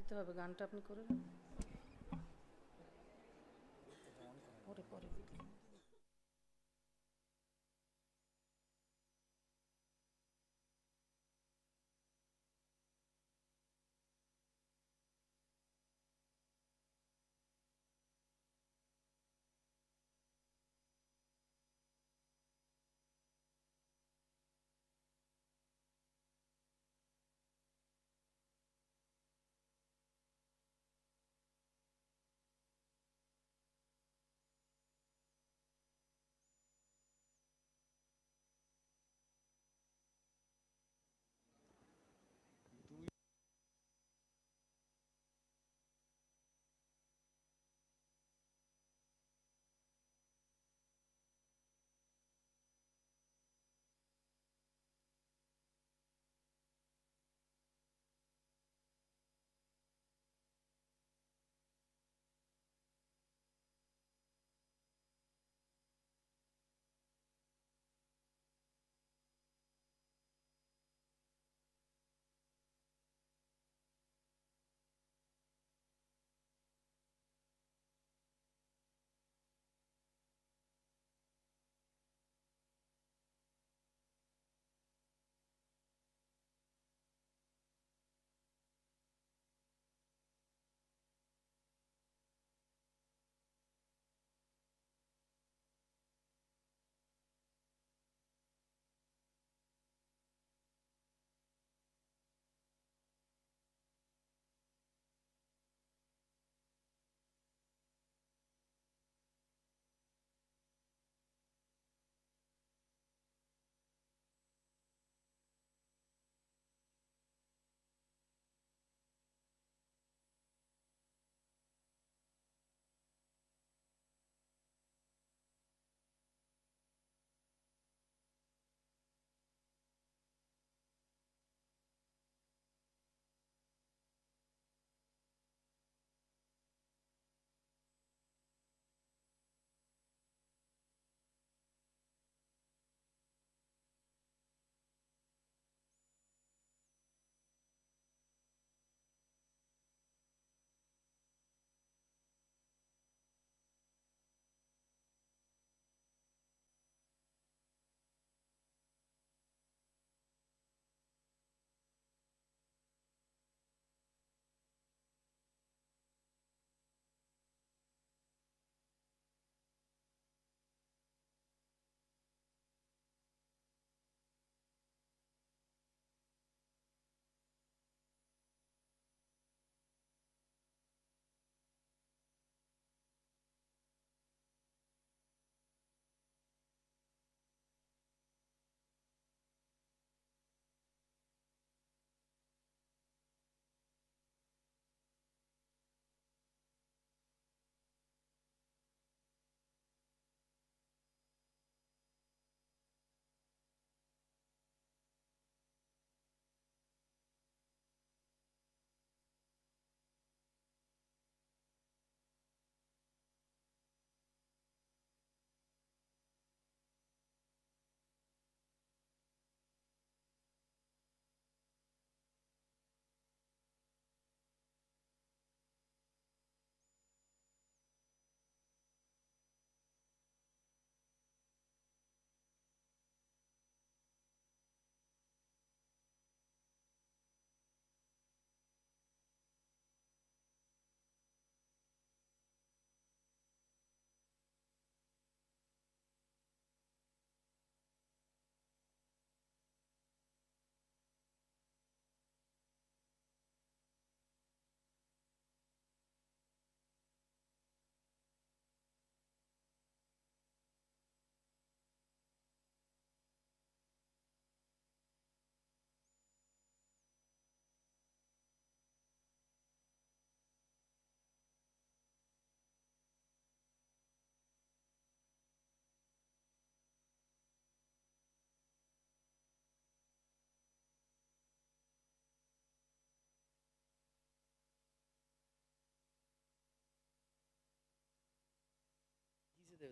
দিতে হবে গানটা আপনি করে দেন পরে পরে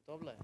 তবলায়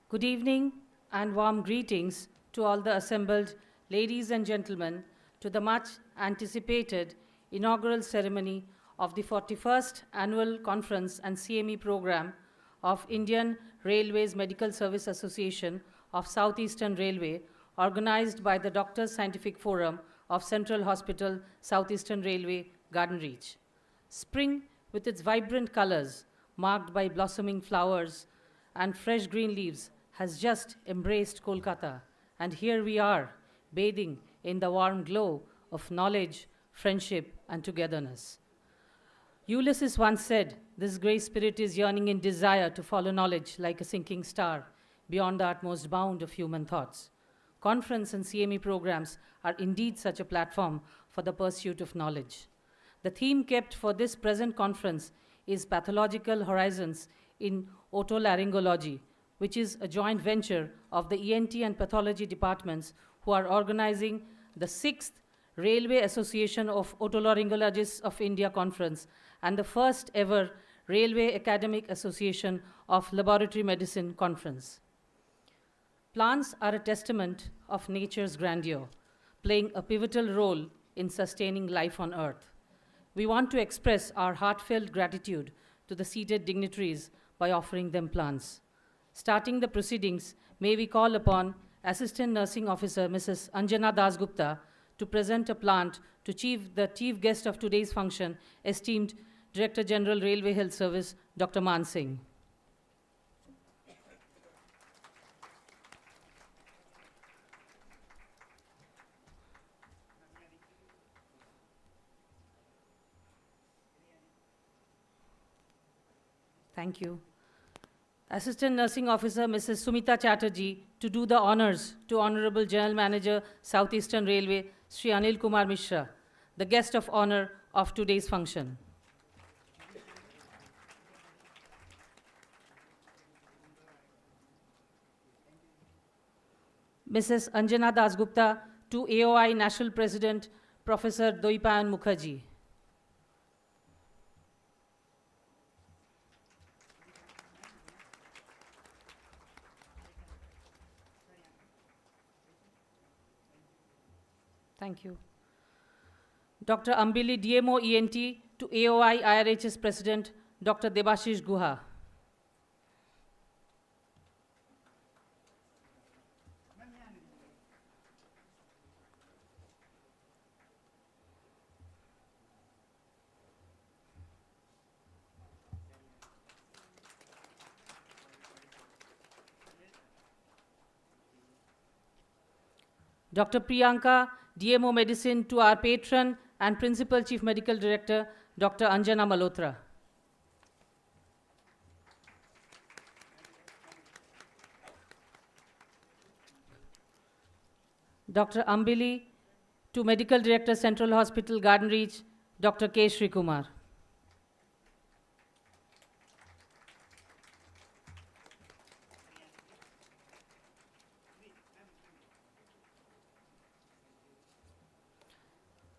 Good evening and warm greetings to all the assembled ladies and gentlemen to the much anticipated inaugural ceremony of the 41st Annual Conference and CME Program of Indian Railways Medical Service Association of Southeastern Railway, organized by the Doctors Scientific Forum of Central Hospital, Southeastern Railway, Garden Reach. Spring, with its vibrant colors, marked by blossoming flowers and fresh green leaves, has just embraced Kolkata, and here we are, bathing in the warm glow of knowledge, friendship, and togetherness. Ulysses once said, "This great spirit is yearning in desire to follow knowledge like a sinking star beyond the utmost bound of human thoughts." Conference and CME programs are indeed such a platform for the pursuit of knowledge. The theme kept for this present conference is Pathological Horizons in Otolaryngology, which is a joint venture of the ENT and pathology departments who are organizing the 6th Railway Association of Otolaryngologists of India Conference and the first ever Railway Academic Association of Laboratory Medicine Conference. Plants are a testament of nature's grandeur, playing a pivotal role in sustaining life on Earth. We want to express our heartfelt gratitude to the seated dignitaries by offering them plants. Starting the proceedings, may we call upon Assistant Nursing Officer Mrs. Anjana Dasgupta to present a plant to the chief guest of today's function, esteemed Director General Railway Health Service, Dr. Man Singh. Thank you. Assistant Nursing Officer Mrs. Sumita Chatterjee to do the honors to Honorable General Manager, Southeastern Railway, Sri Anil Kumar Mishra, the guest of honor of today's function. Mrs. Anjana Dasgupta to AOI National President, Professor Doipayan Mukherjee. Thank you. Dr. Ambili, DMO ENT to AOI IRHS President, Dr. Debashish Guha. Dr. Priyanka, DMO Medicine to our patron and Principal Chief Medical Director, Dr. Anjana Malhotra. Dr. Ambili to Medical Director, Central Hospital, Garden Reach, Dr. K. Srikumar.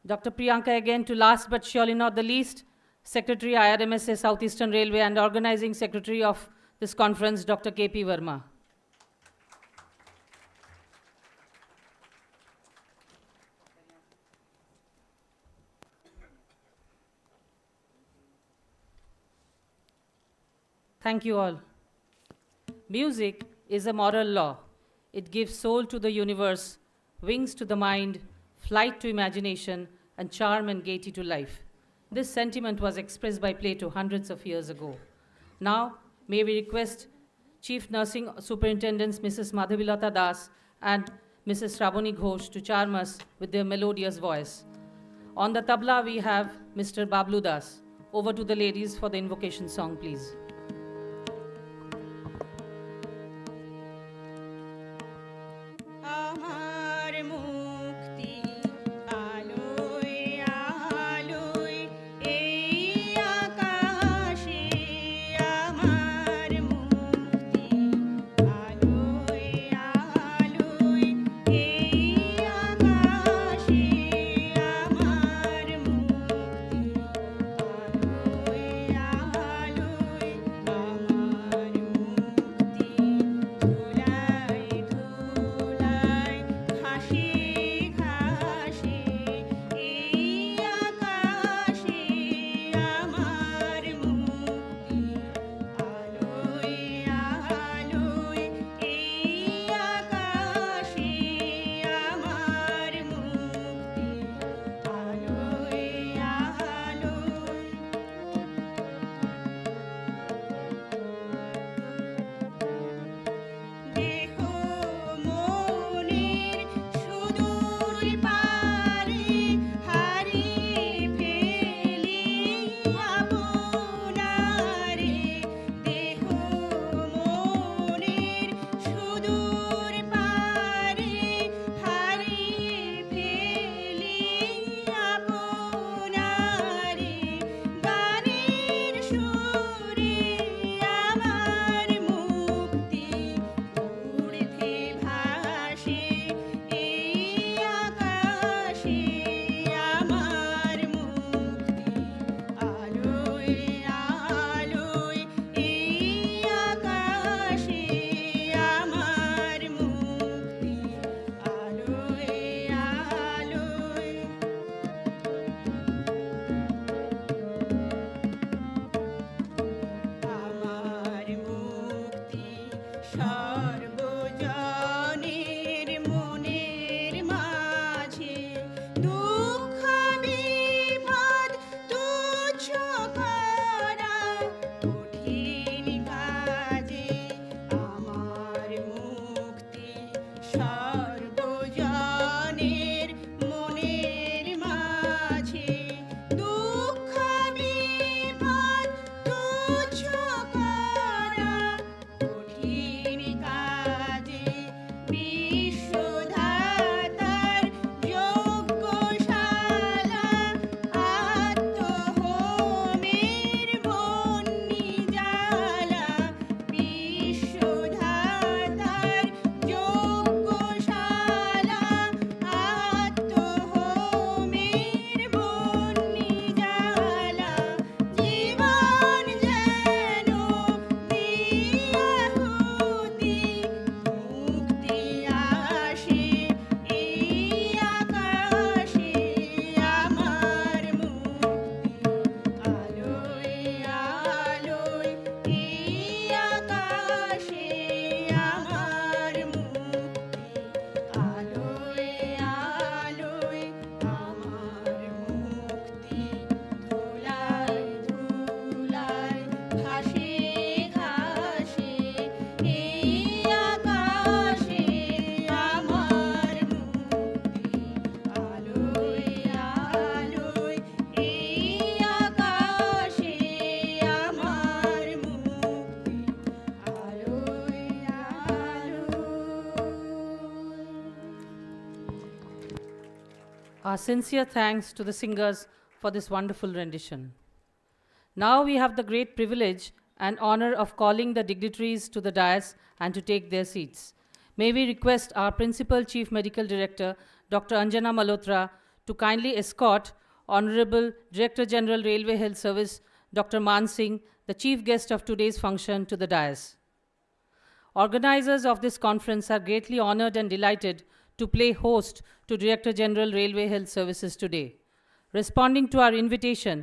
Dr. Priyanka again to last but surely not the least, Secretary IRMSA Southeastern Railway and Organizing Secretary of this conference, Dr. K.P. Verma. Thank you all. Music is a moral law. It gives soul to the universe, wings to the mind, flight to imagination, and charm and gaiety to life. This sentiment was expressed by Plato hundreds of years ago. Now, may we request Chief Nursing Superintendents Mrs. Madhavilata Das and Mrs. Shravani Ghosh to charm us with their melodious voice. On the tabla, we have Mr. Bablu Das. Over to the ladies for the invocation song, please. কঠিন কাজে আমার মুক্তি সর্বজনের মনের মাঝে দুঃখ বিপদ তুচ্ছ করা কঠিন কাজে বিশ্বধাতার যজ্ঞশালা আত্মহোমের বন্যি জ্বালা বিশ্বধাতার যজ্ঞশালা আত্মহোমের বন্যি জ্বালা জীবন যেন দিয়াহুতি মুক্তি আসে এই আকাশে আমার মুক্তি আলোয় আলোয় এই আকাশে আমার মুক্তি আলোয় আলোয় আমার মুক্তি ধুলায় ধুলায় ঘাসে ঘাসে এই আকাশে আমার মুক্তি আলোয় আলোয় এই আকাশে আমার মুক্তি আলোয় Our sincere thanks to the singers for this wonderful rendition. Now we have the great privilege and honor of calling the dignitaries to the dais and to take their seats. May we request our Principal Chief Medical Director, Dr. Anjana Malhotra, to kindly escort Honorable Director General Railway Health Service, Dr. Man Singh, the chief guest of today's function, to the dais. Organizers of this conference are greatly honored and delighted to play host to Director General Railway Health Services today. Responding to our invitation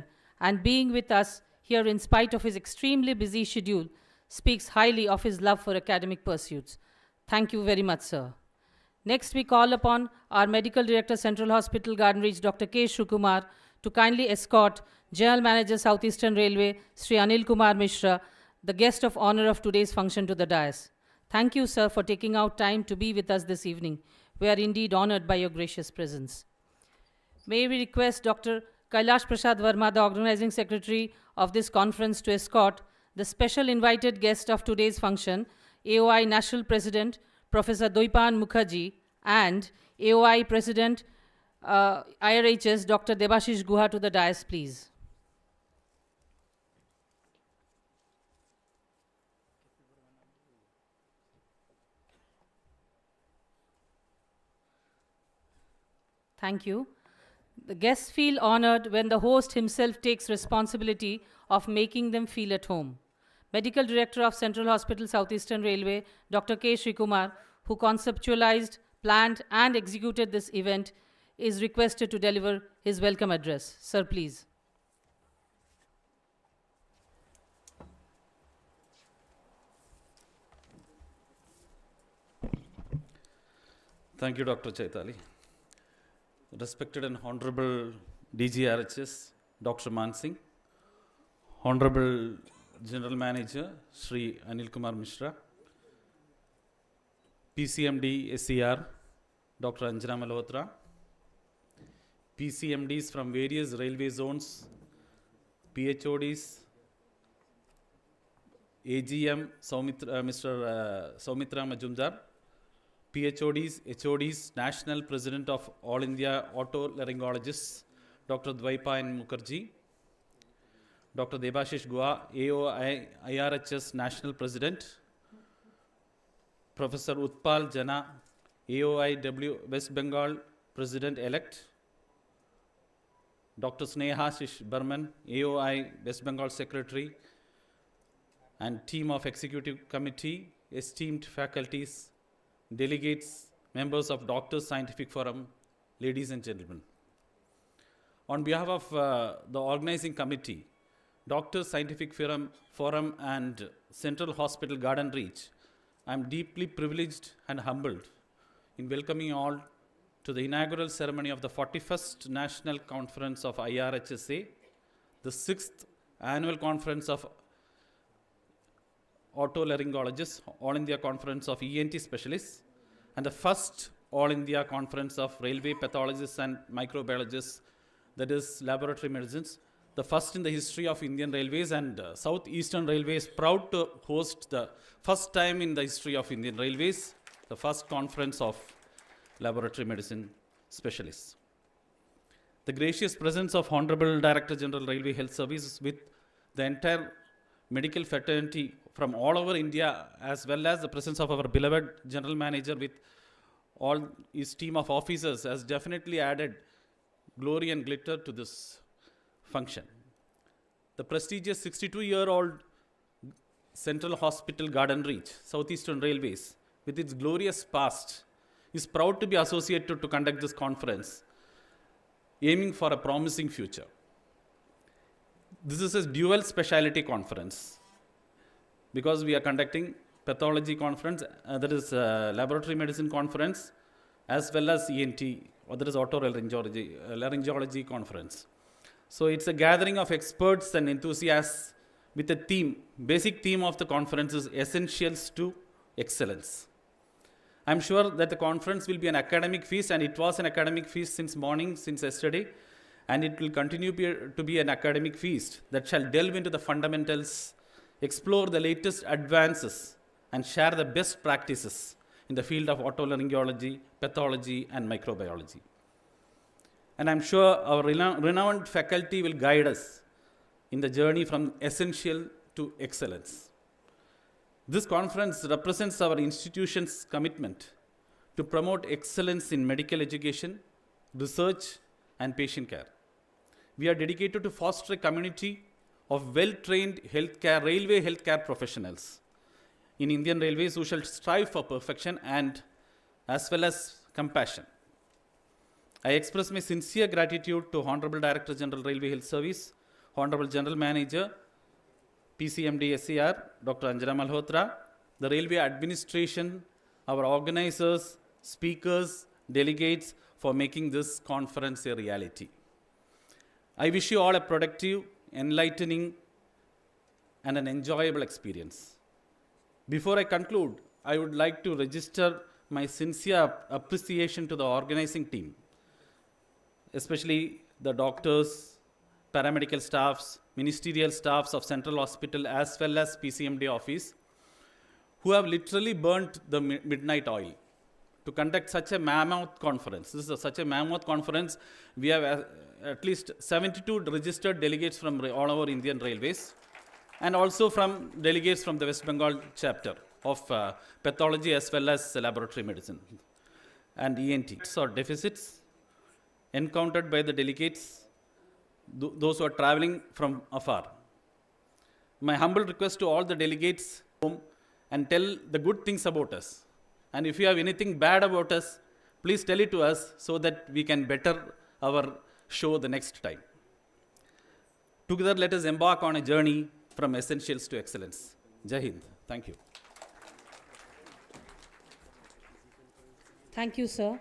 and being with us here in spite of his extremely busy schedule speaks highly of his love for academic pursuits. Thank you very much, sir. Next, we call upon our Medical Director, Central Hospital, Garden Reach, Dr. K. Shrukumar, to kindly escort General Manager, Southeastern Railway, Sri Anil Kumar Mishra, the guest of honor of today's function, to the dais. Thank you, sir, for taking out time to be with us this evening. We are indeed honored by your gracious presence. May we request Dr. Kailash Prasad Verma, the organizing secretary of this conference, to escort the special invited guest of today's function, AOI National President, Professor Doipan Mukherjee, and AOI President, IRHS, Dr. Debashish Guha, to the dais, please. Thank you. The guests feel honored when the host himself takes responsibility of making them feel at home. Medical Director of Central Hospital, Southeastern Railway, Dr. K. Shrikumar, who conceptualized, planned, and executed this event, is requested to deliver his welcome address. Sir, please. Thank you, Dr. Chaitali. Respected and Honorable DGRHS, Dr. Man Singh, Honorable General Manager, Sri Anil Kumar Mishra, PCMD SCR, Dr. Anjana Malhotra, PCMDs from various railway zones, PHODs, AGM, Mr. Soumitra Majumdar, PHODs, HODs, National President of All India Otolaryngologists, Dr. Dwaipan Mukherjee, Dr. Debashish Guha, AOI IRHS National President, Professor Utpal Jana, AOI West Bengal President-elect, Dr. Sneha Shish Burman, AOI West Bengal Secretary, and team of Executive Committee, esteemed faculties, delegates, members of Doctors Scientific Forum, ladies and gentlemen. On behalf of the organizing committee, Doctors Scientific Forum and Central Hospital Garden Reach, I am deeply privileged and humbled in welcoming you all to the inaugural ceremony of the 41st National Conference of IRHSA, the 6th Annual Conference of otolaryngologists, All India Conference of ENT Specialists, and the first All India Conference of Railway Pathologists and Microbiologists, that is laboratory medicines, the first in the history of Indian Railways, and South Eastern Railway is proud to host the first time in the history of Indian Railways, the first conference of laboratory medicine specialists. The gracious presence of Honorable Director General Railway Health Services with the entire medical fraternity from all over India, as well as the presence of our beloved General Manager with all his team of officers, has definitely added glory and glitter to this function. The prestigious 62-year-old Central Hospital Garden Reach, Southeastern Railways, with its glorious past, is proud to be associated to conduct this conference, aiming for a promising future. This is a dual specialty conference because we are conducting pathology conference, that is laboratory medicine conference, as well as ENT, or that is otolaryngology conference. So it's a gathering of experts and enthusiasts with a theme. Basic theme of the conference is Essentials to Excellence. I'm sure that the conference will be an academic feast, and it was an academic feast since morning, since yesterday, and it will continue to be an academic feast that shall delve into the fundamentals, explore the latest advances, and share the best practices in the field of otolaryngology, pathology, and microbiology. And I'm sure our renowned faculty will guide us in the journey from essential to excellence. This conference represents our institution's commitment to promote excellence in medical education, research, and patient care. We are dedicated to foster a community of well-trained railway healthcare professionals in Indian Railways who shall strive for perfection and as well as compassion. I express my sincere gratitude to Honorable Director General Railway Health Service, Honorable General Manager, PCMD SCR, Dr. Anjana Malhotra, the Railway Administration, our organizers, speakers, delegates for making this conference a reality. I wish you all a productive, enlightening, and an enjoyable experience. Before I conclude, I would like to register my sincere appreciation to the organizing team, especially the doctors, paramedical staffs, ministerial staffs of Central Hospital as well as PCMD office, who have literally burnt the midnight oil to conduct such a mammoth conference. This is such a mammoth conference. We have at least 72 registered delegates from all over Indian Railways, and also from delegates from the West Bengal chapter of pathology as well as laboratory medicine and ENT. So deficits encountered by the delegates, those who are traveling from afar. My humble request to all the delegates home and tell the good things about us. And if you have anything bad about us, please tell it to us so that we can better our show the next time. Together, let us embark on a journey from essentials to excellence. Jai Hind. Thank you. Thank you, sir.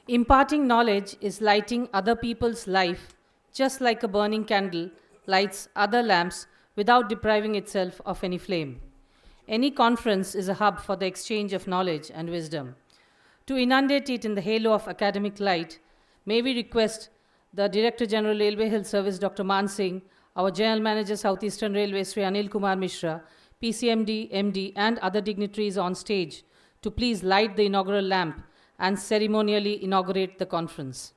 Imparting knowledge is lighting other people's life, just like a burning candle lights other lamps without depriving itself of any flame. Any conference is a hub for the exchange of knowledge and wisdom. To inundate it in the halo of academic light, may we request the Director General Railway Health Service, Dr. Man Singh, our General Manager, Southeastern Railway, Sri Anil Kumar Mishra, PCMD, MD, and other dignitaries on stage to please light the inaugural lamp and ceremonially inaugurate the conference.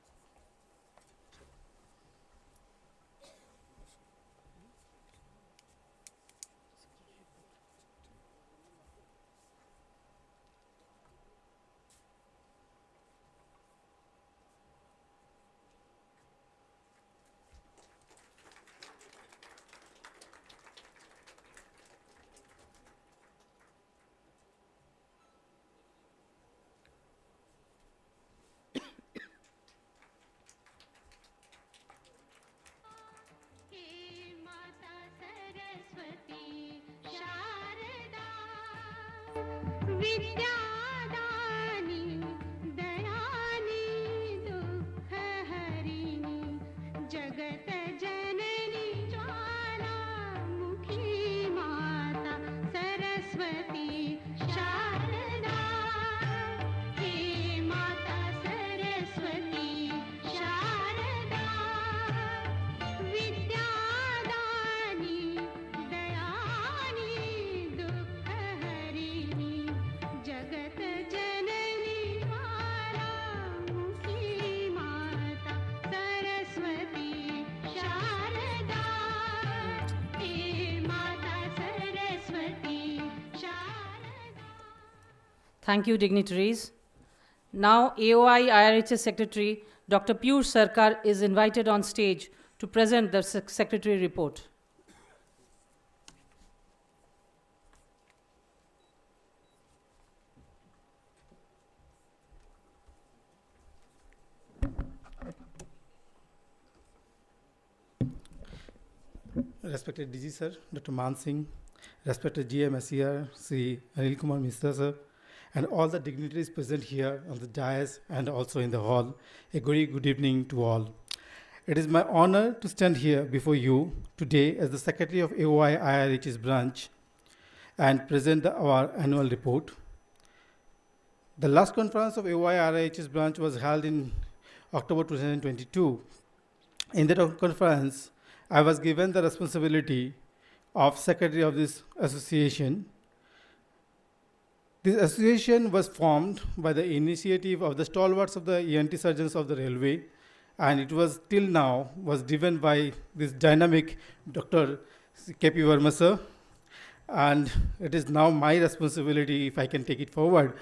Vidyadani दयानी दुःख हरिणी जगत जननी ज्वालामुखी Thank you, dignitaries. Now, AOI IRHS Secretary Dr. Piyush Sarkar is invited on stage to present the Secretary report. Respected DG sir, Dr. Man Singh, respected GM SER, Sri Anil Kumar Mishra sir, and all the dignitaries present here on the dais and also in the hall, a very good evening to all. It is my honor to stand here before you today as the Secretary of AOI IRHS branch and present our annual report. The last conference of AOI IRHS branch was held in October 2022. In that conference, I was given the responsibility of Secretary of this association. This association was formed by the initiative of the stalwarts of the ENT surgeons of the railway, and it was till now was driven by this dynamic Dr. KP Verma sir, and it is now my responsibility if I can take it forward.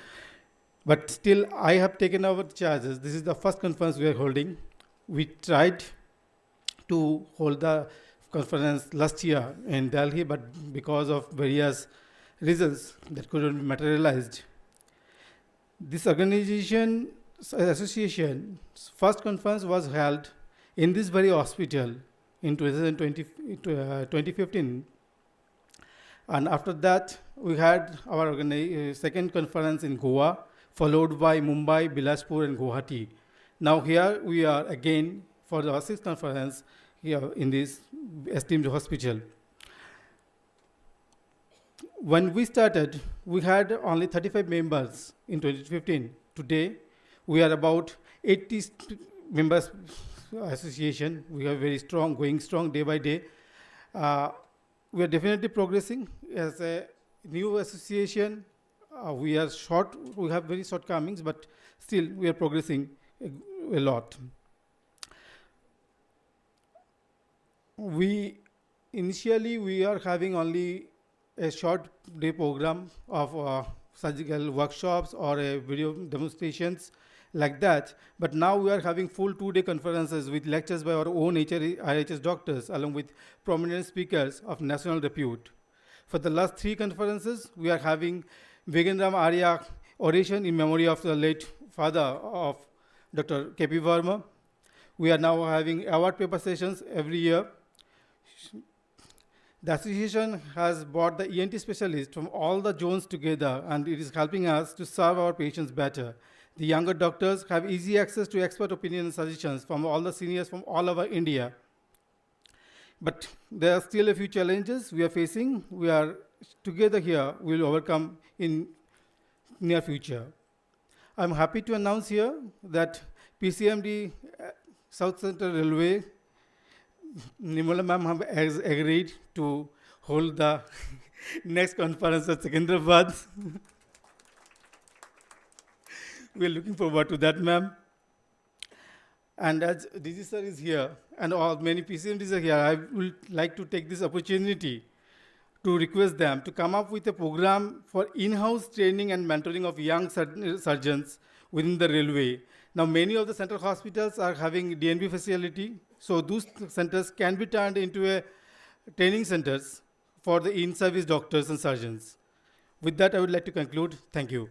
But still, I have taken over the charges. This is the first conference we are holding. We tried to hold the conference last year in Delhi, but because of various reasons that couldn't be materialized. This association's first conference was held in this very hospital in 2015. And after that, we had our second conference in Goa, followed by Mumbai, Bilaspur, and Guwahati. Now here we are again for the sixth conference here in this esteemed hospital. When we started, we had only 35 members in 2015. Today, we are about 80 members association. We are very strong, going strong day by day. We are definitely progressing as a new association. We are short, we have very shortcomings, but still we are progressing a lot. Initially, we are having only a short day program of surgical workshops or a video demonstrations like that. But now we are having full 2-day conferences with lectures by our own IRHS doctors along with prominent speakers of national repute. For the last 3 conferences, we are having Veganram Arya oration in memory of the late father of Dr. KP Verma. We are now having award paper sessions every year. The association has brought the ENT specialists from all the zones together, and it is helping us to serve our patients better. The younger doctors have easy access to expert opinion and suggestions from all the seniors from all over India. But there are still a few challenges we are facing. We are together here, we will overcome in near future. I'm happy to announce here that PCMD South Central Railway Nimala ma'am has agreed to hold the next conference at Secunderabad. We are looking forward to that, ma'am. And as DG sir is here, and many PCMDs are here, I would like to take this opportunity to request them to come up with a program for in-house training and mentoring of young surgeons within the railway. Now, many of the central hospitals are having DNB facility, so those centers can be turned into a training centers for the in-service doctors and surgeons. With that, I would like to conclude. Thank you.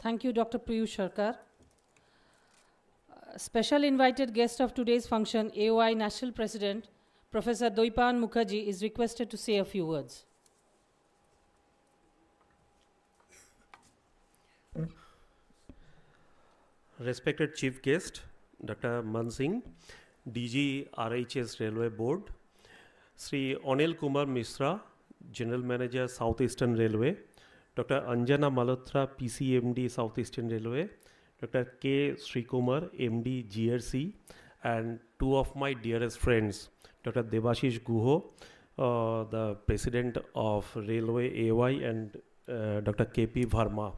Thank you, Dr. Piyush Sarkar. Special invited guest of today's function, AOI National President, Professor Doipan Mukherjee, is requested to say a few words. Respected Chief Guest, Dr. Man Singh, DG RHS Railway Board, Sri Anil Kumar Mishra, General Manager Southeastern Railway, Dr. Anjana Malhotra, PCMD Southeastern Railway, Dr. K. Srikumar, MD GRC, and 2 of my dearest friends, Dr. Debashish Guho, the President of Railway AOI, and Dr. KP Verma,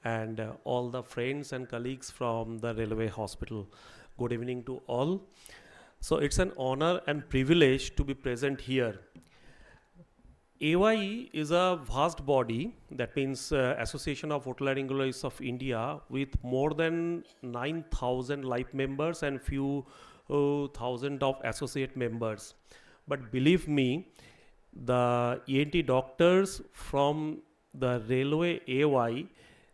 and all the friends and colleagues from the Railway Hospital. Good evening to all. So it's an honor and privilege to be present here. AY is a vast body, that means Association of Otolaryngologists of India, with more than 9,000 life members and few thousand of associate members. But believe me, the ENT doctors from the railway AY,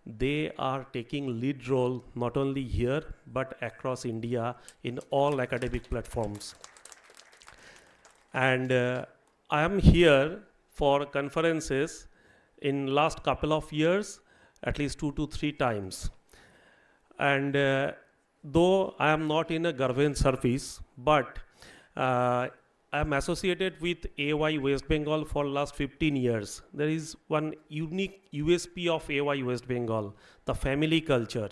they are taking lead role not only here but across India in all academic platforms. And I am here for conferences in last couple of years, at least 2 to 3 times. And though I am not in a government service, but I am associated with AY West Bengal for last 15 years. There is one unique USP of AY West Bengal, the family culture.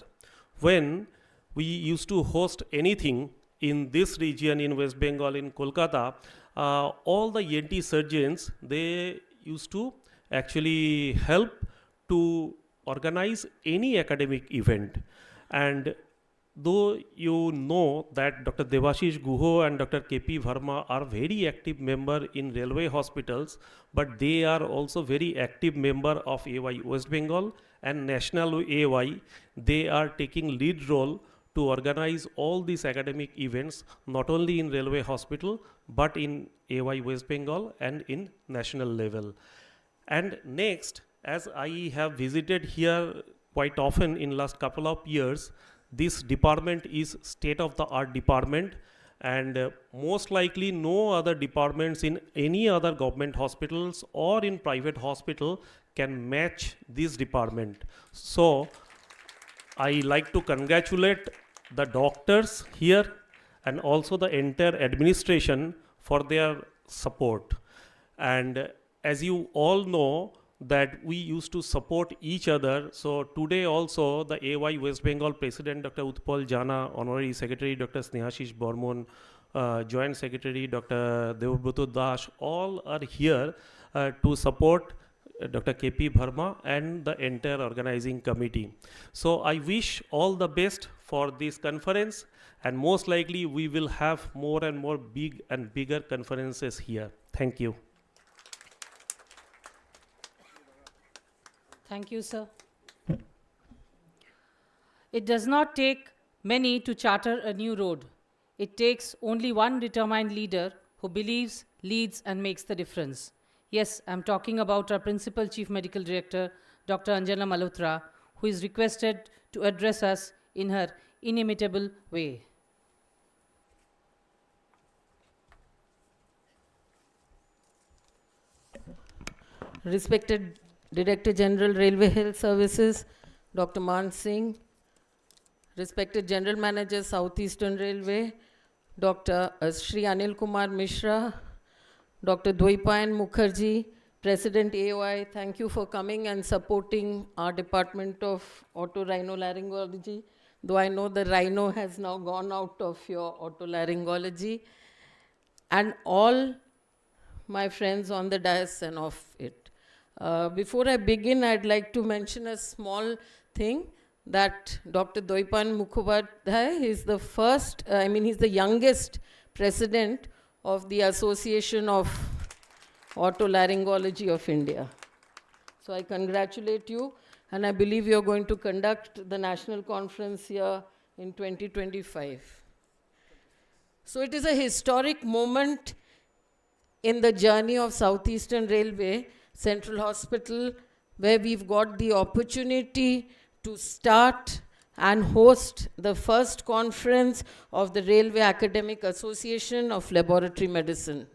When we used to host anything in this region in West Bengal, in Kolkata, all the ENT surgeons, they used to actually help to organize any academic event. And though you know that Dr. Devashish Guho and Dr. KP Verma are very active member in railway hospitals, but they are also very active member of AY West Bengal and National AY. They are taking lead role to organize all these academic events, not only in railway hospital, but in AY West Bengal and in national level. And next, as I have visited here quite often in last couple of years, this department is state-of-the-art department, and most likely no other departments in any other government hospitals or in private hospital can match this department. So I like to congratulate the doctors here and also the entire administration for their support. And as you all know that we used to support each other, so today also the AY West Bengal President Dr. Utpal Jana, Honorary Secretary Dr. Snehashish Bormon, Joint Secretary Dr. Devbruto Das, all are here to support Dr. KP Verma and the entire organizing committee. So I wish all the best for this conference, and most likely we will have more and more big and bigger conferences here. Thank you. Thank you, sir. It does not take many to charter a new road. It takes only one determined leader who believes, leads, and makes the difference. Yes, I'm talking about our Principal Chief Medical Director, Dr. Anjana Malhotra, who is requested to address us in her inimitable way. Respected Director General Railway Health Services, Dr. Man Singh, respected General Manager Southeastern Railway, Dr. Shri Anil Kumar Mishra, Dr. Dwaipayan Mukherjee, President AOI, thank you for coming and supporting our Department of Otorhinolaryngology, though I know the rhino has now gone out of your otolaryngology, and all my friends on the dais and off it. Before I begin, I'd like to mention a small thing that Dr. Dwaipayan Mukhopadhyay is the first, he's the youngest president of the Association of Otolaryngology of India. So I congratulate you, and I believe you're going to conduct the national conference here in 2025. So it is a historic moment in the journey of Southeastern Railway Central Hospital, where we've got the opportunity to start and host the first conference of the Railway Academic Association of Laboratory Medicine.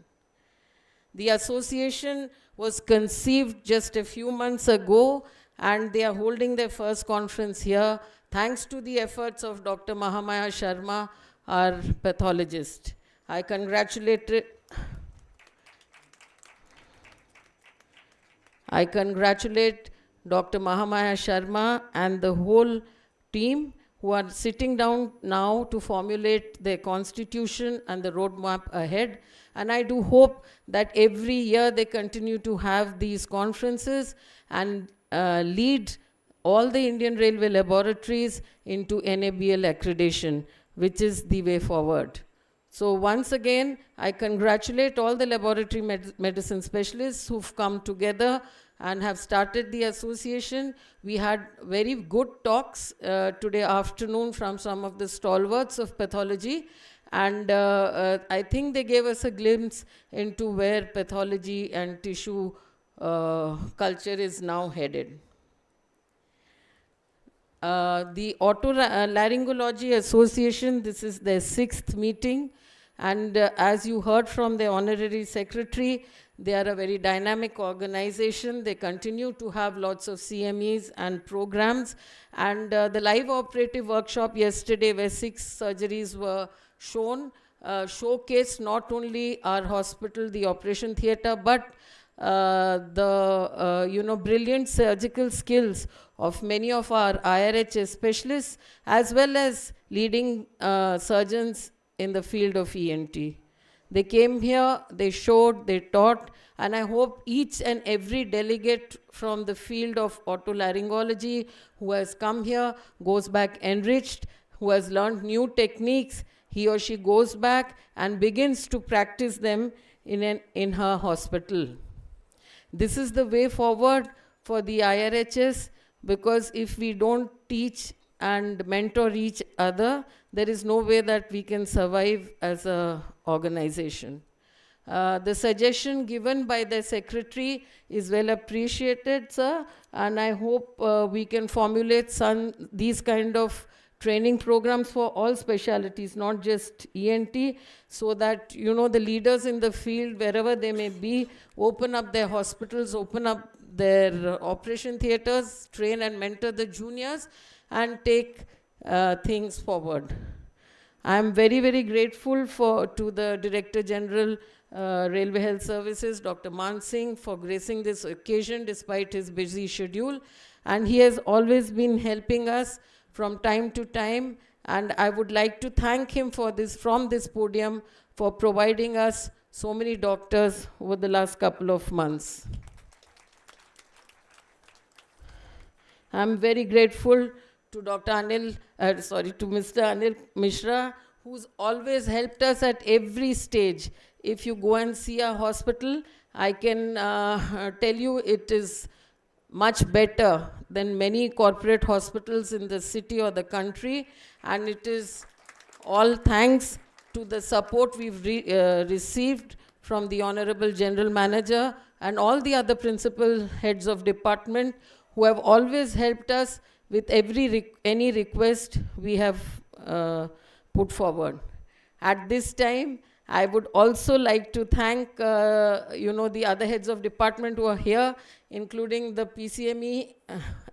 The association was conceived just a few months ago, and they are holding their first conference here thanks to the efforts of Dr. Mahamaya Sharma, our pathologist. I congratulate Dr. Mahamaya Sharma and the whole team who are sitting down now to formulate their constitution and the roadmap ahead. And I do hope that every year they continue to have these conferences and lead all the Indian Railway laboratories into NABL accreditation, which is the way forward. So once again, I congratulate all the laboratory medicine specialists who've come together and have started the association. We had very good talks today afternoon from some of the stalwarts of pathology, and I think they gave us a glimpse into where pathology and tissue culture is now headed. The Otolaryngology Association, this is their 6th meeting, and as you heard from the Honorary Secretary, they are a very dynamic organization. They continue to have lots of CMEs and programs, and the live operative workshop yesterday where 6 surgeries were shown, showcased not only our hospital, the operation theatre, but the brilliant surgical skills of many of our IRHSA specialists, as well as leading surgeons in the field of ENT. They came here, they showed, they taught, and I hope each and every delegate from the field of otolaryngology who has come here goes back enriched, who has learned new techniques, he or she goes back and begins to practice them in her hospital. This is the way forward for the IRHS, because if we don't teach and mentor each other, there is no way that we can survive as an organization. The suggestion given by the secretary is well appreciated, sir, and I hope we can formulate these kind of training programs for all specialties, not just ENT, so that, the leaders in the field, wherever they may be, open up their hospitals, open up their operation theatres, train and mentor the juniors, and take things forward. I am very, very grateful to the Director General, Railway Health Services, Dr. Man Singh, for gracing this occasion despite his busy schedule. And he has always been helping us from time to time, and I would like to thank him from this podium for providing us so many doctors over the last couple of months. I'm very grateful to to Mr. Anil Mishra, who's always helped us at every stage. If you go and see our hospital, I can tell you it is much better than many corporate hospitals in the city or the country, and it is all thanks to the support we've received from the Honorable General Manager and all the other principal heads of department who have always helped us with any request we have put forward. At this time, I would also like to thank the other heads of department who are here, including the PCME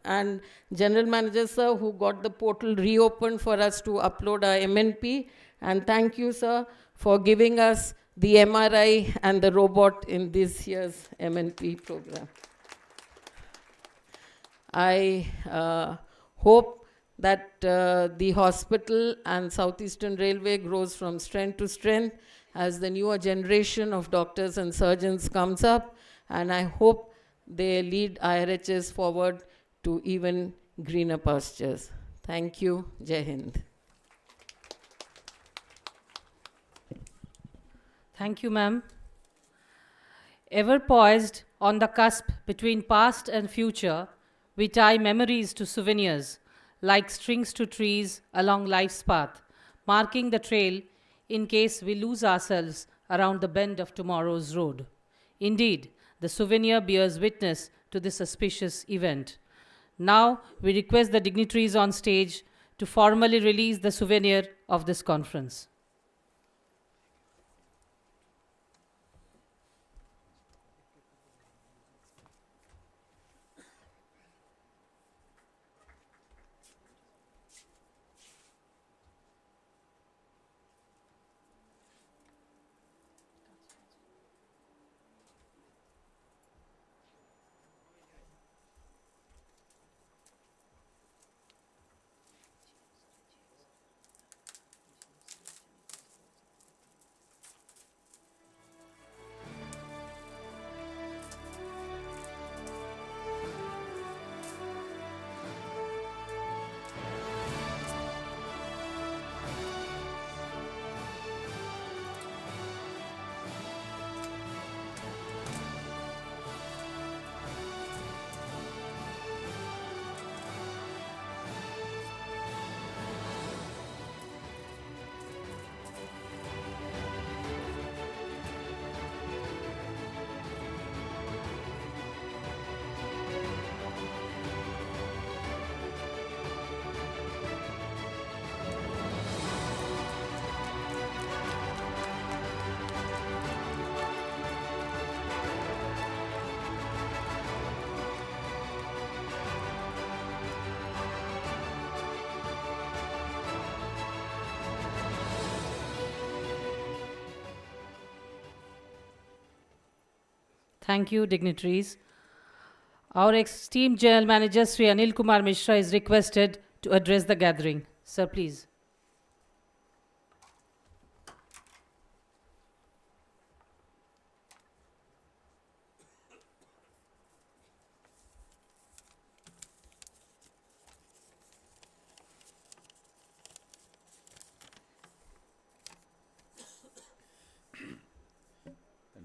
and General Manager, sir, who got the portal reopened for us to upload our MNP. And thank you, sir, for giving us the MRI and the robot in this year's MNP program. I hope that the hospital and Southeastern Railway grows from strength to strength as the newer generation of doctors and surgeons comes up, and I hope they lead IRHS forward to even greener pastures. Thank you. Jai Hind. Thank you, ma'am. Ever poised on the cusp between past and future, we tie memories to souvenirs, like strings to trees along life's path, marking the trail in case we lose ourselves around the bend of tomorrow's road. Indeed, the souvenir bears witness to this auspicious event. Now, we request the dignitaries on stage to formally release the souvenir of this conference. Thank you, dignitaries. Our esteemed General Manager, Sri Anil Kumar Mishra, is requested to address the gathering. Sir, please.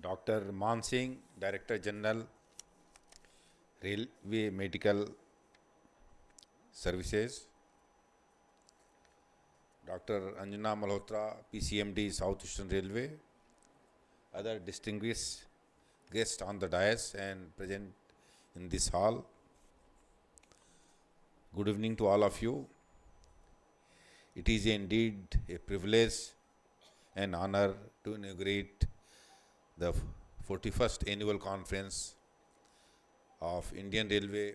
Dr. Man Singh, Director General, Railway Medical Services, Dr. Anjana Malhotra, PCMD, South Eastern Railway, other distinguished guests on the dais and present in this hall. Good evening to all of you. It is indeed a privilege and honor to inaugurate the 41st Annual Conference of Indian Railway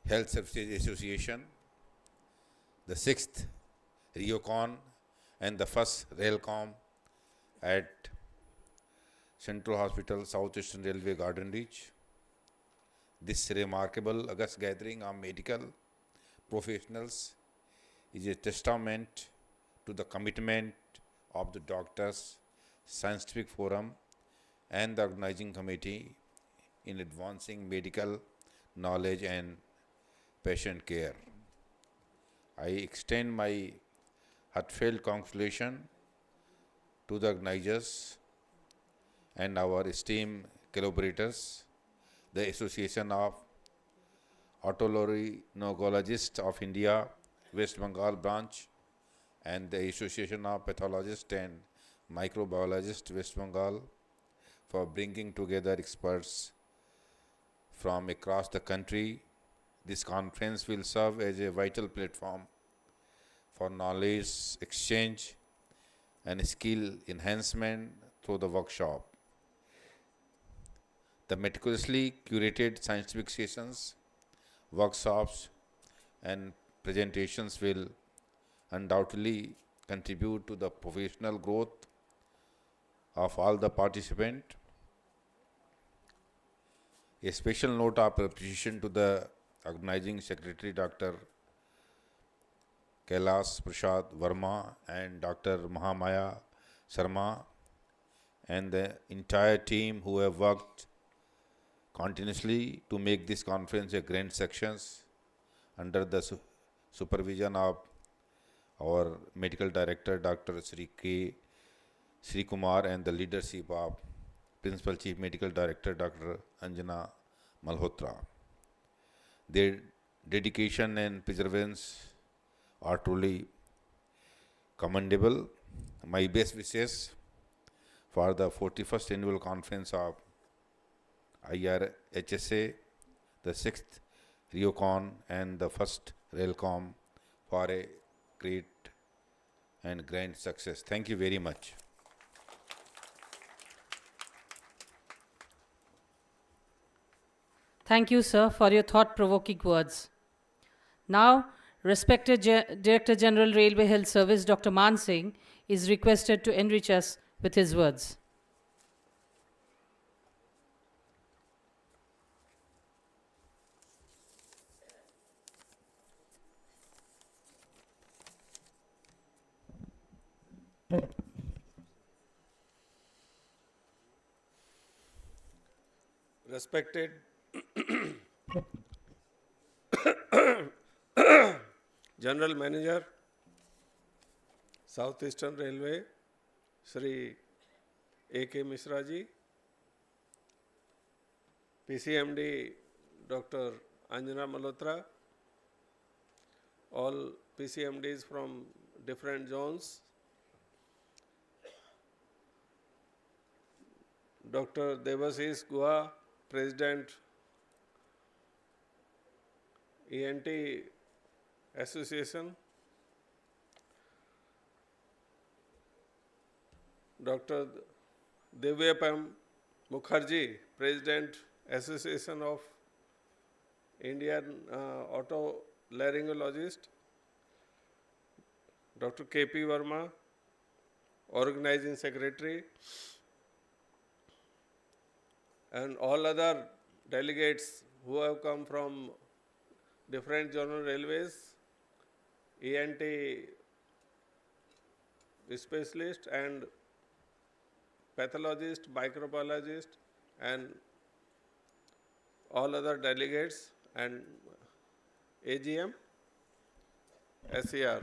Health Services Association, the 6th RAOICON and the 1st RAALMCON at Central Hospital, South Eastern Railway, Garden Reach. This remarkable august gathering of medical professionals is a testament to the commitment of the Doctors Scientific Forum and the organizing committee in advancing medical knowledge and patient care. I extend my heartfelt congratulations to the organizers and our esteemed collaborators, the Association of Otolaryngologists of India, West Bengal branch, and the Association of Pathologists and Microbiologists, West Bengal, for bringing together experts from across the country. This conference will serve as a vital platform for knowledge exchange and skill enhancement through the workshop. The meticulously curated scientific sessions, workshops, and presentations will undoubtedly contribute to the professional growth of all the participants. A special note of appreciation to the organizing secretary, Dr. Kailas Prasad Verma and Dr. Mahamaya Sharma, and the entire team who have worked continuously to make this conference a grand success under the supervision of our medical director, Dr. Sri Kumar, and the leadership of Principal Chief Medical Director, Dr. Anjana Malhotra. Their dedication and perseverance are truly commendable. My best wishes for the 41st Annual Conference of IRHSA, the 6th RAOICON, and the 1st RAALMCON for a great and grand success. Thank you very much. Thank you, sir, for your thought-provoking words. Now, respected Director General Railway Health Service, Dr. Man Singh, is requested to enrich us with his words. Respected General Manager, South Eastern Railway, Sri A.K. Mishra ji, PCMD Dr. Anjana Malhotra, all PCMDs from different zones, Dr. Devashish Guha, President ENT Association, Dr. Divyapam Mukherjee, President Association of Indian Otolaryngologist, Dr. K.P. Verma, organizing secretary, and all other delegates who have come from different zonal railways, ENT specialist and pathologist, microbiologist, and all other delegates, and AGM, SER.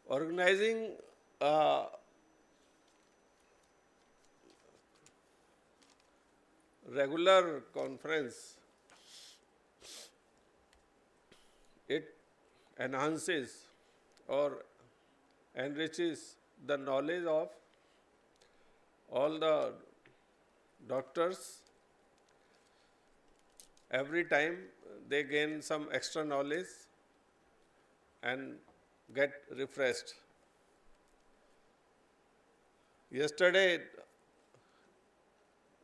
Organizing a regular conference, it enhances or enriches the knowledge of all the doctors. Every time they gain some extra knowledge and get refreshed. Yesterday,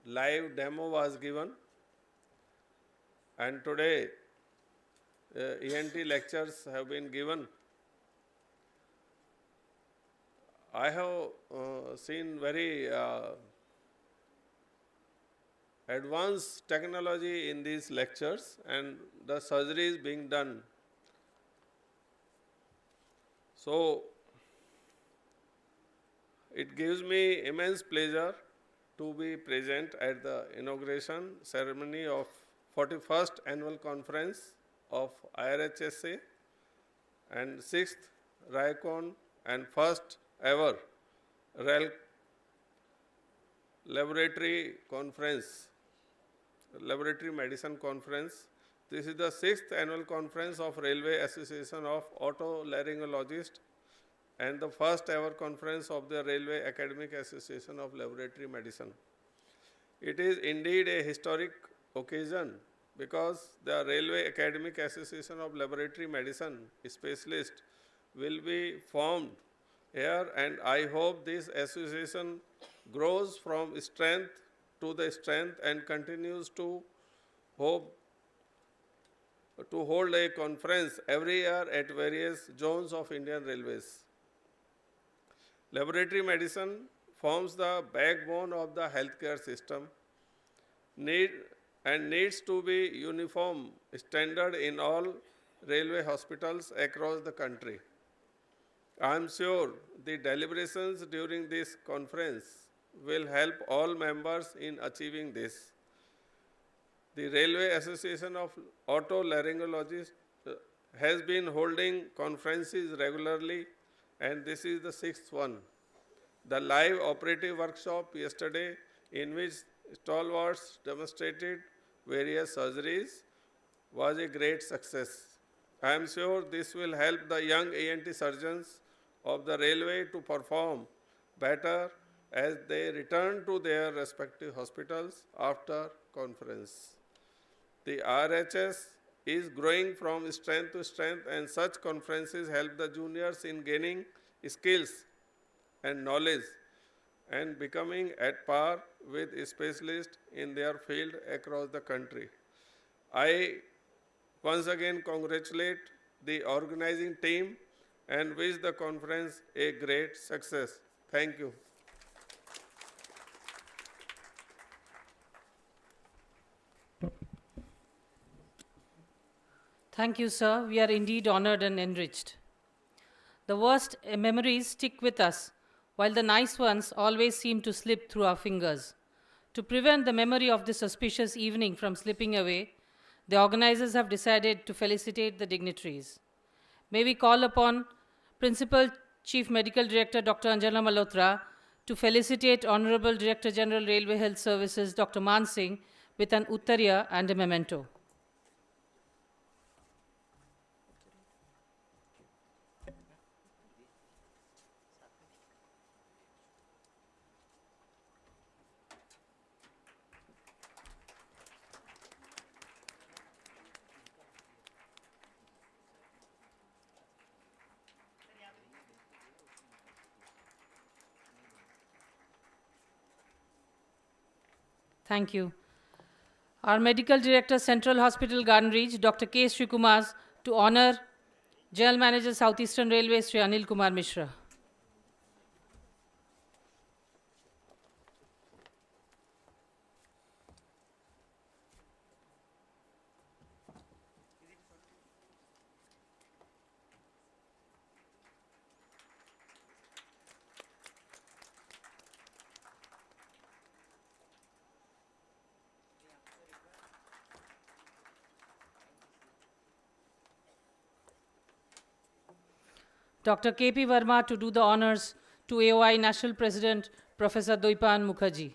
live demo was given, and today ENT lectures have been given. I have seen very advanced technology in these lectures, and the surgery is being done. So, it gives me immense pleasure to be present at the inauguration ceremony of 41st Annual Conference of IRHSA and 6th RAAICON and first ever Laboratory Conference, Laboratory Medicine Conference. This is the 6th Annual Conference of Railway Association of Otolaryngologists and the first ever conference of the Railway Academic Association of Laboratory Medicine. It is indeed a historic occasion because the Railway Academic Association of Laboratory Medicine specialist will be formed here, and I hope this association grows from strength to the strength and continues to hold a conference every year at various zones of Indian Railways. Laboratory medicine forms the backbone of the healthcare system needs to be uniform standard in all railway hospitals across the country. I am sure the deliberations during this conference will help all members in achieving this. The Railway Association of Otolaryngologists has been holding conferences regularly, and this is the 6th one. The live operative workshop yesterday, in which stalwarts demonstrated various surgeries, was a great success. I am sure this will help the young ENT surgeons of the railway to perform better as they return to their respective hospitals after conference. The RHS is growing from strength to strength, and such conferences help the juniors in gaining skills and knowledge and becoming at par with specialists in their field across the country. I once again congratulate the organizing team and wish the conference a great success. Thank you. Thank you, sir. We are indeed honored and enriched. The worst memories stick with us, while the nice ones always seem to slip through our fingers. To prevent the memory of this auspicious evening from slipping away, the organizers have decided to felicitate the dignitaries. May we call upon Principal Chief Medical Director Dr. Anjana Malhotra to felicitate Honorable Director General Railway Health Services Dr. Man Singh with an uttariya and a memento. Thank you. Our Medical Director, Central Hospital, Garden Reach, Dr. K. Srikumar, to honor General Manager Southeastern Railway, Sri Anil Kumar Mishra. Dr. K.P. Verma to do the honors to AOI National President, Professor Doipan Mukherjee.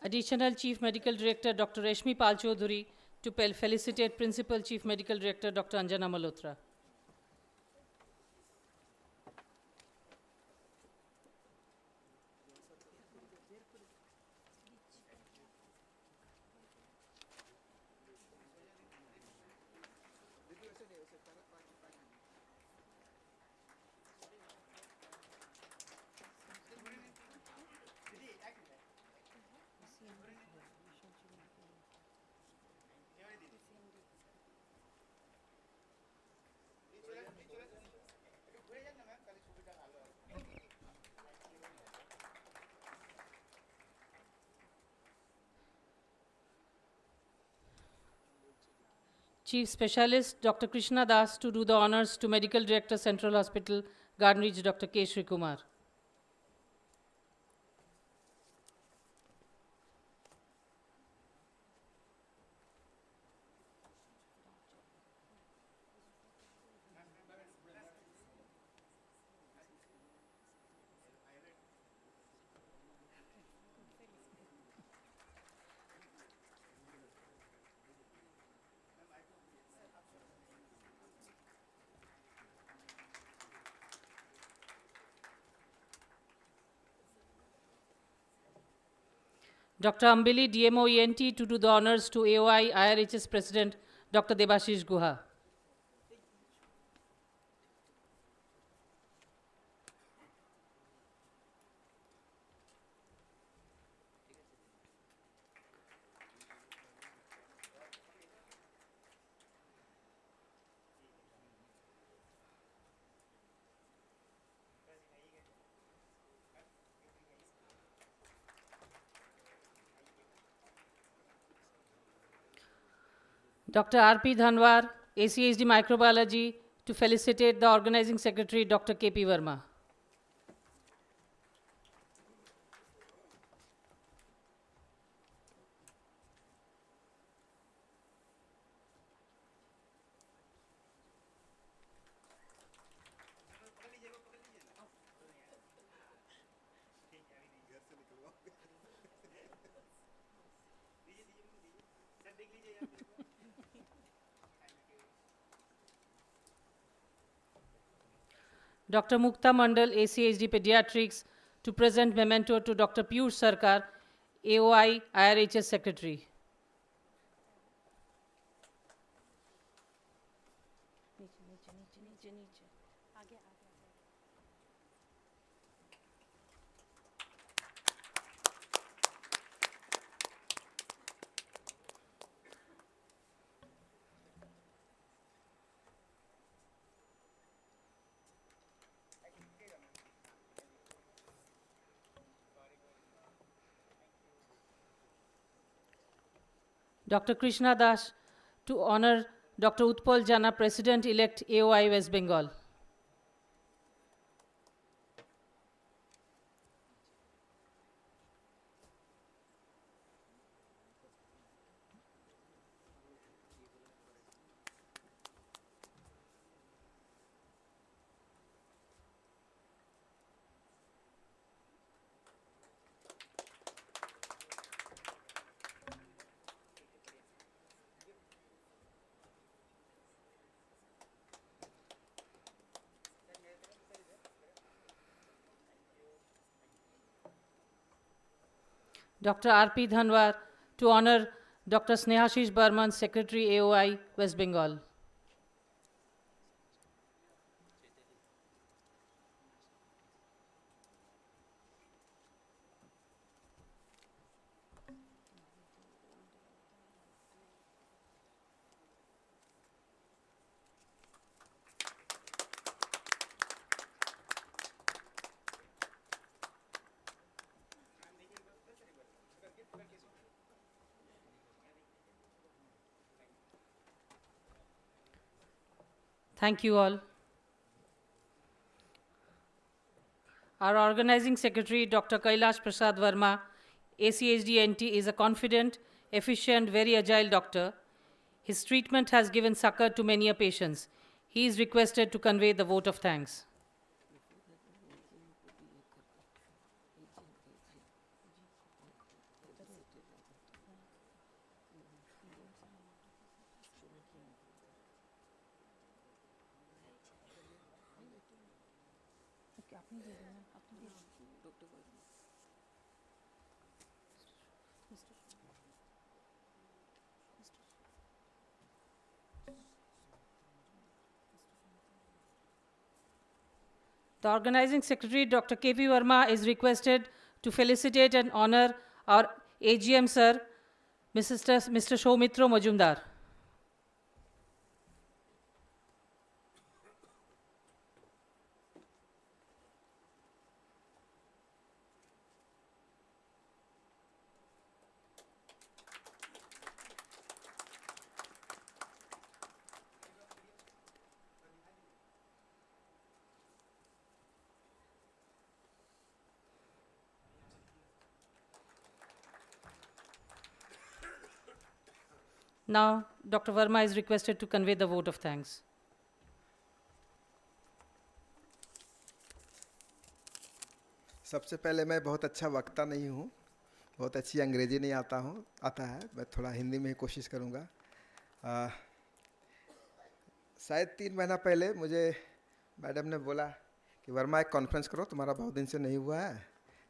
Additional Chief Medical Director Dr. Reshmi Palchodhuri to felicitate Principal Chief Medical Director Dr. Anjana Malhotra. Chief Specialist Dr. Krishna Das to do the honors to Medical Director Central Hospital, Garden Ridge Dr. K. Sri Kumar. Dr. Ambili, DMO ENT, to do the honors to AOI IRHS President, Dr. Debashish Guha. Dr. R.P. Dhanwar, ACHD Microbiology, to felicitate the Organizing Secretary, Dr. K.P. Verma. Dr. Mukta Mandal, ACHD Pediatrics, to present memento to Dr. Piyush Sarkar, AOI IRHS Secretary. Dr. Krishna Das to honor Dr. Utpal Jana, President-elect AOI West Bengal. Dr. R.P. Dhanwar, to honor Dr. Snehashish Burman, Secretary AOI, West Bengal. Thank you all. Our organizing secretary, Dr. Kailash Prasad Verma, ACHDNT, is a confident, efficient, very agile doctor. His treatment has given succor to many a patients. He is requested to convey the vote of thanks. The organizing secretary, Dr. K.P. Verma, is requested to felicitate and honor our AGM sir, Mr. Shoumitro Majumdar. Now, Dr. Verma is requested to convey the vote of thanks. सबसे पहले मैं बहुत अच्छा वक्ता नहीं हूँ, बहुत अच्छी अंग्रेजी नहीं आता है, मैं थोड़ा हिंदी में ही कोशिश करूँगा। शायद 3 महीना पहले मुझे मैडम ने बोला कि वर्मा एक कॉन्फ्रेंस करो, तुम्हारा बहुत दिन से नहीं हुआ है,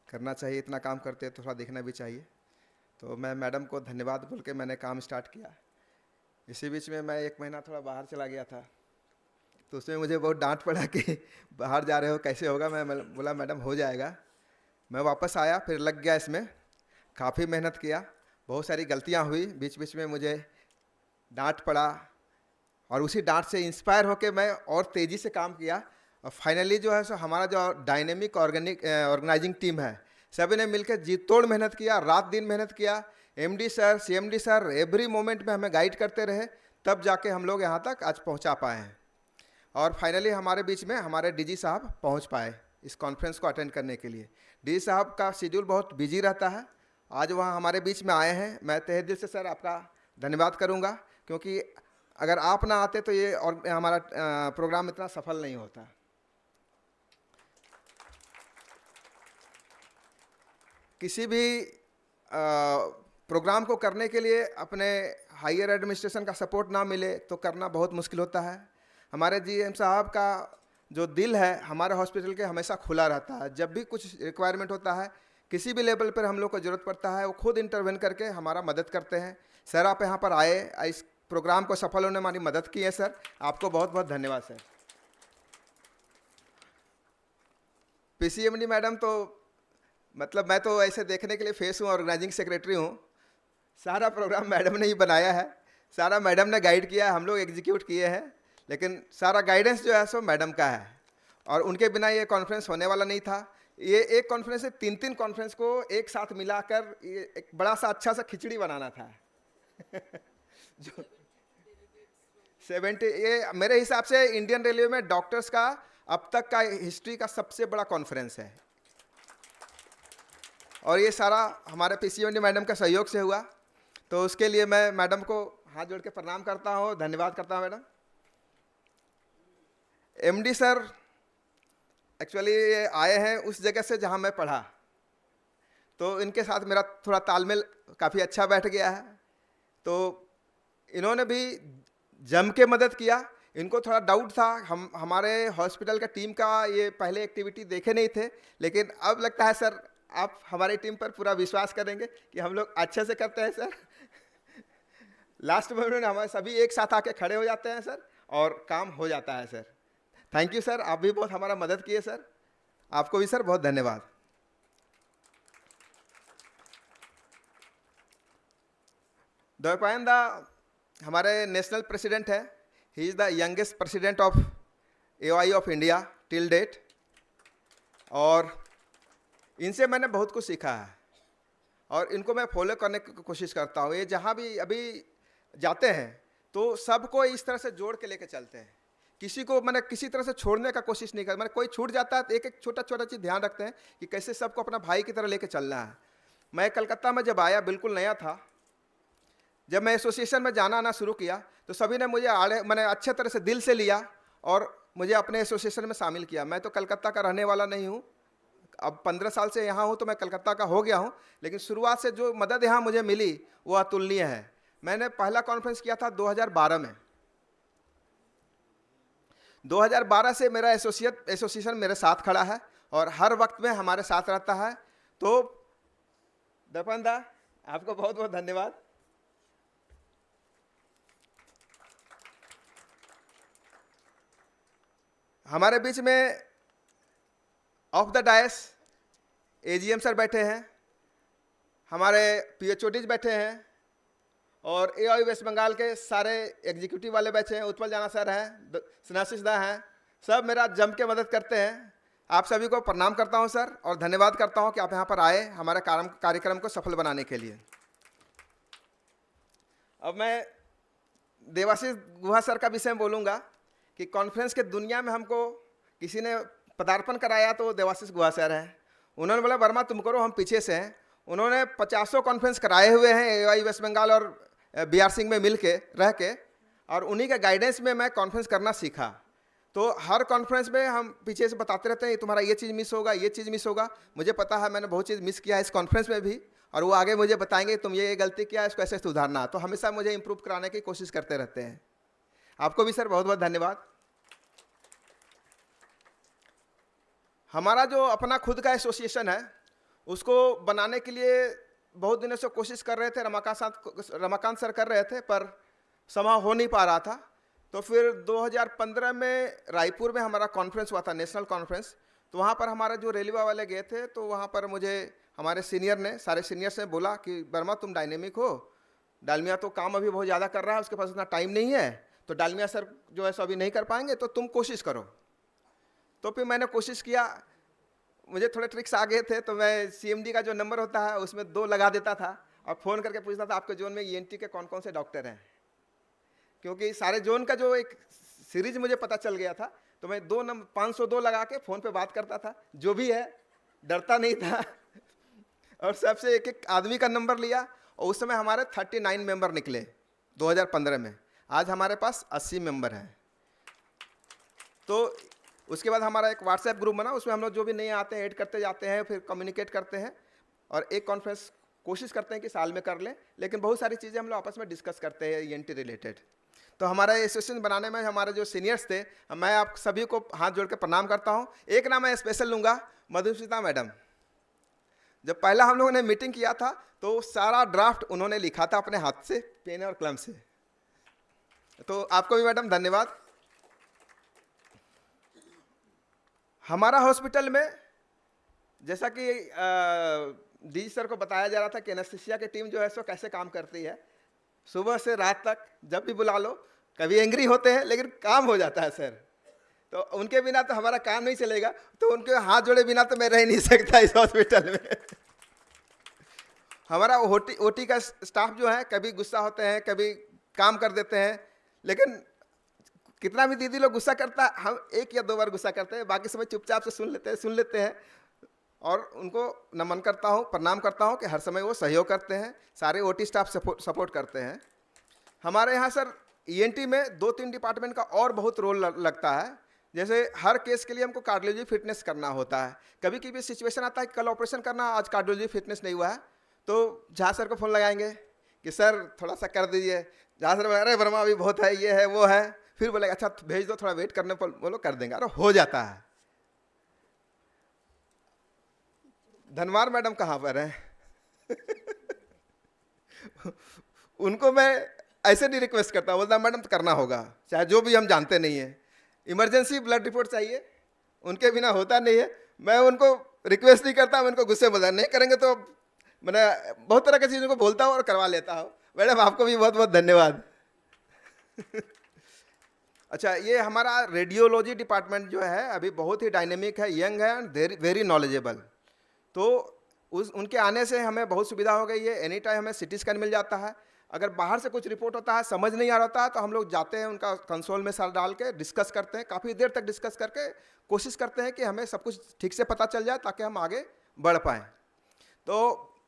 करना चाहिए, इतना काम करते हैं तो थोड़ा देखना भी चाहिए। तो मैं मैडम को धन्यवाद बोल के मैंने काम स्टार्ट किया। इसी बीच में मैं 1 महीना थोड़ा बाहर चला गया था, तो उसमें मुझे बहुत डांट पड़ा कि बाहर जा रहे हो, कैसे होगा। मैं बोला मैडम हो जाएगा। मैं वापस आया, फिर लग गया इसमें, काफ़ी मेहनत किया, बहुत सारी गलतियां हुई, बीच बीच में मुझे डांट पड़ा, और उसी डांट से इंस्पायर होकर मैं और तेज़ी से काम किया। और फाइनली जो है सो हमारा जो डायनेमिक ऑर्गेनाइजिंग टीम है, सभी ने मिलकर जी तोड़ मेहनत किया, रात दिन मेहनत किया। MD sir, CMD sir every moment में हमें गाइड करते रहे, तब जाके हम लोग यहाँ तक आज पहुँचा पाए हैं। और फाइनली हमारे बीच में हमारे डीजी साहब पहुँच पाए इस कॉन्फ्रेंस को अटेंड करने के लिए। डीजी साहब का शेड्यूल बहुत बिजी रहता है, आज वहाँ हमारे बीच में आए हैं। मैं तहे दिल से सर आपका धन्यवाद करूँगा, क्योंकि अगर आप ना आते तो ये और हमारा प्रोग्राम इतना सफल नहीं होता। किसी भी प्रोग्राम को करने के लिए अपने हायर एडमिनिस्ट्रेशन का सपोर्ट ना मिले तो करना बहुत मुश्किल होता है। हमारे जीएम साहब का जो दिल है हमारे हॉस्पिटल के हमेशा खुला रहता है। जब भी कुछ रिक्वायरमेंट होता है, किसी भी लेवल पर हम लोग को ज़रूरत पड़ता है, वो खुद इंटरवेन करके हमारा मदद करते हैं। सर आप यहाँ पर आए, इस प्रोग्राम को सफल होने में हमारी मदद की है सर, आपको बहुत बहुत धन्यवाद सर। पीसीएमडी मैडम तो मतलब मैं तो ऐसे देखने के लिए फेस हूँ, ऑर्गेनाइजिंग सेक्रेटरी हूँ। सारा प्रोग्राम मैडम ने ही बनाया है, सारा मैडम ने गाइड किया है, हम लोग एग्जीक्यूट किए हैं, लेकिन सारा गाइडेंस जो है सो मैडम का है, और उनके बिना ये कॉन्फ्रेंस होने वाला नहीं था। ये एक कॉन्फ्रेंस से 3 कॉन्फ्रेंस को एक साथ मिलाकर ये एक बड़ा सा अच्छा सा खिचड़ी बनाना था। जो 70 ये मेरे हिसाब से इंडियन रेलवे में डॉक्टर्स का अब तक का हिस्ट्री का सबसे बड़ा कॉन्फ्रेंस है, और ये सारा हमारे पीसीएमडी मैडम का सहयोग से हुआ। तो उसके लिए मैं मैडम को हाथ जोड़ के प्रणाम करता हूँ, धन्यवाद करता हूँ मैडम। एमडी सर एक्चुअली आए हैं उस जगह से जहाँ मैं पढ़ा, तो इनके साथ मेरा थोड़ा तालमेल काफ़ी अच्छा बैठ गया है। तो इन्होंने भी जम के मदद किया। इनको थोड़ा डाउट था, हमारे हॉस्पिटल का टीम का ये पहले एक्टिविटी देखे नहीं थे, लेकिन अब लगता है सर आप हमारी टीम पर पूरा विश्वास करेंगे कि हम लोग अच्छे से करते हैं सर। लास्ट मोमेंट में हमारे सभी एक साथ आके खड़े हो जाते हैं सर और काम हो जाता है सर। थैंक यू सर, आप भी बहुत हमारा मदद किए सर, आपको भी सर बहुत धन्यवाद। द्वैपायन हमारे नेशनल प्रेसिडेंट है, he is the youngest president of AOI of India till date, और इनसे मैंने बहुत कुछ सीखा है और इनको मैं फॉलो करने की कोशिश करता हूँ। ये जहाँ भी अभी जाते हैं तो सबको इस तरह से जोड़ के लेके चलते हैं, किसी को मैंने किसी तरह से छोड़ने का कोशिश नहीं करता। मैंने कोई छूट जाता है तो एक एक छोटा छोटा चीज़ ध्यान रखते हैं कि कैसे सबको अपना भाई की तरह लेके चलना है। मैं कलकत्ता में जब आया बिल्कुल नया था, जब मैं एसोसिएशन में जाना आना शुरू किया तो सभी ने मुझे मैंने अच्छे तरह से दिल से लिया और मुझे अपने एसोसिएशन में शामिल किया। मैं तो कलकत्ता का रहने वाला नहीं हूँ, अब 15 साल से यहाँ हूँ तो मैं कलकत्ता का हो गया हूँ, लेकिन शुरुआत से जो मदद यहाँ मुझे मिली वो अतुलनीय है। मैंने पहला कॉन्फ्रेंस किया था 2012 में। 2012 से मेरा एसोसिएशन मेरे साथ खड़ा है और हर वक्त में हमारे साथ रहता है। तो दपन दा, आपको बहुत बहुत धन्यवाद। हमारे बीच में of the dais AGM sir बैठे हैं, हमारे PHODs बैठे हैं और AOI वेस्ट बंगाल के सारे एग्जीक्यूटिव वाले बैठे हैं। उत्पल जाना सर हैं, स्नेहाशीष दा हैं, सब मेरा जम के मदद करते हैं। आप सभी को प्रणाम करता हूं सर और धन्यवाद करता हूं कि आप यहाँ पर आए हमारे कार्यक्रम को सफल बनाने के लिए। अब मैं देवाशीष गुहा सर का विषय में बोलूँगा कि कॉन्फ्रेंस के दुनिया में हमको किसी ने पदार्पण कराया तो देवाशीष गुहा सर हैं। उन्होंने बोला वर्मा तुम करो, हम पीछे से हैं। उन्होंने 50 कॉन्फ्रेंस कराए हुए हैं AOI वेस्ट बंगाल और BR सिंह में मिल के रह के, और उन्हीं के गाइडेंस में मैं कॉन्फ्रेंस करना सीखा। तो हर कॉन्फ्रेंस में हम पीछे से बताते रहते हैं तुम्हारा ये चीज़ मिस होगा, ये चीज़ मिस होगा। मुझे पता है मैंने बहुत चीज़ मिस किया है इस कॉन्फ्रेंस में भी, और वो आगे मुझे बताएंगे तुम ये गलती किया है, इसको ऐसे सुधारना। तो हमेशा मुझे इम्प्रूव कराने की कोशिश करते रहते हैं। आपको भी सर बहुत बहुत धन्यवाद। हमारा जो अपना खुद का एसोसिएशन है उसको बनाने के लिए बहुत दिनों से कोशिश कर रहे थे, रमाकांत सर कर रहे थे, पर संभव हो नहीं पा रहा था। तो फिर 2015 में रायपुर में हमारा कॉन्फ्रेंस हुआ था, नेशनल कॉन्फ्रेंस। तो वहाँ पर हमारे जो रेलवे वाले गए थे तो वहाँ पर मुझे हमारे सीनियर ने, सारे सीनियर्स ने बोला कि वर्मा तुम डायनेमिक हो, डालमिया तो काम अभी बहुत ज़्यादा कर रहा है, उसके पास इतना टाइम नहीं है, तो डालमिया सर जो है सो अभी नहीं कर पाएंगे, तो तुम कोशिश करो। तो फिर मैंने कोशिश किया, मुझे थोड़े ट्रिक्स आ गए थे। तो मैं CMD का जो नंबर होता है उसमें 2 लगा देता था और फ़ोन करके पूछता था आपके जोन में ENT के कौन कौन से डॉक्टर हैं, क्योंकि सारे जोन का जो एक सीरीज मुझे पता चल गया था। तो मैं 502 लगा के फ़ोन पे बात करता था, जो भी है, डरता नहीं था और सबसे एक एक आदमी का नंबर लिया। और उस समय हमारे 39 मेंबर निकले 2015 में। आज हमारे पास 80 मेंबर हैं। तो उसके बाद हमारा एक WhatsApp ग्रुप बना, उसमें हम लोग जो भी नए आते हैं ऐड करते जाते हैं, फिर कम्युनिकेट करते हैं और एक कॉन्फ्रेंस कोशिश करते हैं कि साल में कर लें। लेकिन बहुत सारी चीज़ें हम लोग आपस में डिस्कस करते हैं ENT रिलेटेड। तो हमारा एसोसिएशन बनाने में हमारे जो सीनियर्स थे, मैं आप सभी को हाथ जोड़ के प्रणाम करता हूँ। एक नाम मैं स्पेशल लूँगा, मधुसूदना मैडम। जब पहला हम लोगों ने मीटिंग किया था तो सारा ड्राफ्ट उन्होंने लिखा था अपने हाथ से, पेन और कलम से। तो आपको भी मैडम धन्यवाद। हमारा हॉस्पिटल में जैसा कि डी सर को बताया जा रहा था कि एनेस्थीसिया की टीम जो है सो कैसे काम करती है, सुबह से रात तक जब भी बुला लो, कभी एंग्री होते हैं लेकिन काम हो जाता है सर। तो उनके बिना तो हमारा काम नहीं चलेगा, तो उनके हाथ जोड़े बिना तो मैं रह नहीं सकता इस हॉस्पिटल में। हमारा OT का स्टाफ जो है कभी गुस्सा होते हैं, कभी काम कर देते हैं, लेकिन कितना भी दीदी लोग गुस्सा करता है, हम 1 या 2 बार गुस्सा करते हैं, बाकी समय चुपचाप से सुन लेते हैं। और उनको नमन करता हूँ, प्रणाम करता हूँ कि हर समय वो सहयोग करते हैं, सारे OT स्टाफ सपोर्ट करते हैं। हमारे यहाँ सर ENT में 2-3 डिपार्टमेंट का और बहुत रोल लगता है। जैसे हर केस के लिए हमको कार्डियोलॉजी फिटनेस करना होता है। कभी कभी सिचुएशन आता है कि कल ऑपरेशन करना, आज कार्डियोलॉजी फिटनेस नहीं हुआ है, तो झा सर को फ़ोन लगाएंगे कि सर थोड़ा सा कर दीजिए। झा सर अरे वर्मा अभी बहुत है, ये है वो है, फिर बोलेगा अच्छा भेज दो, थोड़ा वेट करने पर बोलो, कर देंगे, अरे हो जाता है। धनवार मैडम कहाँ पर हैं? उनको मैं ऐसे नहीं रिक्वेस्ट करता, बोलता मैडम तो करना होगा, चाहे जो भी हम जानते नहीं है। इमरजेंसी ब्लड रिपोर्ट चाहिए, उनके बिना होता नहीं है। मैं उनको रिक्वेस्ट नहीं करता, मैं उनको गुस्से में बोलता नहीं करेंगे तो मैंने बहुत तरह की चीज़ों को बोलता हूँ और करवा लेता हूँ। मैडम आपको भी बहुत बहुत धन्यवाद। अच्छा, ये हमारा रेडियोलॉजी डिपार्टमेंट जो है अभी बहुत ही डायनेमिक है, यंग है एंड वेरी नॉलेजेबल। तो उनके आने से हमें बहुत सुविधा हो गई है। एनी टाइम हमें सिटी स्कैन मिल जाता है। अगर बाहर से कुछ रिपोर्ट होता है, समझ नहीं आ रहा है, तो हम लोग जाते हैं, उनका कंसोल में सर डाल के डिस्कस करते हैं, काफ़ी देर तक डिस्कस करके कोशिश करते हैं कि हमें सब कुछ ठीक से पता चल जाए ताकि हम आगे बढ़ पाएँ। तो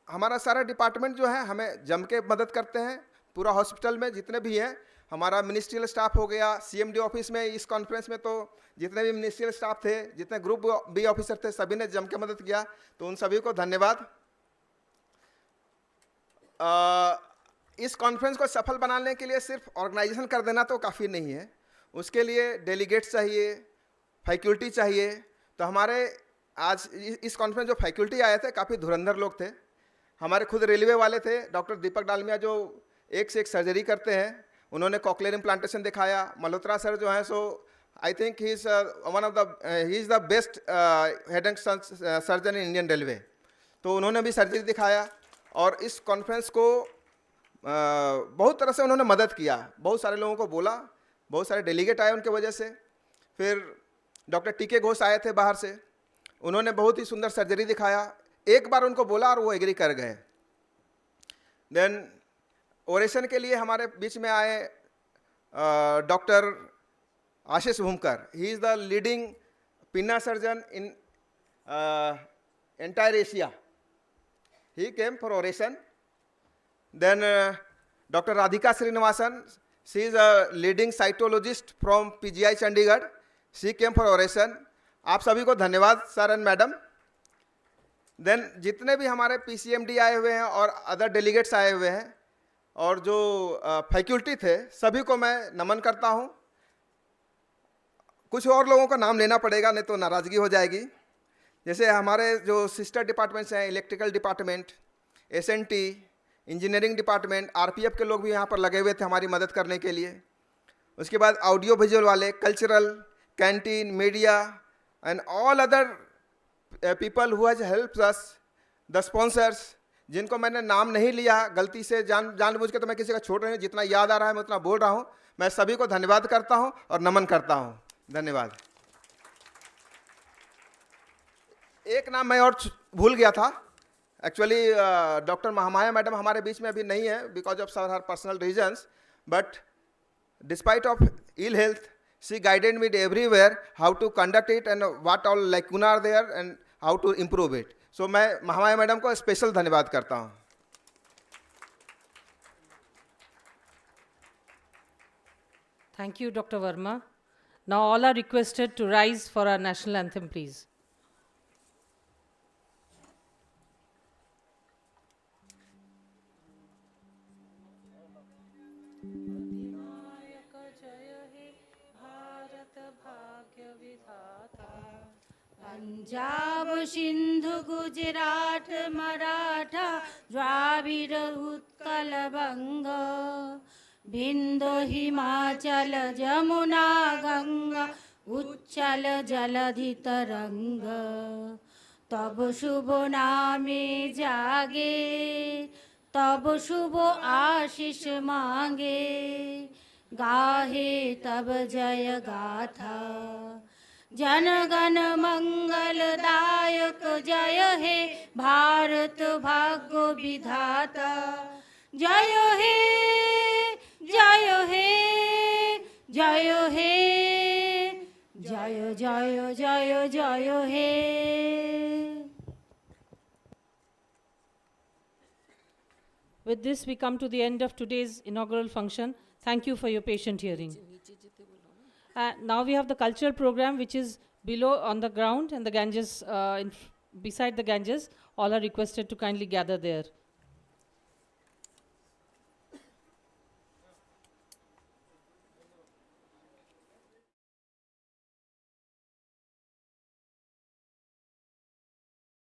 हमारा सारा डिपार्टमेंट जो है हमें जम के मदद करते हैं। पूरा हॉस्पिटल में जितने भी हैं, हमारा मिनिस्ट्रियल स्टाफ हो गया, CMD ऑफिस में इस कॉन्फ्रेंस में तो जितने भी मिनिस्ट्रियल स्टाफ थे, जितने ग्रुप B ऑफिसर थे, सभी ने जम के मदद किया, तो उन सभी को धन्यवाद। इस कॉन्फ्रेंस को सफल बनाने के लिए सिर्फ ऑर्गेनाइजेशन कर देना तो काफ़ी नहीं है, उसके लिए डेलीगेट्स चाहिए, फैकल्टी चाहिए। तो हमारे आज इस कॉन्फ्रेंस जो फैकल्टी आए थे, काफ़ी धुरंधर लोग थे। हमारे खुद रेलवे वाले थे, डॉक्टर दीपक डालमिया, जो एक से एक सर्जरी करते हैं, उन्होंने कॉक्लियर इम्प्लांटेशन दिखाया। मल्होत्रा सर जो हैं, so I think he is the best head and surgeon in Indian railway, तो उन्होंने भी सर्जरी दिखाया। और इस कॉन्फ्रेंस को बहुत तरह से उन्होंने मदद किया, बहुत सारे लोगों को बोला, बहुत सारे डेलीगेट आए उनके वजह से। फिर डॉक्टर TK घोष आए थे बाहर से, उन्होंने बहुत ही सुंदर सर्जरी दिखाया। एक बार उनको बोला और वो एग्री कर गए। देन ओरेशन के लिए हमारे बीच में आए doctor Ashish Bhumkar. He is the leading pinna surgeon in entire Asia. He came for oration. Then Dr. Radhika Srinivasan, she is a leading cytologist from PGI Chandigarh. She came for oration. आप सभी को धन्यवाद sir and madam. Then जितने भी हमारे PCMD आए हुए हैं और अदर डेलीगेट्स आए हुए हैं और जो फैकल्टी थे, सभी को मैं नमन करता हूँ। कुछ और लोगों का नाम लेना पड़ेगा, नहीं तो नाराज़गी हो जाएगी। जैसे हमारे जो सिस्टर डिपार्टमेंट्स हैं, electrical department, SNT, engineering department, RPF के लोग भी यहाँ पर लगे हुए थे हमारी मदद करने के लिए। उसके बाद ऑडियो विजुअल वाले, cultural, canteen, media and all other people who has helped us, the sponsors, जिनको मैंने नाम नहीं लिया गलती से, जानबूझ के, तो मैं किसी का छोड़ रही हूँ। जितना याद आ रहा है मैं उतना बोल रहा हूँ। मैं सभी को धन्यवाद करता हूँ और नमन करता हूँ। धन्यवाद। एक नाम मैं और भूल गया था। एक्चुअली डॉक्टर महामाया मैडम हमारे बीच में अभी नहीं है because of sir her personal reasons, but despite of ill health she guided me everywhere how to conduct it and what all lacuna are there and how to improve it. So मैं Mahamaya madam को special धन्यवाद करता हूँ। Thank you, Dr. Verma. Now all are requested to rise for our national anthem, please. Punjab Sindhu Gujarat Maratha Dravida Utkal बंग बिंदु हिमाचल जमुना गंगा उच्चल जलधि तरंग तब शुभ नामे जागे तब शुभ आशीष मांगे गाहे तब जय गाथा जन गण मंगलदायक जय हे भारत भाग्य विधाता जय हे जय हे जय हे जय जय जय जय हे। With this, we come to the end of today's inaugural function. Thank you for your patient hearing. Now we have the cultural program, which is below on the ground and the Ganges, beside the Ganges. All are requested to kindly gather there.